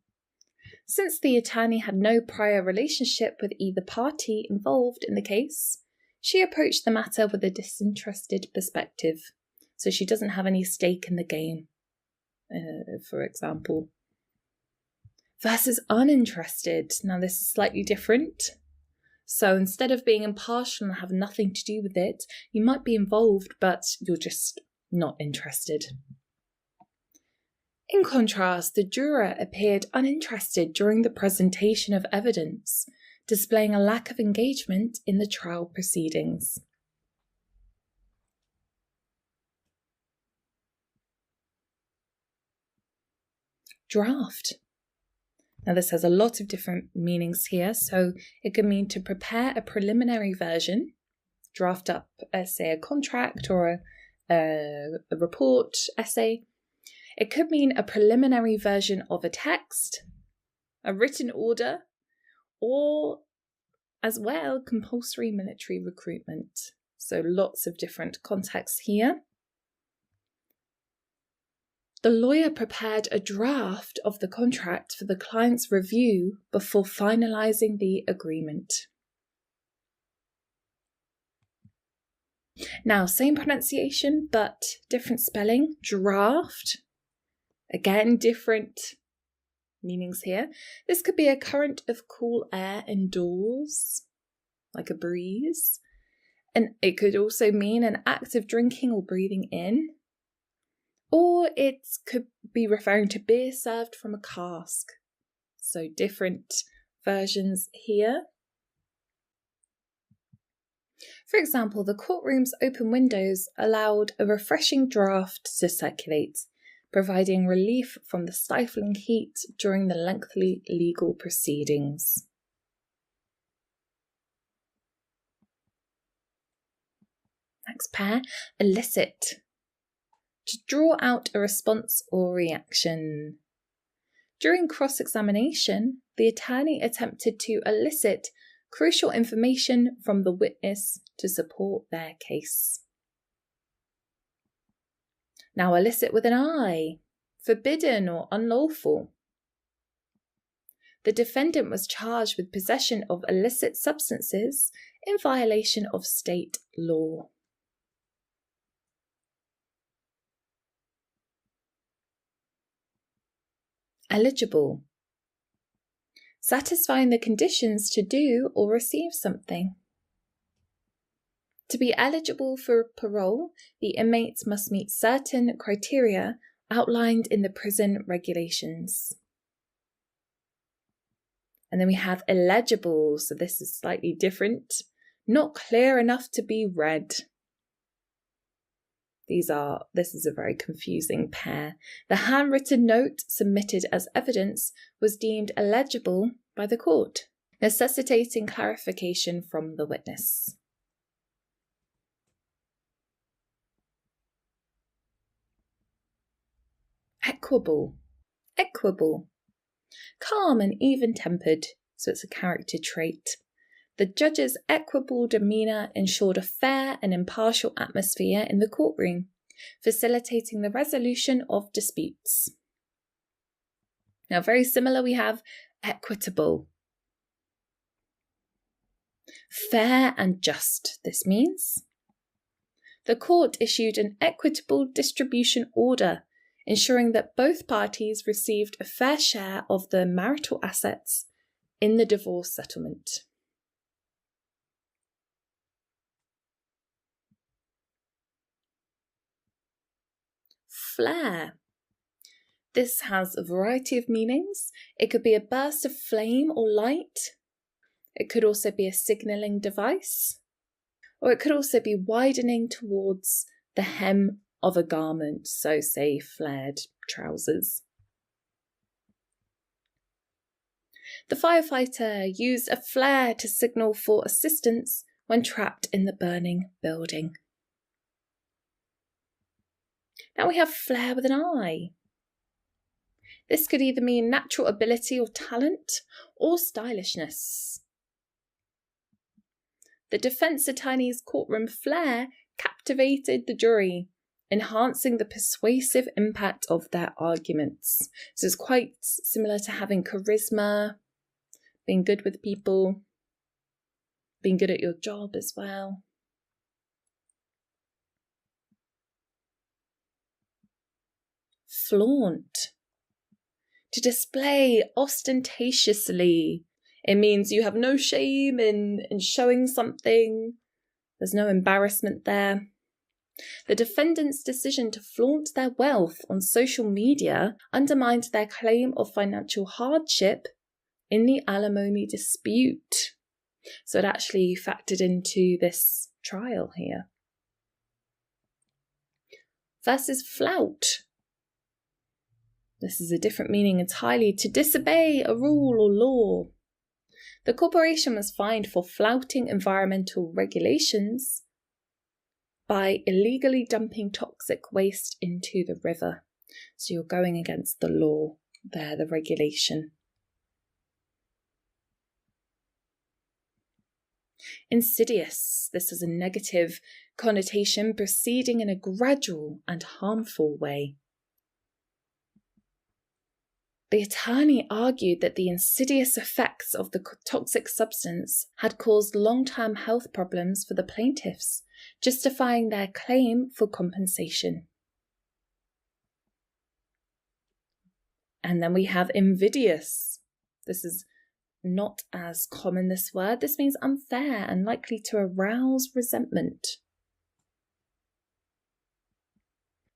Since the attorney had no prior relationship with either party involved in the case, she approached the matter with a disinterested perspective, so she doesn't have any stake in the game, for example. Versus uninterested. Now this is slightly different. So instead of being impartial and have nothing to do with it, you might be involved, but you're just not interested. In contrast, the juror appeared uninterested during the presentation of evidence, displaying a lack of engagement in the trial proceedings. Draft. Now this has a lot of different meanings here, so it could mean to prepare a preliminary version, draft up, say, a contract or a report essay. It could mean a preliminary version of a text, a written order, or as well compulsory military recruitment. So lots of different contexts here. The lawyer prepared a draft of the contract for the client's review before finalising the agreement. Now, same pronunciation, but different spelling. Draft. Again, different meanings here. This could be a current of cool air indoors, like a breeze. And it could also mean an act of drinking or breathing in. Or it could be referring to beer served from a cask. So different versions here. For example, the courtroom's open windows allowed a refreshing draft to circulate, providing relief from the stifling heat during the lengthy legal proceedings. Next pair, elicit. To draw out a response or reaction. During cross-examination, the attorney attempted to elicit crucial information from the witness to support their case. Now, elicit with an I, forbidden or unlawful. The defendant was charged with possession of illicit substances in violation of state law. Eligible. Satisfying the conditions to do or receive something. To be eligible for parole, the inmates must meet certain criteria outlined in the prison regulations. And then we have illegible, so this is slightly different. Not clear enough to be read. This is a very confusing pair. The handwritten note submitted as evidence was deemed illegible by the court, necessitating clarification from the witness. Equable. Equable. Calm and even-tempered, so it's a character trait. The judge's equable demeanour ensured a fair and impartial atmosphere in the courtroom, facilitating the resolution of disputes. Now, very similar, we have equitable. Fair and just, this means. The court issued an equitable distribution order, ensuring that both parties received a fair share of the marital assets in the divorce settlement. Flare. This has a variety of meanings. It could be a burst of flame or light. It could also be a signalling device. Or it could also be widening towards the hem of a garment, so say flared trousers. The firefighter used a flare to signal for assistance when trapped in the burning building. Now we have flair with an I. This could either mean natural ability or talent, or stylishness. The defence attorney's courtroom flair captivated the jury, enhancing the persuasive impact of their arguments. So it's quite similar to having charisma, being good with people, being good at your job as well. Flaunt. To display ostentatiously. It means you have no shame in showing something. There's no embarrassment there. The defendant's decision to flaunt their wealth on social media undermined their claim of financial hardship in the alimony dispute. So it actually factored into this trial here. Versus flout. This is a different meaning entirely. To disobey a rule or law. The corporation was fined for flouting environmental regulations by illegally dumping toxic waste into the river. So you're going against the law there, the regulation. Insidious. This is a negative connotation, proceeding in a gradual and harmful way. The attorney argued that the insidious effects of the toxic substance had caused long-term health problems for the plaintiffs, justifying their claim for compensation. And then we have invidious. This is not as common, this word. This means unfair and likely to arouse resentment.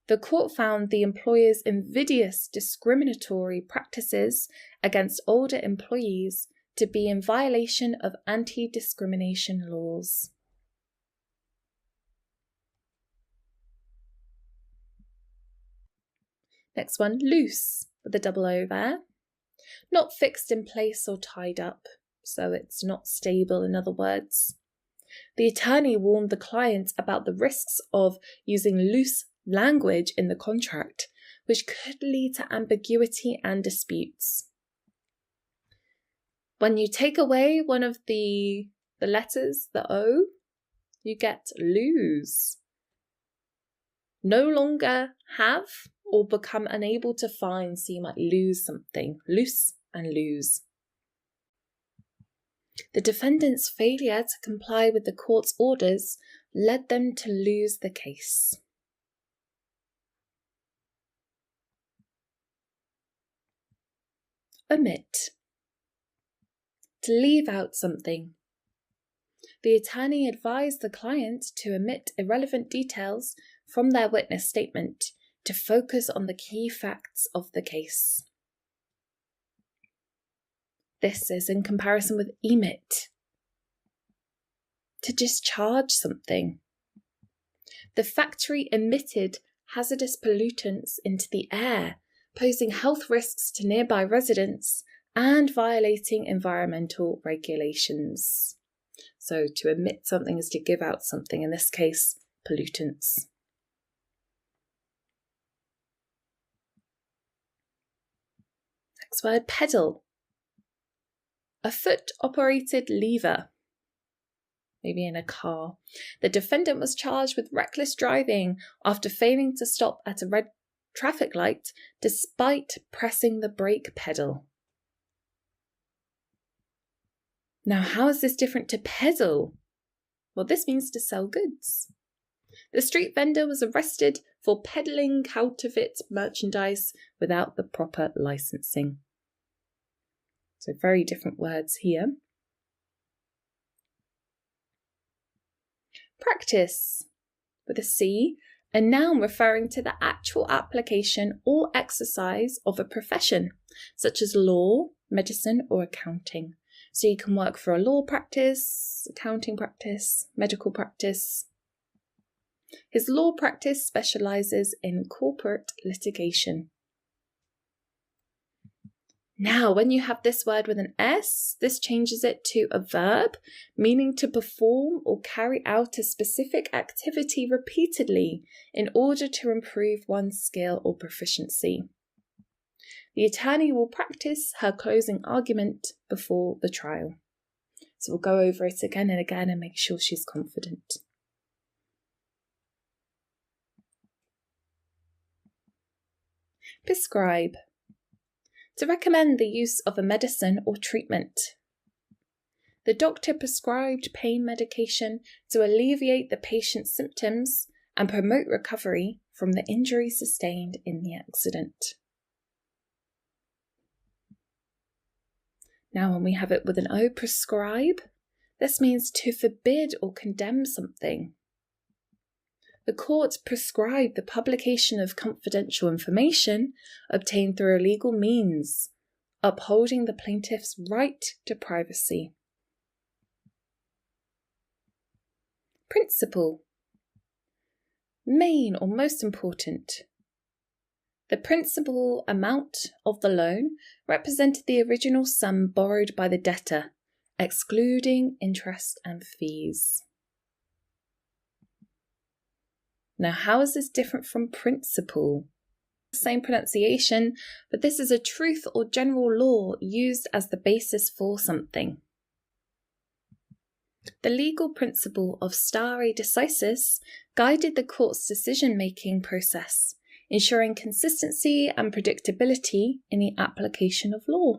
The court found the employer's invidious discriminatory practices against older employees to be in violation of anti-discrimination laws. Next one, loose, with a double O there. Not fixed in place or tied up, so it's not stable, in other words. The attorney warned the client about the risks of using loose language in the contract, which could lead to ambiguity and disputes. When you take away one of the letters, the O, you get lose. No longer have or become unable to find, so you might lose something. Loose and lose. The defendant's failure to comply with the court's orders led them to lose the case. Omit. To leave out something. The attorney advised the client to omit irrelevant details from their witness statement to focus on the key facts of the case. This is in comparison with emit. To discharge something. The factory emitted hazardous pollutants into the air, posing health risks to nearby residents and violating environmental regulations. So to emit something is to give out something, in this case, pollutants. Next word, pedal. A foot-operated lever, maybe in a car. The defendant was charged with reckless driving after failing to stop at a red traffic light despite pressing the brake pedal. Now, how is this different to peddle? Well, this means to sell goods. The street vendor was arrested for peddling counterfeit merchandise without the proper licensing. So very different words here. Practice, with a C, a noun referring to the actual application or exercise of a profession, such as law, medicine, or accounting. So you can work for a law practice, accounting practice, medical practice. His law practice specialises in corporate litigation. Now, when you have this word with an S, this changes it to a verb, meaning to perform or carry out a specific activity repeatedly in order to improve one's skill or proficiency. The attorney will practice her closing argument before the trial. So we'll go over it again and again and make sure she's confident. Prescribe. To recommend the use of a medicine or treatment. The doctor prescribed pain medication to alleviate the patient's symptoms and promote recovery from the injury sustained in the accident. Now, when we have it with an O, prescribe, this means to forbid or condemn something. The court prescribed the publication of confidential information obtained through illegal means, upholding the plaintiff's right to privacy. Principal. Main or most important. The principal amount of the loan represented the original sum borrowed by the debtor, excluding interest and fees. Now, how is this different from principle? Same pronunciation, but this is a truth or general law used as the basis for something. The legal principle of stare decisis guided the court's decision-making process, ensuring consistency and predictability in the application of law.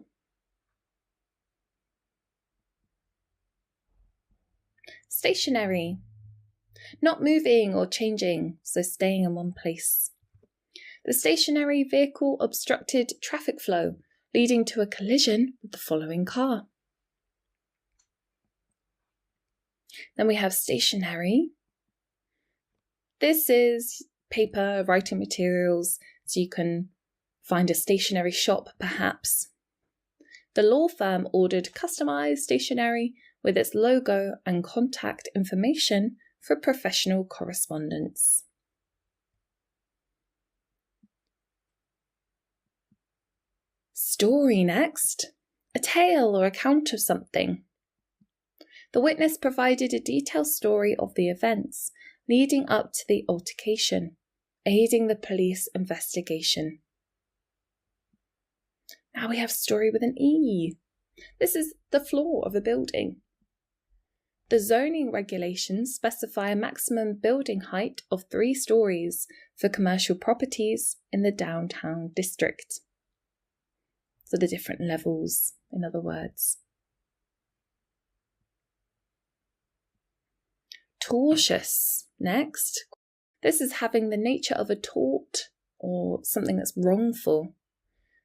Stationary. Not moving or changing, so staying in one place. The stationary vehicle obstructed traffic flow, leading to a collision with the following car. Then we have stationery. This is paper, writing materials, so you can find a stationery shop perhaps. The law firm ordered customized stationery with its logo and contact information for professional correspondence. Story next. A tale or account of something. The witness provided a detailed story of the events leading up to the altercation, aiding the police investigation. Now we have story with an E. This is the floor of a building. The zoning regulations specify a maximum building height of 3 stories for commercial properties in the downtown district. So the different levels, in other words. Tortious. Next. This is having the nature of a tort or something that's wrongful.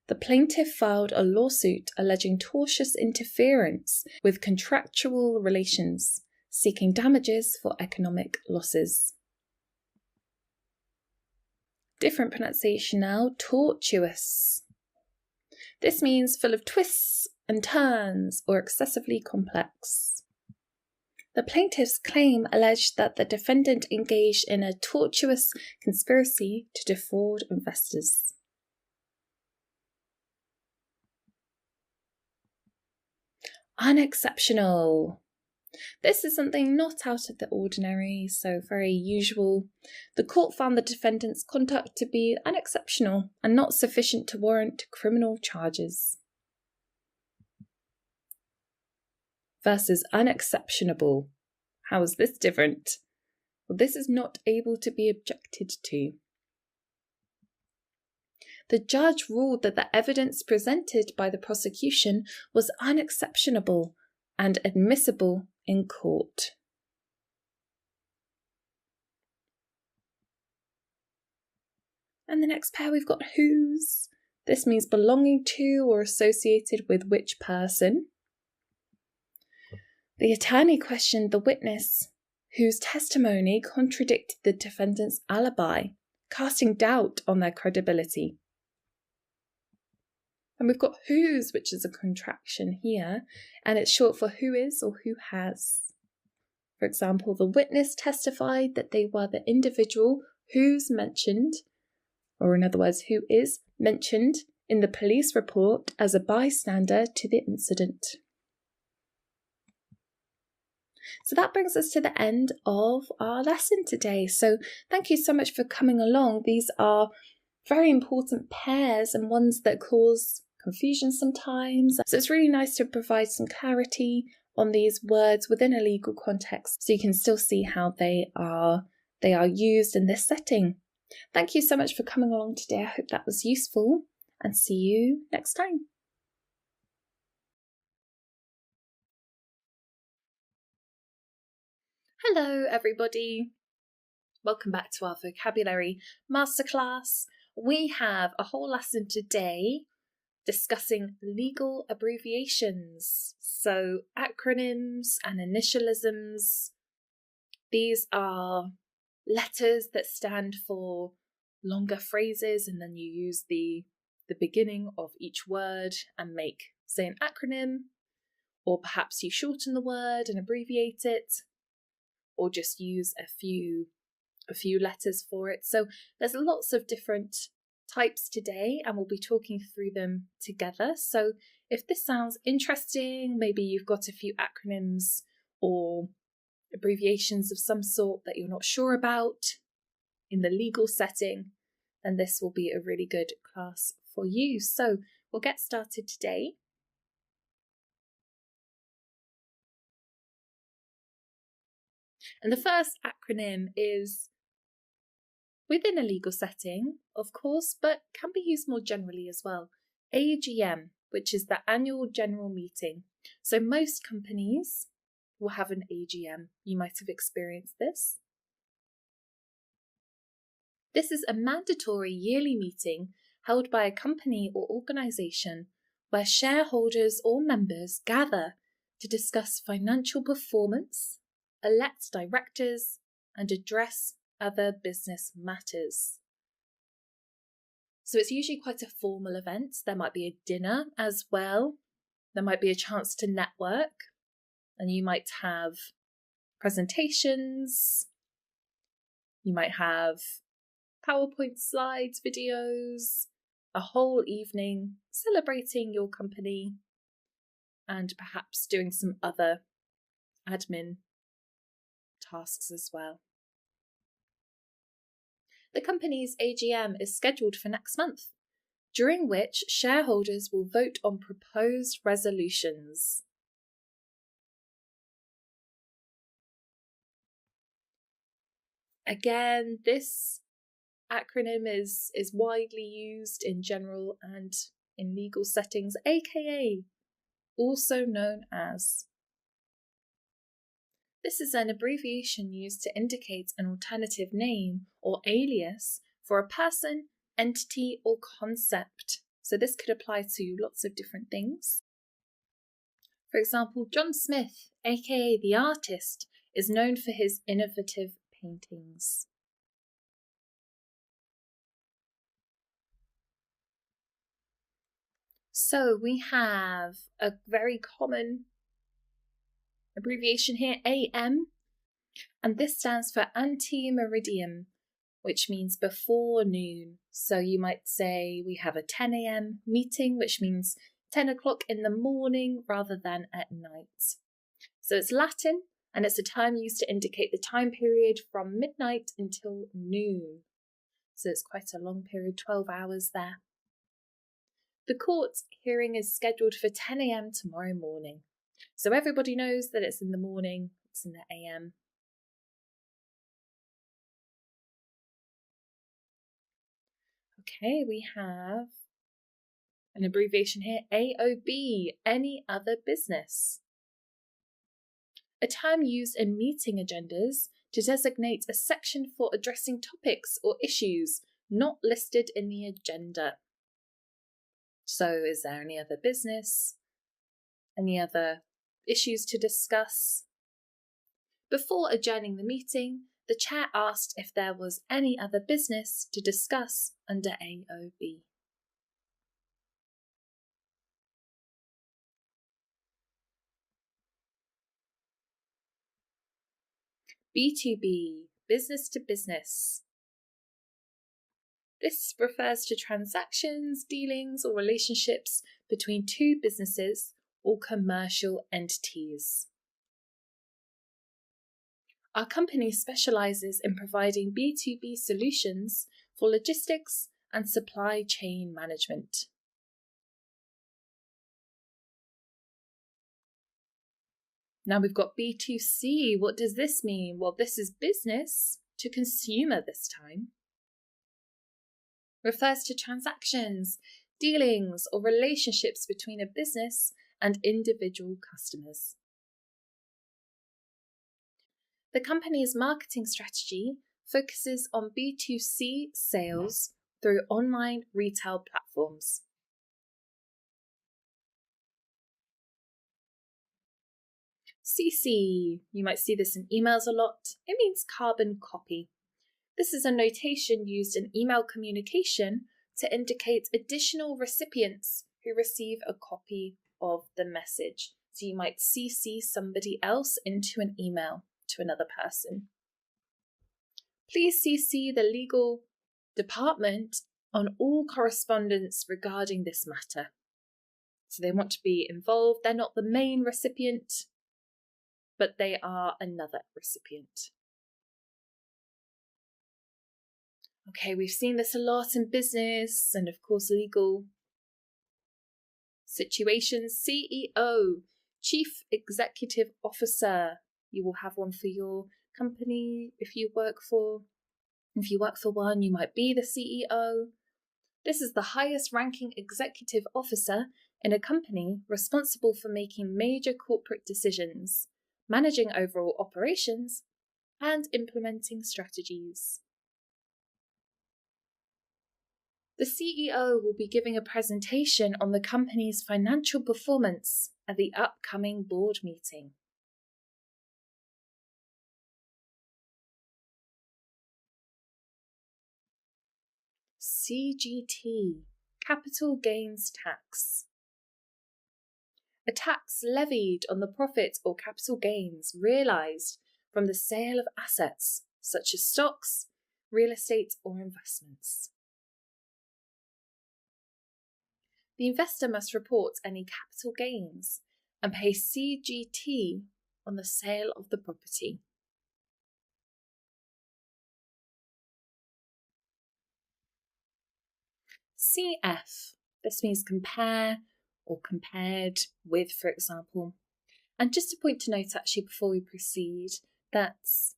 The plaintiff filed a lawsuit alleging tortious interference with contractual relations, seeking damages for economic losses. Different pronunciation now, tortuous. This means full of twists and turns or excessively complex. The plaintiff's claim alleged that the defendant engaged in a tortuous conspiracy to defraud investors. Unexceptional. This is something not out of the ordinary, so very usual. The court found the defendant's conduct to be unexceptional and not sufficient to warrant criminal charges. Versus unexceptionable. How is this different? Well, this is not able to be objected to. The judge ruled that the evidence presented by the prosecution was unexceptionable and admissible in court. And the next pair we've got whose. This means belonging to or associated with which person. The attorney questioned the witness, whose testimony contradicted the defendant's alibi, casting doubt on their credibility. And we've got whose, which is a contraction here, and it's short for who is or who has. For example, the witness testified that they were the individual who's mentioned, or in other words, who is mentioned in the police report as a bystander to the incident. So that brings us to the end of our lesson today. So thank you so much for coming along. These are very important pairs and ones that cause confusion sometimes. So it's really nice to provide some clarity on these words within a legal context so you can still see how they are used in this setting. Thank you so much for coming along today. I hope that was useful, and see you next time. Hello, everybody. Welcome back to our vocabulary masterclass. We have a whole lesson today discussing legal abbreviations. So acronyms and initialisms. These are letters that stand for longer phrases, and then you use the beginning of each word and make, say, an acronym, or perhaps you shorten the word and abbreviate it, or just use a few letters for it. So there's lots of different types today, and we'll be talking through them together. So if this sounds interesting, maybe you've got a few acronyms or abbreviations of some sort that you're not sure about in the legal setting, then this will be a really good class for you. So we'll get started today. And the first acronym is within a legal setting, of course, but can be used more generally as well. AGM, which is the annual general meeting. So most companies will have an AGM. You might have experienced this. This is a mandatory yearly meeting held by a company or organisation where shareholders or members gather to discuss financial performance, elect directors, and address other business matters. So it's usually quite a formal event. There might be a dinner as well. There might be a chance to network, and you might have presentations. You might have PowerPoint slides, videos, a whole evening celebrating your company, and perhaps doing some other admin tasks as well. The company's AGM is scheduled for next month, during which shareholders will vote on proposed resolutions. Again, this acronym is widely used in general and in legal settings, aka also known as. This is an abbreviation used to indicate an alternative name or alias for a person, entity, or concept. So this could apply to lots of different things. For example, John Smith, aka the artist, is known for his innovative paintings. So we have a very common abbreviation here, AM, and this stands for ante-meridium, which means before noon. So you might say we have a 10 a.m. meeting, which means 10 o'clock in the morning rather than at night. So it's Latin, and it's a term used to indicate the time period from midnight until noon. So it's quite a long period, 12 hours there. The court hearing is scheduled for 10 a.m. tomorrow morning. So everybody knows that it's in the morning, it's in the AM. Okay, we have an abbreviation here, AOB, any other business. A term used in meeting agendas to designate a section for addressing topics or issues not listed in the agenda. So is there any other business? Any other issues to discuss? Before adjourning the meeting, the chair asked if there was any other business to discuss under AOB. B2B, business to business. This refers to transactions, dealings, or relationships between two businesses or commercial entities. Our company specialises in providing B2B solutions for logistics and supply chain management. Now we've got B2C. What does this mean? Well, this is business to consumer this time. refers to transactions, dealings, or relationships between a business and individual customers. The company's marketing strategy focuses on B2C sales through online retail platforms. CC, you might see this in emails a lot. It means carbon copy. This is a notation used in email communication to indicate additional recipients who receive a copy of the message. So you might CC somebody else into an email to another person. Please CC the legal department on all correspondence regarding this matter. So they want to be involved. They're not the main recipient, but they are another recipient. Okay, we've seen this a lot in business and of course legal situations. CEO, Chief Executive Officer. You will have one for your company if you work for one, you might be the CEO. This is the highest ranking executive officer in a company responsible for making major corporate decisions, managing overall operations, and implementing strategies. The CEO will be giving a presentation on the company's financial performance at the upcoming board meeting. CGT, Capital Gains Tax. A tax levied on the profit or capital gains realised from the sale of assets such as stocks, real estate or investments. The investor must report any capital gains and pay CGT on the sale of the property. CF, this means compare or compared with, for example. And just a point to note actually before we proceed, that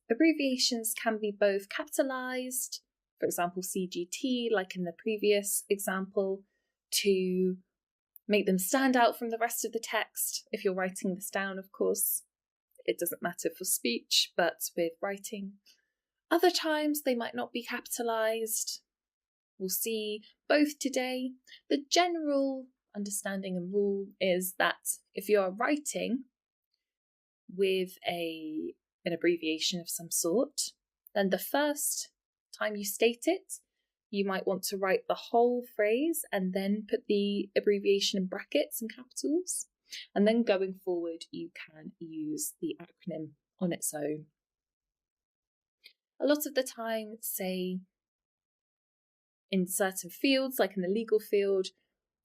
abbreviations can be both capitalised, for example CGT, like in the previous example, to make them stand out from the rest of the text. If you're writing this down, of course, it doesn't matter for speech, but with writing. Other times they might not be capitalised. We'll see both today. The general understanding and rule is that if you are writing with an abbreviation of some sort, then the first time you state it, you might want to write the whole phrase and then put the abbreviation in brackets and capitals. And then going forward, you can use the acronym on its own. A lot of the time, say, in certain fields, like in the legal field,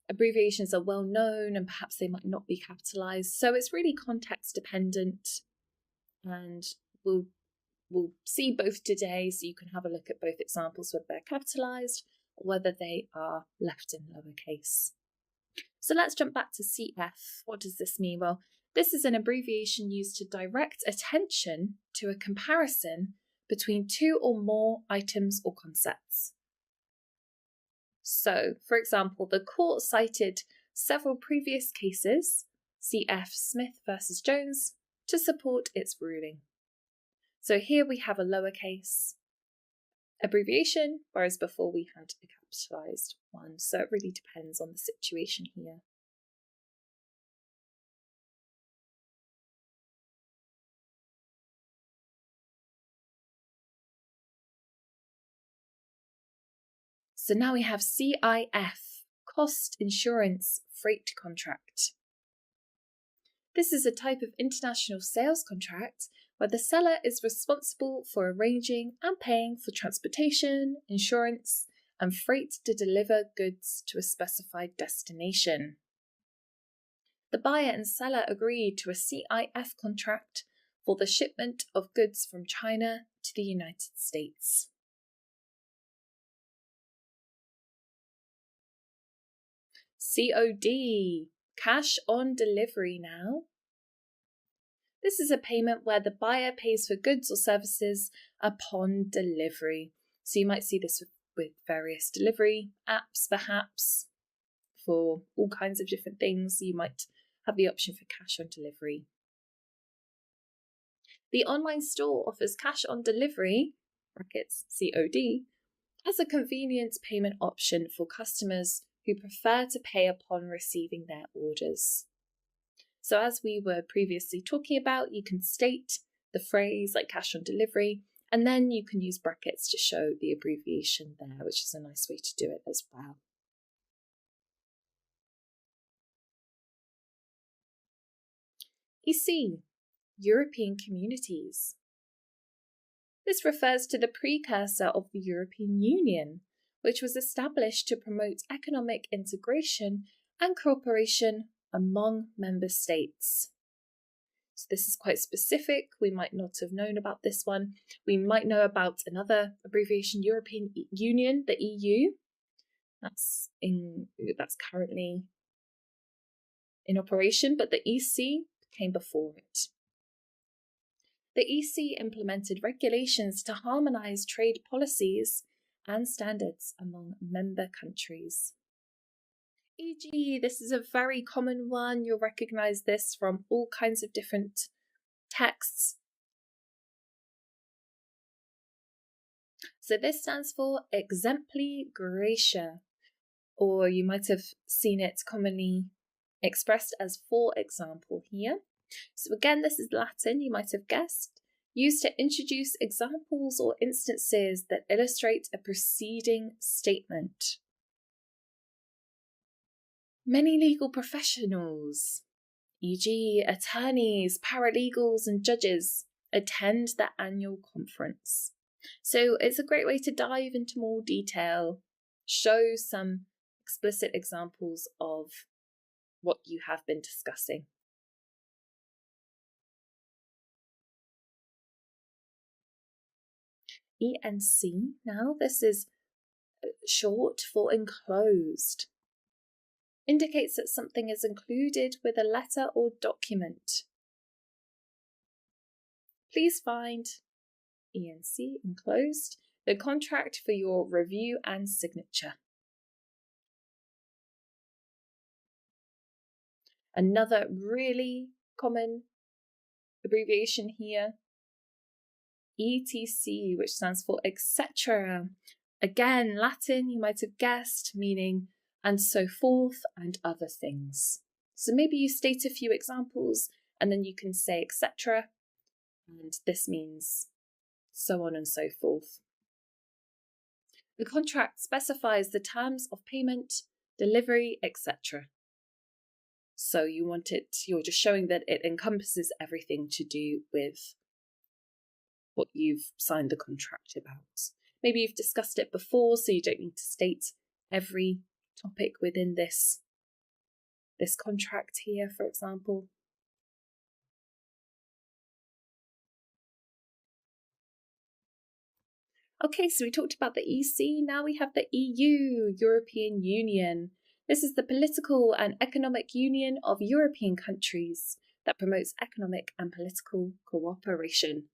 abbreviations are well known and perhaps they might not be capitalised. So it's really context dependent, and we'll see both today, so you can have a look at both examples, whether they're capitalised or whether they are left in lowercase. So let's jump back to CF. What does this mean? Well, this is an abbreviation used to direct attention to a comparison between two or more items or concepts. So, for example, the court cited several previous cases, CF Smith versus Jones, to support its ruling. So here we have a lowercase abbreviation, whereas before we had a capitalised one. So it really depends on the situation here. So now we have CIF, Cost Insurance Freight Contract. This is a type of international sales contract where the seller is responsible for arranging and paying for transportation, insurance, and freight to deliver goods to a specified destination. The buyer and seller agreed to a CIF contract for the shipment of goods from China to the United States. COD, cash on delivery now. This is a payment where the buyer pays for goods or services upon delivery. So you might see this with with various delivery apps, perhaps, for all kinds of different things. You might have the option for cash on delivery. The online store offers cash on delivery, brackets COD, as a convenient payment option for customers who prefer to pay upon receiving their orders. So as we were previously talking about, you can state the phrase like cash on delivery, and then you can use brackets to show the abbreviation there, which is a nice way to do it as well. EC, European Communities. This refers to the precursor of the European Union, which was established to promote economic integration and cooperation among member states. So this is quite specific. We might not have known about this one. We might know about another abbreviation, European Union, the EU. That's currently in operation, but the EC came before it. The EC implemented regulations to harmonise trade policies and standards among member countries. E.g., this is a very common one. You'll recognise this from all kinds of different texts. So this stands for exempli gratia, or you might have seen it commonly expressed as for example here. So again, this is Latin, you might have guessed, used to introduce examples or instances that illustrate a preceding statement. Many legal professionals, e.g. attorneys, paralegals and judges, attend the annual conference. So it's a great way to dive into more detail, show some explicit examples of what you have been discussing. ENC, now this is short for enclosed. Indicates that something is included with a letter or document. Please find ENC, enclosed, the contract for your review and signature. Another really common abbreviation here, ETC, which stands for etc. Again, Latin, you might have guessed, meaning and so forth and other things. So maybe you state a few examples and then you can say etc. And this means so on and so forth. The contract specifies the terms of payment, delivery, etc. So you're just showing that it encompasses everything to do with what you've signed the contract about. Maybe you've discussed it before, so you don't need to state every topic within this contract here, for example. Okay, so we talked about the EC, now we have the EU, European Union. This is the political and economic union of European countries that promotes economic and political cooperation.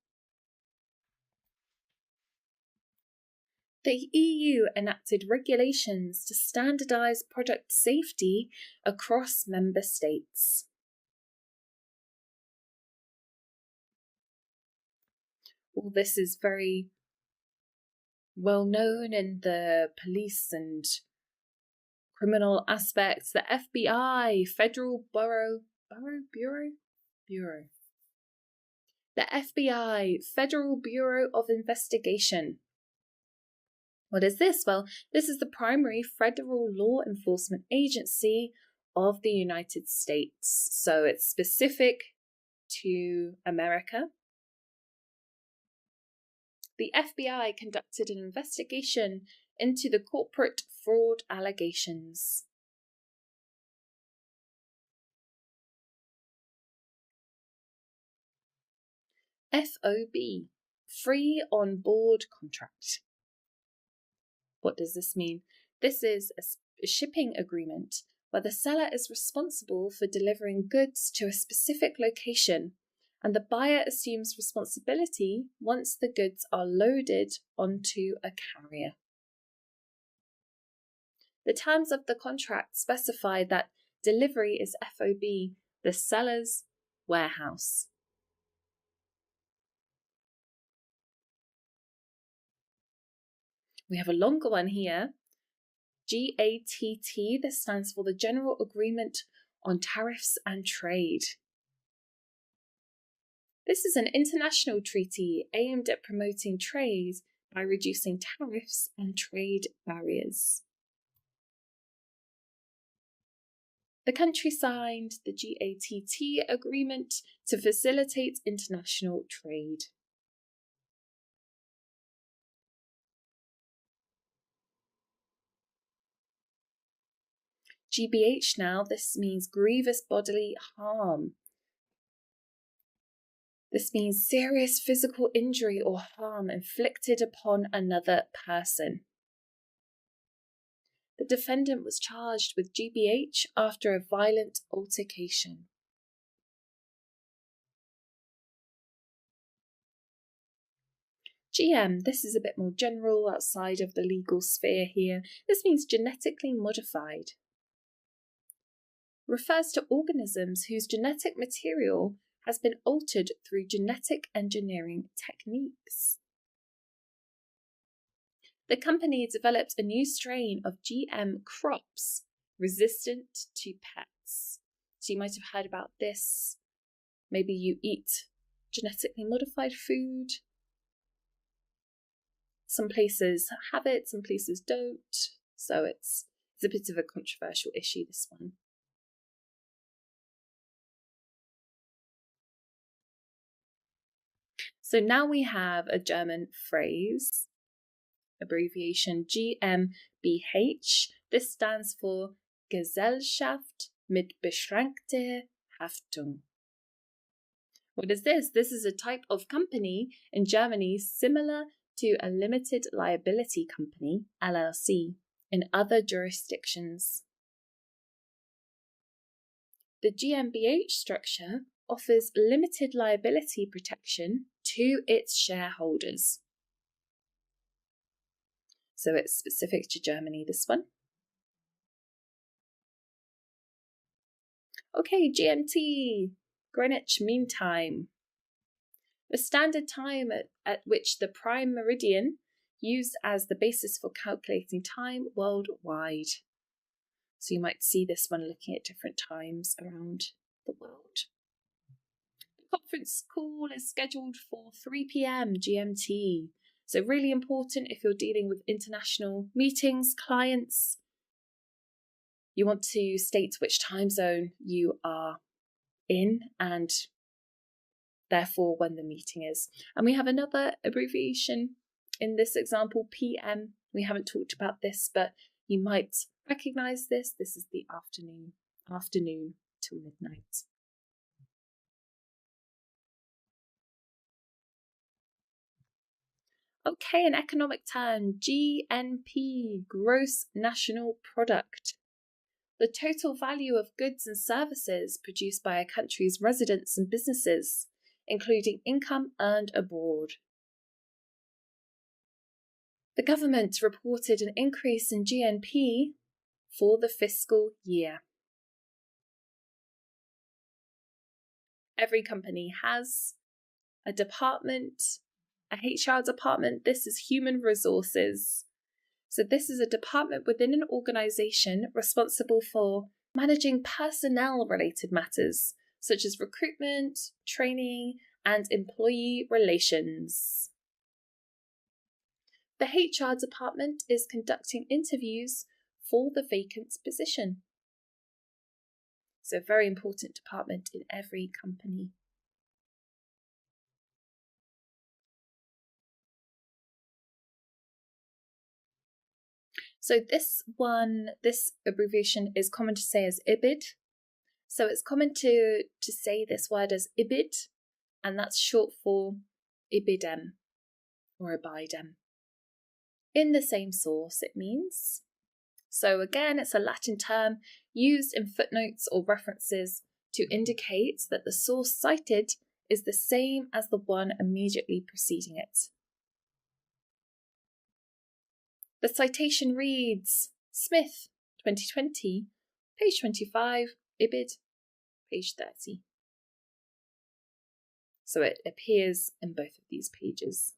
The EU enacted regulations to standardise product safety across member states. All this is very well known in the police and criminal aspects. The FBI, Federal Bureau. The FBI, Federal Bureau of Investigation. What is this? Well, this is the primary federal law enforcement agency of the United States. So it's specific to America. The FBI conducted an investigation into the corporate fraud allegations. FOB, Free On Board Contract. What does this mean? This is a shipping agreement where the seller is responsible for delivering goods to a specific location, and the buyer assumes responsibility once the goods are loaded onto a carrier. The terms of the contract specify that delivery is FOB, the seller's warehouse. We have a longer one here. GATT, this stands for the General Agreement on Tariffs and Trade. This is an international treaty aimed at promoting trade by reducing tariffs and trade barriers. The country signed the GATT agreement to facilitate international trade. GBH now, this means grievous bodily harm. This means serious physical injury or harm inflicted upon another person. The defendant was charged with GBH after a violent altercation. GM, this is a bit more general outside of the legal sphere here. This means genetically modified. Refers to organisms whose genetic material has been altered through genetic engineering techniques. The company developed a new strain of GM crops resistant to pests. So you might have heard about this. Maybe you eat genetically modified food. Some places have it, some places don't. So it's a bit of a controversial issue, this one. So now we have a German phrase, abbreviation GmbH. This stands for Gesellschaft mit beschränkter Haftung. What is this? This is a type of company in Germany similar to a limited liability company, LLC, in other jurisdictions. The GmbH structure offers limited liability protection to its shareholders. So it's specific to Germany, this one. Okay, GMT, Greenwich Mean Time. The standard time at which the prime meridian used as the basis for calculating time worldwide. So you might see this one looking at different times around the world. The conference call is scheduled for 3 p.m. GMT. So really important if you're dealing with international meetings, clients. You want to state which time zone you are in and therefore when the meeting is. And we have another abbreviation in this example, PM. We haven't talked about this, but you might recognize this. This is the afternoon till midnight. Okay, an economic term, GNP, Gross National Product. The total value of goods and services produced by a country's residents and businesses, including income earned abroad. The government reported an increase in GNP for the fiscal year. Every company has a department, a HR department. This is human resources. So this is a department within an organization responsible for managing personnel-related matters, such as recruitment, training, and employee relations. The HR department is conducting interviews for the vacant position. So a very important department in every company. So this abbreviation is common to say as IBID. So it's common to say this word as IBID, and that's short for IBIDEM or IBIDEM. In the same source, it means. So again, it's a Latin term used in footnotes or references to indicate that the source cited is the same as the one immediately preceding it. The citation reads, Smith, 2020, page 25, IBID, page 30. So it appears in both of these pages.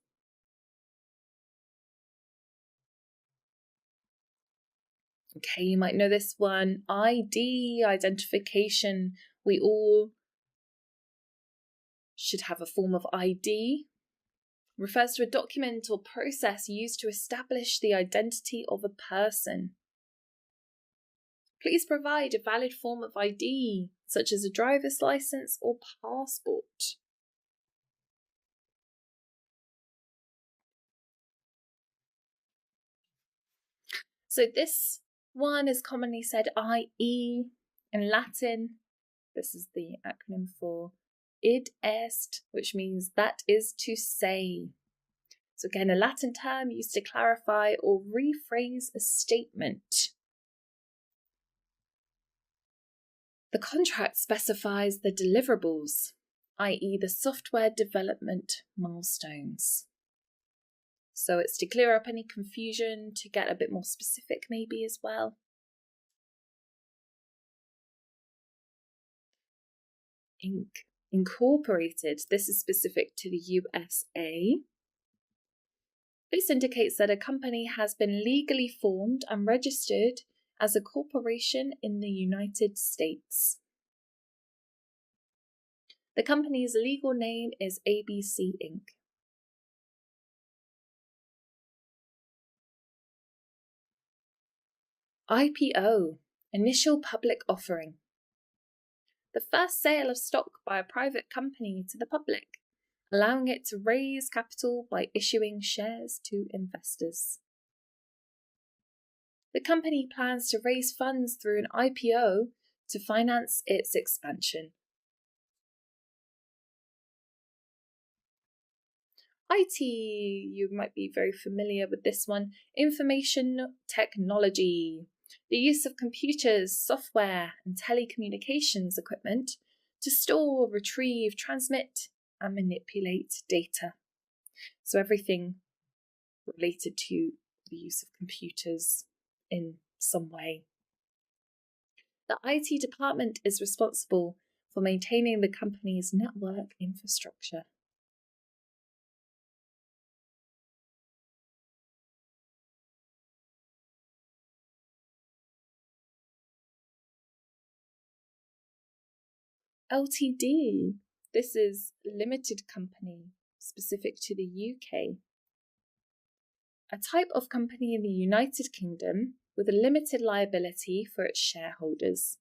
Okay, you might know this one. ID, identification. We all should have a form of ID. Refers to a document or process used to establish the identity of a person. Please provide a valid form of ID, such as a driver's license or passport. So this one is commonly said IE in Latin. This is the acronym for id est, which means that is to say. So again, a Latin term used to clarify or rephrase a statement. The contract specifies the deliverables, i.e. the software development milestones. So it's to clear up any confusion, to get a bit more specific maybe as well. Incorporated, this is specific to the USA. This indicates that a company has been legally formed and registered as a corporation in the United States. The company's legal name is ABC Inc. IPO, initial public offering. The first sale of stock by a private company to the public, allowing it to raise capital by issuing shares to investors. The company plans to raise funds through an IPO to finance its expansion. IT, you might be very familiar with this one. Information technology. The use of computers, software, and telecommunications equipment to store, retrieve, transmit, and manipulate data. So everything related to the use of computers in some way. The IT department is responsible for maintaining the company's network infrastructure. LTD, this is limited company, specific to the UK. A type of company in the United Kingdom with a limited liability for its shareholders.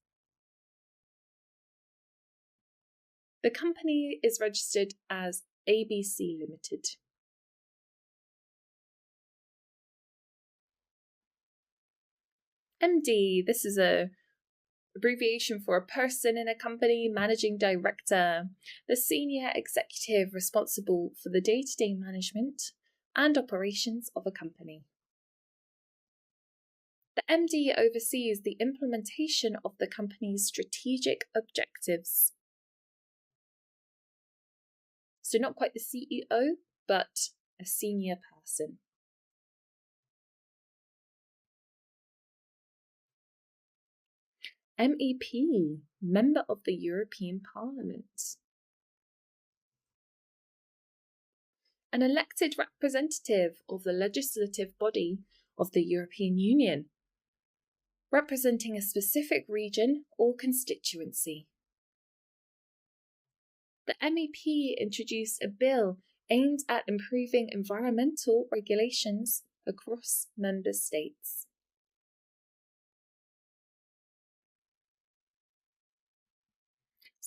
The company is registered as ABC Limited. MD, this is a abbreviation for a person in a company, managing director, the senior executive responsible for the day-to-day management and operations of a company. The MD oversees the implementation of the company's strategic objectives. So not quite the CEO, but a senior person. MEP, Member of the European Parliament. An elected representative of the legislative body of the European Union, representing a specific region or constituency. The MEP introduced a bill aimed at improving environmental regulations across member states.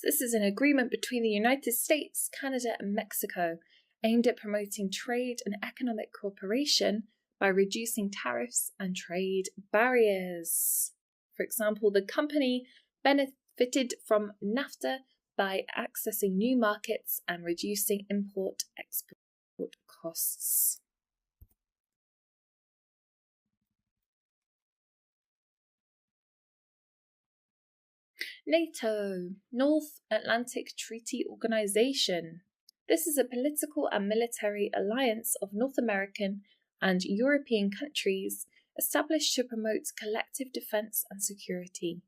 So this is an agreement between the United States, Canada, and Mexico aimed at promoting trade and economic cooperation by reducing tariffs and trade barriers. For example, the company benefited from NAFTA by accessing new markets and reducing import-export costs. NATO, North Atlantic Treaty Organization. This is a political and military alliance of North American and European countries established to promote collective defence and security.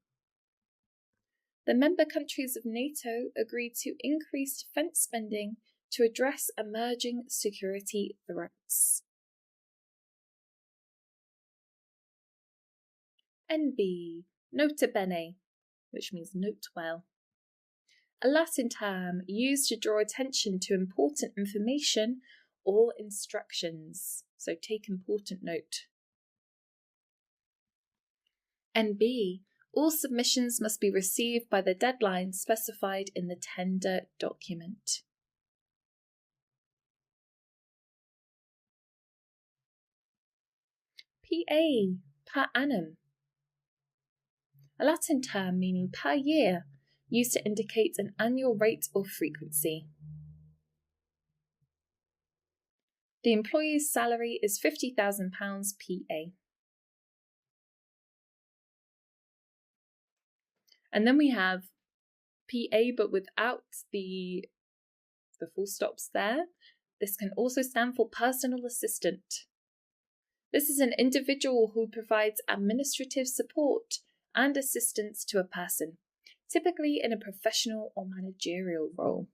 The member countries of NATO agreed to increase defence spending to address emerging security threats. NB, nota bene, which means note well. A Latin term used to draw attention to important information or instructions, so take important note. NB, all submissions must be received by the deadline specified in the tender document. PA, per annum. A Latin term meaning per year, used to indicate an annual rate or frequency. The employee's salary is £50,000 PA. And then we have PA but without the full stops there. This can also stand for personal assistant. This is an individual who provides administrative support and assistance to a person, typically in a professional or managerial role.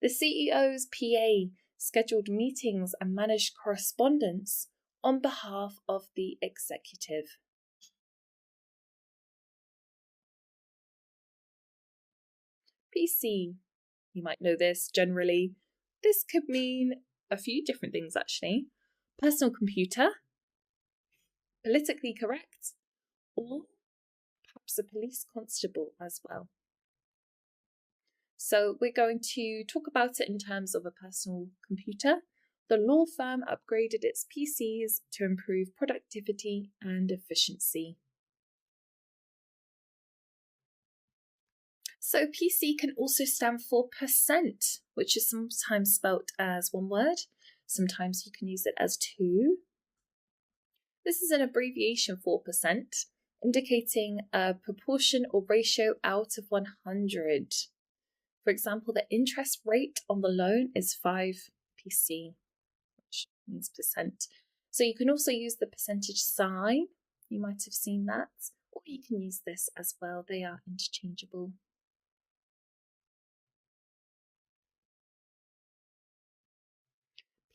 The CEO's PA scheduled meetings and managed correspondence on behalf of the executive. PC, you might know this generally. This could mean a few different things actually. Personal computer, politically correct, or perhaps a police constable as well. So we're going to talk about it in terms of a personal computer. The law firm upgraded its PCs to improve productivity and efficiency. So PC can also stand for percent, which is sometimes spelt as one word. Sometimes you can use it as two. This is an abbreviation for percent, indicating a proportion or ratio out of 100. For example, the interest rate on the loan is 5 PC, which means percent. So you can also use the percentage sign. You might have seen that. Or you can use this as well. They are interchangeable.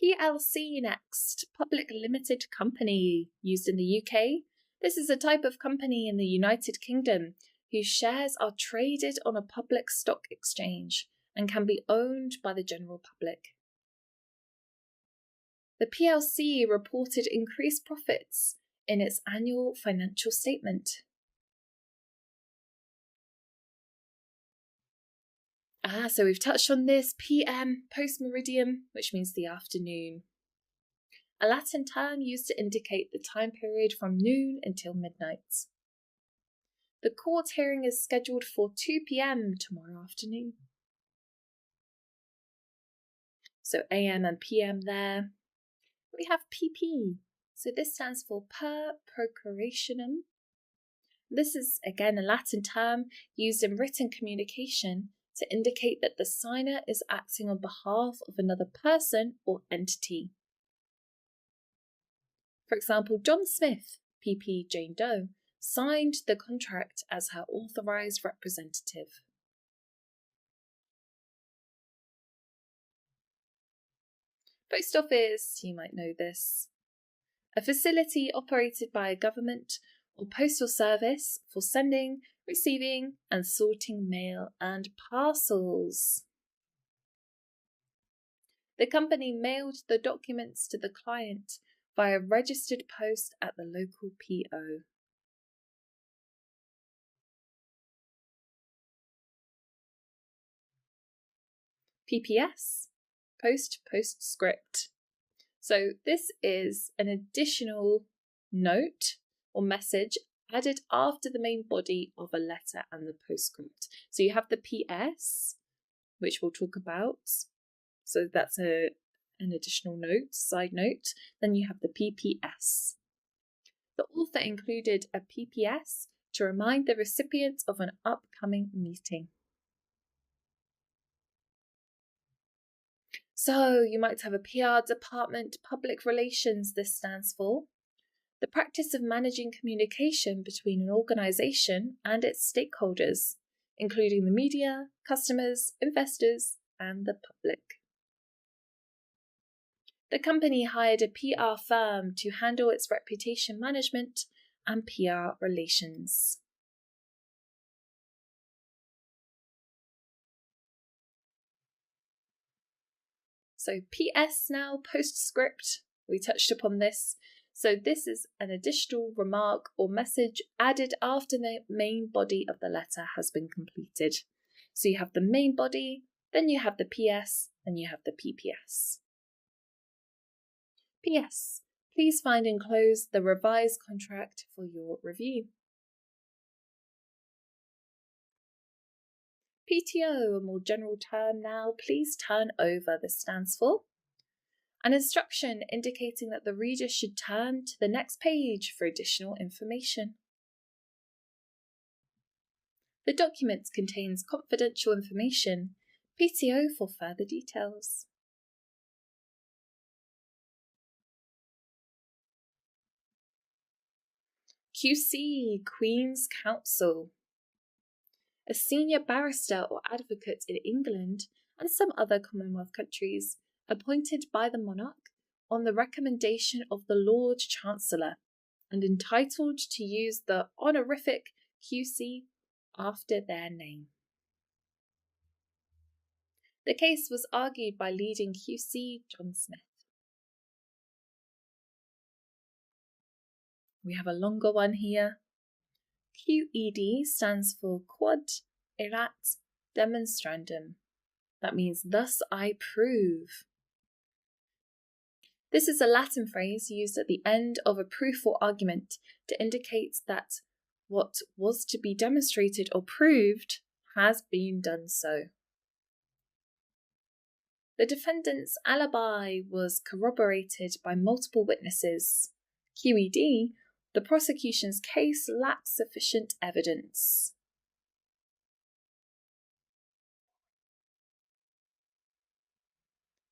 PLC next, Public Limited Company, used in the UK. This is a type of company in the United Kingdom whose shares are traded on a public stock exchange and can be owned by the general public. The PLC reported increased profits in its annual financial statement. So we've touched on this, PM, post-meridian, which means the afternoon. A Latin term used to indicate the time period from noon until midnight. The court hearing is scheduled for 2 p.m. tomorrow afternoon. So AM and PM there. We have PP. So this stands for per procurationem. This is again a Latin term used in written communication to indicate that the signer is acting on behalf of another person or entity. For example, John Smith, PP Jane Doe, signed the contract as her authorised representative. Post office, you might know this. A facility operated by a government or postal service for sending, receiving and sorting mail and parcels. The company mailed the documents to the client via registered post at the local PO. PPS, postscript. So this is an additional note or message added after the main body of a letter and the postscript. So you have the PS, which we'll talk about. So that's an additional note, side note. Then you have the PPS. The author included a PPS to remind the recipient of an upcoming meeting. So you might have a PR department, public relations, this stands for. The practice of managing communication between an organisation and its stakeholders, including the media, customers, investors, and the public. The company hired a PR firm to handle its reputation management and PR relations. So PS now, postscript, we touched upon this. So this is an additional remark or message added after the main body of the letter has been completed. So you have the main body, then you have the PS, and you have the PPS. PS. Please find enclosed the revised contract for your review. PTO, a more general term now, please turn over, this stands for. An instruction indicating that the reader should turn to the next page for additional information. The document contains confidential information. PTO for further details. QC, Queen's Counsel. A senior barrister or advocate in England and some other Commonwealth countries, appointed by the monarch on the recommendation of the Lord Chancellor and entitled to use the honorific QC after their name. The case was argued by leading QC John Smith. We have a longer one here. QED stands for Quod Erat Demonstrandum. That means, thus I prove. This is a Latin phrase used at the end of a proof or argument to indicate that what was to be demonstrated or proved has been done so. The defendant's alibi was corroborated by multiple witnesses. QED, the prosecution's case lacks sufficient evidence.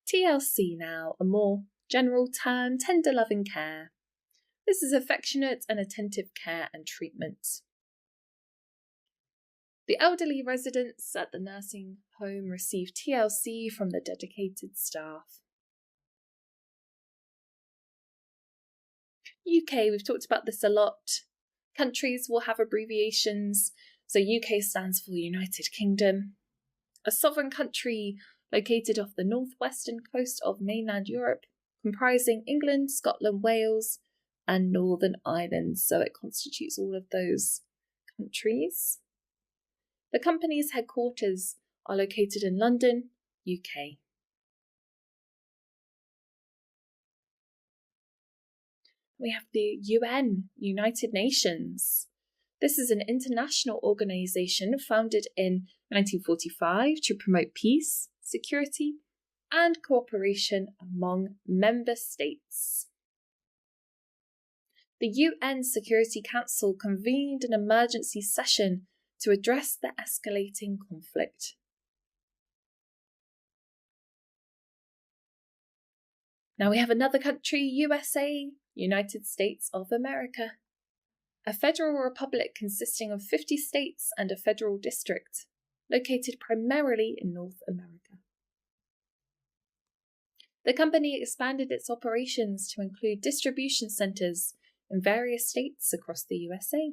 TLC now, a more general term, tender loving care. This is affectionate and attentive care and treatment. The elderly residents at the nursing home receive TLC from the dedicated staff. UK, we've talked about this a lot. Countries will have abbreviations. So UK stands for United Kingdom. A sovereign country located off the northwestern coast of mainland Europe, comprising England, Scotland, Wales, and Northern Ireland. So it constitutes all of those countries. The company's headquarters are located in London, UK. We have the UN, United Nations. This is an international organisation founded in 1945 to promote peace, security, and cooperation among member states. The UN Security Council convened an emergency session to address the escalating conflict. Now we have another country, USA, United States of America. A federal republic consisting of 50 states and a federal district, located primarily in North America. The company expanded its operations to include distribution centers in various states across the USA.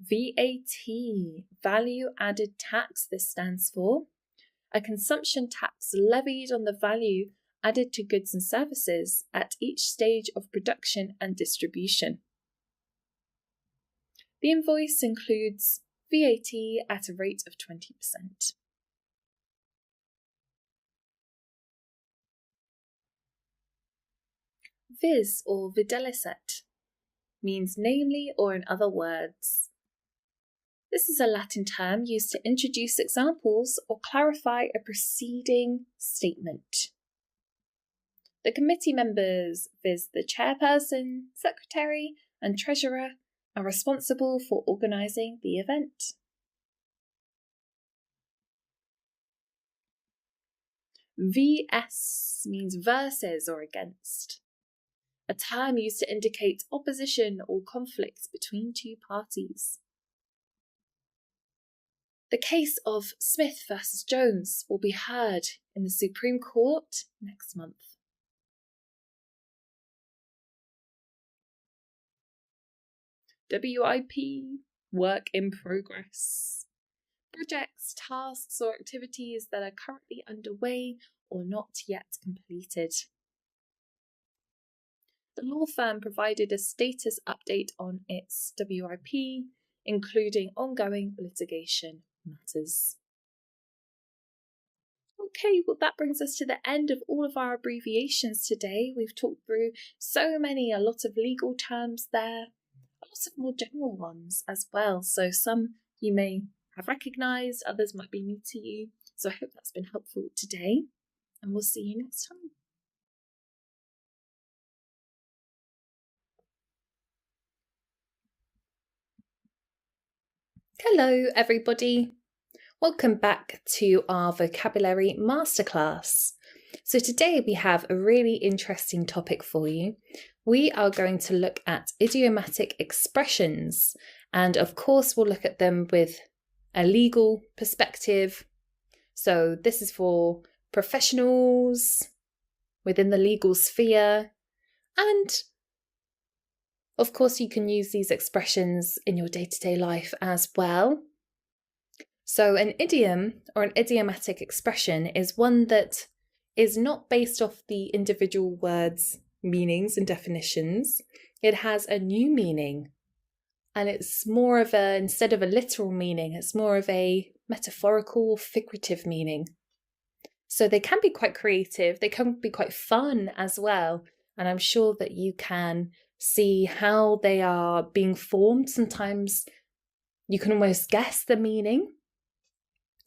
VAT, Value Added Tax, this stands for. A consumption tax levied on the value added to goods and services at each stage of production and distribution. The invoice includes VAT at a rate of 20%. Vis or videlicet means namely or in other words. This is a Latin term used to introduce examples or clarify a preceding statement. The committee members, viz. The chairperson, secretary, and treasurer, are responsible for organising the event. VS means versus or against, a term used to indicate opposition or conflict between two parties. The case of Smith versus Jones will be heard in the Supreme Court next month. WIP, work in progress. Projects, tasks, or activities that are currently underway or not yet completed. The law firm provided a status update on its WIP, including ongoing litigation matters. Okay, well that brings us to the end of all of our abbreviations today. We've talked through a lot of legal terms there, lots of more general ones as well. So some you may have recognised, others might be new to you. So I hope that's been helpful today, and we'll see you next time. Hello everybody, welcome back to our vocabulary masterclass. So today we have a really interesting topic for you. We are going to look at idiomatic expressions, and of course we'll look at them with a legal perspective. So this is for professionals within the legal sphere, and of course, you can use these expressions in your day-to-day life as well. So an idiom or an idiomatic expression is one that is not based off the individual words' meanings and definitions. It has a new meaning, and it's more of instead of a literal meaning, it's more of a metaphorical, figurative meaning. So they can be quite creative, they can be quite fun as well, and I'm sure that you can see how they are being formed. Sometimes you can almost guess the meaning.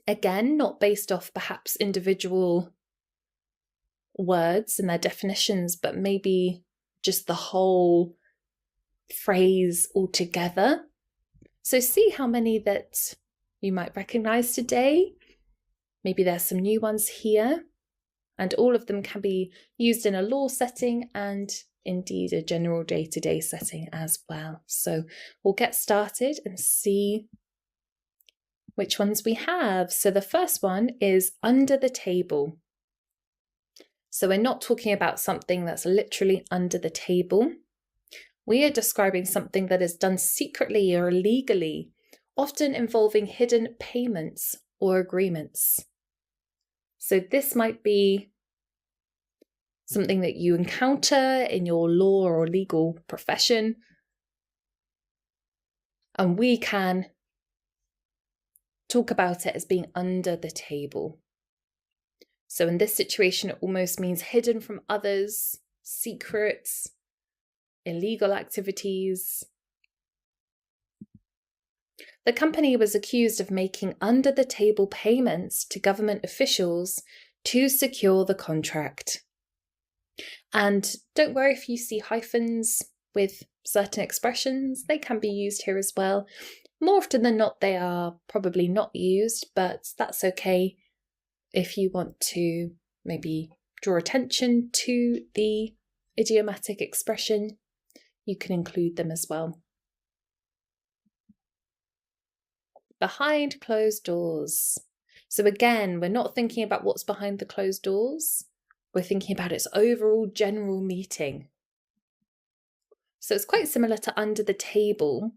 Again, not based off perhaps individual words and their definitions, but maybe just the whole phrase altogether. So see how many that you might recognise today. Maybe there's some new ones here, and all of them can be used in a law setting and indeed a general day-to-day setting as well. So we'll get started and see which ones we have. So the first one is under the table. So we're not talking about something that's literally under the table. We are describing something that is done secretly or illegally, often involving hidden payments or agreements. So this might be something that you encounter in your law or legal profession, and we can talk about it as being under the table. So in this situation, it almost means hidden from others, secrets, illegal activities. The company was accused of making under-the-table payments to government officials to secure the contract. And don't worry if you see hyphens with certain expressions, they can be used here as well. More often than not, they are probably not used, but that's okay. If you want to maybe draw attention to the idiomatic expression, you can include them as well. Behind closed doors. So again, we're not thinking about what's behind the closed doors. We're thinking about its overall general meeting. So it's quite similar to under the table,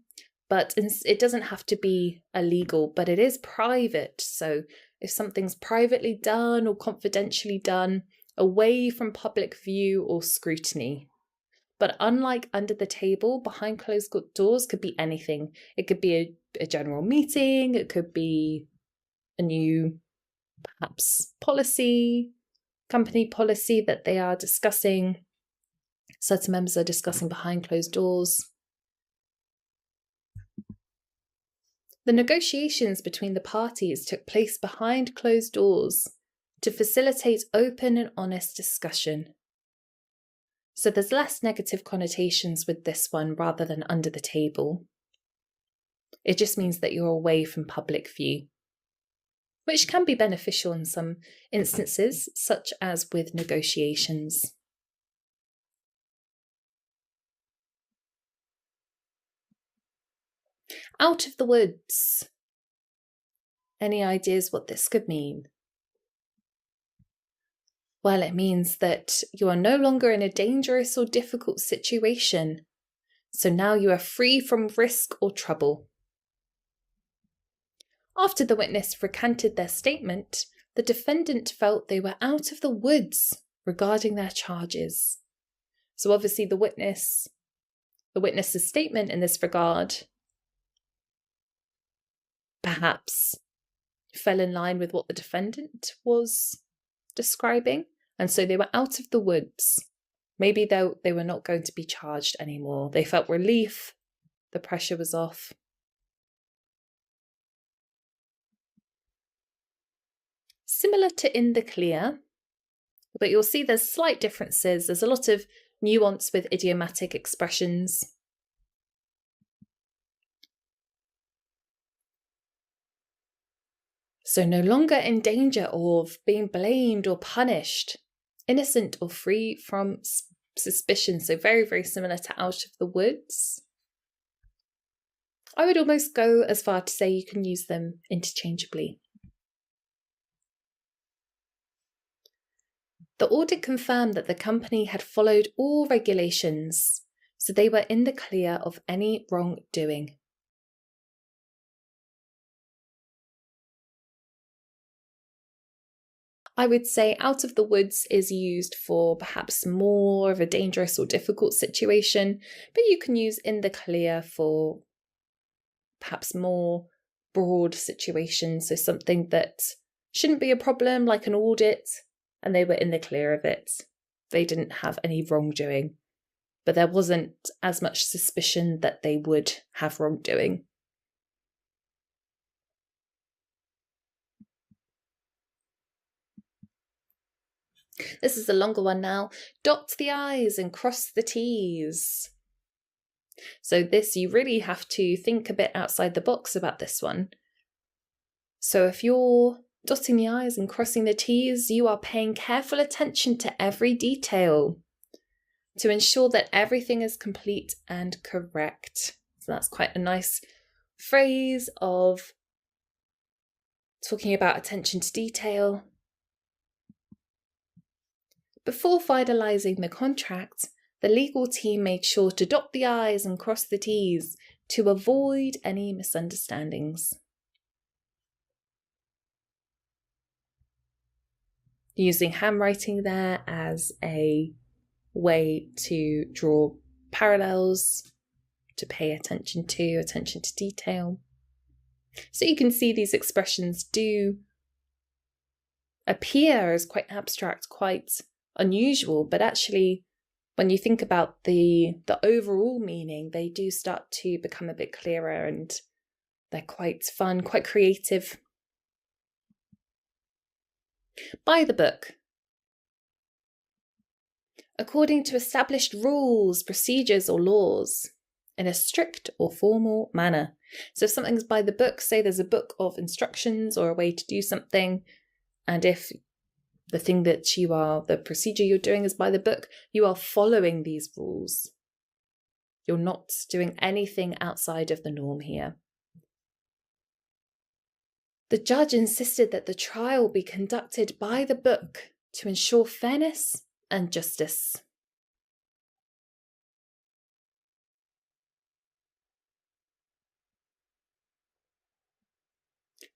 but it doesn't have to be illegal, but it is private. So if something's privately done or confidentially done, away from public view or scrutiny. But unlike under the table, behind closed doors could be anything. It could be a general meeting, it could be a new, perhaps, policy, company policy that they are discussing. Certain members are discussing behind closed doors. The negotiations between the parties took place behind closed doors to facilitate open and honest discussion. So there's less negative connotations with this one rather than under the table. It just means that you're away from public view. which can be beneficial in some instances, such as with negotiations. Out of the woods. Any ideas what this could mean? Well, it means that you are no longer in a dangerous or difficult situation. So now you are free from risk or trouble. After the witness recanted their statement, the defendant felt they were out of the woods regarding their charges. So obviously the witness's statement in this regard perhaps fell in line with what the defendant was describing, and so they were out of the woods. Maybe they were not going to be charged anymore. They felt relief, the pressure was off. Similar to in the clear, but you'll see there's slight differences. There's a lot of nuance with idiomatic expressions. So no longer in danger of being blamed or punished, innocent or free from suspicion. So very, very similar to out of the woods. I would almost go as far to say you can use them interchangeably. The audit confirmed that the company had followed all regulations, so they were in the clear of any wrongdoing. I would say out of the woods is used for perhaps more of a dangerous or difficult situation, but you can use in the clear for perhaps more broad situations. So something that shouldn't be a problem, like an audit, and they were in the clear of it. They didn't have any wrongdoing, but there wasn't as much suspicion that they would have wrongdoing. This is a longer one now. Dot the I's and cross the T's. So this, you really have to think a bit outside the box about this one. So if you're dotting the I's and crossing the T's, you are paying careful attention to every detail to ensure that everything is complete and correct. So that's quite a nice phrase of talking about attention to detail. Before finalising the contract, the legal team made sure to dot the I's and cross the T's to avoid any misunderstandings. Using handwriting there as a way to draw parallels, to pay attention to detail. So you can see these expressions do appear as quite abstract, quite unusual, but actually when you think about the overall meaning, they do start to become a bit clearer and they're quite fun, quite creative. By the book. According to established rules, procedures or laws, in a strict or formal manner. So if something's by the book, say there's a book of instructions or a way to do something, and if the procedure you're doing is by the book, you are following these rules. You're not doing anything outside of the norm here. The judge insisted that the trial be conducted by the book to ensure fairness and justice.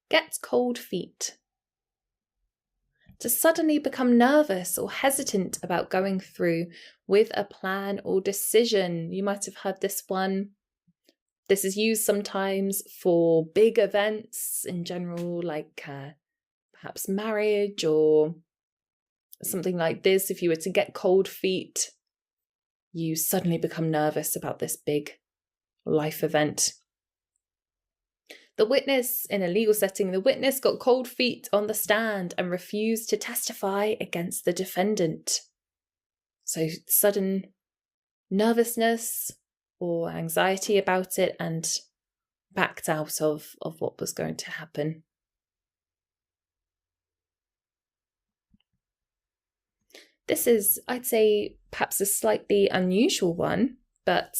Get cold feet. To suddenly become nervous or hesitant about going through with a plan or decision. You might have heard this one. This is used sometimes for big events in general, like perhaps marriage or something like this. If you were to get cold feet, you suddenly become nervous about this big life event. The witness, in a legal setting, the witness got cold feet on the stand and refused to testify against the defendant. So sudden nervousness or anxiety about it and backed out of what was going to happen. This is, I'd say, perhaps a slightly unusual one, but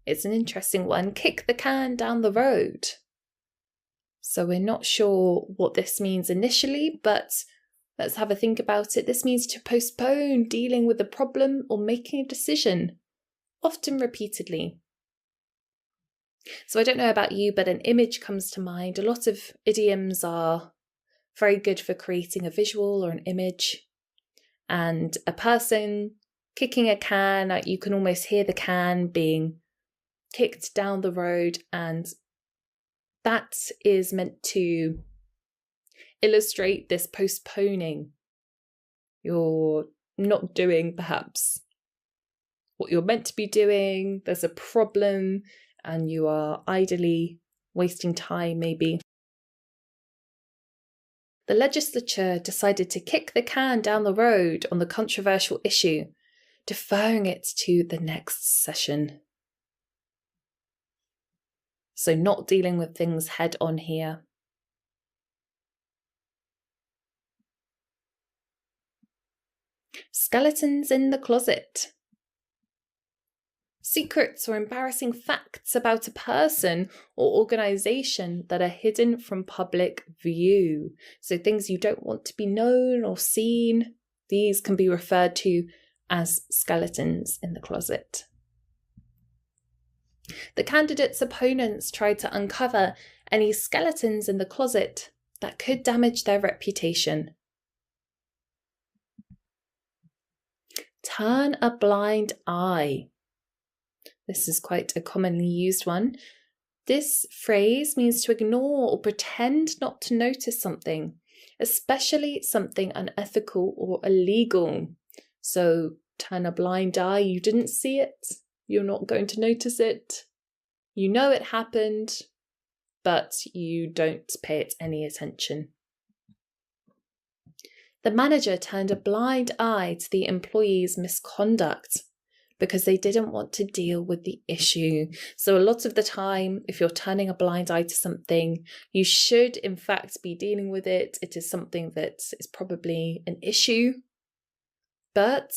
it's an interesting one. Kick the can down the road. So we're not sure what this means initially, but let's have a think about it. This means to postpone dealing with a problem or making a decision, often repeatedly. So I don't know about you, but an image comes to mind. A lot of idioms are very good for creating a visual or an image. And a person kicking a can, you can almost hear the can being kicked down the road, and that is meant to illustrate this postponing. You're not doing perhaps what you're meant to be doing. There's a problem and you are idly wasting time maybe. The legislature decided to kick the can down the road on the controversial issue, deferring it to the next session. So not dealing with things head on here. Skeletons in the closet. Secrets or embarrassing facts about a person or organisation that are hidden from public view. So things you don't want to be known or seen. These can be referred to as skeletons in the closet. The candidate's opponents tried to uncover any skeletons in the closet that could damage their reputation. Turn a blind eye. This is quite a commonly used one. This phrase means to ignore or pretend not to notice something, especially something unethical or illegal. So turn a blind eye, you didn't see it, you're not going to notice it. You know it happened, but you don't pay it any attention. The manager turned a blind eye to the employee's misconduct because they didn't want to deal with the issue. So a lot of the time, if you're turning a blind eye to something, you should in fact be dealing with it. It is something that is probably an issue, but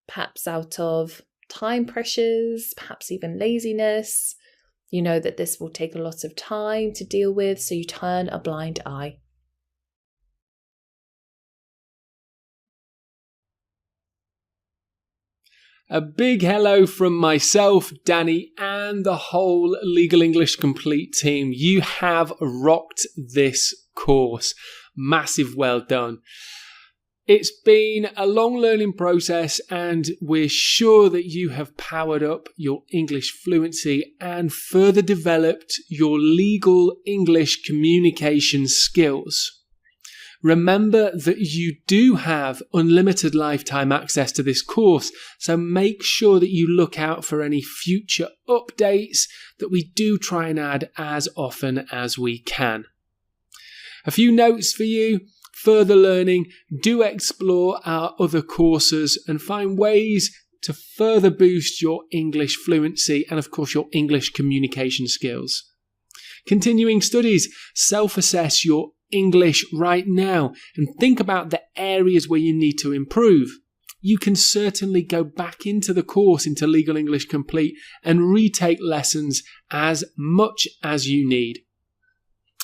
perhaps out of time pressures, perhaps even laziness, you know that this will take a lot of time to deal with, so you turn a blind eye. A big hello from myself, Danny, and the whole Legal English Complete team. You have rocked this course. Massive well done. It's been a long learning process, and we're sure that you have powered up your English fluency and further developed your legal English communication skills. Remember that you do have unlimited lifetime access to this course, so make sure that you look out for any future updates that we do try and add as often as we can. A few notes for you. Further learning, do explore our other courses and find ways to further boost your English fluency and, of course, your English communication skills. Continuing studies, self-assess your English right now and think about the areas where you need to improve. You can certainly go back into the course, into Legal English Complete, and retake lessons as much as you need.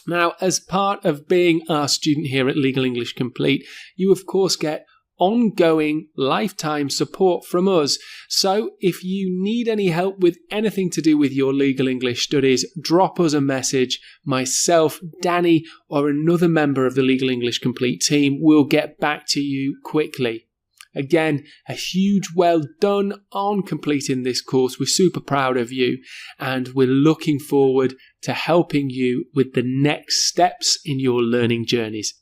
Now, as part of being our student here at Legal English Complete, you of course get ongoing lifetime support from us. So if you need any help with anything to do with your legal English studies, drop us a message. Myself, Danny, or another member of the Legal English Complete team will get back to you quickly. Again, a huge well done on completing this course. We're super proud of you, and we're looking forward to helping you with the next steps in your learning journeys.